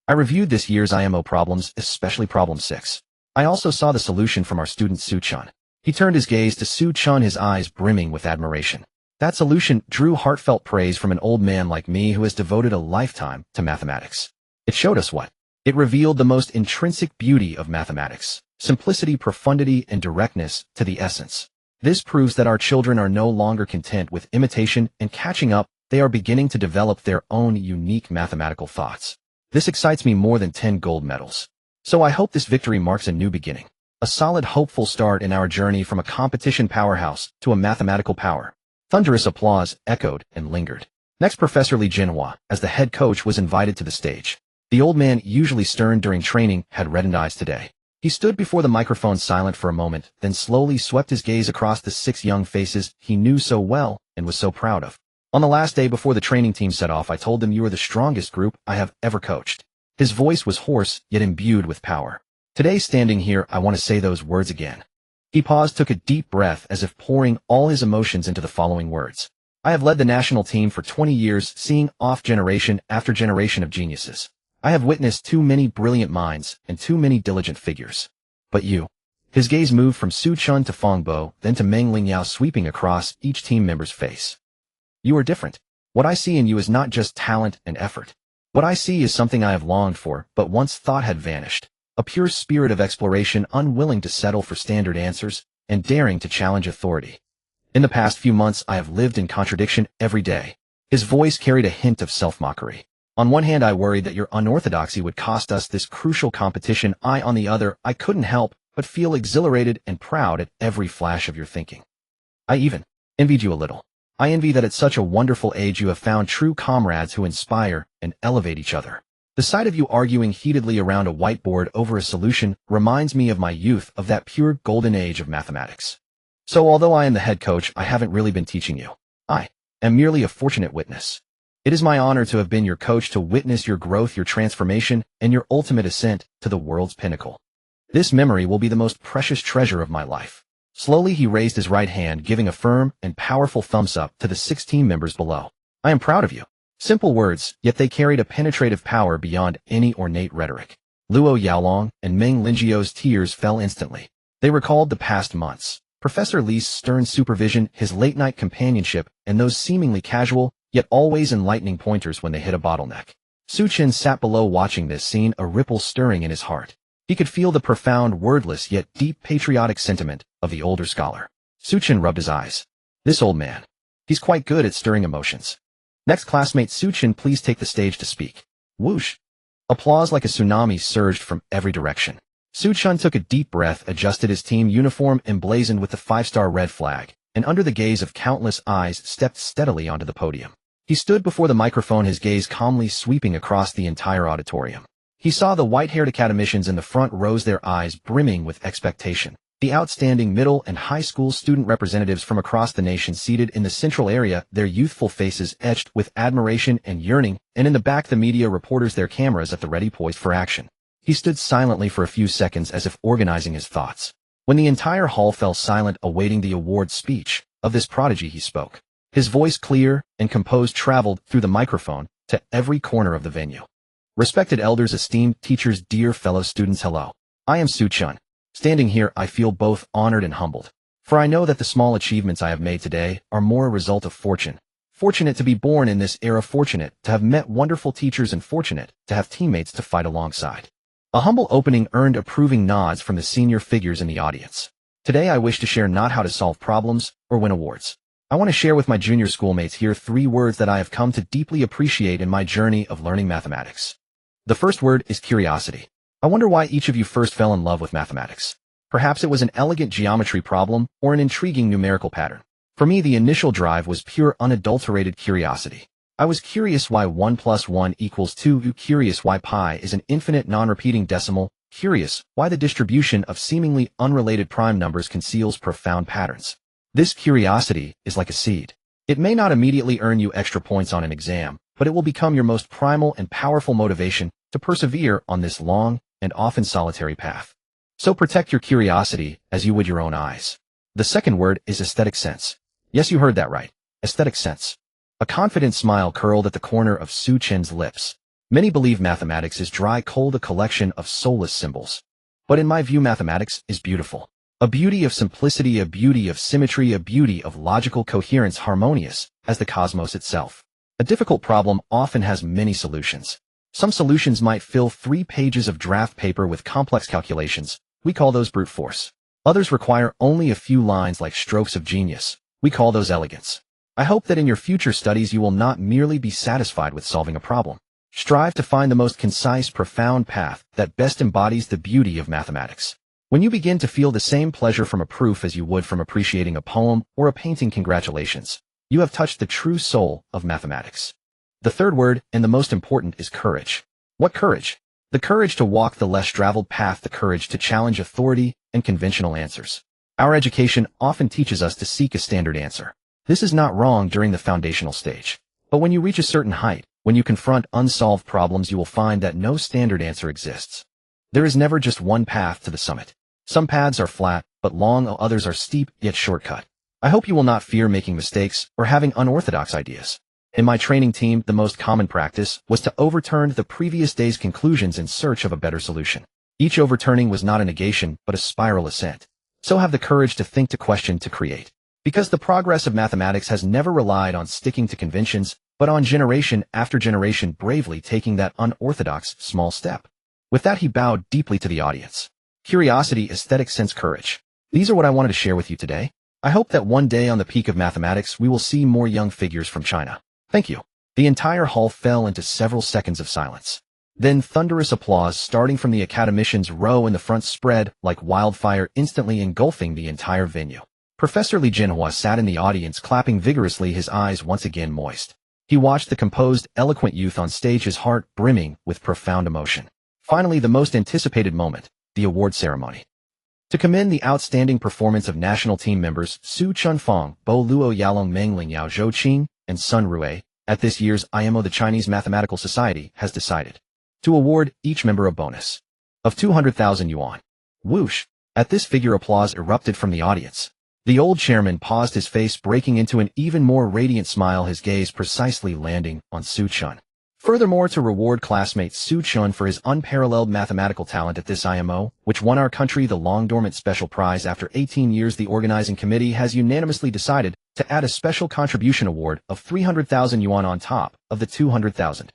I reviewed this year's IMO problems, especially problem 6. I also saw the solution from our student Xu Chen. He turned his gaze to Xu Chen, his eyes brimming with admiration. That solution drew heartfelt praise from an old man like me who has devoted a lifetime to mathematics. It showed us what? It revealed the most intrinsic beauty of mathematics, simplicity, profundity, and directness to the essence. This proves that our children are no longer content with imitation and catching up. They are beginning to develop their own unique mathematical thoughts. This excites me more than 10 gold medals. So I hope this victory marks a new beginning, a solid, hopeful start in our journey from a competition powerhouse to a mathematical power. Thunderous applause echoed and lingered. Next, Professor Li Jinhua, as the head coach, was invited to the stage. The old man, usually stern during training, had reddened eyes today. He stood before the microphone silent for a moment, then slowly swept his gaze across the 6 young faces he knew so well and was so proud of. On the last day before the training team set off, I told them you are the strongest group I have ever coached. His voice was hoarse, yet imbued with power. Today, standing here, I want to say those words again. He paused, took a deep breath as if pouring all his emotions into the following words. I have led the national team for 20 years, seeing off generation after generation of geniuses. I have witnessed too many brilliant minds and too many diligent figures. But you. His gaze moved from Xu Chen to Feng Bo, then to Meng Lingyao, sweeping across each team member's face. You are different. What I see in you is not just talent and effort. What I see is something I have longed for, but once thought had vanished. A pure spirit of exploration, unwilling to settle for standard answers, and daring to challenge authority. In the past few months, I have lived in contradiction every day. His voice carried a hint of self-mockery. On one hand, I worried that your unorthodoxy would cost us this crucial competition. On the other, I couldn't help but feel exhilarated and proud at every flash of your thinking. I even envied you a little. I envy that at such a wonderful age you have found true comrades who inspire and elevate each other. The sight of you arguing heatedly around a whiteboard over a solution reminds me of my youth, of that pure golden age of mathematics. So although I am the head coach, I haven't really been teaching you. I am merely a fortunate witness. It is my honor to have been your coach, to witness your growth, your transformation, and your ultimate ascent to the world's pinnacle. This memory will be the most precious treasure of my life. Slowly he raised his right hand, giving a firm and powerful thumbs up to the 6 team members below. I am proud of you. Simple words, yet they carried a penetrative power beyond any ornate rhetoric. Luo Yaolong and Meng Linjiao's tears fell instantly. They recalled the past months. Professor Li's stern supervision, his late-night companionship, and those seemingly casual, yet always enlightening pointers when they hit a bottleneck. Xu Chen sat below watching this scene, a ripple stirring in his heart. He could feel the profound, wordless, yet deep patriotic sentiment of the older scholar. Xu Chen rubbed his eyes. This old man. He's quite good at stirring emotions. Next, classmate Xu Chen, please take the stage to speak. Whoosh. Applause like a tsunami surged from every direction. Xu Chen took a deep breath, adjusted his team uniform emblazoned with the 5-star red flag, and under the gaze of countless eyes stepped steadily onto the podium. He stood before the microphone, his gaze calmly sweeping across the entire auditorium. He saw the white-haired academicians in the front rows, their eyes brimming with expectation. The outstanding middle and high school student representatives from across the nation seated in the central area, their youthful faces etched with admiration and yearning, and in the back the media reporters, their cameras at the ready, poised for action. He stood silently for a few seconds as if organizing his thoughts. When the entire hall fell silent awaiting the award speech of this prodigy, he spoke. His voice, clear and composed, traveled through the microphone to every corner of the venue. Respected elders, esteemed teachers, dear fellow students, hello. I am Xu Chen. Standing here, I feel both honored and humbled. For I know that the small achievements I have made today are more a result of fortune. Fortunate to be born in this era, fortunate to have met wonderful teachers, and fortunate to have teammates to fight alongside. A humble opening earned approving nods from the senior figures in the audience. Today I wish to share not how to solve problems or win awards. I want to share with my junior schoolmates here 3 words that I have come to deeply appreciate in my journey of learning mathematics. The first word is curiosity. I wonder why each of you first fell in love with mathematics. Perhaps it was an elegant geometry problem or an intriguing numerical pattern. For me, the initial drive was pure, unadulterated curiosity. I was curious why 1 + 1 = 2, curious why pi is an infinite non-repeating decimal, curious why the distribution of seemingly unrelated prime numbers conceals profound patterns. This curiosity is like a seed. It may not immediately earn you extra points on an exam, but it will become your most primal and powerful motivation to persevere on this long and often solitary path. So protect your curiosity as you would your own eyes. The second word is aesthetic sense. Yes, you heard that right. Aesthetic sense. A confident smile curled at the corner of Xu Chen's lips. Many believe mathematics is dry, cold, a collection of soulless symbols. But in my view, mathematics is beautiful. A beauty of simplicity, a beauty of symmetry, a beauty of logical coherence, harmonious as the cosmos itself. A difficult problem often has many solutions. Some solutions might fill 3 pages of draft paper with complex calculations. We call those brute force. Others require only a few lines, like strokes of genius. We call those elegance. I hope that in your future studies you will not merely be satisfied with solving a problem. Strive to find the most concise, profound path that best embodies the beauty of mathematics. When you begin to feel the same pleasure from a proof as you would from appreciating a poem or a painting, congratulations. You have touched the true soul of mathematics. The third word, and the most important, is courage. What courage? The courage to walk the less traveled path, the courage to challenge authority and conventional answers. Our education often teaches us to seek a standard answer. This is not wrong during the foundational stage. But when you reach a certain height, when you confront unsolved problems, you will find that no standard answer exists. There is never just one path to the summit. Some paths are flat, but long, while others are steep, yet shortcut. I hope you will not fear making mistakes or having unorthodox ideas. In my training team, the most common practice was to overturn the previous day's conclusions in search of a better solution. Each overturning was not a negation, but a spiral ascent. So have the courage to think, to question, to create. Because the progress of mathematics has never relied on sticking to conventions, but on generation after generation bravely taking that unorthodox small step. With that, he bowed deeply to the audience. Curiosity, aesthetic sense, courage. These are what I wanted to share with you today. I hope that one day on the peak of mathematics, we will see more young figures from China. Thank you. The entire hall fell into several seconds of silence. Then thunderous applause starting from the academicians' row in the front spread like wildfire, instantly engulfing the entire venue. Professor Li Jinhua sat in the audience clapping vigorously, his eyes once again moist. He watched the composed, eloquent youth on stage, his heart brimming with profound emotion. Finally, the most anticipated moment, the award ceremony. To commend the outstanding performance of national team members Xu Chen, Bo Luo, Yalong Mengling, Yao Zhou and Sun Rue, at this year's IMO, the Chinese Mathematical Society has decided to award each member a bonus of 200,000 yuan. Whoosh! At this figure, applause erupted from the audience. The old chairman paused, his face breaking into an even more radiant smile, his gaze precisely landing on Xu Chen. Furthermore, to reward classmate Xu Chen for his unparalleled mathematical talent at this IMO, which won our country the long-dormant special prize after 18 years, the organizing committee has unanimously decided to add a special contribution award of 300,000 yuan on top of the 200,000.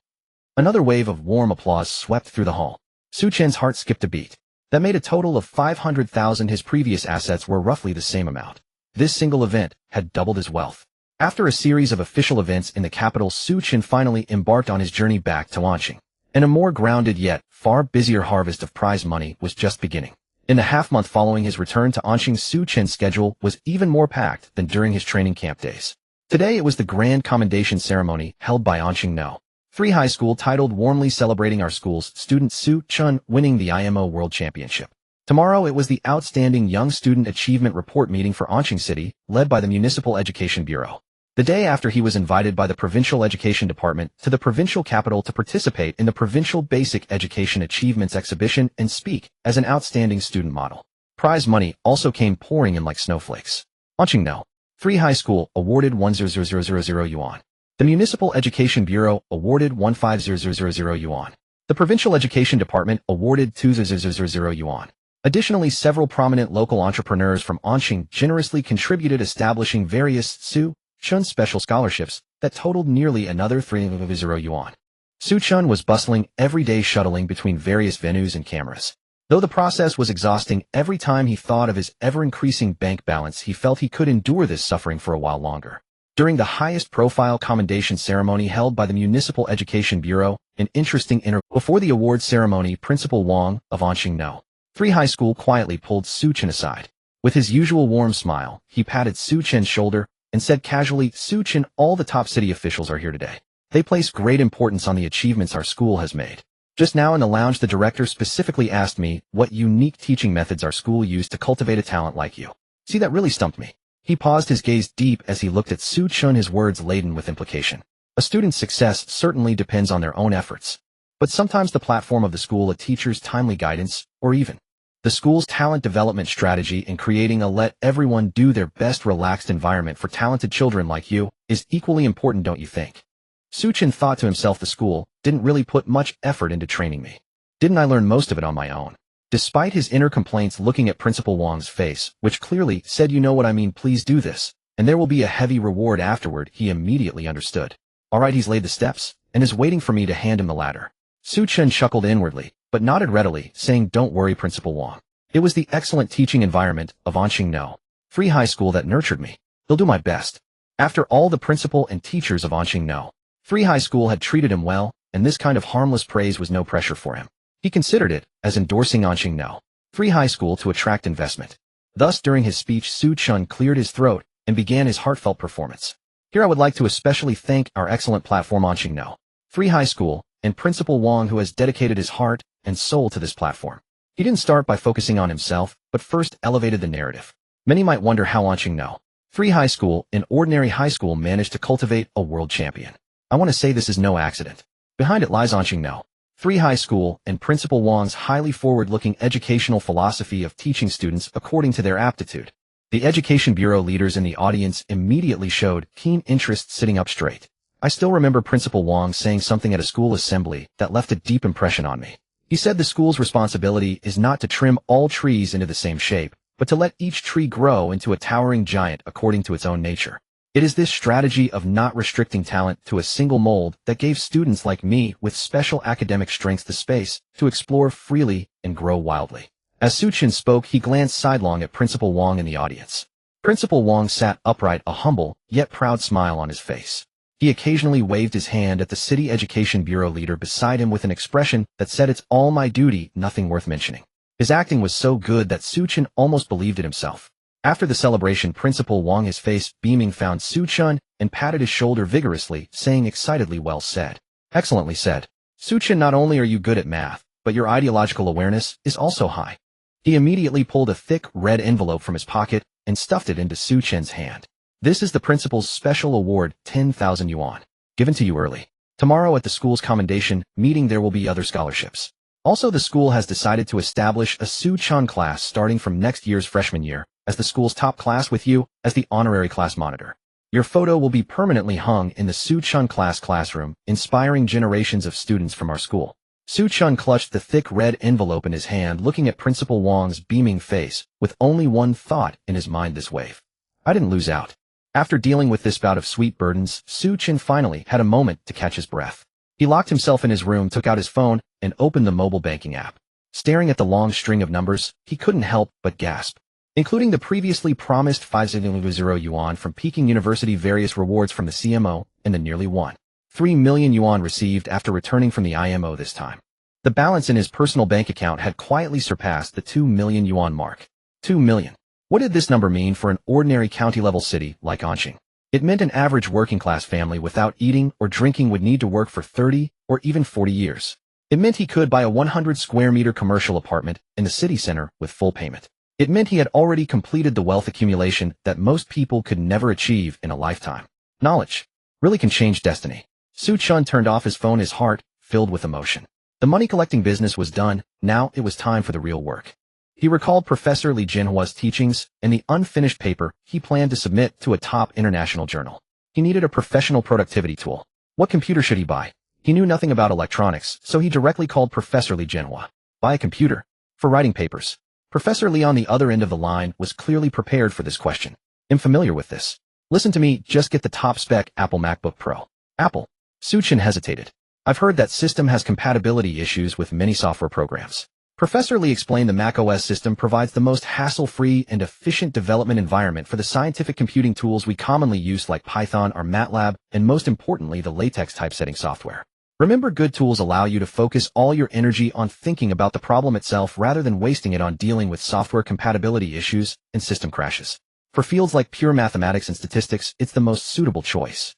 Another wave of warm applause swept through the hall. Xu Chen's heart skipped a beat. That made a total of 500,000. His previous assets were roughly the same amount. This single event had doubled his wealth. After a series of official events in the capital, Xu Chen finally embarked on his journey back to Anqing. And a more grounded yet far busier harvest of prize money was just beginning. In the half-month following his return to Anqing, Xu Chen's schedule was even more packed than during his training camp days. Today it was the grand commendation ceremony held by Anqing No. 3 High School, titled warmly celebrating our school's student Xu Chen winning the IMO World Championship. Tomorrow it was the Outstanding Young Student Achievement Report meeting for Anqing City, led by the Municipal Education Bureau. The day after, he was invited by the Provincial Education Department to the provincial capital to participate in the Provincial Basic Education Achievements Exhibition and speak as an outstanding student model. Prize money also came pouring in like snowflakes. Anqing No. 3 High School awarded 100,000 yuan. The Municipal Education Bureau awarded 15,000 yuan. The Provincial Education Department awarded 2,000 yuan. Additionally, several prominent local entrepreneurs from Anqing generously contributed, establishing various Xu Chen special scholarships that totaled nearly another 3,000 yuan. Xu Chen was bustling every day, shuttling between various venues and cameras. Though the process was exhausting, every time he thought of his ever-increasing bank balance, he felt he could endure this suffering for a while longer. During the highest-profile commendation ceremony held by the Municipal Education Bureau, an interesting before the award ceremony, Principal Wang of Anqing No. 3 High School quietly pulled Xu Chen aside. With his usual warm smile, he patted Xu Chen's shoulder and said casually, "Xu Chen, all the top city officials are here today. They place great importance on the achievements our school has made. Just now in the lounge, the director specifically asked me what unique teaching methods our school used to cultivate a talent like you. See, that really stumped me." He paused, his gaze deep as he looked at Xu Chen, his words laden with implication. A student's success certainly depends on their own efforts. But sometimes the platform of the school, a teacher's timely guidance, or even the school's talent development strategy in creating a let everyone do their best relaxed environment for talented children like you is equally important, don't you think? Xu Chen thought to himself, the school didn't really put much effort into training me. Didn't I learn most of it on my own? Despite his inner complaints, looking at Principal Wang's face, which clearly said, "You know what I mean, please do this, and there will be a heavy reward afterward," he immediately understood. All right, he's laid the steps, and is waiting for me to hand him the ladder. Xu Chen chuckled inwardly, but nodded readily, saying, "Don't worry, Principal Wang. It was the excellent teaching environment of Anqing No. 3 High School that nurtured me. He'll do my best." After all, the principal and teachers of Anqing No. 3 High School had treated him well, and this kind of harmless praise was no pressure for him. He considered it as endorsing Anqing No. 3 High School to attract investment. Thus, during his speech, Xu Chen cleared his throat and began his heartfelt performance. Here I would like to especially thank our excellent platform Anqing No. 3 High School and Principal Wang, who has dedicated his heart and soul to this platform. He didn't start by focusing on himself, but first elevated the narrative. Many might wonder how Anqing No. 3 High School, an ordinary high school managed to cultivate a world champion. I want to say this is no accident. Behind it lies Anqing 3 High School and Principal Wang's highly forward-looking educational philosophy of teaching students according to their aptitude. The Education Bureau leaders in the audience immediately showed keen interest sitting up straight. I still remember Principal Wang saying something at a school assembly that left a deep impression on me. He said the school's responsibility is not to trim all trees into the same shape, but to let each tree grow into a towering giant according to its own nature. It is this strategy of not restricting talent to a single mold that gave students like me with special academic strengths the space to explore freely and grow wildly. As Xu Chen spoke, he glanced sidelong at Principal Wang in the audience. Principal Wang sat upright, a humble yet proud smile on his face. He occasionally waved his hand at the City Education Bureau leader beside him with an expression that said, "It's all my duty, nothing worth mentioning." His acting was so good that Xu Chen almost believed it himself. After the celebration, Principal Wang, his face beaming, found Xu Chen and patted his shoulder vigorously, saying excitedly, "Well said. Excellently said. Xu Chen, not only are you good at math, but your ideological awareness is also high." He immediately pulled a thick red envelope from his pocket and stuffed it into Xu Chen's hand. "This is the principal's special award, 10,000 yuan. Given to you early. Tomorrow at the school's commendation meeting there will be other scholarships. Also, the school has decided to establish a Xu Chen class starting from next year's freshman year as the school's top class, with you as the honorary class monitor. Your photo will be permanently hung in the Xu Chen classroom, inspiring generations of students from our school." Xu Chen clutched the thick red envelope in his hand, looking at Principal Wang's beaming face, with only one thought in his mind this wave. I didn't lose out. After dealing with this bout of sweet burdens, Xu Chen finally had a moment to catch his breath. He locked himself in his room, took out his phone, and opened the mobile banking app. Staring at the long string of numbers, he couldn't help but gasp. Including the previously promised 500 yuan from Peking University, various rewards from the CMO, and the nearly 1.3 million yuan received after returning from the IMO this time. The balance in his personal bank account had quietly surpassed the 2 million yuan mark. 2 million. What did this number mean for an ordinary county-level city like Anqing? It meant an average working-class family without eating or drinking would need to work for 30 or even 40 years. It meant he could buy a 100-square-meter commercial apartment in the city center with full payment. It meant he had already completed the wealth accumulation that most people could never achieve in a lifetime. Knowledge really can change destiny. Xu Chen turned off his phone, his heart filled with emotion. The money-collecting business was done, now it was time for the real work. He recalled Professor Li Jinhua's teachings and the unfinished paper he planned to submit to a top international journal. He needed a professional productivity tool. What computer should he buy? He knew nothing about electronics, so he directly called Professor Li Jinhua. Buy a computer. For writing papers. Professor Li on the other end of the line was clearly prepared for this question. I'm familiar with this. Listen to me, just get the top spec Apple MacBook Pro. Apple. Xu Chen hesitated. I've heard that system has compatibility issues with many software programs. Professor Li explained the macOS system provides the most hassle-free and efficient development environment for the scientific computing tools we commonly use like Python or MATLAB, and most importantly the LaTeX typesetting software. Remember, good tools allow you to focus all your energy on thinking about the problem itself rather than wasting it on dealing with software compatibility issues and system crashes. For fields like pure mathematics and statistics, it's the most suitable choice.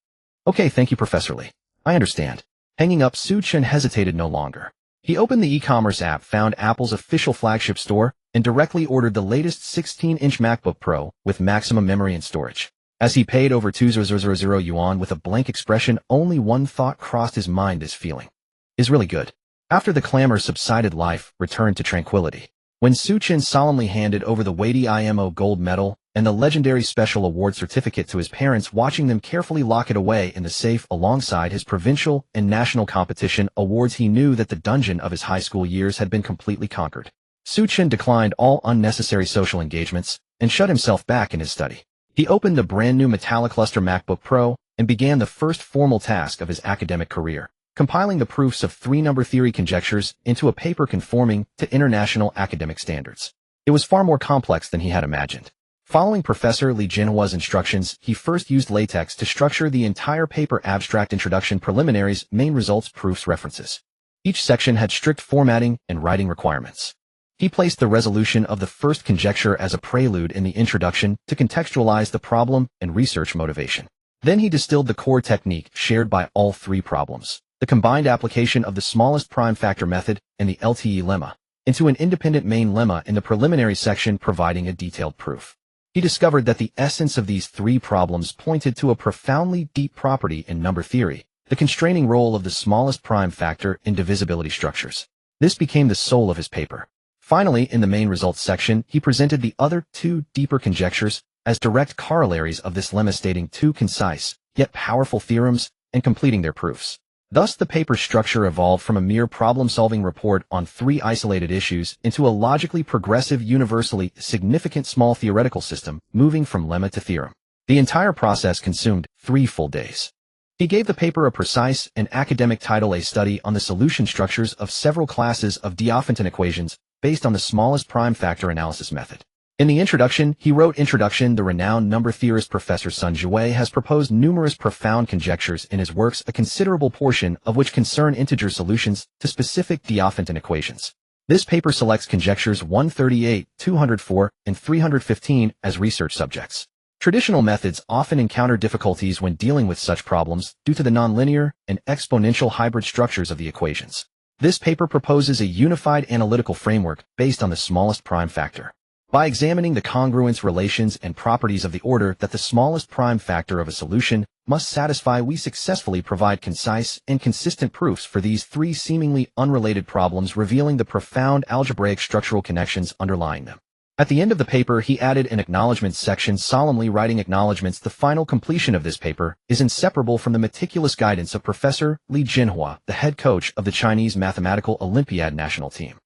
Okay, thank you, Professor Li. I understand. Hanging up, Xu Chen hesitated no longer. He opened the e-commerce app, found Apple's official flagship store, and directly ordered the latest 16-inch MacBook Pro with maximum memory and storage. As he paid over 2,000 yuan with a blank expression, only one thought crossed his mind: this feeling is really good. After the clamor subsided, life returned to tranquility. When Xu Chen solemnly handed over the weighty IMO gold medal and the legendary special award certificate to his parents, watching them carefully lock it away in the safe alongside his provincial and national competition awards, he knew that the dungeon of his high school years had been completely conquered. Xu Chen declined all unnecessary social engagements and shut himself back in his study. He opened the brand-new metallic luster MacBook Pro and began the first formal task of his academic career, compiling the proofs of 3-number theory conjectures into a paper conforming to international academic standards. It was far more complex than he had imagined. Following Professor Li Jinhua's instructions, he first used LaTeX to structure the entire paper: abstract, introduction, preliminaries, main results, proofs, references. Each section had strict formatting and writing requirements. He placed the resolution of the first conjecture as a prelude in the introduction to contextualize the problem and research motivation. Then he distilled the core technique shared by all 3 problems, the combined application of the smallest prime factor method and the LTE lemma, into an independent main lemma in the preliminary section, providing a detailed proof. He discovered that the essence of these three problems pointed to a profoundly deep property in number theory, the constraining role of the smallest prime factor in divisibility structures. This became the soul of his paper. Finally, in the main results section, he presented the other two deeper conjectures as direct corollaries of this lemma, stating two concise, yet powerful theorems and completing their proofs. Thus, the paper's structure evolved from a mere problem-solving report on three isolated issues into a logically progressive, universally significant small theoretical system, moving from lemma to theorem. The entire process consumed 3 full days. He gave the paper a precise and academic title, A Study on the Solution Structures of Several Classes of Diophantine Equations based on the Smallest Prime Factor Analysis Method. In the introduction, he wrote, Introduction, the renowned number theorist Professor Sun Jue has proposed numerous profound conjectures in his works, a considerable portion of which concern integer solutions to specific Diophantine equations. This paper selects conjectures 138, 204, and 315 as research subjects. Traditional methods often encounter difficulties when dealing with such problems due to the nonlinear and exponential hybrid structures of the equations. This paper proposes a unified analytical framework based on the smallest prime factor. By examining the congruence relations and properties of the order that the smallest prime factor of a solution must satisfy, we successfully provide concise and consistent proofs for these three seemingly unrelated problems, revealing the profound algebraic structural connections underlying them. At the end of the paper, he added an acknowledgments section, solemnly writing, Acknowledgments. The final completion of this paper is inseparable from the meticulous guidance of Professor Li Jinhua, the head coach of the Chinese Mathematical Olympiad national team.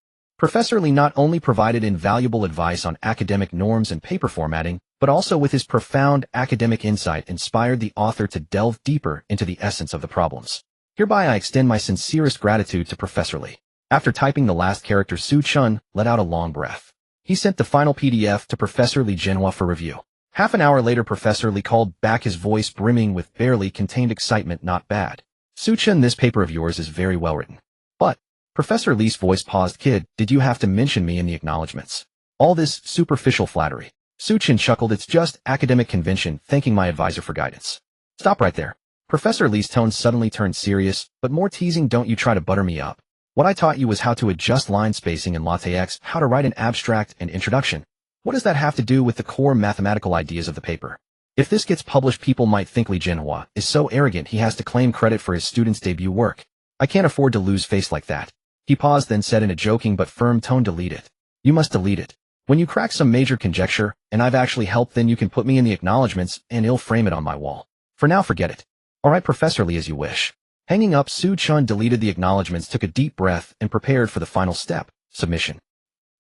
Professor Li not only provided invaluable advice on academic norms and paper formatting, but also with his profound academic insight inspired the author to delve deeper into the essence of the problems. Hereby I extend my sincerest gratitude to Professor Li. After typing the last character, Xu Chen let out a long breath. He sent the final PDF to Professor Li Jinhua for review. Half an hour later, Professor Li called back, his voice brimming with barely contained excitement. Not bad. Xu Chen, this paper of yours is very well written. But Professor Li's voice paused. Kid, did you have to mention me in the acknowledgments? All this superficial flattery. Xu Chen chuckled. It's just academic convention, thanking my advisor for guidance. Stop right there. Professor Li's tone suddenly turned serious, but more teasing. Don't you try to butter me up. What I taught you was how to adjust line spacing in LaTeX, how to write an abstract and introduction. What does that have to do with the core mathematical ideas of the paper? If this gets published, people might think Li Jinhua is so arrogant he has to claim credit for his student's debut work. I can't afford to lose face like that. He paused, then said in a joking but firm tone, Delete it. You must delete it. When you crack some major conjecture, and I've actually helped, then you can put me in the acknowledgments and I'll frame it on my wall. For now, forget it. Alright, Professor Li, as you wish. Hanging up, Xu Chen deleted the acknowledgments, took a deep breath, and prepared for the final step, submission.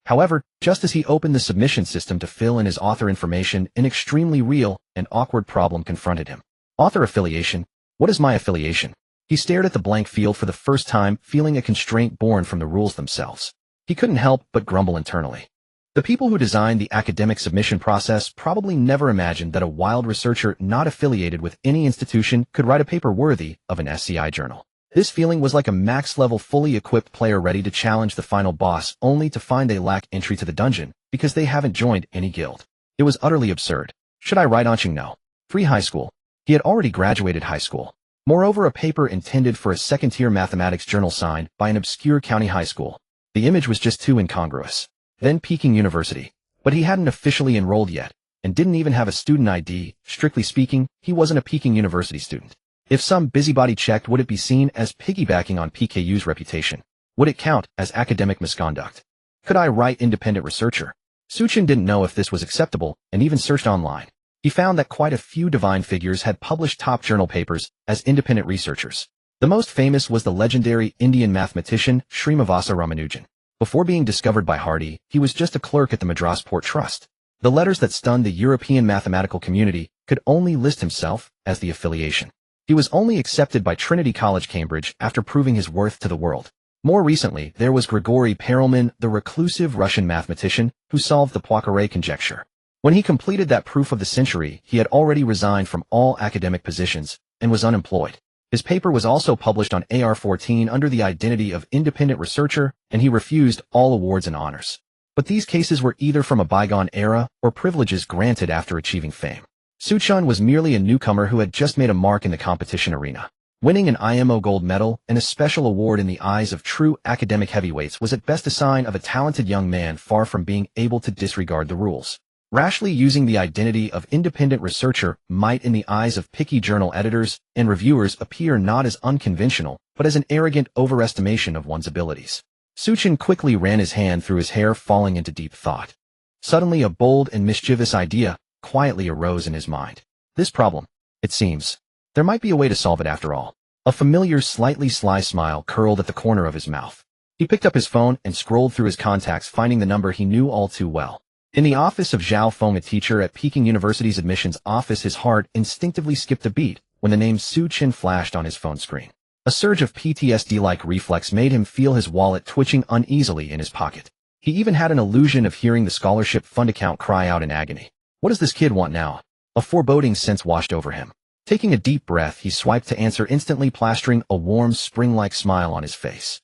However, just as he opened the submission system to fill in his author information, an extremely real and awkward problem confronted him. Author affiliation. What is my affiliation? He stared at the blank field for the first time, feeling a constraint born from the rules themselves. He couldn't help but grumble internally. The people who designed the academic submission process probably never imagined that a wild researcher not affiliated with any institution could write a paper worthy of an SCI journal. This feeling was like a max-level fully equipped player ready to challenge the final boss, only to find they lack entry to the dungeon because they haven't joined any guild. It was utterly absurd. Should I write Anqing? No. Free high school. He had already graduated high school. Moreover, a paper intended for a second-tier mathematics journal signed by an obscure county high school. The image was just too incongruous. Then Peking University. But he hadn't officially enrolled yet, and didn't even have a student ID. Strictly speaking, he wasn't a Peking University student. If some busybody checked, would it be seen as piggybacking on PKU's reputation? Would it count as academic misconduct? Could I write independent researcher? Xu Chen didn't know if this was acceptable, and even searched online. He found that quite a few divine figures had published top journal papers as independent researchers. The most famous was the legendary Indian mathematician Srinivasa Ramanujan. Before being discovered by Hardy, he was just a clerk at the Madras Port Trust. The letters that stunned the European mathematical community could only list himself as the affiliation. He was only accepted by Trinity College, Cambridge, after proving his worth to the world. More recently, there was Grigory Perelman, the reclusive Russian mathematician who solved the Poincare conjecture. When he completed that proof of the century, he had already resigned from all academic positions and was unemployed. His paper was also published on AR-14 under the identity of independent researcher, and he refused all awards and honors. But these cases were either from a bygone era or privileges granted after achieving fame. Xu Chen was merely a newcomer who had just made a mark in the competition arena. Winning an IMO gold medal and a special award in the eyes of true academic heavyweights was at best a sign of a talented young man far from being able to disregard the rules. Rashly using the identity of independent researcher might in the eyes of picky journal editors and reviewers appear not as unconventional, but as an arrogant overestimation of one's abilities. Xu Chen quickly ran his hand through his hair, falling into deep thought. Suddenly a bold and mischievous idea quietly arose in his mind. This problem, it seems, there might be a way to solve it after all. A familiar, slightly sly smile curled at the corner of his mouth. He picked up his phone and scrolled through his contacts, finding the number he knew all too well. In the office of Zhao Feng, a teacher at Peking University's admissions office, his heart instinctively skipped a beat when the name Xu Chen flashed on his phone screen. A surge of PTSD-like reflex made him feel his wallet twitching uneasily in his pocket. He even had an illusion of hearing the scholarship fund account cry out in agony. What does this kid want now? A foreboding sense washed over him. Taking a deep breath, he swiped to answer, instantly plastering a warm, spring-like smile on his face.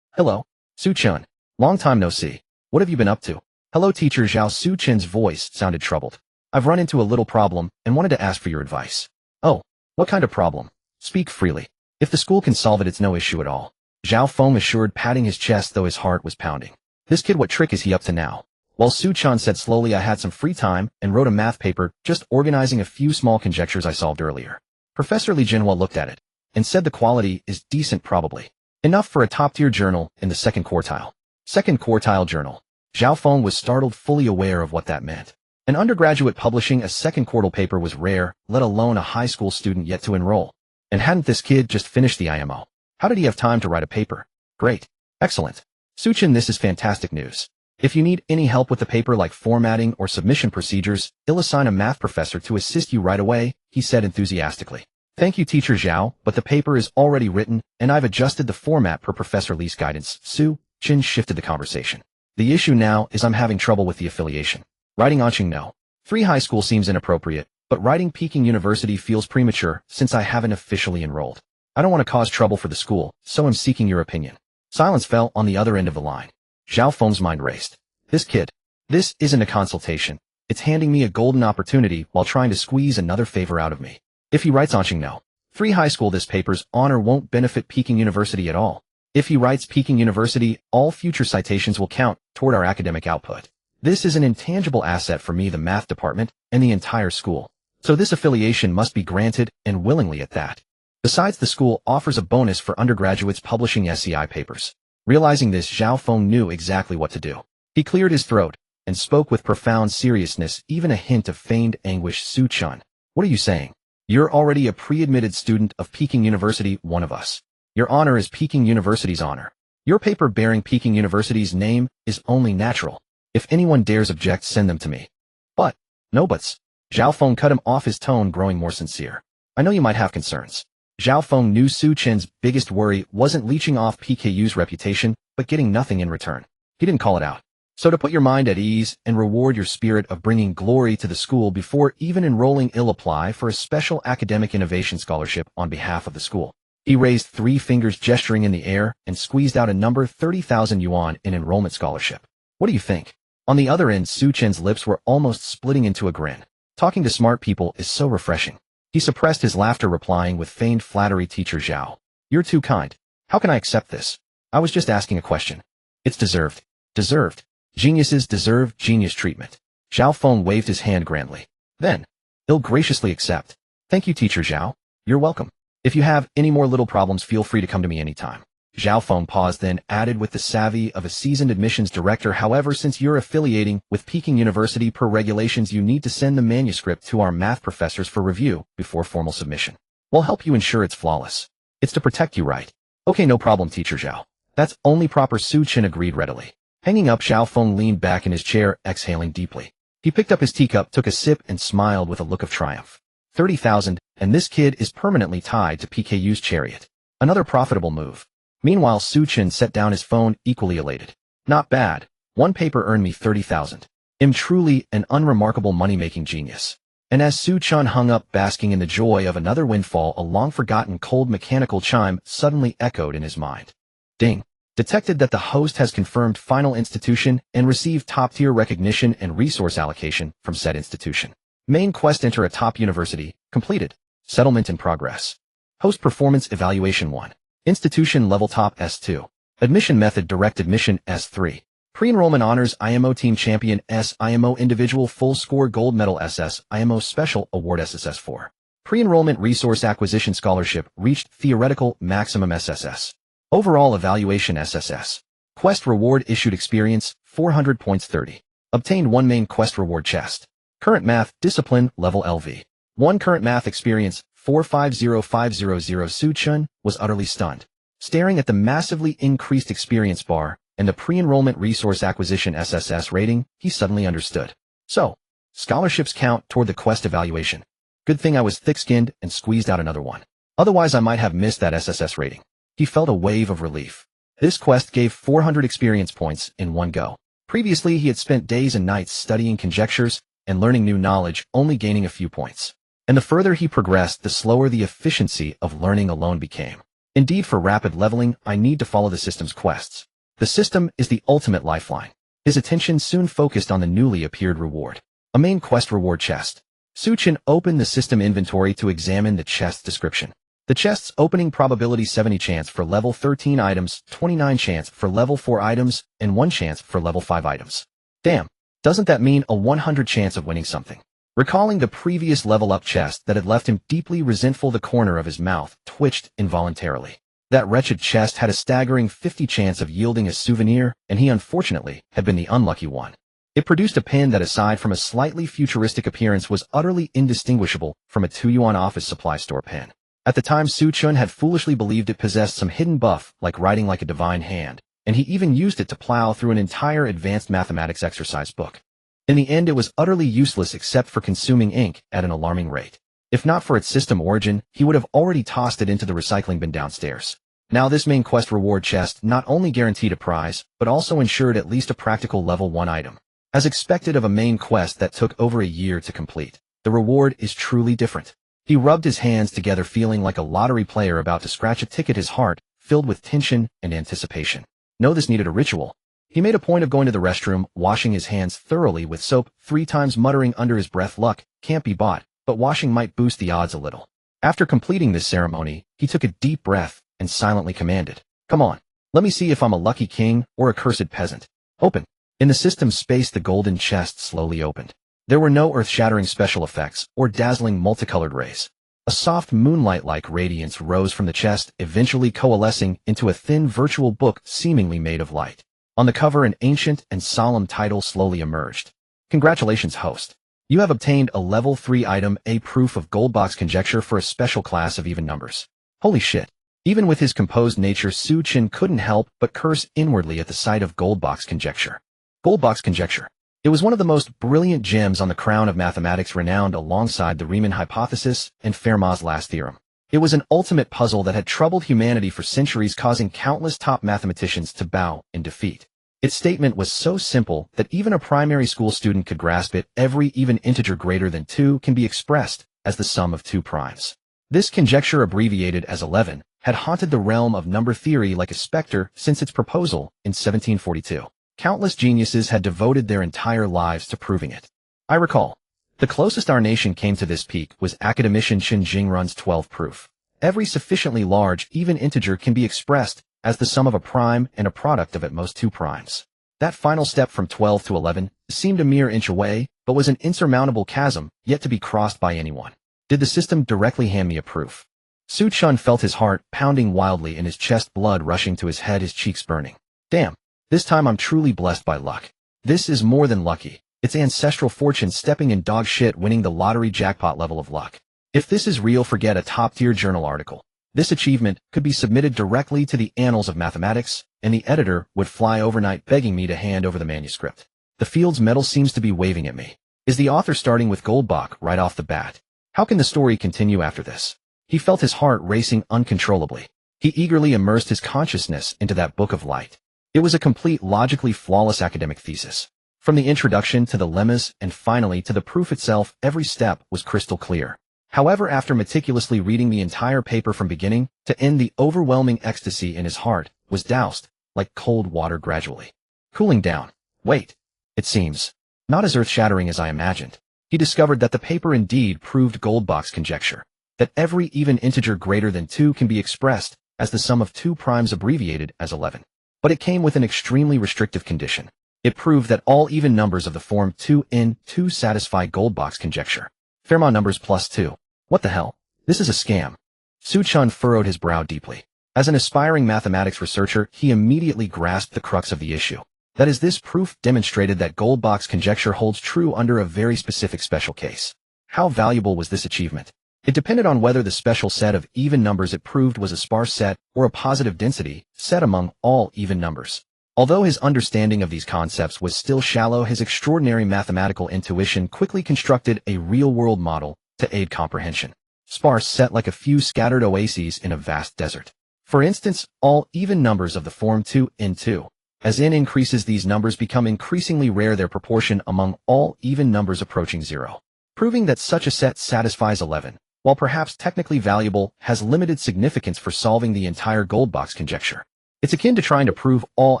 Hello, Xu Chen. Long time no see. What have you been up to? Hello, teacher Zhao. Xu Chen's voice sounded troubled. I've run into a little problem and wanted to ask for your advice. Oh, what kind of problem? Speak freely. If the school can solve it, it's no issue at all. Zhao Feng assured, patting his chest though his heart was pounding. This kid, what trick is he up to now? While Xu Chen said slowly, I had some free time and wrote a math paper, just organizing a few small conjectures I solved earlier. Professor Li Jinhua looked at it and said the quality is decent, probably enough for a top-tier journal in the second quartile. Second quartile journal. Zhao Feng was startled, fully aware of what that meant. An undergraduate publishing a second quartile paper was rare, let alone a high school student yet to enroll. And hadn't this kid just finished the IMO? How did he have time to write a paper? Great. Excellent. Xu Chen, this is fantastic news. If you need any help with the paper, like formatting or submission procedures, I'll assign a math professor to assist you right away, he said enthusiastically. Thank you, teacher Zhao, but the paper is already written, and I've adjusted the format per Professor Li's guidance. Xu Chen shifted the conversation. The issue now is I'm having trouble with the affiliation. Writing Anqing No. 3 high school seems inappropriate, but writing Peking University feels premature since I haven't officially enrolled. I don't want to cause trouble for the school, so I'm seeking your opinion. Silence fell on the other end of the line. Zhao Feng's mind raced. This kid. This isn't a consultation. It's handing me a golden opportunity while trying to squeeze another favor out of me. If he writes Anqing No. 3 high school, this paper's honor won't benefit Peking University at all. If he writes Peking University, all future citations will count toward our academic output. This is an intangible asset for me, the math department, and the entire school. So this affiliation must be granted, and willingly at that. Besides, the school offers a bonus for undergraduates publishing SCI papers. Realizing this, Zhao Feng knew exactly what to do. He cleared his throat and spoke with profound seriousness, even a hint of feigned anguish. Xu Chen, what are you saying? You're already a pre-admitted student of Peking University, one of us. Your honor is Peking University's honor. Your paper bearing Peking University's name is only natural. If anyone dares object, send them to me. But, no buts. Zhao Feng cut him off, his tone growing more sincere. I know you might have concerns. Zhao Feng knew Xu Chen's biggest worry wasn't leeching off PKU's reputation, but getting nothing in return. He didn't call it out. So to put your mind at ease and reward your spirit of bringing glory to the school before even enrolling, I'll apply for a special academic innovation scholarship on behalf of the school. He raised 3 fingers, gesturing in the air, and squeezed out a number, 30,000 yuan in enrollment scholarship. What do you think? On the other end, Xu Chen's lips were almost splitting into a grin. Talking to smart people is so refreshing. He suppressed his laughter, replying with feigned flattery, teacher Zhao. You're too kind. How can I accept this? I was just asking a question. It's deserved. Deserved. Geniuses deserve genius treatment. Zhao Feng waved his hand grandly. Then, I'll graciously accept. Thank you, teacher Zhao. You're welcome. If you have any more little problems, feel free to come to me anytime. Zhao Feng paused, then added with the savvy of a seasoned admissions director, however, since you're affiliating with Peking University per regulations, you need to send the manuscript to our math professors for review before formal submission. We'll help you ensure it's flawless. It's to protect you, right? Okay, no problem, teacher Zhao. That's only proper. Xu Chen agreed readily. Hanging up, Zhao Feng leaned back in his chair, exhaling deeply. He picked up his teacup, took a sip, and smiled with a look of triumph. 30,000, and this kid is permanently tied to PKU's chariot. Another profitable move. Meanwhile, Xu Chen set down his phone, equally elated. Not bad. One paper earned me 30,000. I'm truly an unremarkable money-making genius. And as Xu Chen hung up, basking in the joy of another windfall, a long-forgotten cold mechanical chime suddenly echoed in his mind. Ding. Detected that the host has confirmed final institution and received top-tier recognition and resource allocation from said institution. Main quest: enter a top university. Completed. Settlement in progress. Host performance evaluation 1. Institution level top S2. Admission method direct admission S3. Pre-enrollment honors IMO Team Champion S IMO Individual Full Score Gold Medal SS IMO Special Award SSS4. Pre-enrollment Resource Acquisition Scholarship reached Theoretical Maximum SSS. Overall Evaluation SSS. Quest Reward Issued Experience 400 points 30. Obtained 1 Main Quest Reward Chest. Current Math Discipline Level LV. 1 Current Math Experience 450500. Xu Chen was utterly stunned, staring at the massively increased experience bar and the pre-enrollment resource acquisition SSS rating. He suddenly understood. So, scholarships count toward the quest evaluation. Good thing I was thick-skinned and squeezed out another one. Otherwise I might have missed that SSS rating. He felt a wave of relief. This quest gave 400 experience points in one go. Previously he had spent days and nights studying conjectures and learning new knowledge, only gaining a few points. And the further he progressed, the slower the efficiency of learning alone became. Indeed, for rapid leveling, I need to follow the system's quests. The system is the ultimate lifeline. His attention soon focused on the newly appeared reward. A main quest reward chest. Xu Chen opened the system inventory to examine the chest's description. The chest's opening probability 70 chance for level 13 items, 29 chance for level 4 items, and 1 chance for level 5 items. Damn, doesn't that mean a 100 chance of winning something? Recalling the previous level-up chest that had left him deeply resentful, the corner of his mouth twitched involuntarily. That wretched chest had a staggering 50 chance of yielding a souvenir, and he unfortunately had been the unlucky one. It produced a pen that, aside from a slightly futuristic appearance, was utterly indistinguishable from a 2-yuan office supply store pen. At the time, Xu Chen had foolishly believed it possessed some hidden buff, like writing like a divine hand, and he even used it to plow through an entire advanced mathematics exercise book. In the end, it was utterly useless except for consuming ink at an alarming rate. If not for its system origin, he would have already tossed it into the recycling bin downstairs. Now this main quest reward chest not only guaranteed a prize, but also ensured at least a practical level 1 item. As expected of a main quest that took over a year to complete, the reward is truly different. He rubbed his hands together, feeling like a lottery player about to scratch a ticket, his heart filled with tension and anticipation. No, this needed a ritual. He made a point of going to the restroom, washing his hands thoroughly with soap 3 times, muttering under his breath, "Luck can't be bought, but washing might boost the odds a little." After completing this ceremony, he took a deep breath and silently commanded, "Come on, let me see if I'm a lucky king or a cursed peasant. Open." In the system's space, the golden chest slowly opened. There were no earth-shattering special effects or dazzling multicolored rays. A soft moonlight-like radiance rose from the chest, eventually coalescing into a thin virtual book seemingly made of light. On the cover, an ancient and solemn title slowly emerged. "Congratulations, host. You have obtained a level 3 item, a proof of Goldbox conjecture for a special class of even numbers." Holy shit. Even with his composed nature, Xu Chen couldn't help but curse inwardly at the sight of Goldbox conjecture. Goldbox conjecture. It was one of the most brilliant gems on the crown of mathematics, renowned alongside the Riemann hypothesis and Fermat's last theorem. It was an ultimate puzzle that had troubled humanity for centuries, causing countless top mathematicians to bow in defeat. Its statement was so simple that even a primary school student could grasp it. Every even integer greater than 2 can be expressed as the sum of 2 primes. This conjecture, abbreviated as 11, had haunted the realm of number theory like a specter since its proposal in 1742. Countless geniuses had devoted their entire lives to proving it. I recall, the closest our nation came to this peak was academician Chen Jingrun's 12 proof. Every sufficiently large even integer can be expressed as the sum of a prime and a product of at most 2 primes. That final step from 12 to 11 seemed a mere inch away, but was an insurmountable chasm yet to be crossed by anyone. Did the system directly hand me a proof? Xu Chen felt his heart pounding wildly in his chest, blood rushing to his head, his cheeks burning. Damn, this time I'm truly blessed by luck. This is more than lucky. It's ancestral fortune stepping in dog shit, winning the lottery jackpot level of luck. If this is real, forget a top-tier journal article. This achievement could be submitted directly to the annals of mathematics, and the editor would fly overnight begging me to hand over the manuscript. The field's medal seems to be waving at me. Is the author starting with Goldbach right off the bat? How can the story continue after this? He felt his heart racing uncontrollably. He eagerly immersed his consciousness into that book of light. It was a complete, logically flawless academic thesis. From the introduction to the lemmas and finally to the proof itself, every step was crystal clear. However, after meticulously reading the entire paper from beginning to end, the overwhelming ecstasy in his heart was doused like cold water, gradually cooling down. Wait, it seems not as earth-shattering as I imagined. He discovered that the paper indeed proved Goldbach's conjecture, that every even integer greater than 2 can be expressed as the sum of 2 primes, abbreviated as 11. But it came with an extremely restrictive condition. It proved that all even numbers of the form 2n2 satisfy Goldbach's conjecture. Fermat numbers plus 2. What the hell? This is a scam. Xu Chen furrowed his brow deeply. As an aspiring mathematics researcher, he immediately grasped the crux of the issue. That is, this proof demonstrated that Goldbach's conjecture holds true under a very specific special case. How valuable was this achievement? It depended on whether the special set of even numbers it proved was a sparse set or a positive density set among all even numbers. Although his understanding of these concepts was still shallow, his extraordinary mathematical intuition quickly constructed a real-world model to aid comprehension. Sparse set like a few scattered oases in a vast desert. For instance, all even numbers of the form 2n2. As n increases, these numbers become increasingly rare, their proportion among all even numbers approaching 0. Proving that such a set satisfies 11, while perhaps technically valuable, has limited significance for solving the entire Goldbach conjecture. It's akin to trying to prove all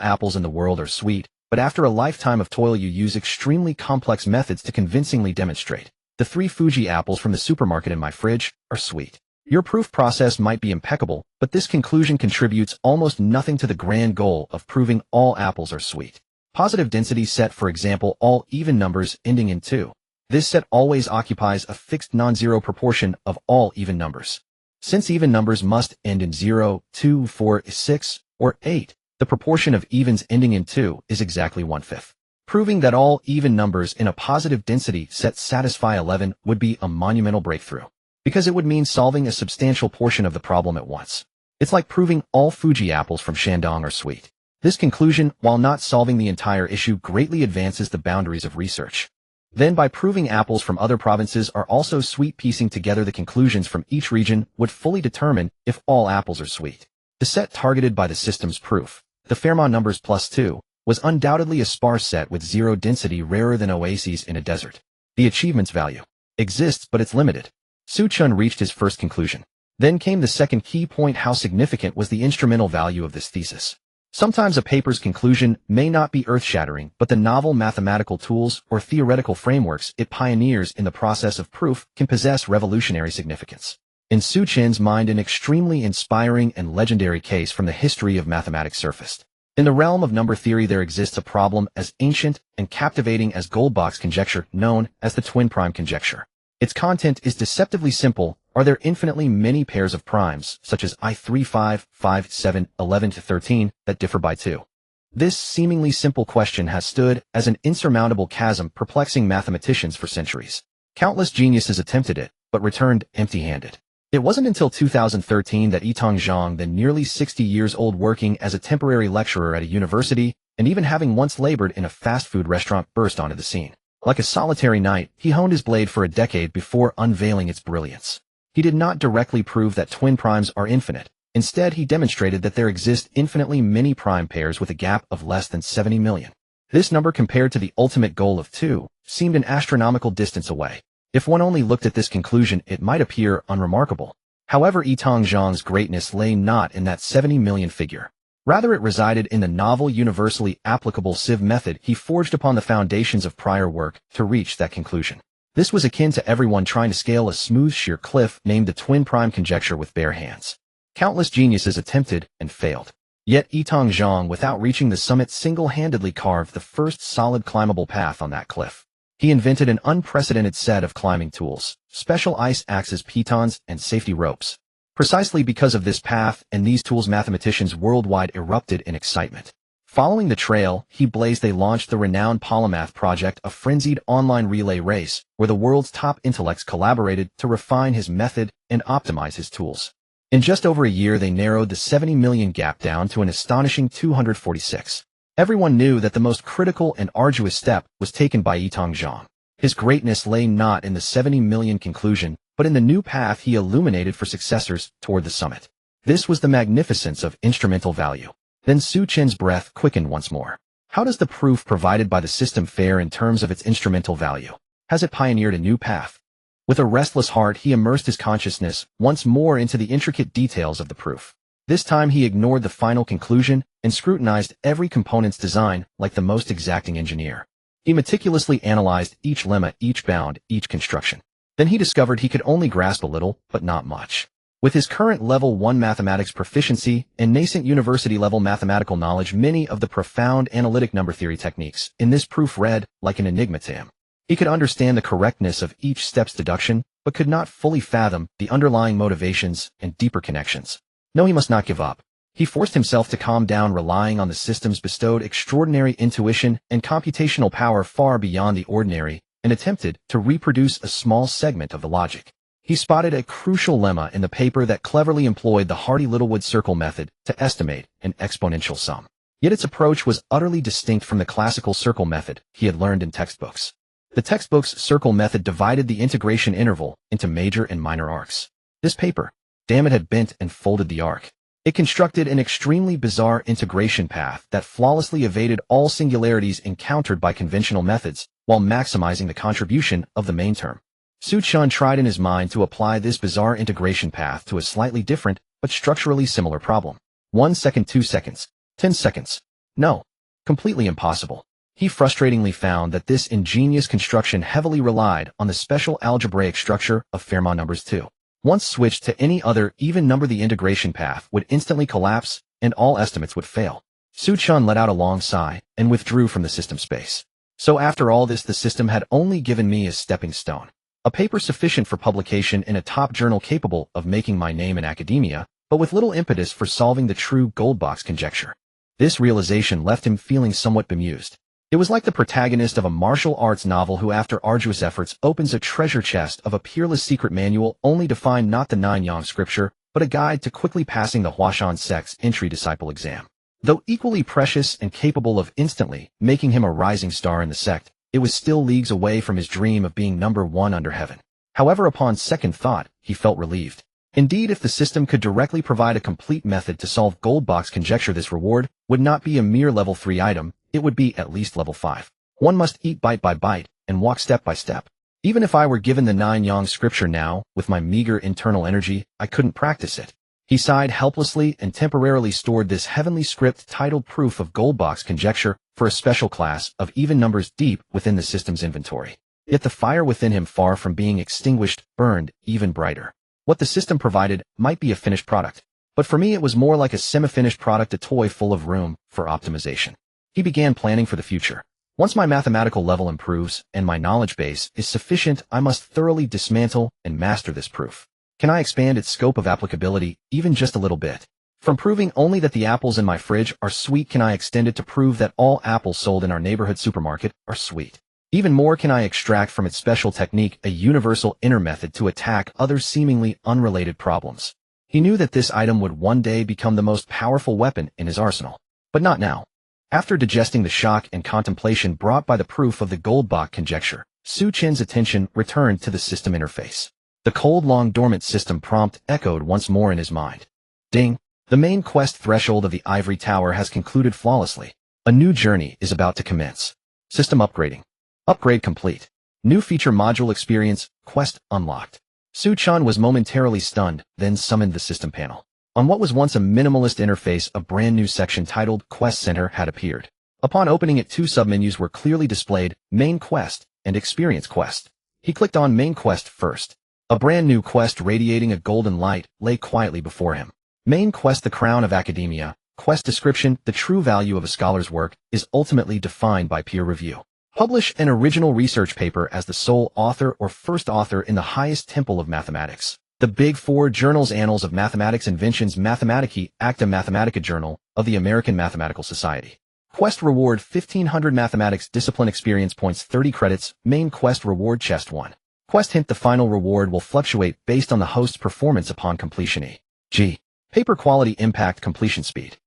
apples in the world are sweet, but after a lifetime of toil you use extremely complex methods to convincingly demonstrate. The 3 Fuji apples from the supermarket in my fridge are sweet. Your proof process might be impeccable, but this conclusion contributes almost nothing to the grand goal of proving all apples are sweet. Positive density set, for example, all even numbers ending in 2. This set always occupies a fixed non-zero proportion of all even numbers. Since even numbers must end in 0, 2, 4, 6, or 8, the proportion of evens ending in 2 is exactly 1/5. Proving that all even numbers in a positive density set satisfy 11 would be a monumental breakthrough, because it would mean solving a substantial portion of the problem at once. It's like proving all Fuji apples from Shandong are sweet. This conclusion, while not solving the entire issue, greatly advances the boundaries of research. Then, by proving apples from other provinces are also sweet, piecing together the conclusions from each region would fully determine if all apples are sweet. The set targeted by the system's proof, the Fermat numbers plus 2, was undoubtedly a sparse set with 0 density, rarer than oases in a desert. The achievement's value exists, but it's limited. Xu Chen reached his first conclusion. Then came the second key point: how significant was the instrumental value of this thesis? Sometimes a paper's conclusion may not be earth-shattering, but the novel mathematical tools or theoretical frameworks it pioneers in the process of proof can possess revolutionary significance. In Xu Chen's mind, an extremely inspiring and legendary case from the history of mathematics surfaced. In the realm of number theory, there exists a problem as ancient and captivating as Goldbach's conjecture, known as the twin prime conjecture. Its content is deceptively simple. Are there infinitely many pairs of primes, such as I3, 5, 5, 7, 11 to 13, that differ by 2? This seemingly simple question has stood as an insurmountable chasm, perplexing mathematicians for centuries. Countless geniuses attempted it, but returned empty-handed. It wasn't until 2013 that Yitong Zhang, then nearly 60 years old, working as a temporary lecturer at a university, and even having once labored in a fast food restaurant, burst onto the scene. Like a solitary knight, he honed his blade for a decade before unveiling its brilliance. He did not directly prove that twin primes are infinite. Instead, he demonstrated that there exist infinitely many prime pairs with a gap of less than 70 million. This number, compared to the ultimate goal of 2, seemed an astronomical distance away. If one only looked at this conclusion, it might appear unremarkable. However, Yitong Zhang's greatness lay not in that 70 million figure. Rather, it resided in the novel, universally applicable sieve method he forged upon the foundations of prior work to reach that conclusion. This was akin to everyone trying to scale a smooth, sheer cliff named the twin prime conjecture with bare hands. Countless geniuses attempted and failed. Yet Yitong Zhang, without reaching the summit, single-handedly carved the first solid climbable path on that cliff. He invented an unprecedented set of climbing tools, special ice axes, pitons, and safety ropes. Precisely because of this path and these tools, mathematicians worldwide erupted in excitement. Following the trail he blazed, they launched the renowned Polymath Project, a frenzied online relay race where the world's top intellects collaborated to refine his method and optimize his tools. In just over a year, they narrowed the 70 million gap down to an astonishing 246. Everyone knew that the most critical and arduous step was taken by Yitong Zhang. His greatness lay not in the 70 million conclusion, but in the new path he illuminated for successors toward the summit. This was the magnificence of instrumental value. Then Xu Chen's breath quickened once more. How does the proof provided by the system fare in terms of its instrumental value? Has it pioneered a new path? With a restless heart, he immersed his consciousness once more into the intricate details of the proof. This time he ignored the final conclusion and scrutinized every component's design like the most exacting engineer. He meticulously analyzed each lemma, each bound, each construction. Then he discovered he could only grasp a little, but not much. With his current Level 1 mathematics proficiency and nascent university-level mathematical knowledge, many of the profound analytic number theory techniques in this proof read like an enigma to him. He could understand the correctness of each step's deduction, but could not fully fathom the underlying motivations and deeper connections. No, he must not give up. He forced himself to calm down, relying on the system's bestowed extraordinary intuition and computational power far beyond the ordinary, and attempted to reproduce a small segment of the logic. He spotted a crucial lemma in the paper that cleverly employed the Hardy-Littlewood circle method to estimate an exponential sum. Yet its approach was utterly distinct from the classical circle method he had learned in textbooks. The textbook's circle method divided the integration interval into major and minor arcs. This paper, damn it, had bent and folded the arc. It constructed an extremely bizarre integration path that flawlessly evaded all singularities encountered by conventional methods while maximizing the contribution of the main term. Xu Chen tried in his mind to apply this bizarre integration path to a slightly different but structurally similar problem. 1 second, 2 seconds, 10 seconds. No, completely impossible. He frustratingly found that this ingenious construction heavily relied on the special algebraic structure of Fermat numbers too. Once switched to any other even number, the integration path would instantly collapse and all estimates would fail. Xu Chen let out a long sigh and withdrew from the system space. So after all this, the system had only given me a stepping stone. A paper sufficient for publication in a top journal, capable of making my name in academia, but with little impetus for solving the true gold box conjecture. This realization left him feeling somewhat bemused. It was like the protagonist of a martial arts novel who, after arduous efforts, opens a treasure chest of a peerless secret manual only to find not the 9-yang scripture, but a guide to quickly passing the Huashan sect's entry disciple exam. Though equally precious and capable of instantly making him a rising star in the sect, it was still leagues away from his dream of being number 1 under heaven. However, upon second thought, he felt relieved. Indeed, if the system could directly provide a complete method to solve gold box conjecture, this reward would not be a mere level 3 item, it would be at least level 5. One must eat bite by bite and walk step by step. Even if I were given the 9-yang scripture now, with my meager internal energy, I couldn't practice it. He sighed helplessly and temporarily stored this heavenly script titled Proof of Gold Box Conjecture for a special class of even numbers deep within the system's inventory. Yet the fire within him, far from being extinguished, burned even brighter. What the system provided might be a finished product, but for me it was more like a semi-finished product, a toy full of room for optimization. He began planning for the future. Once my mathematical level improves and my knowledge base is sufficient, I must thoroughly dismantle and master this proof. Can I expand its scope of applicability even just a little bit? From proving only that the apples in my fridge are sweet, can I extend it to prove that all apples sold in our neighborhood supermarket are sweet? Even more, can I extract from its special technique a universal inner method to attack other seemingly unrelated problems? He knew that this item would one day become the most powerful weapon in his arsenal. But not now. After digesting the shock and contemplation brought by the proof of the gold box conjecture, Xu Chen's attention returned to the system interface. The cold, long dormant system prompt echoed once more in his mind. Ding! The main quest threshold of the ivory tower has concluded flawlessly. A new journey is about to commence. System upgrading. Upgrade complete. New feature module experience, quest unlocked. Xu Chen was momentarily stunned, then summoned the system panel. On what was once a minimalist interface, a brand new section titled Quest Center had appeared. Upon opening it, 2 submenus were clearly displayed, Main Quest and Experience Quest. He clicked on Main Quest first. A brand new quest radiating a golden light lay quietly before him. Main Quest, the crown of academia. Quest description: the true value of a scholar's work is ultimately defined by peer review. Publish an original research paper as the sole author or first author in the highest temple of mathematics. The Big Four Journals: Annals of Mathematics, Inventions, Mathematici, Acta Mathematica, Journal of the American Mathematical Society. Quest reward: 1500 mathematics discipline experience points, 30 credits. Main Quest reward chest 1. Quest hint: the final reward will fluctuate based on the host's performance upon completion. E.g. paper quality, impact, completion speed.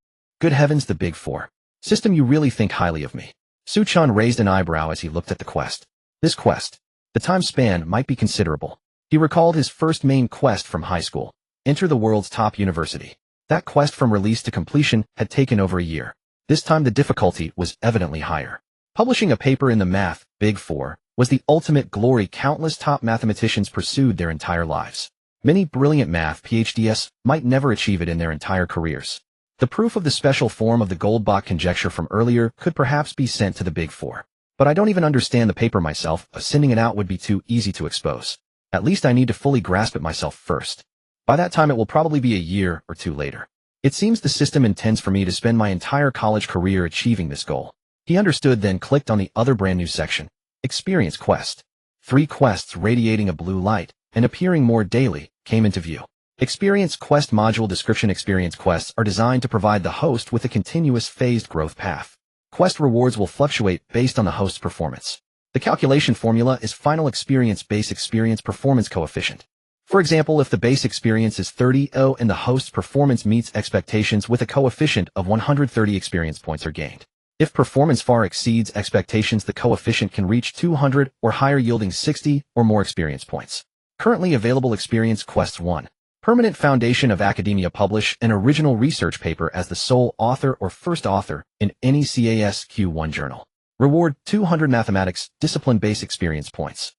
Good heavens, the Big Four. System, you really think highly of me. Xu Chen raised an eyebrow as he looked at the quest. This quest. The time span might be considerable. He recalled his first main quest from high school. Enter the world's top university. That quest from release to completion had taken over a year. This time the difficulty was evidently higher. Publishing a paper in the Math Big Four was the ultimate glory countless top mathematicians pursued their entire lives. Many brilliant math PhDs might never achieve it in their entire careers. The proof of the special form of the gold box conjecture from earlier could perhaps be sent to the Big Four. But I don't even understand the paper myself. Sending it out would be too easy to expose. At least I need to fully grasp it myself first. By that time, it will probably be a year or two later. It seems the system intends for me to spend my entire college career achieving this goal. He understood, then clicked on the other brand new section, Experience Quest. 3 quests radiating a blue light and appearing more daily came into view. Experience Quest module description. Experience quests are designed to provide the host with a continuous phased growth path. Quest rewards will fluctuate based on the host's performance. The calculation formula is final experience base experience performance coefficient. For example, if the base experience is 30 and the host's performance meets expectations with a coefficient of 130, experience points are gained. If performance far exceeds expectations, the coefficient can reach 200 or higher, yielding 60 or more experience points. Currently available Experience Quest 1. Permanent Foundation of Academia. Publish an original research paper as the sole author or first author in any CASQ1 journal. Reward 200 mathematics discipline base experience points.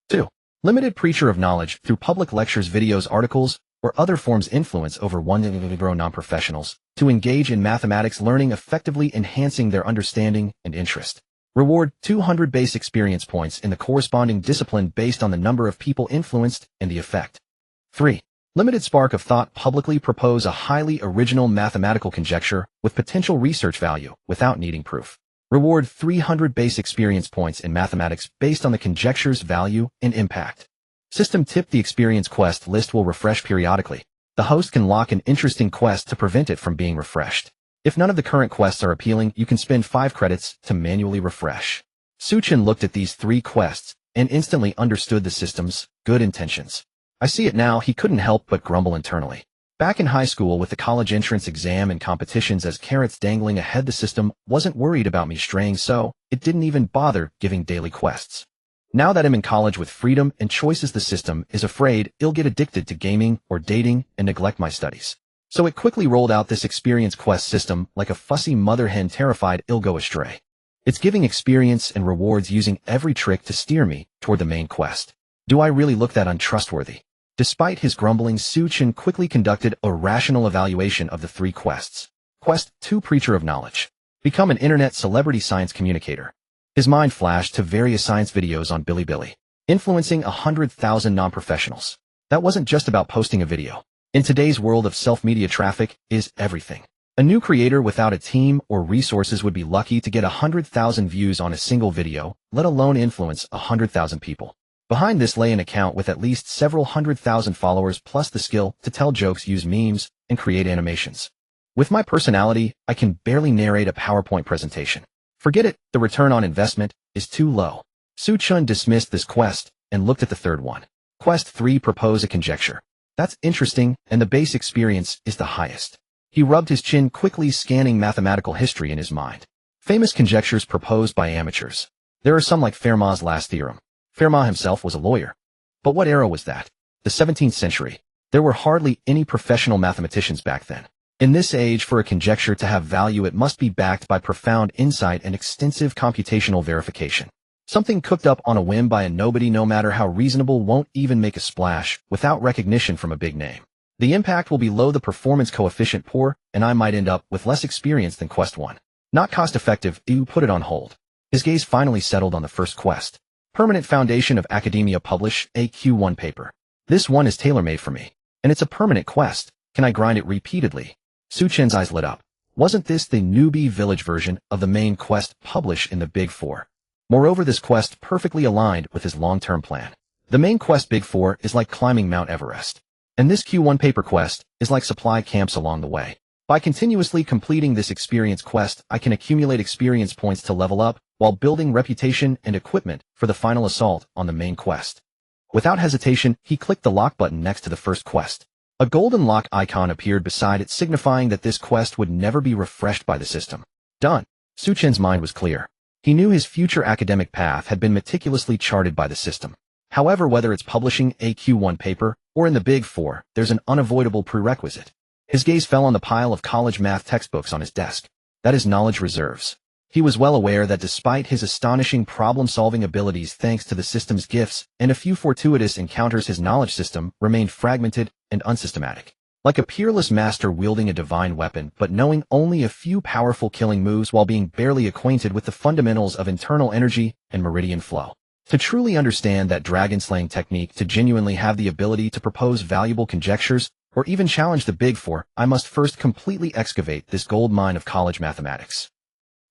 2. Limited preacher of knowledge through public lectures, videos, articles, or other forms. Influence over 1 grow non-professionals to engage in mathematics learning, effectively enhancing their understanding and interest. Reward 200 base experience points in the corresponding discipline based on the number of people influenced and the effect. 3. Limited spark of thought. Publicly propose a highly original mathematical conjecture with potential research value without needing proof. Reward 300 base experience points in mathematics based on the conjecture's value and impact. System tip: the Experience Quest list will refresh periodically. The host can lock an interesting quest to prevent it from being refreshed. If none of the current quests are appealing, you can spend 5 credits to manually refresh. Xu Chen looked at these 3 quests and instantly understood the system's good intentions. I see it now. He couldn't help but grumble internally. Back in high school, with the college entrance exam and competitions as carrots dangling ahead, the system wasn't worried about me straying, so it didn't even bother giving daily quests. Now that I'm in college with freedom and choices, the system is afraid I'll get addicted to gaming or dating and neglect my studies. So it quickly rolled out this Experience Quest system like a fussy mother hen, terrified I'll go astray. It's giving experience and rewards, using every trick to steer me toward the main quest. Do I really look that untrustworthy? Despite his grumbling, Xu Chen quickly conducted a rational evaluation of the 3 quests. Quest 2: Preacher of Knowledge. Become an internet celebrity science communicator. His mind flashed to various science videos on Bilibili, influencing 100,000 non-professionals. That wasn't just about posting a video. In today's world of self-media, traffic is everything. A new creator without a team or resources would be lucky to get 100,000 views on a single video, let alone influence 100,000 people. Behind this lay an account with at least several 100,000 followers, plus the skill to tell jokes, use memes, and create animations. With my personality, I can barely narrate a PowerPoint presentation. Forget it, the return on investment is too low. Xu Chen dismissed this quest and looked at the third one. Quest 3: Propose a conjecture. That's interesting, and the base experience is the highest. He rubbed his chin, quickly scanning mathematical history in his mind. Famous conjectures proposed by amateurs. There are some like Fermat's last theorem. Fermat himself was a lawyer. But what era was that? The 17th century. There were hardly any professional mathematicians back then. In this age, for a conjecture to have value, it must be backed by profound insight and extensive computational verification. Something cooked up on a whim by a nobody, no matter how reasonable, won't even make a splash without recognition from a big name. The impact will be low, the performance coefficient poor, and I might end up with less experience than Quest 1. Not cost effective. You put it on hold. His gaze finally settled on the first quest. Permanent Foundation of Academia. Publish a Q1 paper. This one is tailor-made for me. And it's a permanent quest. Can I grind it repeatedly? Xu Chen's eyes lit up. Wasn't this the newbie village version of the main quest published in the Big Four? Moreover, this quest perfectly aligned with his long-term plan. The main quest Big Four is like climbing Mount Everest. And this Q1 paper quest is like supply camps along the way. By continuously completing this experience quest, I can accumulate experience points to level up, while building reputation and equipment for the final assault on the main quest. Without hesitation, he clicked the lock button next to the first quest. A golden lock icon appeared beside it, signifying that this quest would never be refreshed by the system. Done. Xu Chen's mind was clear. He knew his future academic path had been meticulously charted by the system. However, whether it's publishing a Q1 paper or in the Big Four, there's an unavoidable prerequisite. His gaze fell on the pile of college math textbooks on his desk. That is knowledge reserves. He was well aware that despite his astonishing problem-solving abilities, thanks to the system's gifts and a few fortuitous encounters, his knowledge system remained fragmented and unsystematic. Like a peerless master wielding a divine weapon, but knowing only a few powerful killing moves while being barely acquainted with the fundamentals of internal energy and meridian flow. To truly understand that dragon-slaying technique, to genuinely have the ability to propose valuable conjectures, or even challenge the Big Four, I must first completely excavate this gold mine of college mathematics.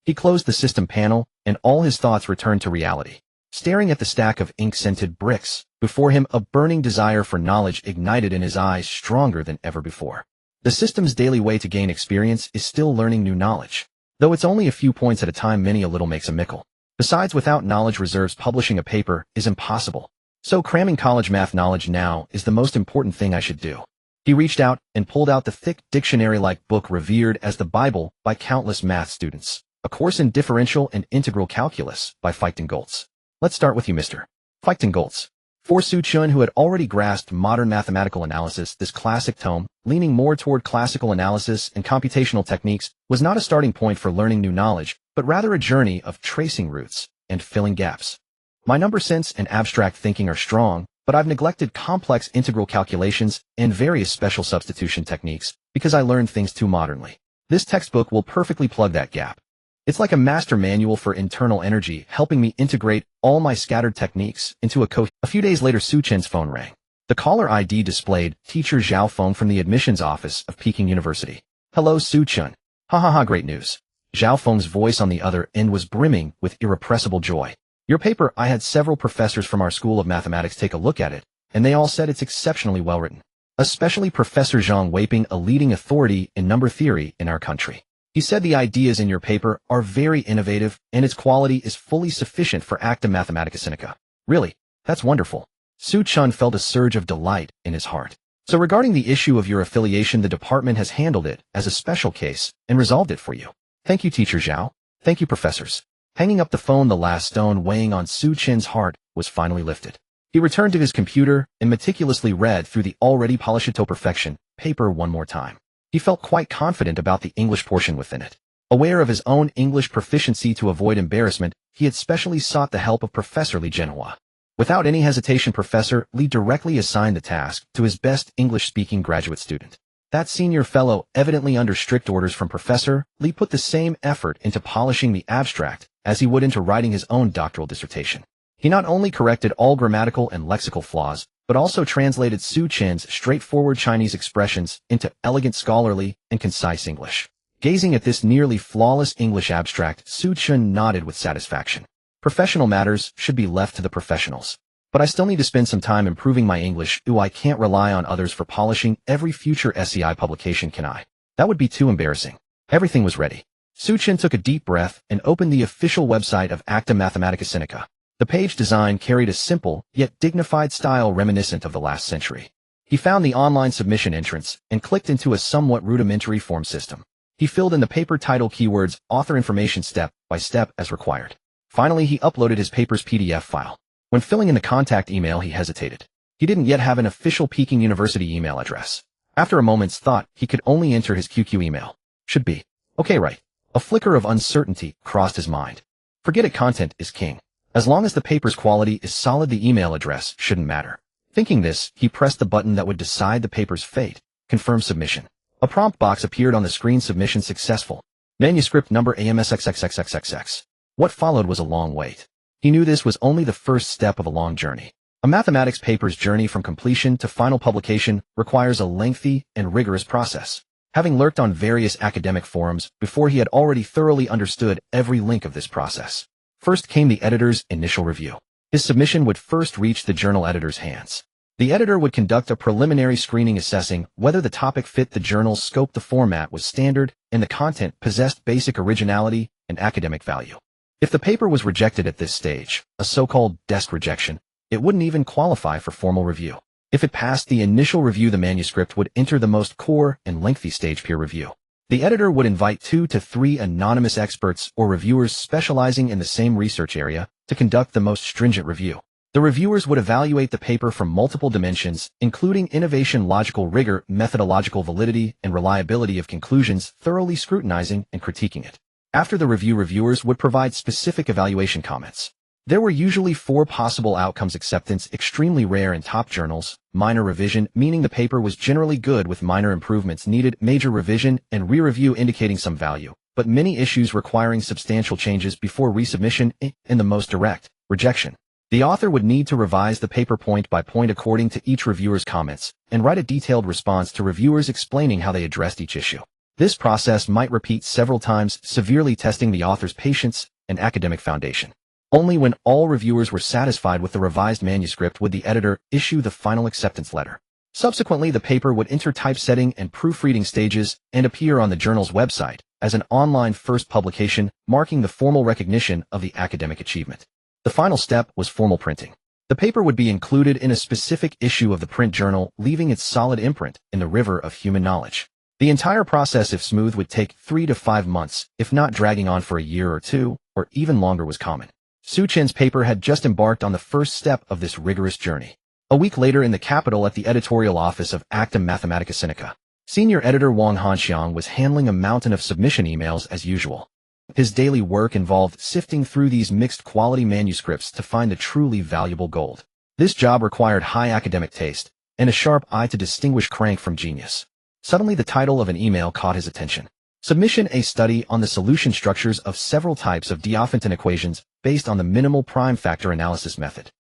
He closed the system panel, and all his thoughts returned to reality. Staring at the stack of ink-scented bricks, before him a burning desire for knowledge ignited in his eyes stronger than ever before. The system's daily way to gain experience is still learning new knowledge. Though it's only a few points at a time, many a little makes a mickle. Besides, without knowledge reserves, publishing a paper is impossible. So cramming college math knowledge now is the most important thing I should do. He reached out and pulled out the thick dictionary-like book revered as the Bible by countless math students, a course in differential and integral calculus by Fichten-Goltz. Let's start with you, Mr. Fichten-Goltz. For Xu Chen, who had already grasped modern mathematical analysis, this classic tome, leaning more toward classical analysis and computational techniques, was not a starting point for learning new knowledge, but rather a journey of tracing roots and filling gaps. My number sense and abstract thinking are strong, but I've neglected complex integral calculations and various special substitution techniques because I learned things too modernly. This textbook will perfectly plug that gap. It's like a master manual for internal energy, helping me integrate all my scattered techniques into A few days later, Xu Chen's phone rang. The caller ID displayed Teacher Zhao Feng from the admissions office of Peking University. Hello, Xu Chen. Ha ha ha, great news. Zhao Feng's voice on the other end was brimming with irrepressible joy. Your paper, I had several professors from our School of Mathematics take a look at it, and they all said it's exceptionally well written. Especially Professor Zhang Weiping, a leading authority in number theory in our country. He said the ideas in your paper are very innovative, and its quality is fully sufficient for Acta Mathematica Sinica. Really, that's wonderful. Xu Chen felt a surge of delight in his heart. So regarding the issue of your affiliation, the department has handled it as a special case and resolved it for you. Thank you, Teacher Zhao. Thank you, professors. Hanging up the phone, the last stone weighing on Xu Chen's heart was finally lifted. He returned to his computer and meticulously read through the already polished to perfection paper one more time. He felt quite confident about the English portion within it. Aware of his own English proficiency, to avoid embarrassment, he had specially sought the help of Professor Li Genoa. Without any hesitation, Professor Li directly assigned the task to his best English-speaking graduate student. That senior fellow, evidently under strict orders from Professor Li, put the same effort into polishing the abstract as he would into writing his own doctoral dissertation. He not only corrected all grammatical and lexical flaws, but also translated Xu Chen's straightforward Chinese expressions into elegant, scholarly, and concise English. Gazing at this nearly flawless English abstract, Xu Chen nodded with satisfaction. Professional matters should be left to the professionals. But I still need to spend some time improving my English. I can't rely on others for polishing every future SEI publication, can I? That would be too embarrassing. Everything was ready. Xu Chen took a deep breath and opened the official website of Acta Mathematica Sinica. The page design carried a simple, yet dignified style reminiscent of the last century. He found the online submission entrance and clicked into a somewhat rudimentary form system. He filled in the paper title, keywords, author information step by step as required. Finally, he uploaded his paper's PDF file. When filling in the contact email, he hesitated. He didn't yet have an official Peking University email address. After a moment's thought, he could only enter his QQ email. Should be. Okay, right. A flicker of uncertainty crossed his mind. Forget it, content is king. As long as the paper's quality is solid, the email address shouldn't matter. Thinking this, he pressed the button that would decide the paper's fate. Confirm submission. A prompt box appeared on the screen. Submission successful. Manuscript number AMSXXXXXX. What followed was a long wait. He knew this was only the first step of a long journey. A mathematics paper's journey from completion to final publication requires a lengthy and rigorous process. Having lurked on various academic forums before, he had already thoroughly understood every link of this process. First came the editor's initial review. His submission would first reach the journal editor's hands. The editor would conduct a preliminary screening assessing whether the topic fit the journal's scope, the format was standard, and the content possessed basic originality and academic value. If the paper was rejected at this stage, a so-called desk rejection, it wouldn't even qualify for formal review. If it passed the initial review, the manuscript would enter the most core and lengthy stage, peer review. The editor would invite 2 to 3 anonymous experts or reviewers specializing in the same research area to conduct the most stringent review. The reviewers would evaluate the paper from multiple dimensions, including innovation, logical rigor, methodological validity, and reliability of conclusions, thoroughly scrutinizing and critiquing it. After the review, reviewers would provide specific evaluation comments. There were usually 4 possible outcomes: acceptance, extremely rare in top journals; minor revision, meaning the paper was generally good with minor improvements needed; major revision; and re-review, indicating some value, but many issues requiring substantial changes before resubmission; and the most direct, rejection. The author would need to revise the paper point by point according to each reviewer's comments, and write a detailed response to reviewers explaining how they addressed each issue. This process might repeat several times, severely testing the author's patience and academic foundation. Only when all reviewers were satisfied with the revised manuscript would the editor issue the final acceptance letter. Subsequently, the paper would enter typesetting and proofreading stages and appear on the journal's website as an online first publication, marking the formal recognition of the academic achievement. The final step was formal printing. The paper would be included in a specific issue of the print journal, leaving its solid imprint in the river of human knowledge. The entire process, if smooth, would take 3 to 5 months, if not dragging on for a year or two, or even longer was common. Xu Chen's paper had just embarked on the first step of this rigorous journey. A week later in the capital at the editorial office of Actum Mathematica Sinica, senior editor Wang Hanxiang was handling a mountain of submission emails as usual. His daily work involved sifting through these mixed-quality manuscripts to find the truly valuable gold. This job required high academic taste and a sharp eye to distinguish crank from genius. Suddenly, the title of an email caught his attention. Submission: a study on the solution structures of several types of Diophantine equations based on the minimal prime factor analysis method.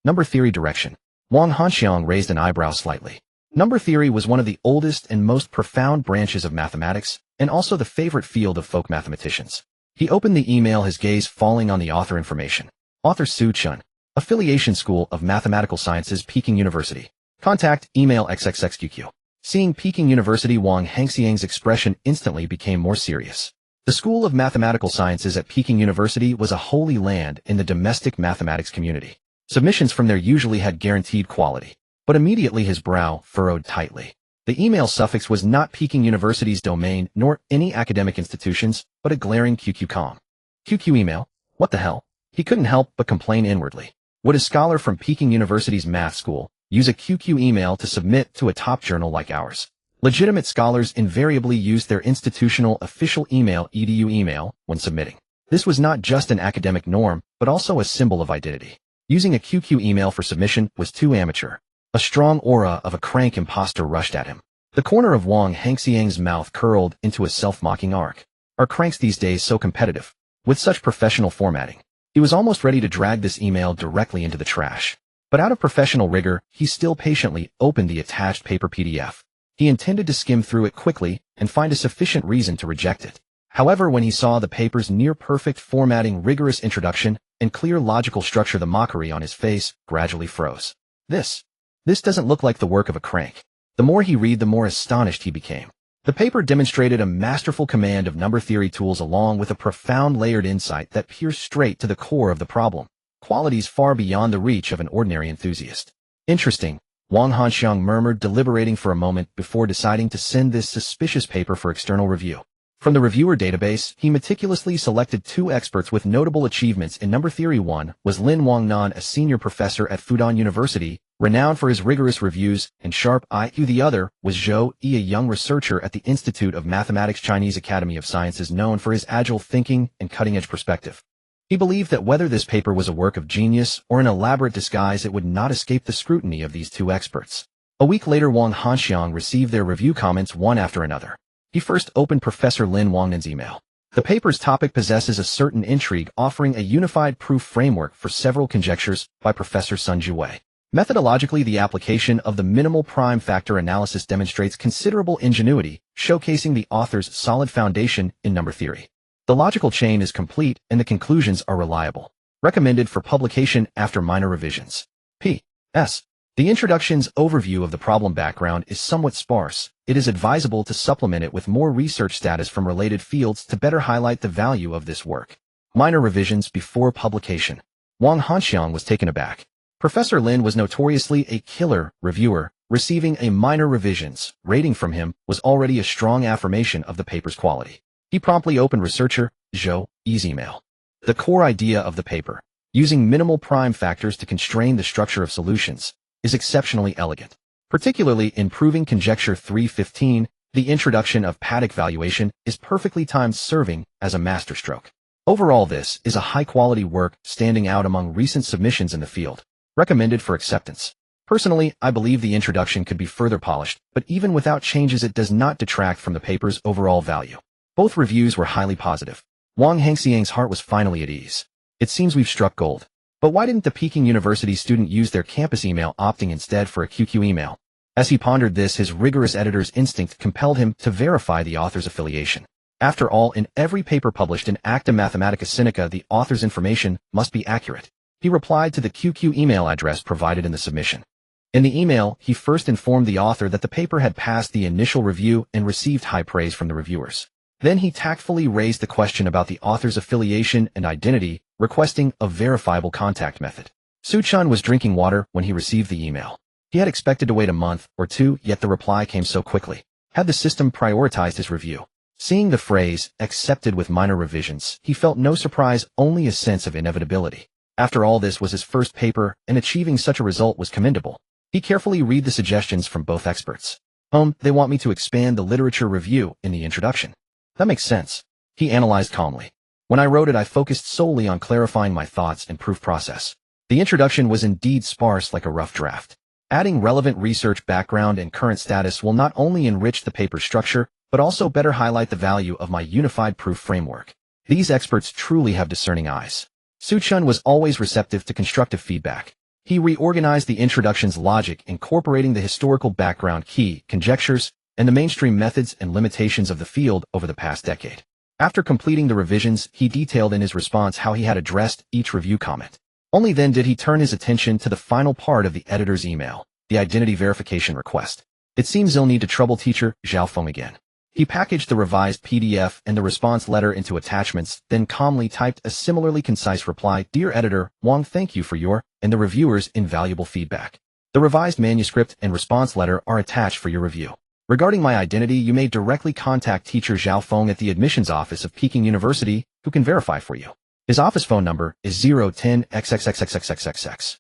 Number theory direction. Wang Hanxiang raised an eyebrow slightly. Number theory was one of the oldest and most profound branches of mathematics, and also the favorite field of folk mathematicians. He opened the email, his gaze falling on the author information. Author Xu Chen. Affiliation School of Mathematical Sciences, Peking University. Contact, email XXXQQ. Seeing Peking University, Wang Hanxiang's expression instantly became more serious. The School of Mathematical Sciences at Peking University was a holy land in the domestic mathematics community. Submissions from there usually had guaranteed quality. But immediately his brow furrowed tightly. The email suffix was not Peking University's domain, nor any academic institution's, but a glaring QQ.com. QQ email? What the hell? He couldn't help but complain inwardly. Would a scholar from Peking University's math school use a QQ email to submit to a top journal like ours? Legitimate scholars invariably used their institutional official email, edu email, when submitting. This was not just an academic norm, but also a symbol of identity. Using a QQ email for submission was too amateur. A strong aura of a crank imposter rushed at him. The corner of Wang Hanxiang's mouth curled into a self-mocking arc. Are cranks these days so competitive? With such professional formatting? He was almost ready to drag this email directly into the trash. But out of professional rigor, he still patiently opened the attached paper PDF. He intended to skim through it quickly and find a sufficient reason to reject it. However, when he saw the paper's near-perfect formatting, rigorous introduction, and clear logical structure, the mockery on his face gradually froze. This doesn't look like the work of a crank. The more he read, the more astonished he became. The paper demonstrated a masterful command of number theory tools along with a profound layered insight that pierced straight to the core of the problem, qualities far beyond the reach of an ordinary enthusiast. Interesting, Wang Hanxiang murmured, deliberating for a moment before deciding to send this suspicious paper for external review. From the reviewer database, he meticulously selected 2 experts with notable achievements in number theory. One was Lin Wangnan, a senior professor at Fudan University, renowned for his rigorous reviews and sharp IQ. The other was Zhou Yi, a young researcher at the Institute of Mathematics, Chinese Academy of Sciences, known for his agile thinking and cutting-edge perspective. He believed that whether this paper was a work of genius or an elaborate disguise, it would not escape the scrutiny of these 2 experts. A week later, Wang Hanxiang received their review comments one after another. He first opened Professor Lin Wangnan's email. The paper's topic possesses a certain intrigue, offering a unified proof framework for several conjectures by Professor Sun Jiwei. Methodologically, the application of the minimal prime factor analysis demonstrates considerable ingenuity, showcasing the author's solid foundation in number theory. The logical chain is complete and the conclusions are reliable. Recommended for publication after minor revisions. P.S. The introduction's overview of the problem background is somewhat sparse. It is advisable to supplement it with more research status from related fields to better highlight the value of this work. Minor revisions before publication. Wang Hanxiang was taken aback. Professor Lin was notoriously a killer reviewer. Receiving a minor revisions rating from him was already a strong affirmation of the paper's quality. He promptly opened researcher Zhou Yi's email. The core idea of the paper, using minimal prime factors to constrain the structure of solutions, is exceptionally elegant. Particularly in proving conjecture 315, the introduction of Paddock valuation is perfectly timed, serving as a masterstroke. Overall, this is a high-quality work standing out among recent submissions in the field. Recommended for acceptance. Personally, I believe the introduction could be further polished, but even without changes, it does not detract from the paper's overall value. Both reviews were highly positive. Wang Hanxiang's heart was finally at ease. It seems we've struck gold. But why didn't the Peking University student use their campus email, opting instead for a QQ email? As he pondered this, his rigorous editor's instinct compelled him to verify the author's affiliation. After all, in every paper published in Acta Mathematica Sinica, the author's information must be accurate. He replied to the QQ email address provided in the submission. In the email, he first informed the author that the paper had passed the initial review and received high praise from the reviewers. Then he tactfully raised the question about the author's affiliation and identity, requesting a verifiable contact method. Xu Chen was drinking water when he received the email. He had expected to wait a month or two, yet the reply came so quickly. Had the system prioritized his review? Seeing the phrase, accepted with minor revisions, he felt no surprise, only a sense of inevitability. After all, this was his first paper, and achieving such a result was commendable. He carefully read the suggestions from both experts. They want me to expand the literature review in the introduction. That makes sense. He analyzed calmly. When I wrote it, I focused solely on clarifying my thoughts and proof process. The introduction was indeed sparse, like a rough draft. Adding relevant research background and current status will not only enrich the paper's structure, but also better highlight the value of my unified proof framework. These experts truly have discerning eyes. Xu Chen was always receptive to constructive feedback. He reorganized the introduction's logic, incorporating the historical background, key conjectures, and the mainstream methods and limitations of the field over the past decade. After completing the revisions, he detailed in his response how he had addressed each review comment. Only then did he turn his attention to the final part of the editor's email, the identity verification request. It seems you'll need to trouble teacher Zhao Feng again. He packaged the revised PDF and the response letter into attachments, then calmly typed a similarly concise reply. Dear editor, Wang, thank you for your and the reviewer's invaluable feedback. The revised manuscript and response letter are attached for your review. Regarding my identity, you may directly contact teacher Zhao Feng at the admissions office of Peking University, who can verify for you. His office phone number is 010XXXXXXXX.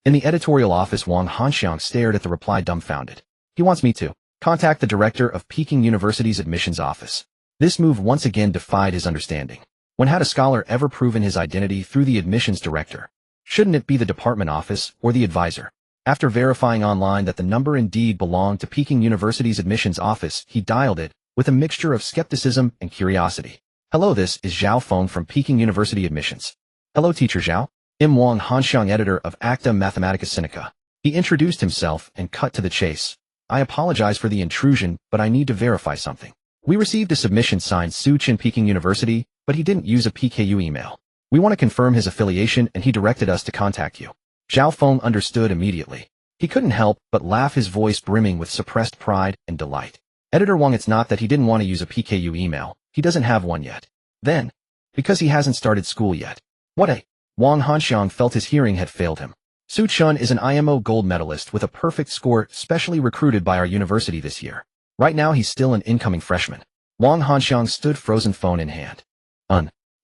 In the editorial office, Wang Hanxiang stared at the reply dumbfounded. He wants me to contact the director of Peking University's admissions office. This move once again defied his understanding. When had a scholar ever proven his identity through the admissions director? Shouldn't it be the department office or the advisor? After verifying online that the number indeed belonged to Peking University's admissions office, he dialed it with a mixture of skepticism and curiosity. Hello, this is Zhao Feng from Peking University Admissions. Hello, teacher Zhao. I'm Wang Hanxiang, editor of Acta Mathematica Sinica. He introduced himself and cut to the chase. I apologize for the intrusion, but I need to verify something. We received a submission signed Xu Chen, Peking University, but he didn't use a PKU email. We want to confirm his affiliation, and he directed us to contact you. Zhao Feng understood immediately. He couldn't help but laugh, his voice brimming with suppressed pride and delight. Editor Wang, it's not that he didn't want to use a PKU email. He doesn't have one yet. Then, because he hasn't started school yet. What a... Wang Hanxiang felt his hearing had failed him. Xu Chen is an IMO gold medalist with a perfect score, specially recruited by our university this year. Right now he's still an incoming freshman. Wang Hanxiang stood frozen, phone in hand.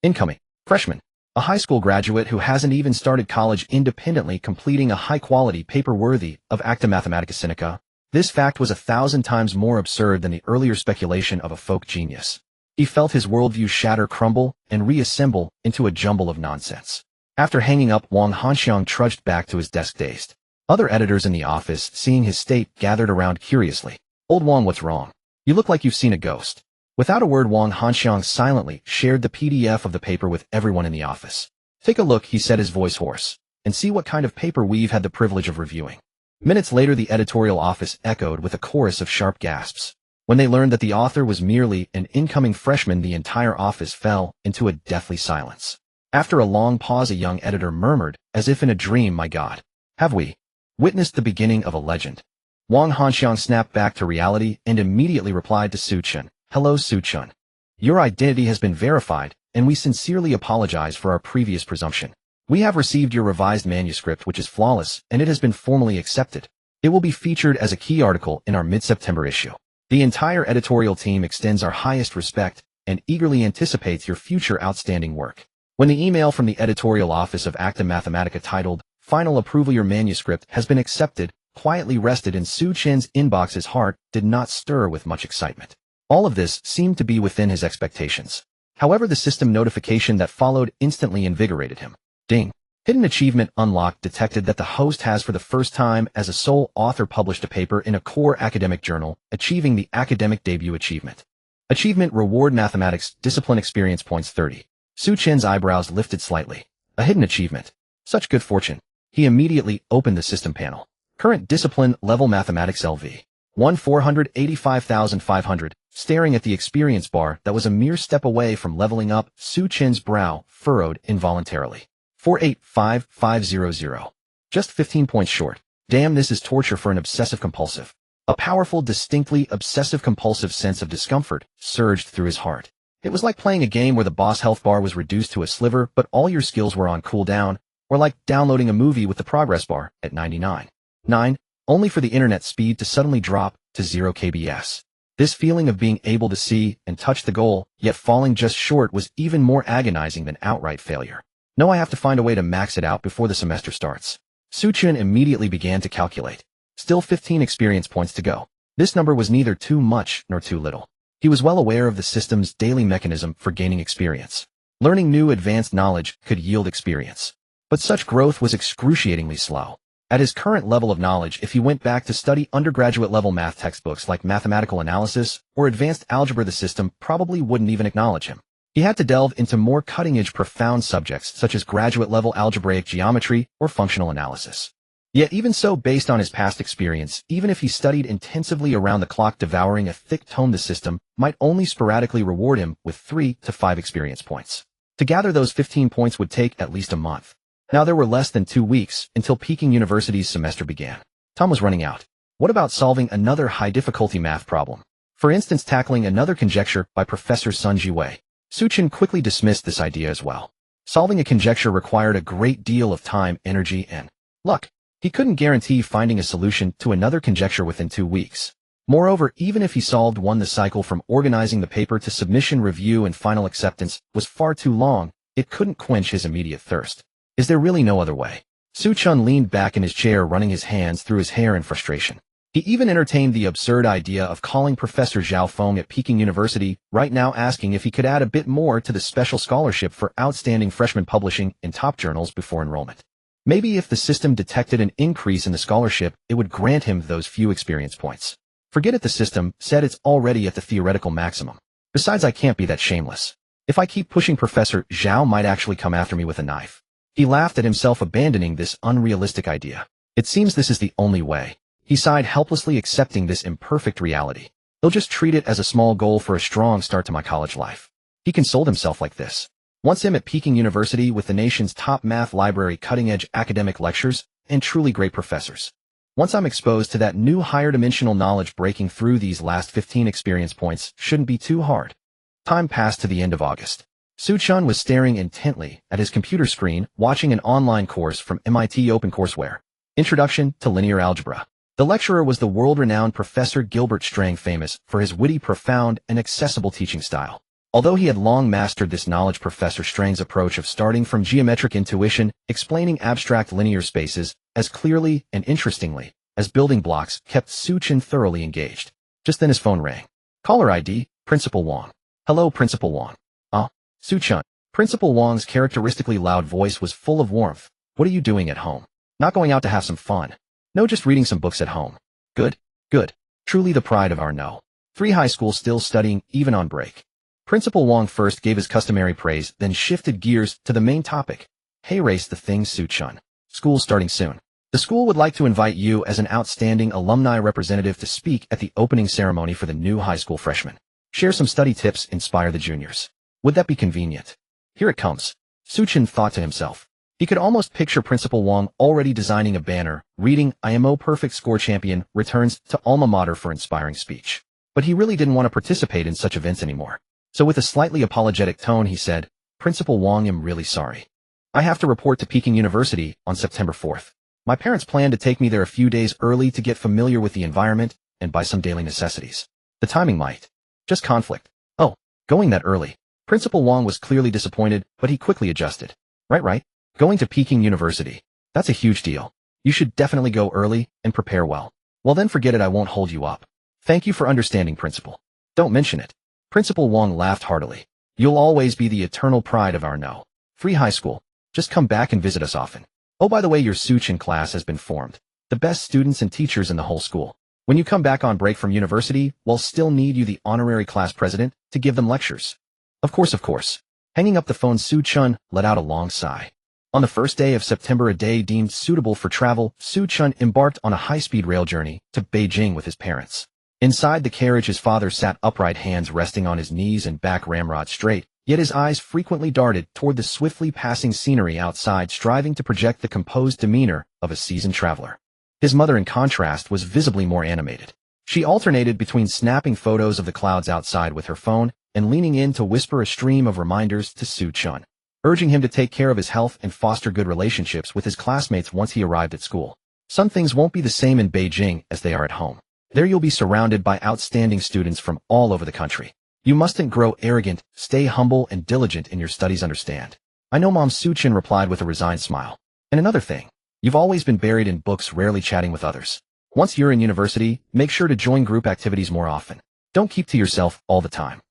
Incoming freshman. A high school graduate who hasn't even started college, independently completing a high-quality paper worthy of Acta Mathematica Sinica. This fact was 1,000 times more absurd than the earlier speculation of a folk genius. He felt his worldview shatter, crumble, and reassemble into a jumble of nonsense. After hanging up, Wang Hanxiang trudged back to his desk, dazed. Other editors in the office, seeing his state, gathered around curiously. Old Wang, what's wrong? You look like you've seen a ghost. Without a word, Wang Hanxiang silently shared the PDF of the paper with everyone in the office. Take a look, he said, his voice hoarse, and see what kind of paper we've had the privilege of reviewing. Minutes later, the editorial office echoed with a chorus of sharp gasps. When they learned that the author was merely an incoming freshman, the entire office fell into a deathly silence. After a long pause, a young editor murmured, as if in a dream, my God, have we witnessed the beginning of a legend? Wang Hanxiang snapped back to reality and immediately replied to Xu Chen. Hello, Xu Chen. Your identity has been verified, and we sincerely apologize for our previous presumption. We have received your revised manuscript, which is flawless, and it has been formally accepted. It will be featured as a key article in our mid-September issue. The entire editorial team extends our highest respect and eagerly anticipates your future outstanding work. When the email from the editorial office of Acta Mathematica titled, Final Approval, your manuscript has been accepted, quietly rested in Xu Chen's inbox, his heart did not stir with much excitement. All of this seemed to be within his expectations. However, the system notification that followed instantly invigorated him. Ding. Hidden achievement unlocked detected that the host has for the first time as a sole author published a paper in a core academic journal, achieving the academic debut achievement. Achievement reward mathematics discipline experience points 30. Xu Chen's eyebrows lifted slightly. A hidden achievement. Such good fortune. He immediately opened the system panel. Current discipline level mathematics LV. 1,485,500. Staring at the experience bar that was a mere step away from leveling up, Xu Chen's brow furrowed involuntarily. 485,500. Just 15 points short. Damn, this is torture for an obsessive-compulsive. A powerful, distinctly obsessive-compulsive sense of discomfort surged through his heart. It was like playing a game where the boss health bar was reduced to a sliver, but all your skills were on cooldown, or like downloading a movie with the progress bar at 99.9, only for the internet speed to suddenly drop to 0 kbs. This feeling of being able to see and touch the goal, yet falling just short, was even more agonizing than outright failure. No, I have to find a way to max it out before the semester starts. Xu Chen immediately began to calculate. Still 15 experience points to go. This number was neither too much nor too little. He was well aware of the system's daily mechanism for gaining experience. Learning new advanced knowledge could yield experience. But such growth was excruciatingly slow. At his current level of knowledge, if he went back to study undergraduate-level math textbooks like mathematical analysis or advanced algebra, the system probably wouldn't even acknowledge him. He had to delve into more cutting-edge, profound subjects such as graduate-level algebraic geometry or functional analysis. Yet even so, based on his past experience, even if he studied intensively around the clock, devouring a thick tome, the system might only sporadically reward him with 3 to 5 experience points. To gather those 15 points would take at least a month. Now there were less than 2 weeks until Peking University's semester began. Time was running out. What about solving another high-difficulty math problem? For instance, tackling another conjecture by Professor Sun Jiwei. Xu Chen quickly dismissed this idea as well. Solving a conjecture required a great deal of time, energy, and luck. He couldn't guarantee finding a solution to another conjecture within 2 weeks. Moreover, even if he solved one, the cycle from organizing the paper to submission, review, and final acceptance was far too long. It couldn't quench his immediate thirst. Is there really no other way? Xu Chen leaned back in his chair, running his hands through his hair in frustration. He even entertained the absurd idea of calling Professor Zhao Feng at Peking University right now, asking if he could add a bit more to the special scholarship for outstanding freshman publishing in top journals before enrollment. Maybe if the system detected an increase in the scholarship, it would grant him those few experience points. Forget it, the system said, it's already at the theoretical maximum. Besides, I can't be that shameless. If I keep pushing, Professor Zhao might actually come after me with a knife. He laughed at himself, abandoning this unrealistic idea. It seems this is the only way. He sighed, helplessly accepting this imperfect reality. He'll just treat it as a small goal for a strong start to my college life. He consoled himself like this. Once him at Peking University with the nation's top math library, cutting-edge academic lectures, and truly great professors. Once I'm exposed to that new higher dimensional knowledge, breaking through these last 15 experience points shouldn't be too hard. Time passed to the end of August. Xu Chen was staring intently at his computer screen, watching an online course from MIT OpenCourseware. Introduction to Linear Algebra. The lecturer was the world-renowned Professor Gilbert Strang, famous for his witty, profound, and accessible teaching style. Although he had long mastered this knowledge, Professor Strang's approach of starting from geometric intuition, explaining abstract linear spaces as clearly and interestingly as building blocks, kept Xu Chen thoroughly engaged. Just then his phone rang. Caller ID, Principal Wang. Hello, Principal Wang. Xu Chen. Principal Wang's characteristically loud voice was full of warmth. What are you doing at home? Not going out to have some fun? No, just reading some books at home. Good, good. Truly the pride of our No. 3 high school, still studying, even on break. Principal Wang first gave his customary praise, then shifted gears to the main topic. Hey, race the thing, Xu Chen. School's starting soon. The school would like to invite you as an outstanding alumni representative to speak at the opening ceremony for the new high school freshmen. Share some study tips, inspire the juniors. Would that be convenient? Here it comes. Xu Chen thought to himself. He could almost picture Principal Wang already designing a banner, reading, IMO perfect score champion, returns to alma mater for inspiring speech. But he really didn't want to participate in such events anymore. So with a slightly apologetic tone, he said, Principal Wang, I'm really sorry. I have to report to Peking University on September 4th. My parents plan to take me there a few days early to get familiar with the environment and buy some daily necessities. The timing might just conflict. Oh, going that early. Principal Wang was clearly disappointed, but he quickly adjusted. Right. Going to Peking University. That's a huge deal. You should definitely go early and prepare well. Well then, forget it, I won't hold you up. Thank you for understanding, Principal. Don't mention it. Principal Wang laughed heartily. You'll always be the eternal pride of our No. 3 high school. Just come back and visit us often. Oh, by the way, your Xu Chen class has been formed. The best students and teachers in the whole school. When you come back on break from university, we'll still need you, the honorary class president, to give them lectures. Of course. Hanging up the phone, Xu Chen let out a long sigh. On the first day of September, a day deemed suitable for travel, Xu Chen embarked on a high-speed rail journey to Beijing with his parents. Inside the carriage, his father sat upright, hands resting on his knees and back ramrod straight, yet his eyes frequently darted toward the swiftly passing scenery outside, striving to project the composed demeanor of a seasoned traveler. His mother, in contrast, was visibly more animated. She alternated between snapping photos of the clouds outside with her phone and leaning in to whisper a stream of reminders to Xu Chen, urging him to take care of his health and foster good relationships with his classmates once he arrived at school. Some things won't be the same in Beijing as they are at home. There you'll be surrounded by outstanding students from all over the country. You mustn't grow arrogant, stay humble and diligent in your studies, understand? I know, Mom, Xu Chen replied with a resigned smile. And another thing, you've always been buried in books, rarely chatting with others. Once you're in university, make sure to join group activities more often. Don't keep to yourself all the time.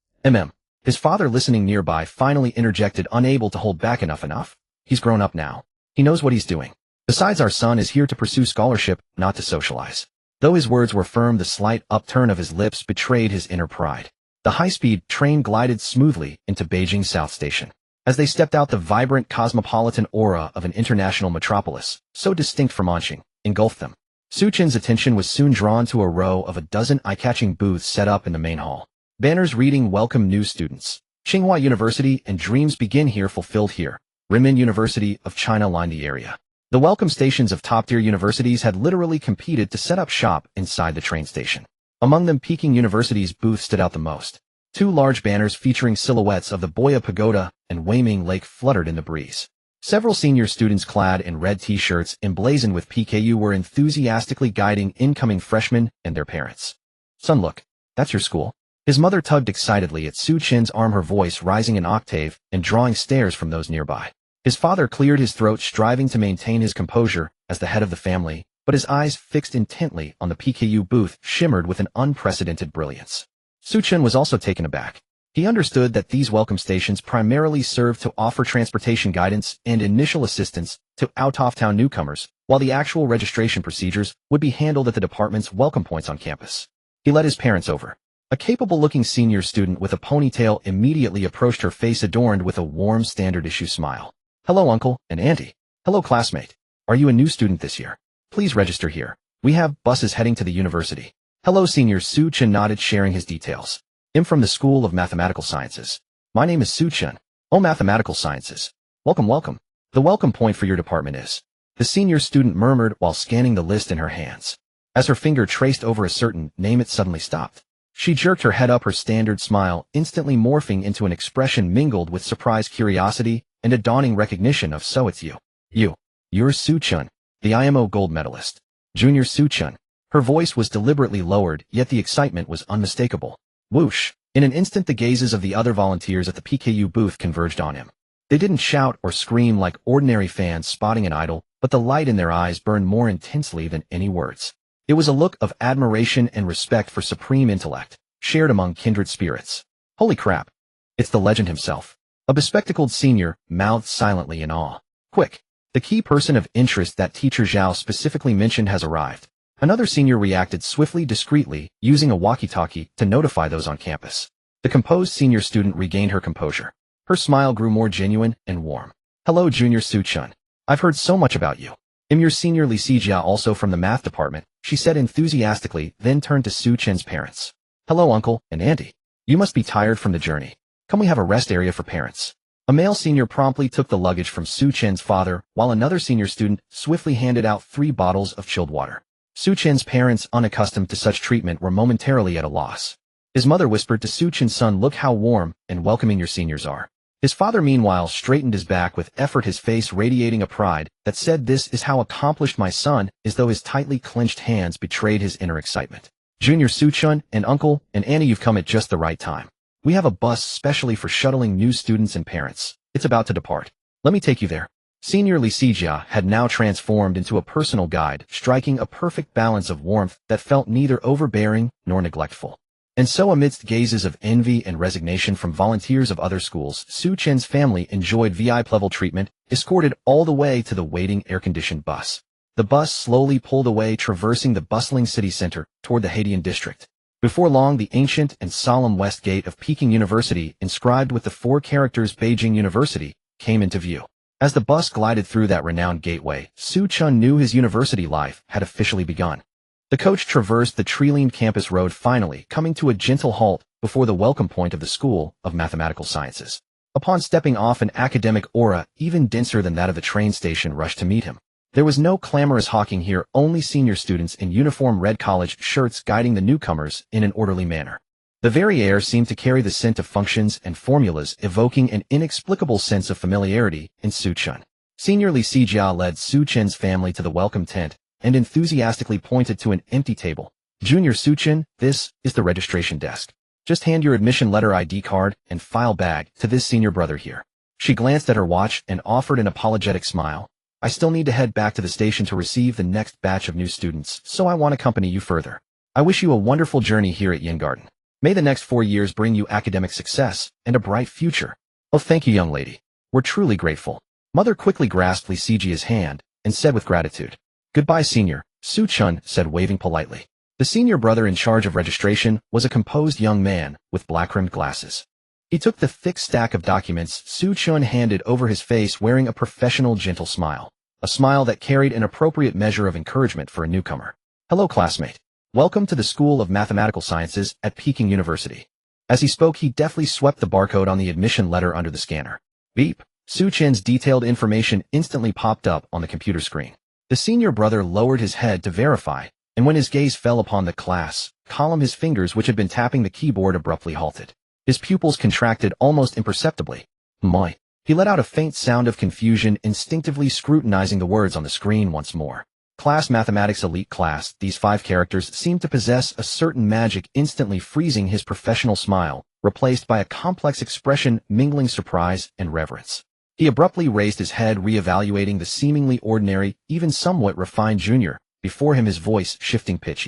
His father, listening nearby, finally interjected, unable to hold back. Enough. He's grown up now. He knows what he's doing. Besides, our son is here to pursue scholarship, not to socialize. Though his words were firm, the slight upturn of his lips betrayed his inner pride. The high-speed train glided smoothly into Beijing South Station. As they stepped out, the vibrant cosmopolitan aura of an international metropolis, so distinct from Anqing, engulfed them. Xu Chen's attention was soon drawn to a row of a dozen eye-catching booths set up in the main hall. Banners reading "Welcome new students. Tsinghua University and dreams begin here, fulfilled here." Renmin University of China lined the area. The welcome stations of top-tier universities had literally competed to set up shop inside the train station. Among them, Peking University's booth stood out the most. Two large banners featuring silhouettes of the Boya Pagoda and Weiming Lake fluttered in the breeze. Several senior students clad in red t-shirts emblazoned with PKU were enthusiastically guiding incoming freshmen and their parents. "Son, look, that's your school." His mother tugged excitedly at Xu Chen's arm, her voice rising an octave and drawing stares from those nearby. His father cleared his throat, striving to maintain his composure as the head of the family, but his eyes, fixed intently on the PKU booth, shimmered with an unprecedented brilliance. Xu Chen was also taken aback. He understood that these welcome stations primarily served to offer transportation guidance and initial assistance to out-of-town newcomers, while the actual registration procedures would be handled at the department's welcome points on campus. He led his parents over. A capable-looking senior student with a ponytail immediately approached, her face adorned with a warm, standard-issue smile. "Hello, Uncle and Auntie. Hello, classmate. Are you a new student this year? Please register here. We have buses heading to the university." "Hello, senior." Xu Chen nodded, sharing his details. "I'm from the School of Mathematical Sciences. My name is Xu Chen." "Oh, Mathematical Sciences. Welcome, welcome. The welcome point for your department is..." the senior student murmured while scanning the list in her hands. As her finger traced over a certain name, it suddenly stopped. She jerked her head up, her standard smile instantly morphing into an expression mingled with surprised curiosity and a dawning recognition of, "So it's you. You're Xu Chen, the IMO gold medalist. Junior Xu Chen." Her voice was deliberately lowered, yet the excitement was unmistakable. Whoosh! In an instant, the gazes of the other volunteers at the PKU booth converged on him. They didn't shout or scream like ordinary fans spotting an idol, but the light in their eyes burned more intensely than any words. It was a look of admiration and respect for supreme intellect, shared among kindred spirits. "Holy crap! It's the legend himself." A bespectacled senior mouthed silently in awe. "Quick! The key person of interest that teacher Zhao specifically mentioned has arrived." Another senior reacted swiftly, discreetly, using a walkie-talkie to notify those on campus. The composed senior student regained her composure. Her smile grew more genuine and warm. "Hello, Junior Xu Chen. I've heard so much about you. I'm your senior Li Xijia, also from the math department," she said enthusiastically, then turned to Xu Chen's parents. "Hello, Uncle and Auntie. You must be tired from the journey. Come, we have a rest area for parents." A male senior promptly took the luggage from Xu Chen's father, while another senior student swiftly handed out 3 bottles of chilled water. Xu Chen's parents, unaccustomed to such treatment, were momentarily at a loss. His mother whispered to Xu Chen's son, "Look how warm and welcoming your seniors are." His father, meanwhile, straightened his back with effort, his face radiating a pride that said, "This is how accomplished my son," as though his tightly clenched hands betrayed his inner excitement. "Junior Xu Chen and Uncle and Annie, you've come at just the right time. We have a bus specially for shuttling new students and parents. It's about to depart. Let me take you there." Senior Li Xijia had now transformed into a personal guide, striking a perfect balance of warmth that felt neither overbearing nor neglectful. And so, amidst gazes of envy and resignation from volunteers of other schools, Xu Chen's family enjoyed VIP-level treatment, escorted all the way to the waiting air-conditioned bus. The bus slowly pulled away, traversing the bustling city center toward the Haidian district. Before long, the ancient and solemn west gate of Peking University, inscribed with the 4 characters Beijing University, came into view. As the bus glided through that renowned gateway, Xu Chen knew his university life had officially begun. The coach traversed the tree-lined campus road, finally coming to a gentle halt before the welcome point of the School of Mathematical Sciences. Upon stepping off, an academic aura, even denser than that of the train station, rushed to meet him. There was no clamorous hawking here, only senior students in uniform red college shirts guiding the newcomers in an orderly manner. The very air seemed to carry the scent of functions and formulas, evoking an inexplicable sense of familiarity in Xu Chen. Senior Li Sijia led Xu Chen's family to the welcome tent and enthusiastically pointed to an empty table. Junior Xu Chen, this is the registration desk. Just hand your admission letter, ID card, and file bag to this senior brother here. She glanced at her watch and offered an apologetic smile. I still need to head back to the station to receive the next batch of new students, so I want to accompany you further. I wish you a wonderful journey here at Yin Garden. May the next 4 years bring you academic success and a bright future. Oh, thank you, young lady. We're truly grateful. Mother quickly grasped Li Sijia's hand and said with gratitude. Goodbye, senior, Xu Chen said, waving politely. The senior brother in charge of registration was a composed young man with black-rimmed glasses. He took the thick stack of documents Xu Chen handed over his face, wearing a professional, gentle smile. A smile that carried an appropriate measure of encouragement for a newcomer. Hello, classmate. Welcome to the School of Mathematical Sciences at Peking University. As he spoke, he deftly swept the barcode on the admission letter under the scanner. Beep. Xu Chen's detailed information instantly popped up on the computer screen. The senior brother lowered his head to verify, and when his gaze fell upon the class column, his fingers, which had been tapping the keyboard, abruptly halted. His pupils contracted almost imperceptibly. My. He let out a faint sound of confusion, instinctively scrutinizing the words on the screen once more. Class Mathematics Elite Class. These 5 characters seemed to possess a certain magic, instantly freezing his professional smile, replaced by a complex expression mingling surprise and reverence. He abruptly raised his head, reevaluating the seemingly ordinary, even somewhat refined junior before him, his voice shifting pitch.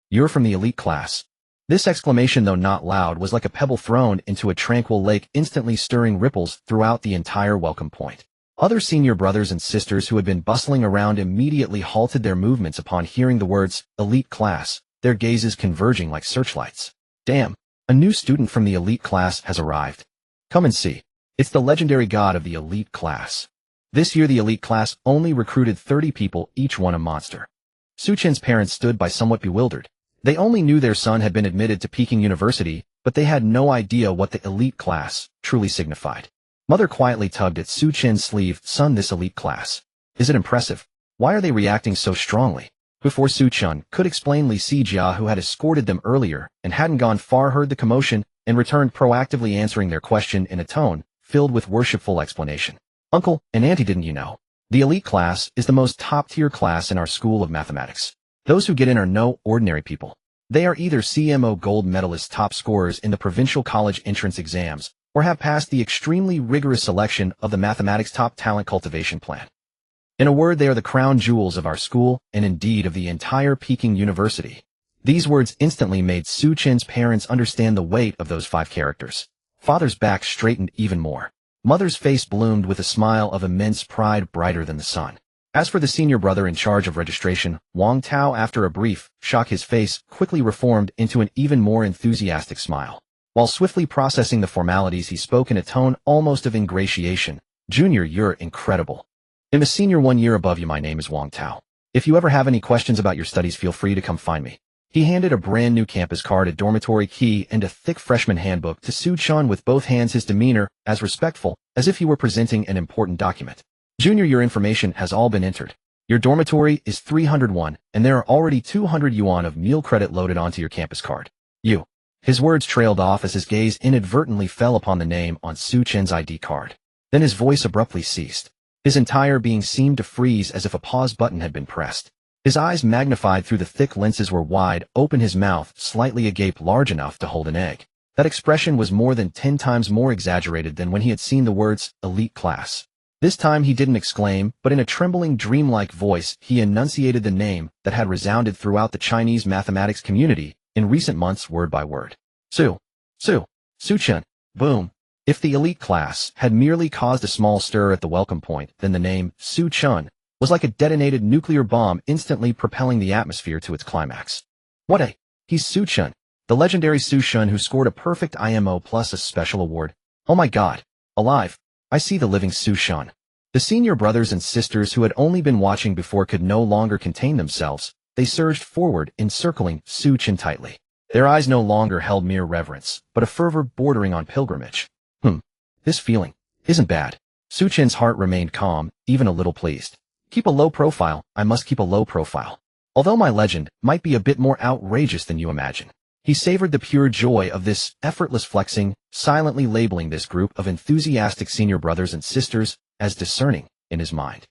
You're from the elite class. This exclamation, though not loud, was like a pebble thrown into a tranquil lake, instantly stirring ripples throughout the entire welcome point. Other senior brothers and sisters who had been bustling around immediately halted their movements upon hearing the words elite class, their gazes converging like searchlights. Damn, a new student from the elite class has arrived. Come and see. It's the legendary god of the elite class. This year the elite class only recruited 30 people, each one a monster. Xu Chen's parents stood by, somewhat bewildered. They only knew their son had been admitted to Peking University, but they had no idea what the elite class truly signified. Mother quietly tugged at Xu Chen's sleeve. Son, this elite class. Is it impressive? Why are they reacting so strongly? Before Xu Chen could explain, Li Sijia, who had escorted them earlier and hadn't gone far, heard the commotion and returned, proactively answering their question in a tone filled with worshipful explanation. Uncle and Auntie, didn't you know? The elite class is the most top-tier class in our School of Mathematics. Those who get in are no ordinary people. They are either CMO gold medalist top scorers in the provincial college entrance exams, or have passed the extremely rigorous selection of the mathematics top talent cultivation plan. In a word, they are the crown jewels of our school, and indeed of the entire Peking University. These words instantly made Xu Chen's parents understand the weight of those 5 characters. Father's back straightened even more. Mother's face bloomed with a smile of immense pride, brighter than the sun. As for the senior brother in charge of registration, Wang Tao, after a brief shock, his face quickly reformed into an even more enthusiastic smile. While swiftly processing the formalities, he spoke in a tone almost of ingratiation. Junior, you're incredible. I'm a senior 1 year above you. My name is Wang Tao. If you ever have any questions about your studies, feel free to come find me. He handed a brand new campus card, a dormitory key, and a thick freshman handbook to Xu Chen, with both hands, his demeanor as respectful as if he were presenting an important document. Junior, your information has all been entered. Your dormitory is 301, and there are already 200 yuan of meal credit loaded onto your campus card. You. His words trailed off as his gaze inadvertently fell upon the name on Xu Chen's ID card. Then his voice abruptly ceased. His entire being seemed to freeze as if a pause button had been pressed. His eyes, magnified through the thick lenses, were wide open, his mouth slightly agape, large enough to hold an egg. That expression was more than 10 times more exaggerated than when he had seen the words elite class. This time he didn't exclaim, but in a trembling, dreamlike voice, he enunciated the name that had resounded throughout the Chinese mathematics community in recent months, word by word. Xu Chen. Boom. If the elite class had merely caused a small stir at the welcome point, then the name Xu Chen was like a detonated nuclear bomb, instantly propelling the atmosphere to its climax. He's Xu Chen, the legendary Xu Chen who scored a perfect IMO plus a special award. Oh my god. Alive. I see the living Xu Chen. The senior brothers and sisters who had only been watching before could no longer contain themselves. They surged forward, encircling Xu Chen tightly. Their eyes no longer held mere reverence, but a fervor bordering on pilgrimage. This feeling isn't bad. Xu Chen's heart remained calm, even a little pleased. Keep a low profile, I must keep a low profile. Although my legend might be a bit more outrageous than you imagine. He savored the pure joy of this effortless flexing, silently labeling this group of enthusiastic senior brothers and sisters as discerning in his mind.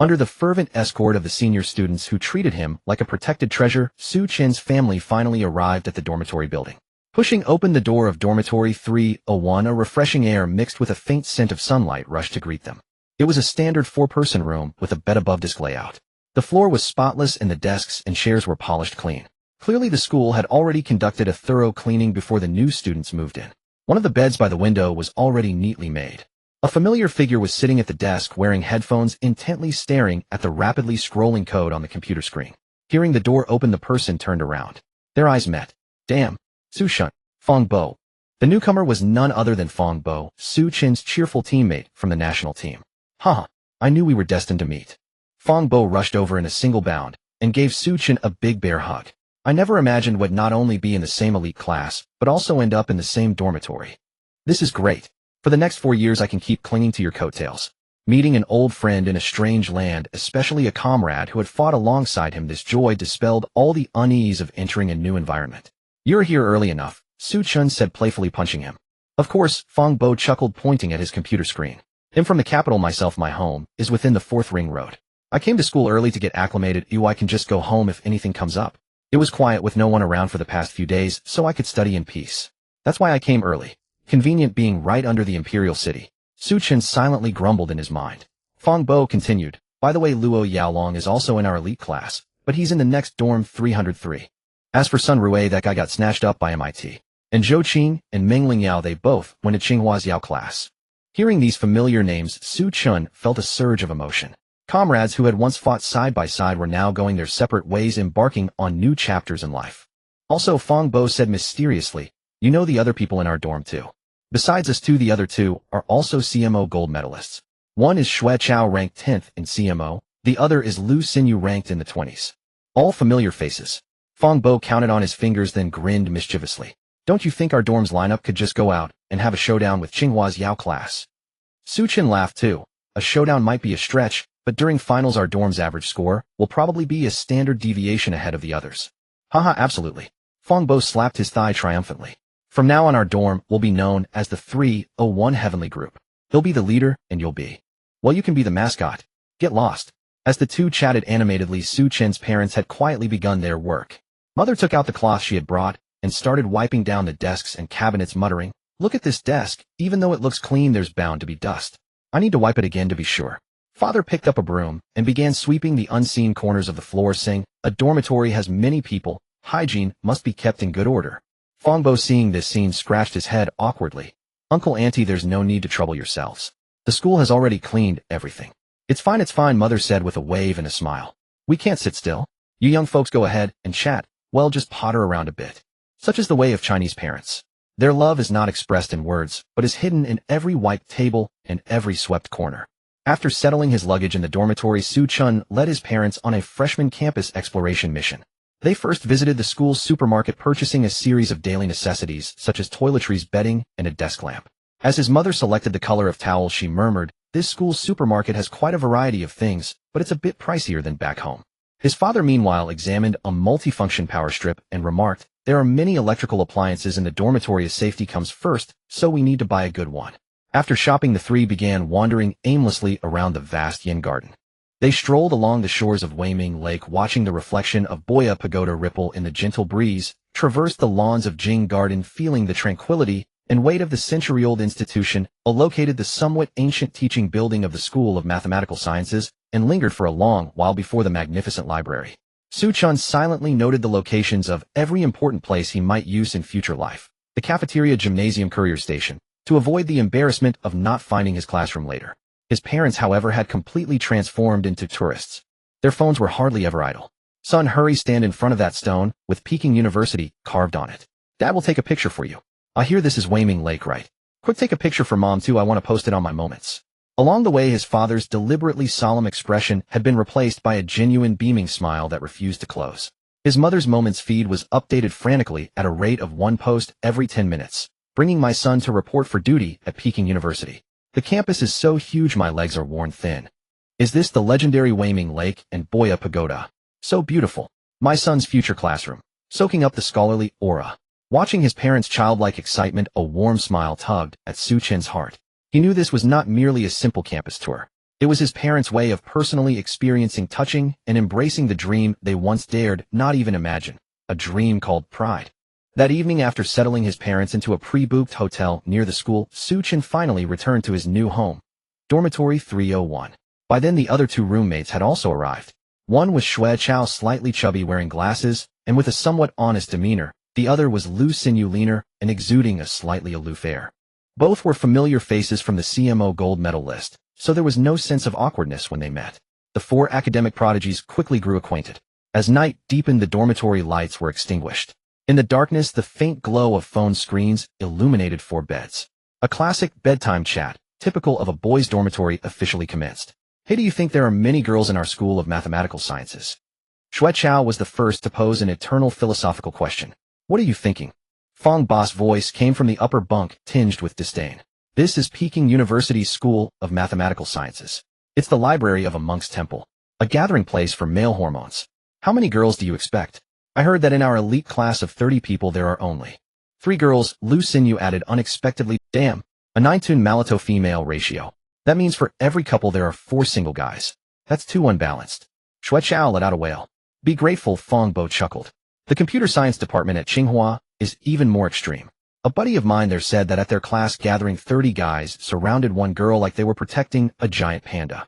Under the fervent escort of the senior students who treated him like a protected treasure, Xu Chen's family finally arrived at the dormitory building. Pushing open the door of dormitory 301, a refreshing air mixed with a faint scent of sunlight rushed to greet them. It was a standard four-person room with a bed above desk layout. The floor was spotless and the desks and chairs were polished clean. Clearly the school had already conducted a thorough cleaning before the new students moved in. One of the beds by the window was already neatly made. A familiar figure was sitting at the desk wearing headphones, intently staring at the rapidly scrolling code on the computer screen. Hearing the door open, the person turned around. Their eyes met. Damn. Xu Chen. Fong Bo. The newcomer was none other than Fong Bo, Xu Chen's cheerful teammate from the national team. Haha, I knew we were destined to meet. Fong Bo rushed over in a single bound and gave Xu Chen a big bear hug. I never imagined would not only be in the same elite class, but also end up in the same dormitory. This is great. For the next 4 years I can keep clinging to your coattails. Meeting an old friend in a strange land, especially a comrade who had fought alongside him, this joy dispelled all the unease of entering a new environment. You're here early enough, Xu Chen said, playfully punching him. Of course, Fong Bo chuckled, pointing at his computer screen. I'm from the capital myself. My home is within the 4th Ring Road. I came to school early to get acclimated. I can just go home if anything comes up. It was quiet with no one around for the past few days, so I could study in peace. That's why I came early. Convenient being right under the imperial city. Xu Chen silently grumbled in his mind. Fong Bo continued. By the way, Luo Yaolong is also in our elite class, but he's in the next dorm 303. As for Sun Rui, that guy got snatched up by MIT. And Zhou Qing and Meng Lingyao, they both went to Tsinghua Yao class. Hearing these familiar names, Xu Chen felt a surge of emotion. Comrades who had once fought side by side were now going their separate ways, embarking on new chapters in life. Also, Fong Bo said mysteriously, you know the other people in our dorm too. Besides us two, the other two are also CMO gold medalists. One is Xue Chao, ranked 10th in CMO, the other is Lu Xinyu, ranked in the 20s. All familiar faces. Fong Bo counted on his fingers, then grinned mischievously. Don't you think our dorm's lineup could just go out and have a showdown with Tsinghua Yao class? Xu Chen laughed too. A showdown might be a stretch, but during finals our dorm's average score will probably be a standard deviation ahead of the others. Haha, absolutely. Fong Bo slapped his thigh triumphantly. From now on our dorm will be known as the 301 Heavenly Group. He'll be the leader and you'll be. Well, you can be the mascot. Get lost. As the two chatted animatedly, Xu Chen's parents had quietly begun their work. Mother took out the cloth she had brought and started wiping down the desks and cabinets, muttering, look at this desk. Even though it looks clean, there's bound to be dust. I need to wipe it again to be sure. Father picked up a broom and began sweeping the unseen corners of the floor, saying, a dormitory has many people. Hygiene must be kept in good order. Fong Bo, seeing this scene, scratched his head awkwardly. Uncle, Auntie, there's no need to trouble yourselves. The school has already cleaned everything. It's fine, Mother said with a wave and a smile. We can't sit still. You young folks go ahead and chat. Well, just potter around a bit. Such is the way of Chinese parents. Their love is not expressed in words, but is hidden in every wiped table and every swept corner. After settling his luggage in the dormitory, Xu Chen led his parents on a freshman campus exploration mission. They first visited the school's supermarket, purchasing a series of daily necessities such as toiletries, bedding, and a desk lamp. As his mother selected the color of towels, she murmured, this school's supermarket has quite a variety of things, but it's a bit pricier than back home. His father, meanwhile, examined a multifunction power strip and remarked, there are many electrical appliances in the dormitory as safety comes first, so we need to buy a good one. After shopping, the three began wandering aimlessly around the vast Yin Garden. They strolled along the shores of Weiming Lake, watching the reflection of Boya Pagoda ripple in the gentle breeze, traversed the lawns of Jing Garden, feeling the tranquility and weight of the century-old institution, located the somewhat ancient teaching building of the School of Mathematical Sciences, and lingered for a long while before the magnificent library. Xu Chen silently noted the locations of every important place he might use in future life. The cafeteria, gymnasium, courier station, to avoid the embarrassment of not finding his classroom later. His parents, however, had completely transformed into tourists. Their phones were hardly ever idle. Son, hurry, stand in front of that stone with Peking University carved on it. Dad will take a picture for you. I hear this is Weiming Lake, right? Quick, take a picture for Mom too. I want to post it on my moments. Along the way, his father's deliberately solemn expression had been replaced by a genuine beaming smile that refused to close. His mother's moments feed was updated frantically at a rate of one post every 10 minutes, bringing my son to report for duty at Peking University. The campus is so huge my legs are worn thin. Is this the legendary Weiming Lake and Boya Pagoda? So beautiful. My son's future classroom, soaking up the scholarly aura. Watching his parents' childlike excitement, a warm smile tugged at Xu Chen's heart. He knew this was not merely a simple campus tour. It was his parents' way of personally experiencing, touching, and embracing the dream they once dared not even imagine, a dream called pride. That evening, after settling his parents into a pre-booked hotel near the school, Xu Chen finally returned to his new home, Dormitory 301. By then the other two roommates had also arrived. One was Xu Chao, slightly chubby, wearing glasses, and with a somewhat honest demeanor. The other was Lu Xinyu, leaner and exuding a slightly aloof air. Both were familiar faces from the CMO gold medal list, so there was no sense of awkwardness when they met. The four academic prodigies quickly grew acquainted. As night deepened, the dormitory lights were extinguished. In the darkness, the faint glow of phone screens illuminated four beds. A classic bedtime chat, typical of a boys' dormitory, officially commenced. Hey, do you think there are many girls in our school of mathematical sciences? Xu Chao was the first to pose an eternal philosophical question. What are you thinking? Fang Ba's voice came from the upper bunk, tinged with disdain. This is Peking University's School of Mathematical Sciences. It's the library of a monk's temple, a gathering place for male hormones. How many girls do you expect? I heard that in our elite class of 30 people there are only 3 girls, Lu Xinyu added unexpectedly. Damn, a 9-to Malito female ratio. That means for every couple there are 4 single guys. That's too unbalanced. Xu Chao let out a wail. Be grateful, Fang Bo chuckled. The computer science department at Tsinghua is even more extreme. A buddy of mine there said that at their class gathering 30 guys surrounded one girl like they were protecting a giant panda.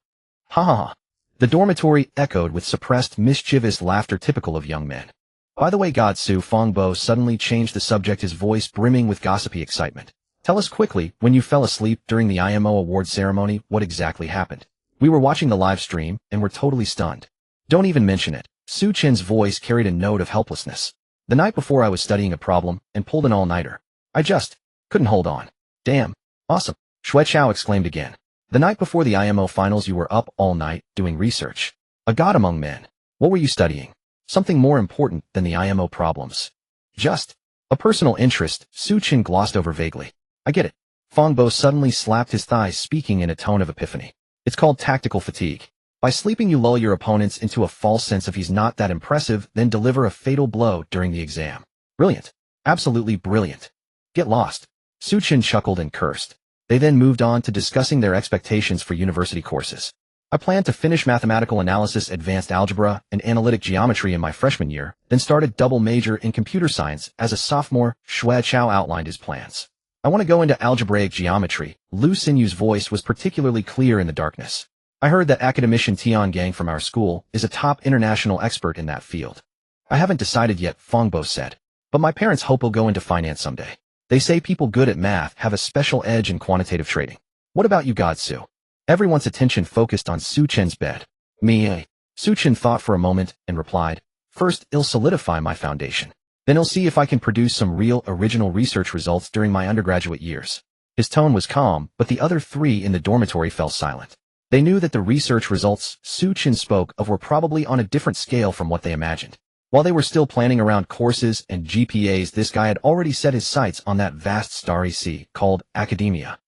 Ha ha ha. The dormitory echoed with suppressed mischievous laughter typical of young men. By the way, Godsu, Fang Bo suddenly changed the subject, his voice brimming with gossipy excitement. Tell us quickly, when you fell asleep during the IMO award ceremony, what exactly happened? We were watching the live stream and were totally stunned. Don't even mention it. Xu Chen's voice carried a note of helplessness. The night before I was studying a problem and pulled an all-nighter. I just couldn't hold on. Damn. Awesome. Xu Chao exclaimed again. The night before the IMO finals you were up all night doing research. A god among men. What were you studying? Something more important than the IMO problems. Just a personal interest, Xu Chen glossed over vaguely. I get it. Fang Bo suddenly slapped his thigh, speaking in a tone of epiphany. It's called tactical fatigue. By sleeping you lull your opponents into a false sense of he's not that impressive, then deliver a fatal blow during the exam. Brilliant. Absolutely brilliant. Get lost. Xu Chen chuckled and cursed. They then moved on to discussing their expectations for university courses. I plan to finish mathematical analysis, advanced algebra, and analytic geometry in my freshman year, then start a double major in computer science as a sophomore. Xu Chao outlined his plans. I want to go into algebraic geometry. Lu Xinyu's voice was particularly clear in the darkness. I heard that academician Tian Gang from our school is a top international expert in that field. I haven't decided yet, Fang Bo said. But my parents hope he'll go into finance someday. They say people good at math have a special edge in quantitative trading. What about you, Godsu? Everyone's attention focused on Xu Chen's bed. Me. Xu Chen thought for a moment and replied, first, it'll solidify my foundation. Then I'll see if I can produce some real original research results during my undergraduate years. His tone was calm, but the other 3 in the dormitory fell silent. They knew that the research results Xu Chen spoke of were probably on a different scale from what they imagined. While they were still planning around courses and GPAs, this guy had already set his sights on that vast starry sea called academia.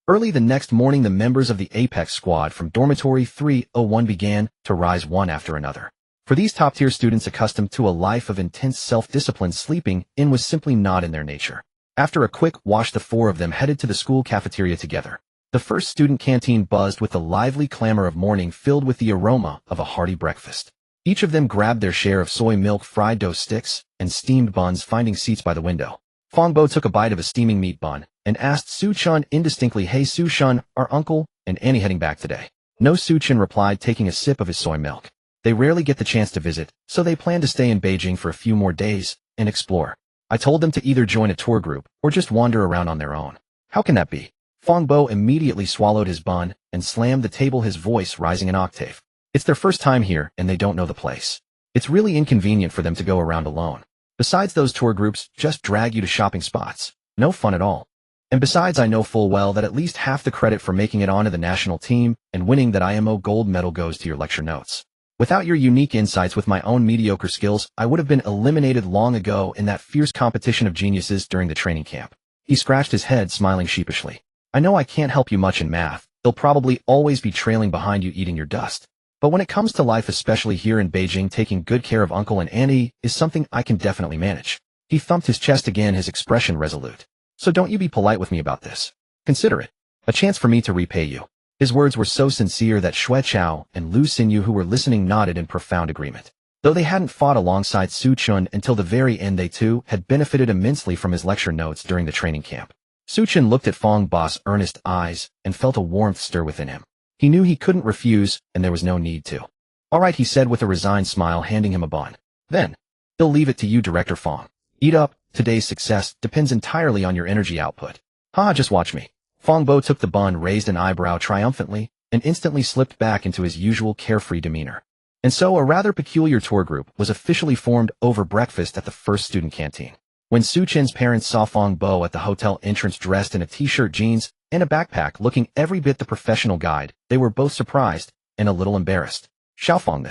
Early the next morning, the members of the Apex squad from Dormitory 301 began to rise one after another. For these top-tier students accustomed to a life of intense self-discipline, sleeping in was simply not in their nature. After a quick wash, the 4 of them headed to the school cafeteria together. The first student canteen buzzed with the lively clamor of morning, filled with the aroma of a hearty breakfast. Each of them grabbed their share of soy milk, fried dough sticks, and steamed buns, finding seats by the window. Fang Bo took a bite of a steaming meat bun and asked Xu Chen indistinctly, "Hey Xu Chen, are Uncle and Annie heading back today?" "No," Xu Chen replied, taking a sip of his soy milk. They rarely get the chance to visit, so they plan to stay in Beijing for a few more days and explore. I told them to either join a tour group or just wander around on their own. How can that be? Fang Bo immediately swallowed his bun and slammed the table, his voice rising an octave. It's their first time here and they don't know the place. It's really inconvenient for them to go around alone. Besides, those tour groups just drag you to shopping spots. No fun at all. And besides, I know full well that at least half the credit for making it onto the national team and winning that IMO gold medal goes to your lecture notes. Without your unique insights with my own mediocre skills, I would have been eliminated long ago in that fierce competition of geniuses during the training camp. He scratched his head, smiling sheepishly. I know I can't help you much in math. They'll probably always be trailing behind you eating your dust. But when it comes to life, especially here in Beijing, taking good care of Uncle and Auntie is something I can definitely manage. He thumped his chest again, his expression resolute. So don't you be polite with me about this. Consider it a chance for me to repay you. His words were so sincere that Xu Chen and Lu Xinyu, who were listening, nodded in profound agreement. Though they hadn't fought alongside Xu Chen until the very end, they too had benefited immensely from his lecture notes during the training camp. Xu Chen looked at Fong Bo's earnest eyes and felt a warmth stir within him. He knew he couldn't refuse, and there was no need to. All right, he said with a resigned smile, handing him a bun. Then, he'll leave it to you, Director Fong. Eat up. Today's success depends entirely on your energy output. Just watch me. Fong Bo took the bun, raised an eyebrow triumphantly, and instantly slipped back into his usual carefree demeanor. And so a rather peculiar tour group was officially formed over breakfast at the first student canteen. When Xu Chen's parents saw Fong Bo at the hotel entrance dressed in a t-shirt, jeans, and a backpack, looking every bit the professional guide, they were both surprised and a little embarrassed. Xiaofong,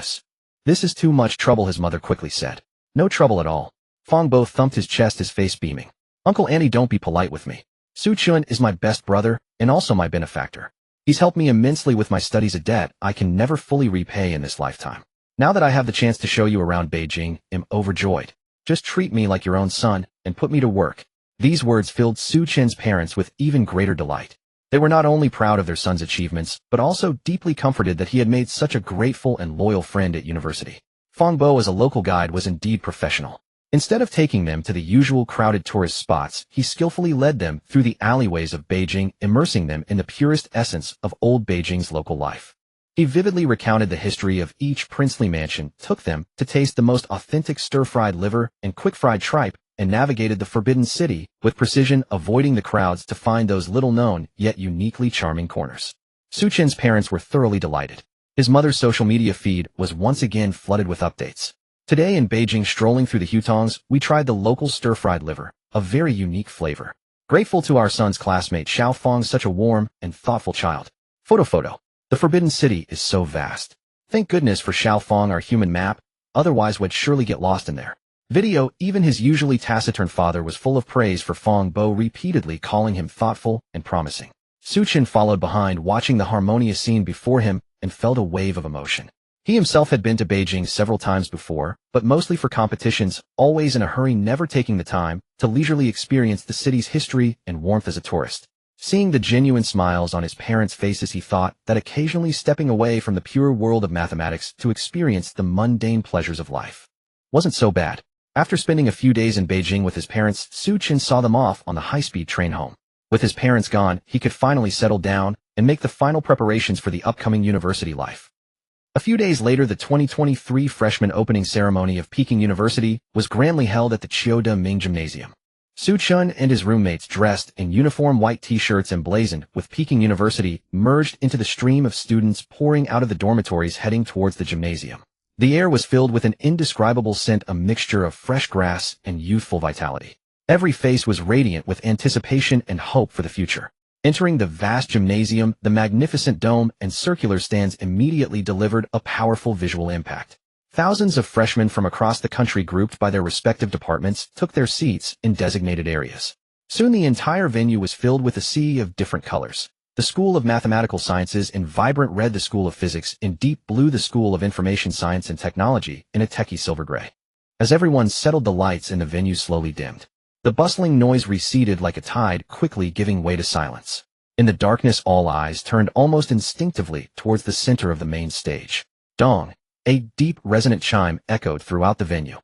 this is too much trouble, his mother quickly said. No trouble at all. Fong Bo thumped his chest, his face beaming. Uncle Annie, don't be polite with me. Xu Chen is my best brother and also my benefactor. He's helped me immensely with my studies, a debt I can never fully repay in this lifetime. Now that I have the chance to show you around Beijing, I'm overjoyed. Just treat me like your own son and put me to work. These words filled Xu Chen's parents with even greater delight. They were not only proud of their son's achievements, but also deeply comforted that he had made such a grateful and loyal friend at university. Fong Bo as a local guide was indeed professional. Instead of taking them to the usual crowded tourist spots, he skillfully led them through the alleyways of Beijing, immersing them in the purest essence of old Beijing's local life. He vividly recounted the history of each princely mansion, took them to taste the most authentic stir-fried liver and quick-fried tripe, and navigated the Forbidden City with precision, avoiding the crowds to find those little-known yet uniquely charming corners. Xu Chen's parents were thoroughly delighted. His mother's social media feed was once again flooded with updates. Today in Beijing, strolling through the hutongs, we tried the local stir-fried liver, a very unique flavor. Grateful to our son's classmate Xiao Fong, such a warm and thoughtful child. Photo. The Forbidden City is so vast. Thank goodness for Xiao Fong, our human map, otherwise we'd surely get lost in there. Video. Even his usually taciturn father was full of praise for Fong Bo, repeatedly calling him thoughtful and promising. Xu Chen followed behind, watching the harmonious scene before him, and felt a wave of emotion. He himself had been to Beijing several times before, but mostly for competitions, always in a hurry, never taking the time to leisurely experience the city's history and warmth as a tourist. Seeing the genuine smiles on his parents' faces, he thought that occasionally stepping away from the pure world of mathematics to experience the mundane pleasures of life wasn't so bad. After spending a few days in Beijing with his parents, Xu Chen saw them off on the high-speed train home. With his parents gone, he could finally settle down and make the final preparations for the upcoming university life. A few days later, the 2023 freshman opening ceremony of Peking University was grandly held at the Chiude Ming Gymnasium. Xu Chen and his roommates, dressed in uniform white t-shirts emblazoned with Peking University, merged into the stream of students pouring out of the dormitories heading towards the gymnasium. The air was filled with an indescribable scent, a mixture of fresh grass and youthful vitality. Every face was radiant with anticipation and hope for the future. Entering the vast gymnasium, the magnificent dome and circular stands immediately delivered a powerful visual impact. Thousands of freshmen from across the country, grouped by their respective departments, took their seats in designated areas. Soon the entire venue was filled with a sea of different colors. The School of Mathematical Sciences in vibrant red, the School of Physics in deep blue, the School of Information Science and Technology in a techie silver gray. As everyone settled, the lights in the venue slowly dimmed. The bustling noise receded like a tide, quickly giving way to silence. In the darkness, all eyes turned almost instinctively towards the center of the main stage. Dong, a deep, resonant chime echoed throughout the venue.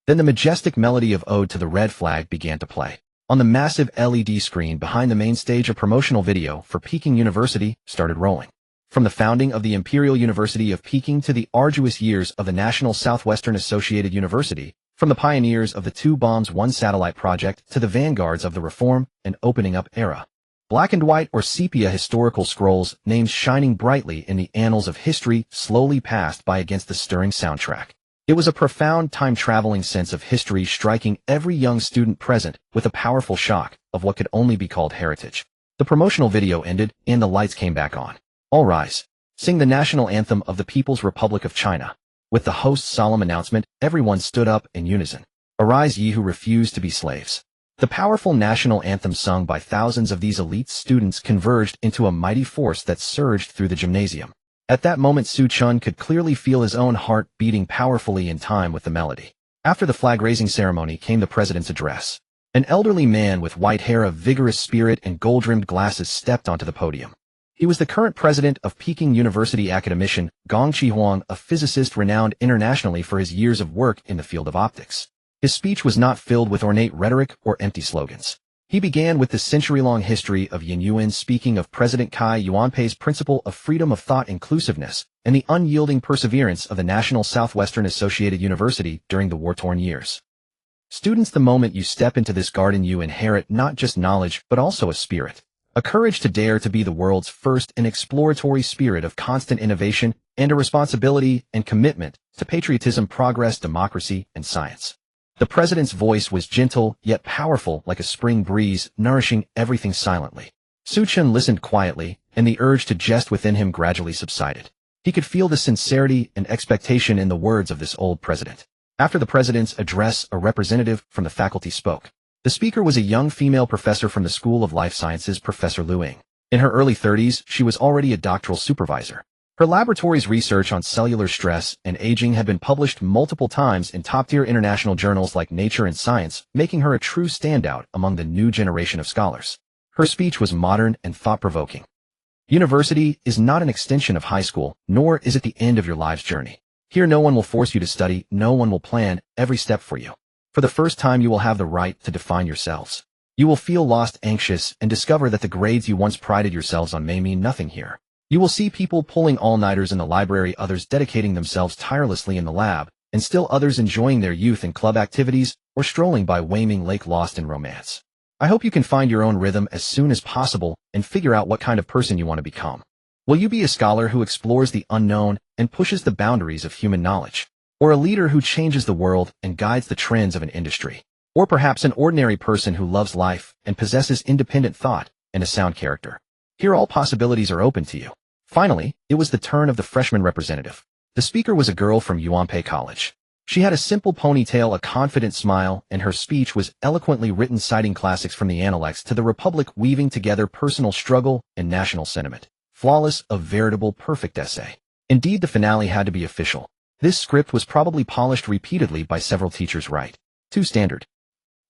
Then the majestic melody of Ode to the Red Flag began to play. On the massive LED screen behind the main stage, a promotional video for Peking University started rolling. From the founding of the Imperial University of Peking to the arduous years of the National Southwestern Associated University, from the pioneers of the Two Bombs One Satellite project to the vanguards of the reform and opening up era. Black and white or sepia historical scrolls, names shining brightly in the annals of history, slowly passed by against the stirring soundtrack. It was a profound time-traveling sense of history striking every young student present with a powerful shock of what could only be called heritage. The promotional video ended, and the lights came back on. All rise. Sing the national anthem of the People's Republic of China. With the host's solemn announcement, everyone stood up in unison. Arise ye who refuse to be slaves. The powerful national anthem sung by thousands of these elite students converged into a mighty force that surged through the gymnasium. At that moment, Xu Chen could clearly feel his own heart beating powerfully in time with the melody. After the flag-raising ceremony came the president's address. An elderly man with white hair, a vigorous spirit, and gold-rimmed glasses stepped onto the podium. He was the current president of Peking University Academician Gong Qihuang, a physicist renowned internationally for his years of work in the field of optics. His speech was not filled with ornate rhetoric or empty slogans. He began with the century-long history of Yin Yuan, speaking of President Cai Yuanpei's principle of freedom of thought, inclusiveness, and the unyielding perseverance of the National Southwestern Associated University during the war-torn years. Students, the moment you step into this garden, you inherit not just knowledge, but also a spirit. A courage to dare to be the world's first, an exploratory spirit of constant innovation, and a responsibility and commitment to patriotism, progress, democracy, and science. The president's voice was gentle, yet powerful like a spring breeze, nourishing everything silently. Xu Chen listened quietly, and the urge to jest within him gradually subsided. He could feel the sincerity and expectation in the words of this old president. After the president's address, a representative from the faculty spoke. The speaker was a young female professor from the School of Life Sciences, Professor Lu Ying. In her early 30s, she was already a doctoral supervisor. Her laboratory's research on cellular stress and aging had been published multiple times in top-tier international journals like Nature and Science, making her a true standout among the new generation of scholars. Her speech was modern and thought-provoking. University is not an extension of high school, nor is it the end of your life's journey. Here no one will force you to study, no one will plan every step for you. For the first time you will have the right to define yourselves. You will feel lost, anxious, and discover that the grades you once prided yourselves on may mean nothing here. You will see people pulling all-nighters in the library, others dedicating themselves tirelessly in the lab, and still others enjoying their youth in club activities or strolling by Weiming Lake lost in romance. I hope you can find your own rhythm as soon as possible and figure out what kind of person you want to become. Will you be a scholar who explores the unknown and pushes the boundaries of human knowledge? Or a leader who changes the world and guides the trends of an industry? Or perhaps an ordinary person who loves life and possesses independent thought and a sound character? Here all possibilities are open to you. Finally, it was the turn of the freshman representative. The speaker was a girl from Yuanpei College. She had a simple ponytail, a confident smile, and her speech was eloquently written, citing classics from the Analects to the Republic, weaving together personal struggle and national sentiment. Flawless, a veritable perfect essay. Indeed, the finale had to be official. This script was probably polished repeatedly by several teachers, right? Too standard.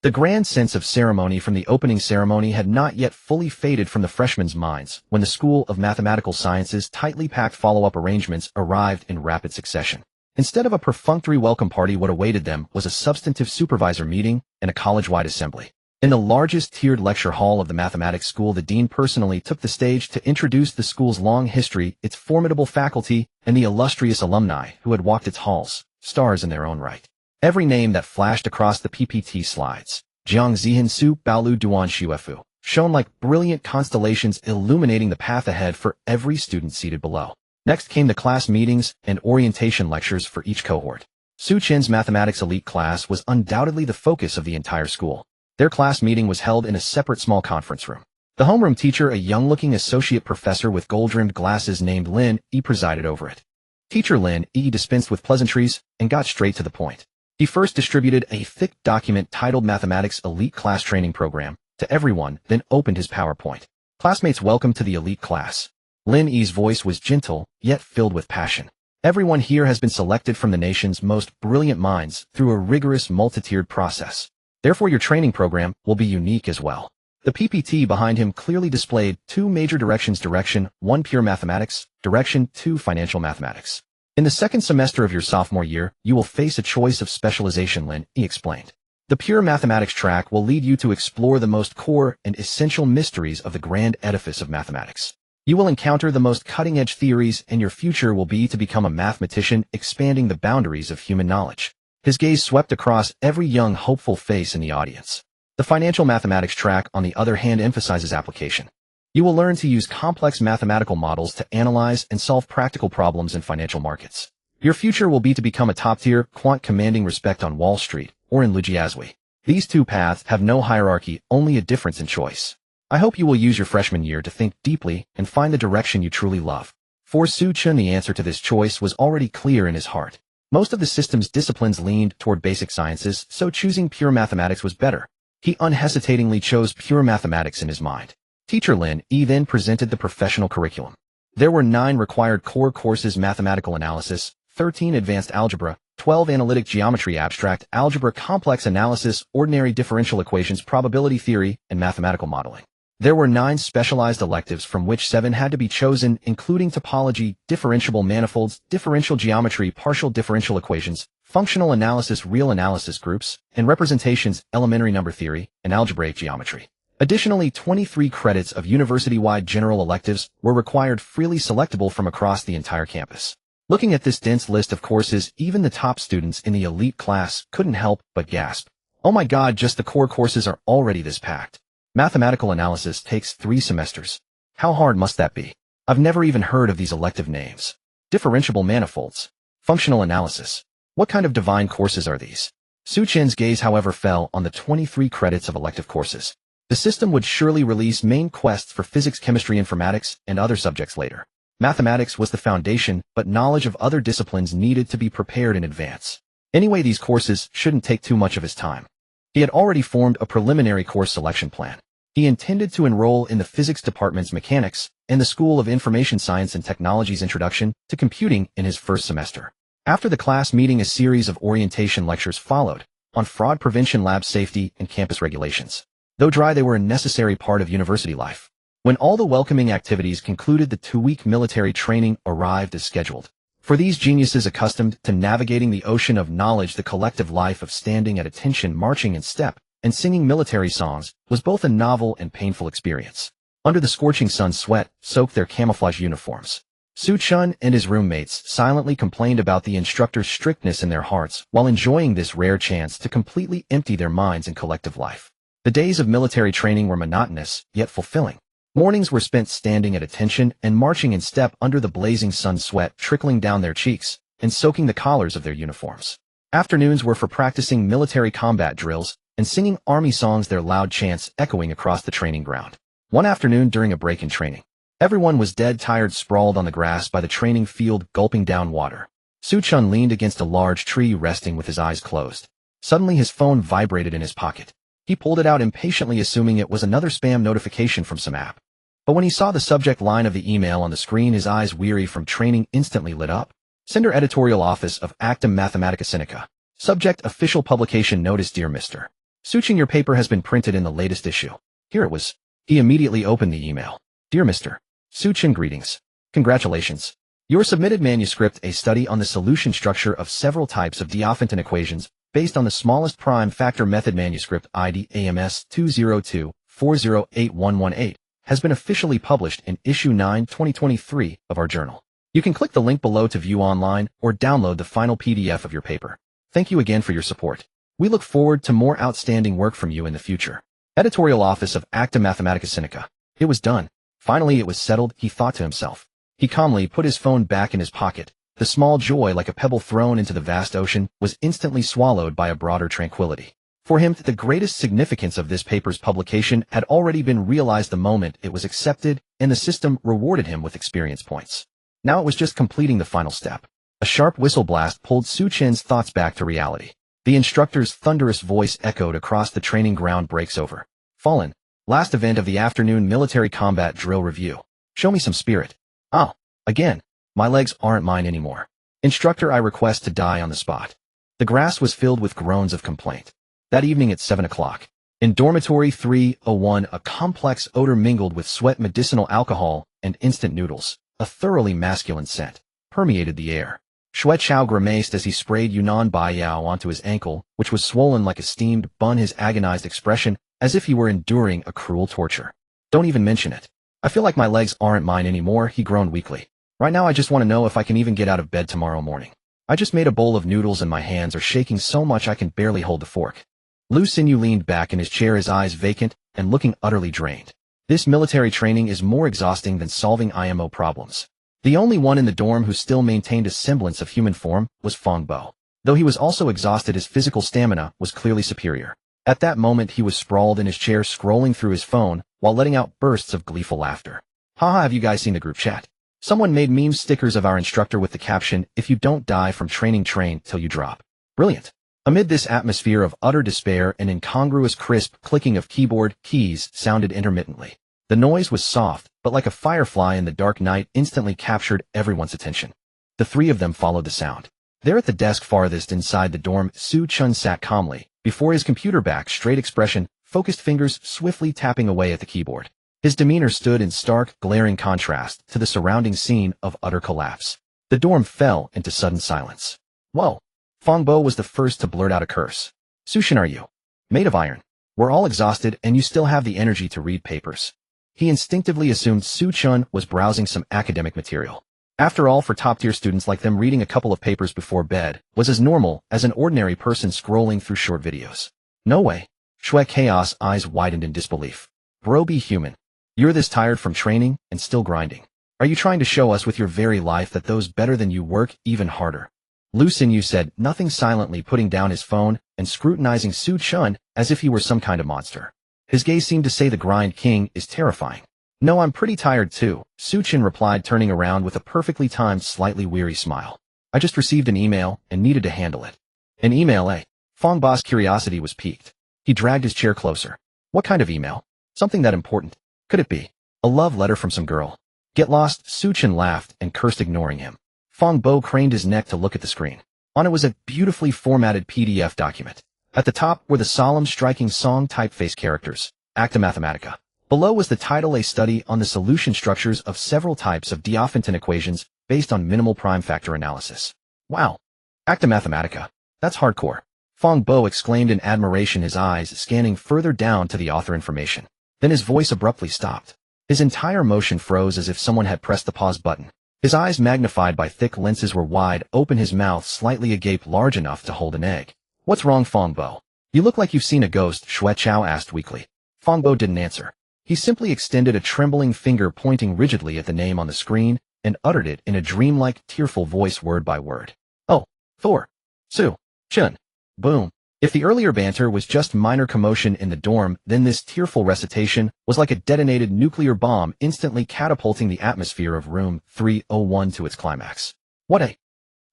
The grand sense of ceremony from the opening ceremony had not yet fully faded from the freshmen's minds when the School of Mathematical Sciences' tightly packed follow-up arrangements arrived in rapid succession. Instead of a perfunctory welcome party, what awaited them was a substantive supervisor meeting and a college-wide assembly. In the largest tiered lecture hall of the mathematics school, the dean personally took the stage to introduce the school's long history, its formidable faculty, and the illustrious alumni who had walked its halls, stars in their own right. Every name that flashed across the PPT slides, Jiang Zihan Su, Baolu Duan Xuefu, shone like brilliant constellations, illuminating the path ahead for every student seated below. Next came the class meetings and orientation lectures for each cohort. Xu Chen's mathematics elite class was undoubtedly the focus of the entire school. Their class meeting was held in a separate small conference room. The homeroom teacher, a young-looking associate professor with gold-rimmed glasses named Lin Yi, presided over it. Teacher Lin Yi dispensed with pleasantries and got straight to the point. He first distributed a thick document titled Mathematics Elite Class Training Program to everyone, then opened his PowerPoint. Classmates, welcome to the elite class. Lin Yi's voice was gentle, yet filled with passion. Everyone here has been selected from the nation's most brilliant minds through a rigorous multi-tiered process. Therefore, your training program will be unique as well. The PPT behind him clearly displayed two major directions: Direction 1, Pure Mathematics; Direction 2, Financial Mathematics. In the second semester of your sophomore year, you will face a choice of specialization, Lin Yi explained. The Pure Mathematics track will lead you to explore the most core and essential mysteries of the grand edifice of mathematics. You will encounter the most cutting-edge theories, and your future will be to become a mathematician, expanding the boundaries of human knowledge. His gaze swept across every young, hopeful face in the audience. The financial mathematics track, on the other hand, emphasizes application. You will learn to use complex mathematical models to analyze and solve practical problems in financial markets. Your future will be to become a top-tier quant commanding respect on Wall Street or in Lujiazui. These two paths have no hierarchy, only a difference in choice. I hope you will use your freshman year to think deeply and find the direction you truly love. For Xu Chen, the answer to this choice was already clear in his heart. Most of the system's disciplines leaned toward basic sciences, so choosing pure mathematics was better. He unhesitatingly chose pure mathematics in his mind. Teacher Lin Yi then presented the professional curriculum. There were 9 required core courses: mathematical analysis, 13 advanced algebra, 12 analytic geometry, abstract algebra, complex analysis, ordinary differential equations, probability theory, and mathematical modeling. There were 9 specialized electives from which 7 had to be chosen, including topology, differentiable manifolds, differential geometry, partial differential equations, functional analysis, real analysis groups, and representations, elementary number theory, and algebraic geometry. Additionally, 23 credits of university-wide general electives were required, freely selectable from across the entire campus. Looking at this dense list of courses, even the top students in the elite class couldn't help but gasp. Oh my god, just the core courses are already this packed. Mathematical analysis takes 3 semesters. How hard must that be? I've never even heard of these elective names. Differentiable manifolds. Functional analysis. What kind of divine courses are these? Xu Chen's gaze, however, fell on the 23 credits of elective courses. The system would surely release main quests for physics, chemistry, informatics, and other subjects later. Mathematics was the foundation, but knowledge of other disciplines needed to be prepared in advance. Anyway, these courses shouldn't take too much of his time. He had already formed a preliminary course selection plan. He intended to enroll in the physics department's mechanics and the School of Information Science and Technology's introduction to computing in his first semester. After the class meeting, a series of orientation lectures followed on fraud prevention, lab safety, and campus regulations. Though dry, they were a necessary part of university life. When all the welcoming activities concluded, the 2-week military training arrived as scheduled. For these geniuses accustomed to navigating the ocean of knowledge, the collective life of standing at attention, marching in step, and singing military songs was both a novel and painful experience. Under the scorching sun, sweat soaked their camouflage uniforms. Xu Chen and his roommates silently complained about the instructor's strictness in their hearts while enjoying this rare chance to completely empty their minds in collective life. The days of military training were monotonous, yet fulfilling. Mornings were spent standing at attention and marching in step under the blazing sun, sweat trickling down their cheeks and soaking the collars of their uniforms. Afternoons were for practicing military combat drills and singing army songs, their loud chants echoing across the training ground. One afternoon during a break in training, everyone was dead tired, sprawled on the grass by the training field, gulping down water. Xu Chen leaned against a large tree, resting with his eyes closed. Suddenly his phone vibrated in his pocket. He pulled it out impatiently, assuming it was another spam notification from some app. But when he saw the subject line of the email on the screen, his eyes, weary from training, instantly lit up. Sender, Editorial Office of Actum Mathematica Sinica. Subject, official publication notice. Dear Mr. Xu Chen, your paper has been printed in the latest issue. Here it was. He immediately opened the email. Dear Mr. Xu Chen, greetings. Congratulations. Your submitted manuscript, a study on the solution structure of several types of Diophantine equations based on the smallest prime factor method, manuscript ID AMS 202408118, has been officially published in issue 9, 2023 of our journal. You can click the link below to view online or download the final PDF of your paper. Thank you again for your support. We look forward to more outstanding work from you in the future. Editorial Office of Actum Mathematica Sinica. It was done. Finally, it was settled, he thought to himself. He calmly put his phone back in his pocket. The small joy, like a pebble thrown into the vast ocean, was instantly swallowed by a broader tranquility. For him, the greatest significance of this paper's publication had already been realized the moment it was accepted, and the system rewarded him with experience points. Now it was just completing the final step. A sharp whistle blast pulled Xu Chen's thoughts back to reality. The instructor's thunderous voice echoed across the training ground. Breaks over. Fallen. Last event of the afternoon military combat drill review. Show me some spirit. Oh, again. My legs aren't mine anymore. Instructor, I request to die on the spot. The grass was filled with groans of complaint. That evening at 7 o'clock, in dormitory 301, a complex odor mingled with sweat, medicinal alcohol, and instant noodles. A thoroughly masculine scent permeated the air. Xue Chao grimaced as he sprayed Yunnan Baiyao onto his ankle, which was swollen like a steamed bun, his agonized expression as if he were enduring a cruel torture. Don't even mention it. I feel like my legs aren't mine anymore, he groaned weakly. Right now I just want to know if I can even get out of bed tomorrow morning. I just made a bowl of noodles and my hands are shaking so much I can barely hold the fork. Lu Xinyu leaned back in his chair, his eyes vacant and looking utterly drained. This military training is more exhausting than solving IMO problems. The only one in the dorm who still maintained a semblance of human form was Fong Bo. Though he was also exhausted, his physical stamina was clearly superior. At that moment, he was sprawled in his chair scrolling through his phone while letting out bursts of gleeful laughter. Haha, have you guys seen the group chat? Someone made meme stickers of our instructor with the caption, "If you don't die from training, train till you drop." Brilliant. Amid this atmosphere of utter despair, an incongruous crisp clicking of keyboard keys sounded intermittently. The noise was soft, but like a firefly in the dark night, instantly captured everyone's attention. The three of them followed the sound. There at the desk farthest inside the dorm, Xu Chen sat calmly, before his computer, back straight expression, focused fingers swiftly tapping away at the keyboard. His demeanor stood in stark, glaring contrast to the surrounding scene of utter collapse. The dorm fell into sudden silence. Whoa! Fong Bo was the first to blurt out a curse. "Xu Chen, are you made of iron? We're all exhausted and you still have the energy to read papers." He instinctively assumed Xu Chen was browsing some academic material. After all, for top-tier students like them, reading a couple of papers before bed was as normal as an ordinary person scrolling through short videos. No way. Xue Chaos' eyes widened in disbelief. Bro, be human. You're this tired from training and still grinding. Are you trying to show us with your very life that those better than you work even harder? Lu Xinyu said, nothing, silently putting down his phone and scrutinizing Xu Chen as if he were some kind of monster. His gaze seemed to say the grind king is terrifying. "No, I'm pretty tired too," Xu Chen replied, turning around with a perfectly timed, slightly weary smile. "I just received an email and needed to handle it." "An email, eh?" Fong Bo's curiosity was piqued. He dragged his chair closer. "What kind of email? Something that important? Could it be a love letter from some girl?" "Get lost," Xu Chen laughed and cursed, ignoring him. Fong Bo craned his neck to look at the screen. On it was a beautifully formatted PDF document. At the top were the solemn, striking song typeface characters, Acta Mathematica. Below was the title, a study on the solution structures of several types of Diophantine equations based on minimal prime factor analysis. Wow. Acta Mathematica. That's hardcore. Fong Bo exclaimed in admiration, his eyes scanning further down to the author information. Then his voice abruptly stopped. His entire motion froze as if someone had pressed the pause button. His eyes, magnified by thick lenses, were wide open, his mouth slightly agape, large enough to hold an egg. "What's wrong, Fong Bo? You look like you've seen a ghost," Xue Chao asked weakly. Fong Bo didn't answer. He simply extended a trembling finger, pointing rigidly at the name on the screen, and uttered it in a dreamlike, tearful voice, word by word. "Oh, Thor. Xu Chen." Boom. If the earlier banter was just minor commotion in the dorm, then this tearful recitation was like a detonated nuclear bomb, instantly catapulting the atmosphere of room 301 to its climax. "What a...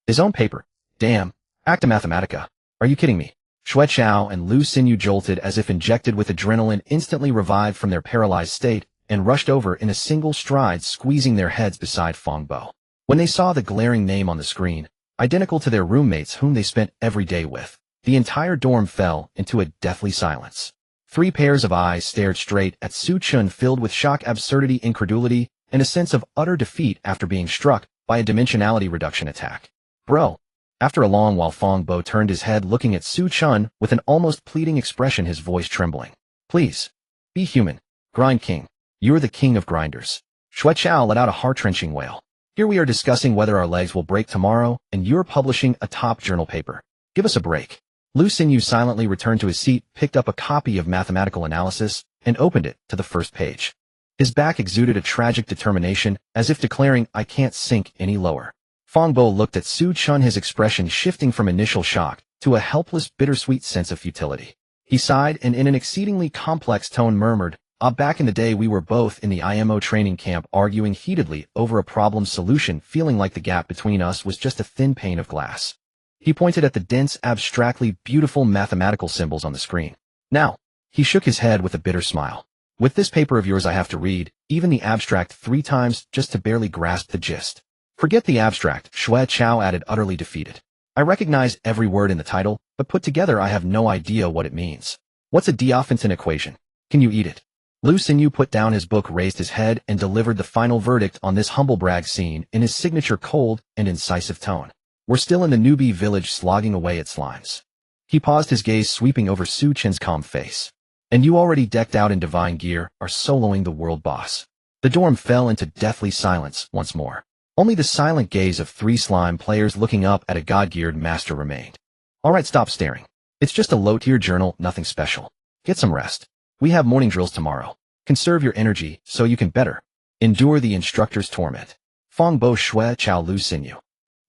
his own paper. Damn. Acta Mathematica. Are you kidding me?" Xue Chao and Lu Xinyu jolted as if injected with adrenaline, instantly revived from their paralyzed state, and rushed over in a single stride, squeezing their heads beside Fong Bo. When they saw the glaring name on the screen, identical to their roommates whom they spent every day with, the entire dorm fell into a deathly silence. 3 pairs of eyes stared straight at Xu Chen, filled with shock, absurdity, incredulity, and a sense of utter defeat after being struck by a dimensionality reduction attack. "Bro." After a long while, Fong Bo turned his head, looking at Xu Chen with an almost pleading expression, his voice trembling. "Please. Be human. Grind king. You're the king of grinders." Xue Chao let out a heart-wrenching wail. "Here we are discussing whether our legs will break tomorrow, and you're publishing a top journal paper. Give us a break." Lu Xinyu silently returned to his seat, picked up a copy of Mathematical Analysis, and opened it to the first page. His back exuded a tragic determination, as if declaring, "I can't sink any lower." Fong Bo looked at Xu Chen, his expression shifting from initial shock to a helpless, bittersweet sense of futility. He sighed and in an exceedingly complex tone murmured, back in the day we were both in the IMO training camp, arguing heatedly over a problem solution, feeling like the gap between us was just a thin pane of glass." He pointed at the dense, abstractly beautiful mathematical symbols on the screen. "Now," he shook his head with a bitter smile. "With this paper of yours I have to read, even the abstract 3 times just to barely grasp the gist." "Forget the abstract," Xue Chao added, utterly defeated. "I recognize every word in the title, but put together I have no idea what it means. What's a Diophantine equation? Can you eat it?" Lu Xinyu put down his book, raised his head, and delivered the final verdict on this humble brag scene in his signature cold and incisive tone. "We're still in the newbie village, slogging away at slimes." He paused, his gaze sweeping over Xu Chen's calm face. "And you, already decked out in divine gear, are soloing the world boss." The dorm fell into deathly silence once more. Only the silent gaze of 3 slime players looking up at a god-geared master remained. "All right, stop staring. It's just a low-tier journal, nothing special. Get some rest. We have morning drills tomorrow. Conserve your energy so you can better endure the instructor's torment." Fong bo shui chao lu xinyu.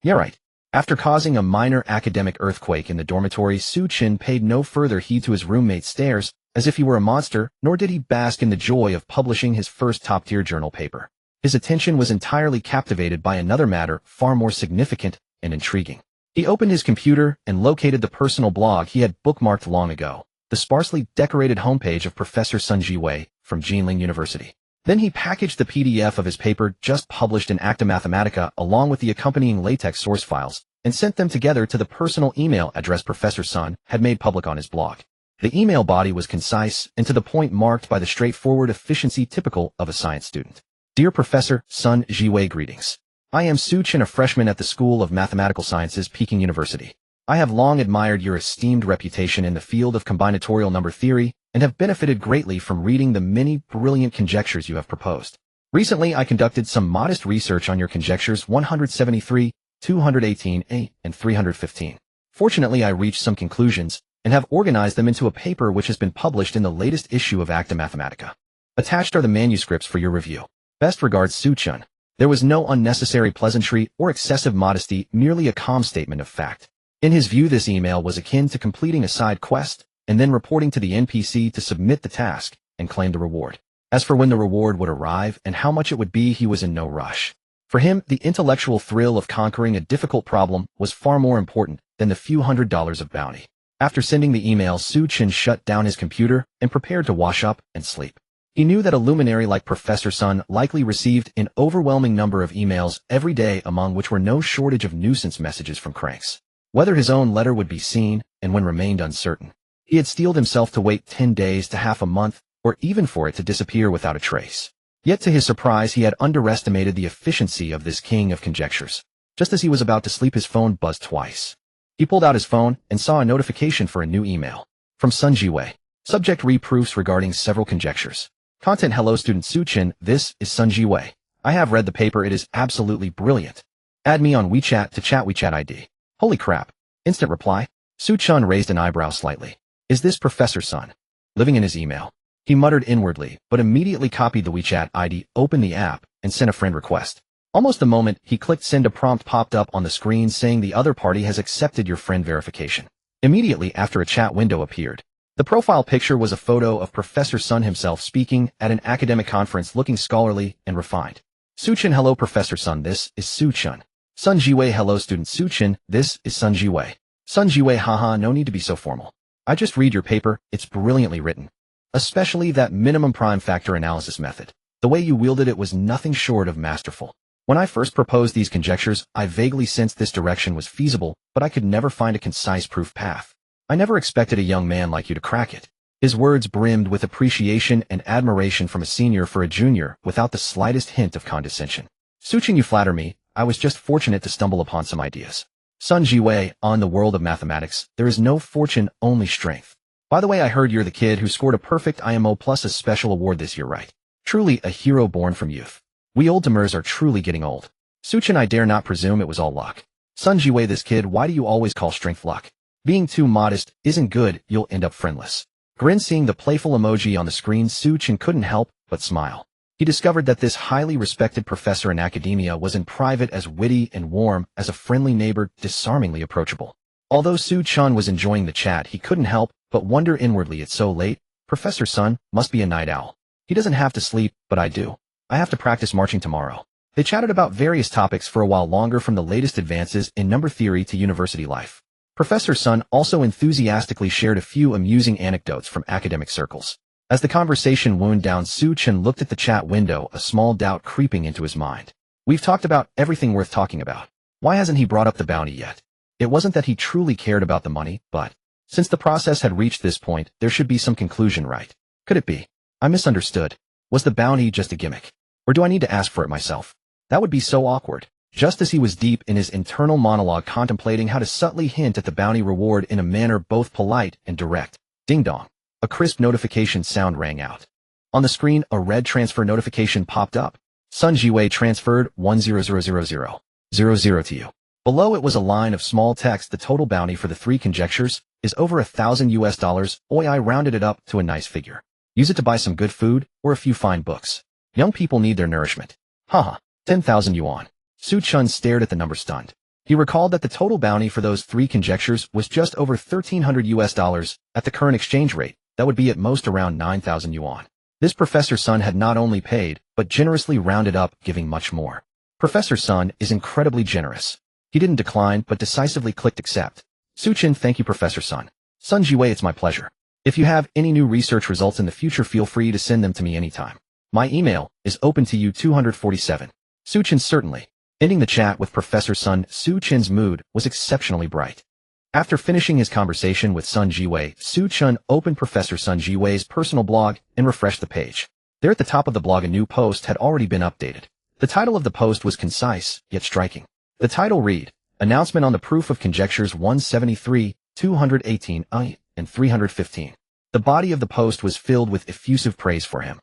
Yeah, right. After causing a minor academic earthquake in the dormitory, Xu Chen paid no further heed to his roommate's stares, as if he were a monster, nor did he bask in the joy of publishing his first top-tier journal paper. His attention was entirely captivated by another matter far more significant and intriguing. He opened his computer and located the personal blog he had bookmarked long ago, the sparsely decorated homepage of Professor Sun Jiwei from Jinling University. Then he packaged the PDF of his paper just published in Acta Mathematica along with the accompanying LaTeX source files, and sent them together to the personal email address Professor Sun had made public on his blog. The email body was concise and to the point, marked by the straightforward efficiency typical of a science student. Dear Professor Sun Jiwei, greetings. I am Xu Chen, a freshman at the School of Mathematical Sciences, Peking University. I have long admired your esteemed reputation in the field of combinatorial number theory and have benefited greatly from reading the many brilliant conjectures you have proposed. Recently, I conducted some modest research on your conjectures 173, 218a, and 315. Fortunately, I reached some conclusions and have organized them into a paper which has been published in the latest issue of Acta Mathematica. Attached are the manuscripts for your review. Best regards, Xu Chen. There was no unnecessary pleasantry or excessive modesty, merely a calm statement of fact. In his view, this email was akin to completing a side quest and then reporting to the NPC to submit the task and claim the reward. As for when the reward would arrive and how much it would be, he was in no rush. For him, the intellectual thrill of conquering a difficult problem was far more important than the few $100s of bounty. After sending the email, Xu Chen shut down his computer and prepared to wash up and sleep. He knew that a luminary like Professor Sun likely received an overwhelming number of emails every day, among which were no shortage of nuisance messages from cranks. Whether his own letter would be seen, and when remained uncertain. He had steeled himself to wait 10 days to half a month, or even for it to disappear without a trace. Yet to his surprise, he had underestimated the efficiency of this king of conjectures. Just as he was about to sleep, his phone buzzed twice. He pulled out his phone and saw a notification for a new email. From Sun Jiwei. Subject: reproofs regarding several conjectures. Content: hello student Xu Chen, this is Sun Jiwei. I have read the paper, it is absolutely brilliant. Add me on WeChat to chat WeChat ID. Holy crap. Instant reply. Xu Chen raised an eyebrow slightly. Is this Professor Sun? Living in his email. He muttered inwardly, but immediately copied the WeChat ID, opened the app, and sent a friend request. Almost the moment he clicked send, a prompt popped up on the screen saying the other party has accepted your friend verification. Immediately after, a chat window appeared. The profile picture was a photo of Professor Sun himself speaking at an academic conference, looking scholarly and refined. Xu Chen: hello Professor Sun, this is Xu Chen. Sun Jiwei: hello student Xu Chen, this is Sun Jiwei. Sun Jiwei: haha, no need to be so formal. I just read your paper, it's brilliantly written. Especially that minimum prime factor analysis method. The way you wielded it was nothing short of masterful. When I first proposed these conjectures, I vaguely sensed this direction was feasible, but I could never find a concise proof path. I never expected a young man like you to crack it. His words brimmed with appreciation and admiration from a senior for a junior, without the slightest hint of condescension. Xu Chen, you flatter me. I was just fortunate to stumble upon some ideas. Sun Jiwei: on the world of mathematics, there is no fortune, only strength. By the way, I heard you're the kid who scored a perfect IMO plus a special award this year, right? Truly a hero born from youth. We old-timers are truly getting old. Xu Chen: I dare not presume it was all luck. Sun Jiwei: this kid, why do you always call strength luck? Being too modest isn't good, you'll end up friendless. Grin. Seeing the playful emoji on the screen, Xu Chen couldn't help but smile. He discovered that this highly respected professor in academia was in private as witty and warm as a friendly neighbor, disarmingly approachable. Although Xu Chen was enjoying the chat, he couldn't help but wonder inwardly, it's so late, Professor Sun must be a night owl. He doesn't have to sleep, but I do. I have to practice marching tomorrow. They chatted about various topics for a while longer, from the latest advances in number theory to university life. Professor Sun also enthusiastically shared a few amusing anecdotes from academic circles. As the conversation wound down, Xu Chen looked at the chat window, a small doubt creeping into his mind. We've talked about everything worth talking about. Why hasn't he brought up the bounty yet? It wasn't that he truly cared about the money, but since the process had reached this point, there should be some conclusion, right? Could it be? I misunderstood. Was the bounty just a gimmick? Or do I need to ask for it myself? That would be so awkward. Just as he was deep in his internal monologue, contemplating how to subtly hint at the bounty reward in a manner both polite and direct, ding dong, a crisp notification sound rang out. On the screen, a red transfer notification popped up. Sun Jiwei transferred 100,000 to you. Below it was a line of small text. The total bounty for the 3 conjectures is over $1,000. Oi, I rounded it up to a nice figure. Use it to buy some good food or a few fine books. Young people need their nourishment. Haha, 10,000 yuan. Xu Chen stared at the number stunned. He recalled that the total bounty for those 3 conjectures was just over $1,300 at the current exchange rate. That would be at most around 9,000 yuan. This Professor Sun had not only paid, but generously rounded up, giving much more. Professor Sun is incredibly generous. He didn't decline, but decisively clicked accept. Xu Chen, thank you, Professor Sun. Sun Jiwei, it's my pleasure. If you have any new research results in the future, feel free to send them to me anytime. My email is open to you 247. Xu Chen, certainly. Ending the chat with Professor Sun, Xu Chen's mood was exceptionally bright. After finishing his conversation with Sun Jiwei, Xu Chen opened Professor Sun Jiwei's personal blog and refreshed the page. There at the top of the blog, a new post had already been updated. The title of the post was concise, yet striking. The title read, Announcement on the Proof of Conjectures 173, 218, and 315. The body of the post was filled with effusive praise for him.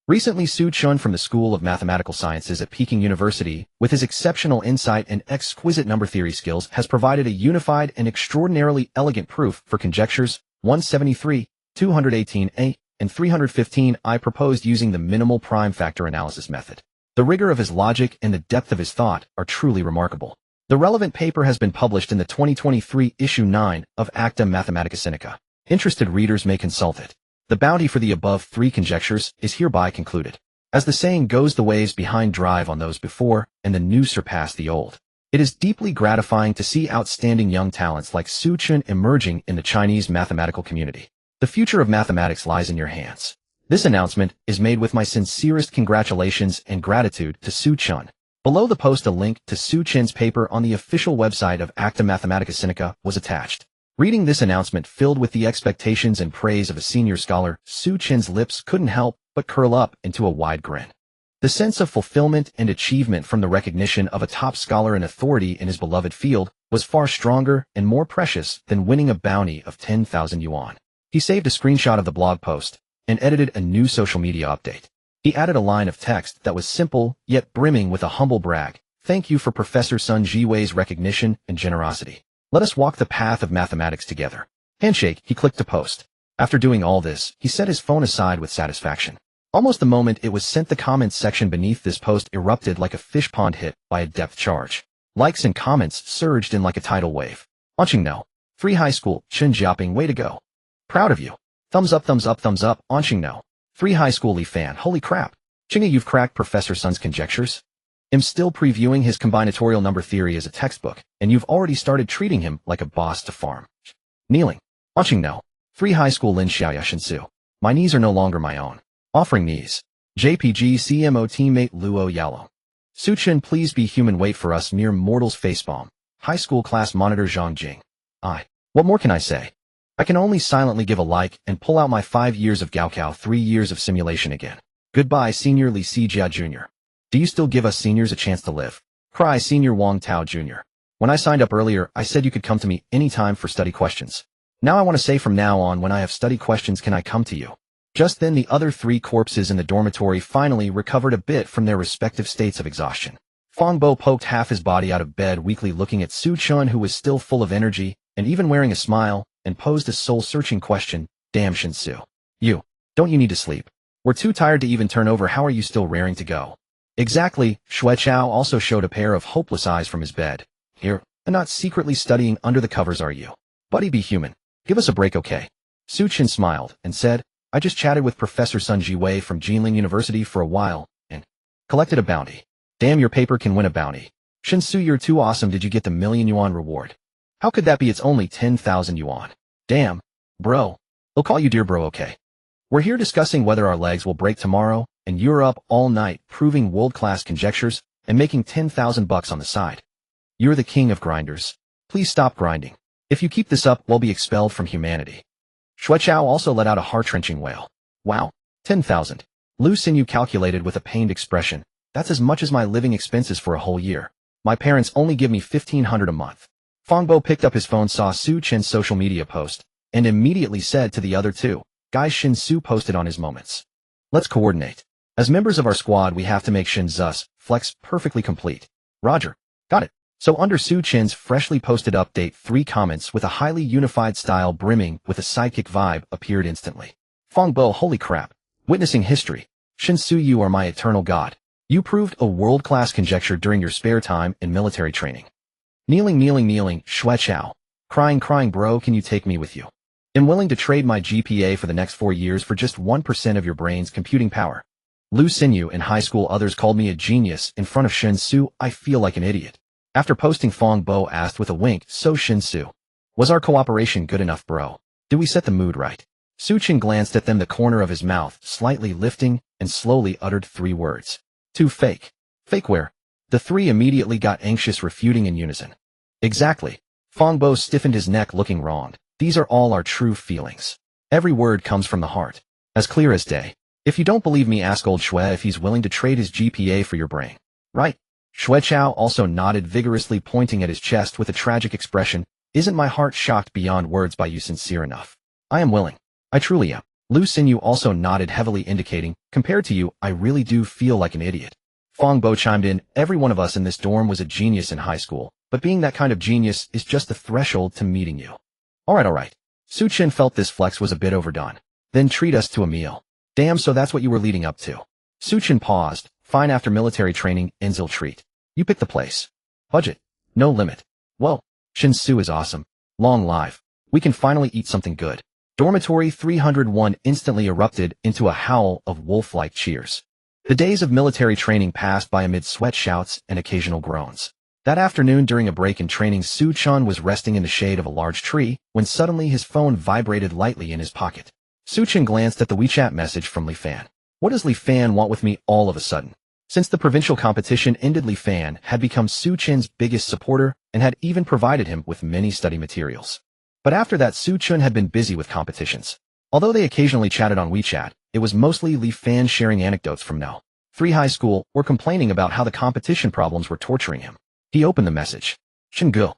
Recently, Xu Chen from the School of Mathematical Sciences at Peking University, with his exceptional insight and exquisite number theory skills, has provided a unified and extraordinarily elegant proof for conjectures 173, 218a, and 315. I proposed using the minimal prime factor analysis method. The rigor of his logic and the depth of his thought are truly remarkable. The relevant paper has been published in the 2023 issue 9 of Acta Mathematica Sinica. Interested readers may consult it. The bounty for the above 3 conjectures is hereby concluded. As the saying goes, the ways behind drive on those before, and the new surpass the old. It is deeply gratifying to see outstanding young talents like Xu Chen emerging in the Chinese mathematical community. The future of mathematics lies in your hands. This announcement is made with my sincerest congratulations and gratitude to Xu Chen. Below the post, a link to Xu Chen's paper on the official website of Acta Mathematica Sinica was attached. Reading this announcement filled with the expectations and praise of a senior scholar, Xu Chen's lips couldn't help but curl up into a wide grin. The sense of fulfillment and achievement from the recognition of a top scholar and authority in his beloved field was far stronger and more precious than winning a bounty of 10,000 yuan. He saved a screenshot of the blog post and edited a new social media update. He added a line of text that was simple, yet brimming with a humble brag. Thank you for Professor Sun Jiwei's recognition and generosity. Let us walk the path of mathematics together. Handshake, he clicked to post. After doing all this, he set his phone aside with satisfaction. Almost the moment it was sent, the comments section beneath this post erupted like a fish pond hit by a depth charge. Likes and comments surged in like a tidal wave. Anqing no. Free High School, Chen Jiaping, way to go. Proud of you. Thumbs up, thumbs up, thumbs up, Anqing no. Free High School Lee fan, holy crap. Chinga, you've cracked Professor Sun's conjectures. I'm still previewing his combinatorial number theory as a textbook, and you've already started treating him like a boss to farm. Kneeling. Anqing no. Free High School Lin Xiaoya Shinsu. My knees are no longer my own. Offering knees. JPG CMO teammate Luo Yalo. Xu Chen, please be human, wait for us mere mortals facepalm. High school class monitor Zhang Jing. What more can I say? I can only silently give a like and pull out my 5 years of Gaokao, 3 years of simulation again. Goodbye, Senior Li Sijia Jr. Do you still give us seniors a chance to live? Cry, Senior Wang Tao Jr. When I signed up earlier, I said you could come to me anytime for study questions. Now I want to say from now on, when I have study questions, can I come to you? Just then the other 3 corpses in the dormitory finally recovered a bit from their respective states of exhaustion. Fang Bo poked half his body out of bed, weakly looking at Xu Chen, who was still full of energy and even wearing a smile, and posed a soul-searching question. Damn, Shinsu. Don't you need to sleep? We're too tired to even turn over. How are you still raring to go? Exactly. Xue Chao also showed a pair of hopeless eyes from his bed. Here, and not secretly studying under the covers, are you? Buddy, be human. Give us a break, okay? Xu Chen smiled and said, I just chatted with Professor Sun Jiwei from Jinling University for a while and collected a bounty. Damn, your paper can win a bounty. Shinsu, you're too awesome. Did you get the million yuan reward? How could that be? It's only 10,000 yuan. Damn. Bro. I'll call you dear bro, okay? We're here discussing whether our legs will break tomorrow, and you're up all night proving world-class conjectures and making 10,000 bucks on the side. You're the king of grinders. Please stop grinding. If you keep this up, we'll be expelled from humanity. Xue Chao also let out a heart-wrenching wail. Wow. 10,000. Lu Xinyu calculated with a pained expression. That's as much as my living expenses for a whole year. My parents only give me 1,500 a month. Fangbo picked up his phone, saw Xu Chen's social media post, and immediately said to the other 2 guys Shinsu posted on his moments. Let's coordinate. As members of our squad, we have to make Shinzu's flex perfectly complete. Roger. Got it. So under Xu Chen's freshly posted update, 3 comments with a highly unified style brimming with a sidekick vibe appeared instantly. Fangbo, holy crap. Witnessing history. Shinsu, you are my eternal god. You proved a world-class conjecture during your spare time in military training. Kneeling, Xu Chen. Crying, bro, can you take me with you? I'm willing to trade my GPA for the next 4 years for just 1% of your brain's computing power. Lu Xinyu in high school, others called me a genius. In front of Shen Su, I feel like an idiot. After posting, Fong Bo asked with a wink, so Shen Su, was our cooperation good enough, bro? Did we set the mood right? Xu Chen glanced at them, the corner of his mouth slightly lifting, and slowly uttered 3 words. Too fake. Fake where? The 3 immediately got anxious, refuting in unison. Exactly. Fong Bo stiffened his neck, looking wronged. These are all our true feelings. Every word comes from the heart. As clear as day. If you don't believe me, ask old Xue if he's willing to trade his GPA for your brain. Right? Xue Chao also nodded vigorously, pointing at his chest with a tragic expression. Isn't my heart shocked beyond words by you sincere enough? I am willing. I truly am. Lu Xinyu also nodded heavily, indicating, compared to you, I really do feel like an idiot. Fong Bo chimed in, every one of us in this dorm was a genius in high school, but being that kind of genius is just the threshold to meeting you. Alright. Xu Chen felt this flex was a bit overdone. Then treat us to a meal. Damn, so that's what you were leading up to. Xu Chen paused. Fine, after military training, Enzel treat. You pick the place. Budget. No limit. Whoa. Shen Su is awesome. Long live. We can finally eat something good. Dormitory 301 instantly erupted into a howl of wolf-like cheers. The days of military training passed by amid sweat shouts and occasional groans. That afternoon, during a break in training, Xu Chen was resting in the shade of a large tree when suddenly his phone vibrated lightly in his pocket. Xu Chen glanced at the WeChat message from Li Fan. What does Li Fan want with me all of a sudden? Since the provincial competition ended, Li Fan had become Xu Chen's biggest supporter and had even provided him with many study materials. But after that, Xu Chen had been busy with competitions. Although they occasionally chatted on WeChat, it was mostly Li Fan sharing anecdotes from No. 3 high school or complaining about how the competition problems were torturing him. He opened the message. Chenggu,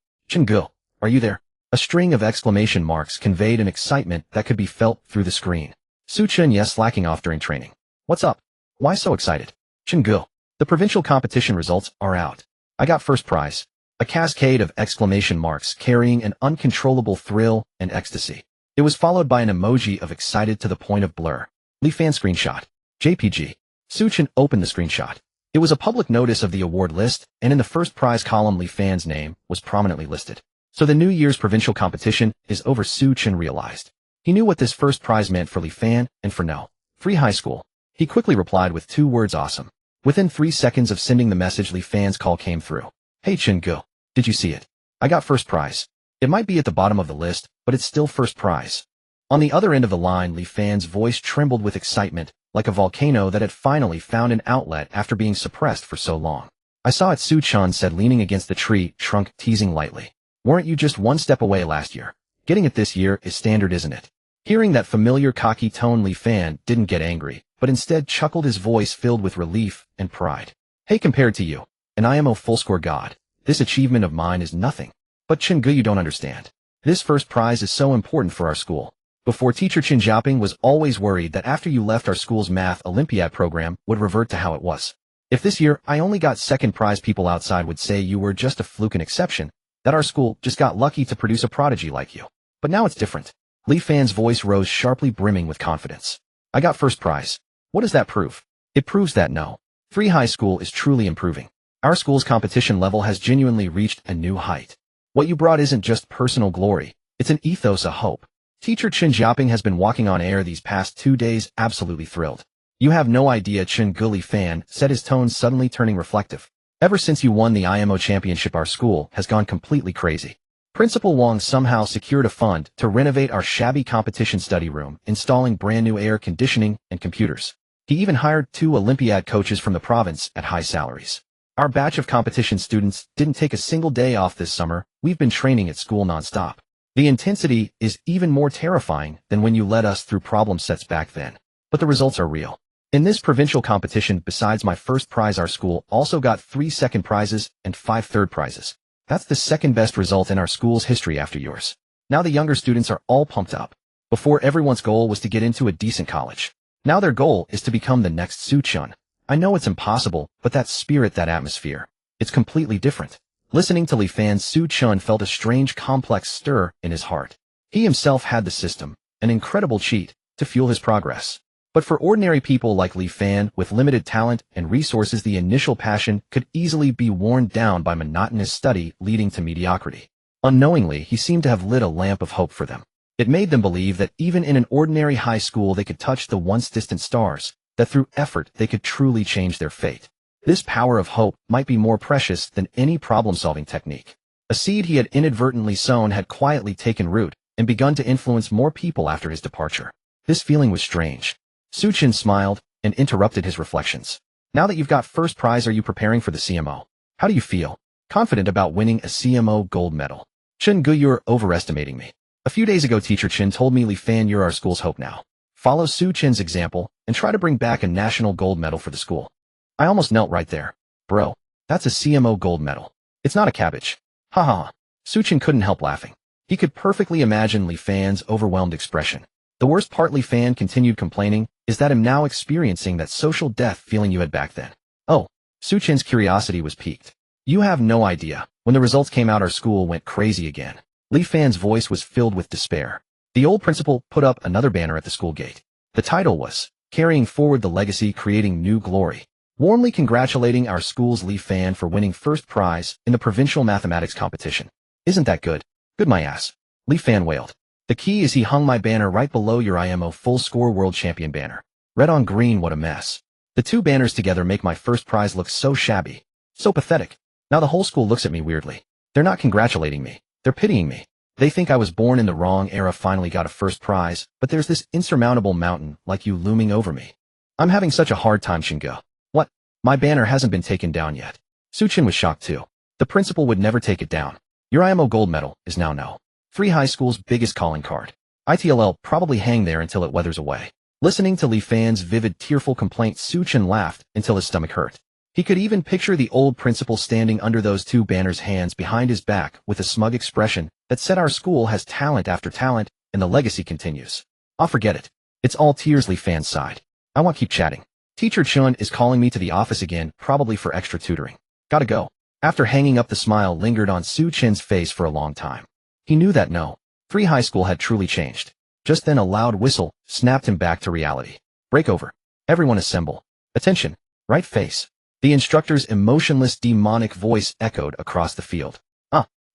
are you there? A string of exclamation marks conveyed an excitement that could be felt through the screen. Xu Chen, yes, slacking off during training. What's up? Why so excited? Chenggu, the provincial competition results are out. I got first prize. A cascade of exclamation marks carrying an uncontrollable thrill and ecstasy. It was followed by an emoji of excited to the point of blur. Li Fan screenshot. JPG. Xu Chen opened the screenshot. It was a public notice of the award list, and in the first prize column, Li Fan's name was prominently listed. So the New Year's provincial competition is over, Xu Chen realized. He knew what this first prize meant for Li Fan and for No. 3 high school. He quickly replied with 2 words, awesome. Within 3 seconds of sending the message, Li Fan's call came through. Hey Chenggu, did you see it? I got first prize. It might be at the bottom of the list, but it's still first prize. On the other end of the line, Li Fan's voice trembled with excitement, like a volcano that had finally found an outlet after being suppressed for so long. I saw it, Xu Chen said, leaning against the tree trunk, teasing lightly. Weren't you just 1 step away last year? Getting it this year is standard, isn't it? Hearing that familiar cocky tone, Li Fan didn't get angry, but instead chuckled, his voice filled with relief and pride. Hey, compared to you, an IMO full score god, this achievement of mine is nothing. But Chenggu, you don't understand. This first prize is so important for our school. Before, teacher Chen Xiaoping was always worried that after you left, our school's math Olympiad program would revert to how it was. If this year I only got second prize, people outside would say you were just a fluke, an exception, that our school just got lucky to produce a prodigy like you. But now it's different. Li Fan's voice rose sharply, brimming with confidence. I got first prize. What does that prove? It proves that No. 3 high school is truly improving. Our school's competition level has genuinely reached a new height. What you brought isn't just personal glory, it's an ethos of hope. Teacher Chen Xiaoping has been walking on air these past 2 days, absolutely thrilled. You have no idea, Chenggu. Li Fan said, his tone suddenly turning reflective. Ever since you won the IMO championship, our school has gone completely crazy. Principal Wang somehow secured a fund to renovate our shabby competition study room, installing brand new air conditioning and computers. He even hired 2 Olympiad coaches from the province at high salaries. Our batch of competition students didn't take a single day off this summer. We've been training at school nonstop. The intensity is even more terrifying than when you led us through problem sets back then. But the results are real. In this provincial competition, besides my first prize, our school also got 3 second prizes and 5 third prizes. That's the second best result in our school's history after yours. Now the younger students are all pumped up. Before, everyone's goal was to get into a decent college. Now their goal is to become the next Xu Chen. I know it's impossible, but that spirit, that atmosphere, it's completely different. Listening to Li Fan, Xu Chen felt a strange, complex stir in his heart. He himself had the system, an incredible cheat, to fuel his progress. But for ordinary people like Li Fan with limited talent and resources, the initial passion could easily be worn down by monotonous study leading to mediocrity. Unknowingly, he seemed to have lit a lamp of hope for them. It made them believe that even in an ordinary high school they could touch the once distant stars, that through effort they could truly change their fate. This power of hope might be more precious than any problem-solving technique. A seed he had inadvertently sown had quietly taken root and begun to influence more people after his departure. This feeling was strange. Xu Chen smiled and interrupted his reflections. Now that you've got first prize, are you preparing for the CMO? How do you feel? Confident about winning a CMO gold medal? Chen Gu, you're overestimating me. A few days ago, Teacher Chen told me Li Fan, you're our school's hope now. Follow Xu Chen's example and try to bring back a national gold medal for the school. I almost knelt right there. Bro, that's a CMO gold medal. It's not a cabbage. Ha ha. Xu Chen couldn't help laughing. He could perfectly imagine Li Fan's overwhelmed expression. The worst part, Li Fan continued complaining, is that I'm now experiencing that social death feeling you had back then. Oh, Xu Chen's curiosity was piqued. You have no idea. When the results came out, our school went crazy again. Li Fan's voice was filled with despair. The old principal put up another banner at the school gate. The title was, Carrying Forward the Legacy, Creating New Glory. Warmly congratulating our school's Li Fan for winning first prize in the provincial mathematics competition. Isn't that good? Good my ass. Li Fan wailed. The key is he hung my banner right below your IMO full score world champion banner. Red on green, what a mess. The two banners together make my first prize look so shabby. So pathetic. Now the whole school looks at me weirdly. They're not congratulating me. They're pitying me. They think I was born in the wrong era, finally got a first prize, but there's this insurmountable mountain like you looming over me. I'm having such a hard time, Shingo. What? My banner hasn't been taken down yet. Xu Chen was shocked too. The principal would never take it down. Your IMO gold medal is now no. 3 high school's biggest calling card. ITLL probably hang there until it weathers away. Listening to Li Fan's vivid, tearful complaint, Xu Chen laughed until his stomach hurt. He could even picture the old principal standing under those 2 banners, hands behind his back, with a smug expression that said our school has talent after talent, and the legacy continues. I'll forget it. It's all tears, Li Fan sighed. I want to keep chatting. Teacher Chun is calling me to the office again, probably for extra tutoring. Gotta go. After hanging up, the smile lingered on Xu Chen's face for a long time. He knew that no. 3 high school had truly changed. Just then a loud whistle snapped him back to reality. Break over. Everyone assemble. Attention. Right face. The instructor's emotionless, demonic voice echoed across the field.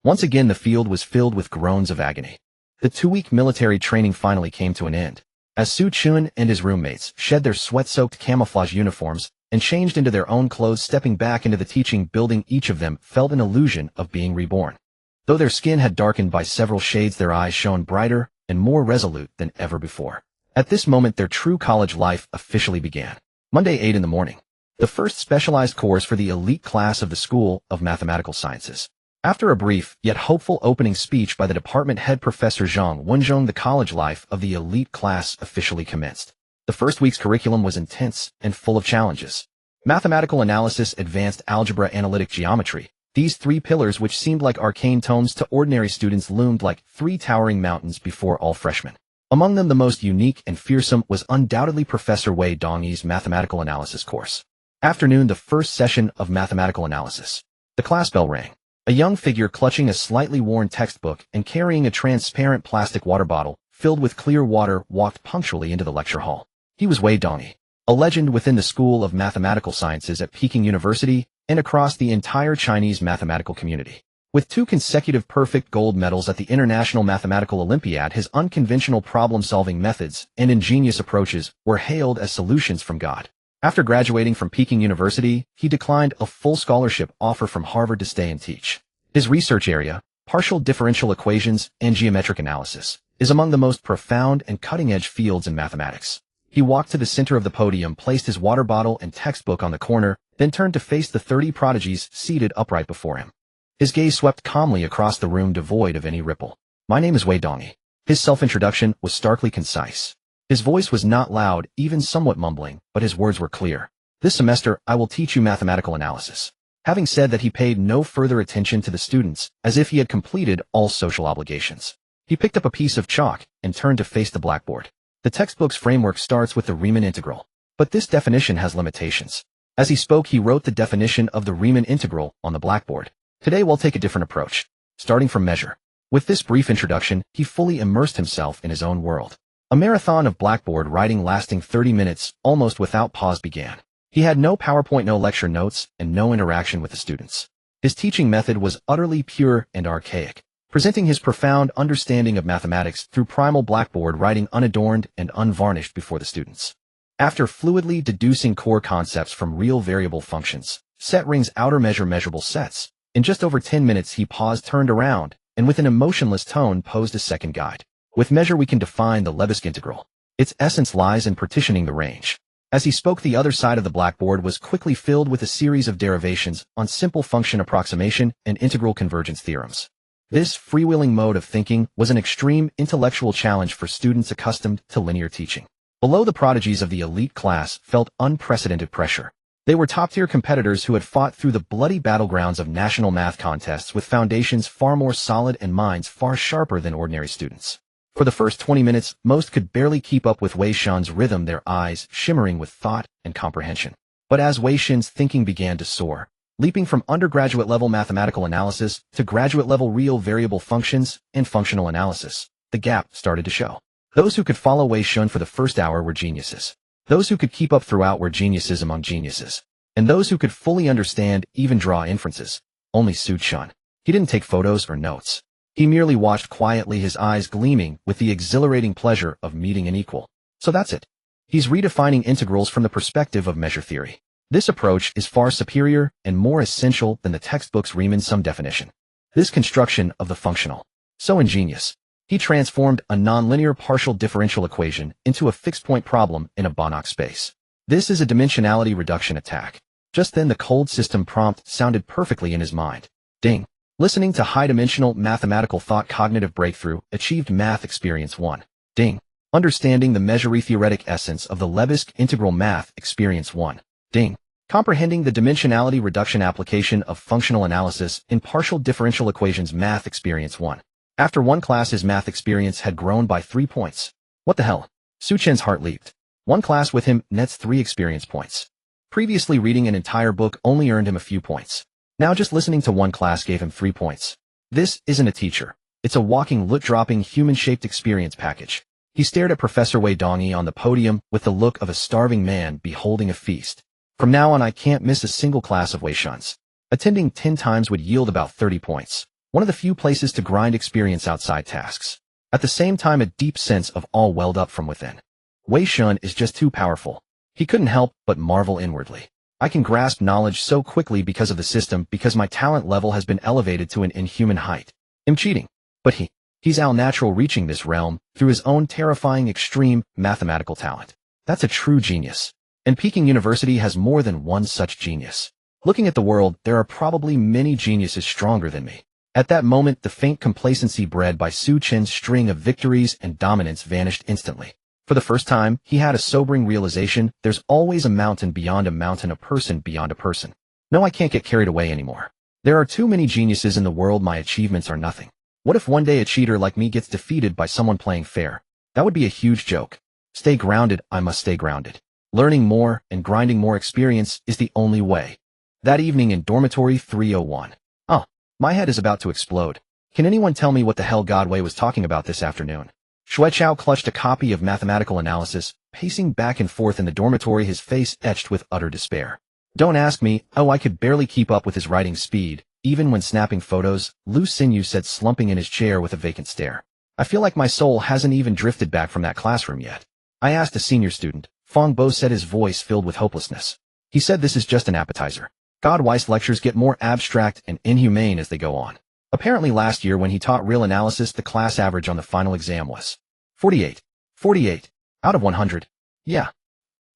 Once again the field was filled with groans of agony. The 2-week military training finally came to an end. As Xu Chen and his roommates shed their sweat-soaked camouflage uniforms and changed into their own clothes, stepping back into the teaching building, each of them felt an illusion of being reborn. Though their skin had darkened by several shades, their eyes shone brighter and more resolute than ever before. At this moment, their true college life officially began. Monday, 8 in the morning. The first specialized course for the elite class of the School of Mathematical Sciences. After a brief yet hopeful opening speech by the department head, Professor Zhang Wenzhong, the college life of the elite class officially commenced. The first week's curriculum was intense and full of challenges. Mathematical analysis, advanced algebra, analytic geometry. These 3 pillars, which seemed like arcane tomes to ordinary students, loomed like 3 towering mountains before all freshmen. Among them, the most unique and fearsome was undoubtedly Professor Wei Dongyi's mathematical analysis course. Afternoon, the first session of mathematical analysis. The class bell rang. A young figure clutching a slightly worn textbook and carrying a transparent plastic water bottle filled with clear water walked punctually into the lecture hall. He was Wei Dongyi, a legend within the School of Mathematical Sciences at Peking University and across the entire Chinese mathematical community. With 2 consecutive perfect gold medals at the International Mathematical Olympiad, his unconventional problem-solving methods and ingenious approaches were hailed as solutions from God. After graduating from Peking University, he declined a full scholarship offer from Harvard to stay and teach. His research area, partial differential equations and geometric analysis, is among the most profound and cutting-edge fields in mathematics. He walked to the center of the podium, placed his water bottle and textbook on the corner, then turned to face the 30 prodigies seated upright before him. His gaze swept calmly across the room, devoid of any ripple. My name is Wei Dongyi. His self-introduction was starkly concise. His voice was not loud, even somewhat mumbling, but his words were clear. This semester, I will teach you mathematical analysis. Having said that, he paid no further attention to the students, as if he had completed all social obligations. He picked up a piece of chalk and turned to face the blackboard. The textbook's framework starts with the Riemann integral, but this definition has limitations. As he spoke, he wrote the definition of the Riemann integral on the blackboard. Today we'll take a different approach, starting from measure. With this brief introduction, he fully immersed himself in his own world. A marathon of blackboard writing lasting 30 minutes, almost without pause, began. He had no PowerPoint, no lecture notes, and no interaction with the students. His teaching method was utterly pure and archaic, presenting his profound understanding of mathematics through primal blackboard writing unadorned and unvarnished before the students. After fluidly deducing core concepts from real variable functions, set rings outer measurable sets, in just over 10 minutes he paused, turned around, and with an emotionless tone posed a second guide. With measure we can define the Lebesgue integral. Its essence lies in partitioning the range. As he spoke, the other side of the blackboard was quickly filled with a series of derivations on simple function approximation and integral convergence theorems. This freewheeling mode of thinking was an extreme intellectual challenge for students accustomed to linear teaching. Below, the prodigies of the elite class felt unprecedented pressure. They were top-tier competitors who had fought through the bloody battlegrounds of national math contests with foundations far more solid and minds far sharper than ordinary students. For the first 20 minutes, most could barely keep up with Wei Shan's rhythm, their eyes shimmering with thought and comprehension. But as Wei Shan's thinking began to soar, leaping from undergraduate-level mathematical analysis to graduate-level real variable functions and functional analysis, the gap started to show. Those who could follow Wei Shan for the first hour were geniuses. Those who could keep up throughout were geniuses among geniuses. And those who could fully understand, even draw inferences, only Xu Chen. He didn't take photos or notes. He merely watched quietly, his eyes gleaming with the exhilarating pleasure of meeting an equal. So that's it. He's redefining integrals from the perspective of measure theory. This approach is far superior and more essential than the textbook's Riemann-sum definition. This construction of the functional, so ingenious. He transformed a nonlinear partial differential equation into a fixed-point problem in a Banach space. This is a dimensionality reduction attack. Just then the cold system prompt sounded perfectly in his mind. Ding. Listening to high-dimensional mathematical thought, cognitive breakthrough, achieved math experience 1. Ding. Understanding the measure-theoretic essence of the Lebesgue integral, math experience 1. Ding. Comprehending the dimensionality reduction application of functional analysis in partial differential equations, math experience 1. After one class, his math experience had grown by 3 points. What the hell? Xu Chen's heart leaped. One class with him nets 3 experience points. Previously, reading an entire book only earned him a few points. Now just listening to one class gave him 3 points. This isn't a teacher. It's a walking, loot-dropping, human-shaped experience package. He stared at Professor Wei Dongyi on the podium with the look of a starving man beholding a feast. From now on, I can't miss a single class of Wei Shan's. Attending 10 times would yield about 30 points. One of the few places to grind experience outside tasks. At the same time, a deep sense of awe welled up from within. Wei Shan is just too powerful. He couldn't help but marvel inwardly. I can grasp knowledge so quickly because of the system, because my talent level has been elevated to an inhuman height. I'm cheating. But he's all-natural, reaching this realm through his own terrifying extreme mathematical talent. That's a true genius. And Peking University has more than one such genius. Looking at the world, there are probably many geniuses stronger than me. At that moment, the faint complacency bred by Xu Chen's string of victories and dominance vanished instantly. For the first time, he had a sobering realization: there's always a mountain beyond a mountain, a person beyond a person. No, I can't get carried away anymore. There are too many geniuses in the world. My achievements are nothing. What if one day a cheater like me gets defeated by someone playing fair? That would be a huge joke. Stay grounded. I must stay grounded. Learning more and grinding more experience is the only way. That evening in dormitory 301. Oh, my head is about to explode. Can anyone tell me what the hell Godway was talking about this afternoon? Xu Chen clutched a copy of Mathematical Analysis, pacing back and forth in the dormitory, his face etched with utter despair. Don't ask me. Oh, I could barely keep up with his writing speed, even when snapping photos, Lu Xinyu said, slumping in his chair with a vacant stare. I feel like my soul hasn't even drifted back from that classroom yet. I asked a senior student. Fong Bo said, his voice filled with hopelessness. He said this is just an appetizer. Godweiss lectures get more abstract and inhumane as they go on. Apparently last year when he taught real analysis, the class average on the final exam was 48. 48. Out of 100. Yeah.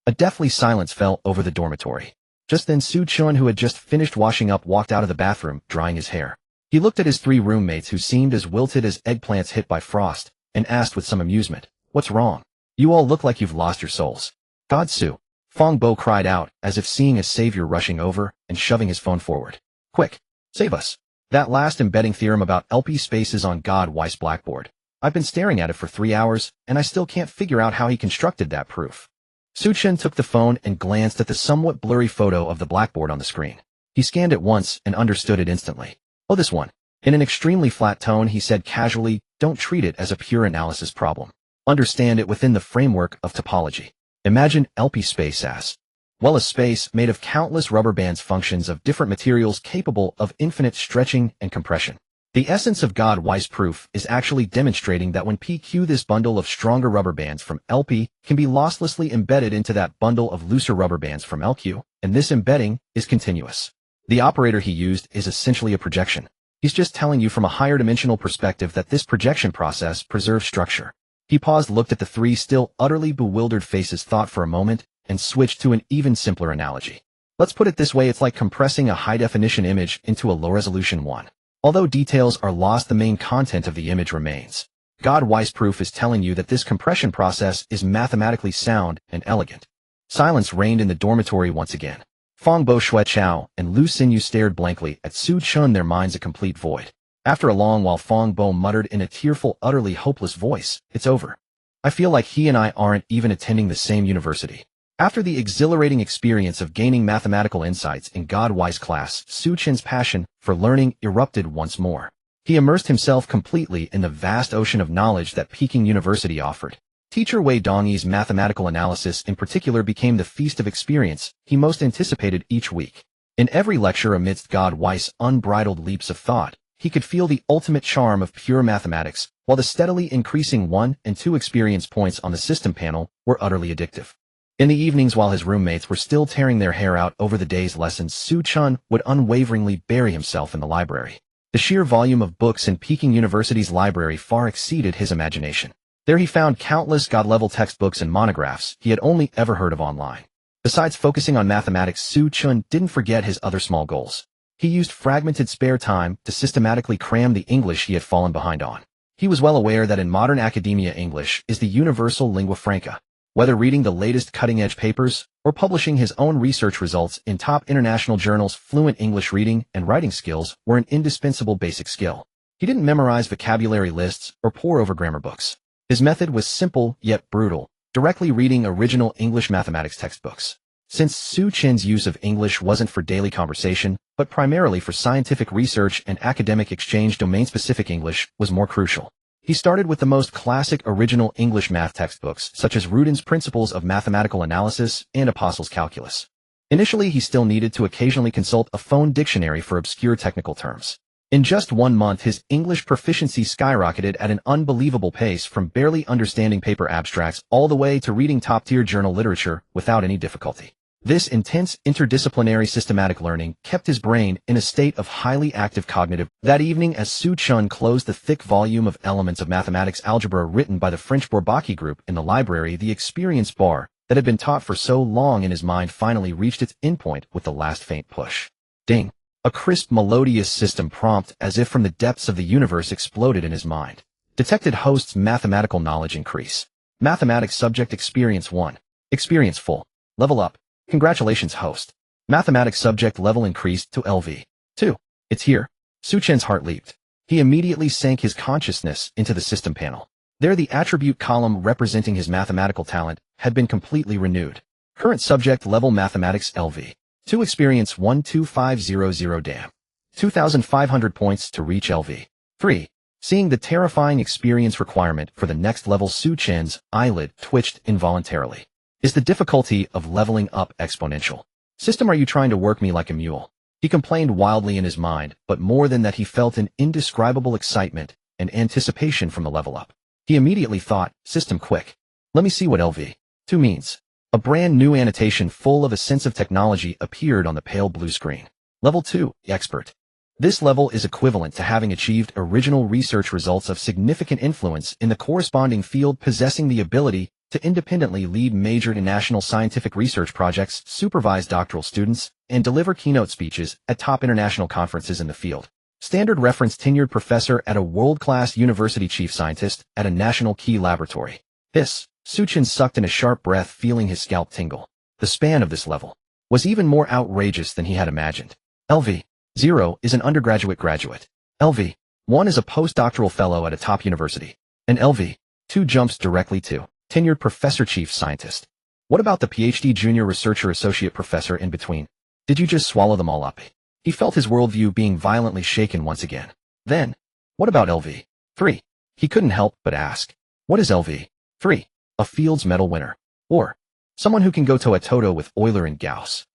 A deathly silence fell over the dormitory. Just then Xu Chen, who had just finished washing up, walked out of the bathroom, drying his hair. He looked at his 3 roommates, who seemed as wilted as eggplants hit by frost, and asked with some amusement, "What's wrong? You all look like you've lost your souls." "God, Xu," Fong Bo cried out, as if seeing a savior rushing over and shoving his phone forward. "Quick, save us. That last embedding theorem about LP spaces on Godweiss blackboard. I've been staring at it for 3 hours, and I still can't figure out how he constructed that proof." Xu Chen took the phone and glanced at the somewhat blurry photo of the blackboard on the screen. He scanned it once and understood it instantly. "Oh, this one." In an extremely flat tone, he said casually, "Don't treat it as a pure analysis problem. Understand it within the framework of topology. Imagine LP space as, well, a space made of countless rubber bands functions of different materials capable of infinite stretching and compression. The essence of God-wise proof is actually demonstrating that when PQ, this bundle of stronger rubber bands from LP can be losslessly embedded into that bundle of looser rubber bands from LQ, and this embedding is continuous. The operator he used is essentially a projection. He's just telling you from a higher dimensional perspective that this projection process preserves structure. He paused, looked at the three still utterly bewildered faces, thought for a moment, and switched to an even simpler analogy. Let's put it this way, it's like compressing a high-definition image into a low-resolution one. Although details are lost, the main content of the image remains. God-wise proof is telling you that this compression process is mathematically sound and elegant. Silence reigned in the dormitory once again. Fang Bo, Xu Chen, and Lu Xinyu stared blankly at Xu Chen, their minds a complete void. After a long while, Fang Bo muttered in a tearful, utterly hopeless voice, "It's over. I feel like he and I aren't even attending the same university." After the exhilarating experience of gaining mathematical insights in God-wise class, Xu Chen's passion for learning erupted once more. He immersed himself completely in the vast ocean of knowledge that Peking University offered. Teacher Wei Dongyi's mathematical analysis in particular became the feast of experience he most anticipated each week. In every lecture, amidst God-wise unbridled leaps of thought, he could feel the ultimate charm of pure mathematics, while the steadily increasing 1 and 2 experience points on the system panel were utterly addictive. In the evenings, while his roommates were still tearing their hair out over the day's lessons, Xu Chen would unwaveringly bury himself in the library. The sheer volume of books in Peking University's library far exceeded his imagination. There he found countless God-level textbooks and monographs he had only ever heard of online. Besides focusing on mathematics, Xu Chen didn't forget his other small goals. He used fragmented spare time to systematically cram the English he had fallen behind on. He was well aware that in modern academia, English is the universal lingua franca. Whether reading the latest cutting-edge papers or publishing his own research results in top international journals, fluent English reading and writing skills were an indispensable basic skill. He didn't memorize vocabulary lists or pore over grammar books. His method was simple yet brutal, directly reading original English mathematics textbooks. Since Xu Chen's use of English wasn't for daily conversation, but primarily for scientific research and academic exchange, domain-specific English was more crucial. He started with the most classic original English math textbooks, such as Rudin's Principles of Mathematical Analysis and Apostles' Calculus. Initially, he still needed to occasionally consult a phone dictionary for obscure technical terms. In just 1 month, his English proficiency skyrocketed at an unbelievable pace, from barely understanding paper abstracts all the way to reading top-tier journal literature without any difficulty. This intense, interdisciplinary systematic learning kept his brain in a state of highly active cognitive. That evening, as Xu Chen closed the thick volume of Elements of Mathematics Algebra written by the French Bourbaki group in the library, the experience bar that had been taught for so long in his mind finally reached its endpoint with the last faint push. Ding! A crisp, melodious system prompt, as if from the depths of the universe, exploded in his mind. Detected host's mathematical knowledge increase. Mathematics subject experience 1. Experience full. Level up. Congratulations, host. Mathematics subject level increased to LV. 2. It's here. Xu Chen's heart leaped. He immediately sank his consciousness into the system panel. There, the attribute column representing his mathematical talent had been completely renewed. Current subject level mathematics LV. 2 experience 12500 damn. 2,500 points to reach LV. 3. Seeing the terrifying experience requirement for the next level, Xu Chen's eyelid twitched involuntarily. Is the difficulty of leveling up exponential? System, are you trying to work me like a mule? He complained wildly in his mind, but more than that, he felt an indescribable excitement and anticipation from the level up. He immediately thought, system, quick. Let me see what LV2 means. A brand new annotation full of a sense of technology appeared on the pale blue screen. Level 2, expert. This level is equivalent to having achieved original research results of significant influence in the corresponding field, possessing the ability to independently lead major national scientific research projects, supervise doctoral students, and deliver keynote speeches at top international conferences in the field. Standard reference, tenured professor at a world-class university, chief scientist at a national key laboratory. Xu Chen sucked in a sharp breath, feeling his scalp tingle. The span of this level was even more outrageous than he had imagined. LV0 is an undergraduate graduate. LV1 is a postdoctoral fellow at a top university. And LV2 jumps directly to tenured professor, chief scientist. What about the PhD, junior researcher, associate professor in between? Did you just swallow them all up? He felt his worldview being violently shaken once again. Then, what about LV3? He couldn't help but ask. What is LV? 3. A Fields Medal winner. Or, someone who can go toe-to-toe with Euler and Gauss.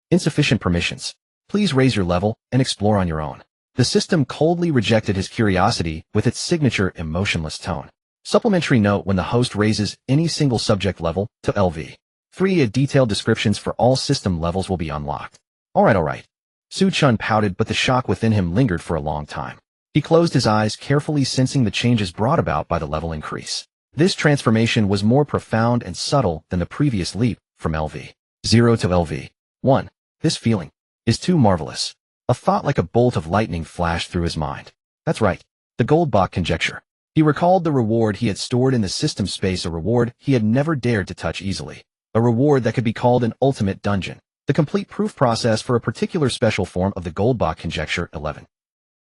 Insufficient permissions. Please raise your level and explore on your own. The system coldly rejected his curiosity with its signature emotionless tone. Supplementary note: when the host raises any single subject level to LV. 3. Detailed descriptions for all system levels will be unlocked. Alright. Xu Chen pouted, but the shock within him lingered for a long time. He closed his eyes, carefully sensing the changes brought about by the level increase. This transformation was more profound and subtle than the previous leap from LV 0 to LV 1. This feeling is too marvelous. A thought like a bolt of lightning flashed through his mind. That's right, the Goldbach conjecture. He recalled the reward he had stored in the system space, a reward he had never dared to touch easily. A reward that could be called an ultimate dungeon. The complete proof process for a particular special form of the Goldbach conjecture 11.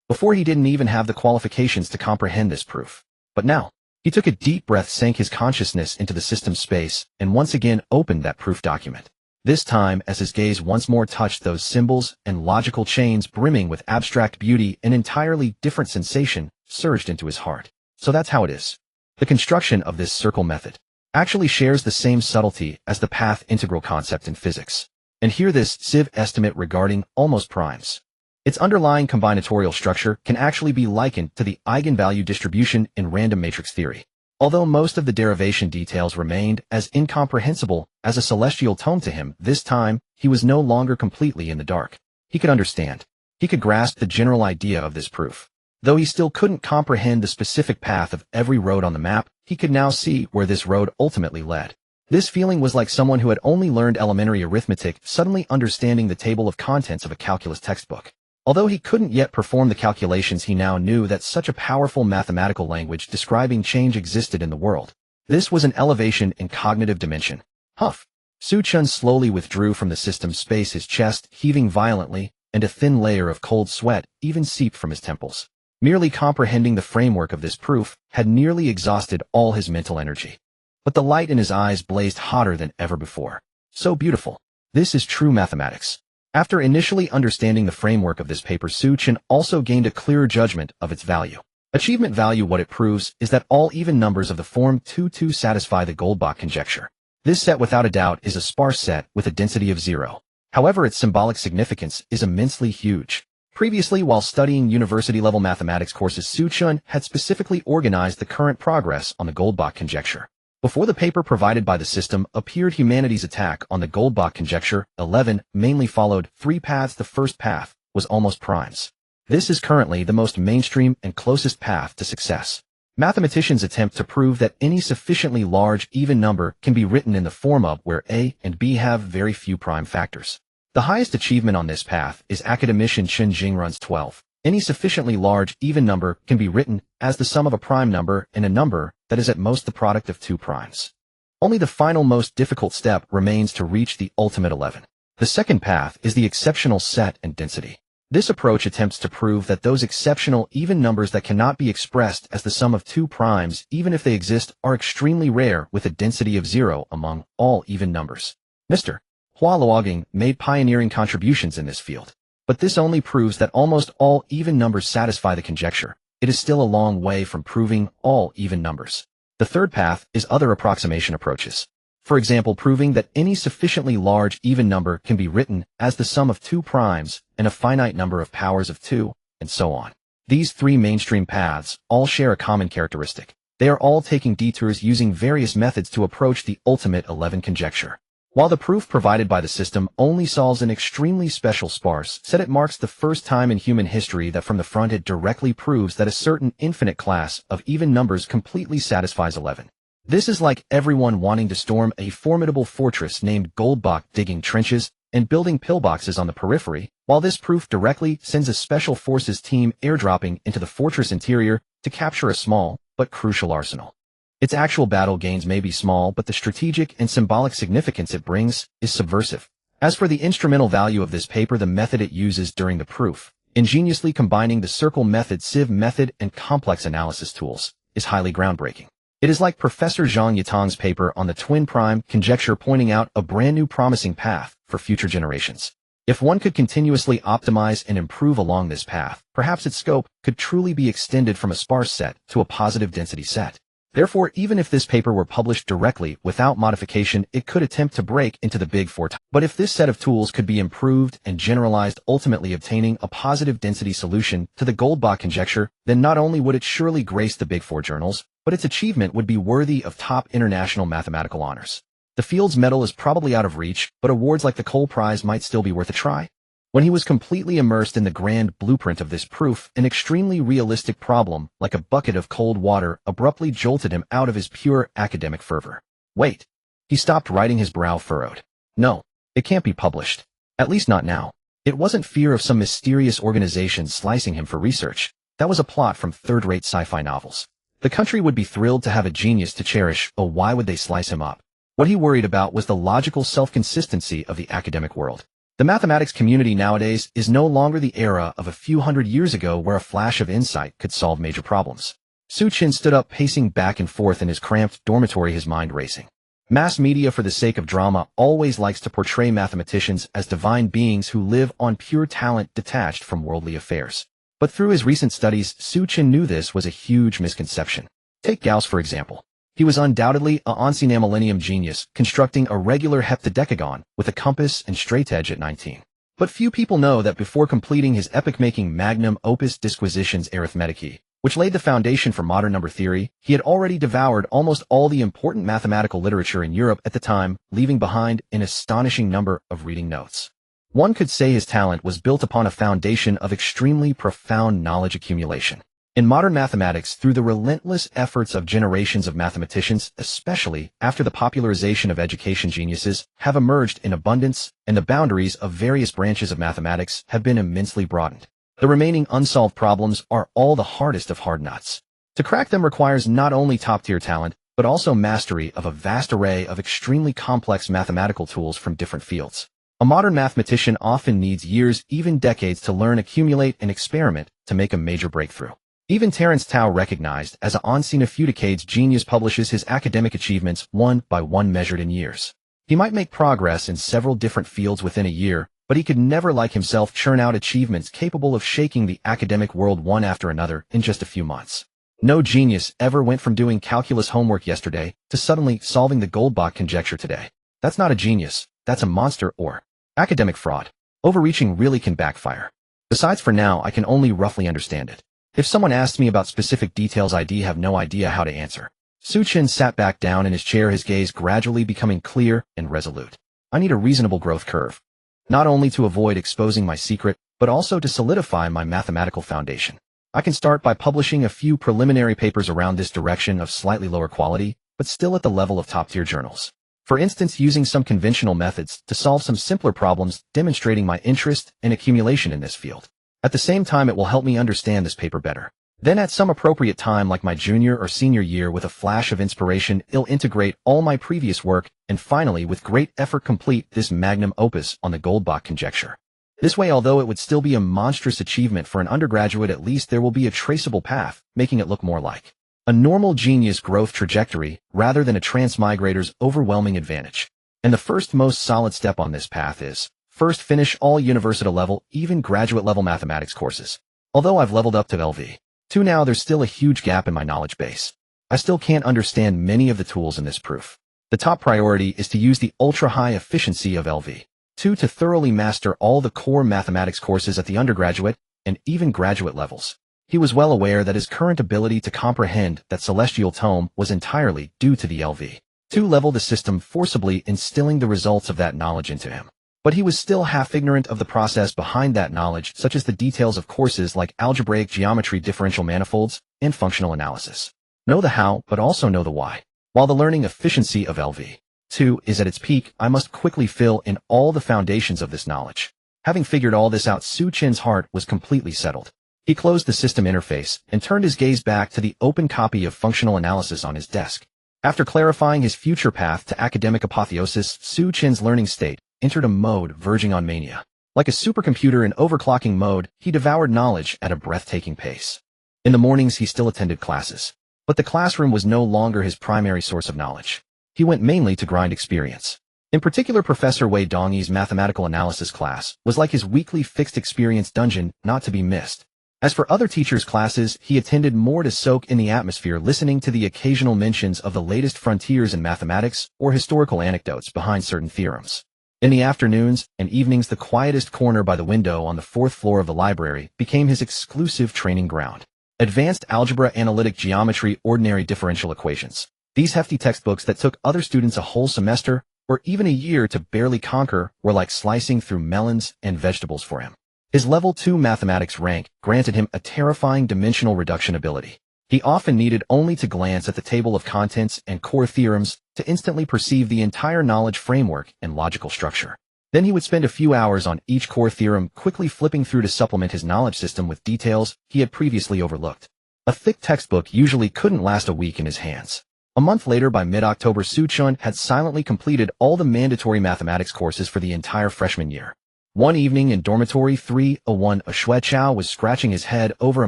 Before, he didn't even have the qualifications to comprehend this proof. But now, he took a deep breath, sank his consciousness into the system space, and once again opened that proof document. This time, as his gaze once more touched those symbols and logical chains brimming with abstract beauty, an entirely different sensation surged into his heart. So that's how it is. The construction of this circle method actually shares the same subtlety as the path integral concept in physics. And here this sieve estimate regarding almost primes. Its underlying combinatorial structure can actually be likened to the eigenvalue distribution in random matrix theory. Although most of the derivation details remained as incomprehensible as a celestial tome to him, this time he was no longer completely in the dark. He could understand. He could grasp the general idea of this proof. Though he still couldn't comprehend the specific path of every road on the map, he could now see where this road ultimately led. This feeling was like someone who had only learned elementary arithmetic suddenly understanding the table of contents of a calculus textbook. Although he couldn't yet perform the calculations, he now knew that such a powerful mathematical language describing change existed in the world. This was an elevation in cognitive dimension. Huff. Xu Chen slowly withdrew from the system space, his chest heaving violently, and a thin layer of cold sweat even seeped from his temples. Merely comprehending the framework of this proof had nearly exhausted all his mental energy. But the light in his eyes blazed hotter than ever before. So beautiful. This is true mathematics. After initially understanding the framework of this paper, Xu Chen also gained a clearer judgment of its value. Achievement value. What it proves is that all even numbers of the form 2 satisfy the Goldbach conjecture. This set without a doubt is a sparse set with a density of 0. However, its symbolic significance is immensely huge. Previously, while studying university-level mathematics courses, Xu Chen had specifically organized the current progress on the Goldbach conjecture. Before the paper provided by the system appeared, humanity's attack on the Goldbach conjecture 11 mainly followed 3 paths. The first path was almost primes. This is currently the most mainstream and closest path to success. Mathematicians attempt to prove that any sufficiently large even number can be written in the form of where a and b have very few prime factors. The highest achievement on this path is academician Chen Jingruns 12. Any sufficiently large even number can be written as the sum of a prime number and a number that is at most the product of 2 primes. Only the final, most difficult step remains to reach the ultimate 11. The second path is the exceptional set and density. This approach attempts to prove that those exceptional even numbers that cannot be expressed as the sum of 2 primes, even if they exist, are extremely rare with a density of 0 among all even numbers. Mr. Hua Luogang made pioneering contributions in this field. But this only proves that almost all even numbers satisfy the conjecture. It is still a long way from proving all even numbers. The third path is other approximation approaches. For example, proving that any sufficiently large even number can be written as the sum of 2 primes and a finite number of powers of 2, and so on. These 3 mainstream paths all share a common characteristic. They are all taking detours using various methods to approach the ultimate 11 conjecture. While the proof provided by the system only solves an extremely special sparse set, it marks the first time in human history that from the front it directly proves that a certain infinite class of even numbers completely satisfies 11. This is like everyone wanting to storm a formidable fortress named Goldbach, digging trenches and building pillboxes on the periphery, while this proof directly sends a special forces team airdropping into the fortress interior to capture a small but crucial arsenal. Its actual battle gains may be small, but the strategic and symbolic significance it brings is subversive. As for the instrumental value of this paper, the method it uses during the proof, ingeniously combining the circle method, sieve method, and complex analysis tools, is highly groundbreaking. It is like Professor Zhang Yitang's paper on the twin prime conjecture, pointing out a brand new promising path for future generations. If one could continuously optimize and improve along this path, perhaps its scope could truly be extended from a sparse set to a positive density set. Therefore, even if this paper were published directly without modification, it could attempt to break into the Big Four. But if this set of tools could be improved and generalized, ultimately obtaining a positive density solution to the Goldbach conjecture, then not only would it surely grace the Big Four journals, but its achievement would be worthy of top international mathematical honors. The Fields Medal is probably out of reach, but awards like the Cole Prize might still be worth a try. When he was completely immersed in the grand blueprint of this proof, an extremely realistic problem, like a bucket of cold water, abruptly jolted him out of his pure academic fervor. Wait. He stopped writing, his brow furrowed. No, it can't be published. At least not now. It wasn't fear of some mysterious organization slicing him for research. That was a plot from third-rate sci-fi novels. The country would be thrilled to have a genius to cherish, oh, why would they slice him up? What he worried about was the logical self-consistency of the academic world. The mathematics community nowadays is no longer the era of a few hundred years ago where a flash of insight could solve major problems. Xu Chen stood up, pacing back and forth in his cramped dormitory, his mind racing. Mass media, for the sake of drama, always likes to portray mathematicians as divine beings who live on pure talent detached from worldly affairs. But through his recent studies, Xu Chen knew this was a huge misconception. Take Gauss, for example. He was undoubtedly a ancient millennium genius, constructing a regular heptadecagon with a compass and straightedge at 19. But few people know that before completing his epic-making magnum opus Disquisitiones Arithmeticae, which laid the foundation for modern number theory, he had already devoured almost all the important mathematical literature in Europe at the time, leaving behind an astonishing number of reading notes. One could say his talent was built upon a foundation of extremely profound knowledge accumulation. In modern mathematics, through the relentless efforts of generations of mathematicians, especially after the popularization of education, geniuses have emerged in abundance, and the boundaries of various branches of mathematics have been immensely broadened. The remaining unsolved problems are all the hardest of hard nuts. To crack them requires not only top-tier talent, but also mastery of a vast array of extremely complex mathematical tools from different fields. A modern mathematician often needs years, even decades, to learn, accumulate, and experiment to make a major breakthrough. Even Terence Tao, recognized as an ancien a few decades genius, publishes his academic achievements one by one, measured in years. He might make progress in several different fields within a year, but he could never, like himself, churn out achievements capable of shaking the academic world one after another in just a few months. No genius ever went from doing calculus homework yesterday to suddenly solving the Goldbach conjecture today. That's not a genius, that's a monster or academic fraud. Overreaching really can backfire. Besides, for now, I can only roughly understand it. If someone asked me about specific details, I'd have no idea how to answer. Xu Chen sat back down in his chair, his gaze gradually becoming clear and resolute. I need a reasonable growth curve. Not only to avoid exposing my secret, but also to solidify my mathematical foundation. I can start by publishing a few preliminary papers around this direction of slightly lower quality, but still at the level of top-tier journals. For instance, using some conventional methods to solve some simpler problems, demonstrating my interest and accumulation in this field. At the same time, it will help me understand this paper better. Then at some appropriate time, like my junior or senior year, with a flash of inspiration, I'll integrate all my previous work, and finally, with great effort, complete this magnum opus on the Goldbach conjecture. This way, although it would still be a monstrous achievement for an undergraduate, at least there will be a traceable path, making it look more like a normal genius growth trajectory rather than a transmigrator's overwhelming advantage. And the first most solid step on this path is, first, finish all university level, even graduate level mathematics courses. Although I've leveled up to LV2 now, there's still a huge gap in my knowledge base. I still can't understand many of the tools in this proof. The top priority is to use the ultra-high efficiency of LV2 to thoroughly master all the core mathematics courses at the undergraduate and even graduate levels. He was well aware that his current ability to comprehend that celestial tome was entirely due to the LV2 level, the system forcibly instilling the results of that knowledge into him. But he was still half ignorant of the process behind that knowledge, such as the details of courses like algebraic geometry, differential manifolds, and functional analysis. Know the how, but also know the why. While the learning efficiency of LV2 is at its peak, I must quickly fill in all the foundations of this knowledge. Having figured all this out, Xu Chen's heart was completely settled. He closed the system interface and turned his gaze back to the open copy of functional analysis on his desk. After clarifying his future path to academic apotheosis, Xu Chen's learning state entered a mode verging on mania. Like a supercomputer in overclocking mode, he devoured knowledge at a breathtaking pace. In the mornings, he still attended classes. But the classroom was no longer his primary source of knowledge. He went mainly to grind experience. In particular, Professor Wei Dongyi's mathematical analysis class was like his weekly fixed experience dungeon, not to be missed. As for other teachers' classes, he attended more to soak in the atmosphere, listening to the occasional mentions of the latest frontiers in mathematics or historical anecdotes behind certain theorems. In the afternoons and evenings, the quietest corner by the window on the fourth floor of the library became his exclusive training ground. Advanced algebra, analytic geometry, ordinary differential equations. These hefty textbooks that took other students a whole semester or even a year to barely conquer were like slicing through melons and vegetables for him. His level 2 mathematics rank granted him a terrifying dimensional reduction ability. He often needed only to glance at the table of contents and core theorems to instantly perceive the entire knowledge framework and logical structure. Then he would spend a few hours on each core theorem, quickly flipping through to supplement his knowledge system with details he had previously overlooked. A thick textbook usually couldn't last a week in his hands. A month later, by mid-October, Xu Chen had silently completed all the mandatory mathematics courses for the entire freshman year. One evening in dormitory 301, Xu Chen was scratching his head over a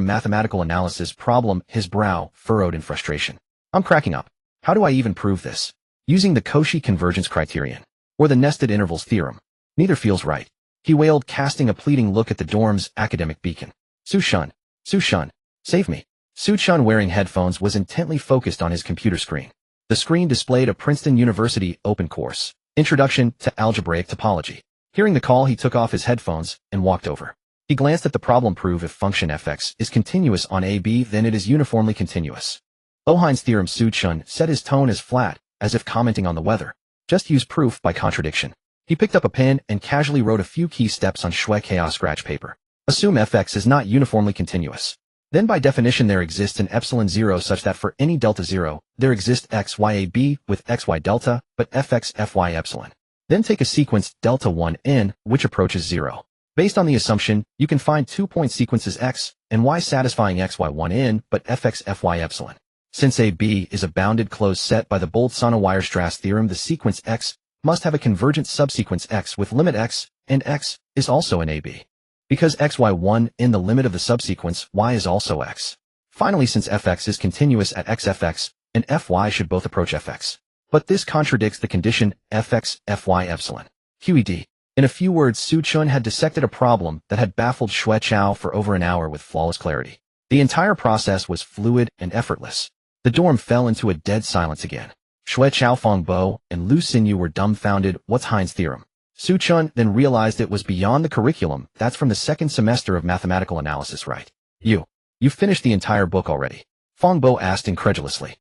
mathematical analysis problem, his brow furrowed in frustration. I'm cracking up. How do I even prove this? Using the Cauchy convergence criterion, or the nested intervals theorem. Neither feels right. He wailed, casting a pleading look at the dorm's academic beacon. Xu Chen, save me. Xu Chen, wearing headphones, was intently focused on his computer screen. The screen displayed a Princeton University open course, Introduction to Algebraic Topology. Hearing the call, he took off his headphones and walked over. He glanced at the problem. Prove if function fx is continuous on AB, then it is uniformly continuous. Ohine's theorem. Xu Chen set his tone as flat, as if commenting on the weather. Just use proof by contradiction. He picked up a pen and casually wrote a few key steps on Xu Chaos scratch paper. Assume fx is not uniformly continuous. Then by definition there exists an epsilon 0 such that for any delta 0, there exists xyab with xy delta, but fx fy epsilon. Then take a sequence delta 1n, which approaches 0. Based on the assumption, you can find 2-point sequences x and y satisfying xy1n, but fx fy epsilon. Since AB is a bounded closed set by the Boltzmann-Weierstrass theorem, the sequence x must have a convergent subsequence x with limit x, and x is also in AB. Because xy1 in the limit of the subsequence, y is also x. Finally, since fx is continuous at xfx, and fy should both approach fx. But this contradicts the condition fx fy epsilon. QED. In a few words, Xu Chen had dissected a problem that had baffled Xu Chen for over an hour with flawless clarity. The entire process was fluid and effortless. The dorm fell into a dead silence again. Xu Chen, Fang Bo, and Lu Xinyu were dumbfounded. What's Hein's theorem? Xu Chen then realized it was beyond the curriculum. That's from the second semester of mathematical analysis, right? You finished the entire book already? Fang Bo asked incredulously.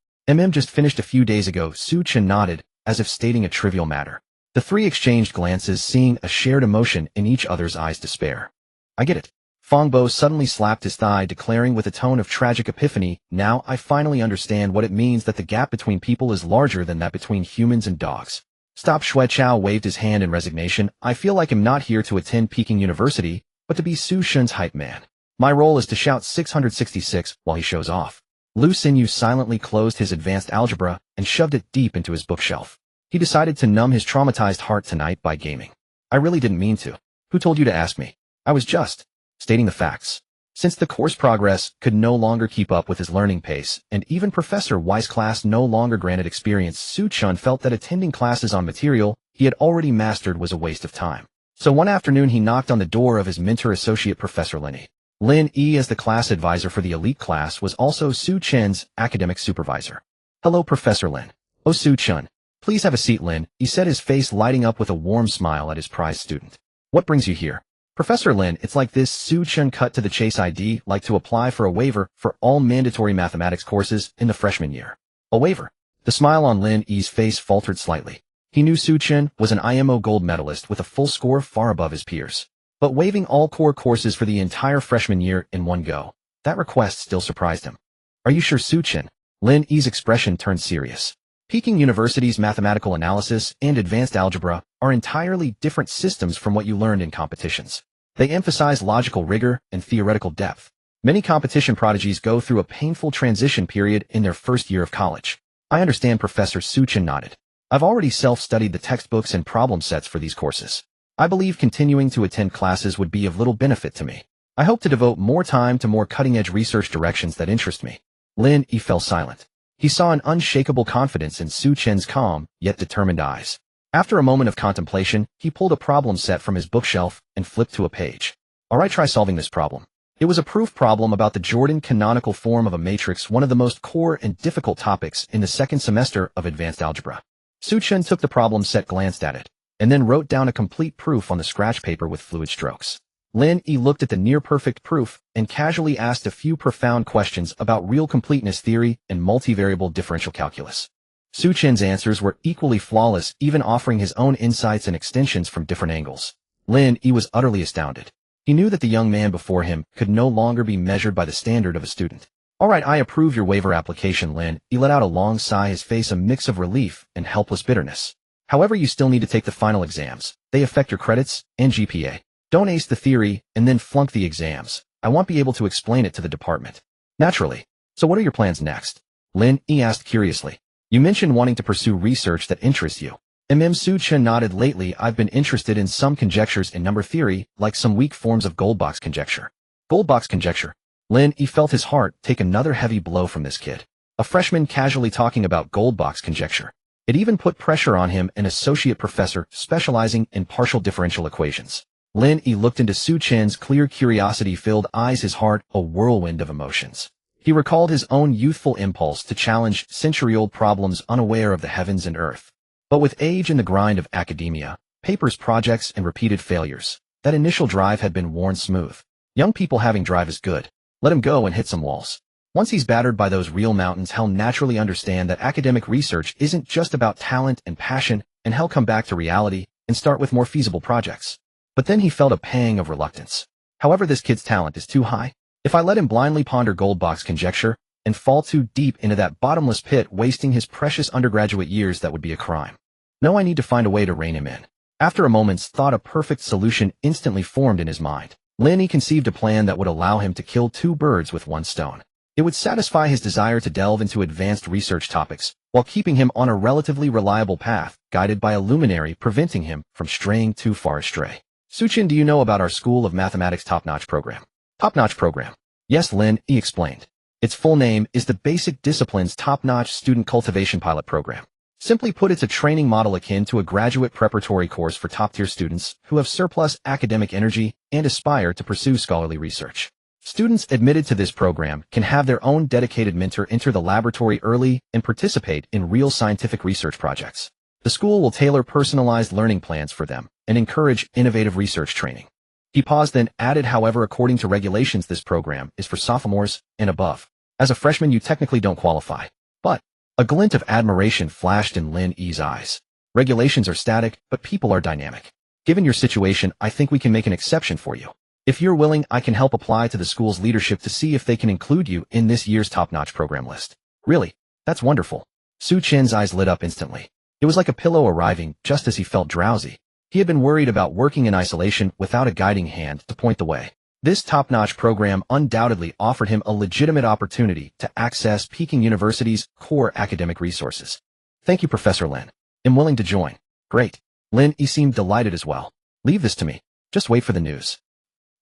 Just finished a few days ago. Xu Chen nodded, as if stating a trivial matter. The three exchanged glances, seeing a shared emotion in each other's eyes: despair. I get it. Fang Bo suddenly slapped his thigh, declaring with a tone of tragic epiphany, now I finally understand what it means that the gap between people is larger than that between humans and dogs. Stop. Xu Chen waved his hand in resignation. I feel like I'm not here to attend Peking University, but to be Xu Chen's hype man. My role is to shout 666 while he shows off. Lu Xinyu silently closed his advanced algebra and shoved it deep into his bookshelf. He decided to numb his traumatized heart tonight by gaming. I really didn't mean to. Who told you to ask me? I was just stating the facts. Since the course progress could no longer keep up with his learning pace, and even Professor Weiss' class no longer granted experience, Xu Chen felt that attending classes on material he had already mastered was a waste of time. So one afternoon he knocked on the door of his mentor, Associate Professor Lin E. As the class advisor for the elite class, was also Xu Chen's academic supervisor. Hello, Professor Lin. Oh, Xu Chen. Please have a seat, Lin E said, his face lighting up with a warm smile at his prized student. What brings you here? Professor Lin, it's like this. Xu Chen cut to the chase. I'd like to apply for a waiver for all mandatory mathematics courses in the freshman year. A waiver? The smile on Lin E's face faltered slightly. He knew Xu Chen was an IMO gold medalist with a full score far above his peers. But waiving all core courses for the entire freshman year in one go, that request still surprised him. Are you sure, Xu Chen? Lin E's expression turned serious. Peking University's mathematical analysis and advanced algebra are entirely different systems from what you learned in competitions. They emphasize logical rigor and theoretical depth. Many competition prodigies go through a painful transition period in their first year of college. I understand. Professor Xu Chen nodded. I've already self-studied the textbooks and problem sets for these courses. I believe continuing to attend classes would be of little benefit to me. I hope to devote more time to more cutting-edge research directions that interest me. Lin E fell silent. He saw an unshakable confidence in Xu Chen's calm, yet determined eyes. After a moment of contemplation, he pulled a problem set from his bookshelf and flipped to a page. Alright, try solving this problem. It was a proof problem about the Jordan canonical form of a matrix, one of the most core and difficult topics in the second semester of advanced algebra. Xu Chen took the problem set, glanced at it, and then wrote down a complete proof on the scratch paper with fluid strokes. Lin Yi looked at the near-perfect proof and casually asked a few profound questions about real completeness theory and multivariable differential calculus. Xu Chen's answers were equally flawless, even offering his own insights and extensions from different angles. Lin Yi was utterly astounded. He knew that the young man before him could no longer be measured by the standard of a student. "All right, I approve your waiver application, Lin." He let out a long sigh, his face a mix of relief and helpless bitterness. "However, you still need to take the final exams. They affect your credits and GPA. Don't ace the theory and then flunk the exams. I won't be able to explain it to the department." "Naturally. So what are your plans next?" Lin Yi asked curiously. "You mentioned wanting to pursue research that interests you." Xu Chen nodded. "Lately, I've been interested in some conjectures in number theory, like some weak forms of Goldbach's conjecture." Goldbach's conjecture? Lin Yi felt his heart take another heavy blow from this kid. A freshman casually talking about Goldbach's conjecture. It even put pressure on him, an associate professor specializing in partial differential equations. Lin Yi looked into Xu Chen's clear, curiosity-filled eyes, his heart a whirlwind of emotions. He recalled his own youthful impulse to challenge century-old problems, unaware of the heavens and earth. But with age and the grind of academia, papers, projects, and repeated failures, that initial drive had been worn smooth. Young people having drive is good. Let him go and hit some walls. Once he's battered by those real mountains, he'll naturally understand that academic research isn't just about talent and passion, and he'll come back to reality and start with more feasible projects. But then he felt a pang of reluctance. However, this kid's talent is too high. If I let him blindly ponder Goldbach's conjecture and fall too deep into that bottomless pit, wasting his precious undergraduate years, that would be a crime. No, I need to find a way to rein him in. After a moment's thought, a perfect solution instantly formed in his mind. Lin Yi conceived a plan that would allow him to kill two birds with one stone. It would satisfy his desire to delve into advanced research topics, while keeping him on a relatively reliable path, guided by a luminary, preventing him from straying too far astray. "Xu Chen, do you know about our School of Mathematics top-notch program?" "Top-notch program?" "Yes," Lin Yi explained. "Its full name is the Basic Disciplines Top-Notch Student Cultivation Pilot Program. Simply put, it's a training model akin to a graduate preparatory course for top-tier students who have surplus academic energy and aspire to pursue scholarly research. Students admitted to this program can have their own dedicated mentor, enter the laboratory early, and participate in real scientific research projects. The school will tailor personalized learning plans for them and encourage innovative research training." He paused, then added, "However, according to regulations, this program is for sophomores and above. As a freshman, you technically don't qualify." "But..." A glint of admiration flashed in Lin Yi's eyes. "Regulations are static, but people are dynamic. Given your situation, I think we can make an exception for you. If you're willing, I can help apply to the school's leadership to see if they can include you in this year's top-notch program list." "Really? That's wonderful." Xu Chen's eyes lit up instantly. It was like a pillow arriving just as he felt drowsy. He had been worried about working in isolation without a guiding hand to point the way. This top-notch program undoubtedly offered him a legitimate opportunity to access Peking University's core academic resources. "Thank you, Professor Lin. I'm willing to join." "Great." Lin Yi seemed delighted as well. "Leave this to me. Just wait for the news."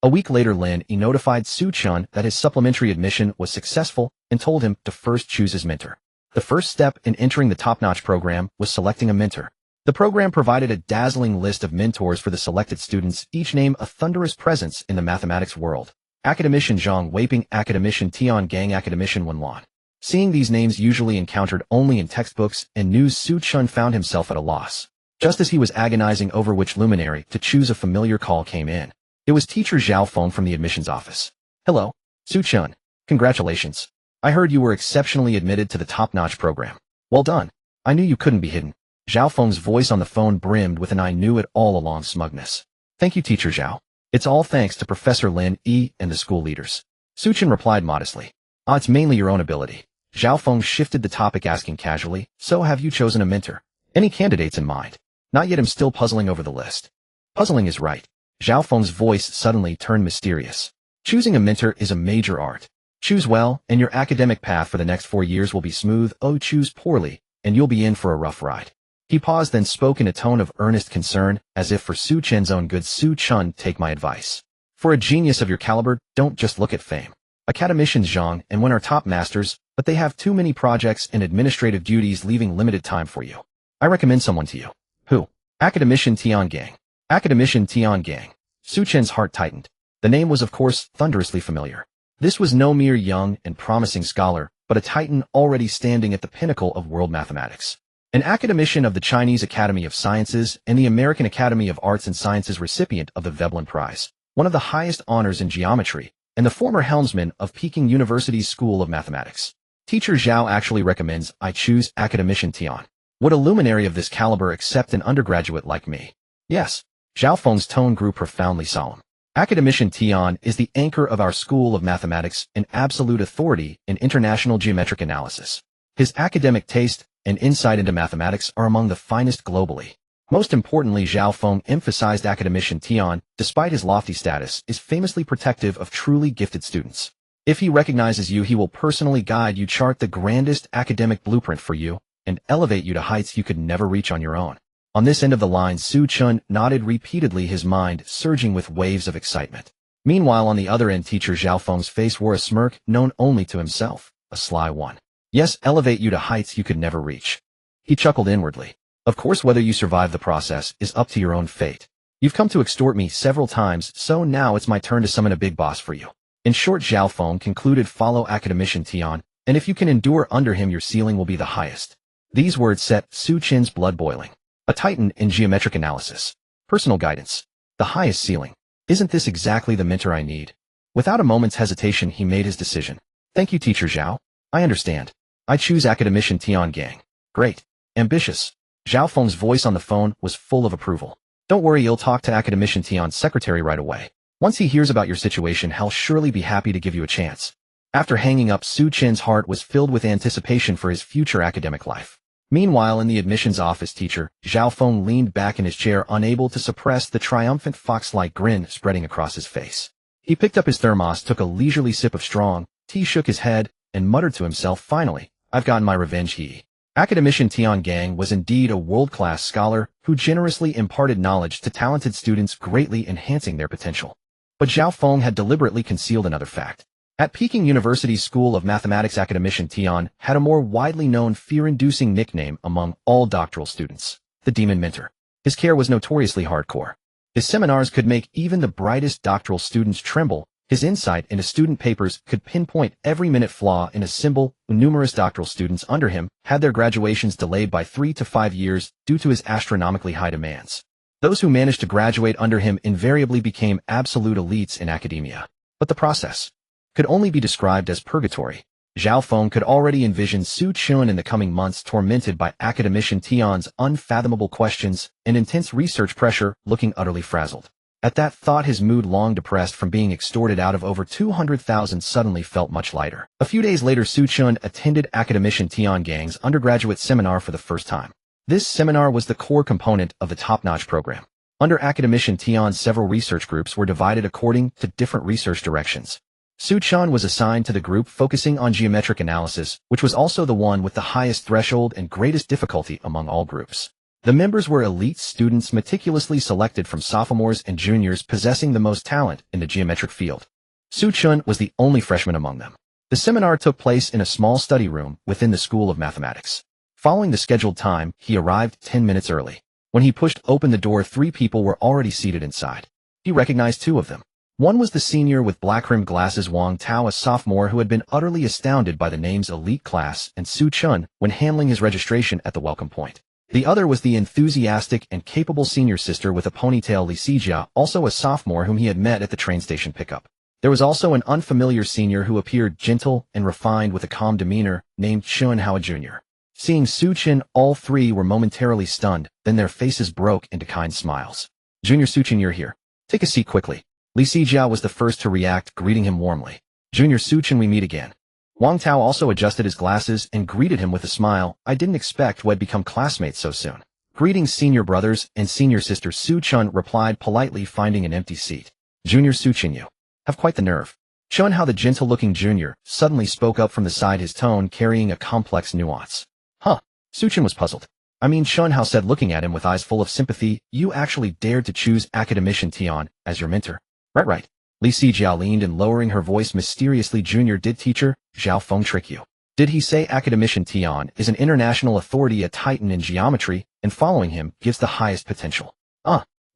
A week later, Lin Yi notified Xu Chen that his supplementary admission was successful and told him to first choose his mentor. The first step in entering the top-notch program was selecting a mentor. The program provided a dazzling list of mentors for the selected students, each name a thunderous presence in the mathematics world. Academician Zhang Weiping, Academician Tian Gang, Academician Wen Lan. Seeing these names usually encountered only in textbooks and news, Xu Chen found himself at a loss. Just as he was agonizing over which luminary to choose, a familiar call came in. It was Teacher Zhao Feng from the admissions office. "Hello, Xu Chen. Congratulations. I heard you were exceptionally admitted to the top-notch program. Well done. I knew you couldn't be hidden." Zhao Feng's voice on the phone brimmed with an "I knew it all along" smugness. "Thank you, Teacher Zhao. It's all thanks to Professor Lin Yi and the school leaders." Xu Chen replied modestly. It's mainly your own ability." Zhao Feng shifted the topic, asking casually, "So have you chosen a mentor? Any candidates in mind?" "Not yet, I'm still puzzling over the list." "Puzzling is right." Zhao Feng's voice suddenly turned mysterious. "Choosing a mentor is a major art. Choose well, and your academic path for the next 4 years will be smooth. Choose poorly, and you'll be in for a rough ride." He paused, then spoke in a tone of earnest concern, as if for Xu Chen's own good. "Xu Chen, take my advice. For a genius of your caliber, don't just look at fame. Academicians Zhang and Wen are top masters, but they have too many projects and administrative duties, leaving limited time for you. I recommend someone to you." "Who?" "Academician Tian Gang." "Academician Tian Gang." Xu Chen's heart tightened. The name was of course thunderously familiar. This was no mere young and promising scholar, but a titan already standing at the pinnacle of world mathematics. An academician of the Chinese Academy of Sciences and the American Academy of Arts and Sciences recipient of the Veblen Prize, one of the highest honors in geometry, and the former helmsman of Peking University's School of Mathematics. Teacher Zhao actually recommends I choose academician Tian. Would a luminary of this caliber accept an undergraduate like me? Yes. Zhao Feng's tone grew profoundly solemn. Academician Tian is the anchor of our School of Mathematics and absolute authority in international geometric analysis. His academic taste and insight into mathematics are among the finest globally. Most importantly, Zhao Feng emphasized academician Tian, despite his lofty status, is famously protective of truly gifted students. If he recognizes you, he will personally guide you, chart the grandest academic blueprint for you, and elevate you to heights you could never reach on your own. On this end of the line, Xu Chen nodded repeatedly, his mind surging with waves of excitement. Meanwhile, on the other end, teacher Zhao Feng's face wore a smirk known only to himself, a sly one. Yes, elevate you to heights you could never reach. He chuckled inwardly. Of course, whether you survive the process is up to your own fate. You've come to extort me several times, so now it's my turn to summon a big boss for you. In short, Zhao Feng concluded, follow academician Tian, and if you can endure under him, your ceiling will be the highest. These words set Xu Chen's blood boiling. A titan in geometric analysis. Personal guidance. The highest ceiling. Isn't this exactly the mentor I need? Without a moment's hesitation, he made his decision. Thank you, teacher Zhao. I understand. I choose academician Tian gang. Great. Ambitious. Zhao Feng's voice on the phone was full of approval. Don't worry, you'll talk to academician Tian's secretary right away. Once he hears about your situation, he'll surely be happy to give you a chance. After hanging up, Xu Chen's heart was filled with anticipation for his future academic life. Meanwhile, in the admissions office, teacher Zhao Feng leaned back in his chair, unable to suppress the triumphant fox-like grin spreading across his face. He picked up his thermos, took a leisurely sip of strong tea, shook his head, and muttered to himself, finally, I've gotten my revenge. Academician Tian Gang was indeed a world-class scholar who generously imparted knowledge to talented students, greatly enhancing their potential. But Zhao Feng had deliberately concealed another fact. At Peking University's School of Mathematics, academician Tian had a more widely known, fear-inducing nickname among all doctoral students, the Demon Mentor. His care was notoriously hardcore. His seminars could make even the brightest doctoral students tremble. His insight into student papers could pinpoint every minute flaw in a symbol. Numerous doctoral students under him had their graduations delayed by 3 to 5 years due to his astronomically high demands. Those who managed to graduate under him invariably became absolute elites in academia. But the process could only be described as purgatory. Zhao Feng could already envision Xu Chen in the coming months, tormented by academician Tian's unfathomable questions and intense research pressure, looking utterly frazzled. At that thought, his mood, long depressed from being extorted out of over 200,000, suddenly felt much lighter. A few days later, Xu Chen attended academician Tian Gang's undergraduate seminar for the first time. This seminar was the core component of the top-notch program. Under academician Tian, several research groups were divided according to different research directions. Xu Chen was assigned to the group focusing on geometric analysis, which was also the one with the highest threshold and greatest difficulty among all groups. The members were elite students meticulously selected from sophomores and juniors possessing the most talent in the geometric field. Xu Chen was the only freshman among them. The seminar took place in a small study room within the School of Mathematics. Following the scheduled time, he arrived 10 minutes early. When he pushed open the door, 3 people were already seated inside. He recognized 2 of them. One was the senior with black-rimmed glasses, Wang Tao, a sophomore who had been utterly astounded by the name's elite class and Xu Chen when handling his registration at the welcome point. The other was the enthusiastic and capable senior sister with a ponytail, Li Xijia, also a sophomore whom he had met at the train station pickup. There was also an unfamiliar senior who appeared gentle and refined with a calm demeanor, named Chen Hao Jr. Seeing Xu Chen, all 3 were momentarily stunned, then their faces broke into kind smiles. Junior Xu Chen, you're here. Take a seat quickly. Li Xijia was the first to react, greeting him warmly. Junior Xu Chen, we meet again. Wang Tao also adjusted his glasses and greeted him with a smile. I didn't expect we'd become classmates so soon. Greetings, senior brothers and senior sister, Xu Chen replied politely, finding an empty seat. Junior Xu Chen, you have quite the nerve. Chen Hao, the gentle-looking junior, suddenly spoke up from the side, his tone carrying a complex nuance. Huh. Xu Chen was puzzled. I mean, Chen Hao said, looking at him with eyes full of sympathy, you actually dared to choose academician Tian as your mentor. Right. Li Xijia leaned and lowering her voice mysteriously, Junior, did teacher Zhao Feng trick you? Did he say academician Tian is an international authority, a titan in geometry, and following him gives the highest potential?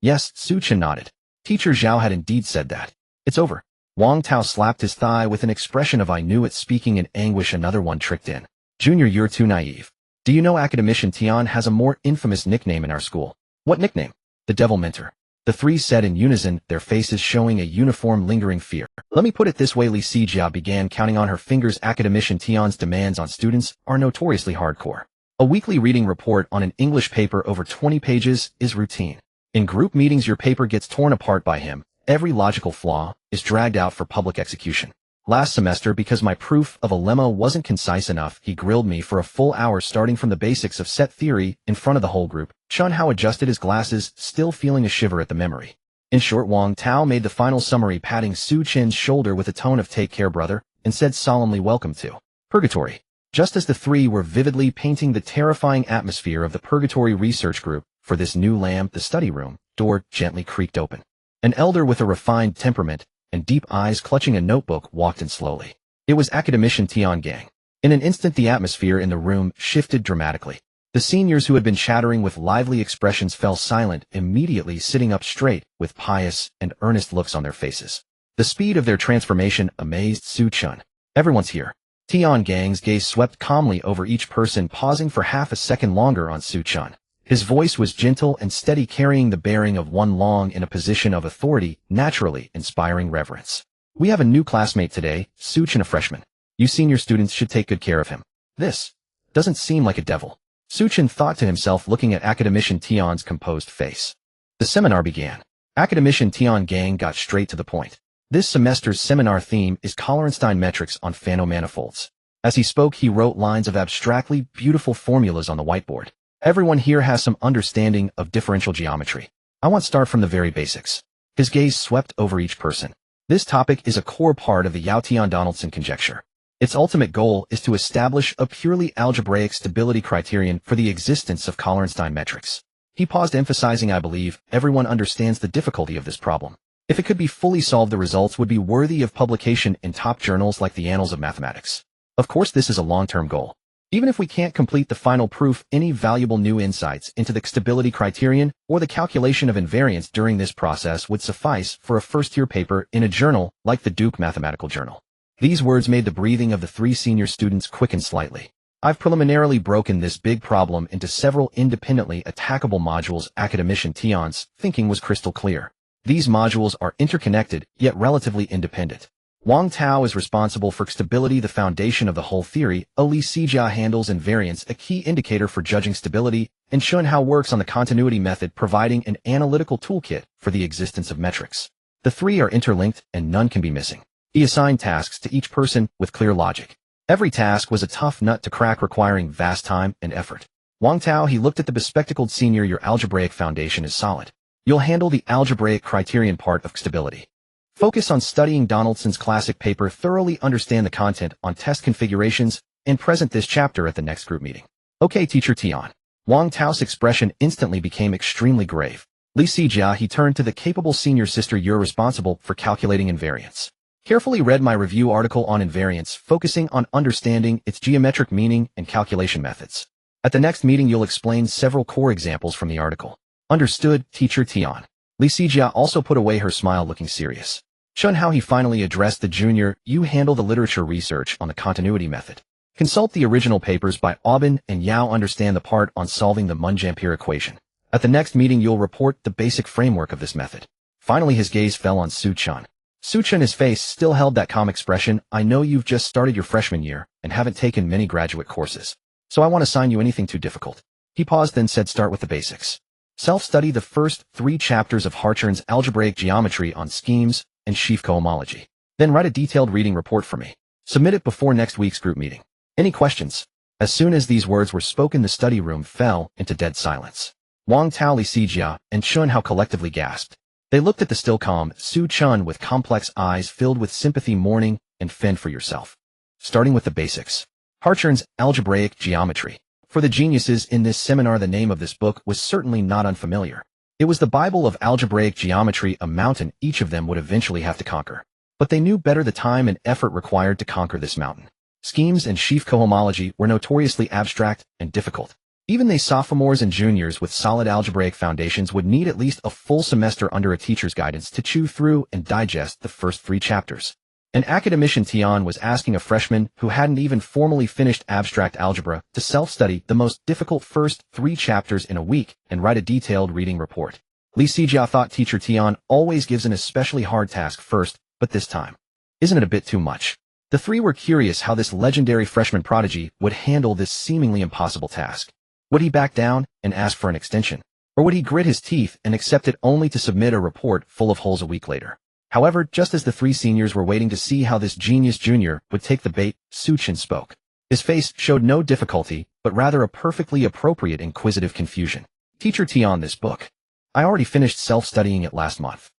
Yes, Xu Chen nodded. Teacher Zhao had indeed said that. It's over. Wang Tao slapped his thigh with an expression of I knew it, speaking in anguish. Another one tricked in. Junior, you're too naive. Do you know Academician Tian has a more infamous nickname in our school? What nickname? The Devil Mentor. The three said in unison, their faces showing a uniform lingering fear. Let me put it this way, Li Sijia began counting on her fingers. Academician Tian's demands on students are notoriously hardcore. A weekly reading report on an English paper over 20 pages is routine. In group meetings, your paper gets torn apart by him. Every logical flaw is dragged out for public execution. Last semester, because my proof of a lemma wasn't concise enough, he grilled me for a full hour starting from the basics of set theory in front of the whole group. Xu Chen adjusted his glasses, still feeling a shiver at the memory. In short, Wang Tao made the final summary, patting Xu Chen's shoulder with a tone of take care, brother, and said solemnly, welcome to purgatory. Just as the three were vividly painting the terrifying atmosphere of the purgatory research group for this new lamp, the study room door gently creaked open. An elder with a refined temperament and deep eyes clutching a notebook walked in slowly. It was Academician Tian Gang. In an instant, the atmosphere in the room shifted dramatically. The seniors, who had been chattering with lively expressions, fell silent, immediately sitting up straight with pious and earnest looks on their faces. The speed of their transformation amazed Xu Chen. Everyone's here. Tian Gang's gaze swept calmly over each person, pausing for half a second longer on Xu Chen. His voice was gentle and steady, carrying the bearing of one long in a position of authority, naturally inspiring reverence. We have a new classmate today, Xu Chen, a freshman. You senior students should take good care of him. This doesn't seem like a devil. Xu Chen thought to himself, looking at Academician Tian's composed face. The seminar began. Academician Tian Gang got straight to the point. This semester's seminar theme is Colornstein metrics on Fano manifolds. As he spoke, he wrote lines of abstractly beautiful formulas on the whiteboard. Everyone here has some understanding of differential geometry. I want to start from the very basics. His gaze swept over each person. This topic is a core part of the Yau-Tian-Donaldson conjecture. Its ultimate goal is to establish a purely algebraic stability criterion for the existence of Colornstein metrics. He paused, emphasizing, I believe everyone understands the difficulty of this problem. If it could be fully solved, the results would be worthy of publication in top journals like the Annals of Mathematics. Of course, this is a long-term goal. Even if we can't complete the final proof, any valuable new insights into the stability criterion or the calculation of invariance during this process would suffice for a first-year paper in a journal like the Duke Mathematical Journal. These words made the breathing of the three senior students quicken slightly. I've preliminarily broken this big problem into several independently attackable modules. Academician Tian's thinking was crystal clear. These modules are interconnected, yet relatively independent. Wang Tao is responsible for stability, the foundation of the whole theory. Li Sijia handles invariance, a key indicator for judging stability, and Xu Chen works on the continuity method, providing an analytical toolkit for the existence of metrics. The three are interlinked, and none can be missing. He assigned tasks to each person with clear logic. Every task was a tough nut to crack, requiring vast time and effort. Wang Tao, he looked at the bespectacled senior, your algebraic foundation is solid. You'll handle the algebraic criterion part of stability. Focus on studying Donaldson's classic paper, thoroughly understand the content on test configurations, and present this chapter at the next group meeting. Okay, Teacher Tian. Wang Tao's expression instantly became extremely grave. Li Sijia, he turned to the capable senior sister, you're responsible for calculating invariance. Carefully read my review article on invariance, focusing on understanding its geometric meaning and calculation methods. At the next meeting, you'll explain several core examples from the article. Understood, Teacher Tian. Li Sijia also put away her smile, looking serious. Xu Chen, he finally addressed the junior, you handle the literature research on the continuity method. Consult the original papers by Aubin and Yao, understand the part on solving the Munge-Ampere equation. At the next meeting, you'll report the basic framework of this method. Finally, his gaze fell on Xu Chen. Xu Chen, his face still held that calm expression. I know you've just started your freshman year and haven't taken many graduate courses, so I won't assign you anything too difficult. He paused, then said, start with the basics. Self-study the first 3 chapters of Hartshorne's algebraic geometry on schemes and sheaf cohomology. Then write a detailed reading report for me. Submit it before next week's group meeting. Any questions? As soon as these words were spoken, the study room fell into dead silence. Wang Tao, Li Sijia, and Xu Chen collectively gasped. They looked at the still calm Xu Chen with complex eyes filled with sympathy, mourning, and fend for yourself. Starting with the basics. Hartshorne's algebraic geometry. For the geniuses in this seminar, the name of this book was certainly not unfamiliar. It was the Bible of algebraic geometry, a mountain each of them would eventually have to conquer. But they knew better the time and effort required to conquer this mountain. Schemes and sheaf cohomology were notoriously abstract and difficult. Even they sophomores and juniors with solid algebraic foundations would need at least a full semester under a teacher's guidance to chew through and digest the first 3 chapters. An academician Tian was asking a freshman who hadn't even formally finished abstract algebra to self-study the most difficult first 3 chapters in a week and write a detailed reading report. Li Sijia thought teacher Tian always gives an especially hard task first, but this time, isn't it a bit too much? The 3 were curious how this legendary freshman prodigy would handle this seemingly impossible task. Would he back down and ask for an extension? Or would he grit his teeth and accept it only to submit a report full of holes a week later? However, just as the 3 seniors were waiting to see how this genius junior would take the bait, Xu Chen spoke. His face showed no difficulty, but rather a perfectly appropriate inquisitive confusion. Teacher Tian, this book. I already finished self-studying it last month.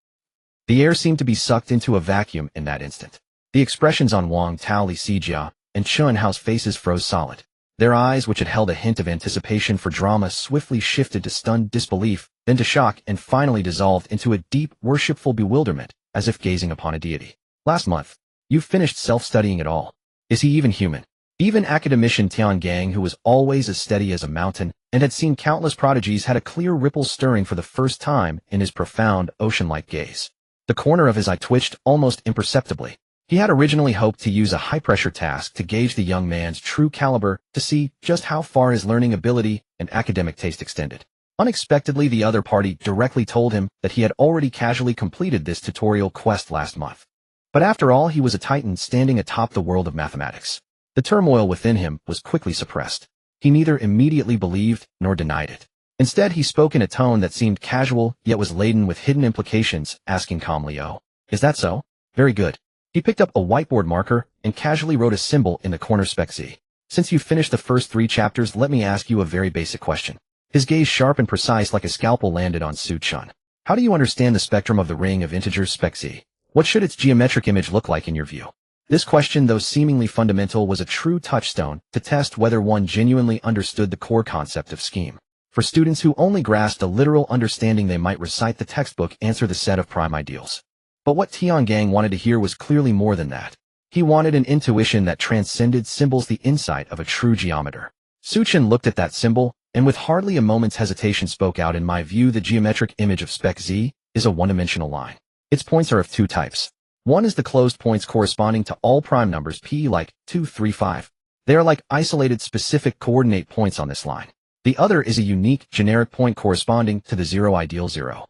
The air seemed to be sucked into a vacuum in that instant. The expressions on Wang Tao, Li Sijia, and Chun Hao's faces froze solid. Their eyes, which had held a hint of anticipation for drama, swiftly shifted to stunned disbelief, then to shock, and finally dissolved into a deep, worshipful bewilderment, as if gazing upon a deity. Last month, you've finished self-studying it all. Is he even human? Even academician Tian Gang, who was always as steady as a mountain and had seen countless prodigies, had a clear ripple stirring for the first time in his profound, ocean-like gaze. The corner of his eye twitched almost imperceptibly. He had originally hoped to use a high-pressure task to gauge the young man's true caliber to see just how far his learning ability and academic taste extended. Unexpectedly, the other party directly told him that he had already casually completed this tutorial quest last month. But after all, he was a titan standing atop the world of mathematics. The turmoil within him was quickly suppressed. He neither immediately believed nor denied it. Instead, he spoke in a tone that seemed casual yet was laden with hidden implications, asking calmly, "Oh, is that so? Very good." He picked up a whiteboard marker and casually wrote a symbol in the corner spec Z. "Since you've finished the first 3 chapters, let me ask you a very basic question." His gaze, sharp and precise like a scalpel, landed on Xu Chen. "How do you understand the spectrum of the ring of integers spec Z? What should its geometric image look like in your view?" This question, though seemingly fundamental, was a true touchstone to test whether one genuinely understood the core concept of scheme. For students who only grasped a literal understanding, they might recite the textbook, answer the set of prime ideals. But what Tian Gang wanted to hear was clearly more than that. He wanted an intuition that transcended symbols, the insight of a true geometer. Xu Chen looked at that symbol, and with hardly a moment's hesitation spoke out, "In my view, the geometric image of spec Z is a one-dimensional line. Its points are of 2 types. One is the closed points corresponding to all prime numbers p, like 2, 3, 5. They are like isolated specific coordinate points on this line. The other is a unique generic point corresponding to the zero ideal 0.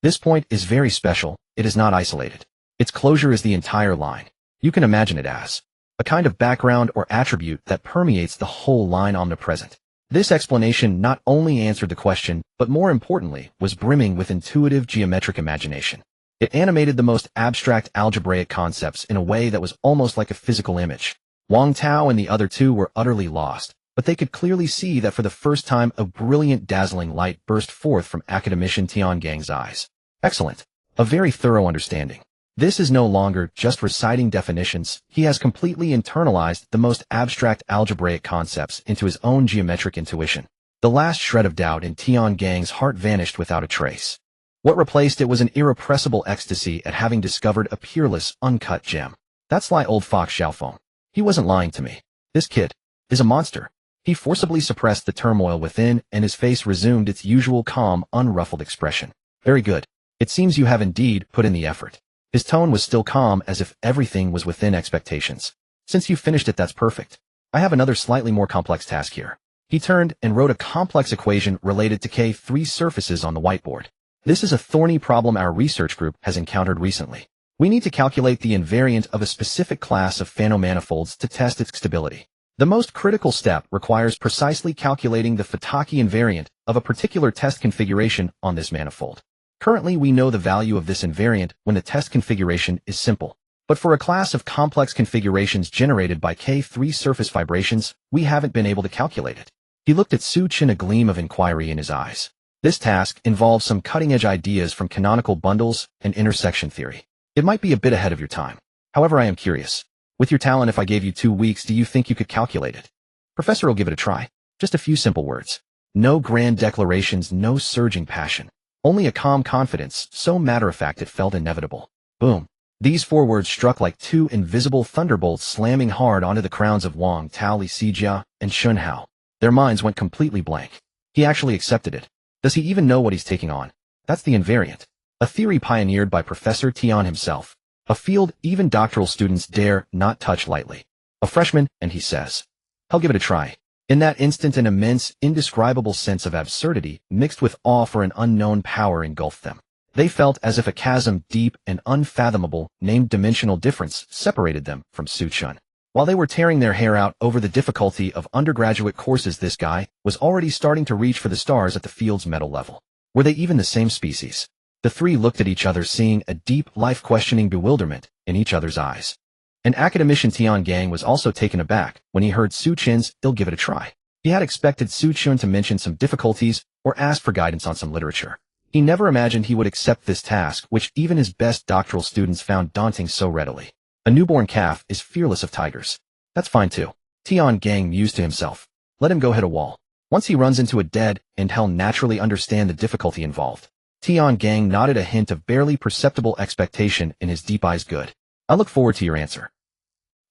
This point is very special. It is not isolated. Its closure is the entire line. You can imagine it as a kind of background or attribute that permeates the whole line, omnipresent." This explanation not only answered the question, but more importantly, was brimming with intuitive geometric imagination. It animated the most abstract algebraic concepts in a way that was almost like a physical image. Wang Tao and the other 2 were utterly lost, but they could clearly see that for the first time a brilliant, dazzling light burst forth from academician Tian Gang's eyes. Excellent. A very thorough understanding. This is no longer just reciting definitions. He has completely internalized the most abstract algebraic concepts into his own geometric intuition. The last shred of doubt in Tian Gang's heart vanished without a trace. What replaced it was an irrepressible ecstasy at having discovered a peerless, uncut gem. That sly old fox Xiaofeng. He wasn't lying to me. This kid is a monster. He forcibly suppressed the turmoil within, and his face resumed its usual calm, unruffled expression. "Very good. It seems you have indeed put in the effort." His tone was still calm, as if everything was within expectations. "Since you finished it, that's perfect. I have another slightly more complex task here." He turned and wrote a complex equation related to K3 surfaces on the whiteboard. "This is a thorny problem our research group has encountered recently. We need to calculate the invariant of a specific class of Fano manifolds to test its stability. The most critical step requires precisely calculating the Fataki invariant of a particular test configuration on this manifold. Currently, we know the value of this invariant when the test configuration is simple. But for a class of complex configurations generated by K3 surface vibrations, we haven't been able to calculate it." He looked at Xu Chen, a gleam of inquiry in his eyes. "This task involves some cutting-edge ideas from canonical bundles and intersection theory. It might be a bit ahead of your time. However, I am curious. With your talent, if I gave you 2 weeks, do you think you could calculate it?" "Professor, will give it a try. Just a few simple words. No grand declarations, no surging passion. Only a calm confidence, so matter-of-fact it felt inevitable." Boom. These 4 words struck like 2 invisible thunderbolts, slamming hard onto the crowns of Wang Tao, Li Sijia, and Chun Hao. Their minds went completely blank. He actually accepted it. Does he even know what he's taking on? That's the invariant. A theory pioneered by Professor Tian himself. A field even doctoral students dare not touch lightly. A freshman, and he says, "I'll give it a try." In that instant, an immense, indescribable sense of absurdity mixed with awe for an unknown power engulfed them. They felt as if a chasm deep and unfathomable, named dimensional difference, separated them from Xu Chen. While they were tearing their hair out over the difficulty of undergraduate courses, this guy was already starting to reach for the stars at the field's medal level. Were they even the same species? The three looked at each other, seeing a deep, life-questioning bewilderment in each other's eyes. An academician, Tian Gang, was also taken aback when he heard Xu Chen's "I'll give it a try." He had expected Xu Chen to mention some difficulties or ask for guidance on some literature. He never imagined he would accept this task, which even his best doctoral students found daunting so readily. A newborn calf is fearless of tigers. That's fine too. Tian Gang mused to himself. Let him go hit a wall. Once he runs into a dead end, he'll naturally understand the difficulty involved. Tian Gang nodded, a hint of barely perceptible expectation in his deep eyes. Good. I look forward to your answer.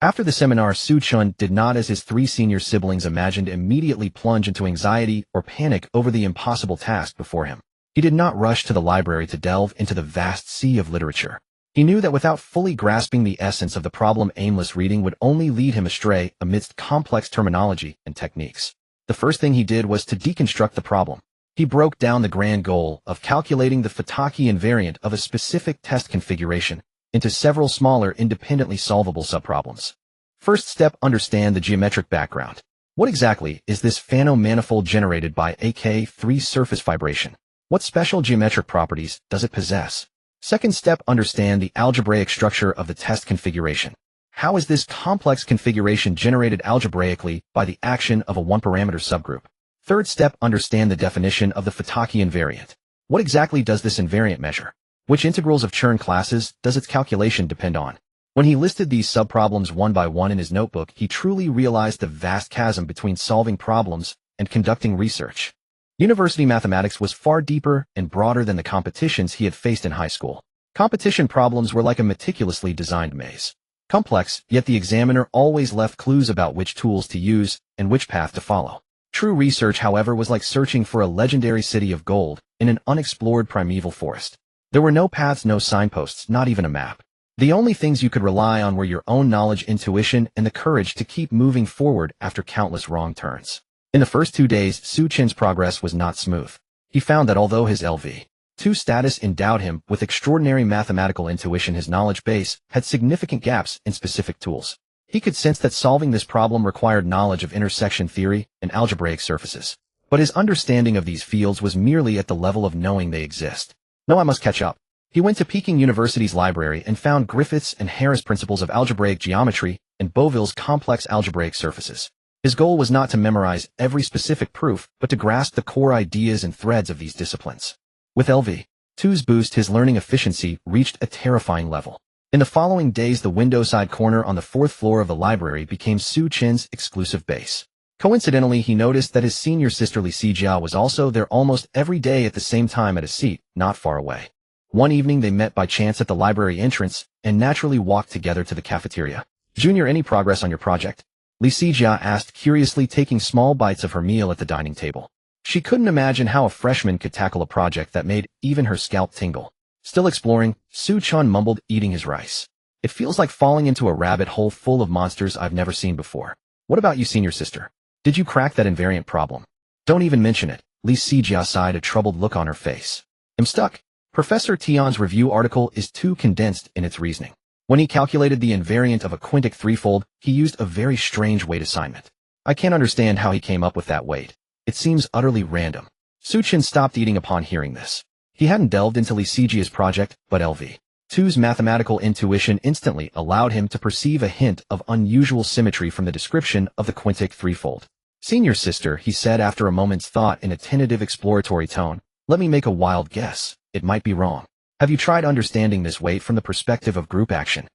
After the seminar, Xu Chen did not, as his three senior siblings imagined, immediately plunge into anxiety or panic over the impossible task before him. He did not rush to the library to delve into the vast sea of literature. He knew that without fully grasping the essence of the problem, aimless reading would only lead him astray amidst complex terminology and techniques. The first thing he did was to deconstruct the problem. He broke down the grand goal of calculating the Fataki invariant of a specific test configuration into several smaller, independently solvable subproblems. First step: understand the geometric background. What exactly is this Fano manifold generated by AK3 surface vibration? What special geometric properties does it possess? Second step: understand the algebraic structure of the test configuration. How is this complex configuration generated algebraically by the action of a one-parameter subgroup? Third step: understand the definition of the Fataki invariant. What exactly does this invariant measure? Which integrals of Chern classes does its calculation depend on? When he listed these subproblems one by one in his notebook, he truly realized the vast chasm between solving problems and conducting research. University mathematics was far deeper and broader than the competitions he had faced in high school. Competition problems were like a meticulously designed maze. Complex, yet the examiner always left clues about which tools to use and which path to follow. True research, however, was like searching for a legendary city of gold in an unexplored primeval forest. There were no paths, no signposts, not even a map. The only things you could rely on were your own knowledge, intuition, and the courage to keep moving forward after countless wrong turns. In the first 2 days, Xu Chen's progress was not smooth. He found that although his LV2 status endowed him with extraordinary mathematical intuition, his knowledge base had significant gaps in specific tools. He could sense that solving this problem required knowledge of intersection theory and algebraic surfaces. But his understanding of these fields was merely at the level of knowing they exist. No, I must catch up. He went to Peking University's library and found Griffith's and Harris' principles of algebraic geometry and Beauville's complex algebraic surfaces. His goal was not to memorize every specific proof, but to grasp the core ideas and threads of these disciplines. With LV2's boost, his learning efficiency reached a terrifying level. In the following days, the windowside corner on the 4th floor of the library became Xu Chen's exclusive base. Coincidentally, he noticed that his senior sister Li Xijia was also there almost every day at the same time at a seat not far away. One evening they met by chance at the library entrance and naturally walked together to the cafeteria. "Junior, any progress on your project?" Li Xijia asked curiously, taking small bites of her meal at the dining table. She couldn't imagine how a freshman could tackle a project that made even her scalp tingle. "Still exploring," Xu Chen mumbled, eating his rice. "It feels like falling into a rabbit hole full of monsters I've never seen before. What about you, senior sister? Did you crack that invariant problem?" "Don't even mention it." Li Xijia sighed, a troubled look on her face. "I'm stuck. Professor Tian's review article is too condensed in its reasoning. When he calculated the invariant of a quintic threefold, he used a very strange weight assignment. I can't understand how he came up with that weight. It seems utterly random." Xu Chen stopped eating upon hearing this. He hadn't delved into Li Xijia's project, but LV2's mathematical intuition instantly allowed him to perceive a hint of unusual symmetry from the description of the quintic threefold. "Senior sister," he said after a moment's thought in a tentative exploratory tone, "let me make a wild guess. It might be wrong. Have you tried understanding this weight from the perspective of group action?"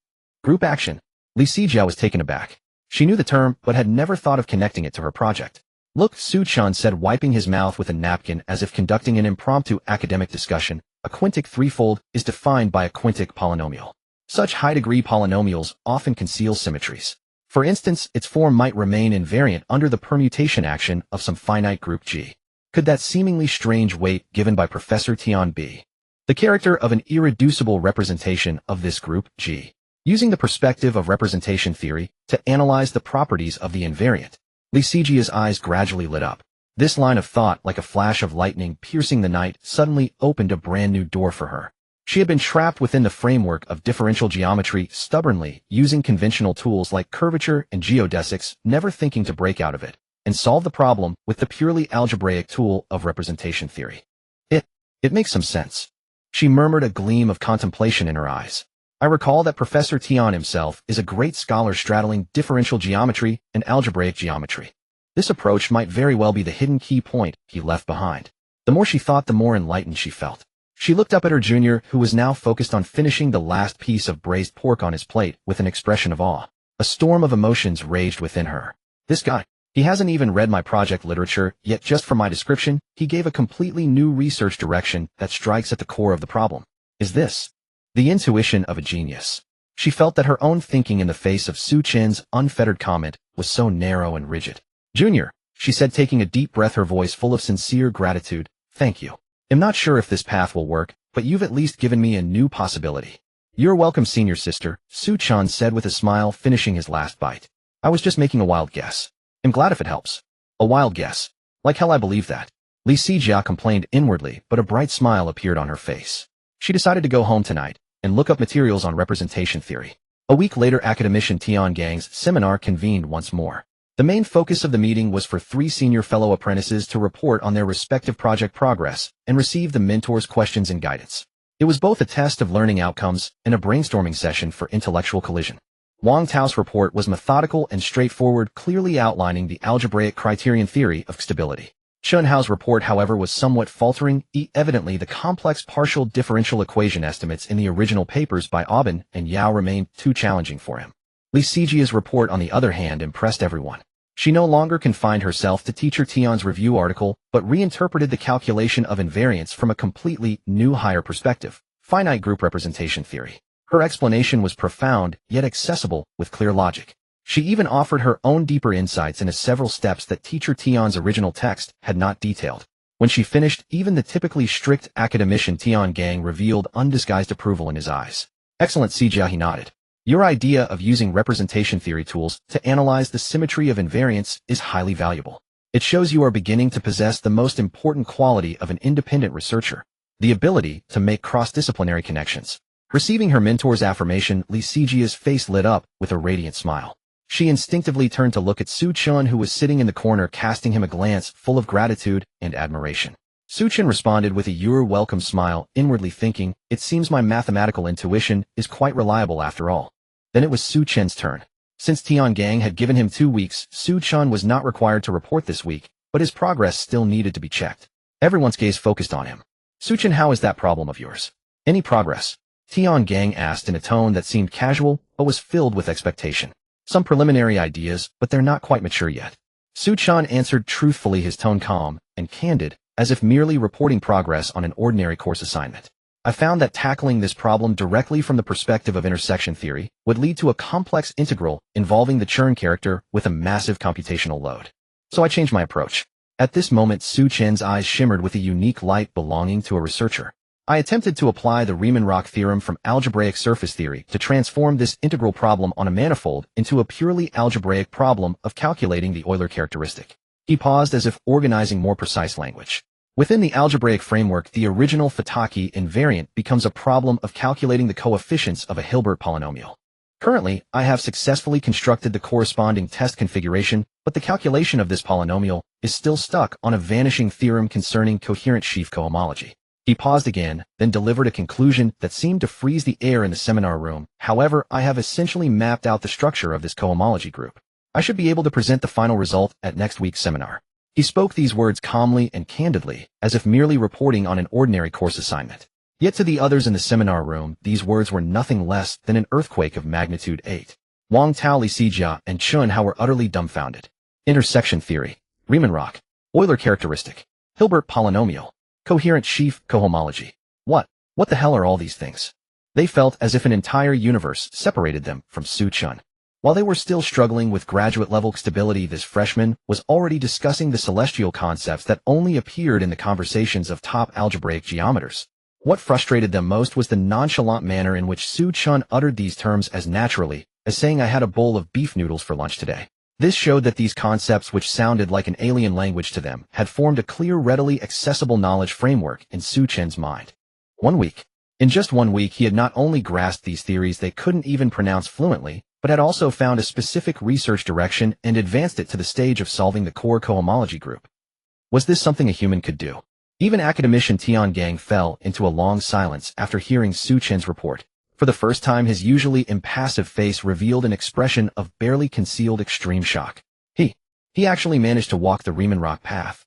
"Group action?" Li Xijia was taken aback. She knew the term, but had never thought of connecting it to her project. "Look," Xu Chen said, wiping his mouth with a napkin as if conducting an impromptu academic discussion, "a quintic threefold is defined by a quintic polynomial. Such high-degree polynomials often conceal symmetries. For instance, its form might remain invariant under the permutation action of some finite group G. Could that seemingly strange weight given by Professor Tian be the character of an irreducible representation of this group G? Using the perspective of representation theory to analyze the properties of the invariant, Li Sijia's eyes gradually lit up. This line of thought, like a flash of lightning piercing the night, suddenly opened a brand new door for her. She had been trapped within the framework of differential geometry, stubbornly using conventional tools like curvature and geodesics, never thinking to break out of it and solve the problem with the purely algebraic tool of representation theory. It makes some sense. She murmured, a gleam of contemplation in her eyes. I recall that Professor Tian himself is a great scholar straddling differential geometry and algebraic geometry. This approach might very well be the hidden key point he left behind. The more she thought, the more enlightened she felt. She looked up at her junior, who was now focused on finishing the last piece of braised pork on his plate with an expression of awe. A storm of emotions raged within her. This guy, he hasn't even read my project literature, yet just from my description, he gave a completely new research direction that strikes at the core of the problem. Is this the intuition of a genius? She felt that her own thinking in the face of Xu Chen's unfettered comment was so narrow and rigid. Junior, she said, taking a deep breath, her voice full of sincere gratitude. Thank you. I'm not sure if this path will work, but you've at least given me a new possibility. You're welcome, senior sister, Xu Chen said with a smile, finishing his last bite. I was just making a wild guess. I'm glad if it helps. A wild guess. Like hell I believe that. Li Sijia complained inwardly, but a bright smile appeared on her face. She decided to go home tonight and look up materials on representation theory. A week later, academician Tian Gang's seminar convened once more. The main focus of the meeting was for 3 senior fellow apprentices to report on their respective project progress and receive the mentor's questions and guidance. It was both a test of learning outcomes and a brainstorming session for intellectual collision. Wang Tao's report was methodical and straightforward, clearly outlining the algebraic criterion theory of stability. Chen Hao's report, however, was somewhat faltering. Evidently, the complex partial differential equation estimates in the original papers by Aubin and Yao remained too challenging for him. Li Sijia's report, on the other hand, impressed everyone. She no longer confined herself to teacher Tian's review article, but reinterpreted the calculation of invariance from a completely new higher perspective, finite group representation theory. Her explanation was profound, yet accessible, with clear logic. She even offered her own deeper insights into several steps that teacher Tian's original text had not detailed. When she finished, even the typically strict academician Tian Gang revealed undisguised approval in his eyes. Excellent, Sijia, he nodded. Your idea of using representation theory tools to analyze the symmetry of invariance is highly valuable. It shows you are beginning to possess the most important quality of an independent researcher, the ability to make cross-disciplinary connections. Receiving her mentor's affirmation, Li Sijia's face lit up with a radiant smile. She instinctively turned to look at Xu Chen, who was sitting in the corner, casting him a glance full of gratitude and admiration. Xu Chen responded with a "You're welcome" smile, inwardly thinking, it seems my mathematical intuition is quite reliable after all. Then it was Xu Chen's turn. Since Tian Gang had given him 2 weeks, Xu Chen was not required to report this week, but his progress still needed to be checked. Everyone's gaze focused on him. Xu Chen, how is that problem of yours? Any progress? Tian Gang asked in a tone that seemed casual, but was filled with expectation. Some preliminary ideas, but they're not quite mature yet. Xu Chen answered truthfully, his tone calm and candid, as if merely reporting progress on an ordinary course assignment. I found that tackling this problem directly from the perspective of intersection theory would lead to a complex integral involving the Chern character with a massive computational load. So I changed my approach. At this moment, Xu Chen's eyes shimmered with a unique light belonging to a researcher. I attempted to apply the Riemann-Roch theorem from algebraic surface theory to transform this integral problem on a manifold into a purely algebraic problem of calculating the Euler characteristic. He paused, as if organizing more precise language. Within the algebraic framework, the original Fataki invariant becomes a problem of calculating the coefficients of a Hilbert polynomial. Currently, I have successfully constructed the corresponding test configuration, but the calculation of this polynomial is still stuck on a vanishing theorem concerning coherent sheaf cohomology. He paused again, then delivered a conclusion that seemed to freeze the air in the seminar room. However, I have essentially mapped out the structure of this cohomology group. I should be able to present the final result at next week's seminar. He spoke these words calmly and candidly, as if merely reporting on an ordinary course assignment. Yet to the others in the seminar room, these words were nothing less than an earthquake of magnitude 8. Wang Tao, Li Sijia, and Chen Hao were utterly dumbfounded. Intersection theory, Riemann-Roch, Euler characteristic, Hilbert polynomial, coherent sheaf cohomology. What the hell are all these things? They felt as if an entire universe separated them from Xu Chen. While they were still struggling with graduate-level stability, this freshman was already discussing the celestial concepts that only appeared in the conversations of top algebraic geometers. What frustrated them most was the nonchalant manner in which Xu Chen uttered these terms as naturally as saying, "I had a bowl of beef noodles for lunch today." This showed that these concepts, which sounded like an alien language to them, had formed a clear, readily accessible knowledge framework in Xu Chen's mind. 1 week. In just 1 week, he had not only grasped these theories they couldn't even pronounce fluently, but had also found a specific research direction and advanced it to the stage of solving the core cohomology group. Was this something a human could do? Even academician Tiangang fell into a long silence after hearing Xu Chen's report. For the first time, his usually impassive face revealed an expression of barely concealed extreme shock. He actually managed to walk the Riemann-Roch path.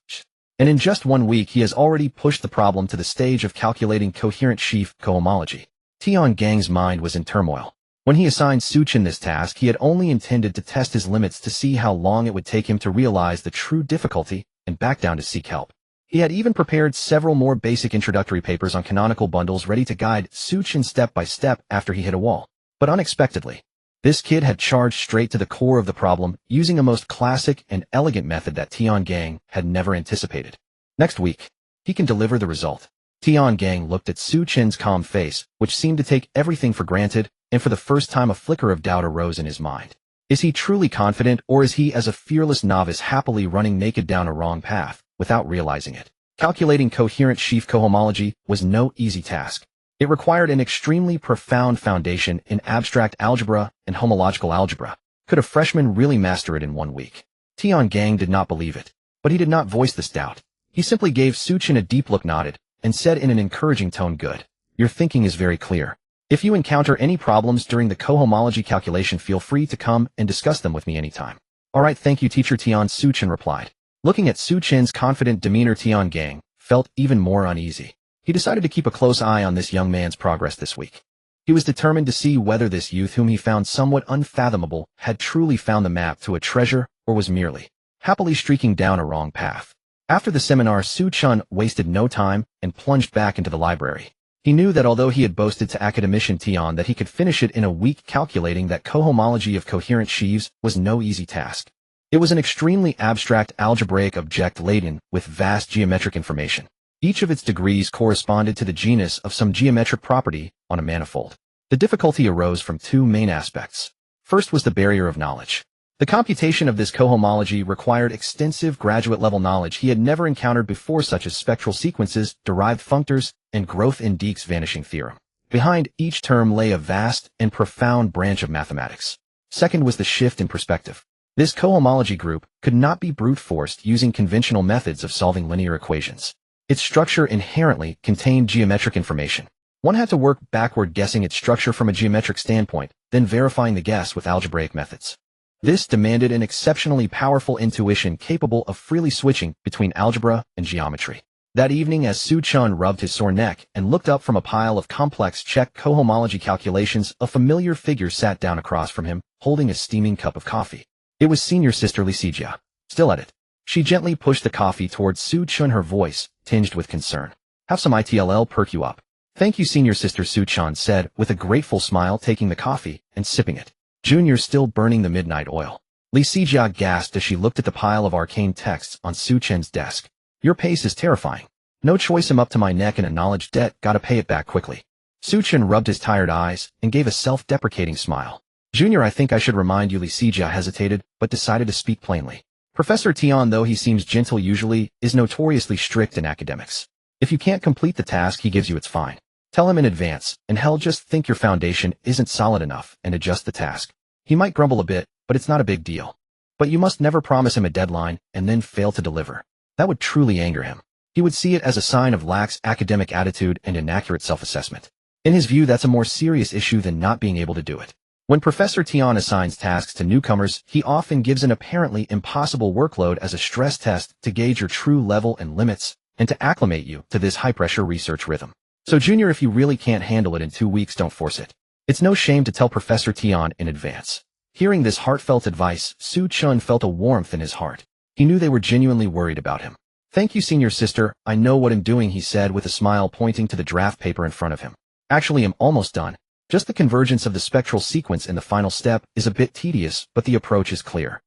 And in just 1 week, he has already pushed the problem to the stage of calculating coherent sheaf cohomology. Tiangang's mind was in turmoil. When he assigned Xu Chen this task, he had only intended to test his limits to see how long it would take him to realize the true difficulty and back down to seek help. He had even prepared several more basic introductory papers on canonical bundles ready to guide Xu Chen step by step after he hit a wall. But unexpectedly, this kid had charged straight to the core of the problem using a most classic and elegant method that Tiangang had never anticipated. Next week, he can deliver the result. Tiangang looked at Xu Chen's calm face, which seemed to take everything for granted, and for the first time a flicker of doubt arose in his mind. Is he truly confident, or is he as a fearless novice happily running naked down a wrong path, without realizing it? Calculating coherent sheaf cohomology was no easy task. It required an extremely profound foundation in abstract algebra and homological algebra. Could a freshman really master it in 1 week? Tiangang did not believe it, but he did not voice this doubt. He simply gave Xu Chen a deep look, nodded, and said in an encouraging tone, "Good. Your thinking is very clear. If you encounter any problems during the cohomology calculation, feel free to come and discuss them with me anytime." "All right, thank you, teacher Tian," Xu Chen replied. Looking at Xu Chen's confident demeanor, Tiangang felt even more uneasy. He decided to keep a close eye on this young man's progress this week. He was determined to see whether this youth, whom he found somewhat unfathomable, had truly found the map to a treasure or was merely happily streaking down a wrong path. After the seminar, Xu Chen wasted no time and plunged back into the library. He knew that although he had boasted to academician Tian that he could finish it in a week, calculating that cohomology of coherent sheaves was no easy task. It was an extremely abstract algebraic object laden with vast geometric information. Each of its degrees corresponded to the genus of some geometric property on a manifold. The difficulty arose from 2 main aspects. First was the barrier of knowledge. The computation of this cohomology required extensive graduate-level knowledge he had never encountered before, such as spectral sequences, derived functors, and Grothe-Indique's vanishing theorem. Behind each term lay a vast and profound branch of mathematics. Second was the shift in perspective. This cohomology group could not be brute-forced using conventional methods of solving linear equations. Its structure inherently contained geometric information. One had to work backward, guessing its structure from a geometric standpoint, then verifying the guess with algebraic methods. This demanded an exceptionally powerful intuition capable of freely switching between algebra and geometry. That evening, as Xu Chen rubbed his sore neck and looked up from a pile of complex Czech cohomology calculations, a familiar figure sat down across from him, holding a steaming cup of coffee. It was senior sister Licegia, still at it. She gently pushed the coffee towards Xu Chen, her voice tinged with concern. "Have some ITLL perk you up." "Thank you, senior sister," Xu Chen said with a grateful smile, taking the coffee and sipping it. "Junior still burning the midnight oil." Licegia gasped as she looked at the pile of arcane texts on Xu Chen's desk. "Your pace is terrifying. No choice, I'm up to my neck in a knowledge debt, gotta pay it back quickly." Xu Chen rubbed his tired eyes and gave a self-deprecating smile. "Junior, I think I should remind you," Licegia hesitated, but decided to speak plainly. "Professor Tian, though he seems gentle usually, is notoriously strict in academics. If you can't complete the task he gives you, it's fine. Tell him in advance, and hell, just think your foundation isn't solid enough and adjust the task. He might grumble a bit, but it's not a big deal. But you must never promise him a deadline and then fail to deliver. That would truly anger him. He would see it as a sign of lax academic attitude and inaccurate self-assessment. In his view, that's a more serious issue than not being able to do it. When Professor Tian assigns tasks to newcomers, he often gives an apparently impossible workload as a stress test to gauge your true level and limits, and to acclimate you to this high-pressure research rhythm. So Junior, if you really can't handle it in 2 weeks, don't force it. It's no shame to tell Professor Tian in advance." Hearing this heartfelt advice, Xu Chen felt a warmth in his heart. He knew they were genuinely worried about him. "Thank you, senior sister, I know what I'm doing," he said with a smile, pointing to the draft paper in front of him. "Actually, I'm almost done. Just the convergence of the spectral sequence in the final step is a bit tedious, but the approach is clear.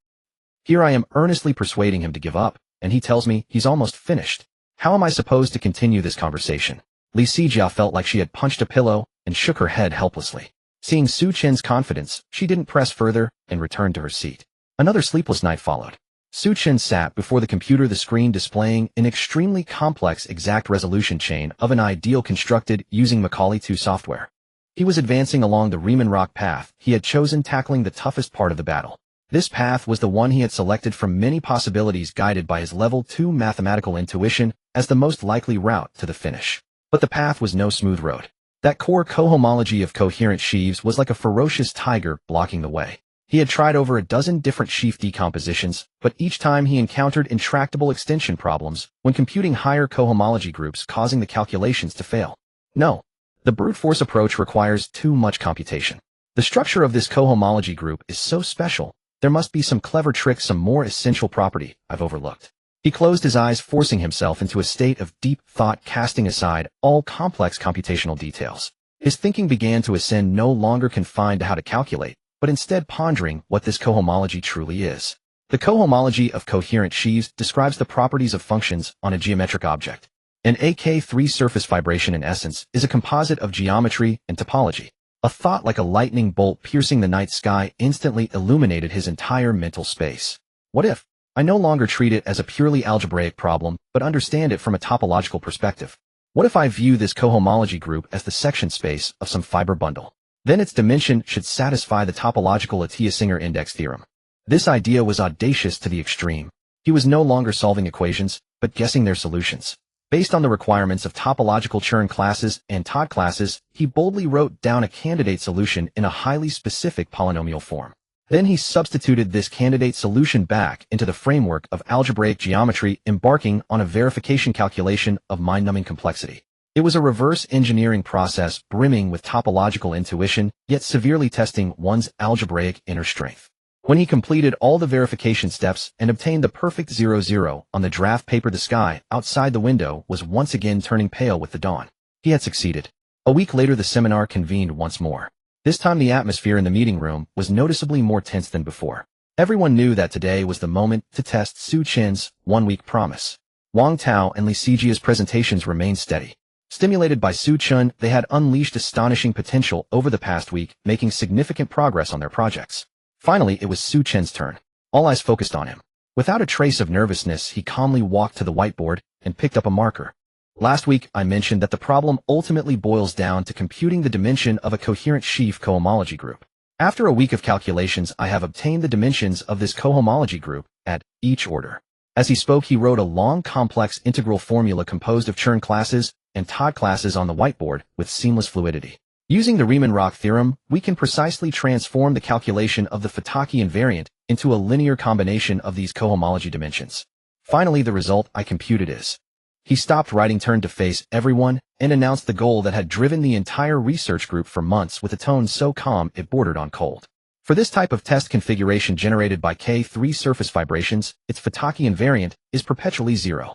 Here I am earnestly persuading him to give up, and he tells me he's almost finished. How am I supposed to continue this conversation? Li Sijia felt like she had punched a pillow and shook her head helplessly. Seeing Xu Chen's confidence, she didn't press further and returned to her seat. Another sleepless night followed. Xu Chen sat before the computer, the screen displaying an extremely complex exact resolution chain of an ideal constructed using Macaulay 2 software. He was advancing along the Riemann Rock path he had chosen, tackling the toughest part of the battle. This path was the one he had selected from many possibilities, guided by his level 2 mathematical intuition as the most likely route to the finish. But the path was no smooth road. That core cohomology of coherent sheaves was like a ferocious tiger blocking the way. He had tried over a dozen different sheaf decompositions, but each time he encountered intractable extension problems when computing higher cohomology groups, causing the calculations to fail. No, the brute force approach requires too much computation. The structure of this cohomology group is so special, there must be some clever trick, some more essential property I've overlooked. He closed his eyes, forcing himself into a state of deep thought, casting aside all complex computational details. His thinking began to ascend, no longer confined to how to calculate, but instead pondering what this cohomology truly is. The cohomology of coherent sheaves describes the properties of functions on a geometric object. An AK3 surface vibration, in essence, is a composite of geometry and topology. A thought like a lightning bolt piercing the night sky instantly illuminated his entire mental space. What if I no longer treat it as a purely algebraic problem, but understand it from a topological perspective? What if I view this cohomology group as the section space of some fiber bundle? Then its dimension should satisfy the topological Atiyah-Singer index theorem. This idea was audacious to the extreme. He was no longer solving equations, but guessing their solutions. Based on the requirements of topological Chern classes and Todd classes, he boldly wrote down a candidate solution in a highly specific polynomial form. Then he substituted this candidate solution back into the framework of algebraic geometry, embarking on a verification calculation of mind-numbing complexity. It was a reverse engineering process brimming with topological intuition, yet severely testing one's algebraic inner strength. When he completed all the verification steps and obtained the perfect 0-0 on the draft paper, the sky outside the window was once again turning pale with the dawn. He had succeeded. A week later, the seminar convened once more. This time the atmosphere in the meeting room was noticeably more tense than before. Everyone knew that today was the moment to test Xu Chen's one-week promise. Wang Tao and Li Sijia's presentations remained steady. Stimulated by Xu Chen, they had unleashed astonishing potential over the past week, making significant progress on their projects. Finally, it was Xu Chen's turn. All eyes focused on him. Without a trace of nervousness, he calmly walked to the whiteboard and picked up a marker. Last week, I mentioned that the problem ultimately boils down to computing the dimension of a coherent sheaf cohomology group. After a week of calculations, I have obtained the dimensions of this cohomology group at each order. As he spoke, he wrote a long, complex integral formula composed of Chern classes and Todd classes on the whiteboard with seamless fluidity. Using the Riemann-Roch theorem, we can precisely transform the calculation of the Fataki invariant into a linear combination of these cohomology dimensions. Finally, the result I computed is. He stopped writing, turned to face everyone, and announced the goal that had driven the entire research group for months with a tone so calm it bordered on cold. For this type of test configuration generated by K3 surface vibrations, its Fataki invariant is perpetually 0.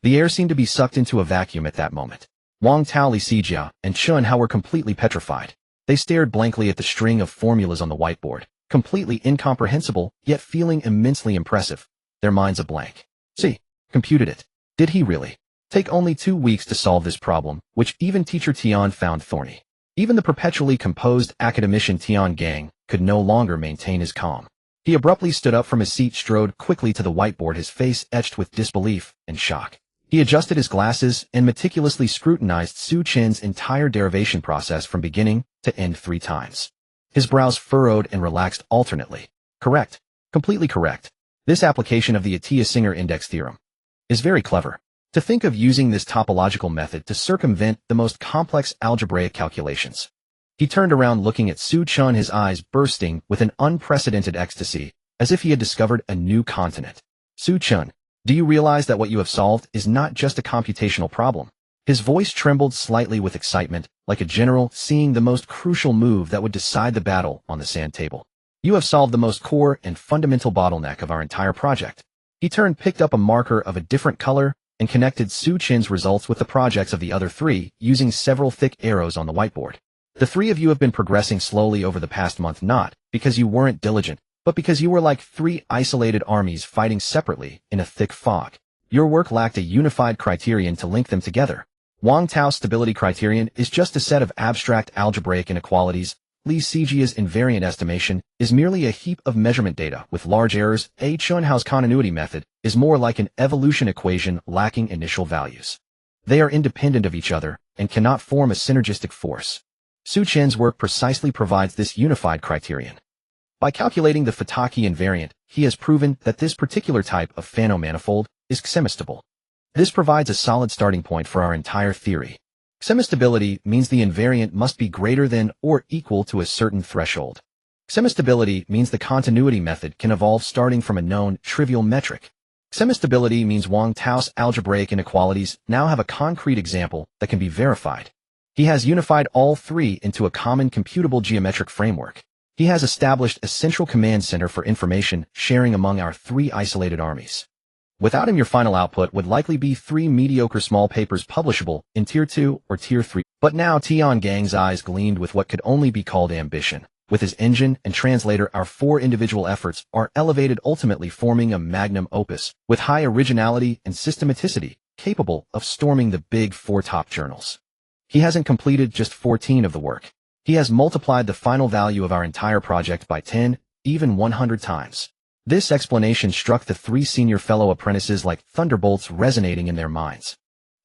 The air seemed to be sucked into a vacuum at that moment. Wang Tao, Li Sijia, and Chun Hao were completely petrified. They stared blankly at the string of formulas on the whiteboard, completely incomprehensible, yet feeling immensely impressive. Their minds a blank. See, computed it. Did he really? Take only 2 weeks to solve this problem, which even teacher Tian found thorny. Even the perpetually composed academician Tian Gang could no longer maintain his calm. He abruptly stood up from his seat, strode quickly to the whiteboard, his face etched with disbelief and shock. He adjusted his glasses and meticulously scrutinized Xu Chen's entire derivation process from beginning to end 3 times. His brows furrowed and relaxed alternately. Correct. Completely correct. This application of the Atiyah-Singer index theorem is very clever. To think of using this topological method to circumvent the most complex algebraic calculations. He turned around, looking at Xu Chen, his eyes bursting with an unprecedented ecstasy, as if he had discovered a new continent. Xu Chen, do you realize that what you have solved is not just a computational problem? His voice trembled slightly with excitement, like a general seeing the most crucial move that would decide the battle on the sand table. You have solved the most core and fundamental bottleneck of our entire project. He turned, picked up a marker of a different color, and connected Xu Chen's results with the projects of the other 3, using several thick arrows on the whiteboard. The three of you have been progressing slowly over the past month, not because you weren't diligent, but because you were like three isolated armies fighting separately in a thick fog. Your work lacked a unified criterion to link them together. Wang Tao's stability criterion is just a set of abstract algebraic inequalities. Li Sijia's invariant estimation is merely a heap of measurement data with large errors. Xu Chen's continuity method is more like an evolution equation lacking initial values. They are independent of each other and cannot form a synergistic force. Xu Chen's work precisely provides this unified criterion. By calculating the Fataki invariant, he has proven that this particular type of Fano manifold is semistable. This provides a solid starting point for our entire theory. Semistability means the invariant must be greater than or equal to a certain threshold. Semistability means the continuity method can evolve starting from a known trivial metric. Semistability means Wang Tao's algebraic inequalities now have a concrete example that can be verified. He has unified all three into a common computable geometric framework. He has established a central command center for information sharing among our three isolated armies. Without him, your final output would likely be 3 mediocre small papers publishable in Tier 2 or Tier 3. But now Tiangang's eyes gleamed with what could only be called ambition. With his engine and translator, our 4 individual efforts are elevated, ultimately forming a magnum opus with high originality and systematicity, capable of storming the big 4 top journals. He hasn't completed just 14 of the work. He has multiplied the final value of our entire project by 10, even 100 times. This explanation struck the 3 senior fellow apprentices like thunderbolts resonating in their minds.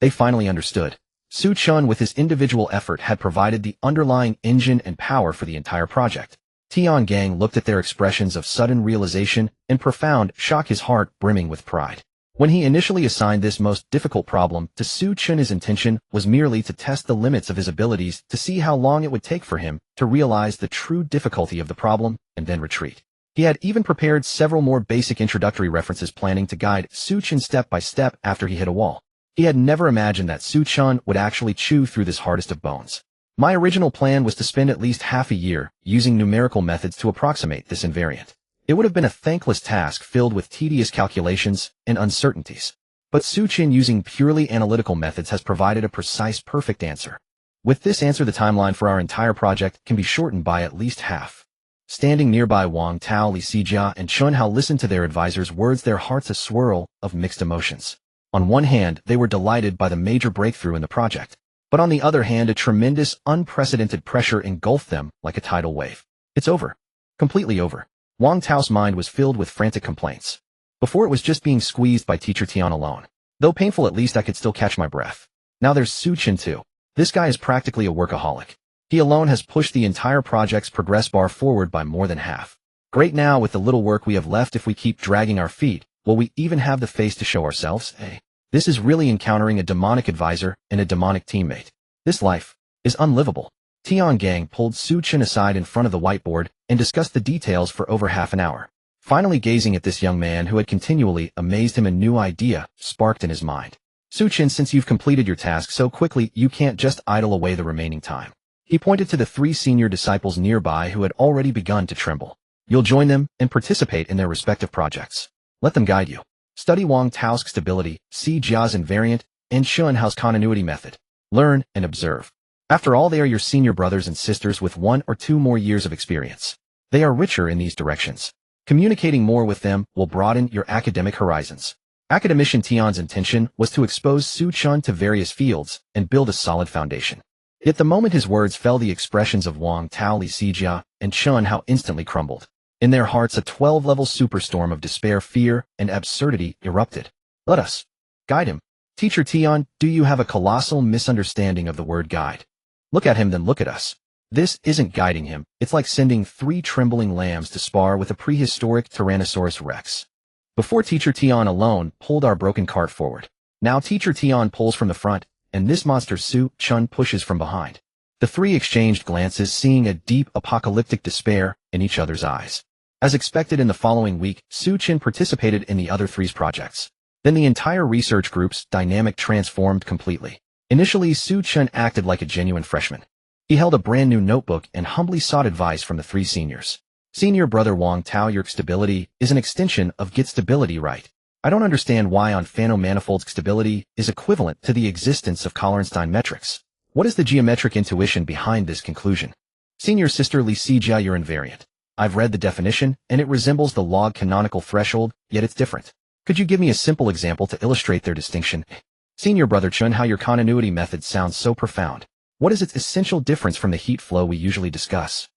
They finally understood. Xu Chen with his individual effort had provided the underlying engine and power for the entire project. Tiangang looked at their expressions of sudden realization and profound shock, his heart brimming with pride. When he initially assigned this most difficult problem to Xu Chen, his intention was merely to test the limits of his abilities, to see how long it would take for him to realize the true difficulty of the problem and then retreat. He had even prepared several more basic introductory references, planning to guide Xu Chen step by step after he hit a wall. He had never imagined that Xu Chen would actually chew through this hardest of bones. My original plan was to spend at least half a year using numerical methods to approximate this invariant. It would have been a thankless task filled with tedious calculations and uncertainties. But Xu Chen, using purely analytical methods, has provided a precise, perfect answer. With this answer, the timeline for our entire project can be shortened by at least half. Standing nearby, Wang Tao, Li Sijia, and Chun Hao listened to their advisor's words, their hearts a swirl of mixed emotions. On one hand, they were delighted by the major breakthrough in the project. But on the other hand, a tremendous, unprecedented pressure engulfed them like a tidal wave. It's over. Completely over. Wang Tao's mind was filled with frantic complaints. Before, it was just being squeezed by Teacher Tian alone. Though painful, at least I could still catch my breath. Now there's Xu Chen too. This guy is practically a workaholic. He alone has pushed the entire project's progress bar forward by more than half. Great, now with the little work we have left, if we keep dragging our feet, will we even have the face to show ourselves? This is really encountering a demonic advisor and a demonic teammate. This life is unlivable. Tiangang pulled Xu Chen aside in front of the whiteboard and discussed the details for over half an hour. Finally, gazing at this young man who had continually amazed him, a new idea sparked in his mind. Xu Chen, since you've completed your task so quickly, you can't just idle away the remaining time. He pointed to the 3 senior disciples nearby who had already begun to tremble. You'll join them and participate in their respective projects. Let them guide you. Study Wang Tao's stability, Si Jia's invariant, and Xu Hao's continuity method. Learn and observe. After all, they are your senior brothers and sisters with 1 or 2 more years of experience. They are richer in these directions. Communicating more with them will broaden your academic horizons. Academician Tian's intention was to expose Xu Chen to various fields and build a solid foundation. Yet the moment his words fell, the expressions of Wang Tao, Li Sijia, and Chun Hao instantly crumbled. In their hearts, a 12-level superstorm of despair, fear, and absurdity erupted. Let us guide him. Teacher Tian, do you have a colossal misunderstanding of the word guide? Look at him, then look at us. This isn't guiding him. It's like sending 3 trembling lambs to spar with a prehistoric Tyrannosaurus Rex. Before, Teacher Tian alone pulled our broken cart forward. Now Teacher Tian pulls from the front, and this monster Xu Chen pushes from behind. The 3 exchanged glances, seeing a deep apocalyptic despair in each other's eyes. As expected, in the following week, Xu Chen participated in the other 3's projects. Then the entire research group's dynamic transformed completely. Initially, Xu Chen acted like a genuine freshman. He held a brand new notebook and humbly sought advice from the 3 seniors. Senior brother Wang Tao, your stability is an extension of get stability, right? I don't understand why on Fano manifolds stability is equivalent to the existence of Colornstein metrics. What is the geometric intuition behind this conclusion? Senior sister Li Sijia, you're invariant. I've read the definition, and it resembles the log canonical threshold, yet it's different. Could you give me a simple example to illustrate their distinction? Senior brother Chun, how your continuity method sounds so profound. What is its essential difference from the heat flow we usually discuss?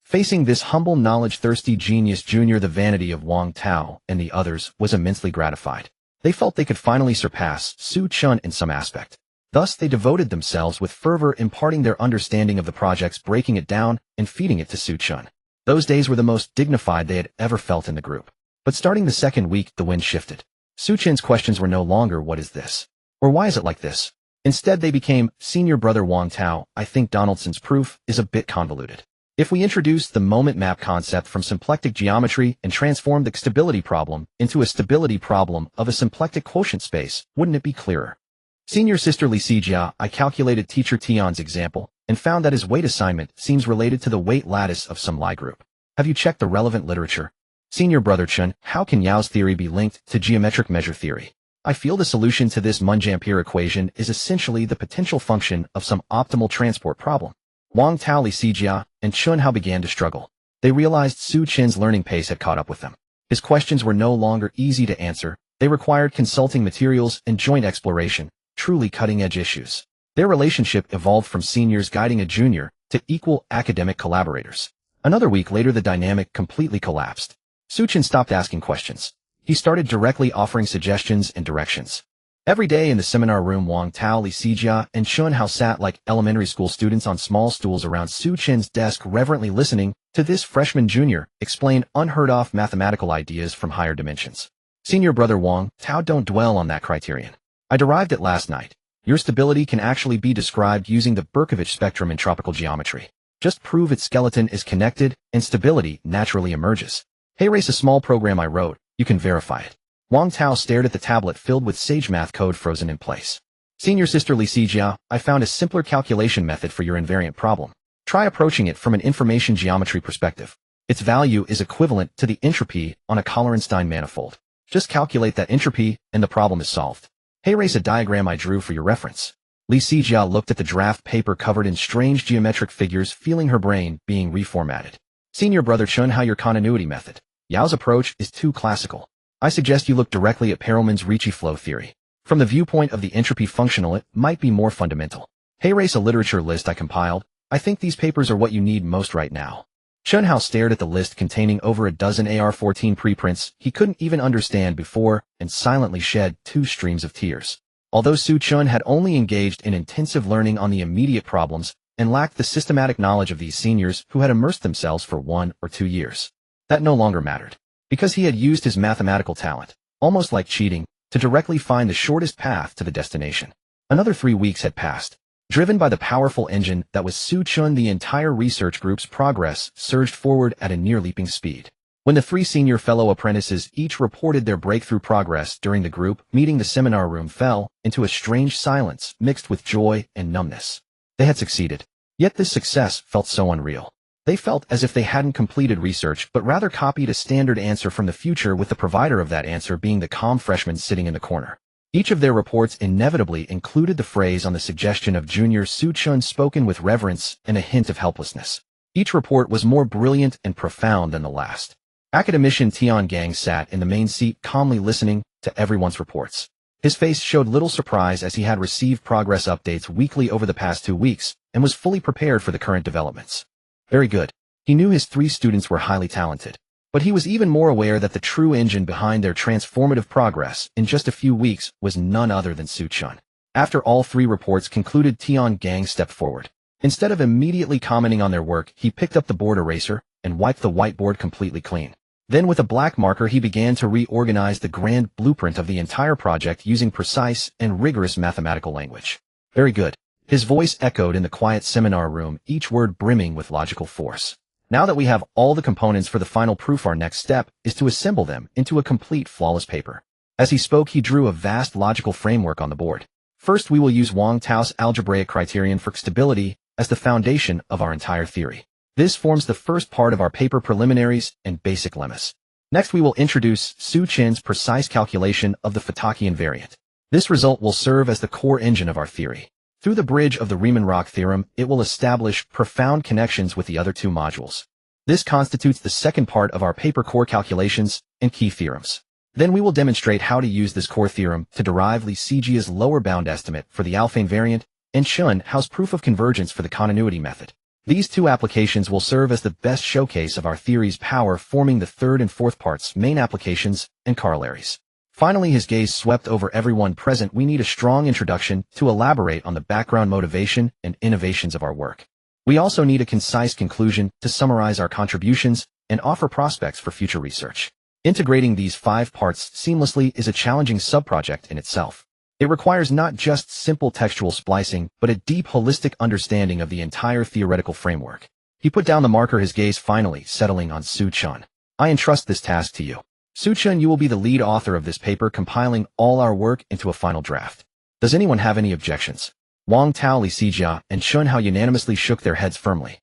Facing this humble knowledge-thirsty genius, Junior, the vanity of Wang Tao and the others was immensely gratified. They felt they could finally surpass Xu Chen in some aspect. Thus, they devoted themselves with fervor, imparting their understanding of the projects, breaking it down, and feeding it to Xu Chen. Those days were the most dignified they had ever felt in the group. But starting the second week, the wind shifted. Xu Chen's questions were no longer, what is this? Or why is it like this? Instead, they became, Senior brother Wang Tao, I think Donaldson's proof is a bit convoluted. If we introduce the moment map concept from symplectic geometry and transform the stability problem into a stability problem of a symplectic quotient space, wouldn't it be clearer? Senior sister Li Sijia, I calculated teacher Tian's example and found that his weight assignment seems related to the weight lattice of some Lie group. Have you checked the relevant literature? Senior brother Chun, how can Yao's theory be linked to geometric measure theory? I feel the solution to this Munge-Ampere equation is essentially the potential function of some optimal transport problem. Wang Tao, Li Sijia, and Chun Hao began to struggle. They realized Xu Chen's learning pace had caught up with them. His questions were no longer easy to answer. They required consulting materials and joint exploration, truly cutting-edge issues. Their relationship evolved from seniors guiding a junior to equal academic collaborators. Another week later, the dynamic completely collapsed. Xu Chen stopped asking questions. He started directly offering suggestions and directions. Every day in the seminar room, Wang Tao, Li Sijia, and Chun Hao sat like elementary school students on small stools around Xu Chen's desk, reverently listening to this freshman junior explain unheard-of mathematical ideas from higher dimensions. Senior brother Wang Tao, don't dwell on that criterion. I derived it last night. Your stability can actually be described using the Berkovich spectrum in tropical geometry. Just prove its skeleton is connected, and stability naturally emerges. Hey, race a small program I wrote. You can verify it. Wang Tao stared at the tablet filled with sage math code frozen in place. Senior sister Li Sijia, I found a simpler calculation method for your invariant problem. Try approaching it from an information geometry perspective. Its value is equivalent to the entropy on a Collerenstein manifold. Just calculate that entropy, and the problem is solved. Hey, race a diagram I drew for your reference. Li Sijia looked at the draft paper covered in strange geometric figures, feeling her brain being reformatted. Senior brother Chun Hao, your continuity method. Yao's approach is too classical. I suggest you look directly at Perelman's Ricci flow theory. From the viewpoint of the entropy functional, it might be more fundamental. Hey, race a literature list I compiled. I think these papers are what you need most right now. Chun Hao stared at the list containing over a dozen AR-14 preprints he couldn't even understand before and silently shed 2 streams of tears. Although Xu Chen had only engaged in intensive learning on the immediate problems and lacked the systematic knowledge of these seniors who had immersed themselves for 1 or 2 years. That no longer mattered, because he had used his mathematical talent, almost like cheating, to directly find the shortest path to the destination. Another 3 weeks had passed. Driven by the powerful engine that was Xu Chen, the entire research group's progress surged forward at a near-leaping speed. When the 3 senior fellow apprentices each reported their breakthrough progress during the group meeting, the seminar room fell into a strange silence mixed with joy and numbness. They had succeeded. Yet this success felt so unreal. They felt as if they hadn't completed research but rather copied a standard answer from the future, with the provider of that answer being the calm freshman sitting in the corner. Each of their reports inevitably included the phrase on the suggestion of junior Xu Chen, spoken with reverence and a hint of helplessness. Each report was more brilliant and profound than the last. Academician Tian Gang sat in the main seat, calmly listening to everyone's reports. His face showed little surprise, as he had received progress updates weekly over the past 2 weeks and was fully prepared for the current developments. Very good. He knew his 3 students were highly talented. But he was even more aware that the true engine behind their transformative progress in just a few weeks was none other than Xu Chen. After all 3 reports concluded, Tian Gang stepped forward. Instead of immediately commenting on their work, he picked up the board eraser and wiped the whiteboard completely clean. Then with a black marker he began to reorganize the grand blueprint of the entire project using precise and rigorous mathematical language. Very good. His voice echoed in the quiet seminar room, each word brimming with logical force. Now that we have all the components for the final proof, our next step is to assemble them into a complete, flawless paper. As he spoke, he drew a vast logical framework on the board. First, we will use Wang Tao's algebraic criterion for stability as the foundation of our entire theory. This forms the first part of our paper, preliminaries and basic lemmas. Next, we will introduce Xu Chen's precise calculation of the Fataki invariant. This result will serve as the core engine of our theory. Through the bridge of the Riemann-Roch theorem, it will establish profound connections with the other two modules. This constitutes the second part of our paper core calculations and key theorems. Then we will demonstrate how to use this core theorem to derive Lee Sijia's lower bound estimate for the alphane variant and Xu Chen's proof of convergence for the continuity method. These two applications will serve as the best showcase of our theory's power, forming the third and fourth parts, main applications and corollaries. Finally, his gaze swept over everyone present. We need a strong introduction to elaborate on the background motivation and innovations of our work. We also need a concise conclusion to summarize our contributions and offer prospects for future research. Integrating these 5 parts seamlessly is a challenging subproject in itself. It requires not just simple textual splicing, but a deep holistic understanding of the entire theoretical framework. He put down the marker, his gaze finally settling on Xu Chen. I entrust this task to you. Xu Chen, you will be the lead author of this paper, compiling all our work into a final draft. Does anyone have any objections? Wang Tao, Lee Sijia, and Xu Chen unanimously shook their heads firmly.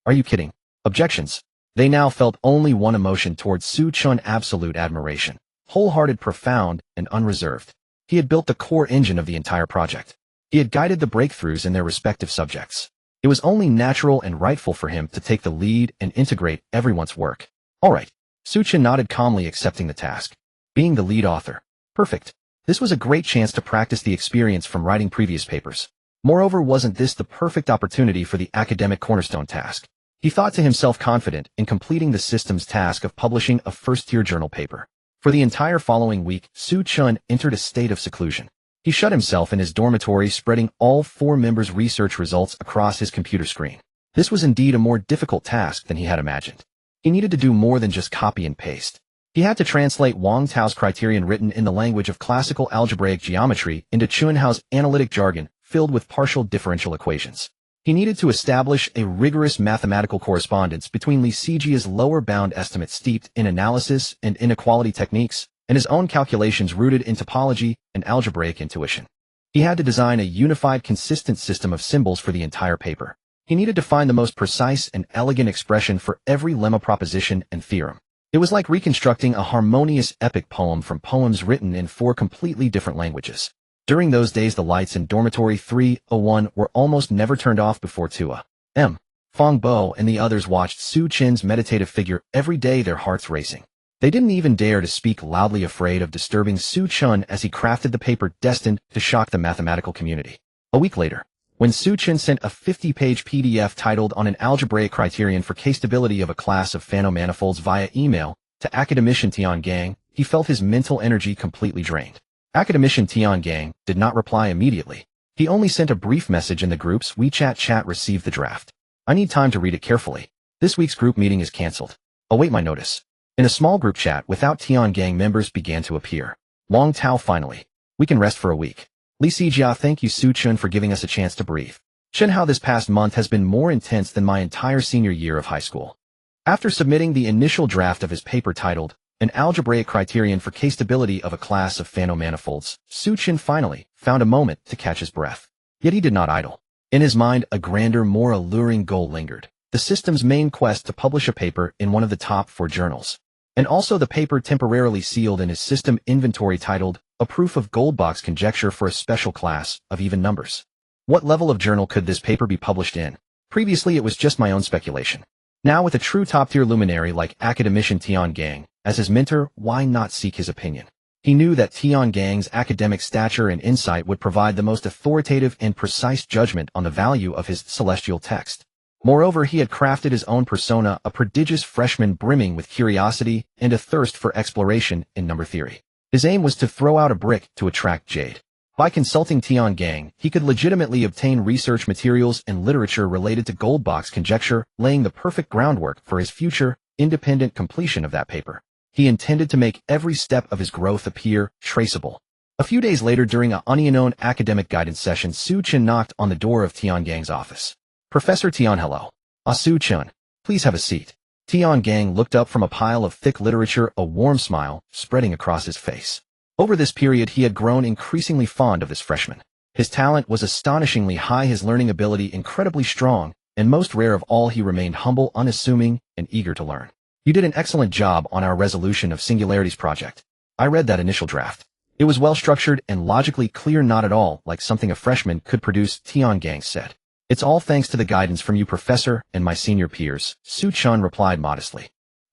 Are you kidding? Objections? They now felt only one emotion towards Xu Chen: absolute admiration. Wholehearted, profound, and unreserved. He had built the core engine of the entire project. He had guided the breakthroughs in their respective subjects. It was only natural and rightful for him to take the lead and integrate everyone's work. All right. Xu Chen nodded calmly, accepting the task. Being the lead author. Perfect. This was a great chance to practice the experience from writing previous papers. Moreover, wasn't this the perfect opportunity for the academic cornerstone task? He thought to himself, confident in completing the system's task of publishing a first-tier journal paper. For the entire following week, Xu Chen entered a state of seclusion. He shut himself in his dormitory, spreading all 4 members' research results across his computer screen. This was indeed a more difficult task than he had imagined. He needed to do more than just copy and paste. He had to translate Wang Tao's criterion written in the language of classical algebraic geometry into Xu Chen's analytic jargon filled with partial differential equations. He needed to establish a rigorous mathematical correspondence between Lee Sijia's lower bound estimate steeped in analysis and inequality techniques, and his own calculations rooted in topology and algebraic intuition. He had to design a unified, consistent system of symbols for the entire paper. He needed to find the most precise and elegant expression for every lemma, proposition, and theorem. It was like reconstructing a harmonious epic poem from poems written in 4 completely different languages. During those days, the lights in dormitory 301 were almost never turned off before 2 a.m. Fong Bo and the others watched Xu Chen's meditative figure every day, their hearts racing. They didn't even dare to speak loudly, afraid of disturbing Xu Chen as he crafted the paper destined to shock the mathematical community. A week later, when Xu Chen sent a 50-page PDF titled On an Algebraic Criterion for K-Stability of a Class of Fano Manifolds via email to academician Tian Gang, he felt his mental energy completely drained. Academician Tian Gang did not reply immediately. He only sent a brief message in the group's WeChat chat: received the draft. I need time to read it carefully. This week's group meeting is cancelled. Await my notice. In a small group chat without Tian Gang members began to appear. Wang Tao, finally. We can rest for a week. Lee Sijia, thank you Xu Chen for giving us a chance to breathe. Chen, how this past month has been more intense than my entire senior year of high school. After submitting the initial draft of his paper titled An Algebraic Criterion for K-Stability of a Class of Fano Manifolds, Xu Chen finally found a moment to catch his breath. Yet he did not idle. In his mind, a grander, more alluring goal lingered. The system's main quest to publish a paper in one of the top 4 journals. And also the paper temporarily sealed in his system inventory titled A Proof of Goldbox Conjecture for a Special Class of Even Numbers. What level of journal could this paper be published in? Previously it was just my own speculation. Now with a true top-tier luminary like academician Tian Gang as his mentor, why not seek his opinion? He knew that Tian Gang's academic stature and insight would provide the most authoritative and precise judgment on the value of his celestial text. Moreover, he had crafted his own persona, a prodigious freshman brimming with curiosity and a thirst for exploration in number theory. His aim was to throw out a brick to attract jade. By consulting Tian Gang, he could legitimately obtain research materials and literature related to Goldbox conjecture, laying the perfect groundwork for his future, independent completion of that paper. He intended to make every step of his growth appear traceable. A few days later, during a unknown academic guidance session, Xu Chen knocked on the door of Tian Gang's office. Professor Tian, hello. Xu Chen, please have a seat. Tian Gang looked up from a pile of thick literature, a warm smile spreading across his face. Over this period, he had grown increasingly fond of this freshman. His talent was astonishingly high, his learning ability incredibly strong, and most rare of all, he remained humble, unassuming, and eager to learn. You did an excellent job on our resolution of singularities project. I read that initial draft. It was well-structured and logically clear, not at all like something a freshman could produce, Tian said. It's all thanks to the guidance from you, Professor, and my senior peers, Xu Chen replied modestly.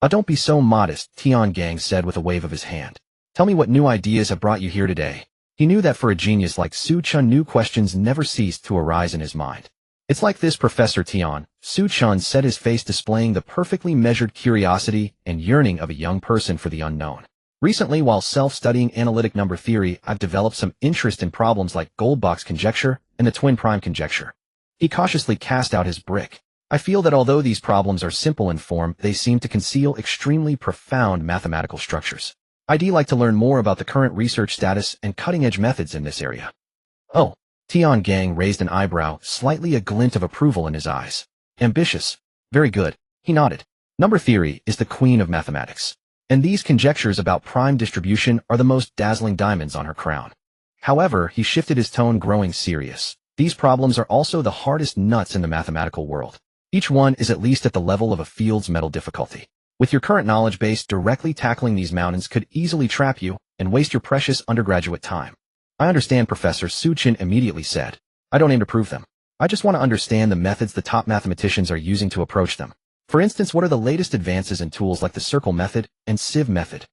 Don't be so modest, Tian said with a wave of his hand. Tell me what new ideas have brought you here today. He knew that for a genius like Xu Chen, new questions never ceased to arise in his mind. It's like this, Professor Tian, Xu Chen said, his face displaying the perfectly measured curiosity and yearning of a young person for the unknown. Recently, while self-studying analytic number theory, I've developed some interest in problems like Goldbach's conjecture and the twin prime conjecture. He cautiously cast out his brick. I feel that although these problems are simple in form, they seem to conceal extremely profound mathematical structures. I'd like to learn more about the current research status and cutting-edge methods in this area. Oh, Tian raised an eyebrow, slightly a glint of approval in his eyes. Ambitious. Very good. He nodded. Number theory is the queen of mathematics. And these conjectures about prime distribution are the most dazzling diamonds on her crown. However, he shifted his tone, growing serious. These problems are also the hardest nuts in the mathematical world. Each one is at least at the level of a Fields Medal difficulty. With your current knowledge base, directly tackling these mountains could easily trap you and waste your precious undergraduate time. I understand, Professor, Xu Chen immediately said. I don't aim to prove them. I just want to understand the methods the top mathematicians are using to approach them. For instance, what are the latest advances in tools like the circle method and sieve method?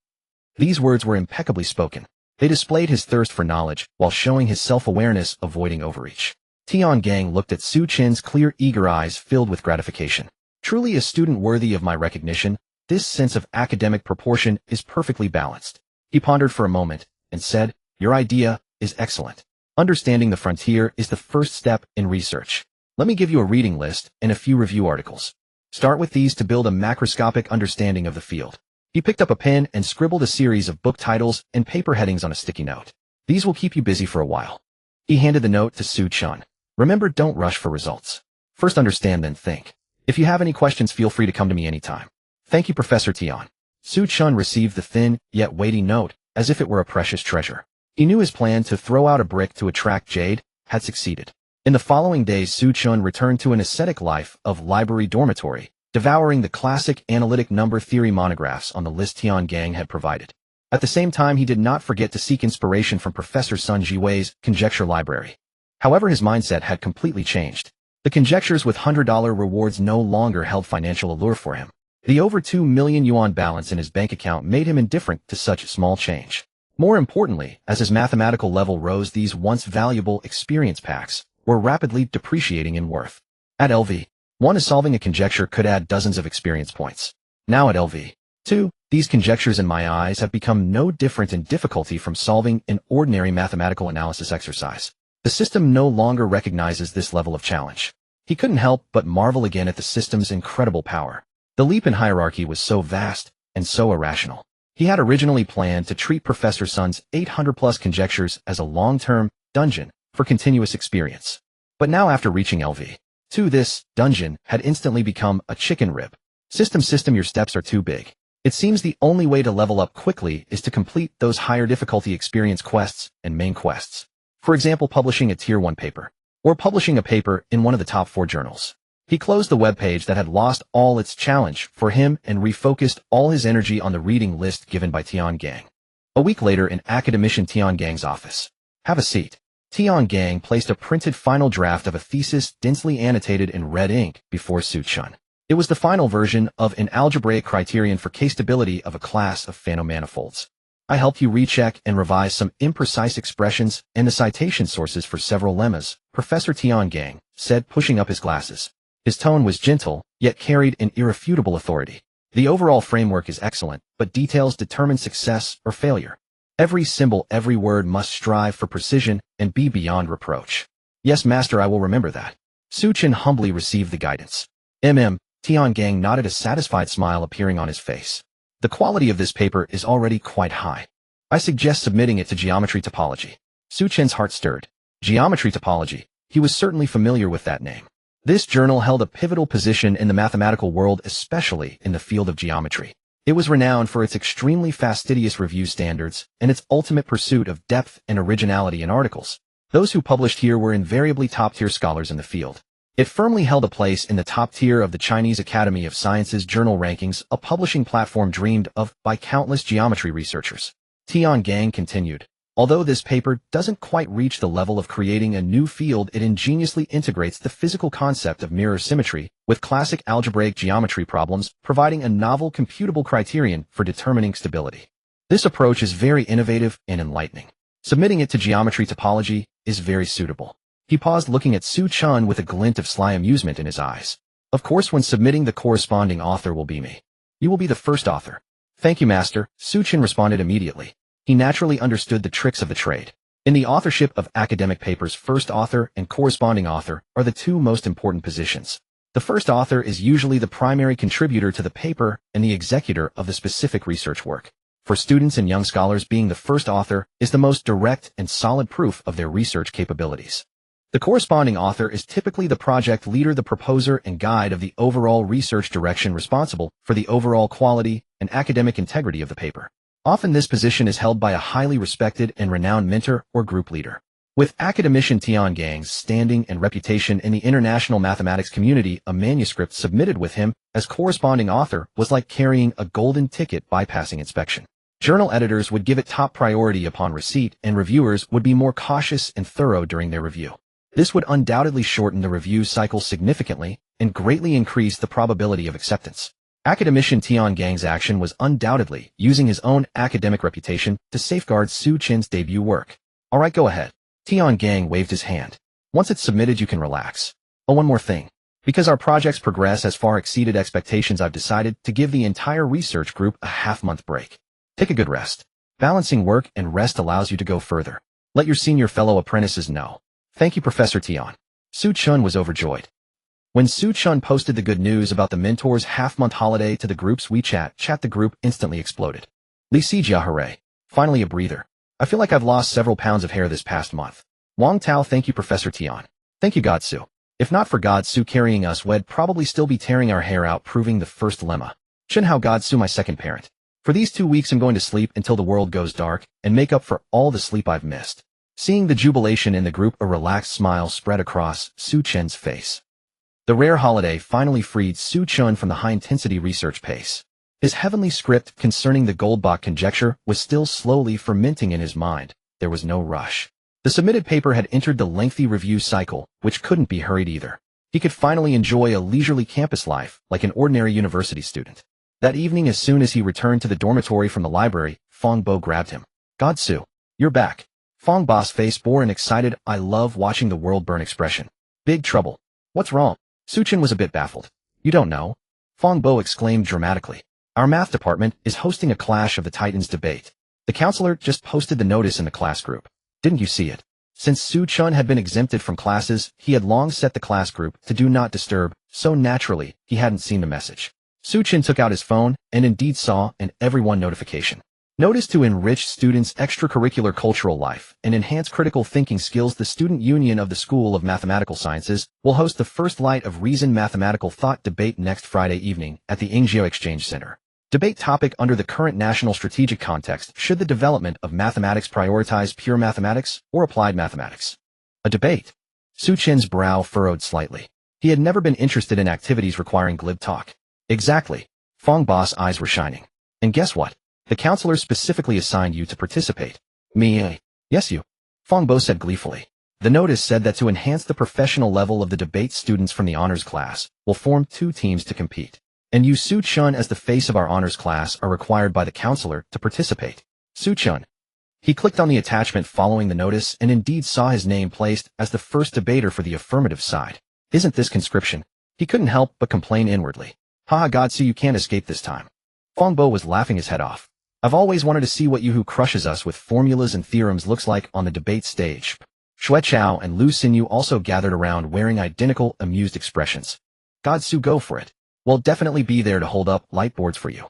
These words were impeccably spoken. They displayed his thirst for knowledge while showing his self-awareness, avoiding overreach. Tian looked at Xu Chen's clear, eager eyes filled with gratification. Truly a student worthy of my recognition. This sense of academic proportion is perfectly balanced. He pondered for a moment and said, your idea is excellent. Understanding the frontier is the first step in research. Let me give you a reading list and a few review articles. Start with these to build a macroscopic understanding of the field. He picked up a pen and scribbled a series of book titles and paper headings on a sticky note. These will keep you busy for a while. He handed the note to Xu Chen. Remember, don't rush for results. First understand, then think. If you have any questions, feel free to come to me anytime. Thank you, Professor Tian. Xu Chen received the thin, yet weighty note as if it were a precious treasure. He knew his plan to throw out a brick to attract jade had succeeded. In the following days, Xu Chen returned to an ascetic life of library dormitory, devouring the classic analytic number theory monographs on the list Tian had provided. At the same time, he did not forget to seek inspiration from Professor Sun Jiwei's conjecture library. However, his mindset had completely changed. The conjectures with $100 rewards no longer held financial allure for him. The over 2 million yuan balance in his bank account made him indifferent to such small change. More importantly, as his mathematical level rose, these once valuable experience packs were rapidly depreciating in worth. At LV1, solving a conjecture could add dozens of experience points. Now at LV2, these conjectures in my eyes have become no different in difficulty from solving an ordinary mathematical analysis exercise. The system no longer recognizes this level of challenge. He couldn't help but marvel again at the system's incredible power. The leap in hierarchy was so vast and so irrational. He had originally planned to treat Professor Sun's 800-plus conjectures as a long-term dungeon for continuous experience. But now, after reaching LV2, this dungeon had instantly become a chicken rib. System, your steps are too big. It seems the only way to level up quickly is to complete those higher difficulty experience quests and main quests. For example, publishing a Tier 1 paper, or publishing a paper in one of the top 4 journals. He closed the web page that had lost all its challenge for him and refocused all his energy on the reading list given by Tian. A week later, in academician Tian's office. Have a seat. Tian placed a printed final draft of a thesis densely annotated in red ink before Xu Chen. It was the final version of an algebraic criterion for k-stability of a class of Fano manifolds. I helped you recheck and revise some imprecise expressions and the citation sources for several lemmas, Professor Tian said, pushing up his glasses. His tone was gentle, yet carried an irrefutable authority. The overall framework is excellent, but details determine success or failure. Every symbol, every word must strive for precision and be beyond reproach. Yes, master, I will remember that. Xu Chen humbly received the guidance. Tian nodded, a satisfied smile appearing on his face. The quality of this paper is already quite high. I suggest submitting it to geometry topology. Xu Chen's heart stirred. Geometry topology. He was certainly familiar with that name. This journal held a pivotal position in the mathematical world, especially in the field of geometry. It was renowned for its extremely fastidious review standards and its ultimate pursuit of depth and originality in articles. Those who published here were invariably top-tier scholars in the field. It firmly held a place in the top tier of the Chinese Academy of Sciences journal rankings, a publishing platform dreamed of by countless geometry researchers. Tian continued. Although this paper doesn't quite reach the level of creating a new field, it ingeniously integrates the physical concept of mirror symmetry with classic algebraic geometry problems, providing a novel computable criterion for determining stability. This approach is very innovative and enlightening. Submitting it to geometry topology is very suitable. He paused, looking at Xu Chen with a glint of sly amusement in his eyes. Of course, when submitting, the corresponding author will be me. You will be the first author. Thank you, master, Xu Chen responded immediately. He naturally understood the tricks of the trade. In the authorship of academic papers, first author and corresponding author are the two most important positions. The first author is usually the primary contributor to the paper and the executor of the specific research work. For students and young scholars, being the first author is the most direct and solid proof of their research capabilities. The corresponding author is typically the project leader, the proposer and guide of the overall research direction, responsible for the overall quality and academic integrity of the paper. Often this position is held by a highly respected and renowned mentor or group leader. With academician Tiangang's standing and reputation in the international mathematics community, a manuscript submitted with him as corresponding author was like carrying a golden ticket bypassing inspection. Journal editors would give it top priority upon receipt, and reviewers would be more cautious and thorough during their review. This would undoubtedly shorten the review cycle significantly and greatly increase the probability of acceptance. Academician Tiangang's action was undoubtedly using his own academic reputation to safeguard Xu Chen's debut work. All right, go ahead. Tiangang waved his hand. Once it's submitted, you can relax. Oh, one more thing. Because our project's progress has far exceeded expectations, I've decided to give the entire research group a half-month break. Take a good rest. Balancing work and rest allows you to go further. Let your senior fellow apprentices know. Thank you, Professor Tian. Xu Chen was overjoyed. When Xu Chen posted the good news about the mentor's half-month holiday to the group's WeChat chat, the group instantly exploded. Li Sijia, hooray. Finally a breather. I feel like I've lost several pounds of hair this past month. Wang Tao, thank you, Professor Tian. Thank you, Godsu. If not for Godsu carrying us, we'd probably still be tearing our hair out, proving the first lemma. Shenhao Godsu, my second parent. For these 2 weeks, I'm going to sleep until the world goes dark and make up for all the sleep I've missed. Seeing the jubilation in the group, a relaxed smile spread across Xu Chen's face. The rare holiday finally freed Xu Chen from the high-intensity research pace. His heavenly script concerning the Goldbach conjecture was still slowly fermenting in his mind. There was no rush. The submitted paper had entered the lengthy review cycle, which couldn't be hurried either. He could finally enjoy a leisurely campus life like an ordinary university student. That evening, as soon as he returned to the dormitory from the library, Fong Bo grabbed him. Godsu, you're back. Fong Bo's face bore an excited, I love watching the world burn expression. Big trouble. What's wrong? Xu Chen was a bit baffled. You don't know? Fong Bo exclaimed dramatically. Our math department is hosting a Clash of the Titans debate. The counselor just posted the notice in the class group. Didn't you see it? Since Xu Chen had been exempted from classes, he had long set the class group to do not disturb, so naturally, he hadn't seen the message. Xu Chen took out his phone and indeed saw an everyone notification. Notice: to enrich students' extracurricular cultural life and enhance critical thinking skills, the Student Union of the School of Mathematical Sciences will host the first Light of Reason Mathematical Thought debate next Friday evening at the Yingjio Exchange Center. Debate topic: under the current national strategic context, should the development of mathematics prioritize pure mathematics or applied mathematics? A debate. Xu Chen's brow furrowed slightly. He had never been interested in activities requiring glib talk. Exactly. Fong Bo's eyes were shining. And guess what? The counselor specifically assigned you to participate. Me? Yes, you. Fong Bo said gleefully. The notice said that to enhance the professional level of the debate, students from the honors class will form 2 teams to compete. And you, Xu Chen, as the face of our honors class, are required by the counselor to participate. Xu Chen. He clicked on the attachment following the notice and indeed saw his name placed as the first debater for the affirmative side. Isn't this conscription? He couldn't help but complain inwardly. Haha, Godsu, you can't escape this time. Fong Bo was laughing his head off. I've always wanted to see what you who crushes us with formulas and theorems looks like on the debate stage. Xue Chao and Lu Xinyu also gathered around, wearing identical, amused expressions. Godsu, go for it. We'll definitely be there to hold up light boards for you.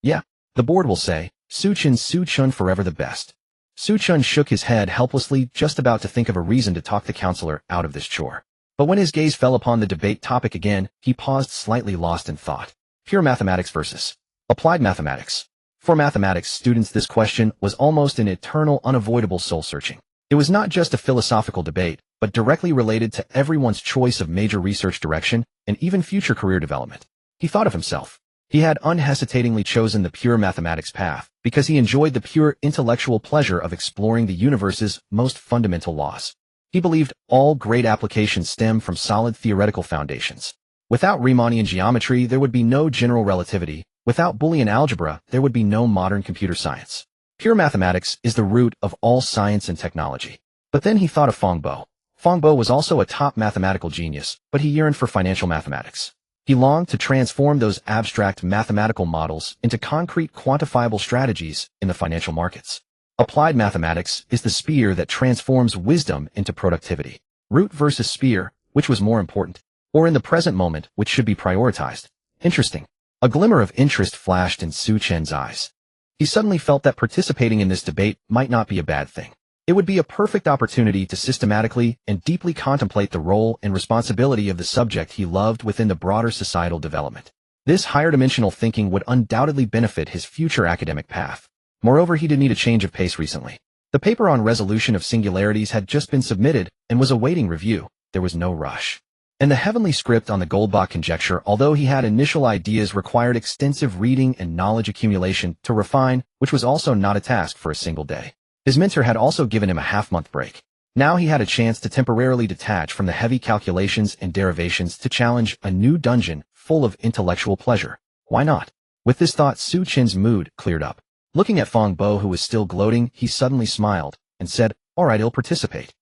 Yeah, the board will say, Xu Chen forever the best. Xu Chen shook his head helplessly, just about to think of a reason to talk the counselor out of this chore. But when his gaze fell upon the debate topic again, he paused, slightly lost in thought. Pure mathematics versus applied mathematics. For mathematics students, this question was almost an eternal, unavoidable soul-searching. It was not just a philosophical debate, but directly related to everyone's choice of major research direction and even future career development. He thought of himself. He had unhesitatingly chosen the pure mathematics path because he enjoyed the pure intellectual pleasure of exploring the universe's most fundamental laws. He believed all great applications stem from solid theoretical foundations. Without Riemannian geometry, there would be no general relativity. Without Boolean algebra, there would be no modern computer science. Pure mathematics is the root of all science and technology. But then he thought of Feng Bo. Feng Bo was also a top mathematical genius, but he yearned for financial mathematics. He longed to transform those abstract mathematical models into concrete quantifiable strategies in the financial markets. Applied mathematics is the spear that transforms wisdom into productivity. Root versus spear, which was more important? Or in the present moment, which should be prioritized? Interesting. A glimmer of interest flashed in Xu Chen's eyes. He suddenly felt that participating in this debate might not be a bad thing. It would be a perfect opportunity to systematically and deeply contemplate the role and responsibility of the subject he loved within the broader societal development. This higher-dimensional thinking would undoubtedly benefit his future academic path. Moreover, he did need a change of pace recently. The paper on resolution of singularities had just been submitted and was awaiting review. There was no rush. And the heavenly script on the Goldbach conjecture, although he had initial ideas, required extensive reading and knowledge accumulation to refine, which was also not a task for a single day. His mentor had also given him a half-month break. Now he had a chance to temporarily detach from the heavy calculations and derivations to challenge a new dungeon full of intellectual pleasure. Why not? With this thought, Xu Chen's mood cleared up. Looking at Feng Bo, who was still gloating, he suddenly smiled and said, "All right, I'll participate.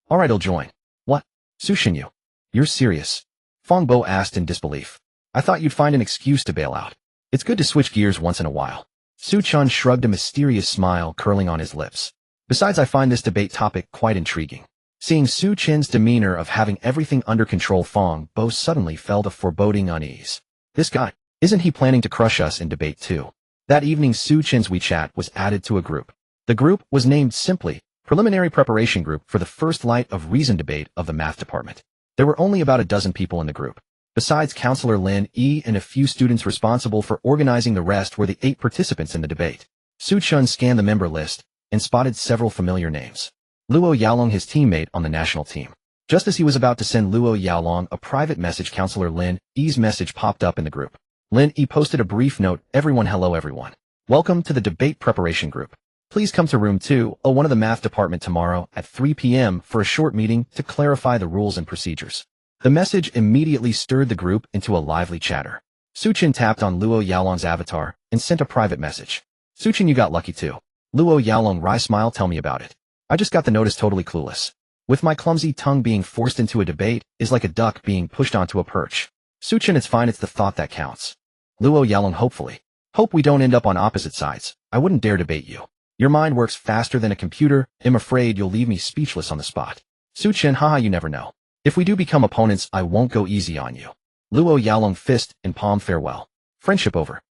All right, I'll join." "What? Xu Chen, you're serious?" Feng Bo asked in disbelief. "I thought you'd find an excuse to bail out. It's good to switch gears once in a while." Xu Chen shrugged, a mysterious smile curling on his lips. "Besides, I find this debate topic quite intriguing." Seeing Xu Chen's demeanor of having everything under control, Feng Bo suddenly felt a foreboding unease. This guy, isn't he planning to crush us in debate too? That evening, Xu Chen's WeChat was added to a group. The group was named simply Preliminary Preparation Group for the First Light of Reason debate of the math department. There were only about a dozen people in the group. Besides Counselor Lin Yi and a few students responsible for organizing, the rest were the 8 participants in the debate. Xu Chen scanned the member list and spotted several familiar names. Luo Yaolong, his teammate on the national team. Just as he was about to send Luo Yaolong a private message, Counselor Lin Yi's message popped up in the group. Lin Yi posted a brief note: "Everyone, hello everyone. Welcome to the debate preparation group. Please come to room 201 of the math department tomorrow at 3 p.m. for a short meeting to clarify the rules and procedures." The message immediately stirred the group into a lively chatter. Xu Chen tapped on Luo Yaolong's avatar and sent a private message. "Xu Chen, you got lucky too." Luo Yaolong wry smile, "Tell me about it. I just got the notice, totally clueless. With my clumsy tongue, being forced into a debate is like a duck being pushed onto a perch." "Xu Chen, it's fine, it's the thought that counts." Luo Yaolong, "Hopefully. Hope we don't end up on opposite sides. I wouldn't dare debate you. Your mind works faster than a computer. I'm afraid you'll leave me speechless on the spot." Xu Chen, "Haha, you never know. If we do become opponents, I won't go easy on you." Luo Yaolong, fist in palm, "Farewell. Friendship over."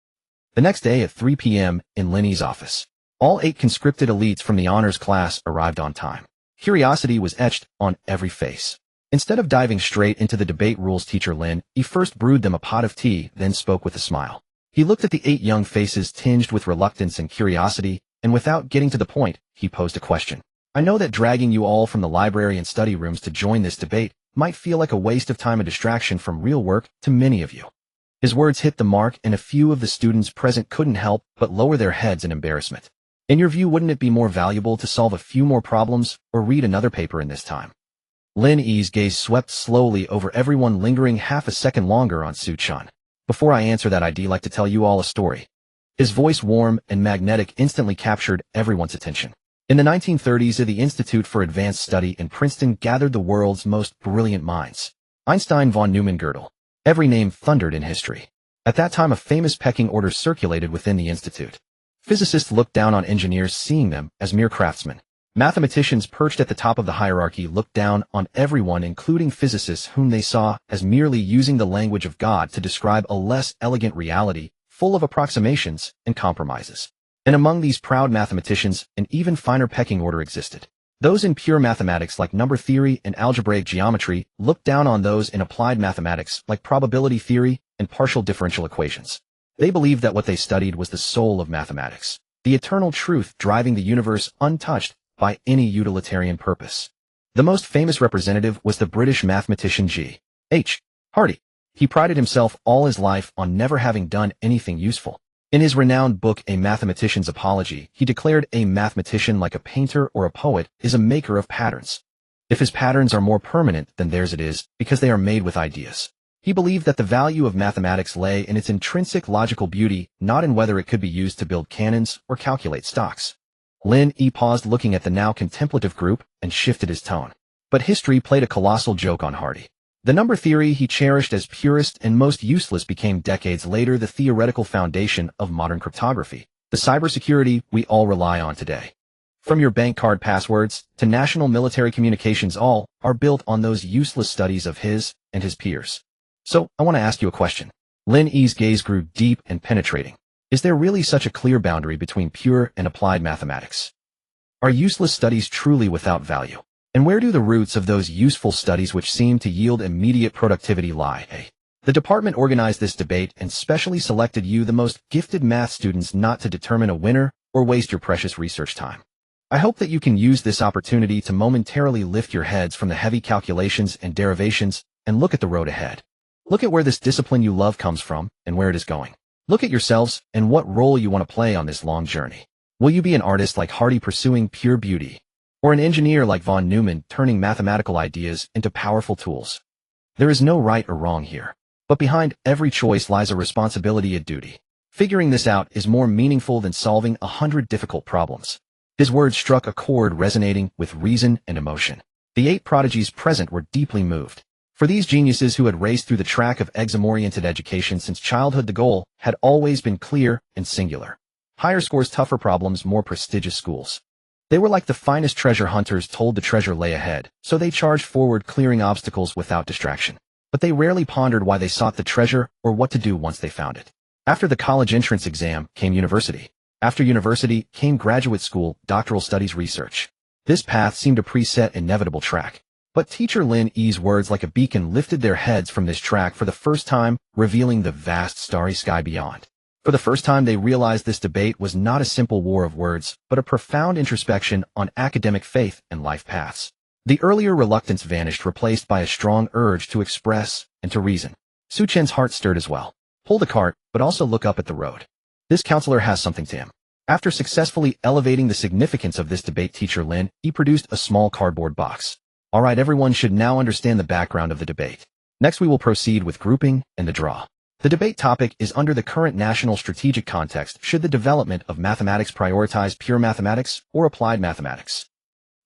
The next day at 3 p.m. in Lin Yi's office, all 8 conscripted elites from the honors class arrived on time. Curiosity was etched on every face. Instead of diving straight into the debate rules, teacher Lin Yi first brewed them a pot of tea, then spoke with a smile. He looked at the 8 young faces tinged with reluctance and curiosity, and without getting to the point, he posed a question. "I know that dragging you all from the library and study rooms to join this debate might feel like a waste of time, a distraction from real work to many of you." His words hit the mark, and a few of the students present couldn't help but lower their heads in embarrassment. "In your view, wouldn't it be more valuable to solve a few more problems or read another paper in this time?" Lin Yi's gaze swept slowly over everyone, lingering half a second longer on Xu Chen. "Before I answer that, I'd like to tell you all a story." His voice, warm and magnetic, instantly captured everyone's attention. In the 1930s, the Institute for Advanced Study in Princeton gathered the world's most brilliant minds. Einstein, von Neumann, Gödel. Every name thundered in history. At that time, a famous pecking order circulated within the institute. Physicists looked down on engineers, seeing them as mere craftsmen. Mathematicians, perched at the top of the hierarchy, looked down on everyone, including physicists, whom they saw as merely using the language of God to describe a less elegant reality, full of approximations and compromises. And among these proud mathematicians, an even finer pecking order existed. Those in pure mathematics like number theory and algebraic geometry looked down on those in applied mathematics like probability theory and partial differential equations. They believed that what they studied was the soul of mathematics, the eternal truth driving the universe untouched by any utilitarian purpose. The most famous representative was the British mathematician G. H. Hardy. He prided himself all his life on never having done anything useful. In his renowned book A Mathematician's Apology, he declared a mathematician, like a painter or a poet, is a maker of patterns. If his patterns are more permanent than theirs, it is because they are made with ideas. He believed that the value of mathematics lay in its intrinsic logical beauty, not in whether it could be used to build cannons or calculate stocks. Lin Yi paused, looking at the now contemplative group, and shifted his tone. But history played a colossal joke on Hardy. The number theory he cherished as purest and most useless became decades later the theoretical foundation of modern cryptography, the cybersecurity we all rely on today. From your bank card passwords to national military communications, all are built on those useless studies of his and his peers. So, I want to ask you a question. Lin Yi's gaze grew deep and penetrating. Is there really such a clear boundary between pure and applied mathematics? Are useless studies truly without value? And where do the roots of those useful studies which seem to yield immediate productivity lie? The department organized this debate and specially selected you, the most gifted math students, not to determine a winner or waste your precious research time. I hope that you can use this opportunity to momentarily lift your heads from the heavy calculations and derivations and look at the road ahead. Look at where this discipline you love comes from and where it is going. Look at yourselves and what role you want to play on this long journey. Will you be an artist like Hardy pursuing pure beauty? Or an engineer like von Neumann turning mathematical ideas into powerful tools? There is no right or wrong here. But behind every choice lies a responsibility, a duty. Figuring this out is more meaningful than solving 100 difficult problems. His words struck a chord resonating with reason and emotion. The 8 prodigies present were deeply moved. For these geniuses who had raced through the track of exam-oriented education since childhood, the goal had always been clear and singular. Higher scores, tougher problems, more prestigious schools. They were like the finest treasure hunters told the treasure lay ahead, so they charged forward, clearing obstacles without distraction. But they rarely pondered why they sought the treasure or what to do once they found it. After the college entrance exam came university. After university came graduate school, doctoral studies, research. This path seemed a preset, inevitable track. But teacher Lin Yi's words, like a beacon, lifted their heads from this track for the first time, revealing the vast starry sky beyond. For the first time, they realized this debate was not a simple war of words, but a profound introspection on academic faith and life paths. The earlier reluctance vanished, replaced by a strong urge to express and to reason. Xu Chen's heart stirred as well. Pull the cart, but also look up at the road. This counselor has something to him. After successfully elevating the significance of this debate, teacher Lin Yi produced a small cardboard box. All right, everyone should now understand the background of the debate. Next, we will proceed with grouping and the draw. The debate topic is under the current national strategic context: should the development of mathematics prioritize pure mathematics or applied mathematics?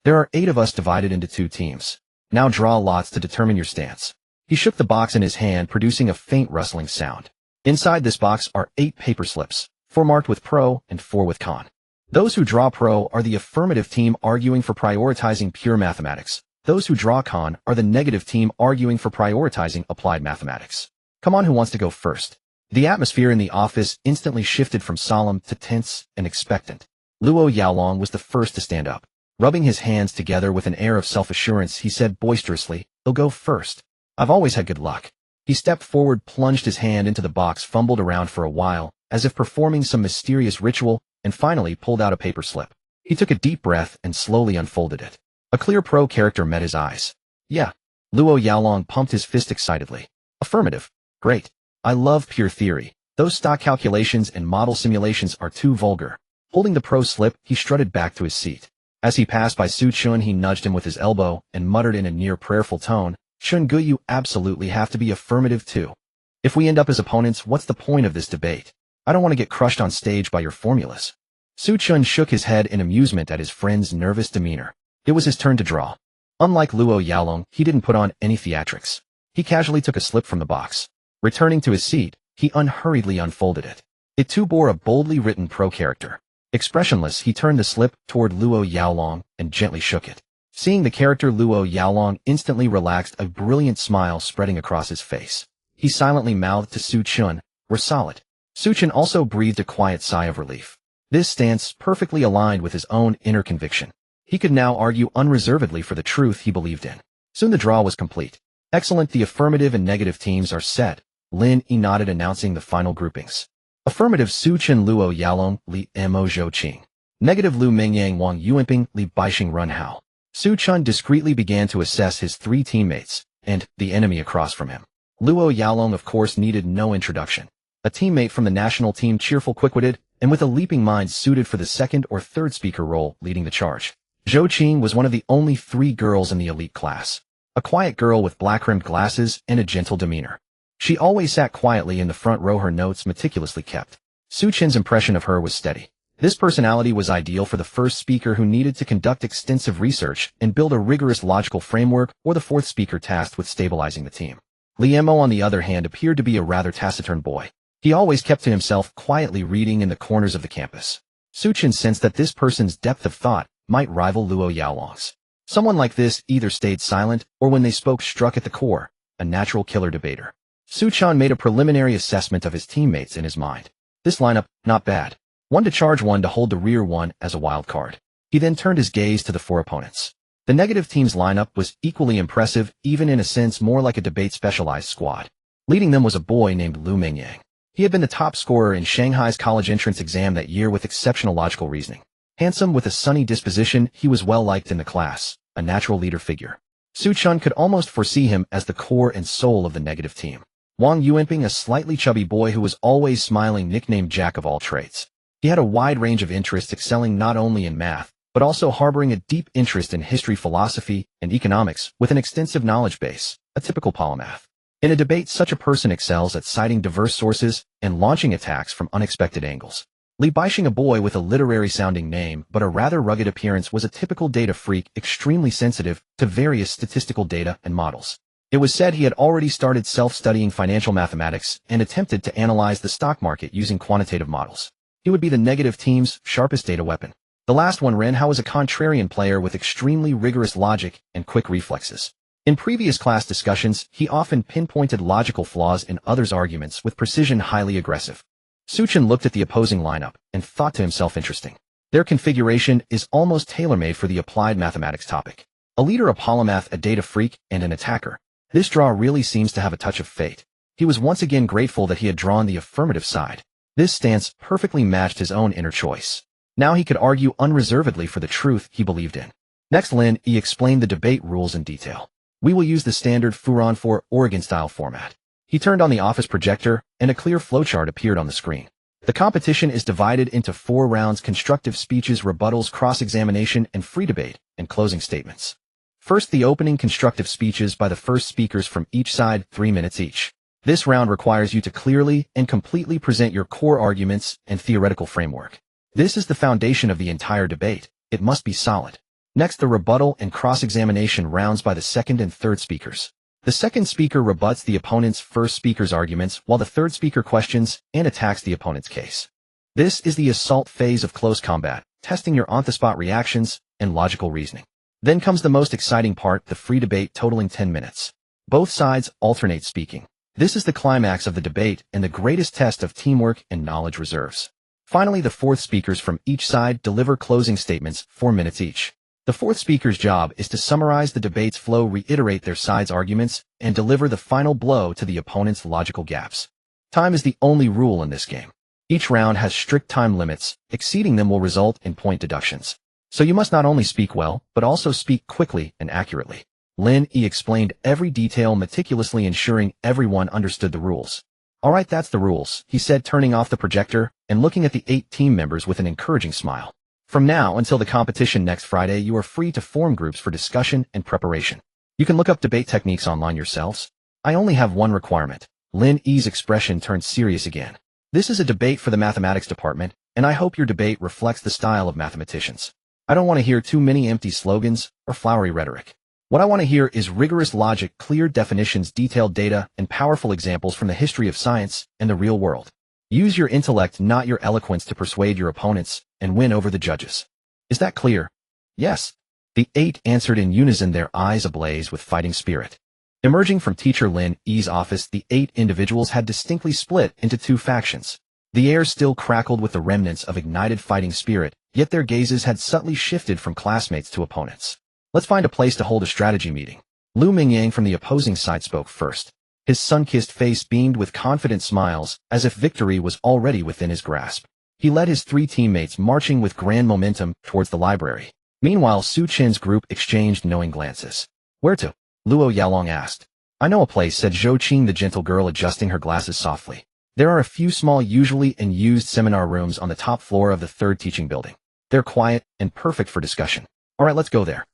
There are 8 of us divided into 2 teams. Now draw lots to determine your stance. He shook the box in his hand, producing a faint rustling sound. Inside this box are 8 paper slips, 4 marked with pro and 4 with con. Those who draw pro are the affirmative team, arguing for prioritizing pure mathematics. Those who draw con are the negative team, arguing for prioritizing applied mathematics. Come on, who wants to go first? The atmosphere in the office instantly shifted from solemn to tense and expectant. Luo Yaolong was the first to stand up. Rubbing his hands together with an air of self-assurance, he said boisterously, "I'll go first. I've always had good luck." He stepped forward, plunged his hand into the box, fumbled around for a while, as if performing some mysterious ritual, and finally pulled out a paper slip. He took a deep breath and slowly unfolded it. A clear pro character met his eyes. "Yeah." Luo Yaolong pumped his fist excitedly. "Affirmative. Great. I love pure theory. Those stock calculations and model simulations are too vulgar." Holding the pro slip, he strutted back to his seat. As he passed by Xu Chen, he nudged him with his elbow and muttered in a near prayerful tone, "Chen Gu, you absolutely have to be affirmative too. If we end up as opponents, what's the point of this debate? I don't want to get crushed on stage by your formulas." Xu Chen shook his head in amusement at his friend's nervous demeanor. It was his turn to draw. Unlike Luo Yaolong, he didn't put on any theatrics. He casually took a slip from the box. Returning to his seat, he unhurriedly unfolded it. It too bore a boldly written pro character. Expressionless, he turned the slip toward Luo Yaolong and gently shook it. Seeing the character, Luo Yaolong instantly relaxed, a brilliant smile spreading across his face. He silently mouthed to Xu Chen, "We're solid." Xu Chen also breathed a quiet sigh of relief. This stance perfectly aligned with his own inner conviction. He could now argue unreservedly for the truth he believed in. Soon the draw was complete. "Excellent, the affirmative and negative teams are set." Lin Yi nodded, announcing the final groupings. Affirmative: Xu Chen, Luo Yaolong, Li Mo Zhou Qing. Negative: Lu Mingyang, Wang Yuanping, Li Baixing, Run Hao. Xu Chen discreetly began to assess his 3 teammates and the enemy across from him. Luo Yaolong of course needed no introduction. A teammate from the national team, cheerful, quick-witted, and with a leaping mind suited for the second or third speaker role, leading the charge. Xu Chen was one of the only 3 girls in the elite class. A quiet girl with black-rimmed glasses and a gentle demeanor. She always sat quietly in the front row, her notes meticulously kept. Xu Chen's impression of her was steady. This personality was ideal for the first speaker who needed to conduct extensive research and build a rigorous logical framework, or the fourth speaker tasked with stabilizing the team. Liemo, on the other hand, appeared to be a rather taciturn boy. He always kept to himself, quietly reading in the corners of the campus. Xu Chen sensed that this person's depth of thought might rival Luo Yaolong's. Someone like this either stayed silent or, when they spoke, struck at the core, a natural killer debater. Xu Chen made a preliminary assessment of his teammates in his mind. This lineup, not bad. 1 to charge, 1 to hold the rear, 1 as a wild card. He then turned his gaze to the 4 opponents. The negative team's lineup was equally impressive, even in a sense more like a debate-specialized squad. Leading them was a boy named Lu Mingyang. He had been the top scorer in Shanghai's college entrance exam that year with exceptional logical reasoning. Handsome, with a sunny disposition, he was well-liked in the class, a natural leader figure. Xu Chen could almost foresee him as the core and soul of the negative team. Wang Yuanping, a slightly chubby boy who was always smiling, nicknamed Jack of all trades. He had a wide range of interests, excelling not only in math, but also harboring a deep interest in history, philosophy, and economics, with an extensive knowledge base, a typical polymath. In a debate, such a person excels at citing diverse sources and launching attacks from unexpected angles. Li Baixing, a boy with a literary-sounding name but a rather rugged appearance, was a typical data freak, extremely sensitive to various statistical data and models. It was said he had already started self-studying financial mathematics and attempted to analyze the stock market using quantitative models. He would be the negative team's sharpest data weapon. The last one, Ren Hao, was a contrarian player with extremely rigorous logic and quick reflexes. In previous class discussions, he often pinpointed logical flaws in others' arguments with precision, highly aggressive. Xu Chen looked at the opposing lineup and thought to himself, interesting. Their configuration is almost tailor-made for the applied mathematics topic. A leader, a polymath, a data freak, and an attacker. This draw really seems to have a touch of fate. He was once again grateful that he had drawn the affirmative side. This stance perfectly matched his own inner choice. Now he could argue unreservedly for the truth he believed in. Next, Lin Yi explained the debate rules in detail. We will use the standard Furon 4 Oregon-style format. He turned on the office projector, and a clear flowchart appeared on the screen. The competition is divided into 4 rounds: constructive speeches, rebuttals, cross-examination, and free debate, and closing statements. First, the opening constructive speeches by the first speakers from each side, 3 minutes each. This round requires you to clearly and completely present your core arguments and theoretical framework. This is the foundation of the entire debate. It must be solid. Next, the rebuttal and cross-examination rounds by the second and third speakers. The second speaker rebuts the opponent's first speaker's arguments, while the third speaker questions and attacks the opponent's case. This is the assault phase of close combat, testing your on-the-spot reactions and logical reasoning. Then comes the most exciting part, the free debate, totaling 10 minutes. Both sides alternate speaking. This is the climax of the debate and the greatest test of teamwork and knowledge reserves. Finally, the fourth speakers from each side deliver closing statements, 4 minutes each. The fourth speaker's job is to summarize the debate's flow, reiterate their side's arguments, and deliver the final blow to the opponent's logical gaps. Time is the only rule in this game. Each round has strict time limits. Exceeding them will result in point deductions. So you must not only speak well, but also speak quickly and accurately. Lin Yi explained every detail meticulously, ensuring everyone understood the rules. All right, that's the rules, he said, turning off the projector and looking at the 8 team members with an encouraging smile. From now until the competition next Friday, you are free to form groups for discussion and preparation. You can look up debate techniques online yourselves. I only have one requirement. Lin Yi's expression turned serious again. This is a debate for the mathematics department, and I hope your debate reflects the style of mathematicians. I don't want to hear too many empty slogans or flowery rhetoric. What I want to hear is rigorous logic, clear definitions, detailed data, and powerful examples from the history of science and the real world. Use your intellect, not your eloquence, to persuade your opponents and win over the judges. Is that clear? Yes. The 8 answered in unison, their eyes ablaze with fighting spirit. Emerging from teacher Lin Yi's office, the 8 individuals had distinctly split into 2 factions. The air still crackled with the remnants of ignited fighting spirit, yet their gazes had subtly shifted from classmates to opponents. Let's find a place to hold a strategy meeting. Lu Mingyang from the opposing side spoke first. His sun-kissed face beamed with confident smiles, as if victory was already within his grasp. He led his 3 teammates, marching with grand momentum towards the library. Meanwhile, Xu Chen's group exchanged knowing glances. Where to? Luo Yaolong asked. I know a place, said Xu Chen, the gentle girl, adjusting her glasses softly. There are a few small, usually unused seminar rooms on the top floor of the third teaching building. They're quiet and perfect for discussion. All right, let's go there.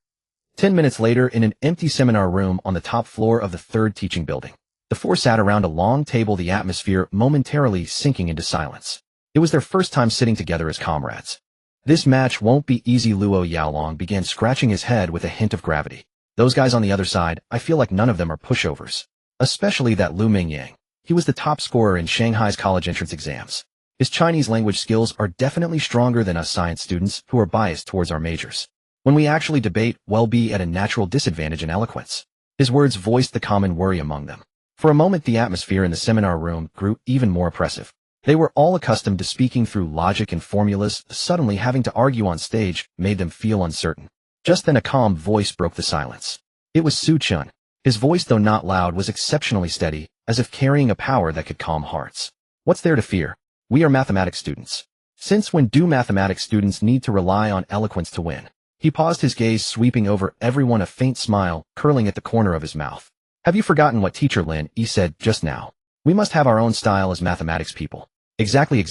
10 minutes later, in an empty seminar room on the top floor of the third teaching building, the four sat around a long table, the atmosphere momentarily sinking into silence. It was their first time sitting together as comrades. This match won't be easy, Luo Yaolong began, scratching his head with a hint of gravity. Those guys on the other side, I feel like none of them are pushovers. Especially that Lu Mingyang. He was the top scorer in Shanghai's college entrance exams. His Chinese language skills are definitely stronger than us science students who are biased towards our majors. When we actually debate, we'll be at a natural disadvantage in eloquence. His words voiced the common worry among them. For a moment, the atmosphere in the seminar room grew even more oppressive. They were all accustomed to speaking through logic and formulas. Suddenly having to argue on stage made them feel uncertain. Just then a calm voice broke the silence. It was Xu Chen. His voice, though not loud, was exceptionally steady, as if carrying a power that could calm hearts. What's there to fear? We are mathematics students. Since when do mathematics students need to rely on eloquence to win? He paused, his gaze sweeping over everyone, a faint smile curling at the corner of his mouth. Have you forgotten what Teacher Lin Yi said just now? We must have our own style as mathematics people. Exactly.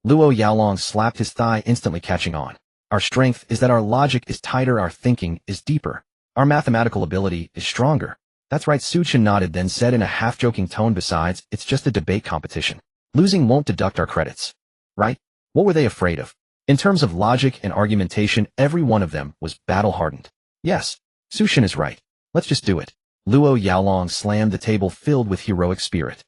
Luo Yaolong slapped his thigh, instantly catching on. Our strength is that our logic is tighter, our thinking is deeper. Our mathematical ability is stronger. That's right, Xu Chen nodded, then said in a half-joking tone, besides, it's just a debate competition. Losing won't deduct our credits. Right? What were they afraid of? In terms of logic and argumentation, every one of them was battle-hardened. Yes, Xu Chen is right. Let's just do it. Luo Yaolong slammed the table, filled with heroic spirit.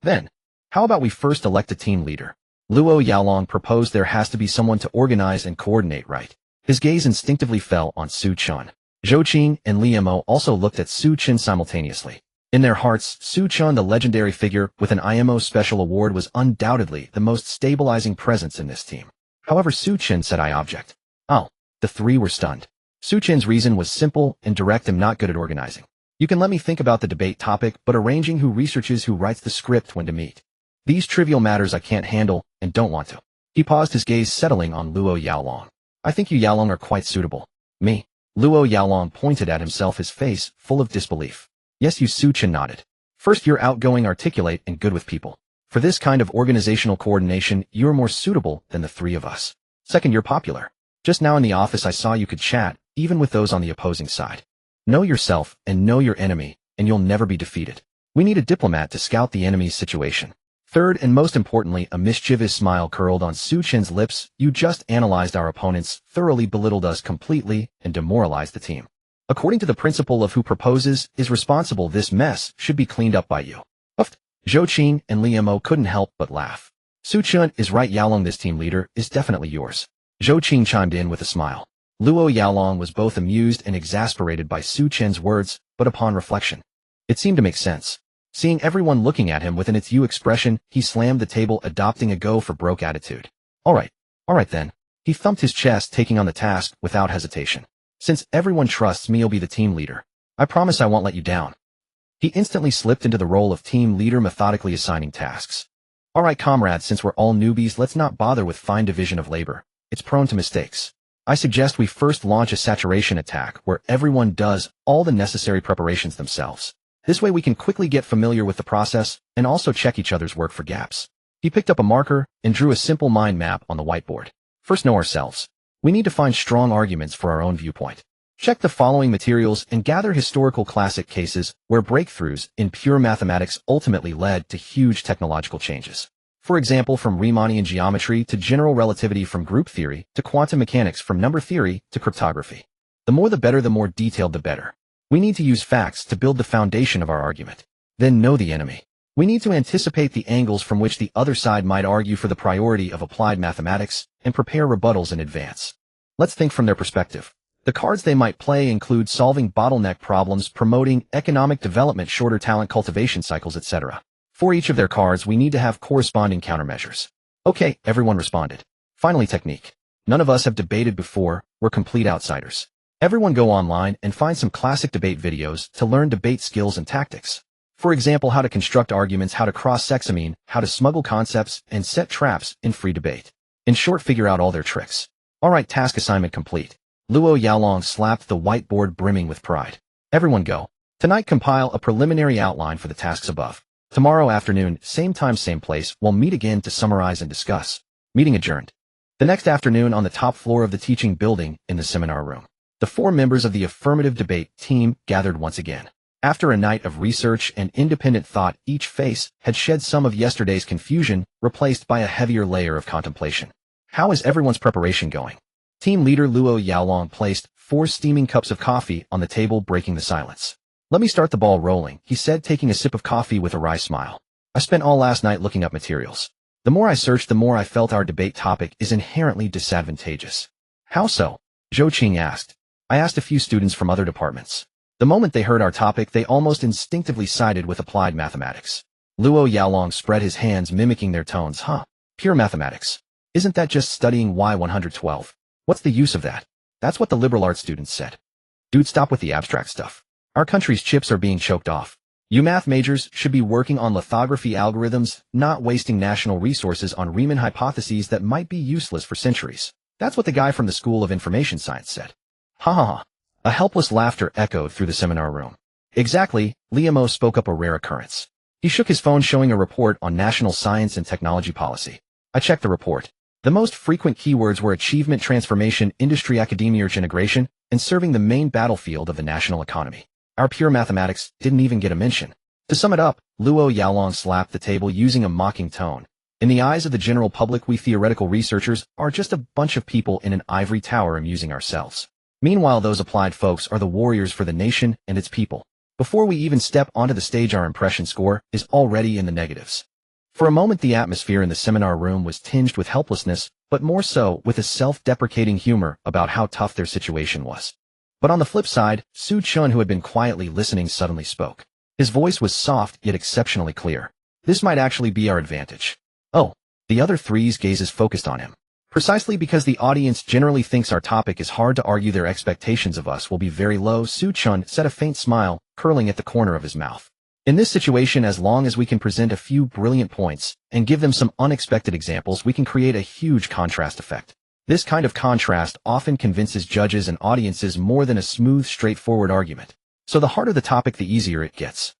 Then, how about we first elect a team leader? Luo Yaolong proposed. There has to be someone to organize and coordinate, right? His gaze instinctively fell on Xu Chen. Zhou Qing and Li Mo also looked at Xu Chen simultaneously. In their hearts, Xu Chen, the legendary figure with an IMO special award, was undoubtedly the most stabilizing presence in this team. However, Xu Chen said, I object. Oh, the three were stunned. Xu Chen's reason was simple and direct. I'm not good at organizing. You can let me think about the debate topic, but arranging who researches, who writes the script, when to meet. These trivial matters I can't handle and don't want to. He paused, his gaze settling on Luo Yaolong. I think you Yaolong are quite suitable. Me? Luo Yaolong pointed at himself, his face full of disbelief. Yes, you. Xu Chen nodded. First, you're outgoing, articulate, and good with people. For this kind of organizational coordination, you're more suitable than the three of us. Second, you're popular. Just now in the office I saw you could chat, even with those on the opposing side. Know yourself and know your enemy, and you'll never be defeated. We need a diplomat to scout the enemy's situation. Third, and most importantly, a mischievous smile curled on Xu Chen's lips, you just analyzed our opponents, thoroughly belittled us completely, and demoralized the team. According to the principle of who proposes is responsible, this mess should be cleaned up by you. Uffed. Zhou Qing and Li Mo couldn't help but laugh. Xu Chen is right, Yaolong, this team leader is definitely yours. Zhou Qing chimed in with a smile. Luo Yaolong was both amused and exasperated by Xu Chen's words, but upon reflection, it seemed to make sense. Seeing everyone looking at him with an "it's you" expression, he slammed the table, adopting a go-for-broke attitude. All right then. He thumped his chest, taking on the task without hesitation. Since everyone trusts me, you'll be the team leader. I promise I won't let you down. He instantly slipped into the role of team leader, methodically assigning tasks. All right, comrades, since we're all newbies, let's not bother with fine division of labor. It's prone to mistakes. I suggest we first launch a saturation attack where everyone does all the necessary preparations themselves. This way we can quickly get familiar with the process and also check each other's work for gaps. He picked up a marker and drew a simple mind map on the whiteboard. First, know ourselves. We need to find strong arguments for our own viewpoint. Check the following materials and gather historical classic cases where breakthroughs in pure mathematics ultimately led to huge technological changes. For example, from Riemannian geometry to general relativity, from group theory to quantum mechanics, from number theory to cryptography. The more the better, the more detailed the better. We need to use facts to build the foundation of our argument. Then know the enemy. We need to anticipate the angles from which the other side might argue for the priority of applied mathematics and prepare rebuttals in advance. Let's think from their perspective. The cards they might play include solving bottleneck problems, promoting economic development, shorter talent cultivation cycles, etc. For each of their cards, we need to have corresponding countermeasures. Okay, everyone responded. Finally, technique. None of us have debated before, we're complete outsiders. Everyone go online and find some classic debate videos to learn debate skills and tactics. For example, how to construct arguments, how to cross-examine, how to smuggle concepts, and set traps in free debate. In short, figure out all their tricks. Alright, task assignment complete. Luo Yaolong slapped the whiteboard, brimming with pride. Everyone go. Tonight compile a preliminary outline for the tasks above. Tomorrow afternoon, same time, same place, we'll meet again to summarize and discuss. Meeting adjourned. The next afternoon on the top floor of the teaching building in the seminar room, the 4 members of the affirmative debate team gathered once again. After a night of research and independent thought, each face had shed some of yesterday's confusion, replaced by a heavier layer of contemplation. How is everyone's preparation going? Team leader Luo Yaolong placed 4 steaming cups of coffee on the table, breaking the silence. Let me start the ball rolling, he said, taking a sip of coffee with a wry smile. I spent all last night looking up materials. The more I searched, the more I felt our debate topic is inherently disadvantageous. How so? Xu Chen asked. I asked a few students from other departments. The moment they heard our topic, they almost instinctively sided with applied mathematics. Luo Yaolong spread his hands, mimicking their tones. Pure mathematics. Isn't that just studying Y112? What's the use of that? That's what the liberal arts students said. Dude, stop with the abstract stuff. Our country's chips are being choked off. You math majors should be working on lithography algorithms, not wasting national resources on Riemann hypotheses that might be useless for centuries. That's what the guy from the School of Information Science said. Ha ha ha. A helpless laughter echoed through the seminar room. Exactly, Liamo spoke up, a rare occurrence. He shook his phone, showing a report on national science and technology policy. I checked the report. The most frequent keywords were achievement, transformation, industry, academia, or integration, and serving the main battlefield of the national economy. Our pure mathematics didn't even get a mention. To sum it up, Luo Yaolong slapped the table using a mocking tone. In the eyes of the general public, we theoretical researchers are just a bunch of people in an ivory tower amusing ourselves. Meanwhile, those applied folks are the warriors for the nation and its people. Before we even step onto the stage, our impression score is already in the negatives. For a moment, the atmosphere in the seminar room was tinged with helplessness, but more so with a self-deprecating humor about how tough their situation was. But on the flip side, Xu Chen, who had been quietly listening, suddenly spoke. His voice was soft yet exceptionally clear. This might actually be our advantage. Oh, the other three's gazes focused on him. Precisely because the audience generally thinks our topic is hard to argue, their expectations of us will be very low. Xu Chen said, a faint smile curling at the corner of his mouth. In this situation, as long as we can present a few brilliant points and give them some unexpected examples, we can create a huge contrast effect. This kind of contrast often convinces judges and audiences more than a smooth, straightforward argument. So the harder the topic, the easier it gets.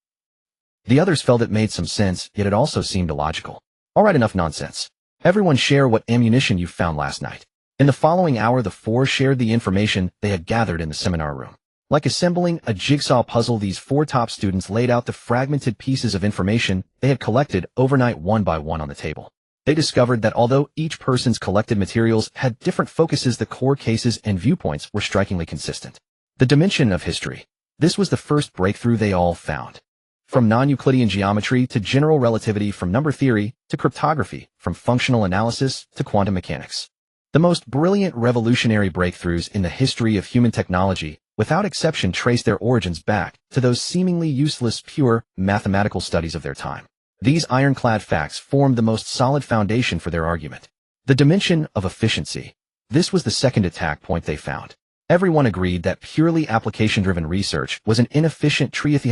The others felt it made some sense, yet it also seemed illogical. All right, enough nonsense. Everyone share what ammunition you found last night. In the following hour, the 4 shared the information they had gathered in the seminar room. Like assembling a jigsaw puzzle, these 4 top students laid out the fragmented pieces of information they had collected overnight one by one on the table. They discovered that although each person's collected materials had different focuses, the core cases and viewpoints were strikingly consistent. The dimension of history. This was the first breakthrough they all found. From non-Euclidean geometry to general relativity, from number theory to cryptography, from functional analysis to quantum mechanics. The most brilliant revolutionary breakthroughs in the history of human technology, without exception, trace their origins back to those seemingly useless, pure mathematical studies of their time. These ironclad facts formed the most solid foundation for their argument. The dimension of efficiency. This was the second attack point they found. Everyone agreed that purely application-driven research was an inefficient triathe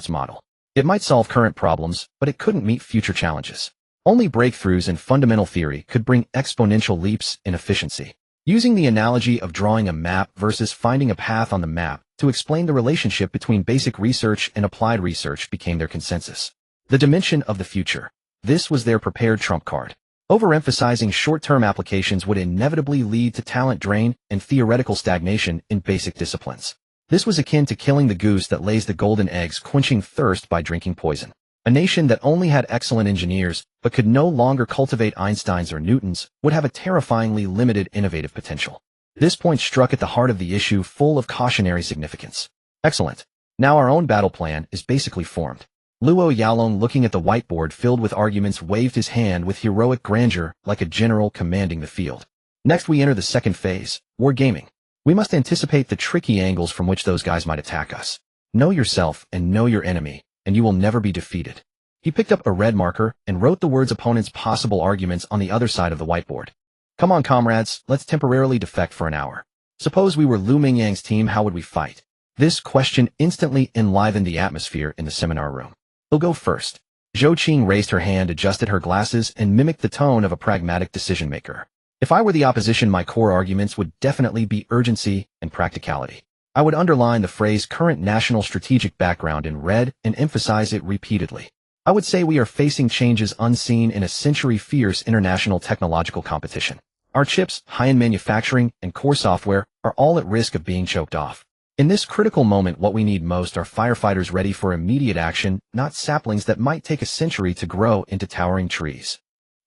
model. It might solve current problems, but it couldn't meet future challenges. Only breakthroughs in fundamental theory could bring exponential leaps in efficiency. Using the analogy of drawing a map versus finding a path on the map to explain the relationship between basic research and applied research became their consensus. The dimension of the future. This was their prepared trump card. Overemphasizing short-term applications would inevitably lead to talent drain and theoretical stagnation in basic disciplines. This was akin to killing the goose that lays the golden eggs, quenching thirst by drinking poison. A nation that only had excellent engineers but could no longer cultivate Einsteins or Newtons would have a terrifyingly limited innovative potential. This point struck at the heart of the issue, full of cautionary significance. Excellent. Now our own battle plan is basically formed. Luo Yaolong, looking at the whiteboard filled with arguments, waved his hand with heroic grandeur like a general commanding the field. Next we enter the second phase, wargaming. We must anticipate the tricky angles from which those guys might attack us. Know yourself and know your enemy, and you will never be defeated. He picked up a red marker and wrote the words opponents' possible arguments on the other side of the whiteboard. Come on, comrades, let's temporarily defect for an hour. Suppose we were Lu Mingyang's team, how would we fight? This question instantly enlivened the atmosphere in the seminar room. Who'll go first? Xu Chen raised her hand, adjusted her glasses, and mimicked the tone of a pragmatic decision-maker. If I were the opposition, my core arguments would definitely be urgency and practicality. I would underline the phrase current national strategic background in red and emphasize it repeatedly. I would say we are facing changes unseen in a century-fierce international technological competition. Our chips, high-end manufacturing, and core software are all at risk of being choked off. In this critical moment, what we need most are firefighters ready for immediate action, not saplings that might take a century to grow into towering trees.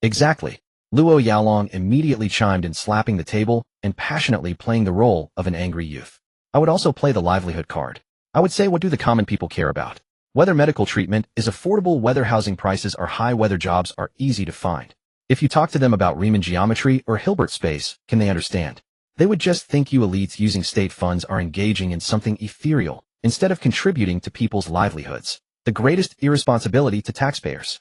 Exactly. Luo Yaolong immediately chimed in, slapping the table and passionately playing the role of an angry youth. I would also play the livelihood card. I would say, what do the common people care about? Whether medical treatment is affordable, whether housing prices are high, whether jobs are easy to find. If you talk to them about Riemann geometry or Hilbert space, can they understand? They would just think you elites using state funds are engaging in something ethereal, instead of contributing to people's livelihoods, the greatest irresponsibility to taxpayers.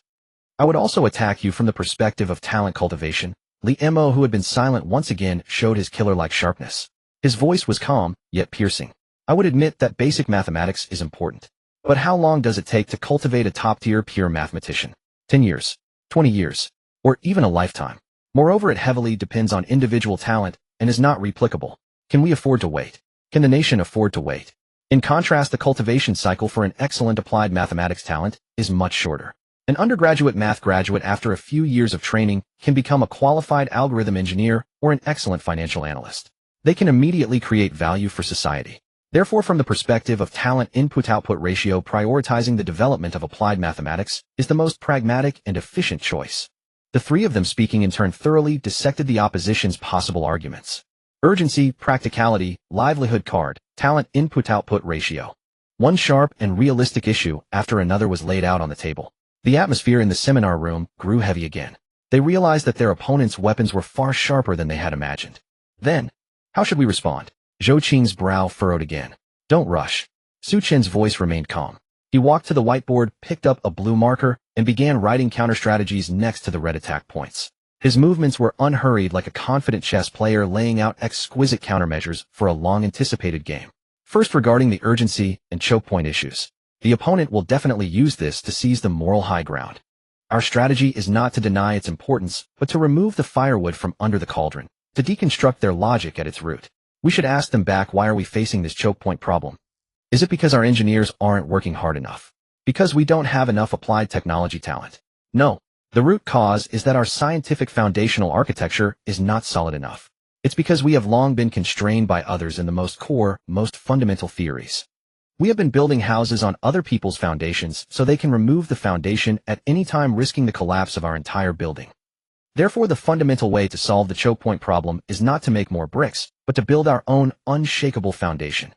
I would also attack you from the perspective of talent cultivation. Li Mo, who had been silent once again, showed his killer-like sharpness. His voice was calm, yet piercing. I would admit that basic mathematics is important. But how long does it take to cultivate a top-tier pure mathematician? 10 years, 20 years, or even a lifetime. Moreover, it heavily depends on individual talent and is not replicable. Can we afford to wait? Can the nation afford to wait? In contrast, the cultivation cycle for an excellent applied mathematics talent is much shorter. An undergraduate math graduate, after a few years of training, can become a qualified algorithm engineer or an excellent financial analyst. They can immediately create value for society. Therefore, from the perspective of talent input-output ratio, prioritizing the development of applied mathematics is the most pragmatic and efficient choice. The three of them, speaking in turn, thoroughly dissected the opposition's possible arguments. Urgency, practicality, livelihood card, talent input-output ratio. One sharp and realistic issue after another was laid out on the table. The atmosphere in the seminar room grew heavy again. They realized that their opponents' weapons were far sharper than they had imagined. Then, how should we respond? Xu Chen's brow furrowed again. Don't rush. Xu Chen's voice remained calm. He walked to the whiteboard, picked up a blue marker, and began writing counter-strategies next to the red attack points. His movements were unhurried, like a confident chess player laying out exquisite countermeasures for a long-anticipated game. First, regarding the urgency and choke point issues. The opponent will definitely use this to seize the moral high ground. Our strategy is not to deny its importance, but to remove the firewood from under the cauldron, to deconstruct their logic at its root. We should ask them back, why are we facing this choke point problem? Is it because our engineers aren't working hard enough? Because we don't have enough applied technology talent? No. The root cause is that our scientific foundational architecture is not solid enough. It's because we have long been constrained by others in the most core, most fundamental theories. We have been building houses on other people's foundations so they can remove the foundation at any time, risking the collapse of our entire building. Therefore, the fundamental way to solve the choke point problem is not to make more bricks, but to build our own unshakable foundation.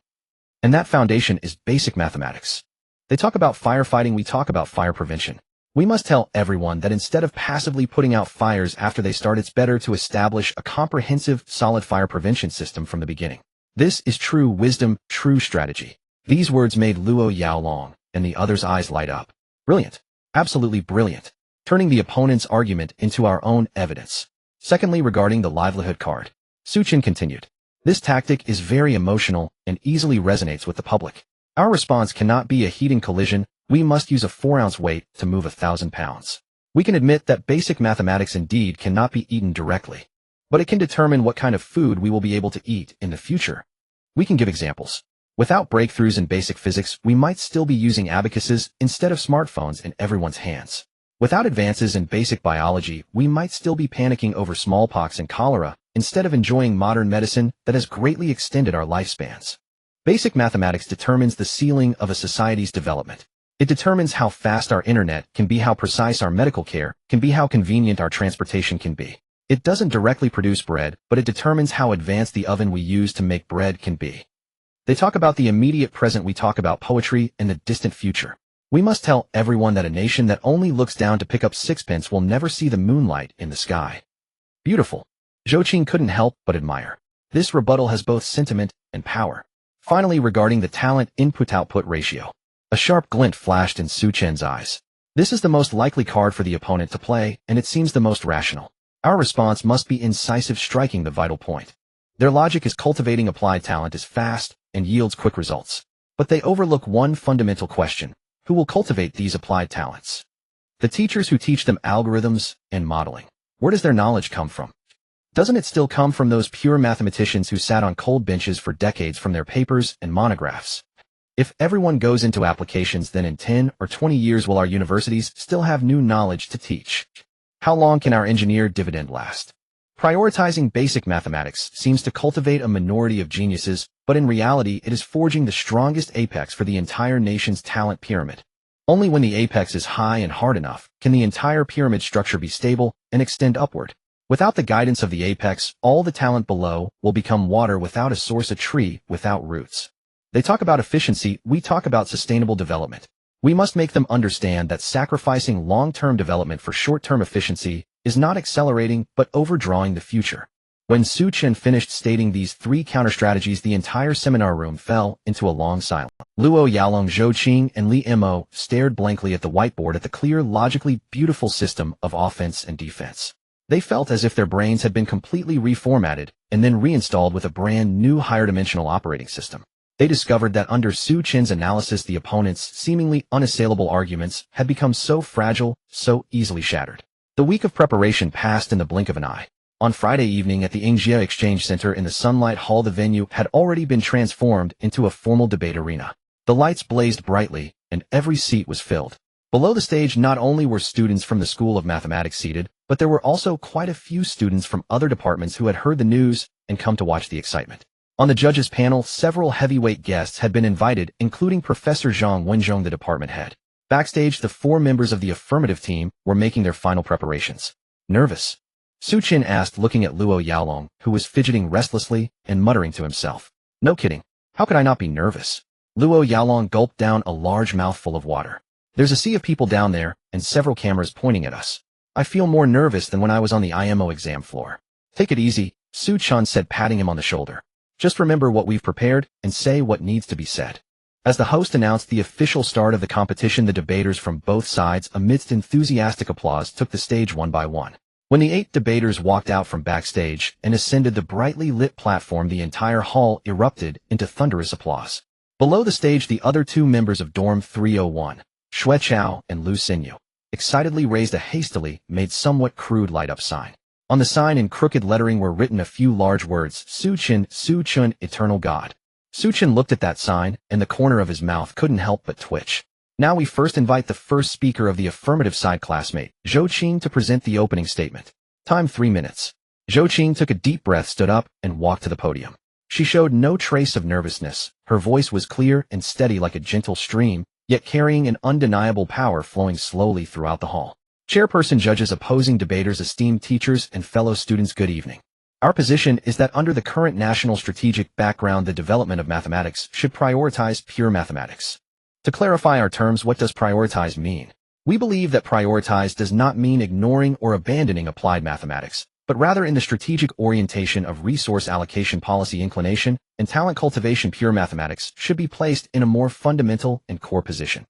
And that foundation is basic mathematics. They talk about firefighting, we talk about fire prevention. We must tell everyone that instead of passively putting out fires after they start, it's better to establish a comprehensive, solid fire prevention system from the beginning. This is true wisdom, true strategy. These words made Luo Yaolong and the others' eyes light up. Brilliant. Absolutely brilliant. Turning the opponent's argument into our own evidence. Secondly, regarding the livelihood card. Xu Chen continued. This tactic is very emotional and easily resonates with the public. Our response cannot be a heating collision. We must use a 4-ounce weight to move 1,000 pounds. We can admit that basic mathematics indeed cannot be eaten directly, but it can determine what kind of food we will be able to eat in the future. We can give examples. Without breakthroughs in basic physics, we might still be using abacuses instead of smartphones in everyone's hands. Without advances in basic biology, we might still be panicking over smallpox and cholera instead of enjoying modern medicine that has greatly extended our lifespans. Basic mathematics determines the ceiling of a society's development. It determines how fast our internet can be, how precise our medical care can be, how convenient our transportation can be. It doesn't directly produce bread, but it determines how advanced the oven we use to make bread can be. They talk about the immediate present, we talk about poetry and the distant future. We must tell everyone that a nation that only looks down to pick up sixpence will never see the moonlight in the sky. Beautiful. Xu Chen couldn't help but admire. This rebuttal has both sentiment and power. Finally, regarding the talent input-output ratio. A sharp glint flashed in Xu Chen's eyes. This is the most likely card for the opponent to play, and it seems the most rational. Our response must be incisive, striking the vital point. Their logic is cultivating applied talent is fast and yields quick results. But they overlook one fundamental question. Who will cultivate these applied talents? The teachers who teach them algorithms and modeling. Where does their knowledge come from? Doesn't it still come from those pure mathematicians who sat on cold benches for decades from their papers and monographs? If everyone goes into applications, then in 10 or 20 years will our universities still have new knowledge to teach? How long can our engineer dividend last? Prioritizing basic mathematics seems to cultivate a minority of geniuses, but in reality it is forging the strongest apex for the entire nation's talent pyramid. Only when the apex is high and hard enough can the entire pyramid structure be stable and extend upward. Without the guidance of the apex, all the talent below will become water without a source, a tree without roots. They talk about efficiency, we talk about sustainable development. We must make them understand that sacrificing long-term development for short-term efficiency is not accelerating but overdrawing the future. When Xu Chen finished stating these three counter-strategies, the entire seminar room fell into a long silence. Luo Yalong, Zhou Qing, and Li Mo stared blankly at the whiteboard at the clear, logically beautiful system of offense and defense. They felt as if their brains had been completely reformatted and then reinstalled with a brand new higher-dimensional operating system. They discovered that under Xu Chen's analysis, the opponent's seemingly unassailable arguments had become so fragile, so easily shattered. The week of preparation passed in the blink of an eye. On Friday evening at the Yingjia Exchange Center in the Sunlight Hall, the venue had already been transformed into a formal debate arena. The lights blazed brightly, and every seat was filled. Below the stage, not only were students from the School of Mathematics seated, but there were also quite a few students from other departments who had heard the news and come to watch the excitement. On the judges' panel, several heavyweight guests had been invited, including Professor Zhang Wenzhong, the department head. Backstage, the four members of the affirmative team were making their final preparations. Nervous? Xu Chen asked, looking at Luo Yalong, who was fidgeting restlessly and muttering to himself. No kidding. How could I not be nervous? Luo Yalong gulped down a large mouthful of water. There's a sea of people down there, and several cameras pointing at us. I feel more nervous than when I was on the IMO exam floor. Take it easy, Xu Chen said, patting him on the shoulder. Just remember what we've prepared and say what needs to be said. As the host announced the official start of the competition, the debaters from both sides, amidst enthusiastic applause, took the stage one by one. When the 8 debaters walked out from backstage and ascended the brightly lit platform, the entire hall erupted into thunderous applause. Below the stage, the other 2 members of Dorm 301, Xue Chao and Lu Xinyu, excitedly raised a hastily made somewhat crude light-up sign. On the sign in crooked lettering were written a few large words: Xu Chen, Eternal God. Xu Chen looked at that sign, and the corner of his mouth couldn't help but twitch. Now we first invite the first speaker of the affirmative side, classmate Zhou Qing, to present the opening statement. Time 3 minutes. Zhou Qing took a deep breath, stood up, and walked to the podium. She showed no trace of nervousness. Her voice was clear and steady like a gentle stream, yet carrying an undeniable power flowing slowly throughout the hall. Chairperson, judges, opposing debaters, esteemed teachers, and fellow students, good evening. Our position is that under the current national strategic background, the development of mathematics should prioritize pure mathematics. To clarify our terms, what does prioritize mean? We believe that prioritize does not mean ignoring or abandoning applied mathematics, but rather in the strategic orientation of resource allocation, policy inclination, and talent cultivation. Pure mathematics should be placed in a more fundamental and core position.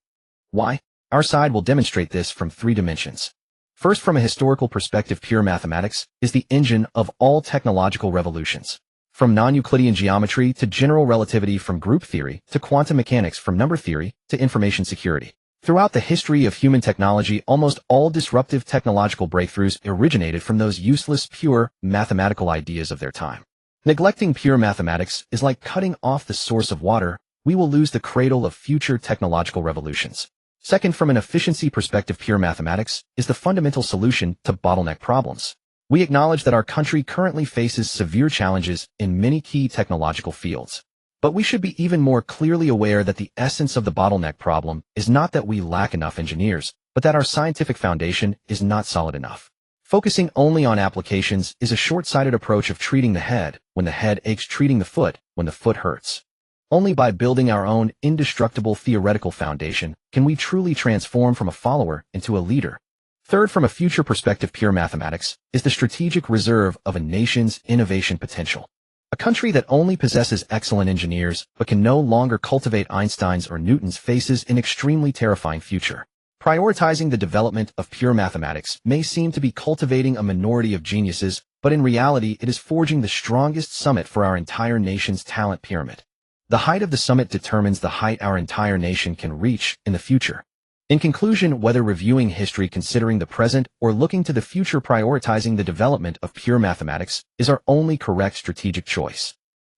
Why? Our side will demonstrate this from 3 dimensions. First, from a historical perspective, pure mathematics is the engine of all technological revolutions. From non-Euclidean geometry to general relativity, from group theory to quantum mechanics, from number theory to information security. Throughout the history of human technology, almost all disruptive technological breakthroughs originated from those useless, pure mathematical ideas of their time. Neglecting pure mathematics is like cutting off the source of water. We will lose the cradle of future technological revolutions. Second, from an efficiency perspective, pure mathematics is the fundamental solution to bottleneck problems. We acknowledge that our country currently faces severe challenges in many key technological fields. But we should be even more clearly aware that the essence of the bottleneck problem is not that we lack enough engineers, but that our scientific foundation is not solid enough. Focusing only on applications is a short-sighted approach of treating the head when the head aches, treating the foot when the foot hurts. Only by building our own indestructible theoretical foundation can we truly transform from a follower into a leader. Third, from a future perspective, pure mathematics is the strategic reserve of a nation's innovation potential. A country that only possesses excellent engineers but can no longer cultivate Einsteins or Newtons faces an extremely terrifying future. Prioritizing the development of pure mathematics may seem to be cultivating a minority of geniuses, but in reality it is forging the strongest summit for our entire nation's talent pyramid. The height of the summit determines the height our entire nation can reach in the future. In conclusion, whether reviewing history considering the present or looking to the future prioritizing the development of pure mathematics is our only correct strategic choice.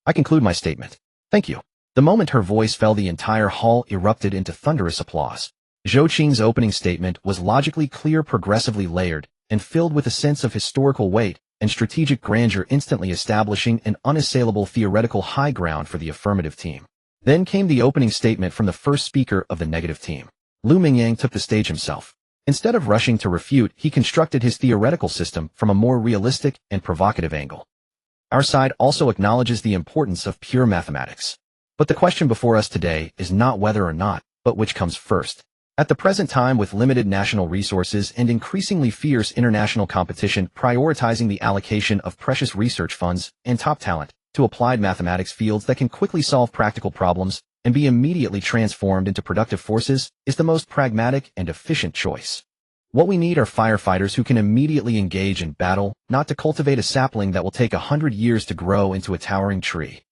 I conclude my statement. Thank you. The moment her voice fell, the entire hall erupted into thunderous applause. Xu Chen's opening statement was logically clear, progressively layered, and filled with a sense of historical weight and strategic grandeur, instantly establishing an unassailable theoretical high ground for the affirmative team. Then came the opening statement from the first speaker of the negative team. Lu Mingyang took the stage himself. Instead of rushing to refute, he constructed his theoretical system from a more realistic and provocative angle. Our side also acknowledges the importance of pure mathematics. But the question before us today is not whether or not, but which comes first. At the present time, with limited national resources and increasingly fierce international competition prioritizing the allocation of precious research funds and top talent to applied mathematics fields that can quickly solve practical problems and be immediately transformed into productive forces, is the most pragmatic and efficient choice. What we need are firefighters who can immediately engage in battle, not to cultivate a sapling that will take 100 years to grow into a towering tree.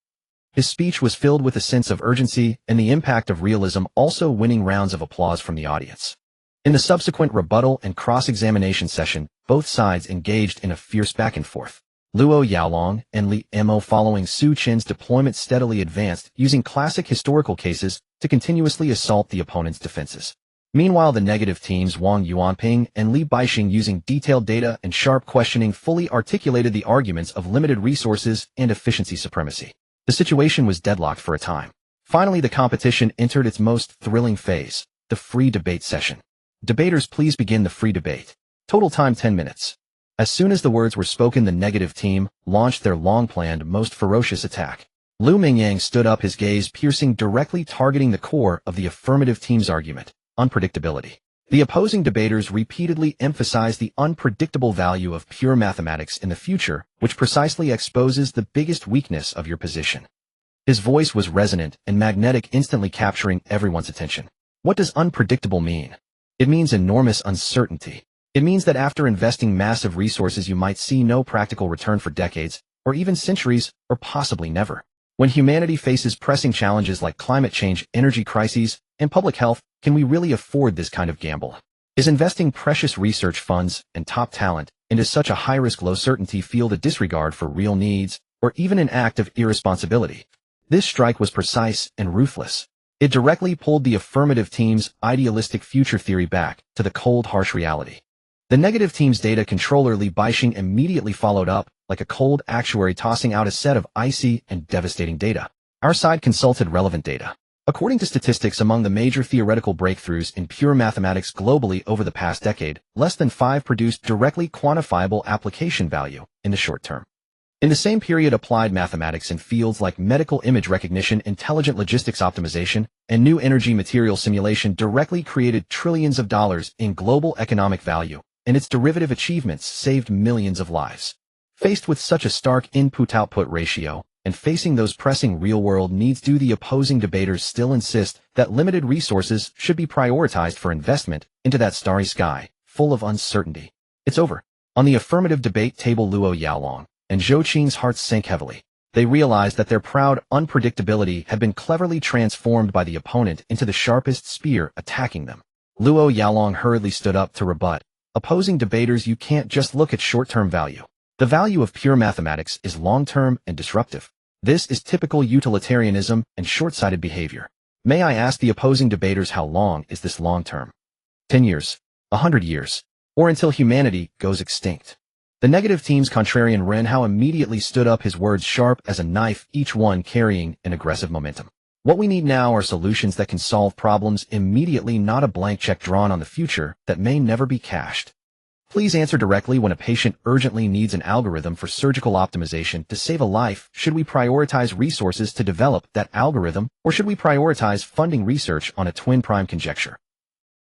His speech was filled with a sense of urgency and the impact of realism, also winning rounds of applause from the audience. In the subsequent rebuttal and cross-examination session, both sides engaged in a fierce back and forth. Luo Yaolong and Li Mo, following Xu Chen's deployment, steadily advanced, using classic historical cases to continuously assault the opponent's defenses. Meanwhile, the negative teams Wang Yuanping and Li Baixing, using detailed data and sharp questioning, fully articulated the arguments of limited resources and efficiency supremacy. The situation was deadlocked for a time. Finally, the competition entered its most thrilling phase, the free debate session. Debaters, please begin the free debate. Total time 10 minutes. As soon as the words were spoken, the negative team launched their long-planned, most ferocious attack. Lu Mingyang stood up, his gaze piercing, directly targeting the core of the affirmative team's argument: unpredictability. The opposing debaters repeatedly emphasized the unpredictable value of pure mathematics in the future, which precisely exposes the biggest weakness of your position. His voice was resonant and magnetic, instantly capturing everyone's attention. What does unpredictable mean? It means enormous uncertainty. It means that after investing massive resources, you might see no practical return for decades, or even centuries, or possibly never. When humanity faces pressing challenges like climate change, energy crises, and public health, can we really afford this kind of gamble? Is investing precious research funds and top talent into such a high-risk, low-certainty field a disregard for real needs, or even an act of irresponsibility? This strike was precise and ruthless. It directly pulled the affirmative team's idealistic future theory back to the cold, harsh reality. The negative team's data controller Li Baixing immediately followed up, like a cold actuary tossing out a set of icy and devastating data. Our side consulted relevant data. According to statistics, among the major theoretical breakthroughs in pure mathematics globally over the past decade, less than 5 produced directly quantifiable application value in the short term. In the same period, applied mathematics in fields like medical image recognition, intelligent logistics optimization, and new energy material simulation directly created trillions of dollars in global economic value, and its derivative achievements saved millions of lives. Faced with such a stark input-output ratio, and facing those pressing real-world needs, do the opposing debaters still insist that limited resources should be prioritized for investment into that starry sky, full of uncertainty? It's over. On the affirmative debate table, Luo Yaolong and Xu Chen's hearts sank heavily. They realized that their proud unpredictability had been cleverly transformed by the opponent into the sharpest spear attacking them. Luo Yaolong hurriedly stood up to rebut. Opposing debaters, you can't just look at short-term value. The value of pure mathematics is long-term and disruptive. This is typical utilitarianism and short-sighted behavior. May I ask the opposing debaters, how long is this long-term? 10 years? 100 years? Or until humanity goes extinct? The negative team's contrarian Ren Hao immediately stood up, his words sharp as a knife, each one carrying an aggressive momentum. What we need now are solutions that can solve problems immediately, not a blank check drawn on the future that may never be cashed. Please answer directly. When a patient urgently needs an algorithm for surgical optimization to save a life, should we prioritize resources to develop that algorithm, or should we prioritize funding research on a twin prime conjecture?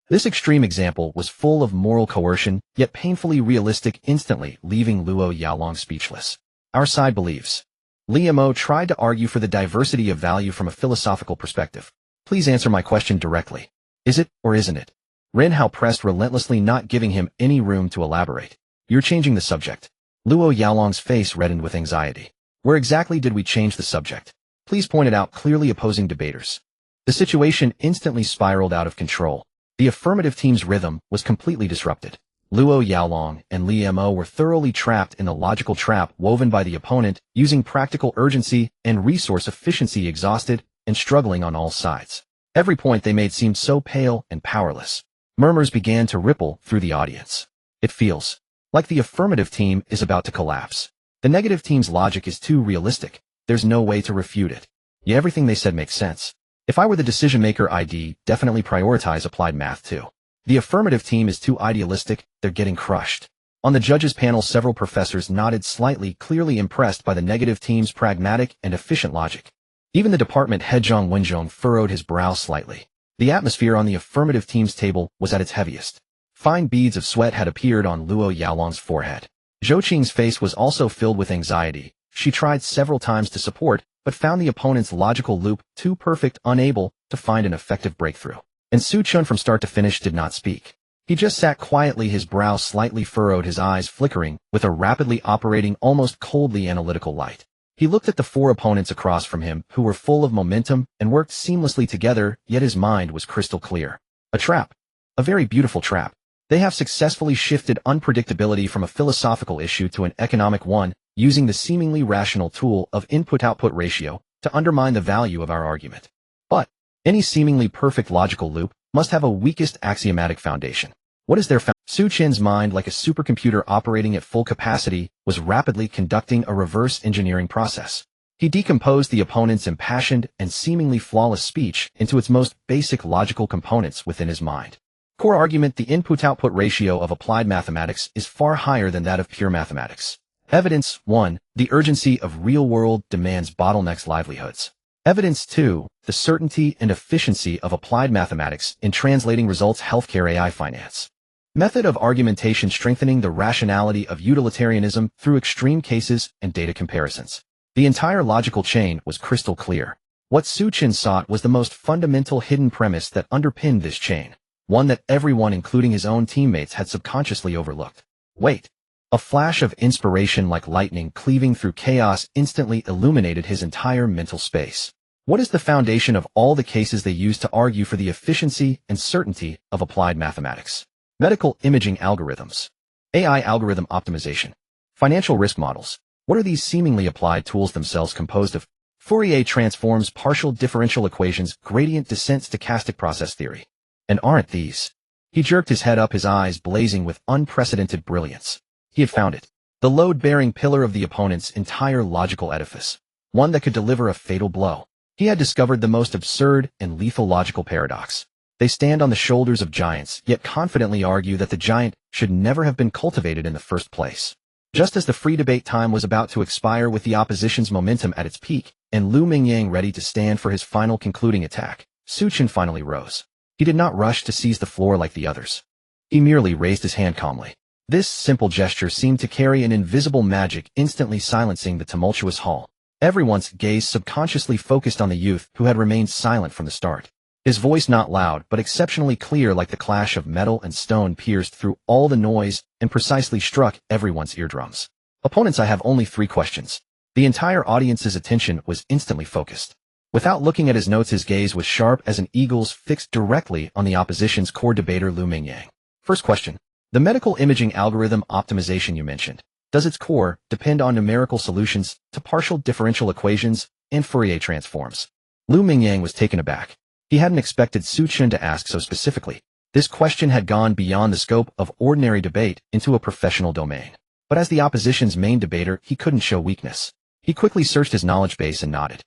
This extreme example was full of moral coercion, yet painfully realistic, instantly leaving Luo Yaolong speechless. Our side believes. Li Mo tried to argue for the diversity of value from a philosophical perspective. Please answer my question directly. Is it or isn't it? Ren Hao pressed relentlessly, not giving him any room to elaborate. You're changing the subject. Luo Yaolong's face reddened with anxiety. Where exactly did we change the subject? Please point it out clearly. Opposing debaters. The situation instantly spiraled out of control. The affirmative team's rhythm was completely disrupted. Luo Yaolong and Li Mo were thoroughly trapped in the logical trap woven by the opponent, using practical urgency and resource efficiency, exhausted and struggling on all sides. Every point they made seemed so pale and powerless. Murmurs began to ripple through the audience. It feels like the affirmative team is about to collapse. The negative team's logic is too realistic. There's no way to refute it. Yeah, everything they said makes sense. If I were the decision maker, I'd definitely prioritize applied math too. The affirmative team is too idealistic, they're getting crushed. On the judges' panel, several professors nodded slightly, clearly impressed by the negative team's pragmatic and efficient logic. Even the department head Zhang Wenzhong furrowed his brow slightly. The atmosphere on the affirmative team's table was at its heaviest. Fine beads of sweat had appeared on Luo Yaolong's forehead. Zhou Qing's face was also filled with anxiety. She tried several times to support, but found the opponent's logical loop too perfect, unable to find an effective breakthrough. And Xu Chen from start to finish did not speak. He just sat quietly, his brow slightly furrowed, his eyes flickering with a rapidly operating, almost coldly analytical light. He looked at the four opponents across from him, who were full of momentum and worked seamlessly together, yet his mind was crystal clear. A trap. A very beautiful trap. They have successfully shifted unpredictability from a philosophical issue to an economic one, using the seemingly rational tool of input-output ratio to undermine the value of our argument. But any seemingly perfect logical loop must have a weakest axiomatic foundation. What is their foundation? Xu Chen's mind, like a supercomputer operating at full capacity, was rapidly conducting a reverse engineering process. He decomposed the opponent's impassioned and seemingly flawless speech into its most basic logical components within his mind. Core argument: the input-output ratio of applied mathematics is far higher than that of pure mathematics. Evidence 1. The urgency of real-world demands bottlenecks livelihoods. Evidence 2. The certainty and efficiency of applied mathematics in translating results healthcare AI finance. Method of argumentation: strengthening the rationality of utilitarianism through extreme cases and data comparisons. The entire logical chain was crystal clear. What Xu Chen sought was the most fundamental hidden premise that underpinned this chain, one that everyone, including his own teammates, had subconsciously overlooked. Wait. A flash of inspiration like lightning cleaving through chaos instantly illuminated his entire mental space. What is the foundation of all the cases they use to argue for the efficiency and certainty of applied mathematics? Medical imaging algorithms, AI algorithm optimization, financial risk models. What are these seemingly applied tools themselves composed of? Fourier transforms, partial differential equations, gradient descent, stochastic process theory. And aren't these? He jerked his head up, his eyes blazing with unprecedented brilliance. He had found it. The load-bearing pillar of the opponent's entire logical edifice. One that could deliver a fatal blow. He had discovered the most absurd and lethal logical paradox. They stand on the shoulders of giants, yet confidently argue that the giant should never have been cultivated in the first place. Just as the free debate time was about to expire, with the opposition's momentum at its peak, and Lu Mingyang ready to stand for his final concluding attack, Xu Chen finally rose. He did not rush to seize the floor like the others. He merely raised his hand calmly. This simple gesture seemed to carry an invisible magic, instantly silencing the tumultuous hall. Everyone's gaze subconsciously focused on the youth who had remained silent from the start. His voice, not loud but exceptionally clear, like the clash of metal and stone, pierced through all the noise and precisely struck everyone's eardrums. Opponents, I have only 3 questions. The entire audience's attention was instantly focused. Without looking at his notes, his gaze was sharp as an eagle's, fixed directly on the opposition's core debater, Lu Mingyang. First question. The medical imaging algorithm optimization you mentioned, does its core depend on numerical solutions to partial differential equations and Fourier transforms? Lu Mingyang was taken aback. He hadn't expected Xu Chen to ask so specifically. This question had gone beyond the scope of ordinary debate into a professional domain. But as the opposition's main debater, he couldn't show weakness. He quickly searched his knowledge base and nodded.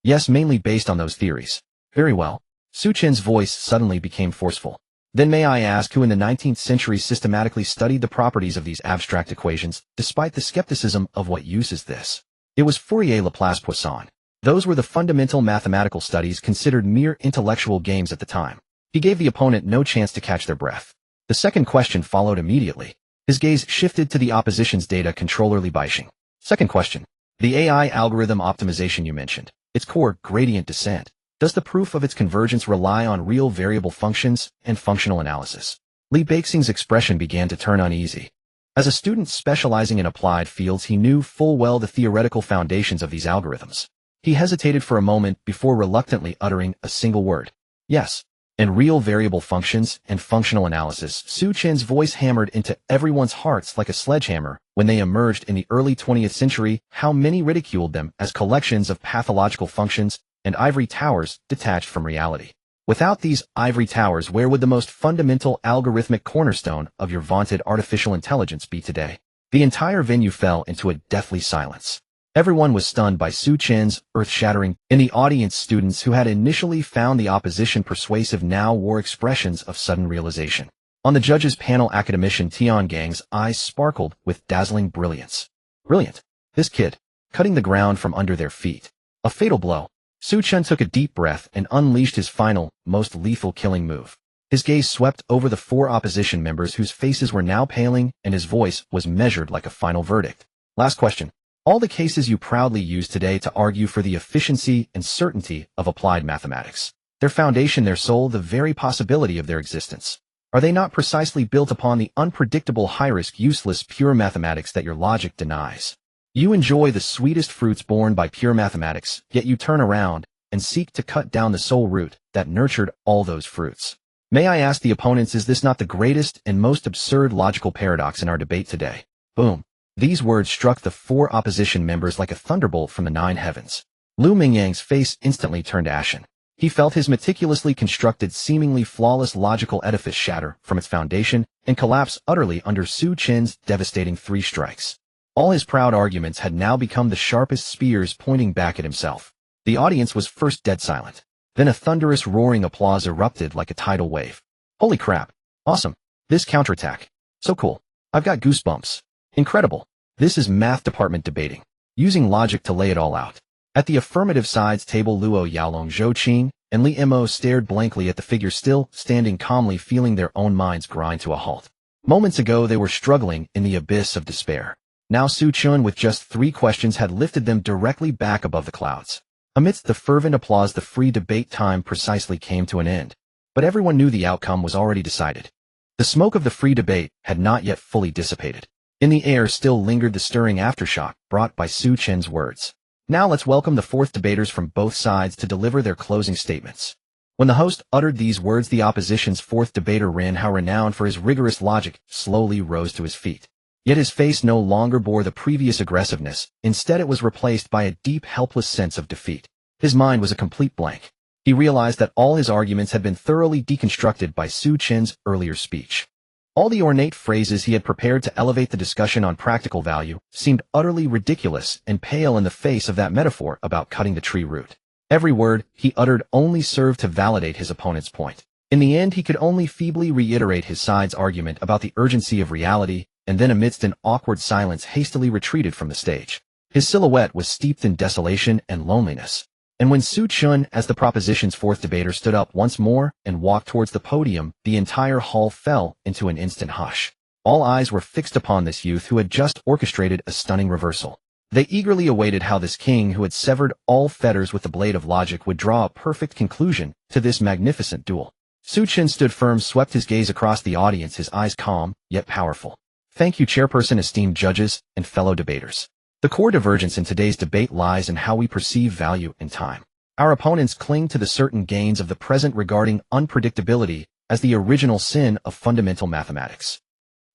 Yes, mainly based on those theories. Very well. Xu Chen's voice suddenly became forceful. Then may I ask who in the 19th century systematically studied the properties of these abstract equations, despite the skepticism of what use is this? It was Fourier, Laplace, Poisson. Those were the fundamental mathematical studies considered mere intellectual games at the time. He gave the opponent no chance to catch their breath. The second question followed immediately. His gaze shifted to the opposition's data controller, Li Baixing. Second question. The AI algorithm optimization you mentioned, its core, gradient descent. Does the proof of its convergence rely on real variable functions and functional analysis? Li Baixing's expression began to turn uneasy. As a student specializing in applied fields, he knew full well the theoretical foundations of these algorithms. He hesitated for a moment before reluctantly uttering a single word. Yes. and real variable functions and functional analysis. Xu Chen's voice hammered into everyone's hearts like a sledgehammer when they emerged in the early 20th century. How many ridiculed them as collections of pathological functions and ivory towers detached from reality. Without these ivory towers, where would the most fundamental algorithmic cornerstone of your vaunted artificial intelligence be today? The entire venue fell into a deathly silence. Everyone was stunned by Xu Chen's earth-shattering. In the audience, students who had initially found the opposition persuasive now wore expressions of sudden realization. On the judges' panel, academician Tian Gang's eyes sparkled with dazzling brilliance. Brilliant. This kid. Cutting the ground from under their feet. A fatal blow. Xu Chen took a deep breath and unleashed his final, most lethal killing move. His gaze swept over the four opposition members whose faces were now paling, and his voice was measured like a final verdict. Last question. All the cases you proudly use today to argue for the efficiency and certainty of applied mathematics, their foundation, their soul, the very possibility of their existence, are they not precisely built upon the unpredictable, high-risk, useless, pure mathematics that your logic denies? You enjoy the sweetest fruits born by pure mathematics, yet you turn around and seek to cut down the sole root that nurtured all those fruits. May I ask the opponents, is this not the greatest and most absurd logical paradox in our debate today? Boom. These words struck the four opposition members like a thunderbolt from the nine heavens. Lu Mingyang's face instantly turned ashen. He felt his meticulously constructed, seemingly flawless logical edifice shatter from its foundation and collapse utterly under Xu Chen's devastating three strikes. All his proud arguments had now become the sharpest spears pointing back at himself. The audience was first dead silent. Then a thunderous roaring applause erupted like a tidal wave. Holy crap. Awesome. This counterattack. So cool. I've got goosebumps. Incredible. This is math department debating, using logic to lay it all out. At the affirmative sides table, Luo Yaolong, Zhou Qing, and Li Mo stared blankly at the figures still standing calmly, feeling their own minds grind to a halt. Moments ago they were struggling in the abyss of despair. Now Xu Chen, with just 3 questions, had lifted them directly back above the clouds. Amidst the fervent applause, the free debate time precisely came to an end. But everyone knew the outcome was already decided. The smoke of the free debate had not yet fully dissipated. In the air still lingered the stirring aftershock brought by Xu Chen's words. Now let's welcome the fourth debaters from both sides to deliver their closing statements. When the host uttered these words, the opposition's fourth debater, Ren Hao, renowned for his rigorous logic, slowly rose to his feet. Yet his face no longer bore the previous aggressiveness. Instead, it was replaced by a deep, helpless sense of defeat. His mind was a complete blank. He realized that all his arguments had been thoroughly deconstructed by Xu Chen's earlier speech. All the ornate phrases he had prepared to elevate the discussion on practical value seemed utterly ridiculous and pale in the face of that metaphor about cutting the tree root. Every word he uttered only served to validate his opponent's point. In the end, he could only feebly reiterate his side's argument about the urgency of reality, and then amidst an awkward silence hastily retreated from the stage. His silhouette was steeped in desolation and loneliness. And when Xu Chen, as the proposition's fourth debater, stood up once more and walked towards the podium, the entire hall fell into an instant hush. All eyes were fixed upon this youth who had just orchestrated a stunning reversal. They eagerly awaited how this king, who had severed all fetters with the blade of logic, would draw a perfect conclusion to this magnificent duel. Xu Chen stood firm, swept his gaze across the audience, his eyes calm, yet powerful. Thank you, Chairperson, esteemed judges, and fellow debaters. The core divergence in today's debate lies in how we perceive value and time. Our opponents cling to the certain gains of the present, regarding unpredictability as the original sin of fundamental mathematics.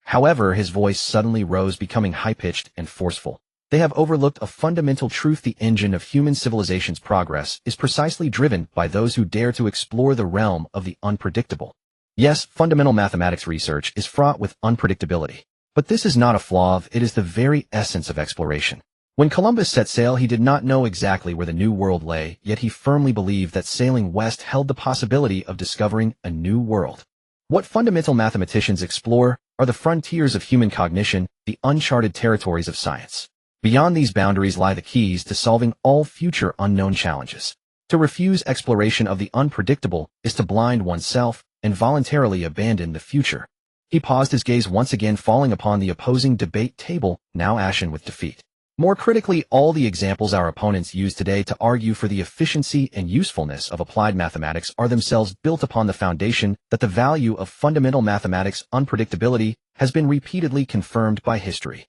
However, his voice suddenly rose, becoming high-pitched and forceful. They have overlooked a fundamental truth: the engine of human civilization's progress is precisely driven by those who dare to explore the realm of the unpredictable. Yes, fundamental mathematics research is fraught with unpredictability. But this is not a flaw, it is the very essence of exploration. When Columbus set sail, he did not know exactly where the New World lay, yet he firmly believed that sailing west held the possibility of discovering a new world. What fundamental mathematicians explore are the frontiers of human cognition, the uncharted territories of science. Beyond these boundaries lie the keys to solving all future unknown challenges. To refuse exploration of the unpredictable is to blind oneself and voluntarily abandon the future. He paused, his gaze once again falling upon the opposing debate table, now ashen with defeat. More critically, all the examples our opponents use today to argue for the efficiency and usefulness of applied mathematics are themselves built upon the foundation that the value of fundamental mathematics' unpredictability has been repeatedly confirmed by history.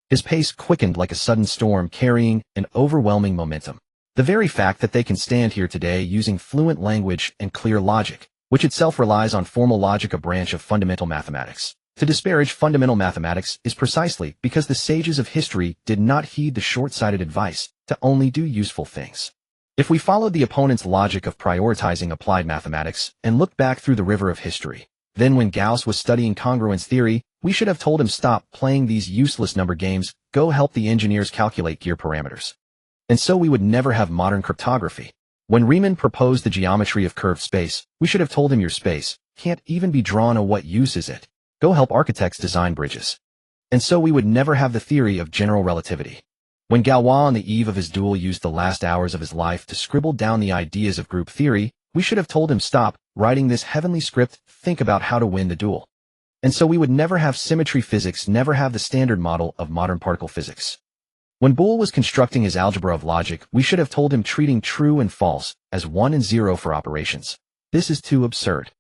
His pace quickened like a sudden storm, carrying an overwhelming momentum. The very fact that they can stand here today using fluent language and clear logic which itself relies on formal logic, a branch of fundamental mathematics. To disparage fundamental mathematics is precisely because the sages of history did not heed the short-sighted advice to only do useful things. If we followed the opponent's logic of prioritizing applied mathematics and looked back through the river of history, then when Gauss was studying congruence theory, we should have told him, stop playing these useless number games, go help the engineers calculate gear parameters. And so we would never have modern cryptography. When Riemann proposed the geometry of curved space, we should have told him, your space can't even be drawn, what use is it? Go help architects design bridges. And so we would never have the theory of general relativity. When Galois on the eve of his duel used the last hours of his life to scribble down the ideas of group theory, we should have told him, stop writing this heavenly script, think about how to win the duel. And so we would never have symmetry physics, never have the standard model of modern particle physics. When Boole was constructing his algebra of logic, we should have told him, treating true and false as 1 and 0 for operations. This is too absurd.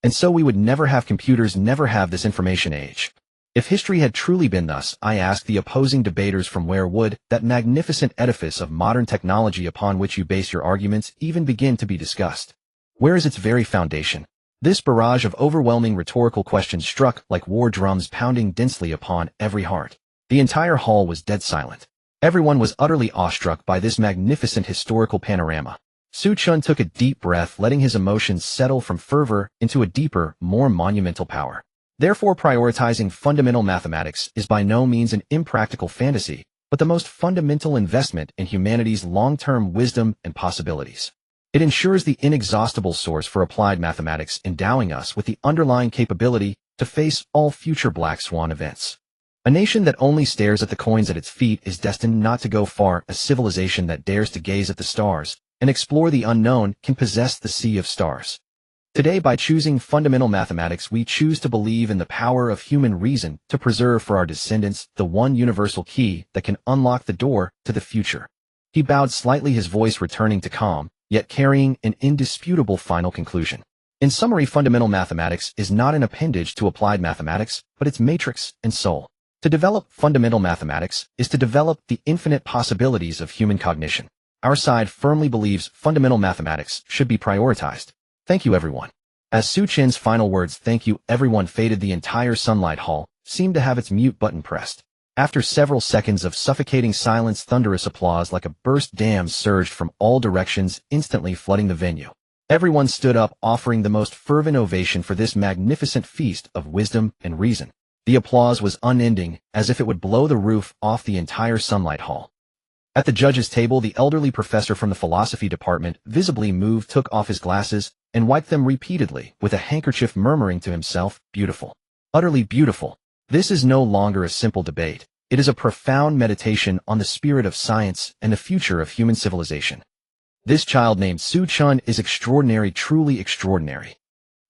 And so we would never have computers, never have this information age. If history had truly been thus, I ask the opposing debaters, from where would that magnificent edifice of modern technology upon which you base your arguments even begin to be discussed? Where is its very foundation? This barrage of overwhelming rhetorical questions struck like war drums pounding densely upon every heart. The entire hall was dead silent. Everyone was utterly awestruck by this magnificent historical panorama. Xu Chen took a deep breath, letting his emotions settle from fervor into a deeper, more monumental power. Therefore, prioritizing fundamental mathematics is by no means an impractical fantasy, but the most fundamental investment in humanity's long-term wisdom and possibilities. It ensures the inexhaustible source for applied mathematics, endowing us with the underlying capability to face all future black swan events. A nation that only stares at the coins at its feet is destined not to go far. A civilization that dares to gaze at the stars and explore the unknown can possess the sea of stars. Today, by choosing fundamental mathematics, we choose to believe in the power of human reason to preserve for our descendants the one universal key that can unlock the door to the future. He bowed slightly, his voice returning to calm, yet carrying an indisputable final conclusion. In summary, fundamental mathematics is not an appendage to applied mathematics, but its matrix and soul. To develop fundamental mathematics is to develop the infinite possibilities of human cognition. Our side firmly believes fundamental mathematics should be prioritized. Thank you, everyone. As Xu Chen's final words, thank you, everyone, faded, the entire Sunlight Hall seemed to have its mute button pressed. After several seconds of suffocating silence, thunderous applause like a burst dam surged from all directions, instantly flooding the venue. Everyone stood up, offering the most fervent ovation for this magnificent feast of wisdom and reason. The applause was unending, as if it would blow the roof off the entire Sunlight Hall. At the judges' table, the elderly professor from the philosophy department, visibly moved, took off his glasses and wiped them repeatedly with a handkerchief, murmuring to himself, beautiful. Utterly beautiful. This is no longer a simple debate. It is a profound meditation on the spirit of science and the future of human civilization. This child named Xu Chen is extraordinary, truly extraordinary.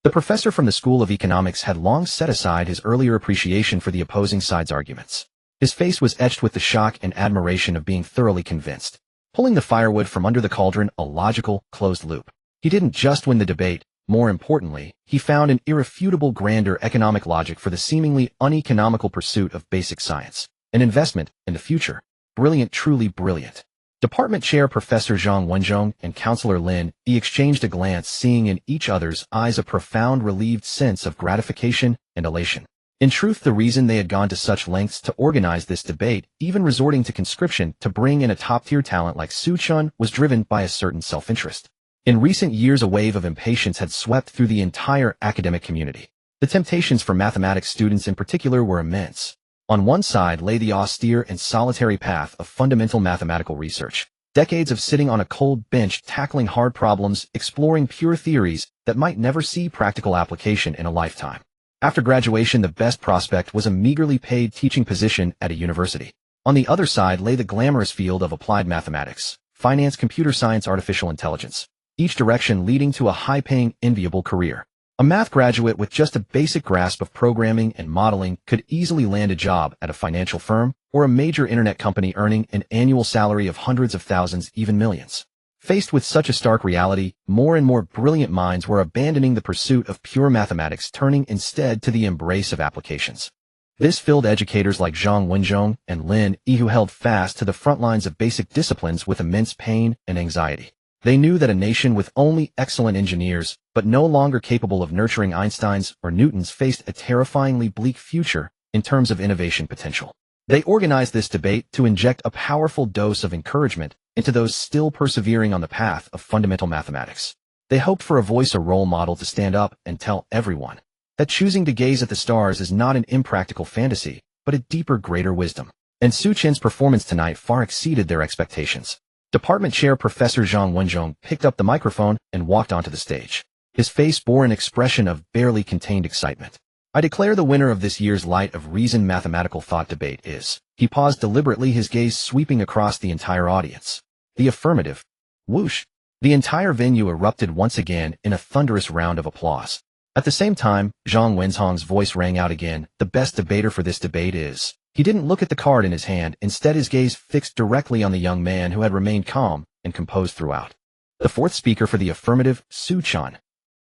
The professor from the School of Economics had long set aside his earlier appreciation for the opposing side's arguments. His face was etched with the shock and admiration of being thoroughly convinced. Pulling the firewood from under the cauldron, a logical, closed loop. He didn't just win the debate. More importantly, he found an irrefutable grander economic logic for the seemingly uneconomical pursuit of basic science. An investment in the future. Brilliant, truly brilliant. Department Chair Professor Zhang Wenzhong and Counselor Lin Yi exchanged a glance, seeing in each other's eyes a profound, relieved sense of gratification and elation. In truth, the reason they had gone to such lengths to organize this debate, even resorting to conscription to bring in a top-tier talent like Xu Chen, was driven by a certain self-interest. In recent years, a wave of impatience had swept through the entire academic community. The temptations for mathematics students in particular were immense. On one side lay the austere and solitary path of fundamental mathematical research. Decades of sitting on a cold bench, tackling hard problems, exploring pure theories that might never see practical application in a lifetime. After graduation, the best prospect was a meagerly paid teaching position at a university. On the other side lay the glamorous field of applied mathematics, finance, computer science, artificial intelligence, each direction leading to a high-paying, enviable career. A math graduate with just a basic grasp of programming and modeling could easily land a job at a financial firm or a major internet company, earning an annual salary of hundreds of thousands, even millions. Faced with such a stark reality, more and more brilliant minds were abandoning the pursuit of pure mathematics, turning instead to the embrace of applications. This filled educators like Zhang Wenzhong and Lin Yi, who held fast to the front lines of basic disciplines with immense pain and anxiety. They knew that a nation with only excellent engineers, but no longer capable of nurturing Einsteins or Newtons, faced a terrifyingly bleak future in terms of innovation potential. They organized this debate to inject a powerful dose of encouragement into those still persevering on the path of fundamental mathematics. They hoped for a voice or role model to stand up and tell everyone that choosing to gaze at the stars is not an impractical fantasy, but a deeper, greater wisdom. And Xu Chen's performance tonight far exceeded their expectations. Department Chair Professor Zhang Wenzhong picked up the microphone and walked onto the stage. His face bore an expression of barely contained excitement. I declare the winner of this year's Light of Reason Mathematical Thought debate is. He paused deliberately, his gaze sweeping across the entire audience. The affirmative. Whoosh. The entire venue erupted once again in a thunderous round of applause. At the same time, Zhang Wenzhong's voice rang out again. The best debater for this debate is. He didn't look at the card in his hand, instead his gaze fixed directly on the young man who had remained calm and composed throughout. The fourth speaker for the affirmative, Xu Chen.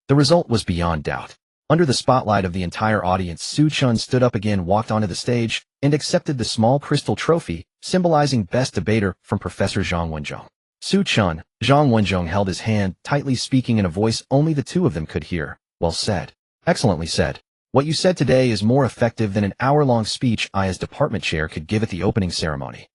The result was beyond doubt. Under the spotlight of the entire audience, Xu Chen stood up again, walked onto the stage, and accepted the small crystal trophy, symbolizing best debater, from Professor Zhang Wenzhong. Xu Chen, Zhang Wenzhong held his hand, tightly, speaking in a voice only the two of them could hear. Well said. Excellently said. What you said today is more effective than an hour-long speech I as department chair could give at the opening ceremony.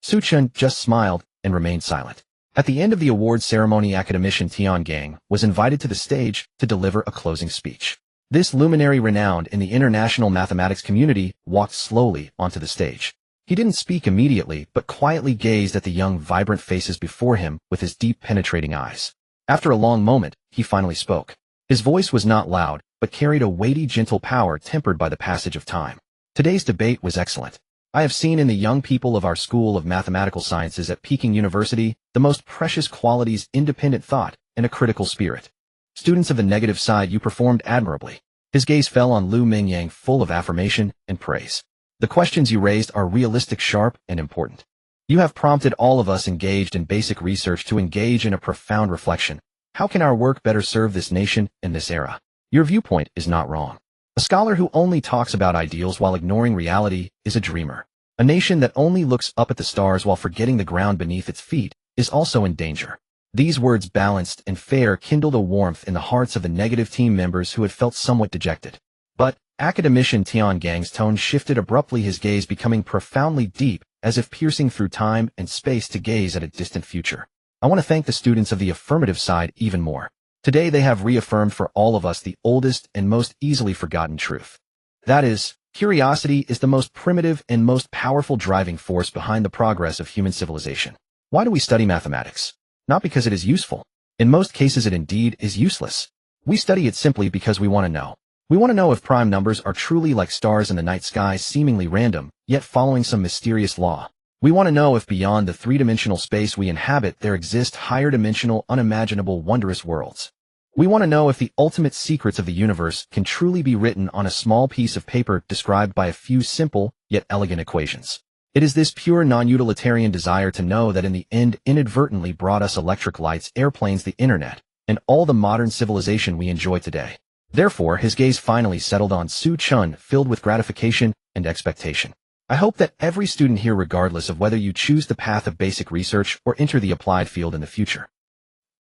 Xu Chen just smiled and remained silent. At the end of the award ceremony, academician Tian Gang was invited to the stage to deliver a closing speech. This luminary renowned in the international mathematics community walked slowly onto the stage. He didn't speak immediately, but quietly gazed at the young, vibrant faces before him with his deep, penetrating eyes. After a long moment, he finally spoke. His voice was not loud, but carried a weighty, gentle power tempered by the passage of time. Today's debate was excellent. I have seen in the young people of our School of Mathematical Sciences at Peking University the most precious qualities: independent thought and a critical spirit. Students of the negative side, you performed admirably. His gaze fell on Lu Mingyang, full of affirmation and praise. The questions you raised are realistic, sharp, and important. You have prompted all of us engaged in basic research to engage in a profound reflection. How can our work better serve this nation in this era? Your viewpoint is not wrong. A scholar who only talks about ideals while ignoring reality is a dreamer. A nation that only looks up at the stars while forgetting the ground beneath its feet is also in danger. These words, balanced and fair, kindled a warmth in the hearts of the negative team members who had felt somewhat dejected. But academician Tian Gang's tone shifted abruptly, his gaze becoming profoundly deep, as if piercing through time and space to gaze at a distant future. I want to thank the students of the affirmative side even more. Today they have reaffirmed for all of us the oldest and most easily forgotten truth. That is, curiosity is the most primitive and most powerful driving force behind the progress of human civilization. Why do we study mathematics? Not because it is useful. In most cases it indeed is useless. We study it simply because we want to know. We want to know if prime numbers are truly like stars in the night sky, seemingly random, yet following some mysterious law. We want to know if beyond the three-dimensional space we inhabit there exist higher-dimensional, unimaginable, wondrous worlds. We want to know if the ultimate secrets of the universe can truly be written on a small piece of paper described by a few simple, yet elegant equations. It is this pure non-utilitarian desire to know that in the end inadvertently brought us electric lights, airplanes, the internet, and all the modern civilization we enjoy today. Therefore, his gaze finally settled on Xu Chen, filled with gratification and expectation. I hope that every student here, regardless of whether you choose the path of basic research or enter the applied field in the future,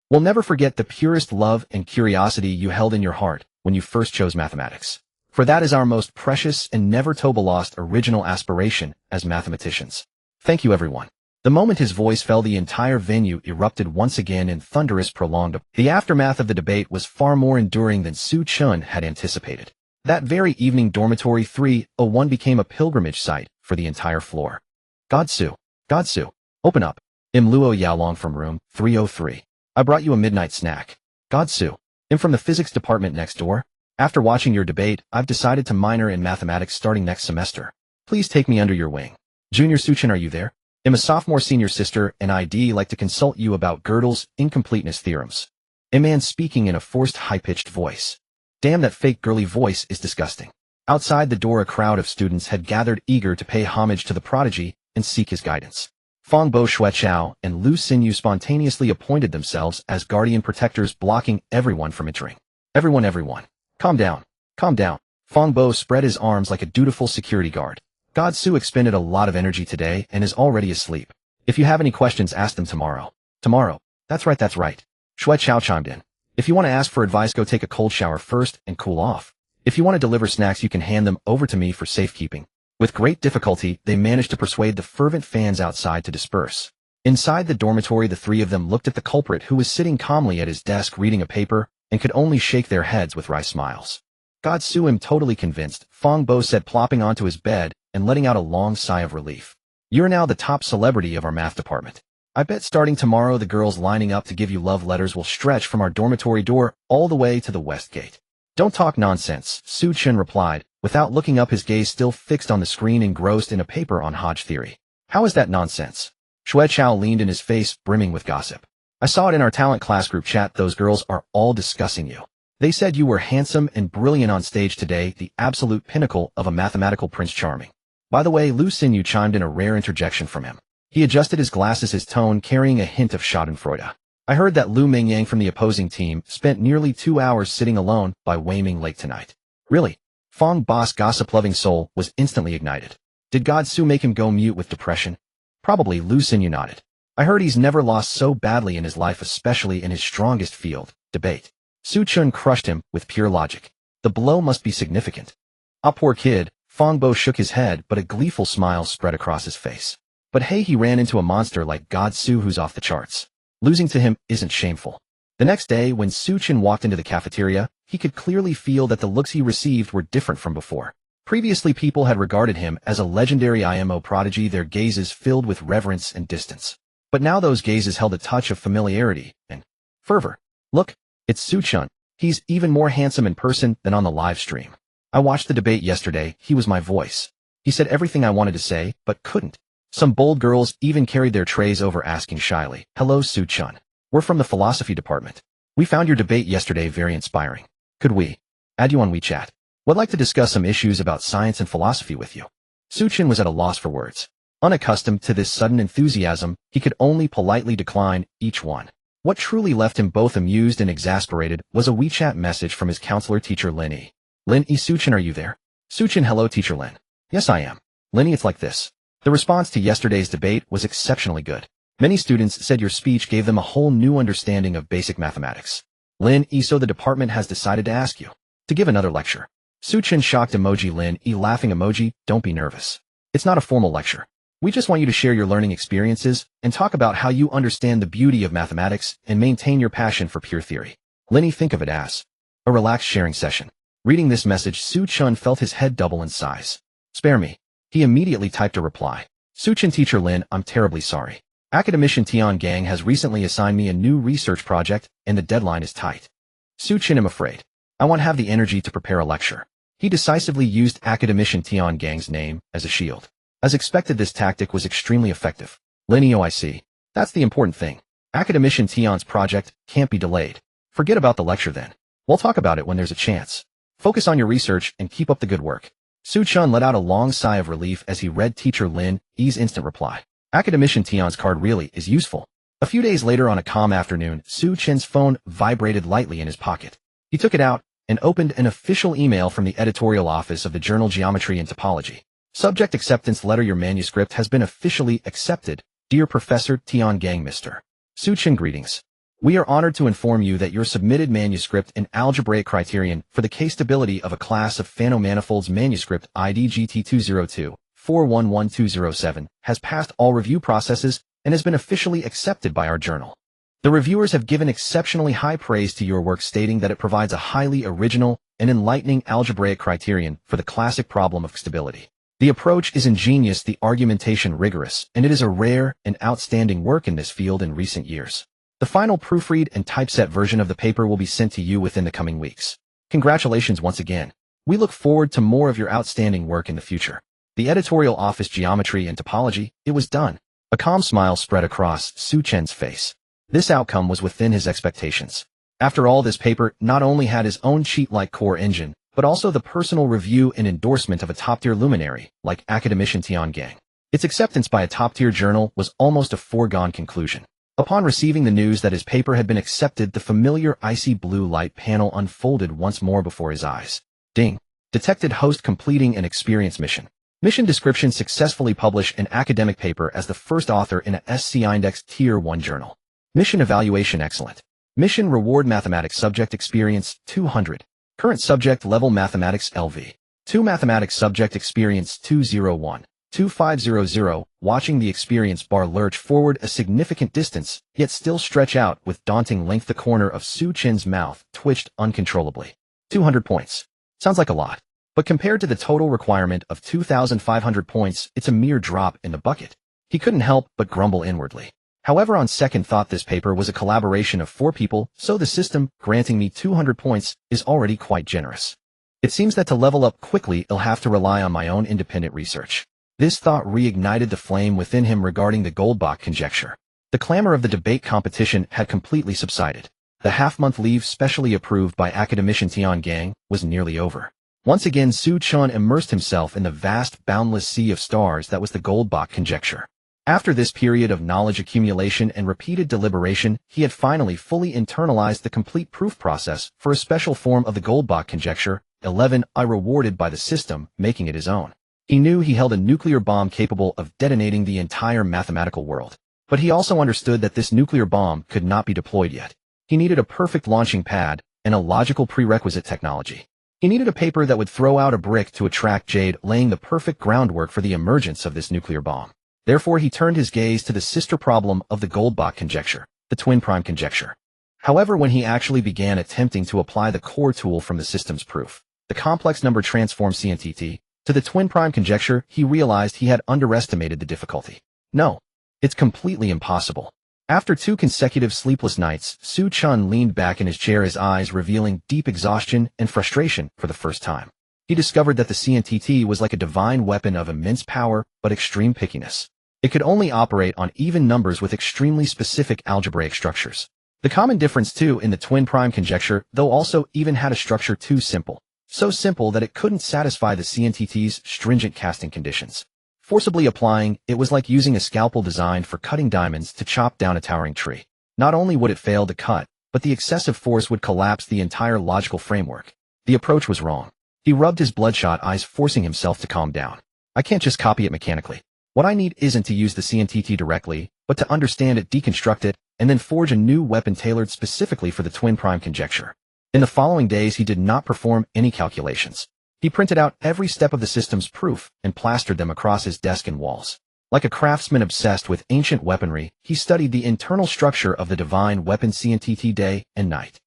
will never forget the purest love and curiosity you held in your heart when you first chose mathematics. For that is our most precious and never to be lost original aspiration as mathematicians. Thank you, everyone. The moment his voice fell, the entire venue erupted once again in thunderous, prolonged applause. The aftermath of the debate was far more enduring than Xu Chen had anticipated. That very evening, dormitory 301 became a pilgrimage site for the entire floor. Godsu, open up. I'm Luo Yaolong from room 303. I brought you a midnight snack. Godsu, I'm from the physics department next door. After watching your debate, I've decided to minor in mathematics starting next semester. Please take me under your wing. Junior Xu Chen, are you there? I'm a sophomore, senior sister, and I'd like to consult you about Gödel's incompleteness theorems. A man speaking in a forced, high-pitched voice. Damn, that fake girly voice is disgusting. Outside the door, a crowd of students had gathered, eager to pay homage to the prodigy and seek his guidance. Fang Bo Xueqiao and Lu Xinyu spontaneously appointed themselves as guardian protectors, blocking everyone from entering. Everyone. Calm down. Fang Bo spread his arms like a dutiful security guard. Godsu expended a lot of energy today and is already asleep. If you have any questions, ask them tomorrow. Tomorrow. That's right, that's right. Xu Chen chimed in. If you want to ask for advice, go take a cold shower first and cool off. If you want to deliver snacks, you can hand them over to me for safekeeping. With great difficulty, they managed to persuade the fervent fans outside to disperse. Inside the dormitory, the three of them looked at the culprit, who was sitting calmly at his desk reading a paper, and could only shake their heads with wry smiles. God Su, am totally convinced, Fong Bo said, plopping onto his bed and letting out a long sigh of relief. You're now the top celebrity of our math department. I bet starting tomorrow the girls lining up to give you love letters will stretch from our dormitory door all the way to the west gate. Don't talk nonsense, Xu Chen replied, without looking up, his gaze still fixed on the screen, engrossed in a paper on Hodge theory. How is that nonsense? Xu Chao leaned in, his face brimming with gossip. I saw it in our talent class group chat. Those girls are all discussing you. They said you were handsome and brilliant on stage today, the absolute pinnacle of a mathematical Prince Charming. By the way, Lu Xinyu chimed in, a rare interjection from him. He adjusted his glasses, his tone carrying a hint of schadenfreude. I heard that Lu Mingyang from the opposing team spent nearly 2 hours sitting alone by Weiming Lake tonight. Really? Fong Boss' gossip-loving soul was instantly ignited. Did God Su make him go mute with depression? Probably, Lu Xinyu nodded. I heard he's never lost so badly in his life, especially in his strongest field, debate. Xu Chen crushed him with pure logic. The blow must be significant. Ah, poor kid, Fong Bo shook his head, but a gleeful smile spread across his face. But hey, he ran into a monster like God Su who's off the charts. Losing to him isn't shameful. The next day, when Xu Chen walked into the cafeteria, he could clearly feel that the looks he received were different from before. Previously, people had regarded him as a legendary IMO prodigy, their gazes filled with reverence and distance. But now those gazes held a touch of familiarity and fervor. Look, it's Xu Chen. He's even more handsome in person than on the live stream. I watched the debate yesterday. He was my voice. He said everything I wanted to say, but couldn't. Some bold girls even carried their trays over, asking shyly, "Hello, Xu Chen. We're from the philosophy department. We found your debate yesterday very inspiring. Could we add you on WeChat? Would like to discuss some issues about science and philosophy with you." Xu Chen was at a loss for words. Unaccustomed to this sudden enthusiasm, he could only politely decline each one. What truly left him both amused and exasperated was a WeChat message from his counselor teacher Lin Yi. Lin Yi, Xu Chen, are you there? Xu Chen, hello teacher Lin. Yes, I am. Lin Yi, it's like this. The response to yesterday's debate was exceptionally good. Many students said your speech gave them a whole new understanding of basic mathematics. Lin Yi, so the department has decided to ask you to give another lecture. Xu Chen shocked emoji. Lin Yi laughing emoji, don't be nervous. It's not a formal lecture. We just want you to share your learning experiences and talk about how you understand the beauty of mathematics and maintain your passion for pure theory. Lin Yi, think of it as a relaxed sharing session. Reading this message, Xu Chen felt his head double in size. Spare me. He immediately typed a reply. Xu Chen, teacher Lin, I'm terribly sorry. Academician Tian Gang has recently assigned me a new research project, and the deadline is tight. Xu Chen, I'm afraid. I won't have the energy to prepare a lecture. He decisively used Academician Tian Gang's name as a shield. As expected, this tactic was extremely effective. Lin Yi, I see. That's the important thing. Academician Tian's project can't be delayed. Forget about the lecture then. We'll talk about it when there's a chance. Focus on your research and keep up the good work. Xu Chen let out a long sigh of relief as he read teacher Lin Yi's instant reply. Academician Tian's card really is useful. A few days later, on a calm afternoon, Xu Chen's phone vibrated lightly in his pocket. He took it out and opened an official email from the editorial office of the journal Geometry and Topology. Subject: acceptance letter. Your manuscript has been officially accepted. Dear Professor Tian Gang, Mr. Xu Chen, greetings. We are honored to inform you that your submitted manuscript and algebraic criterion for the K-stability of a class of Fano manifolds manuscript ID GT202-411207 has passed all review processes and has been officially accepted by our journal. The reviewers have given exceptionally high praise to your work, stating that it provides a highly original and enlightening algebraic criterion for the classic problem of stability. The approach is ingenious, the argumentation rigorous, and it is a rare and outstanding work in this field in recent years. The final proofread and typeset version of the paper will be sent to you within the coming weeks. Congratulations once again. We look forward to more of your outstanding work in the future. The editorial office, Geometry and Topology, it was done. A calm smile spread across Xu Chen's face. This outcome was within his expectations. After all, this paper not only had his own cheat-like core engine, but also the personal review and endorsement of a top-tier luminary like Academician Tian Gang. Its acceptance by a top-tier journal was almost a foregone conclusion. Upon receiving the news that his paper had been accepted, the familiar icy blue light panel unfolded once more before his eyes. Ding. Detected host completing an experience mission. Mission description: successfully publish an academic paper as the first author in a SC Index Tier 1 journal. Mission evaluation excellent. Mission reward mathematics subject experience 200. Current subject level mathematics LV. 2 mathematics subject experience 201. 2500. Watching the experience bar lurch forward a significant distance, yet still stretch out with daunting length. The corner of Xu Chen's mouth twitched uncontrollably. 200 points. Sounds like a lot. But compared to the total requirement of 2,500 points, it's a mere drop in the bucket. He couldn't help but grumble inwardly. However, on second thought, this paper was a collaboration of 4 people, so the system, granting me 200 points, is already quite generous. It seems that to level up quickly, I'll have to rely on my own independent research. This thought reignited the flame within him regarding the Goldbach conjecture. The clamor of the debate competition had completely subsided. The half-month leave specially approved by academician Tian Gang was nearly over. Once again, Xu Chen immersed himself in the vast, boundless sea of stars that was the Goldbach conjecture. After this period of knowledge accumulation and repeated deliberation, he had finally fully internalized the complete proof process for a special form of the Goldbach conjecture, 11, rewarded by the system, making it his own. He knew he held a nuclear bomb capable of detonating the entire mathematical world. But he also understood that this nuclear bomb could not be deployed yet. He needed a perfect launching pad and a logical prerequisite technology. He needed a paper that would throw out a brick to attract jade, laying the perfect groundwork for the emergence of this nuclear bomb. Therefore, he turned his gaze to the sister problem of the Goldbach conjecture, the twin prime conjecture. However, when he actually began attempting to apply the core tool from the system's proof, the complex number transform CNTT, to the twin prime conjecture, he realized he had underestimated the difficulty. No, it's completely impossible. After 2 consecutive sleepless nights, Xu Chen leaned back in his chair, his eyes revealing deep exhaustion and frustration for the first time. He discovered that the CNTT was like a divine weapon of immense power but extreme pickiness. It could only operate on even numbers with extremely specific algebraic structures. The common difference, too, in the twin prime conjecture, though, also even had a structure too simple. So simple that it couldn't satisfy the CNTT's stringent casting conditions. Forcibly applying, it was like using a scalpel designed for cutting diamonds to chop down a towering tree. Not only would it fail to cut, but the excessive force would collapse the entire logical framework. The approach was wrong. He rubbed his bloodshot eyes, forcing himself to calm down. I can't just copy it mechanically. What I need isn't to use the CNTT directly, but to understand it, deconstruct it, and then forge a new weapon tailored specifically for the twin prime conjecture. In the following days, he did not perform any calculations. He printed out every step of the system's proof and plastered them across his desk and walls. Like a craftsman obsessed with ancient weaponry, he studied the internal structure of the divine weapon CNTT day and night.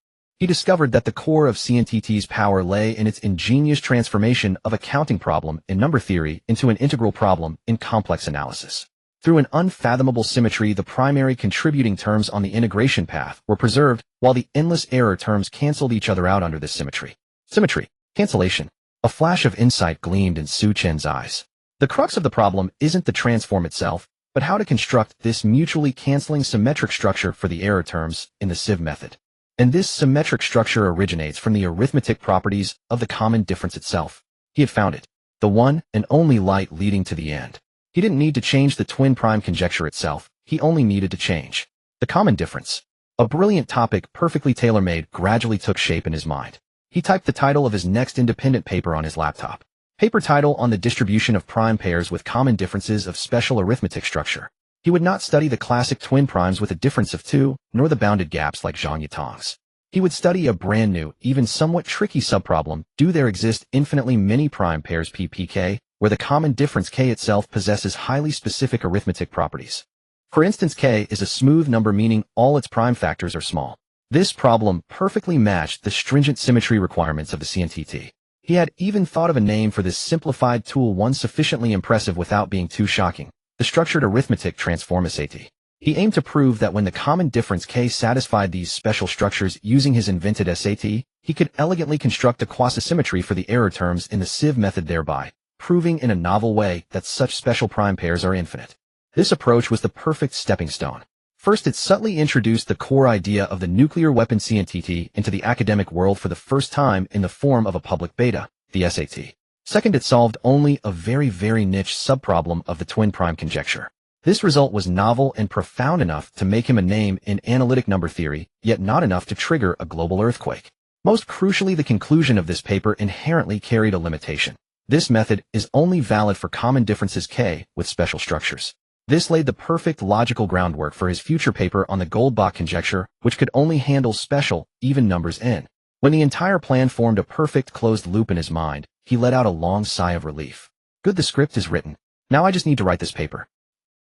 He discovered that the core of CNTT's power lay in its ingenious transformation of a counting problem in number theory into an integral problem in complex analysis. Through an unfathomable symmetry, the primary contributing terms on the integration path were preserved, while the endless error terms canceled each other out under this symmetry. Symmetry. Cancellation. A flash of insight gleamed in Xu Chen's eyes. The crux of the problem isn't the transform itself, but how to construct this mutually canceling symmetric structure for the error terms in the sieve method. And this symmetric structure originates from the arithmetic properties of the common difference itself. He had found it. The one and only light leading to the end. He didn't need to change the twin prime conjecture itself, he only needed to change the common difference. A brilliant topic, perfectly tailor-made, gradually took shape in his mind. He typed the title of his next independent paper on his laptop. Paper title on the distribution of prime pairs with common differences of special arithmetic structure. He would not study the classic twin primes with a difference of 2, nor the bounded gaps like Zhang Yitang's. He would study a brand new, even somewhat tricky subproblem. Do there exist infinitely many prime pairs PPK, where the common difference k itself possesses highly specific arithmetic properties? For instance, k is a smooth number, meaning all its prime factors are small. This problem perfectly matched the stringent symmetry requirements of the CNTT. He had even thought of a name for this simplified tool, one sufficiently impressive without being too shocking: the structured arithmetic transform SAT. He aimed to prove that when the common difference k satisfied these special structures using his invented SAT, he could elegantly construct a quasi-symmetry for the error terms in the sieve method, thereby proving in a novel way that such special prime pairs are infinite. This approach was the perfect stepping stone. First, it subtly introduced the core idea of the nuclear weapon CNTT into the academic world for the first time in the form of a public beta, the SAT. Second, it solved only a very niche subproblem of the twin prime conjecture. This result was novel and profound enough to make him a name in analytic number theory, yet not enough to trigger a global earthquake. Most crucially, the conclusion of this paper inherently carried a limitation. This method is only valid for common differences k with special structures. This laid the perfect logical groundwork for his future paper on the Goldbach conjecture, which could only handle special, even numbers n. When the entire plan formed a perfect closed loop in his mind, he let out a long sigh of relief. Good, the script is written. Now I just need to write this paper.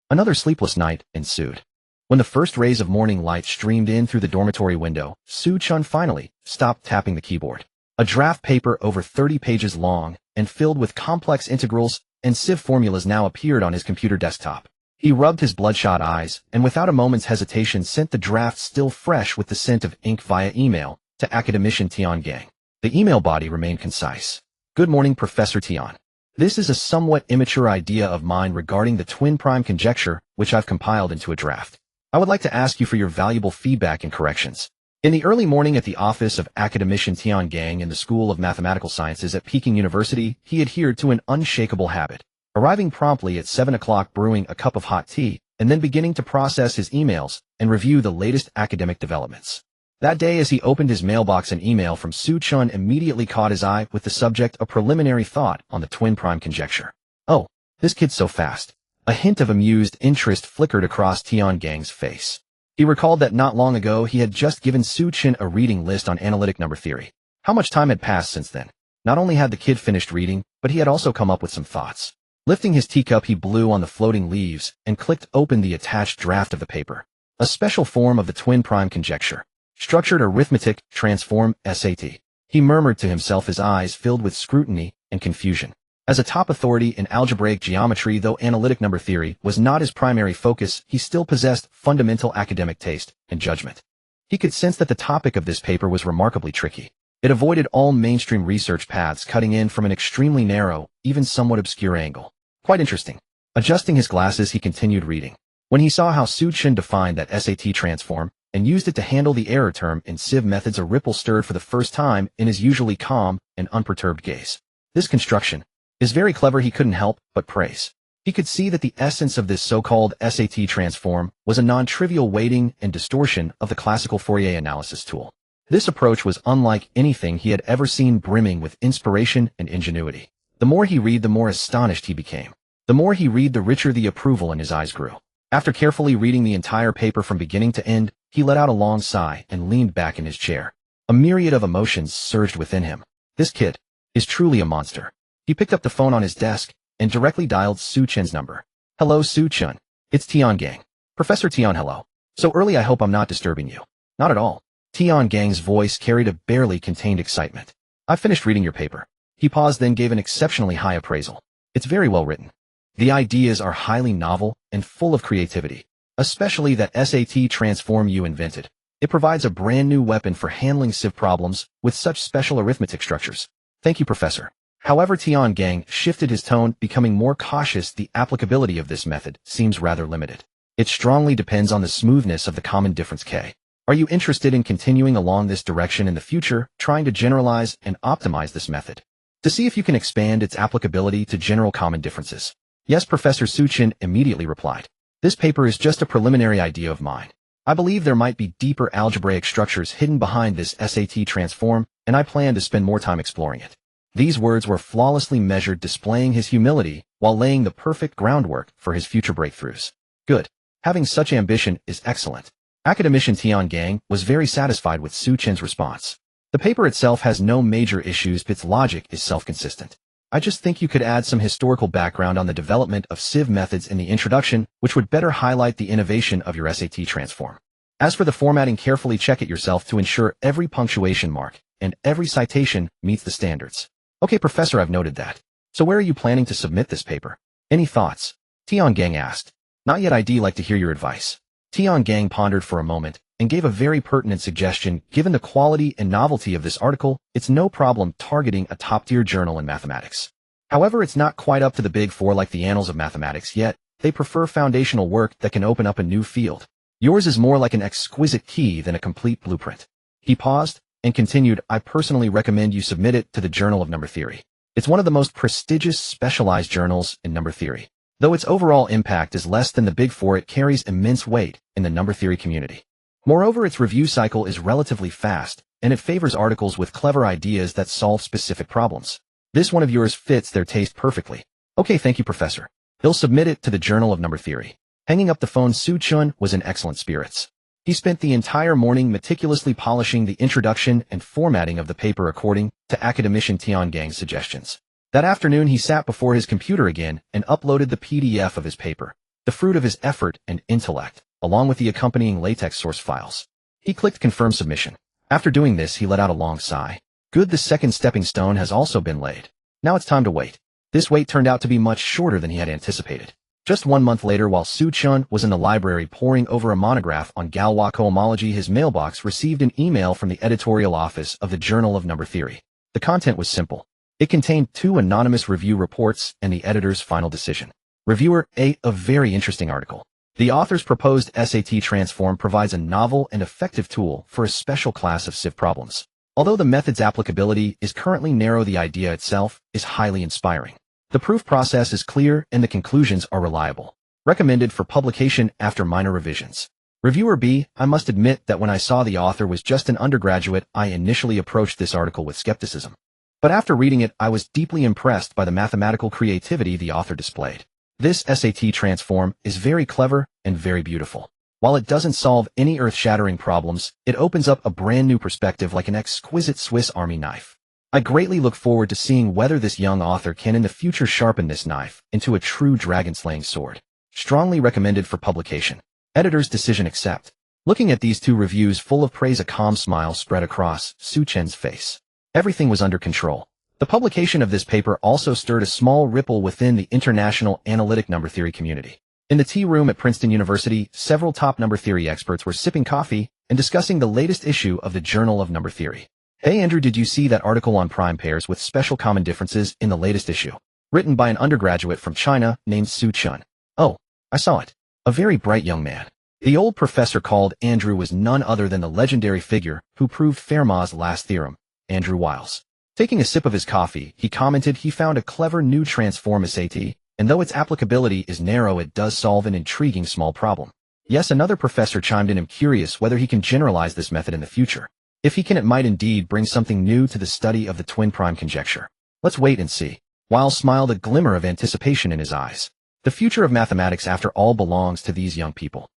Another sleepless night ensued. When the first rays of morning light streamed in through the dormitory window, Xu Chen finally stopped tapping the keyboard. A draft paper over 30 pages long and filled with complex integrals and sieve formulas now appeared on his computer desktop. He rubbed his bloodshot eyes and without a moment's hesitation sent the draft still fresh with the scent of ink via email to academician Tian Gang. The email body remained concise. Good morning, Professor Tian. This is a somewhat immature idea of mine regarding the twin prime conjecture, which I've compiled into a draft. I would like to ask you for your valuable feedback and corrections. In the early morning at the office of academician Tian Gang in the School of Mathematical Sciences at Peking University, he adhered to an unshakable habit, arriving promptly at 7 o'clock brewing a cup of hot tea, and then beginning to process his emails and review the latest academic developments. That day, as he opened his mailbox, an email from Xu Chen immediately caught his eye with the subject a preliminary thought on the twin prime conjecture. Oh, this kid's so fast. A hint of amused interest flickered across Tian Gang's face. He recalled that not long ago he had just given Xu Chen a reading list on analytic number theory. How much time had passed since then? Not only had the kid finished reading, but he had also come up with some thoughts. Lifting his teacup, he blew on the floating leaves and clicked open the attached draft of the paper. A special form of the twin prime conjecture. Structured arithmetic, transform, SAT. He murmured to himself, his eyes filled with scrutiny and confusion. As a top authority in algebraic geometry, though analytic number theory was not his primary focus, he still possessed fundamental academic taste and judgment. He could sense that the topic of this paper was remarkably tricky. It avoided all mainstream research paths, cutting in from an extremely narrow, even somewhat obscure angle. Quite interesting. Adjusting his glasses, he continued reading. When he saw how Xu Chen defined that SAT transform and used it to handle the error term in sieve methods, a ripple stirred for the first time in his usually calm and unperturbed gaze. This construction is very clever, he couldn't help but praise. He could see that the essence of this so-called SAT transform was a non-trivial weighting and distortion of the classical Fourier analysis tool. This approach was unlike anything he had ever seen, brimming with inspiration and ingenuity. The more he read, the more astonished he became. The more he read, the richer the approval in his eyes grew. After carefully reading the entire paper from beginning to end, he let out a long sigh and leaned back in his chair. A myriad of emotions surged within him. This kid is truly a monster. He picked up the phone on his desk and directly dialed Xu Chen's number. Hello, Xu Chen. It's Tian Gang. Professor Tian, hello. So early, I hope I'm not disturbing you. Not at all. Tian Gang's voice carried a barely contained excitement. I've finished reading your paper. He paused, then gave an exceptionally high appraisal. It's very well written. The ideas are highly novel and full of creativity, especially that SAT transform you invented. It provides a brand new weapon for handling sieve problems with such special arithmetic structures. Thank you, Professor. However, Tian Gang shifted his tone, becoming more cautious. The applicability of this method seems rather limited. It strongly depends on the smoothness of the common difference K. Are you interested in continuing along this direction in the future, trying to generalize and optimize this method to see if you can expand its applicability to general common differences? Yes, Professor. Xu Chen immediately replied. This paper is just a preliminary idea of mine. I believe there might be deeper algebraic structures hidden behind this SAT transform, and I plan to spend more time exploring it. These words were flawlessly measured, displaying his humility while laying the perfect groundwork for his future breakthroughs. Good. Having such ambition is excellent. Academician Tian Gang was very satisfied with Xu Chen's response. The paper itself has no major issues, but its logic is self-consistent. I just think you could add some historical background on the development of sieve methods in the introduction, which would better highlight the innovation of your SAT transform. As for the formatting, carefully check it yourself to ensure every punctuation mark and every citation meets the standards. Okay, Professor, I've noted that. So where are you planning to submit this paper? Any thoughts? Tian Gang asked. Not yet. I'd like to hear your advice. Tian Gang pondered for a moment and gave a very pertinent suggestion. Given the quality and novelty of this article, it's no problem targeting a top-tier journal in mathematics. However, it's not quite up to the big four like the Annals of Mathematics yet. They prefer foundational work that can open up a new field. Yours is more like an exquisite key than a complete blueprint. He paused and continued, I personally recommend you submit it to the Journal of Number Theory. It's one of the most prestigious specialized journals in number theory. Though its overall impact is less than the big four, it carries immense weight in the number theory community. Moreover, its review cycle is relatively fast, and it favors articles with clever ideas that solve specific problems. This one of yours fits their taste perfectly. Okay, thank you, Professor. He'll submit it to the Journal of Number Theory. Hanging up the phone, Xu Chen was in excellent spirits. He spent the entire morning meticulously polishing the introduction and formatting of the paper according to academician Tiangang's suggestions. That afternoon he sat before his computer again and uploaded the PDF of his paper, the fruit of his effort and intellect, along with the accompanying LaTeX source files. He clicked Confirm Submission. After doing this, he let out a long sigh. Good, the second stepping stone has also been laid. Now it's time to wait. This wait turned out to be much shorter than he had anticipated. Just 1 month later, while Xu Chen was in the library poring over a monograph on Galois cohomology, his mailbox received an email from the editorial office of the Journal of Number Theory. The content was simple. It contained 2 anonymous review reports and the editor's final decision. Reviewer A. A very interesting article. The author's proposed SAT transform provides a novel and effective tool for a special class of civ problems. Although the method's applicability is currently narrow, the idea itself is highly inspiring. The proof process is clear and the conclusions are reliable. Recommended for publication after minor revisions. Reviewer B. I must admit that when I saw the author was just an undergraduate, I initially approached this article with skepticism. But after reading it, I was deeply impressed by the mathematical creativity the author displayed. This SAT transform is very clever and very beautiful. While it doesn't solve any earth-shattering problems, it opens up a brand new perspective like an exquisite Swiss Army knife. I greatly look forward to seeing whether this young author can in the future sharpen this knife into a true dragon-slaying sword. Strongly recommended for publication. Editor's decision accept. Looking at these 2 reviews full of praise, a calm smile spread across Xu Chen's face. Everything was under control. The publication of this paper also stirred a small ripple within the international analytic number theory community. In the tea room at Princeton University, several top number theory experts were sipping coffee and discussing the latest issue of the Journal of Number Theory. Hey Andrew, did you see that article on prime pairs with special common differences in the latest issue? Written by an undergraduate from China named Xu Chen. Oh, I saw it. A very bright young man. The old professor called Andrew was none other than the legendary figure who proved Fermat's last theorem, Andrew Wiles. Taking a sip of his coffee, he commented he found a clever new transform SAT, and though its applicability is narrow, it does solve an intriguing small problem. Yes, another professor chimed in. I'm curious whether he can generalize this method in the future. If he can, it might indeed bring something new to the study of the twin prime conjecture. Let's wait and see. Wiles smiled, a glimmer of anticipation in his eyes. The future of mathematics, after all, belongs to these young people.